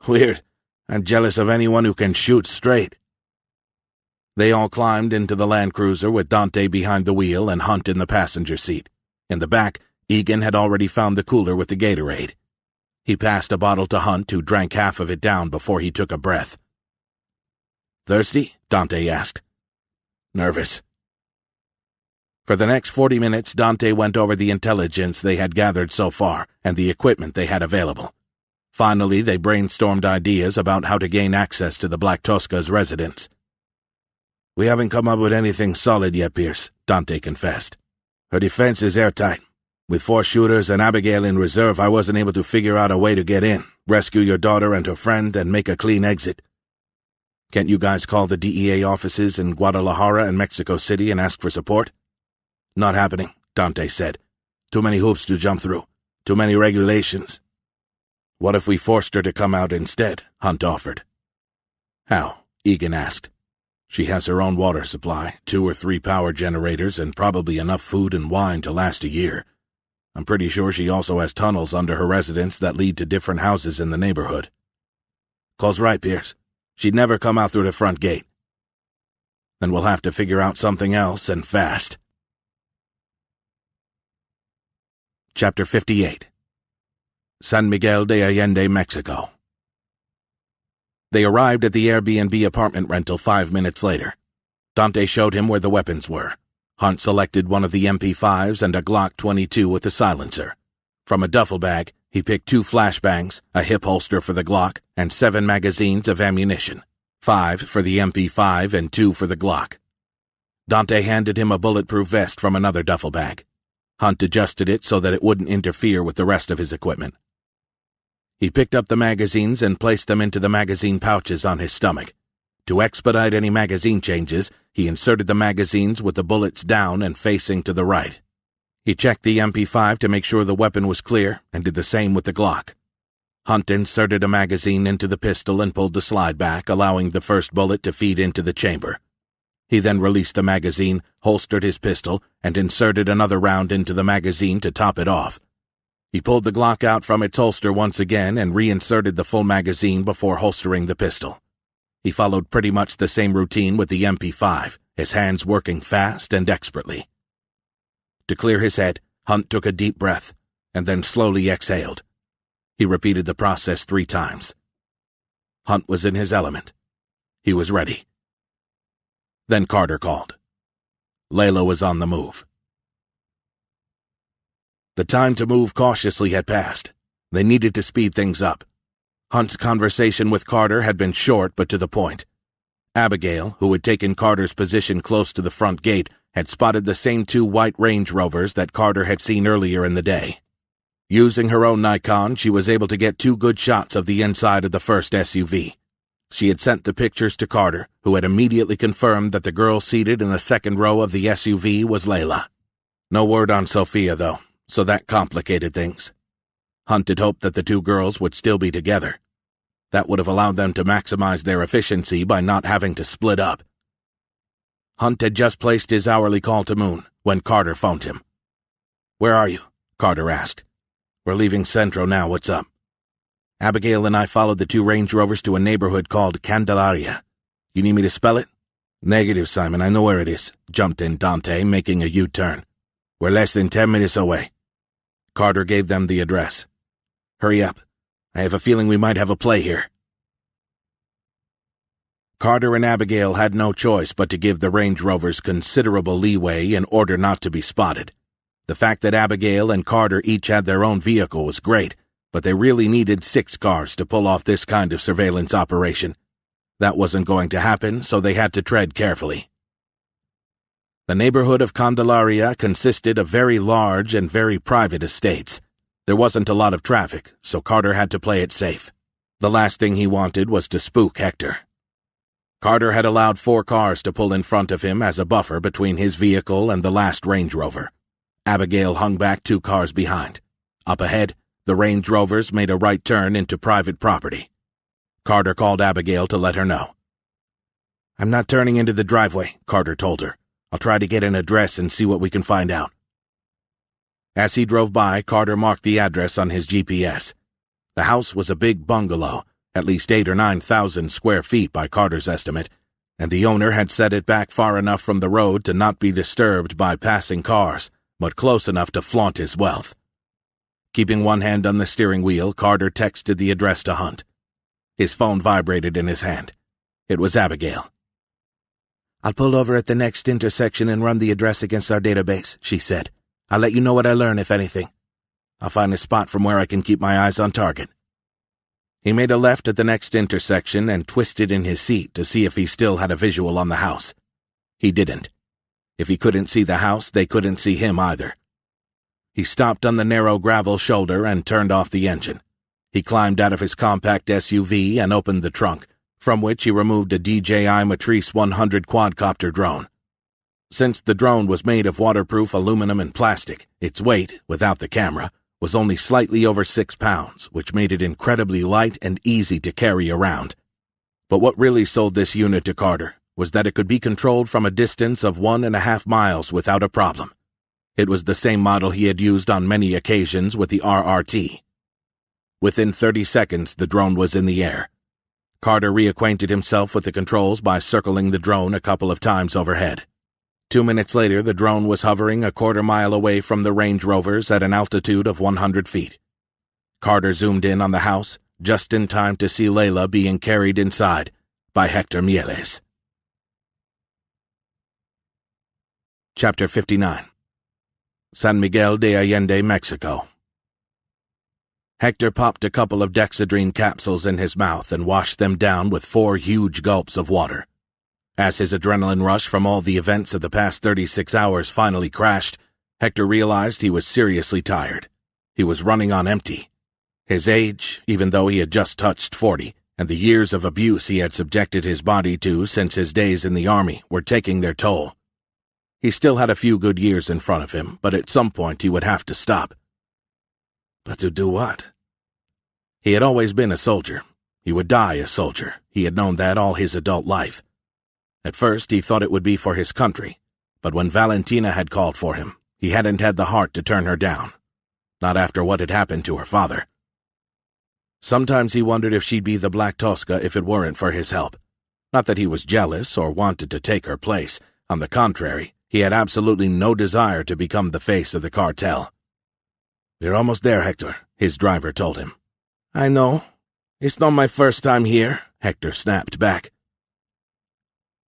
Weird. I'm jealous of anyone who can shoot straight. They all climbed into the Land Cruiser with Dante behind the wheel and Hunt in the passenger seat. In the back, Egan had already found the cooler with the Gatorade. He passed a bottle to Hunt, who drank half of it down before he took a breath. Thirsty? Dante asked. Nervous. For the next 40 minutes, Dante went over the intelligence they had gathered so far and the equipment they had available. Finally, they brainstormed ideas about how to gain access to the Black Tosca's residence. We haven't come up with anything solid yet, Pierce, Dante confessed. Her defense is airtight. With 4 shooters and Abigail in reserve, I wasn't able to figure out a way to get in, rescue your daughter and her friend, and make a clean exit. Can't you guys call the DEA offices in Guadalajara and Mexico City and ask for support? Not happening, Dante said. Too many hoops to jump through. Too many regulations. What if we forced her to come out instead? Hunt offered. How? Egan asked. She has her own water supply, 2 or 3 power generators, and probably enough food and wine to last a year. I'm pretty sure she also has tunnels under her residence that lead to different houses in the neighborhood. Cole's right, Pierce. She'd never come out through the front gate. Then we'll have to figure out something else, and fast. Chapter 58. San Miguel de Allende, Mexico. They arrived at the Airbnb apartment rental 5 minutes later. Dante showed him where the weapons were. Hunt selected one of the MP5s and a Glock 22 with a silencer. From a duffel bag, he picked 2 flashbangs, a hip holster for the Glock, and 7 magazines of ammunition, 5 for the MP5 and 2 for the Glock. Dante handed him a bulletproof vest from another duffel bag. Hunt adjusted it so that it wouldn't interfere with the rest of his equipment. He picked up the magazines and placed them into the magazine pouches on his stomach. To expedite any magazine changes, he inserted the magazines with the bullets down and facing to the right. He checked the MP5 to make sure the weapon was clear and did the same with the Glock. Hunt inserted a magazine into the pistol and pulled the slide back, allowing the first bullet to feed into the chamber. He then released the magazine, holstered his pistol, and inserted another round into the magazine to top it off. He pulled the Glock out from its holster once again and reinserted the full magazine before holstering the pistol. He followed pretty much the same routine with the MP5, his hands working fast and expertly. To clear his head, Hunt took a deep breath, and then slowly exhaled. He repeated the process 3 times. Hunt was in his element. He was ready. Then Carter called. Layla was on the move. The time to move cautiously had passed. They needed to speed things up. Hunt's conversation with Carter had been short but to the point. Abigail, who had taken Carter's position close to the front gate, had spotted the same 2 white Range Rovers that Carter had seen earlier in the day. Using her own Nikon, she was able to get 2 good shots of the inside of the first SUV. She had sent the pictures to Carter, who had immediately confirmed that the girl seated in the second row of the SUV was Layla. No word on Sophia, though, so that complicated things. Hunt had hoped that the 2 girls would still be together. That would have allowed them to maximize their efficiency by not having to split up. Hunt had just placed his hourly call to Moon when Carter phoned him. "Where are you?" Carter asked. "We're leaving Centro now, what's up?" "Abigail and I followed the 2 Range Rovers to a neighborhood called Candelaria. You need me to spell it?" "Negative, Simon, I know where it is," jumped in Dante, making a U-turn. "We're less than 10 minutes away." Carter gave them the address. "Hurry up. I have a feeling we might have a play here." Carter and Abigail had no choice but to give the Range Rovers considerable leeway in order not to be spotted. The fact that Abigail and Carter each had their own vehicle was great, but they really needed 6 cars to pull off this kind of surveillance operation. That wasn't going to happen, so they had to tread carefully. The neighborhood of Candelaria consisted of very large and very private estates. There wasn't a lot of traffic, so Carter had to play it safe. The last thing he wanted was to spook Hector. Carter had allowed 4 cars to pull in front of him as a buffer between his vehicle and the last Range Rover. Abigail hung back 2 cars behind. Up ahead, the Range Rovers made a right turn into private property. Carter called Abigail to let her know. "I'm not turning into the driveway," Carter told her. "I'll try to get an address and see what we can find out." As he drove by, Carter marked the address on his GPS. The house was a big bungalow, at least 8,000 or 9,000 square feet by Carter's estimate, and the owner had set it back far enough from the road to not be disturbed by passing cars, but close enough to flaunt his wealth. Keeping one hand on the steering wheel, Carter texted the address to Hunt. His phone vibrated in his hand. It was Abigail. "I'll pull over at the next intersection and run the address against our database," she said. "I'll let you know what I learn, if anything. I'll find a spot from where I can keep my eyes on target." He made a left at the next intersection and twisted in his seat to see if he still had a visual on the house. He didn't. If he couldn't see the house, they couldn't see him either. He stopped on the narrow gravel shoulder and turned off the engine. He climbed out of his compact SUV and opened the trunk, from which he removed a DJI Matrice 100 quadcopter drone. Since the drone was made of waterproof aluminum and plastic, its weight, without the camera, was only slightly over 6 pounds, which made it incredibly light and easy to carry around. But what really sold this unit to Carter was that it could be controlled from a distance of 1.5 miles without a problem. It was the same model he had used on many occasions with the RRT. Within 30 seconds, the drone was in the air. Carter reacquainted himself with the controls by circling the drone a couple of times overhead. 2 minutes later, the drone was hovering a quarter mile away from the Range Rovers at an altitude of 100 feet. Carter zoomed in on the house, just in time to see Layla being carried inside by Hector Mieles. Chapter 59. San Miguel de Allende, Mexico. Hector popped a couple of Dexedrine capsules in his mouth and washed them down with 4 huge gulps of water. As his adrenaline rush from all the events of the past 36 hours finally crashed, Hector realized he was seriously tired. He was running on empty. His age, even though he had just touched 40, and the years of abuse he had subjected his body to since his days in the army were taking their toll. He still had a few good years in front of him, but at some point he would have to stop. But to do what? He had always been a soldier. He would die a soldier. He had known that all his adult life. At first he thought it would be for his country, but when Valentina had called for him, he hadn't had the heart to turn her down. Not after what had happened to her father. Sometimes he wondered if she'd be the Black Tosca if it weren't for his help. Not that he was jealous or wanted to take her place. On the contrary, he had absolutely no desire to become the face of the cartel. "We're almost there, Hector," his driver told him. "I know. It's not my first time here," Hector snapped back.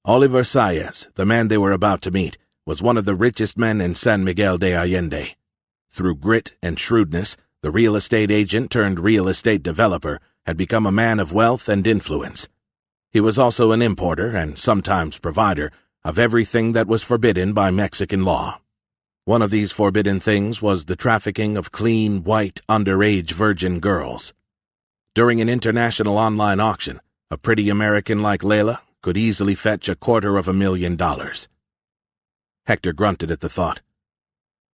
Oliver Saez, the man they were about to meet, was one of the richest men in San Miguel de Allende. Through grit and shrewdness, the real estate agent turned real estate developer had become a man of wealth and influence. He was also an importer and sometimes provider of everything that was forbidden by Mexican law. One of these forbidden things was the trafficking of clean, white, underage virgin girls. During an international online auction, a pretty American like Layla could easily fetch $250,000. Hector grunted at the thought.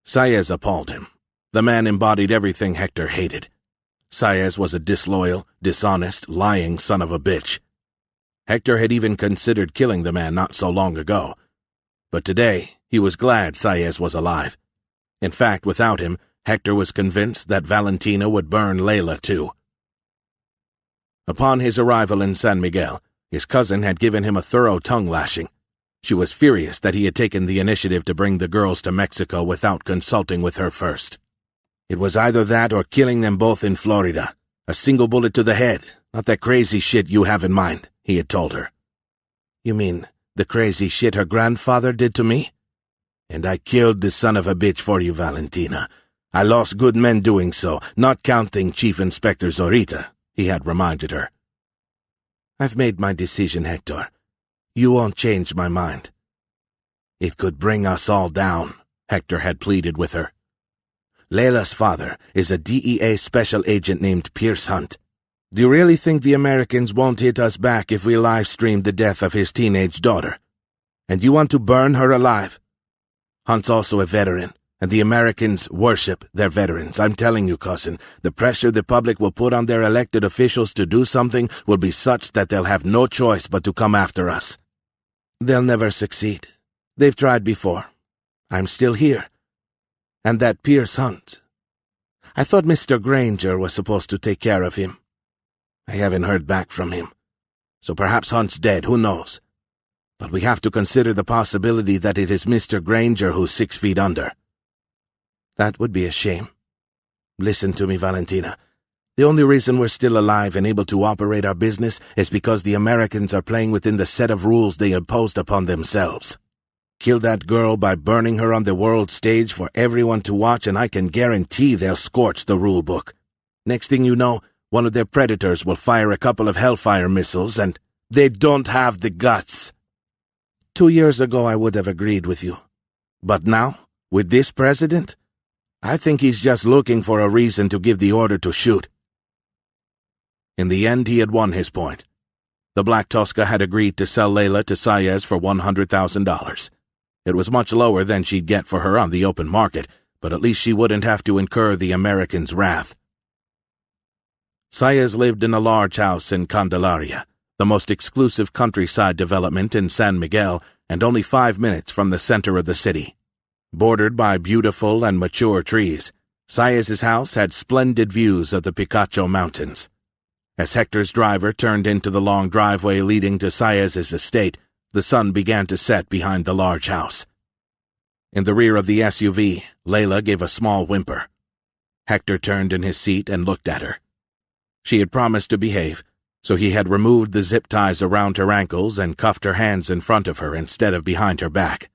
Saez appalled him. The man embodied everything Hector hated. Saez was a disloyal, dishonest, lying son of a bitch. Hector had even considered killing the man not so long ago. But today, he was glad Saez was alive. In fact, without him, Hector was convinced that Valentina would burn Layla too. Upon his arrival in San Miguel, his cousin had given him a thorough tongue-lashing. She was furious that he had taken the initiative to bring the girls to Mexico without consulting with her first. "It was either that or killing them both in Florida. A single bullet to the head, not that crazy shit you have in mind," he had told her. "You mean the crazy shit her grandfather did to me? And I killed the son of a bitch for you, Valentina. I lost good men doing so, not counting Chief Inspector Zorita," he had reminded her. "I've made my decision, Hector. You won't change my mind." "It could bring us all down," Hector had pleaded with her. "Layla's father is a DEA special agent named Pierce Hunt. Do you really think the Americans won't hit us back if we live-stream the death of his teenage daughter? And you want to burn her alive? Hunt's also a veteran, and the Americans worship their veterans. I'm telling you, cousin, the pressure the public will put on their elected officials to do something will be such that they'll have no choice but to come after us. They'll never succeed. They've tried before. I'm still here. And that Pierce Hunt. I thought Mr. Granger was supposed to take care of him. I haven't heard back from him. So perhaps Hunt's dead, who knows? But we have to consider the possibility that it is Mr. Granger who's 6 feet under. That would be a shame. Listen to me, Valentina. The only reason we're still alive and able to operate our business is because the Americans are playing within the set of rules they imposed upon themselves. Kill that girl by burning her on the world stage for everyone to watch, and I can guarantee they'll scorch the rule book. Next thing you know, one of their predators will fire a couple of Hellfire missiles, and they don't have the guts. 2 years ago I would have agreed with you. But now, with this president, I think he's just looking for a reason to give the order to shoot. In the end, he had won his point. The Black Tosca had agreed to sell Layla to Saez for $100,000. It was much lower than she'd get for her on the open market, but at least she wouldn't have to incur the Americans' wrath. Saez lived in a large house in Candelaria, the most exclusive countryside development in San Miguel, and only 5 minutes from the center of the city. Bordered by beautiful and mature trees, Saez's house had splendid views of the Picacho Mountains. As Hector's driver turned into the long driveway leading to Saez's estate, the sun began to set behind the large house. In the rear of the SUV, Layla gave a small whimper. Hector turned in his seat and looked at her. She had promised to behave, so he had removed the zip ties around her ankles and cuffed her hands in front of her instead of behind her back.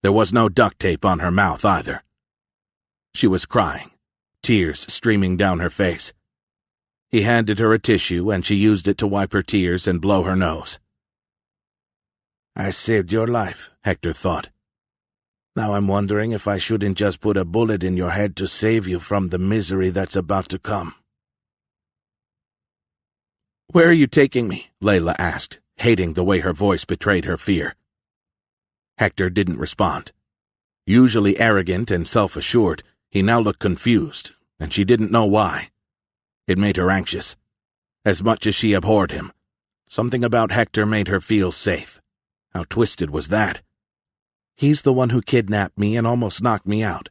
There was no duct tape on her mouth either. She was crying, tears streaming down her face. He handed her a tissue, and she used it to wipe her tears and blow her nose. I saved your life, Hector thought. Now I'm wondering if I shouldn't just put a bullet in your head to save you from the misery that's about to come. Where are you taking me? Layla asked, hating the way her voice betrayed her fear. Hector didn't respond. Usually arrogant and self-assured, he now looked confused, and she didn't know why. It made her anxious. As much as she abhorred him, something about Hector made her feel safe. How twisted was that? He's the one who kidnapped me and almost knocked me out,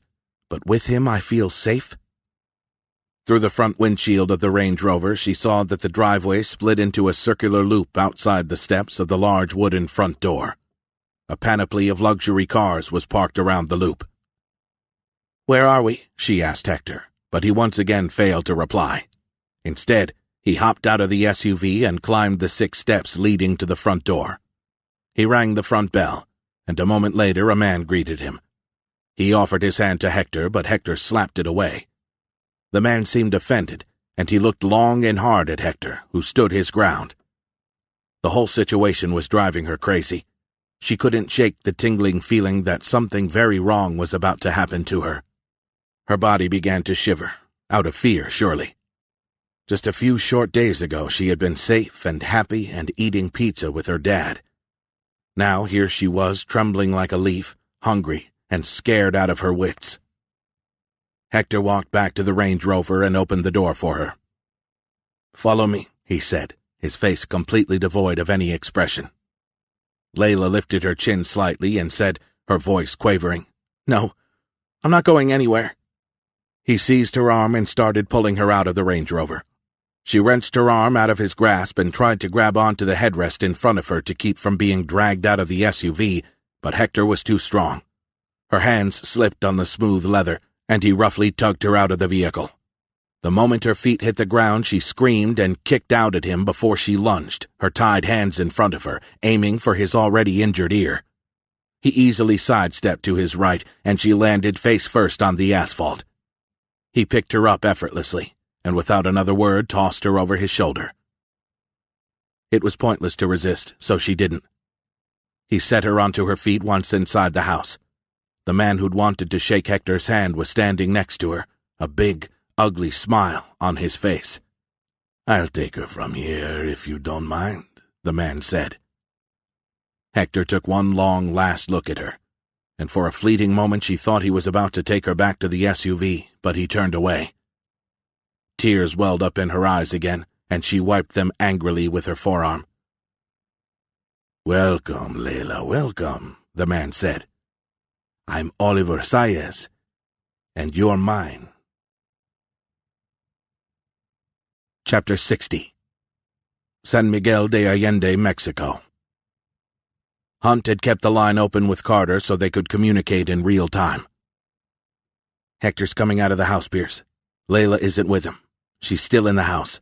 but with him I feel safe? Through the front windshield of the Range Rover, she saw that the driveway split into a circular loop outside the steps of the large wooden front door. A panoply of luxury cars was parked around the loop. "Where are we?" she asked Hector, but he once again failed to reply. Instead, he hopped out of the SUV and climbed the 6 steps leading to the front door. He rang the front bell, and a moment later a man greeted him. He offered his hand to Hector, but Hector slapped it away. The man seemed offended, and he looked long and hard at Hector, who stood his ground. The whole situation was driving her crazy. She couldn't shake the tingling feeling that something very wrong was about to happen to her. Her body began to shiver, out of fear, surely. Just a few short days ago she had been safe and happy and eating pizza with her dad. Now here she was, trembling like a leaf, hungry, and scared out of her wits. Hector walked back to the Range Rover and opened the door for her. "Follow me," he said, his face completely devoid of any expression. Layla lifted her chin slightly and said, her voice quavering, "No, I'm not going anywhere." He seized her arm and started pulling her out of the Range Rover. She wrenched her arm out of his grasp and tried to grab onto the headrest in front of her to keep from being dragged out of the SUV, but Hector was too strong. Her hands slipped on the smooth leather, and he roughly tugged her out of the vehicle. The moment her feet hit the ground, she screamed and kicked out at him before she lunged, her tied hands in front of her, aiming for his already injured ear. He easily sidestepped to his right, and she landed face first on the asphalt. He picked her up effortlessly, and without another word tossed her over his shoulder. It was pointless to resist, so she didn't. He set her onto her feet once inside the house. The man who'd wanted to shake Hector's hand was standing next to her, a big, ugly smile on his face. "I'll take her from here, if you don't mind," the man said. Hector took one long last look at her, and for a fleeting moment she thought he was about to take her back to the SUV, but he turned away. Tears welled up in her eyes again, and she wiped them angrily with her forearm. "Welcome, Layla, welcome," the man said. "I'm Oliver Saez, and you're mine." Chapter 60. San Miguel de Allende, Mexico. Hunt had kept the line open with Carter so they could communicate in real time. "Hector's coming out of the house, Pierce. Layla isn't with him. She's still in the house."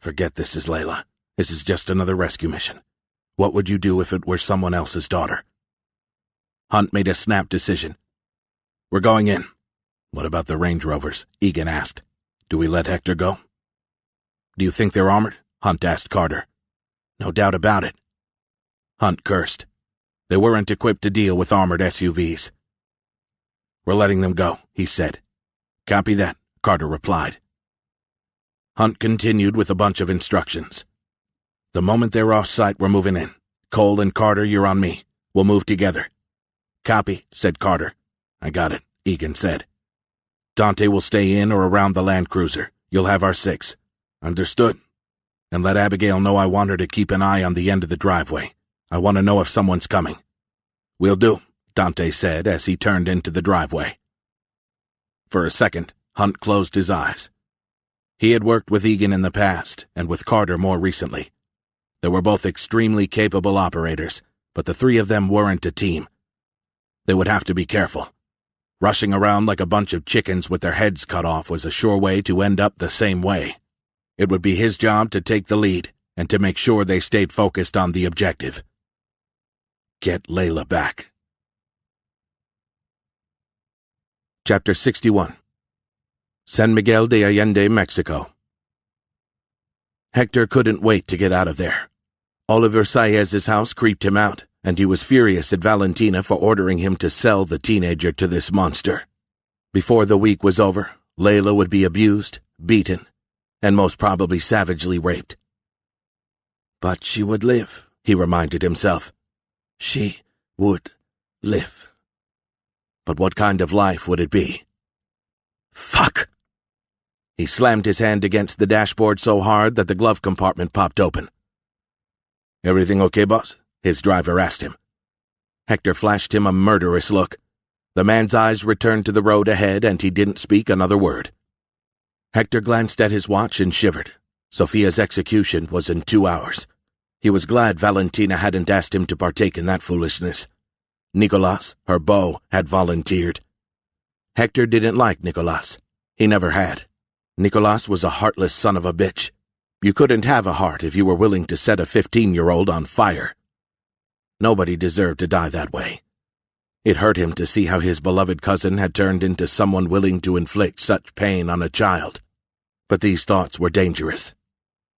"Forget this is Layla. This is just another rescue mission. What would you do if it were someone else's daughter?" Hunt made a snap decision. "We're going in." "What about the Range Rovers?" Egan asked. "Do we let Hector go?" "Do you think they're armored?" Hunt asked Carter. "No doubt about it." Hunt cursed. They weren't equipped to deal with armored SUVs. "We're letting them go," he said. "Copy that," Carter replied. Hunt continued with a bunch of instructions. "The moment they're off site, we're moving in. Cole and Carter, you're on me. We'll move together." "Copy," said Carter. "I got it," Egan said. "Dante will stay in or around the Land Cruiser. You'll have our 6. Understood? And let Abigail know I want her to keep an eye on the end of the driveway. I want to know if someone's coming." "Will do," Dante said as he turned into the driveway. For a second, Hunt closed his eyes. He had worked with Egan in the past, and with Carter more recently. They were both extremely capable operators, but the three of them weren't a team. They would have to be careful. Rushing around like a bunch of chickens with their heads cut off was a sure way to end up the same way. It would be his job to take the lead, and to make sure they stayed focused on the objective. Get Layla back. Chapter 61. San Miguel de Allende, Mexico. Hector couldn't wait to get out of there. Oliver Saez's house creeped him out, and he was furious at Valentina for ordering him to sell the teenager to this monster. Before the week was over, Layla would be abused, beaten, and most probably savagely raped. But she would live, he reminded himself. She would live. But what kind of life would it be? Fuck! He slammed his hand against the dashboard so hard that the glove compartment popped open. "Everything okay, boss?" his driver asked him. Hector flashed him a murderous look. The man's eyes returned to the road ahead, and he didn't speak another word. Hector glanced at his watch and shivered. Sophia's execution was in 2 hours. He was glad Valentina hadn't asked him to partake in that foolishness. Nicolas, her beau, had volunteered. Hector didn't like Nicolas. He never had. Nicolas was a heartless son of a bitch. You couldn't have a heart if you were willing to set a 15-year-old on fire. Nobody deserved to die that way. It hurt him to see how his beloved cousin had turned into someone willing to inflict such pain on a child. But these thoughts were dangerous.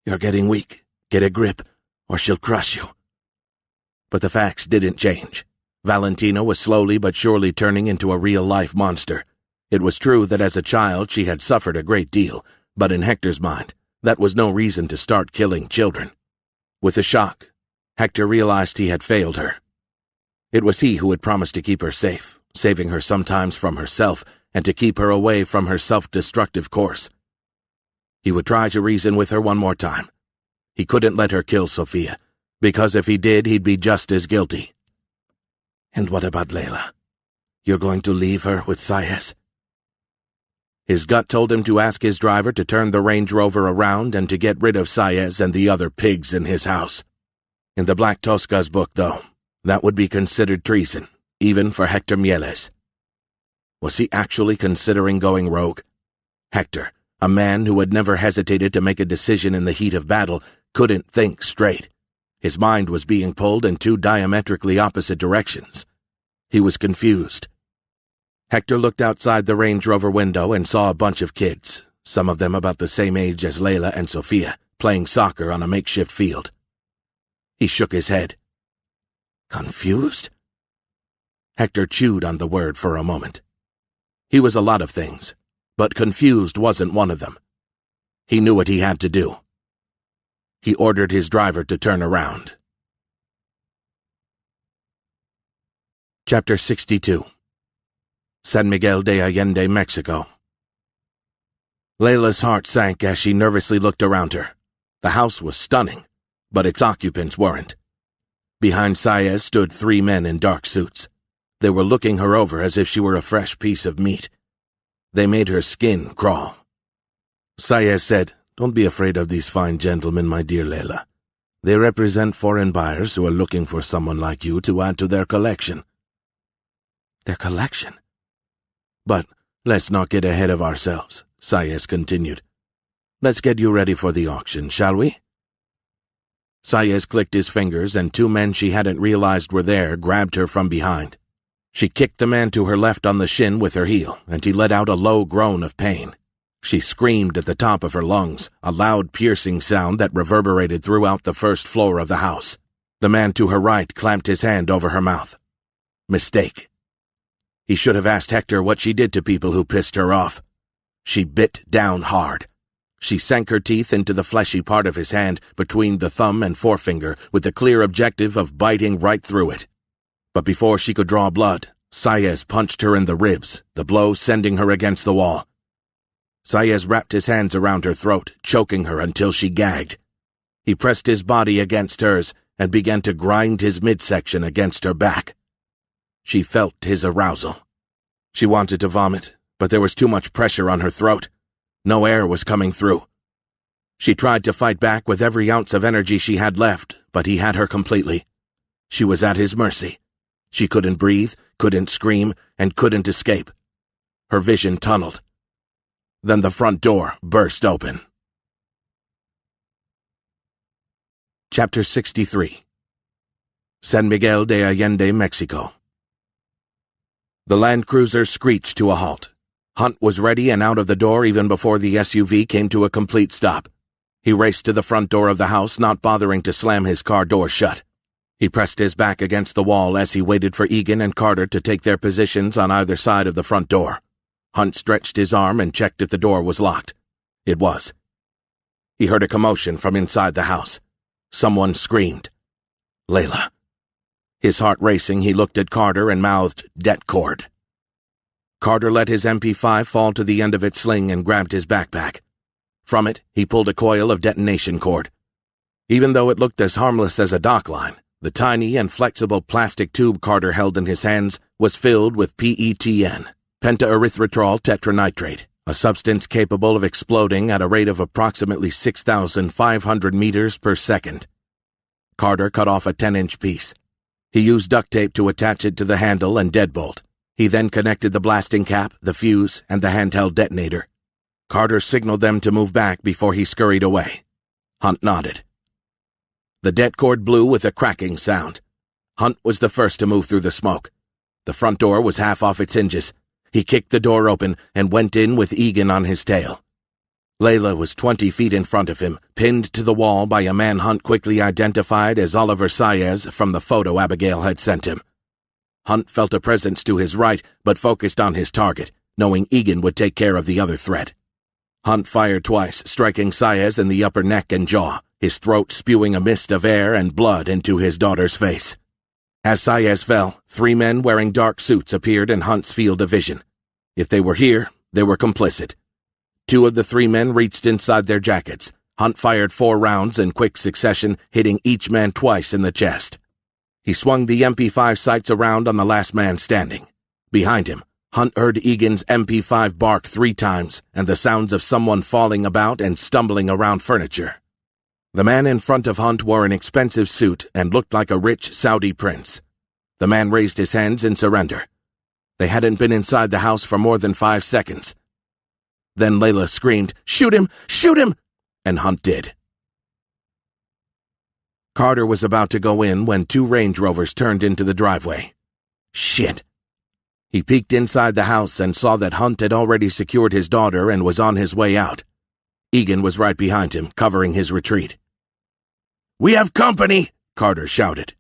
You're getting weak. Get a grip, or she'll crush you. But the facts didn't change. Valentina was slowly but surely turning into a real-life monster. It was true that as a child she had suffered a great deal, but in Hector's mind, that was no reason to start killing children. With a shock, Hector realized he had failed her. It was he who had promised to keep her safe, saving her sometimes from herself, and to keep her away from her self-destructive course. He would try to reason with her one more time. He couldn't let her kill Sophia, because if he did, he'd be just as guilty. And what about Layla? You're going to leave her with Saez? His gut told him to ask his driver to turn the Range Rover around and to get rid of Saez and the other pigs in his house. In the Black Tosca's book, though, that would be considered treason, even for Hector Mieles. Was he actually considering going rogue? Hector, a man who had never hesitated to make a decision in the heat of battle, couldn't think straight. His mind was being pulled in two diametrically opposite directions. He was confused. Hector looked outside the Range Rover window and saw a bunch of kids, some of them about the same age as Layla and Sophia, playing soccer on a makeshift field. He shook his head. Confused? Hector chewed on the word for a moment. He was a lot of things, but confused wasn't one of them. He knew what he had to do. He ordered his driver to turn around. Chapter 62. San Miguel de Allende, Mexico. Layla's heart sank as she nervously looked around her. The house was stunning, but its occupants weren't. Behind Saez stood 3 men in dark suits. They were looking her over as if she were a fresh piece of meat. They made her skin crawl. Saez said, "Don't be afraid of these fine gentlemen, my dear Layla. They represent foreign buyers who are looking for someone like you to add to their collection." Their collection? But let's not get ahead of ourselves, Saez continued. Let's get you ready for the auction, shall we? Saez clicked his fingers, and 2 men she hadn't realized were there grabbed her from behind. She kicked the man to her left on the shin with her heel, and he let out a low groan of pain. She screamed at the top of her lungs, a loud piercing sound that reverberated throughout the first floor of the house. The man to her right clamped his hand over her mouth. Mistake. He should have asked Hector what she did to people who pissed her off. She bit down hard. She sank her teeth into the fleshy part of his hand between the thumb and forefinger with the clear objective of biting right through it. But before she could draw blood, Saez punched her in the ribs, the blow sending her against the wall. Saez wrapped his hands around her throat, choking her until she gagged. He pressed his body against hers and began to grind his midsection against her back. She felt his arousal. She wanted to vomit, but there was too much pressure on her throat. No air was coming through. She tried to fight back with every ounce of energy she had left, but he had her completely. She was at his mercy. She couldn't breathe, couldn't scream, and couldn't escape. Her vision tunneled. Then the front door burst open. Chapter 63. San Miguel de Allende, Mexico. The Land Cruiser screeched to a halt. Hunt was ready and out of the door even before the SUV came to a complete stop. He raced to the front door of the house, not bothering to slam his car door shut. He pressed his back against the wall as he waited for Egan and Carter to take their positions on either side of the front door. Hunt stretched his arm and checked if the door was locked. It was. He heard a commotion from inside the house. Someone screamed. Layla. His heart racing, he looked at Carter and mouthed, "Det cord." Carter let his MP5 fall to the end of its sling and grabbed his backpack. From it, he pulled a coil of detonation cord. Even though it looked as harmless as a dock line, The tiny and flexible plastic tube Carter held in his hands was filled with PETN, pentaerythritol tetranitrate, a substance capable of exploding at a rate of approximately 6,500 meters per second. Carter cut off a 10-inch piece. He used duct tape to attach it to the handle and deadbolt. He then connected the blasting cap, the fuse, and the handheld detonator. Carter signaled them to move back before he scurried away. Hunt nodded. The det cord blew with a cracking sound. Hunt was the first to move through the smoke. The front door was half off its hinges. He kicked the door open and went in with Egan on his tail. Layla was 20 feet in front of him, pinned to the wall by a man Hunt quickly identified as Oliver Saez from the photo Abigail had sent him. Hunt felt a presence to his right, but focused on his target, knowing Egan would take care of the other threat. Hunt fired twice, striking Saez in the upper neck and jaw, his throat spewing a mist of air and blood into his daughter's face. As Saez fell, 3 men wearing dark suits appeared in Hunt's field of vision. If they were here, they were complicit. 2 of the 3 men reached inside their jackets. Hunt fired 4 rounds in quick succession, hitting each man twice in the chest. He swung the MP5 sights around on the last man standing. Behind him, Hunt heard Egan's MP5 bark 3 times and the sounds of someone falling about and stumbling around furniture. The man in front of Hunt wore an expensive suit and looked like a rich Saudi prince. The man raised his hands in surrender. They hadn't been inside the house for more than 5 seconds. Then Layla screamed, "Shoot him! Shoot him!" and Hunt did. Carter was about to go in when 2 Range Rovers turned into the driveway. Shit! He peeked inside the house and saw that Hunt had already secured his daughter and was on his way out. Egan was right behind him, covering his retreat. "We have company!" Carter shouted.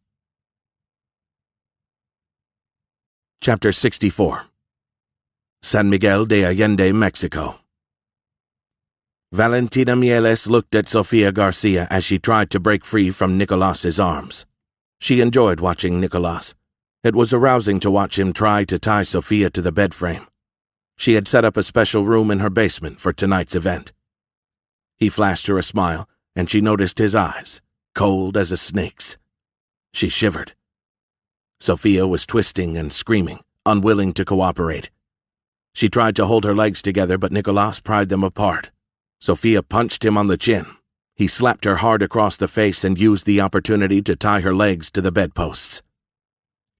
Chapter 64. San Miguel de Allende, Mexico. Valentina Mieles looked at Sofia Garcia as she tried to break free from Nicolas's arms. She enjoyed watching Nicolas. It was arousing to watch him try to tie Sofia to the bed frame. She had set up a special room in her basement for tonight's event. He flashed her a smile, and she noticed his eyes, cold as a snake's. She shivered. Sofia was twisting and screaming, unwilling to cooperate. She tried to hold her legs together, but Nicolas pried them apart. Sofia punched him on the chin. He slapped her hard across the face and used the opportunity to tie her legs to the bedposts.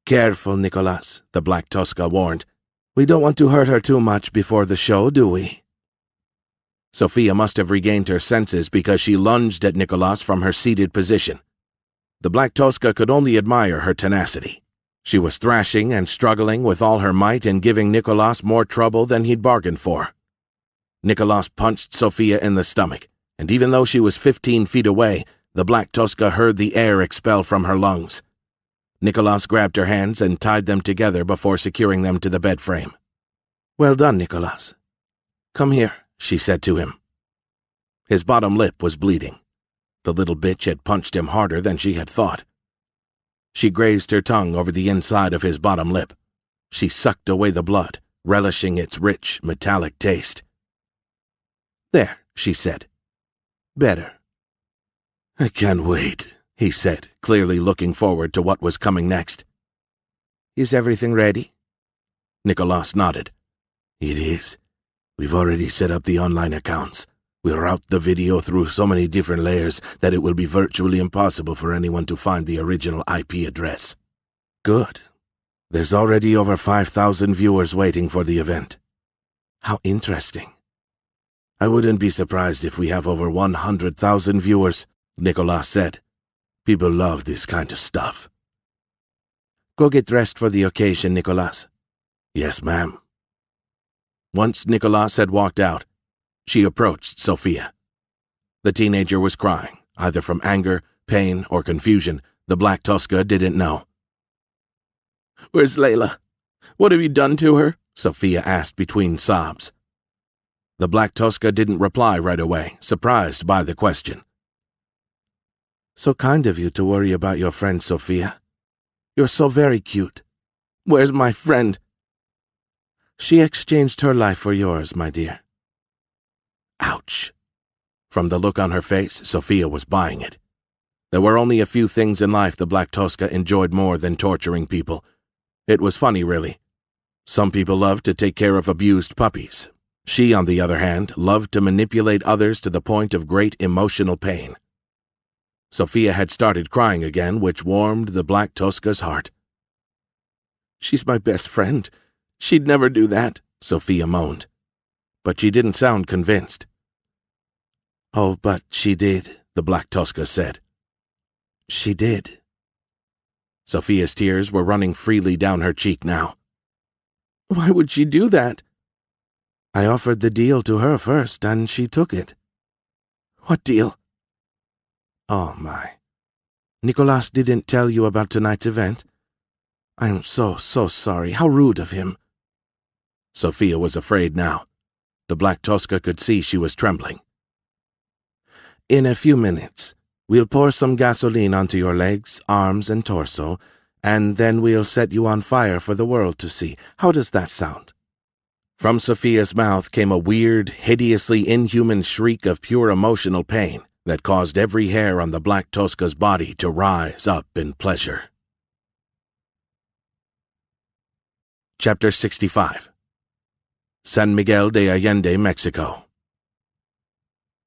"Careful, Nicolas," the Black Tosca warned. "We don't want to hurt her too much before the show, do we?" Sofia must have regained her senses because she lunged at Nicolas from her seated position. The Black Tosca could only admire her tenacity. She was thrashing and struggling with all her might and giving Nicolas more trouble than he'd bargained for. Nicolas punched Sofia in the stomach, and even though she was 15 feet away, the Black Tosca heard the air expel from her lungs. Nicolas grabbed her hands and tied them together before securing them to the bed frame. "Well done, Nicolas. Come here," she said to him. His bottom lip was bleeding. The little bitch had punched him harder than she had thought. She grazed her tongue over the inside of his bottom lip. She sucked away the blood, relishing its rich, metallic taste. "There," she said. "Better." "I can't wait," he said, clearly looking forward to what was coming next. "Is everything ready?" Nicolas nodded. "It is. We've already set up the online accounts. We'll route the video through so many different layers that it will be virtually impossible for anyone to find the original IP address." "Good. There's already over 5,000 viewers waiting for the event." "How interesting." "I wouldn't be surprised if we have over 100,000 viewers," Nicolas said. "People love this kind of stuff." "Go get dressed for the occasion, Nicolas." "Yes, ma'am." Once Nicolas had walked out, she approached Sofia. The teenager was crying, either from anger, pain, or confusion. The Black Tosca didn't know. "Where's Layla? What have you done to her?" Sofia asked between sobs. The Black Tosca didn't reply right away, surprised by the question. "So kind of you to worry about your friend, Sofia. You're so very cute." "Where's my friend?" "She exchanged her life for yours, my dear." Ouch. From the look on her face, Sofia was buying it. There were only a few things in life the Black Tosca enjoyed more than torturing people. It was funny, really. Some people loved to take care of abused puppies. She, on the other hand, loved to manipulate others to the point of great emotional pain. Sophia had started crying again, which warmed the Black Tosca's heart. "She's my best friend. She'd never do that," Sophia moaned. But she didn't sound convinced. "Oh, but she did," the Black Tosca said. "She did." Sophia's tears were running freely down her cheek now. "Why would she do that?" "I offered the deal to her first, and she took it." "What deal?" "Oh, my. Nicolas didn't tell you about tonight's event? I'm so sorry. How rude of him." Sophia was afraid now. The Black Tosca could see she was trembling. "In a few minutes, we'll pour some gasoline onto your legs, arms, and torso, and then we'll set you on fire for the world to see. How does that sound?" From Sophia's mouth came a weird, hideously inhuman shriek of pure emotional pain that caused every hair on the Black Tosca's body to rise up in pleasure. Chapter 65. San Miguel de Allende, Mexico.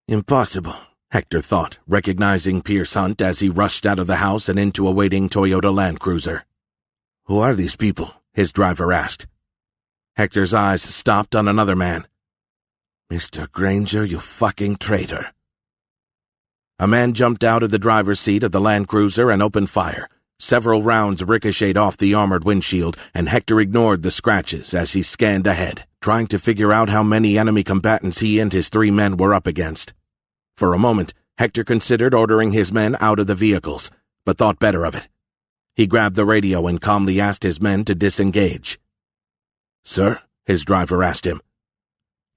Impossible, Hector thought, recognizing Pierce Hunt as he rushed out of the house and into a waiting Toyota Land Cruiser. "Who are these people?" his driver asked. Hector's eyes stopped on another man. "Mr. Granger, you fucking traitor." A man jumped out of the driver's seat of the Land Cruiser and opened fire. Several rounds ricocheted off the armored windshield, and Hector ignored the scratches as he scanned ahead, trying to figure out how many enemy combatants he and his 3 men were up against. For a moment, Hector considered ordering his men out of the vehicles, but thought better of it. He grabbed the radio and calmly asked his men to disengage. "Sir?" his driver asked him.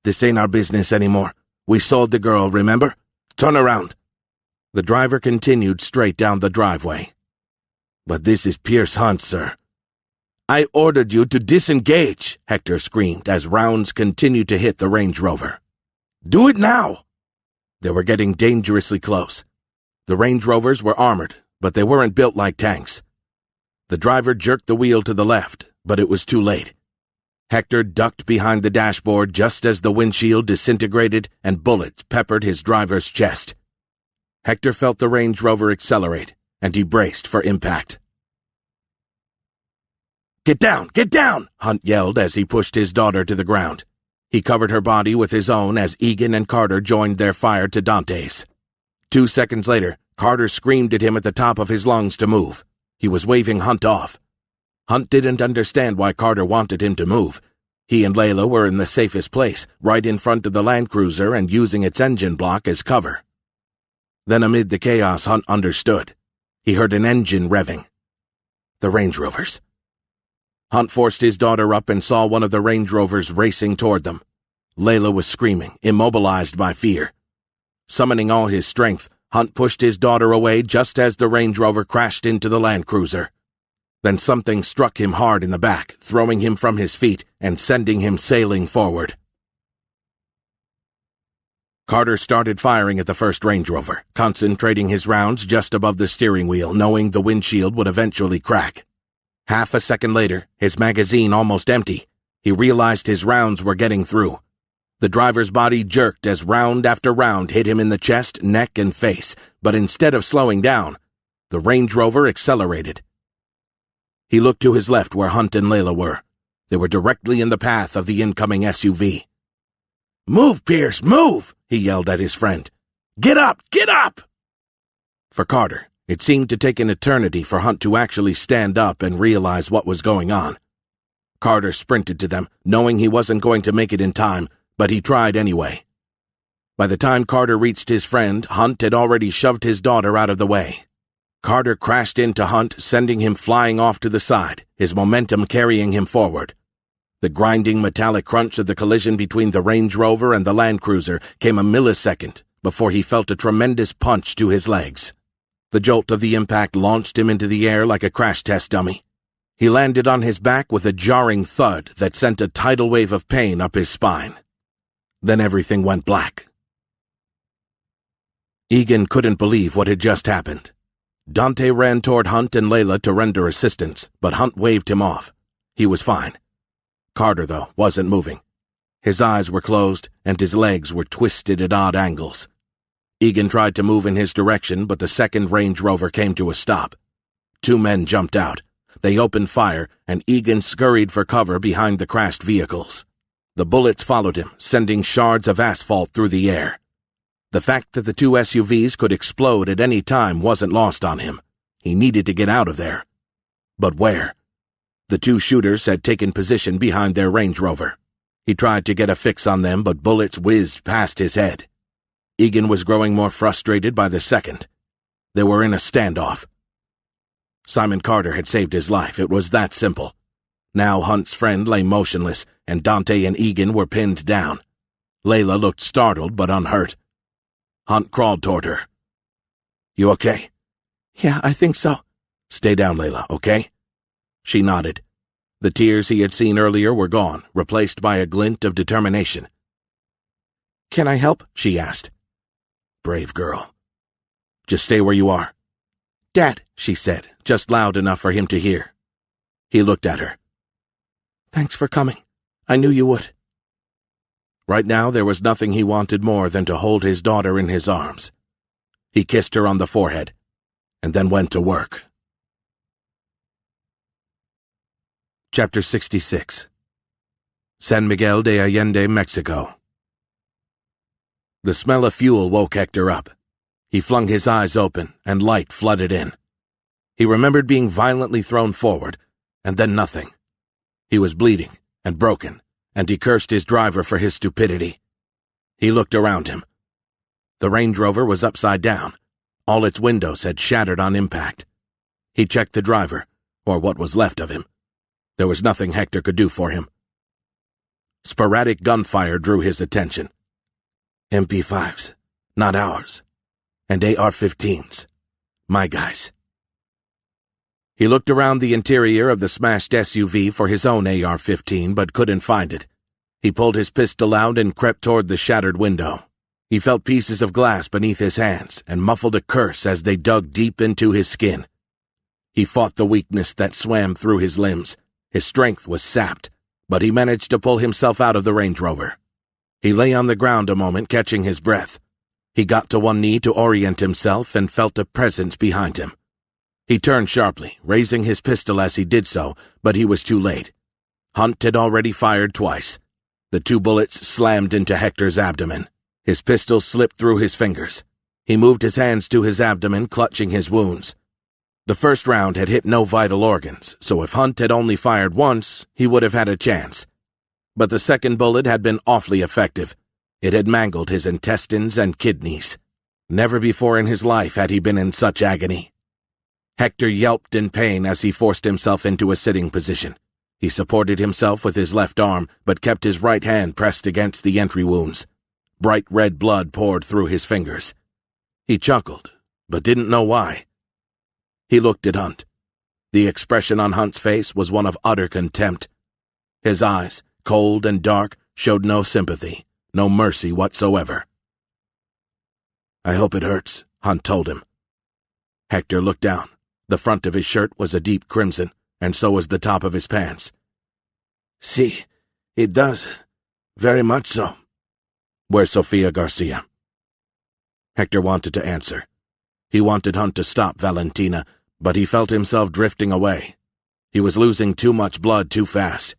"This ain't our business anymore. We sold the girl, remember? Turn around." The driver continued straight down the driveway. "But this is Pierce Hunt, sir." "I ordered you to disengage," Hector screamed as rounds continued to hit the Range Rover. "Do it now!" They were getting dangerously close. The Range Rovers were armored, but they weren't built like tanks. The driver jerked the wheel to the left, but it was too late. Hector ducked behind the dashboard just as the windshield disintegrated and bullets peppered his driver's chest. Hector felt the Range Rover accelerate, and he braced for impact. "Get down! Get down!" Hunt yelled as he pushed his daughter to the ground. He covered her body with his own as Egan and Carter joined their fire to Dante's. 2 seconds later, Carter screamed at him at the top of his lungs to move. He was waving Hunt off. Hunt didn't understand why Carter wanted him to move. He and Layla were in the safest place, right in front of the Land Cruiser and using its engine block as cover. Then amid the chaos, Hunt understood. He heard an engine revving. The Range Rovers. Hunt forced his daughter up and saw one of the Range Rovers racing toward them. Layla was screaming, immobilized by fear. Summoning all his strength, Hunt pushed his daughter away just as the Range Rover crashed into the Land Cruiser. Then something struck him hard in the back, throwing him from his feet and sending him sailing forward. Carter started firing at the first Range Rover, concentrating his rounds just above the steering wheel, knowing the windshield would eventually crack. Half a second later, his magazine almost empty, he realized his rounds were getting through. The driver's body jerked as round after round hit him in the chest, neck, and face, but instead of slowing down, the Range Rover accelerated. He looked to his left where Hunt and Layla were. They were directly in the path of the incoming SUV. "Move, Pierce, move!" he yelled at his friend. "Get up! Get up!" For Carter, it seemed to take an eternity for Hunt to actually stand up and realize what was going on. Carter sprinted to them, knowing he wasn't going to make it in time, but he tried anyway. By the time Carter reached his friend, Hunt had already shoved his daughter out of the way. Carter crashed into Hunt, sending him flying off to the side, his momentum carrying him forward. The grinding metallic crunch of the collision between the Range Rover and the Land Cruiser came a millisecond before he felt a tremendous punch to his legs. The jolt of the impact launched him into the air like a crash test dummy. He landed on his back with a jarring thud that sent a tidal wave of pain up his spine. Then everything went black. Egan couldn't believe what had just happened. Dante ran toward Hunt and Layla to render assistance, but Hunt waved him off. He was fine. Carter, though, wasn't moving. His eyes were closed, and his legs were twisted at odd angles. Egan tried to move in his direction, but the second Range Rover came to a stop. 2 men jumped out. They opened fire, and Egan scurried for cover behind the crashed vehicles. The bullets followed him, sending shards of asphalt through the air. The fact that the 2 SUVs could explode at any time wasn't lost on him. He needed to get out of there. But where? The 2 shooters had taken position behind their Range Rover. He tried to get a fix on them, but bullets whizzed past his head. Egan was growing more frustrated by the second. They were in a standoff. Simon Carter had saved his life. It was that simple. Now Hunt's friend lay motionless, and Dante and Egan were pinned down. Layla looked startled but unhurt. Hunt crawled toward her. "You okay?" "Yeah, I think so." "Stay down, Layla, okay?" She nodded. The tears he had seen earlier were gone, replaced by a glint of determination. "Can I help?" she asked. "Brave girl. Just stay where you are." "Dad," she said, just loud enough for him to hear. He looked at her. "Thanks for coming. I knew you would." Right now there was nothing he wanted more than to hold his daughter in his arms. He kissed her on the forehead, and then went to work. Chapter 66. San Miguel de Allende, Mexico. The smell of fuel woke Hector up. He flung his eyes open, and light flooded in. He remembered being violently thrown forward, and then nothing. He was bleeding and broken, and he cursed his driver for his stupidity. He looked around him. The Range Rover was upside down. All its windows had shattered on impact. He checked the driver, or what was left of him. There was nothing Hector could do for him. Sporadic gunfire drew his attention. MP5s, not ours. And AR-15s. My guys. He looked around the interior of the smashed SUV for his own AR-15, but couldn't find it. He pulled his pistol out and crept toward the shattered window. He felt pieces of glass beneath his hands and muffled a curse as they dug deep into his skin. He fought the weakness that swam through his limbs. His strength was sapped, but he managed to pull himself out of the Range Rover. He lay on the ground a moment, catching his breath. He got to one knee to orient himself and felt a presence behind him. He turned sharply, raising his pistol as he did so, but he was too late. Hunt had already fired twice. The 2 bullets slammed into Hector's abdomen. His pistol slipped through his fingers. He moved his hands to his abdomen, clutching his wounds. The first round had hit no vital organs, so if Hunt had only fired once, he would have had a chance. But the second bullet had been awfully effective. It had mangled his intestines and kidneys. Never before in his life had he been in such agony. Hector yelped in pain as he forced himself into a sitting position. He supported himself with his left arm, but kept his right hand pressed against the entry wounds. Bright red blood poured through his fingers. He chuckled, but didn't know why. He looked at Hunt. The expression on Hunt's face was one of utter contempt. His eyes, cold and dark, showed no sympathy, no mercy whatsoever. "I hope it hurts," Hunt told him. Hector looked down. The front of his shirt was a deep crimson, and so was the top of his pants. "Si, it does. Very much so." "Where's Sofia Garcia?" Hector wanted to answer. He wanted Hunt to stop Valentina, but he felt himself drifting away. He was losing too much blood too fast.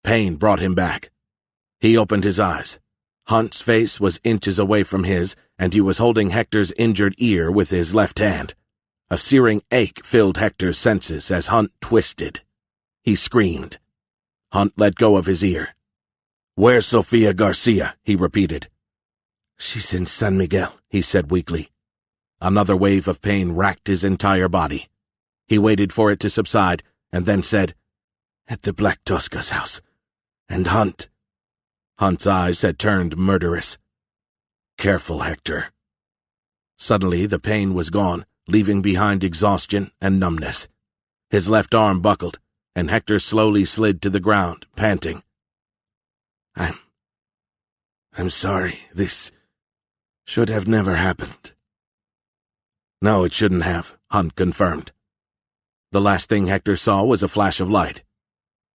Pain brought him back. He opened his eyes. Hunt's face was inches away from his, and he was holding Hector's injured ear with his left hand. A searing ache filled Hector's senses as Hunt twisted. He screamed. Hunt let go of his ear. "Where's Sofia Garcia?" he repeated. "She's in San Miguel," he said weakly. Another wave of pain racked his entire body. He waited for it to subside, and then said, "At the Black Tosca's house. And Hunt." Hunt's eyes had turned murderous. "Careful, Hector." Suddenly the pain was gone, leaving behind exhaustion and numbness. His left arm buckled, and Hector slowly slid to the ground, panting. I'm sorry. This should have never happened." No, it shouldn't have, Hunt confirmed. The last thing Hector saw was a flash of light.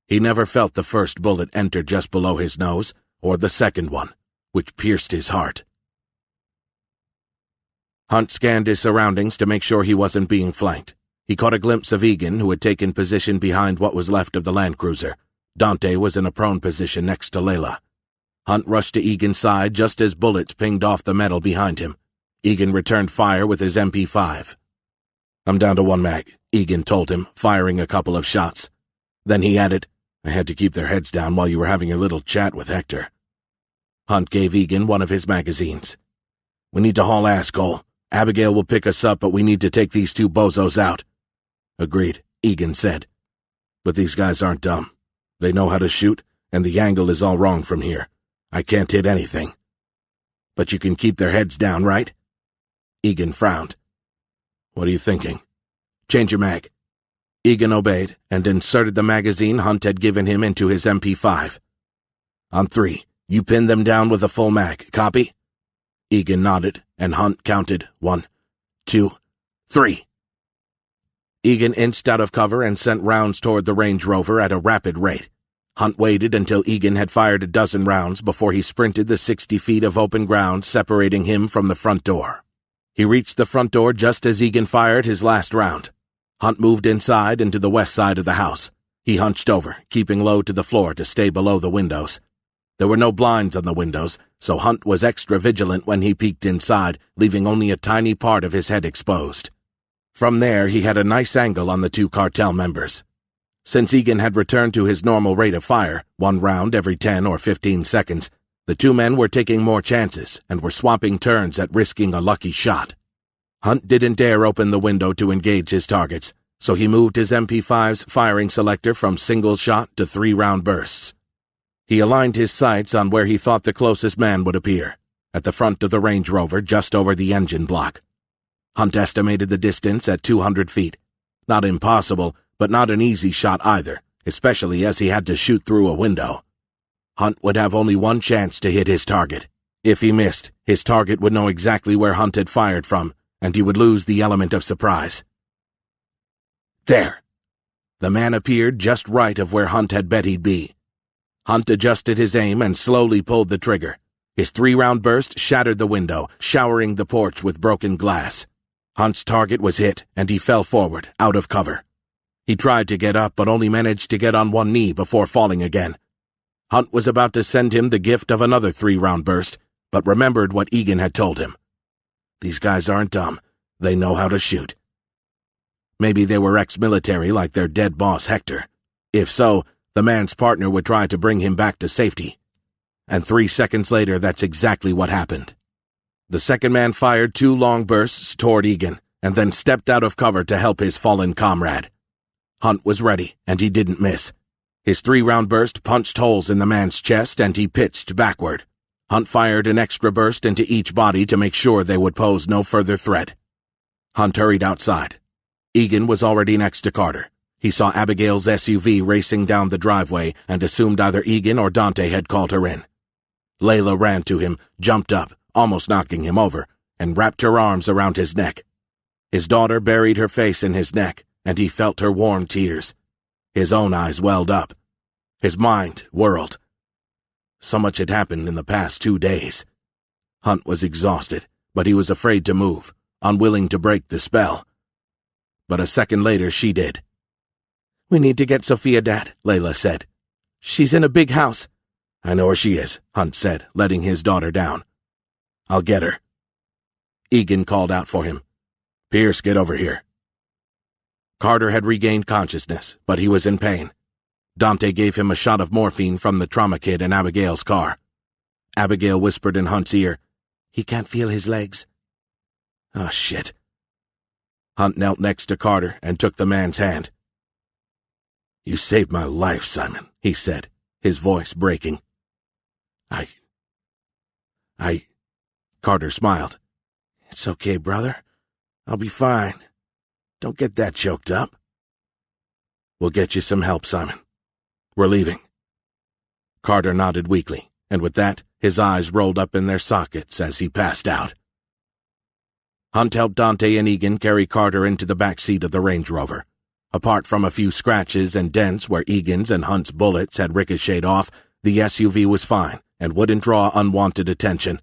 He never felt the first bullet enter just below his nose, or the second one, which pierced his heart. Hunt scanned his surroundings to make sure he wasn't being flanked. He caught a glimpse of Egan, who had taken position behind what was left of the Land Cruiser. Dante was in a prone position next to Layla. Hunt rushed to Egan's side just as bullets pinged off the metal behind him. Egan returned fire with his MP5. "I'm down to 1 mag, Egan told him, firing a couple of shots. Then he added, "I had to keep their heads down while you were having a little chat with Hector." Hunt gave Egan one of his magazines. "We need to haul ass, Cole. Abigail will pick us up, but we need to take these 2 bozos out." "Agreed," Egan said. "But these guys aren't dumb. They know how to shoot, and the angle is all wrong from here. I can't hit anything." "But you can keep their heads down, right?" Egan frowned. "What are you thinking?" "Change your mag." Egan obeyed and inserted the magazine Hunt had given him into his MP5. "On 3, you pin them down with a full mag. Copy?" Egan nodded, and Hunt counted 1, 2, 3. Egan inched out of cover and sent rounds toward the Range Rover at a rapid rate. Hunt waited until Egan had fired a dozen rounds before he sprinted the 60 feet of open ground separating him from the front door. He reached the front door just as Egan fired his last round. Hunt moved inside into the west side of the house. He hunched over, keeping low to the floor to stay below the windows. There were no blinds on the windows, so Hunt was extra vigilant when he peeked inside, leaving only a tiny part of his head exposed. From there, he had a nice angle on the 2 cartel members. Since Egan had returned to his normal rate of fire, 1 round every 10 or 15 seconds, the 2 men were taking more chances and were swapping turns at risking a lucky shot. Hunt didn't dare open the window to engage his targets, so he moved his MP5's firing selector from single shot to 3-round bursts. He aligned his sights on where he thought the closest man would appear, at the front of the Range Rover just over the engine block. Hunt estimated the distance at 200 feet. Not impossible, but not an easy shot either, especially as he had to shoot through a window. Hunt would have only 1 chance to hit his target. If he missed, his target would know exactly where Hunt had fired from, and he would lose the element of surprise. There! The man appeared just right of where Hunt had bet he'd be. Hunt adjusted his aim and slowly pulled the trigger. His 3-round burst shattered the window, showering the porch with broken glass. Hunt's target was hit, and he fell forward, out of cover. He tried to get up, but only managed to get on 1 knee before falling again. Hunt was about to send him the gift of another 3-round burst, but remembered what Egan had told him. These guys aren't dumb. They know how to shoot. Maybe they were ex-military like their dead boss Hector. If so, the man's partner would try to bring him back to safety. And 3 seconds later, that's exactly what happened. The second man fired 2 long bursts toward Egan, and then stepped out of cover to help his fallen comrade. Hunt was ready, and he didn't miss. His 3-round burst punched holes in the man's chest, and he pitched backward. Hunt fired an extra burst into each body to make sure they would pose no further threat. Hunt hurried outside. Egan was already next to Carter. He saw Abigail's SUV racing down the driveway and assumed either Egan or Dante had called her in. Layla ran to him, jumped up, almost knocking him over, and wrapped her arms around his neck. His daughter buried her face in his neck, and he felt her warm tears. His own eyes welled up. His mind whirled. So much had happened in the past 2 days. Hunt was exhausted, but he was afraid to move, unwilling to break the spell. But a second later she did. "We need to get Sophia, Dad," Layla said. "She's in a big house." "I know where she is," Hunt said, letting his daughter down. "I'll get her." Egan called out for him. "Pierce, get over here." Carter had regained consciousness, but he was in pain. Dante gave him a shot of morphine from the trauma kit in Abigail's car. Abigail whispered in Hunt's ear, "He can't feel his legs." "Oh, shit." Hunt knelt next to Carter and took the man's hand. "You saved my life, Simon," he said, his voice breaking. I... Carter smiled. "It's okay, brother. I'll be fine. Don't get that choked up." "We'll get you some help, Simon. We're leaving." Carter nodded weakly, and with that, his eyes rolled up in their sockets as he passed out. Hunt helped Dante and Egan carry Carter into the back seat of the Range Rover. Apart from a few scratches and dents where Egan's and Hunt's bullets had ricocheted off, the SUV was fine and wouldn't draw unwanted attention.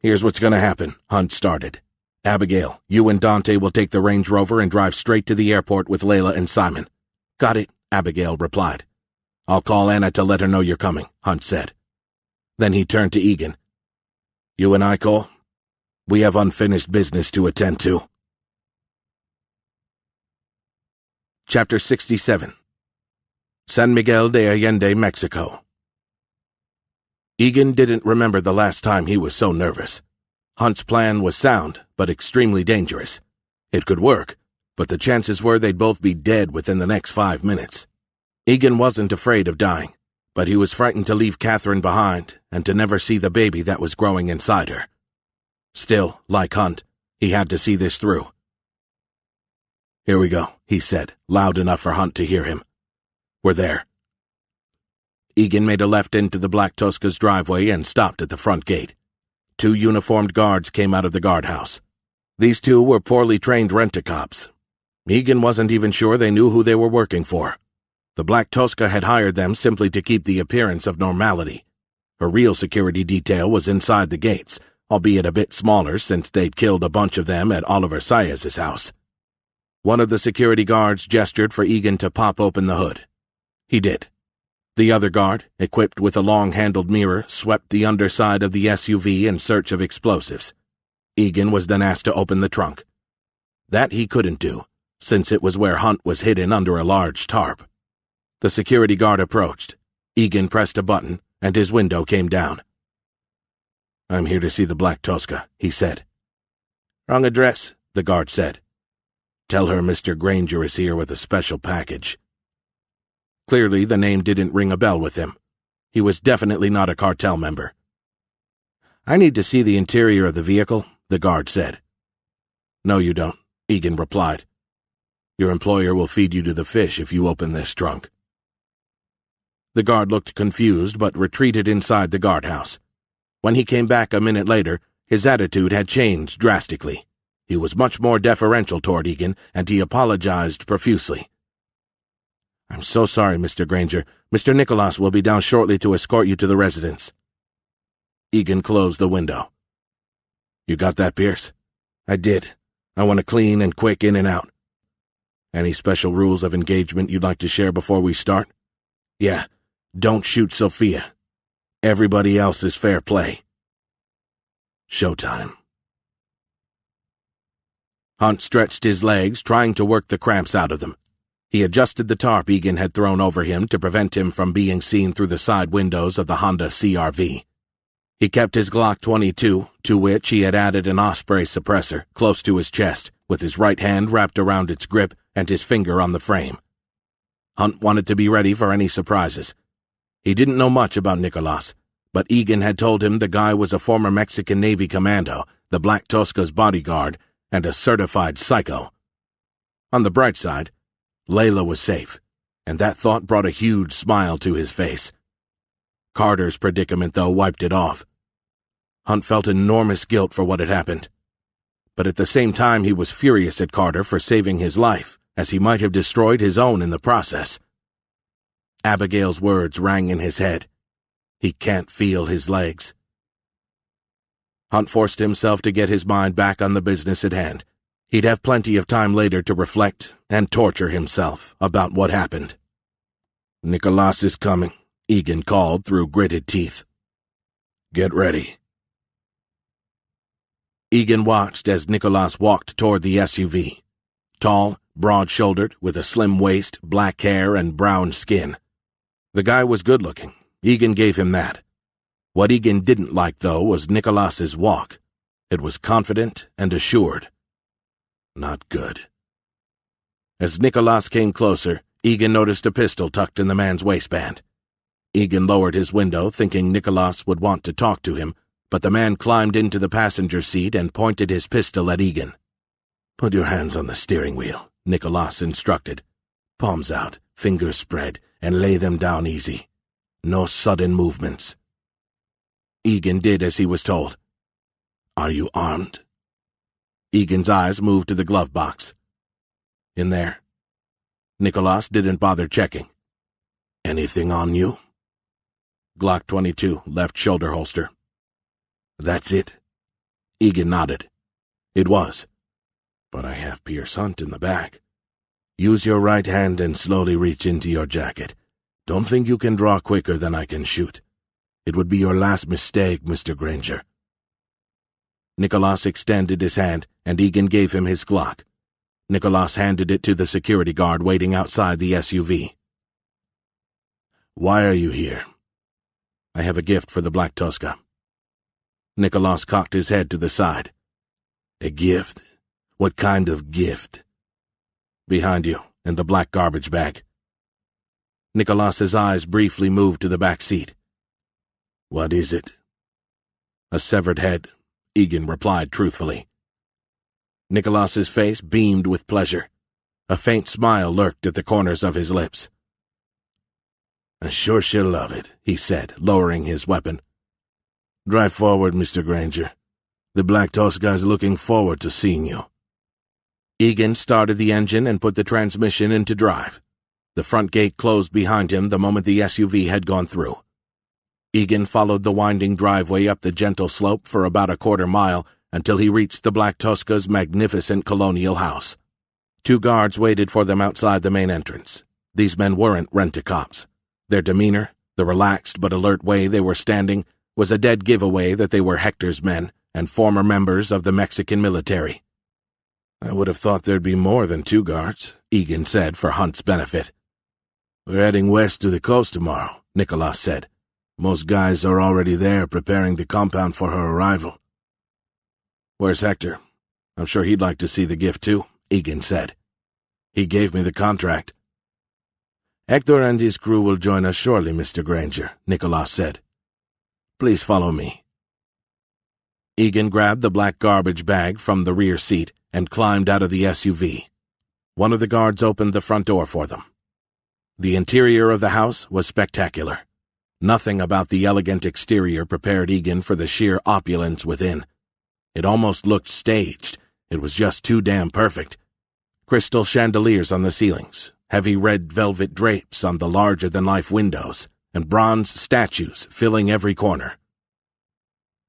"Here's what's going to happen," Hunt started. "Abigail, you and Dante will take the Range Rover and drive straight to the airport with Layla and Simon." "Got it," Abigail replied. "I'll call Anna to let her know you're coming," Hunt said. Then he turned to Egan. "You and I, Cole? We have unfinished business to attend to." Chapter 67. San Miguel de Allende, Mexico. Egan didn't remember the last time he was so nervous. Hunt's plan was sound, but extremely dangerous. It could work, but the chances were they'd both be dead within the next 5 minutes. Egan wasn't afraid of dying, but he was frightened to leave Catherine behind and to never see the baby that was growing inside her. Still, like Hunt, he had to see this through. "Here we go," he said, loud enough for Hunt to hear him. "We're there." Egan made a left into the Black Tosca's driveway and stopped at the front gate. 2 uniformed guards came out of the guardhouse. These 2 were poorly trained rent-a-cops. Egan wasn't even sure they knew who they were working for. The Black Tosca had hired them simply to keep the appearance of normality. Her real security detail was inside the gates, albeit a bit smaller since they'd killed a bunch of them at Oliver Saez's house. One of the security guards gestured for Egan to pop open the hood. He did. The other guard, equipped with a long-handled mirror, swept the underside of the SUV in search of explosives. Egan was then asked to open the trunk. That he couldn't do, since it was where Hunt was hidden under a large tarp. The security guard approached. Egan pressed a button, and his window came down. "I'm here to see the Black Tosca," he said. "Wrong address," the guard said. "Tell her Mr. Granger is here with a special package." Clearly, the name didn't ring a bell with him. He was definitely not a cartel member. "I need to see the interior of the vehicle," the guard said. "No, you don't," Egan replied. "Your employer will feed you to the fish if you open this trunk." The guard looked confused but retreated inside the guardhouse. When he came back a minute later, his attitude had changed drastically. He was much more deferential toward Egan, and he apologized profusely. "I'm so sorry, Mr. Granger. Mr. Nicholas will be down shortly to escort you to the residence." Egan closed the window. "You got that, Pierce?" "I did. I want a clean and quick in and out." "Any special rules of engagement you'd like to share before we start?" "Yeah. Don't shoot Sophia. Everybody else is fair play." Showtime. Hunt stretched his legs, trying to work the cramps out of them. He adjusted the tarp Egan had thrown over him to prevent him from being seen through the side windows of the Honda CR-V. He kept his Glock 22, to which he had added an Osprey suppressor, close to his chest, with his right hand wrapped around its grip and his finger on the frame. Hunt wanted to be ready for any surprises. He didn't know much about Nicholas, but Egan had told him the guy was a former Mexican Navy commando, the Black Tosca's bodyguard, and a certified psycho. On the bright side, Layla was safe, and that thought brought a huge smile to his face. Carter's predicament, though, wiped it off. Hunt felt enormous guilt for what had happened. But at the same time he was furious at Carter for saving his life, as he might have destroyed his own in the process. Abigail's words rang in his head. He can't feel his legs. Hunt forced himself to get his mind back on the business at hand. He'd have plenty of time later to reflect and torture himself about what happened. "Nicholas is coming," Egan called through gritted teeth. "Get ready." Egan watched as Nicholas walked toward the SUV. Tall, broad-shouldered, with a slim waist, black hair, and brown skin. The guy was good-looking. Egan gave him that. What Egan didn't like, though, was Nicholas's walk. It was confident and assured. Not good. As Nicholas came closer, Egan noticed a pistol tucked in the man's waistband. Egan lowered his window, thinking Nicholas would want to talk to him, but the man climbed into the passenger seat and pointed his pistol at Egan. "Put your hands on the steering wheel," Nicholas instructed. "Palms out, fingers spread, and lay them down easy. No sudden movements." Egan did as he was told. "Are you armed?" Egan's eyes moved to the glove box. In there. Nicholas didn't bother checking. Anything on you? Glock 22, left shoulder holster. That's it? Egan nodded. It was. But I have Pierce Hunt in the bag. Use your right hand and slowly reach into your jacket. Don't think you can draw quicker than I can shoot. It would be your last mistake, Mr. Granger. Nicholas extended his hand, and Egan gave him his Glock. Nicholas handed it to the security guard waiting outside the SUV. Why are you here? I have a gift for the Black Tuska. Nicholas cocked his head to the side. A gift? What kind of gift? Behind you, in the black garbage bag. Nicholas's eyes briefly moved to the back seat. What is it? A severed head, Egan replied truthfully. Nicholas's face beamed with pleasure. A faint smile lurked at the corners of his lips. I'm sure she'll love it, he said, lowering his weapon. Drive forward, Mr. Granger. The Black Tuska's looking forward to seeing you. Egan started the engine and put the transmission into drive. The front gate closed behind him the moment the SUV had gone through. Egan followed the winding driveway up the gentle slope for about a quarter mile until he reached the Black Tuska's magnificent colonial house. 2 guards waited for them outside the main entrance. These men weren't rent-a-cops. Their demeanor, the relaxed but alert way they were standing, was a dead giveaway that they were Hector's men and former members of the Mexican military. I would have thought there'd be more than 2 guards, Egan said for Hunt's benefit. We're heading west to the coast tomorrow, Nicholas said. Most guys are already there preparing the compound for her arrival. Where's Hector? I'm sure he'd like to see the gift too, Egan said. He gave me the contract. Hector and his crew will join us shortly, Mr. Granger, Nicholas said. Please follow me. Egan grabbed the black garbage bag from the rear seat and climbed out of the SUV. One of the guards opened the front door for them. The interior of the house was spectacular. Nothing about the elegant exterior prepared Egan for the sheer opulence within. It almost looked staged. It was just too damn perfect. Crystal chandeliers on the ceilings, heavy red velvet drapes on the larger-than-life windows, and bronze statues filling every corner.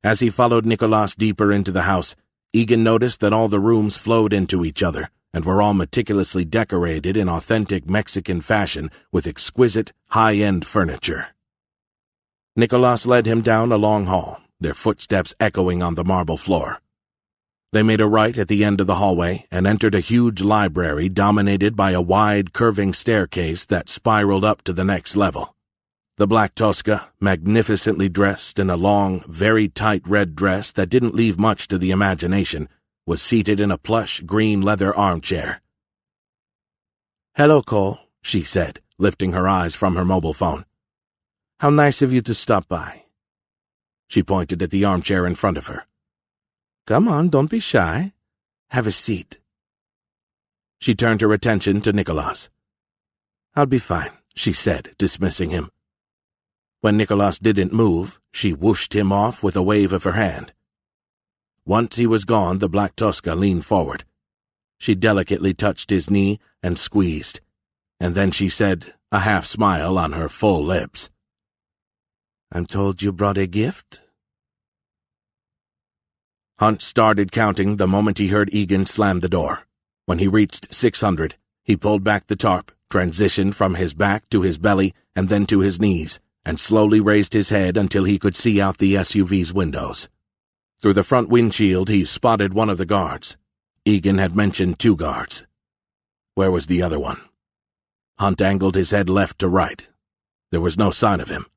As he followed Nicholas deeper into the house, Egan noticed that all the rooms flowed into each other and were all meticulously decorated in authentic Mexican fashion with exquisite, high-end furniture. Nicholas led him down a long hall, their footsteps echoing on the marble floor. They made a right at the end of the hallway and entered a huge library dominated by a wide, curving staircase that spiraled up to the next level. The Black Tuska, magnificently dressed in a long, very tight red dress that didn't leave much to the imagination, was seated in a plush green leather armchair. "Hello, Cole," she said, lifting her eyes from her mobile phone. "How nice of you to stop by." She pointed at the armchair in front of her. "Come on, don't be shy. Have a seat." She turned her attention to Nicholas. "I'll be fine," she said, dismissing him. When Nicholas didn't move, she whooshed him off with a wave of her hand. Once he was gone, the Black Tuska leaned forward. She delicately touched his knee and squeezed, and then she said, a half-smile on her full lips, "I'm told you brought a gift?" Hunt started counting the moment he heard Egan slam the door. When he reached 600, he pulled back the tarp, transitioned from his back to his belly and then to his knees, and slowly raised his head until he could see out the SUV's windows. Through the front windshield, he spotted one of the guards. Egan had mentioned 2 guards. Where was the other one? Hunt angled his head left to right. There was no sign of him.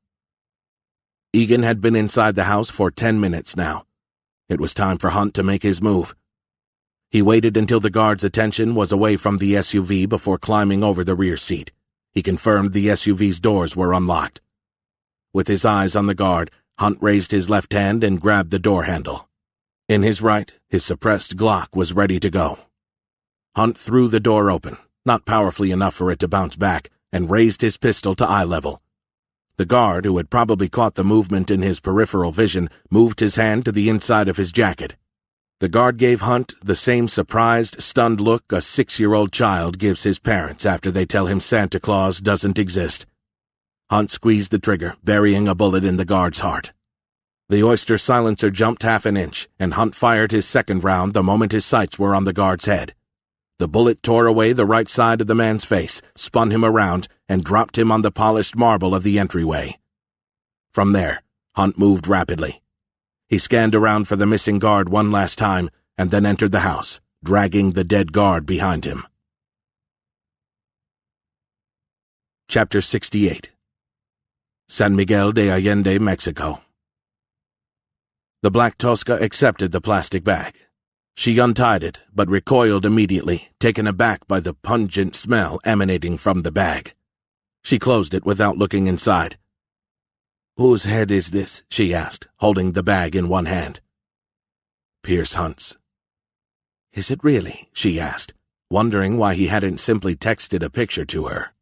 Egan had been inside the house for 10 minutes now. It was time for Hunt to make his move. He waited until the guard's attention was away from the SUV before climbing over the rear seat. He confirmed the SUV's doors were unlocked. With his eyes on the guard, Hunt raised his left hand and grabbed the door handle. In his right, his suppressed Glock was ready to go. Hunt threw the door open, not powerfully enough for it to bounce back, and raised his pistol to eye level. The guard, who had probably caught the movement in his peripheral vision, moved his hand to the inside of his jacket. The guard gave Hunt the same surprised, stunned look a 6-year-old child gives his parents after they tell him Santa Claus doesn't exist. Hunt squeezed the trigger, burying a bullet in the guard's heart. The oyster silencer jumped half an inch, and Hunt fired his second round the moment his sights were on the guard's head. The bullet tore away the right side of the man's face, spun him around, and dropped him on the polished marble of the entryway. From there, Hunt moved rapidly. He scanned around for the missing guard one last time, and then entered the house, dragging the dead guard behind him. Chapter 68. San Miguel de Allende, Mexico. The Black Tosca accepted the plastic bag. She untied it, but recoiled immediately, taken aback by the pungent smell emanating from the bag. She closed it without looking inside. "Whose head is this?" she asked, holding the bag in one hand. "Pierce Hunt's." "Is it really?" she asked, wondering why he hadn't simply texted a picture to her.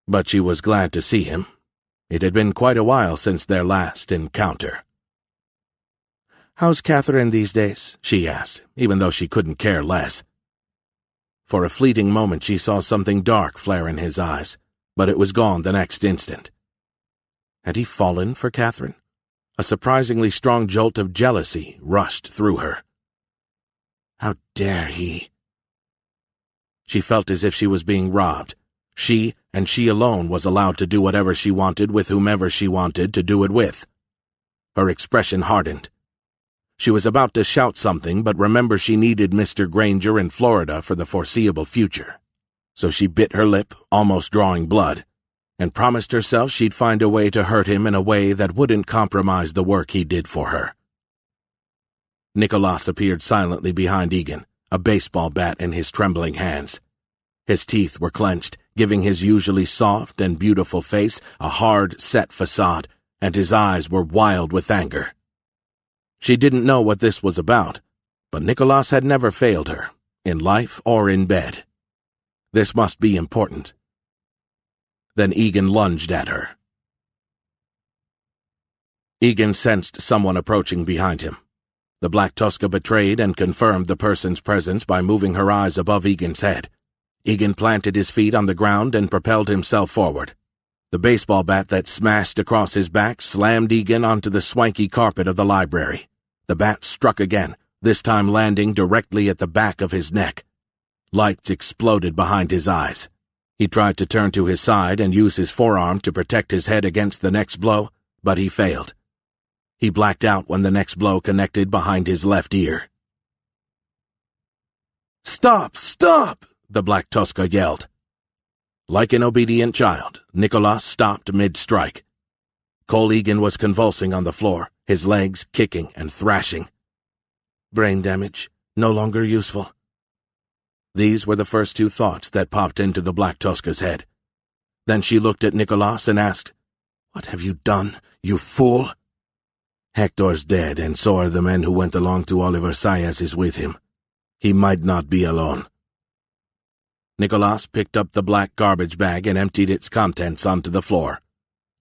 But she was glad to see him. It had been quite a while since their last encounter. "How's Catherine these days?" she asked, even though she couldn't care less. For a fleeting moment she saw something dark flare in his eyes, but it was gone the next instant. Had he fallen for Catherine? A surprisingly strong jolt of jealousy rushed through her. How dare he? She felt as if she was being robbed. She, and she alone, was allowed to do whatever she wanted with whomever she wanted to do it with. Her expression hardened. She was about to shout something, but remembered she needed Mr. Granger in Florida for the foreseeable future. So she bit her lip, almost drawing blood, and promised herself she'd find a way to hurt him in a way that wouldn't compromise the work he did for her. Nicholas appeared silently behind Egan, a baseball bat in his trembling hands. His teeth were clenched, giving his usually soft and beautiful face a hard, set facade, and his eyes were wild with anger. She didn't know what this was about, but Nicholas had never failed her, in life or in bed. This must be important. Then Egan lunged at her. Egan sensed someone approaching behind him. The Black Tosca betrayed and confirmed the person's presence by moving her eyes above Egan's head. Egan planted his feet on the ground and propelled himself forward. The baseball bat that smashed across his back slammed Egan onto the swanky carpet of the library. The bat struck again, this time landing directly at the back of his neck. Lights exploded behind his eyes. He tried to turn to his side and use his forearm to protect his head against the next blow, but he failed. He blacked out when the next blow connected behind his left ear. "Stop! Stop!" the Black Tosca yelled. Like an obedient child, Nicholas stopped mid-strike. Cole Egan was convulsing on the floor, his legs kicking and thrashing. Brain damage, no longer useful. These were the first two thoughts that popped into the Black Tosca's head. Then she looked at Nicholas and asked, "What have you done, you fool?" "Hector's dead, and so are the men who went along to Oliver Sayas's with him. He might not be alone." Nicholas picked up the black garbage bag and emptied its contents onto the floor.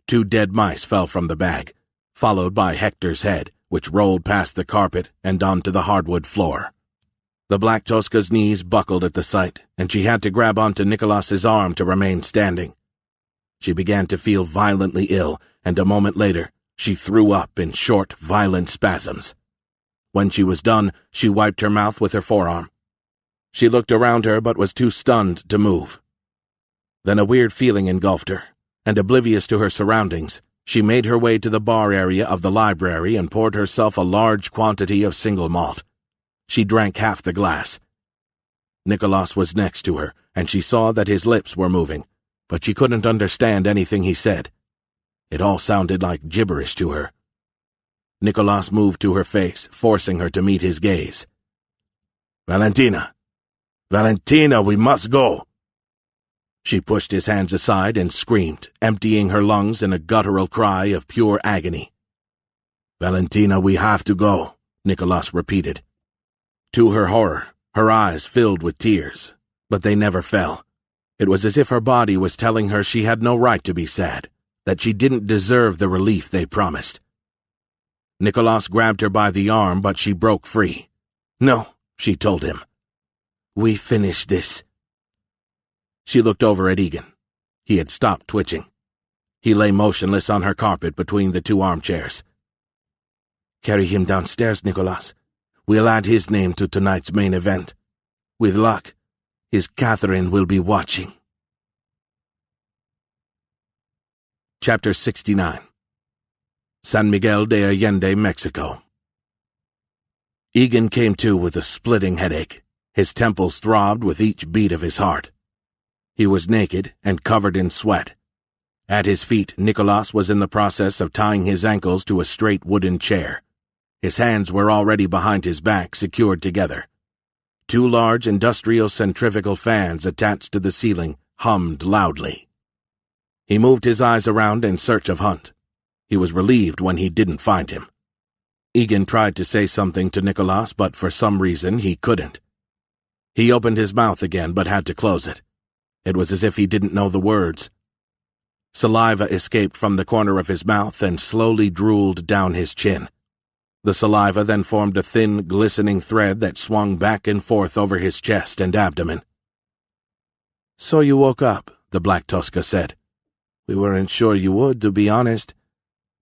2 dead mice fell from the bag, followed by Hector's head, which rolled past the carpet and onto the hardwood floor. The Black Tosca's knees buckled at the sight, and she had to grab onto Nicholas's arm to remain standing. She began to feel violently ill, and a moment later, she threw up in short, violent spasms. When she was done, she wiped her mouth with her forearm. She looked around her but was too stunned to move. Then a weird feeling engulfed her, and oblivious to her surroundings, she made her way to the bar area of the library and poured herself a large quantity of single malt. She drank half the glass. Nicholas was next to her, and she saw that his lips were moving, but she couldn't understand anything he said. It all sounded like gibberish to her. Nicholas moved to her face, forcing her to meet his gaze. "Valentina! Valentina, we must go!" She pushed his hands aside and screamed, emptying her lungs in a guttural cry of pure agony. "Valentina, we have to go," Nicholas repeated. To her horror, her eyes filled with tears, but they never fell. It was as if her body was telling her she had no right to be sad, that she didn't deserve the relief they promised. Nicholas grabbed her by the arm, but she broke free. "No," she told him. "We finished this." She looked over at Egan. He had stopped twitching. He lay motionless on her carpet between the two armchairs. "Carry him downstairs, Nicholas. We'll add his name to tonight's main event. With luck, his Catherine will be watching." Chapter 69. San Miguel de Allende, Mexico. Egan came to with a splitting headache. His temples throbbed with each beat of his heart. He was naked and covered in sweat. At his feet, Nicholas was in the process of tying his ankles to a straight wooden chair. His hands were already behind his back, secured together. Two large industrial centrifugal fans attached to the ceiling hummed loudly. He moved his eyes around in search of Hunt. He was relieved when he didn't find him. Egan tried to say something to Nicholas, but for some reason he couldn't. He opened his mouth again, but had to close it. It was as if he didn't know the words. Saliva escaped from the corner of his mouth and slowly drooled down his chin. The saliva then formed a thin, glistening thread that swung back and forth over his chest and abdomen. "So you woke up," the Black Tosca said. "We weren't sure you would, to be honest,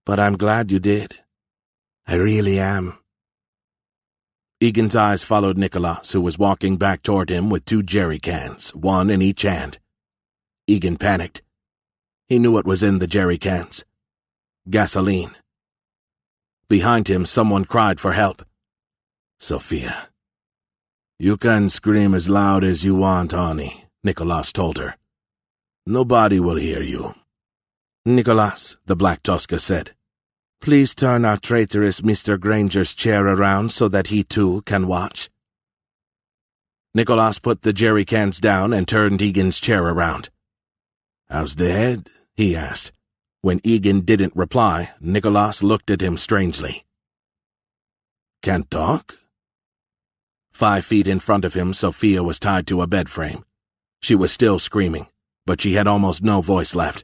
but I'm glad you did. I really am." Egan's eyes followed Nicholas, who was walking back toward him with two jerry cans, one in each hand. Egan panicked. He knew what was in the jerry cans. Gasoline. Behind him, someone cried for help. "Sophia." "You can scream as loud as you want, honey," Nicholas told her. "Nobody will hear you." "Nicholas," the Black Tosca said, "please turn our traitorous Mr. Granger's chair around so that he too can watch." Nicholas put the jerry cans down and turned Egan's chair around. "How's the head?" he asked. When Egan didn't reply, Nicholas looked at him strangely. "Can't talk?" 5 feet in front of him, Sophia was tied to a bed frame. She was still screaming, but she had almost no voice left.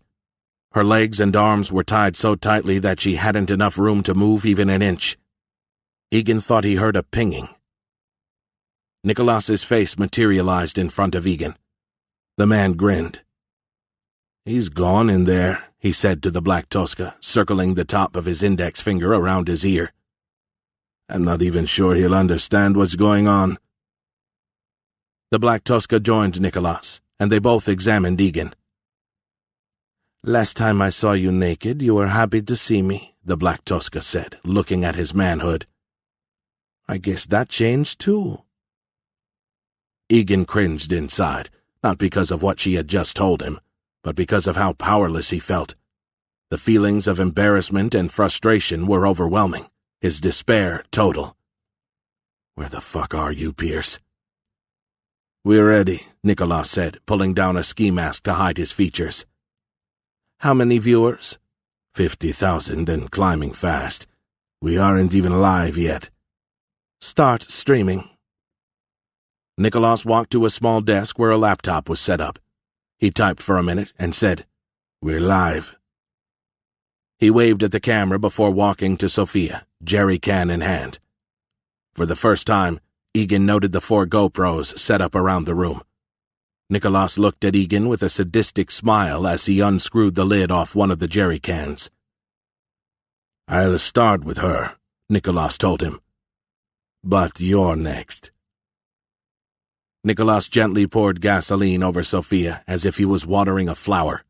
Her legs and arms were tied so tightly that she hadn't enough room to move even an inch. Egan thought he heard a pinging. Nicholas's face materialized in front of Egan. The man grinned. "He's gone in there," he said to the Black Tosca, circling the top of his index finger around his ear. "I'm not even sure he'll understand what's going on." The Black Tosca joined Nicholas, and they both examined Egan. "Last time I saw you naked, you were happy to see me," the Black Tosca said, looking at his manhood. "I guess that changed, too." Egan cringed inside, not because of what she had just told him, but because of how powerless he felt. The feelings of embarrassment and frustration were overwhelming, his despair total. "Where the fuck are you, Pierce?" "We're ready," Nicholas said, pulling down a ski mask to hide his features. "How many viewers?" 50,000 and climbing fast. We aren't even live yet." "Start streaming." Nicholas walked to a small desk where a laptop was set up. He typed for a minute and said, "We're live." He waved at the camera before walking to Sophia, jerry can in hand. For the first time, Egan noted the 4 GoPros set up around the room. Nicholas looked at Egan with a sadistic smile as he unscrewed the lid off one of the jerry cans. "I'll start with her," Nicholas told him. "But you're next." Nicholas gently poured gasoline over Sophia as if he was watering a flower.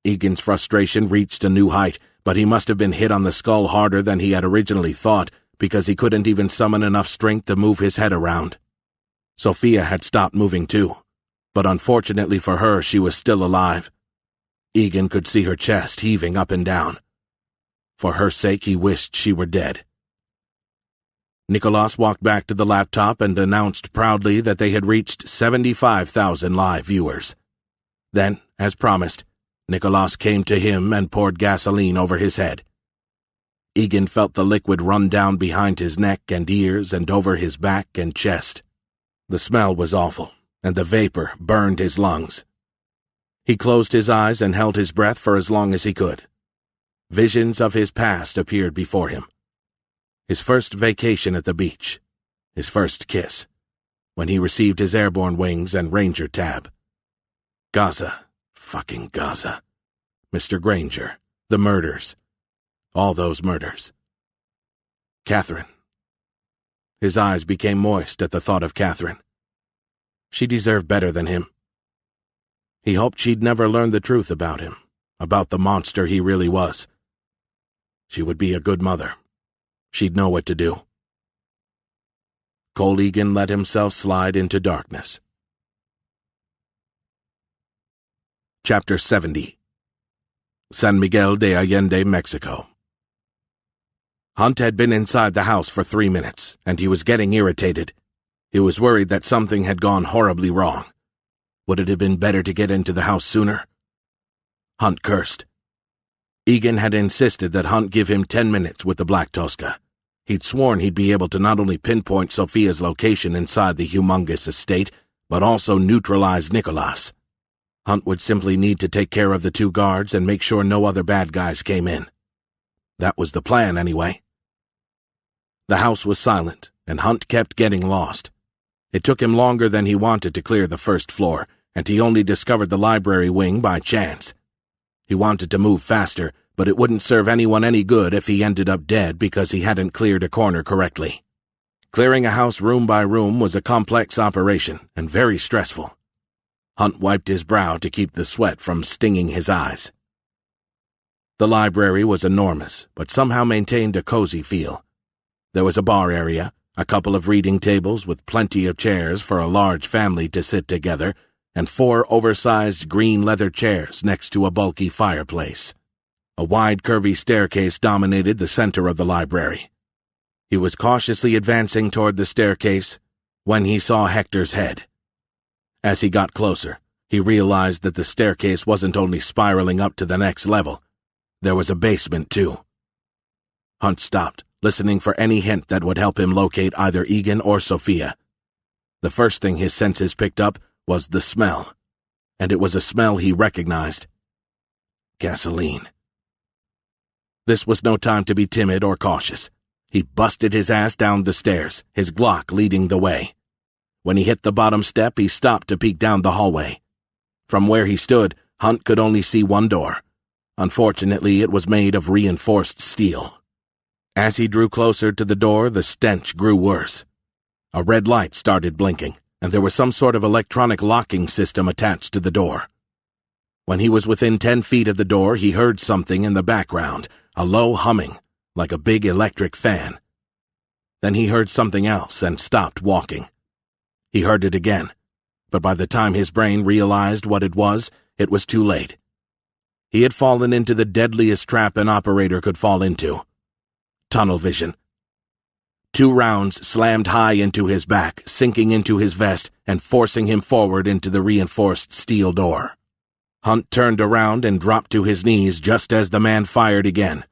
Egan's frustration reached a new height, but he must have been hit on the skull harder than he had originally thought, because he couldn't even summon enough strength to move his head around. Sophia had stopped moving too, but unfortunately for her, she was still alive. Egan could see her chest heaving up and down. For her sake, he wished she were dead. Nicholas walked back to the laptop and announced proudly that they had reached 75,000 live viewers. Then, as promised, Nicholas came to him and poured gasoline over his head. Egan felt the liquid run down behind his neck and ears and over his back and chest. The smell was awful, and the vapor burned his lungs. He closed his eyes and held his breath for as long as he could. Visions of his past appeared before him. His first vacation at the beach, his first kiss, when he received his airborne wings and Ranger tab. Gaza, fucking Gaza. Mr. Granger, the murders. All those murders. Catherine. His eyes became moist at the thought of Catherine. She deserved better than him. He hoped she'd never learn the truth about him, about the monster he really was. She would be a good mother. She'd know what to do. Cole Egan let himself slide into darkness. Chapter 70. San Miguel de Allende, Mexico. Hunt had been inside the house for 3 minutes, and he was getting irritated. He was worried that something had gone horribly wrong. Would it have been better to get into the house sooner? Hunt cursed. Egan had insisted that Hunt give him 10 minutes with the Black Tosca. He'd sworn he'd be able to not only pinpoint Sophia's location inside the humongous estate, but also neutralize Nicolas. Hunt would simply need to take care of the 2 guards and make sure no other bad guys came in. That was the plan, anyway. The house was silent, and Hunt kept getting lost. It took him longer than he wanted to clear the first floor, and he only discovered the library wing by chance. He wanted to move faster, but it wouldn't serve anyone any good if he ended up dead because he hadn't cleared a corner correctly. Clearing a house room by room was a complex operation, and very stressful. Hunt wiped his brow to keep the sweat from stinging his eyes. The library was enormous, but somehow maintained a cozy feel. There was a bar area, a couple of reading tables with plenty of chairs for a large family to sit together, and 4 oversized green leather chairs next to a bulky fireplace. A wide, curvy staircase dominated the center of the library. He was cautiously advancing toward the staircase when he saw Hector's head. As he got closer, he realized that the staircase wasn't only spiraling up to the next level. There was a basement, too. Hunt stopped, listening for any hint that would help him locate either Egan or Sophia. The first thing his senses picked up was the smell, and it was a smell he recognized. Gasoline. This was no time to be timid or cautious. He busted his ass down the stairs, his Glock leading the way. When he hit the bottom step, he stopped to peek down the hallway. From where he stood, Hunt could only see one door. Unfortunately, it was made of reinforced steel. As he drew closer to the door, the stench grew worse. A red light started blinking, and there was some sort of electronic locking system attached to the door. When he was within 10 feet of the door, he heard something in the background, a low humming, like a big electric fan. Then he heard something else and stopped walking. He heard it again, but by the time his brain realized what it was too late. He had fallen into the deadliest trap an operator could fall into. Tunnel vision. 2 rounds slammed high into his back, sinking into his vest and forcing him forward into the reinforced steel door. Hunt turned around and dropped to his knees just as the man fired again.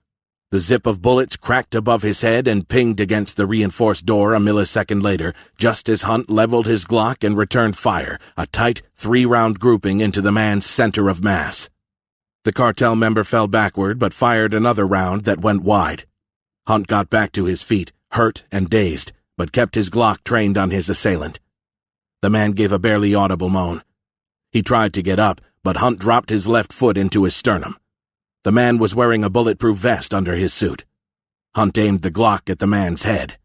The zip of bullets cracked above his head and pinged against the reinforced door a millisecond later, just as Hunt leveled his Glock and returned fire, a tight 3-round grouping into the man's center of mass. The cartel member fell backward but fired another round that went wide. Hunt got back to his feet, hurt and dazed, but kept his Glock trained on his assailant. The man gave a barely audible moan. He tried to get up, but Hunt dropped his left foot into his sternum. The man was wearing a bulletproof vest under his suit. Hunt aimed the Glock at the man's head.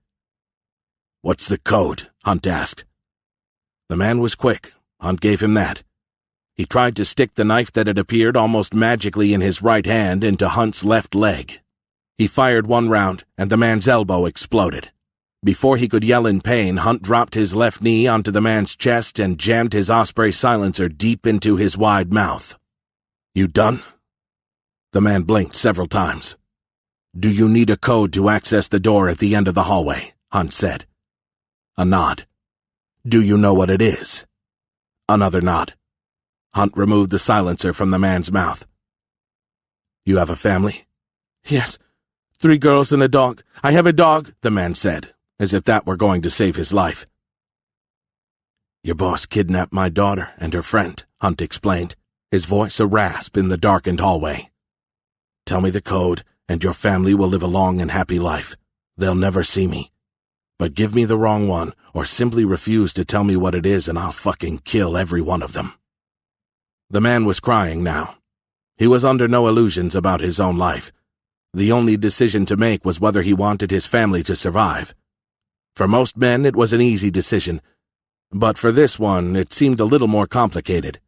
"What's the code?" Hunt asked. The man was quick. Hunt gave him that. He tried to stick the knife that had appeared almost magically in his right hand into Hunt's left leg. He fired 1 round, and the man's elbow exploded. Before he could yell in pain, Hunt dropped his left knee onto the man's chest and jammed his Osprey silencer deep into his wide mouth. "You done?" The man blinked several times. "Do you need a code to access the door at the end of the hallway?" Hunt said. A nod. "Do you know what it is?" Another nod. Hunt removed the silencer from the man's mouth. "You have a family?" "Yes. 3 girls and a dog. I have a dog," the man said, as if that were going to save his life. "Your boss kidnapped my daughter and her friend," Hunt explained, his voice a rasp in the darkened hallway. "Tell me the code, and your family will live a long and happy life. They'll never see me. But give me the wrong one, or simply refuse to tell me what it is, and I'll fucking kill every one of them." The man was crying now. He was under no illusions about his own life. The only decision to make was whether he wanted his family to survive. For most men, it was an easy decision, but for this one, it seemed a little more complicated.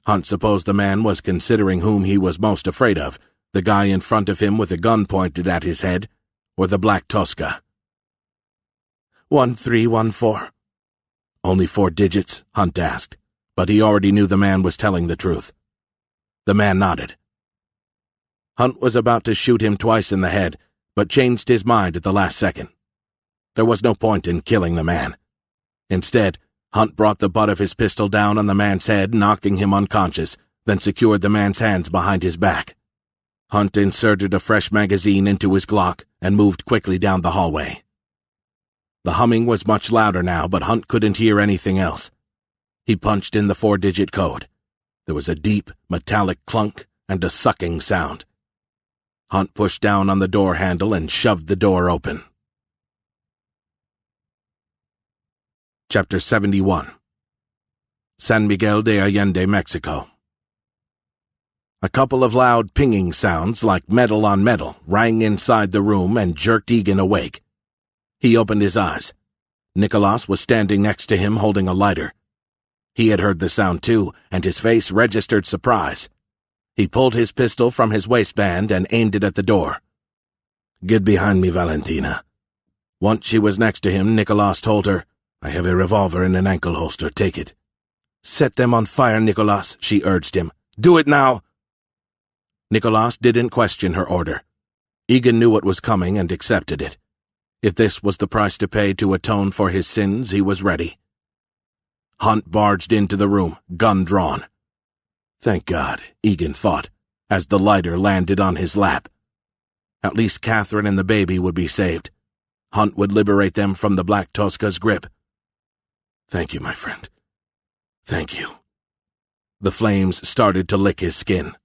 Hunt supposed the man was considering whom he was most afraid of, the guy in front of him with a gun pointed at his head, or the Black Tosca. 1314. Only 4 digits? Hunt asked, but he already knew the man was telling the truth. The man nodded. Hunt was about to shoot him twice in the head, but changed his mind at the last second. There was no point in killing the man. Instead, Hunt brought the butt of his pistol down on the man's head, knocking him unconscious, then secured the man's hands behind his back. Hunt inserted a fresh magazine into his Glock and moved quickly down the hallway. The humming was much louder now, but Hunt couldn't hear anything else. He punched in the 4-digit code. There was a deep, metallic clunk and a sucking sound. Hunt pushed down on the door handle and shoved the door open. Chapter 71. San Miguel de Allende, Mexico. A couple of loud pinging sounds like metal on metal rang inside the room and jerked Egan awake. He opened his eyes. Nicolas was standing next to him holding a lighter. He had heard the sound too, and his face registered surprise. He pulled his pistol from his waistband and aimed it at the door. "Get behind me, Valentina." Once she was next to him, Nicolas told her, "I have a revolver in an ankle holster. Take it." "Set them on fire, Nicolas," she urged him. "Do it now." Nicolas didn't question her order. Egan knew what was coming and accepted it. If this was the price to pay to atone for his sins, he was ready. Hunt barged into the room, gun drawn. Thank God, Egan thought, as the lighter landed on his lap. At least Catherine and the baby would be saved. Hunt would liberate them from the Black Tosca's grip. "Thank you, my friend. Thank you." The flames started to lick his skin.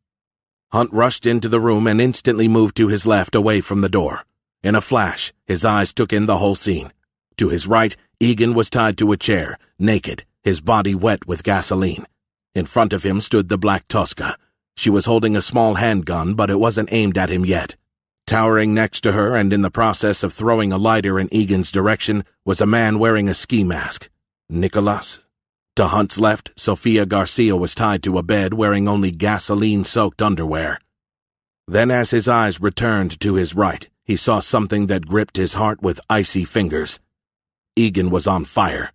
Hunt rushed into the room and instantly moved to his left away from the door. In a flash, his eyes took in the whole scene. To his right, Egan was tied to a chair, naked, his body wet with gasoline. In front of him stood the Black Tosca. She was holding a small handgun, but it wasn't aimed at him yet. Towering next to her and in the process of throwing a lighter in Egan's direction was a man wearing a ski mask. Nicolas. To Hunt's left, Sofia Garcia was tied to a bed wearing only gasoline-soaked underwear. Then as his eyes returned to his right, he saw something that gripped his heart with icy fingers. Egan was on fire.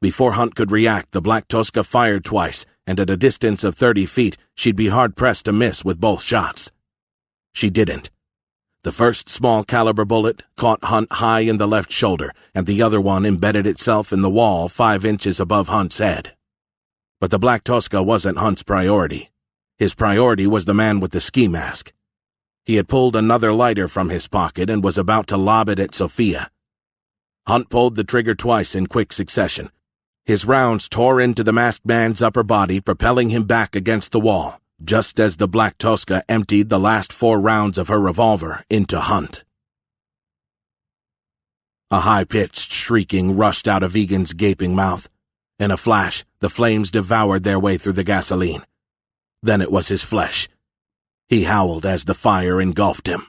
Before Hunt could react, the Black Tosca fired twice, and at a distance of 30 feet, she'd be hard-pressed to miss with both shots. She didn't. The first small-caliber bullet caught Hunt high in the left shoulder, and the other one embedded itself in the wall 5 inches above Hunt's head. But the Black Tosca wasn't Hunt's priority. His priority was the man with the ski mask. He had pulled another lighter from his pocket and was about to lob it at Sofia. Hunt pulled the trigger twice in quick succession. His rounds tore into the masked man's upper body, propelling him back against the wall, just as the Black Tosca emptied the last 4 rounds of her revolver into Hunt. A high-pitched shrieking rushed out of Egan's gaping mouth. In a flash, the flames devoured their way through the gasoline. Then it was his flesh. He howled as the fire engulfed him.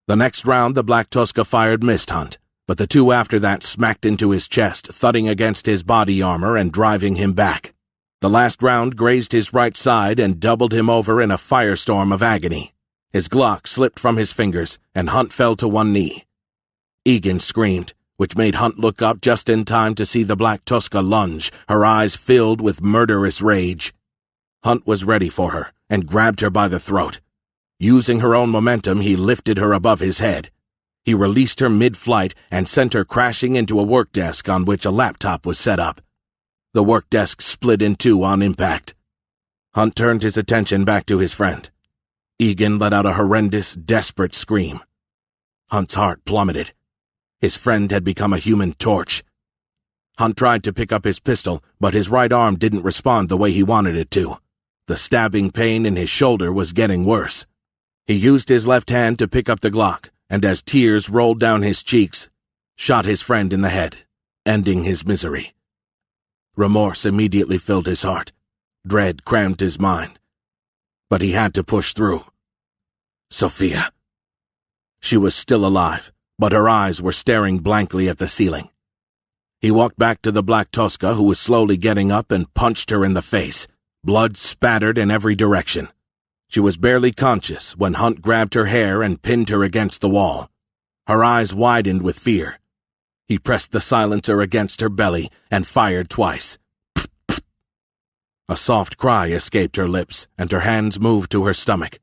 The next round the Black Tosca fired missed Hunt, but the 2 after that smacked into his chest, thudding against his body armor and driving him back. The last round grazed his right side and doubled him over in a firestorm of agony. His Glock slipped from his fingers, and Hunt fell to one knee. Egan screamed, which made Hunt look up just in time to see the Black Tosca lunge, her eyes filled with murderous rage. Hunt was ready for her, and grabbed her by the throat. Using her own momentum, he lifted her above his head. He released her mid-flight and sent her crashing into a work desk on which a laptop was set up. The work desk split in 2 on impact. Hunt turned his attention back to his friend. Egan let out a horrendous, desperate scream. Hunt's heart plummeted. His friend had become a human torch. Hunt tried to pick up his pistol, but his right arm didn't respond the way he wanted it to. The stabbing pain in his shoulder was getting worse. He used his left hand to pick up the Glock, and as tears rolled down his cheeks, shot his friend in the head, ending his misery. Remorse immediately filled his heart. Dread crammed his mind. But he had to push through. Sophia. She was still alive, but her eyes were staring blankly at the ceiling. He walked back to the Black Tosca, who was slowly getting up, and punched her in the face. Blood spattered in every direction. She was barely conscious when Hunt grabbed her hair and pinned her against the wall. Her eyes widened with fear. He pressed the silencer against her belly and fired twice. A soft cry escaped her lips, and her hands moved to her stomach.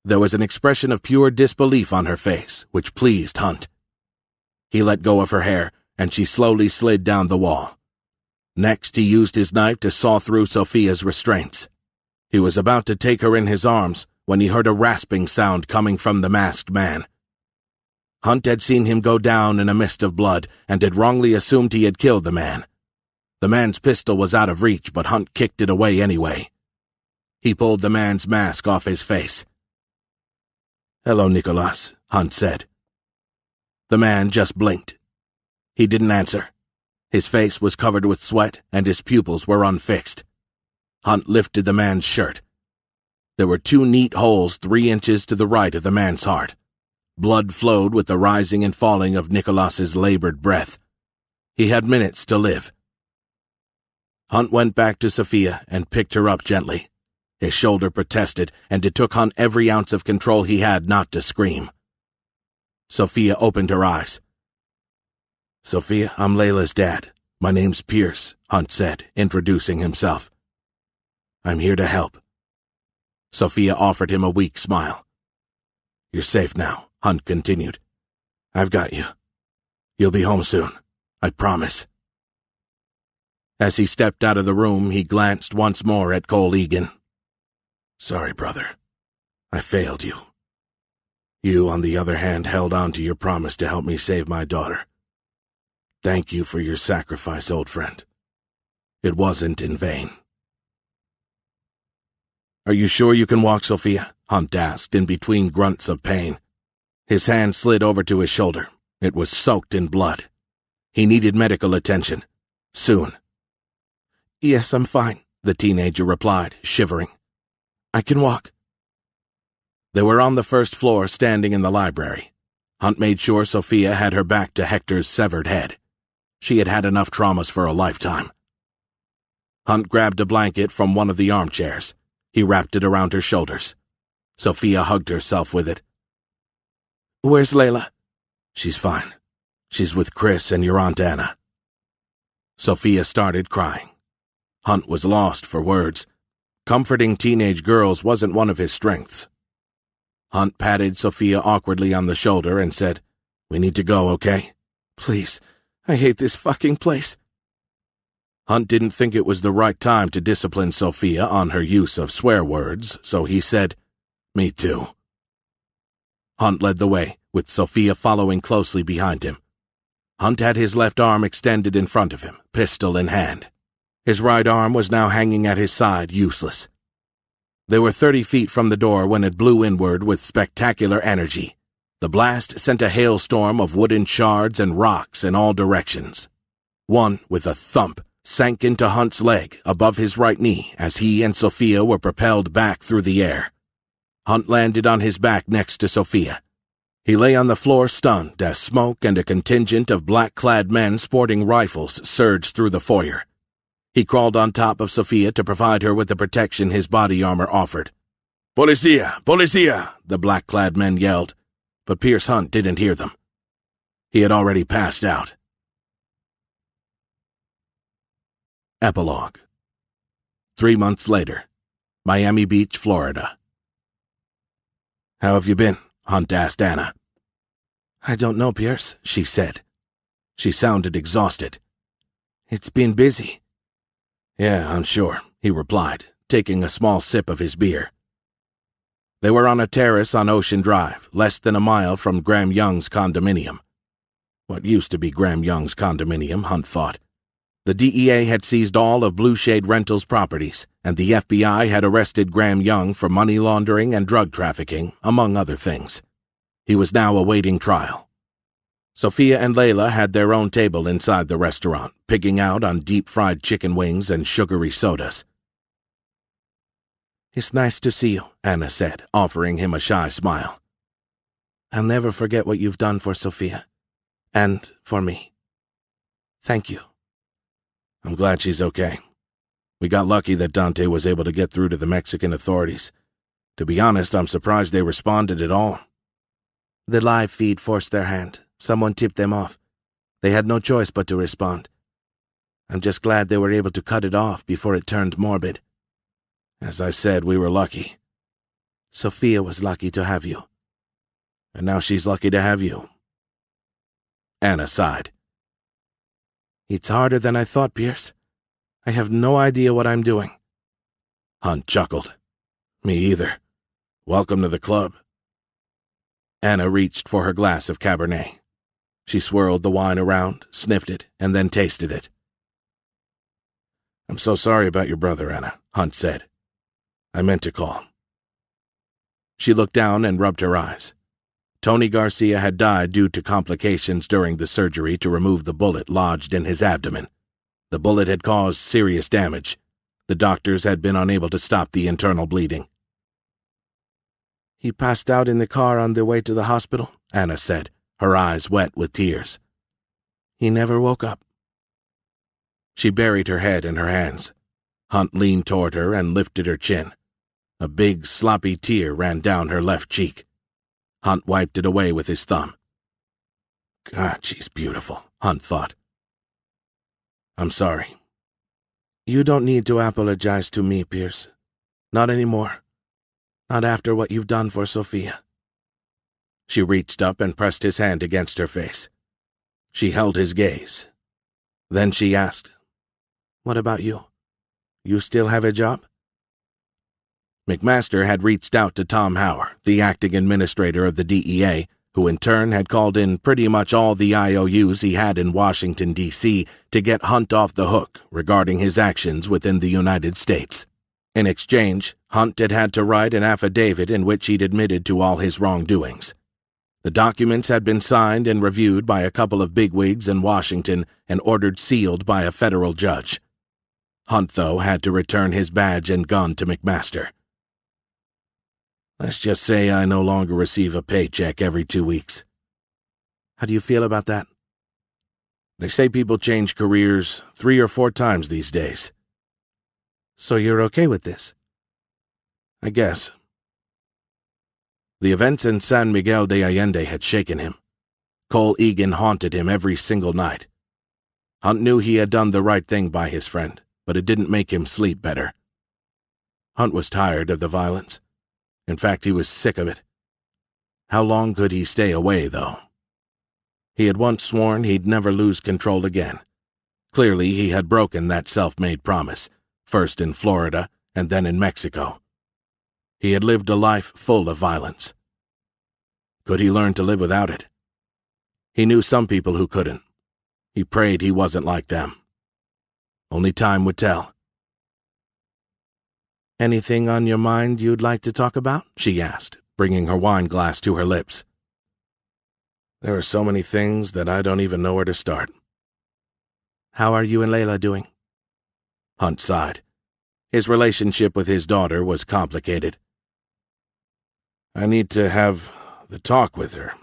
There was an expression of pure disbelief on her face, which pleased Hunt. He let go of her hair, and she slowly slid down the wall. Next, he used his knife to saw through Sophia's restraints. He was about to take her in his arms when he heard a rasping sound coming from the masked man. Hunt had seen him go down in a mist of blood and had wrongly assumed he had killed the man. The man's pistol was out of reach, but Hunt kicked it away anyway. He pulled the man's mask off his face. "Hello, Nicholas," Hunt said. The man just blinked. He didn't answer. His face was covered with sweat, and his pupils were unfixed. Hunt lifted the man's shirt. There were 2 neat holes 3 inches to the right of the man's heart. Blood flowed with the rising and falling of Nicholas's labored breath. He had minutes to live. Hunt went back to Sophia and picked her up gently. His shoulder protested, and it took Hunt every ounce of control he had not to scream. Sophia opened her eyes. "Sophia, I'm Layla's dad. My name's Pierce," Hunt said, introducing himself. "I'm here to help." Sophia offered him a weak smile. "You're safe now," Hunt continued. "I've got you. You'll be home soon. I promise." As he stepped out of the room, he glanced once more at Cole Egan. "Sorry, brother. I failed you. You, on the other hand, held on to your promise to help me save my daughter. Thank you for your sacrifice, old friend. It wasn't in vain." "Are you sure you can walk, Sophia?" Hunt asked, in between grunts of pain. His hand slid over to his shoulder. It was soaked in blood. He needed medical attention. Soon. "Yes, I'm fine," the teenager replied, shivering. "I can walk." They were on the first floor, standing in the library. Hunt made sure Sophia had her back to Hector's severed head. She had had enough traumas for a lifetime. Hunt grabbed a blanket from one of the armchairs. He wrapped it around her shoulders. Sophia hugged herself with it. "Where's Layla?" "She's fine. She's with Chris and your Aunt Anna." Sophia started crying. Hunt was lost for words. Comforting teenage girls wasn't one of his strengths. Hunt patted Sophia awkwardly on the shoulder and said, "We need to go, okay?" "Please, I hate this fucking place." Hunt didn't think it was the right time to discipline Sophia on her use of swear words, so he said, "Me too." Hunt led the way, with Sophia following closely behind him. Hunt had his left arm extended in front of him, pistol in hand. His right arm was now hanging at his side, useless. They were 30 feet from the door when it blew inward with spectacular energy. The blast sent a hailstorm of wooden shards and rocks in all directions. One, with a thump, sank into Hunt's leg above his right knee as he and Sophia were propelled back through the air. Hunt landed on his back next to Sophia. He lay on the floor stunned as smoke and a contingent of black-clad men sporting rifles surged through the foyer. He crawled on top of Sophia to provide her with the protection his body armor offered. "Policia! Policia!" the black-clad men yelled, but Pierce Hunt didn't hear them. He had already passed out. Epilogue. 3 months later. Miami Beach, Florida. "How have you been?" Hunt asked Anna. "I don't know, Pierce," she said. She sounded exhausted. "It's been busy." "Yeah, I'm sure," he replied, taking a small sip of his beer. They were on a terrace on Ocean Drive, less than a mile from Graham Young's condominium. What used to be Graham Young's condominium, Hunt thought. The DEA had seized all of Blue Shade Rentals' properties, and the FBI had arrested Graham Young for money laundering and drug trafficking, among other things. He was now awaiting trial. Sophia and Layla had their own table inside the restaurant, picking out on deep-fried chicken wings and sugary sodas. "It's nice to see you," Anna said, offering him a shy smile. "I'll never forget what you've done for Sophia. And for me. Thank you." "I'm glad she's okay. We got lucky that Dante was able to get through to the Mexican authorities. To be honest, I'm surprised they responded at all." "The live feed forced their hand. Someone tipped them off. They had no choice but to respond. I'm just glad they were able to cut it off before it turned morbid." "As I said, we were lucky." "Sophia was lucky to have you." "And now she's lucky to have you." Anna sighed. "It's harder than I thought, Pierce. I have no idea what I'm doing." Hunt chuckled. "Me either. Welcome to the club." Anna reached for her glass of Cabernet. She swirled the wine around, sniffed it, and then tasted it. "I'm so sorry about your brother, Anna," Hunt said. "I meant to call." She looked down and rubbed her eyes. Tony Garcia had died due to complications during the surgery to remove the bullet lodged in his abdomen. The bullet had caused serious damage. The doctors had been unable to stop the internal bleeding. "He passed out in the car on the way to the hospital," Anna said, her eyes wet with tears. "He never woke up." She buried her head in her hands. Hunt leaned toward her and lifted her chin. A big, sloppy tear ran down her left cheek. Hunt wiped it away with his thumb. "God, she's beautiful," Hunt thought. "I'm sorry." "You don't need to apologize to me, Pierce. Not anymore. Not after what you've done for Sophia." She reached up and pressed his hand against her face. She held his gaze. Then she asked, "What about you? You still have a job?" McMaster had reached out to Tom Hauer, the acting administrator of the DEA, who in turn had called in pretty much all the IOUs he had in Washington, D.C., to get Hunt off the hook regarding his actions within the United States. In exchange, Hunt had had to write an affidavit in which he'd admitted to all his wrongdoings. The documents had been signed and reviewed by a couple of bigwigs in Washington and ordered sealed by a federal judge. Hunt, though, had to return his badge and gun to McMaster. "Let's just say I no longer receive a paycheck every 2 weeks." "How do you feel about that?" "They say people change careers 3 or 4 times these days." "So you're okay with this?" "I guess." The events in San Miguel de Allende had shaken him. Cole Egan haunted him every single night. Hunt knew he had done the right thing by his friend, but it didn't make him sleep better. Hunt was tired of the violence. In fact, he was sick of it. How long could he stay away, though? He had once sworn he'd never lose control again. Clearly, he had broken that self-made promise, first in Florida and then in Mexico. He had lived a life full of violence. Could he learn to live without it? He knew some people who couldn't. He prayed he wasn't like them. Only time would tell. "Anything on your mind you'd like to talk about?" she asked, bringing her wine glass to her lips. "There are so many things that I don't even know where to start." "How are you and Layla doing?" Hunt sighed. His relationship with his daughter was complicated. "I need to have the talk with her,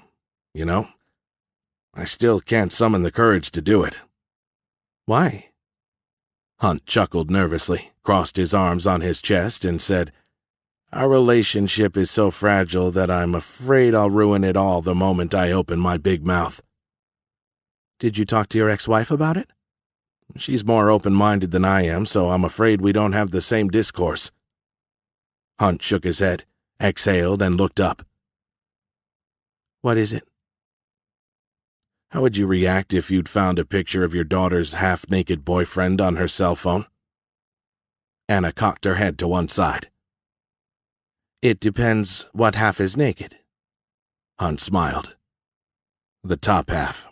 you know? I still can't summon the courage to do it." "Why?" Hunt chuckled nervously, crossed his arms on his chest, and said, "Our relationship is so fragile that I'm afraid I'll ruin it all the moment I open my big mouth." "Did you talk to your ex-wife about it?" "She's more open-minded than I am, so I'm afraid we don't have the same discourse." Hunt shook his head, exhaled, and looked up. "What is it?" "How would you react if you'd found a picture of your daughter's half-naked boyfriend on her cell phone?" Anna cocked her head to one side. "It depends what half is naked." Hunt smiled. "The top half."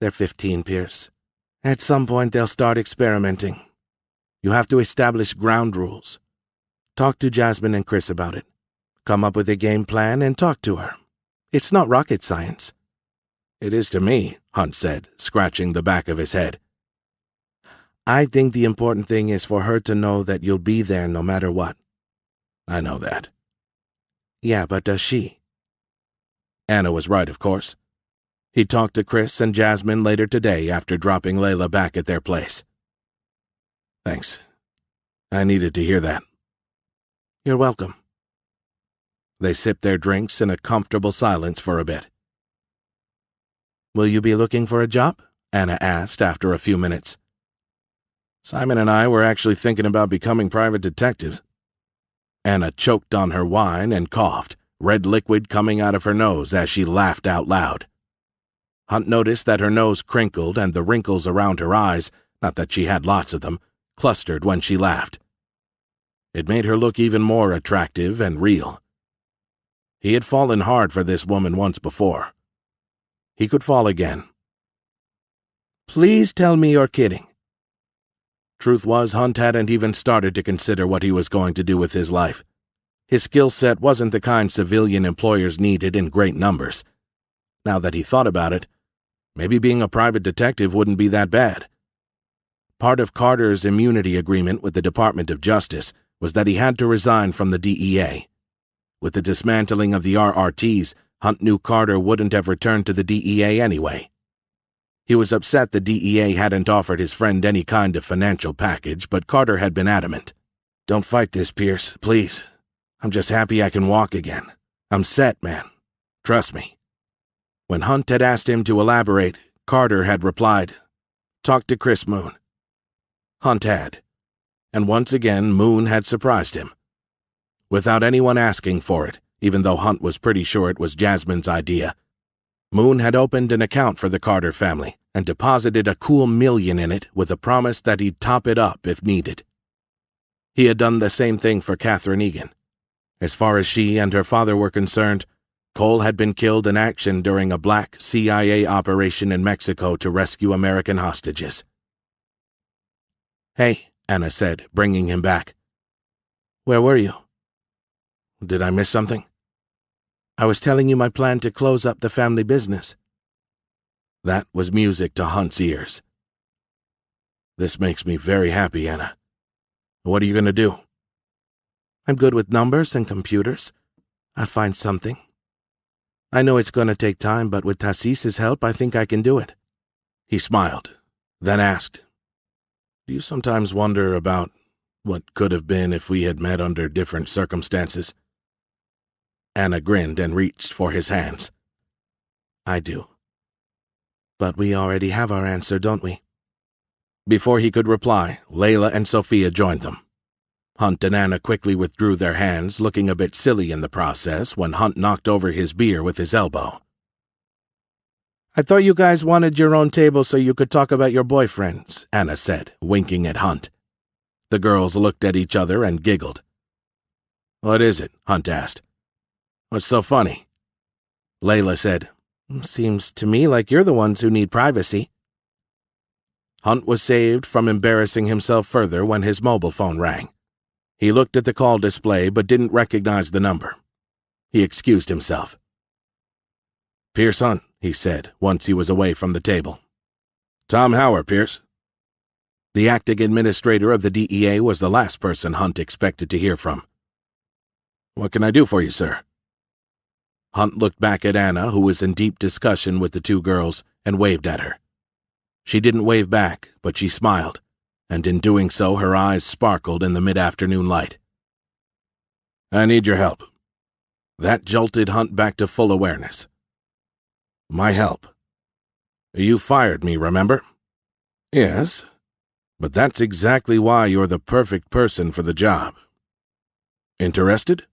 "They're 15, Pierce. At some point they'll start experimenting. You have to establish ground rules. Talk to Jasmine and Chris about it. Come up with a game plan and talk to her. It's not rocket science. It is to me, Hunt said, scratching the back of his head. I think the important thing is for her to know that you'll be there no matter what. I know that. Yeah, but does she? Anna was right, of course. He talked to Chris and Jasmine later today after dropping Layla back at their place. Thanks. I needed to hear that. You're welcome. They sipped their drinks in a comfortable silence for a bit. Will you be looking for a job? Anna asked after a few minutes. Simon and I were actually thinking about becoming private detectives. Anna choked on her wine and coughed, red liquid coming out of her nose as she laughed out loud. Hunt noticed that her nose crinkled and the wrinkles around her eyes, not that she had lots of them, clustered when she laughed. It made her look even more attractive and real. He had fallen hard for this woman once before. He could fall again. Please tell me you're kidding. Truth was, Hunt hadn't even started to consider what he was going to do with his life. His skill set wasn't the kind civilian employers needed in great numbers. Now that he thought about it, maybe being a private detective wouldn't be that bad. Part of Carter's immunity agreement with the Department of Justice was that he had to resign from the DEA. With the dismantling of the RRTs, Hunt knew Carter wouldn't have returned to the DEA anyway. He was upset the DEA hadn't offered his friend any kind of financial package, but Carter had been adamant. Don't fight this, Pierce, please. I'm just happy I can walk again. I'm set, man. Trust me. When Hunt had asked him to elaborate, Carter had replied, "Talk to Chris Moon." Hunt had. And once again, Moon had surprised him. Without anyone asking for it, even though Hunt was pretty sure it was Jasmine's idea, Moon had opened an account for the Carter family and deposited a cool $1 million in it with a promise that he'd top it up if needed. He had done the same thing for Catherine Egan. As far as she and her father were concerned, Cole had been killed in action during a black CIA operation in Mexico to rescue American hostages. "Hey," Anna said, bringing him back. "Where were you?" "Did I miss something?" "I was telling you my plan to close up the family business." That was music to Hunt's ears. "This makes me very happy, Anna. What are you going to do?" "I'm good with numbers and computers. I'll find something. I know it's going to take time, but with Tassis's help, I think I can do it." He smiled, then asked, "Do you sometimes wonder about what could have been if we had met under different circumstances?" Anna grinned and reached for his hands. "I do. But we already have our answer, don't we?" Before he could reply, Layla and Sophia joined them. Hunt and Anna quickly withdrew their hands, looking a bit silly in the process when Hunt knocked over his beer with his elbow. "I thought you guys wanted your own table so you could talk about your boyfriends," Anna said, winking at Hunt. The girls looked at each other and giggled. "What is it?" Hunt asked. "What's so funny?" Layla said, "Seems to me like you're the ones who need privacy." Hunt was saved from embarrassing himself further when his mobile phone rang. He looked at the call display but didn't recognize the number. He excused himself. "Pierce Hunt," he said, once he was away from the table. "Tom Hauer, Pierce." The acting administrator of the DEA was the last person Hunt expected to hear from. "What can I do for you, sir?" Hunt looked back at Anna, who was in deep discussion with the two girls, and waved at her. She didn't wave back, but she smiled, and in doing so her eyes sparkled in the mid-afternoon light. "I need your help." That jolted Hunt back to full awareness. "My help? You fired me, remember?" "Yes, but that's exactly why you're the perfect person for the job. Interested?"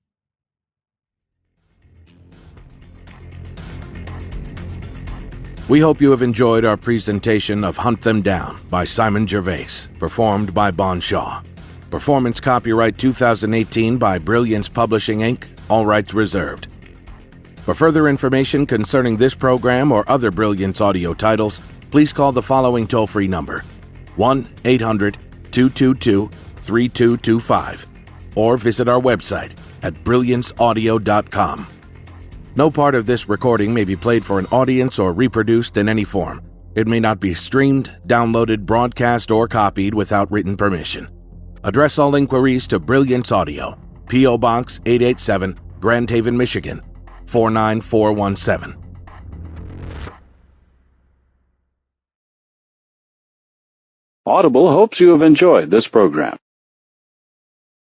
We hope you have enjoyed our presentation of Hunt Them Down by Simon Gervais, performed by Bon Shaw. Performance copyright 2018 by Brilliance Publishing, Inc., all rights reserved. For further information concerning this program or other Brilliance audio titles, please call the following toll-free number, 1-800-222-3225, or visit our website at brillianceaudio.com. No part of this recording may be played for an audience or reproduced in any form. It may not be streamed, downloaded, broadcast, or copied without written permission. Address all inquiries to Brilliance Audio, P.O. Box 887, Grand Haven, Michigan, 49417. Audible hopes you have enjoyed this program.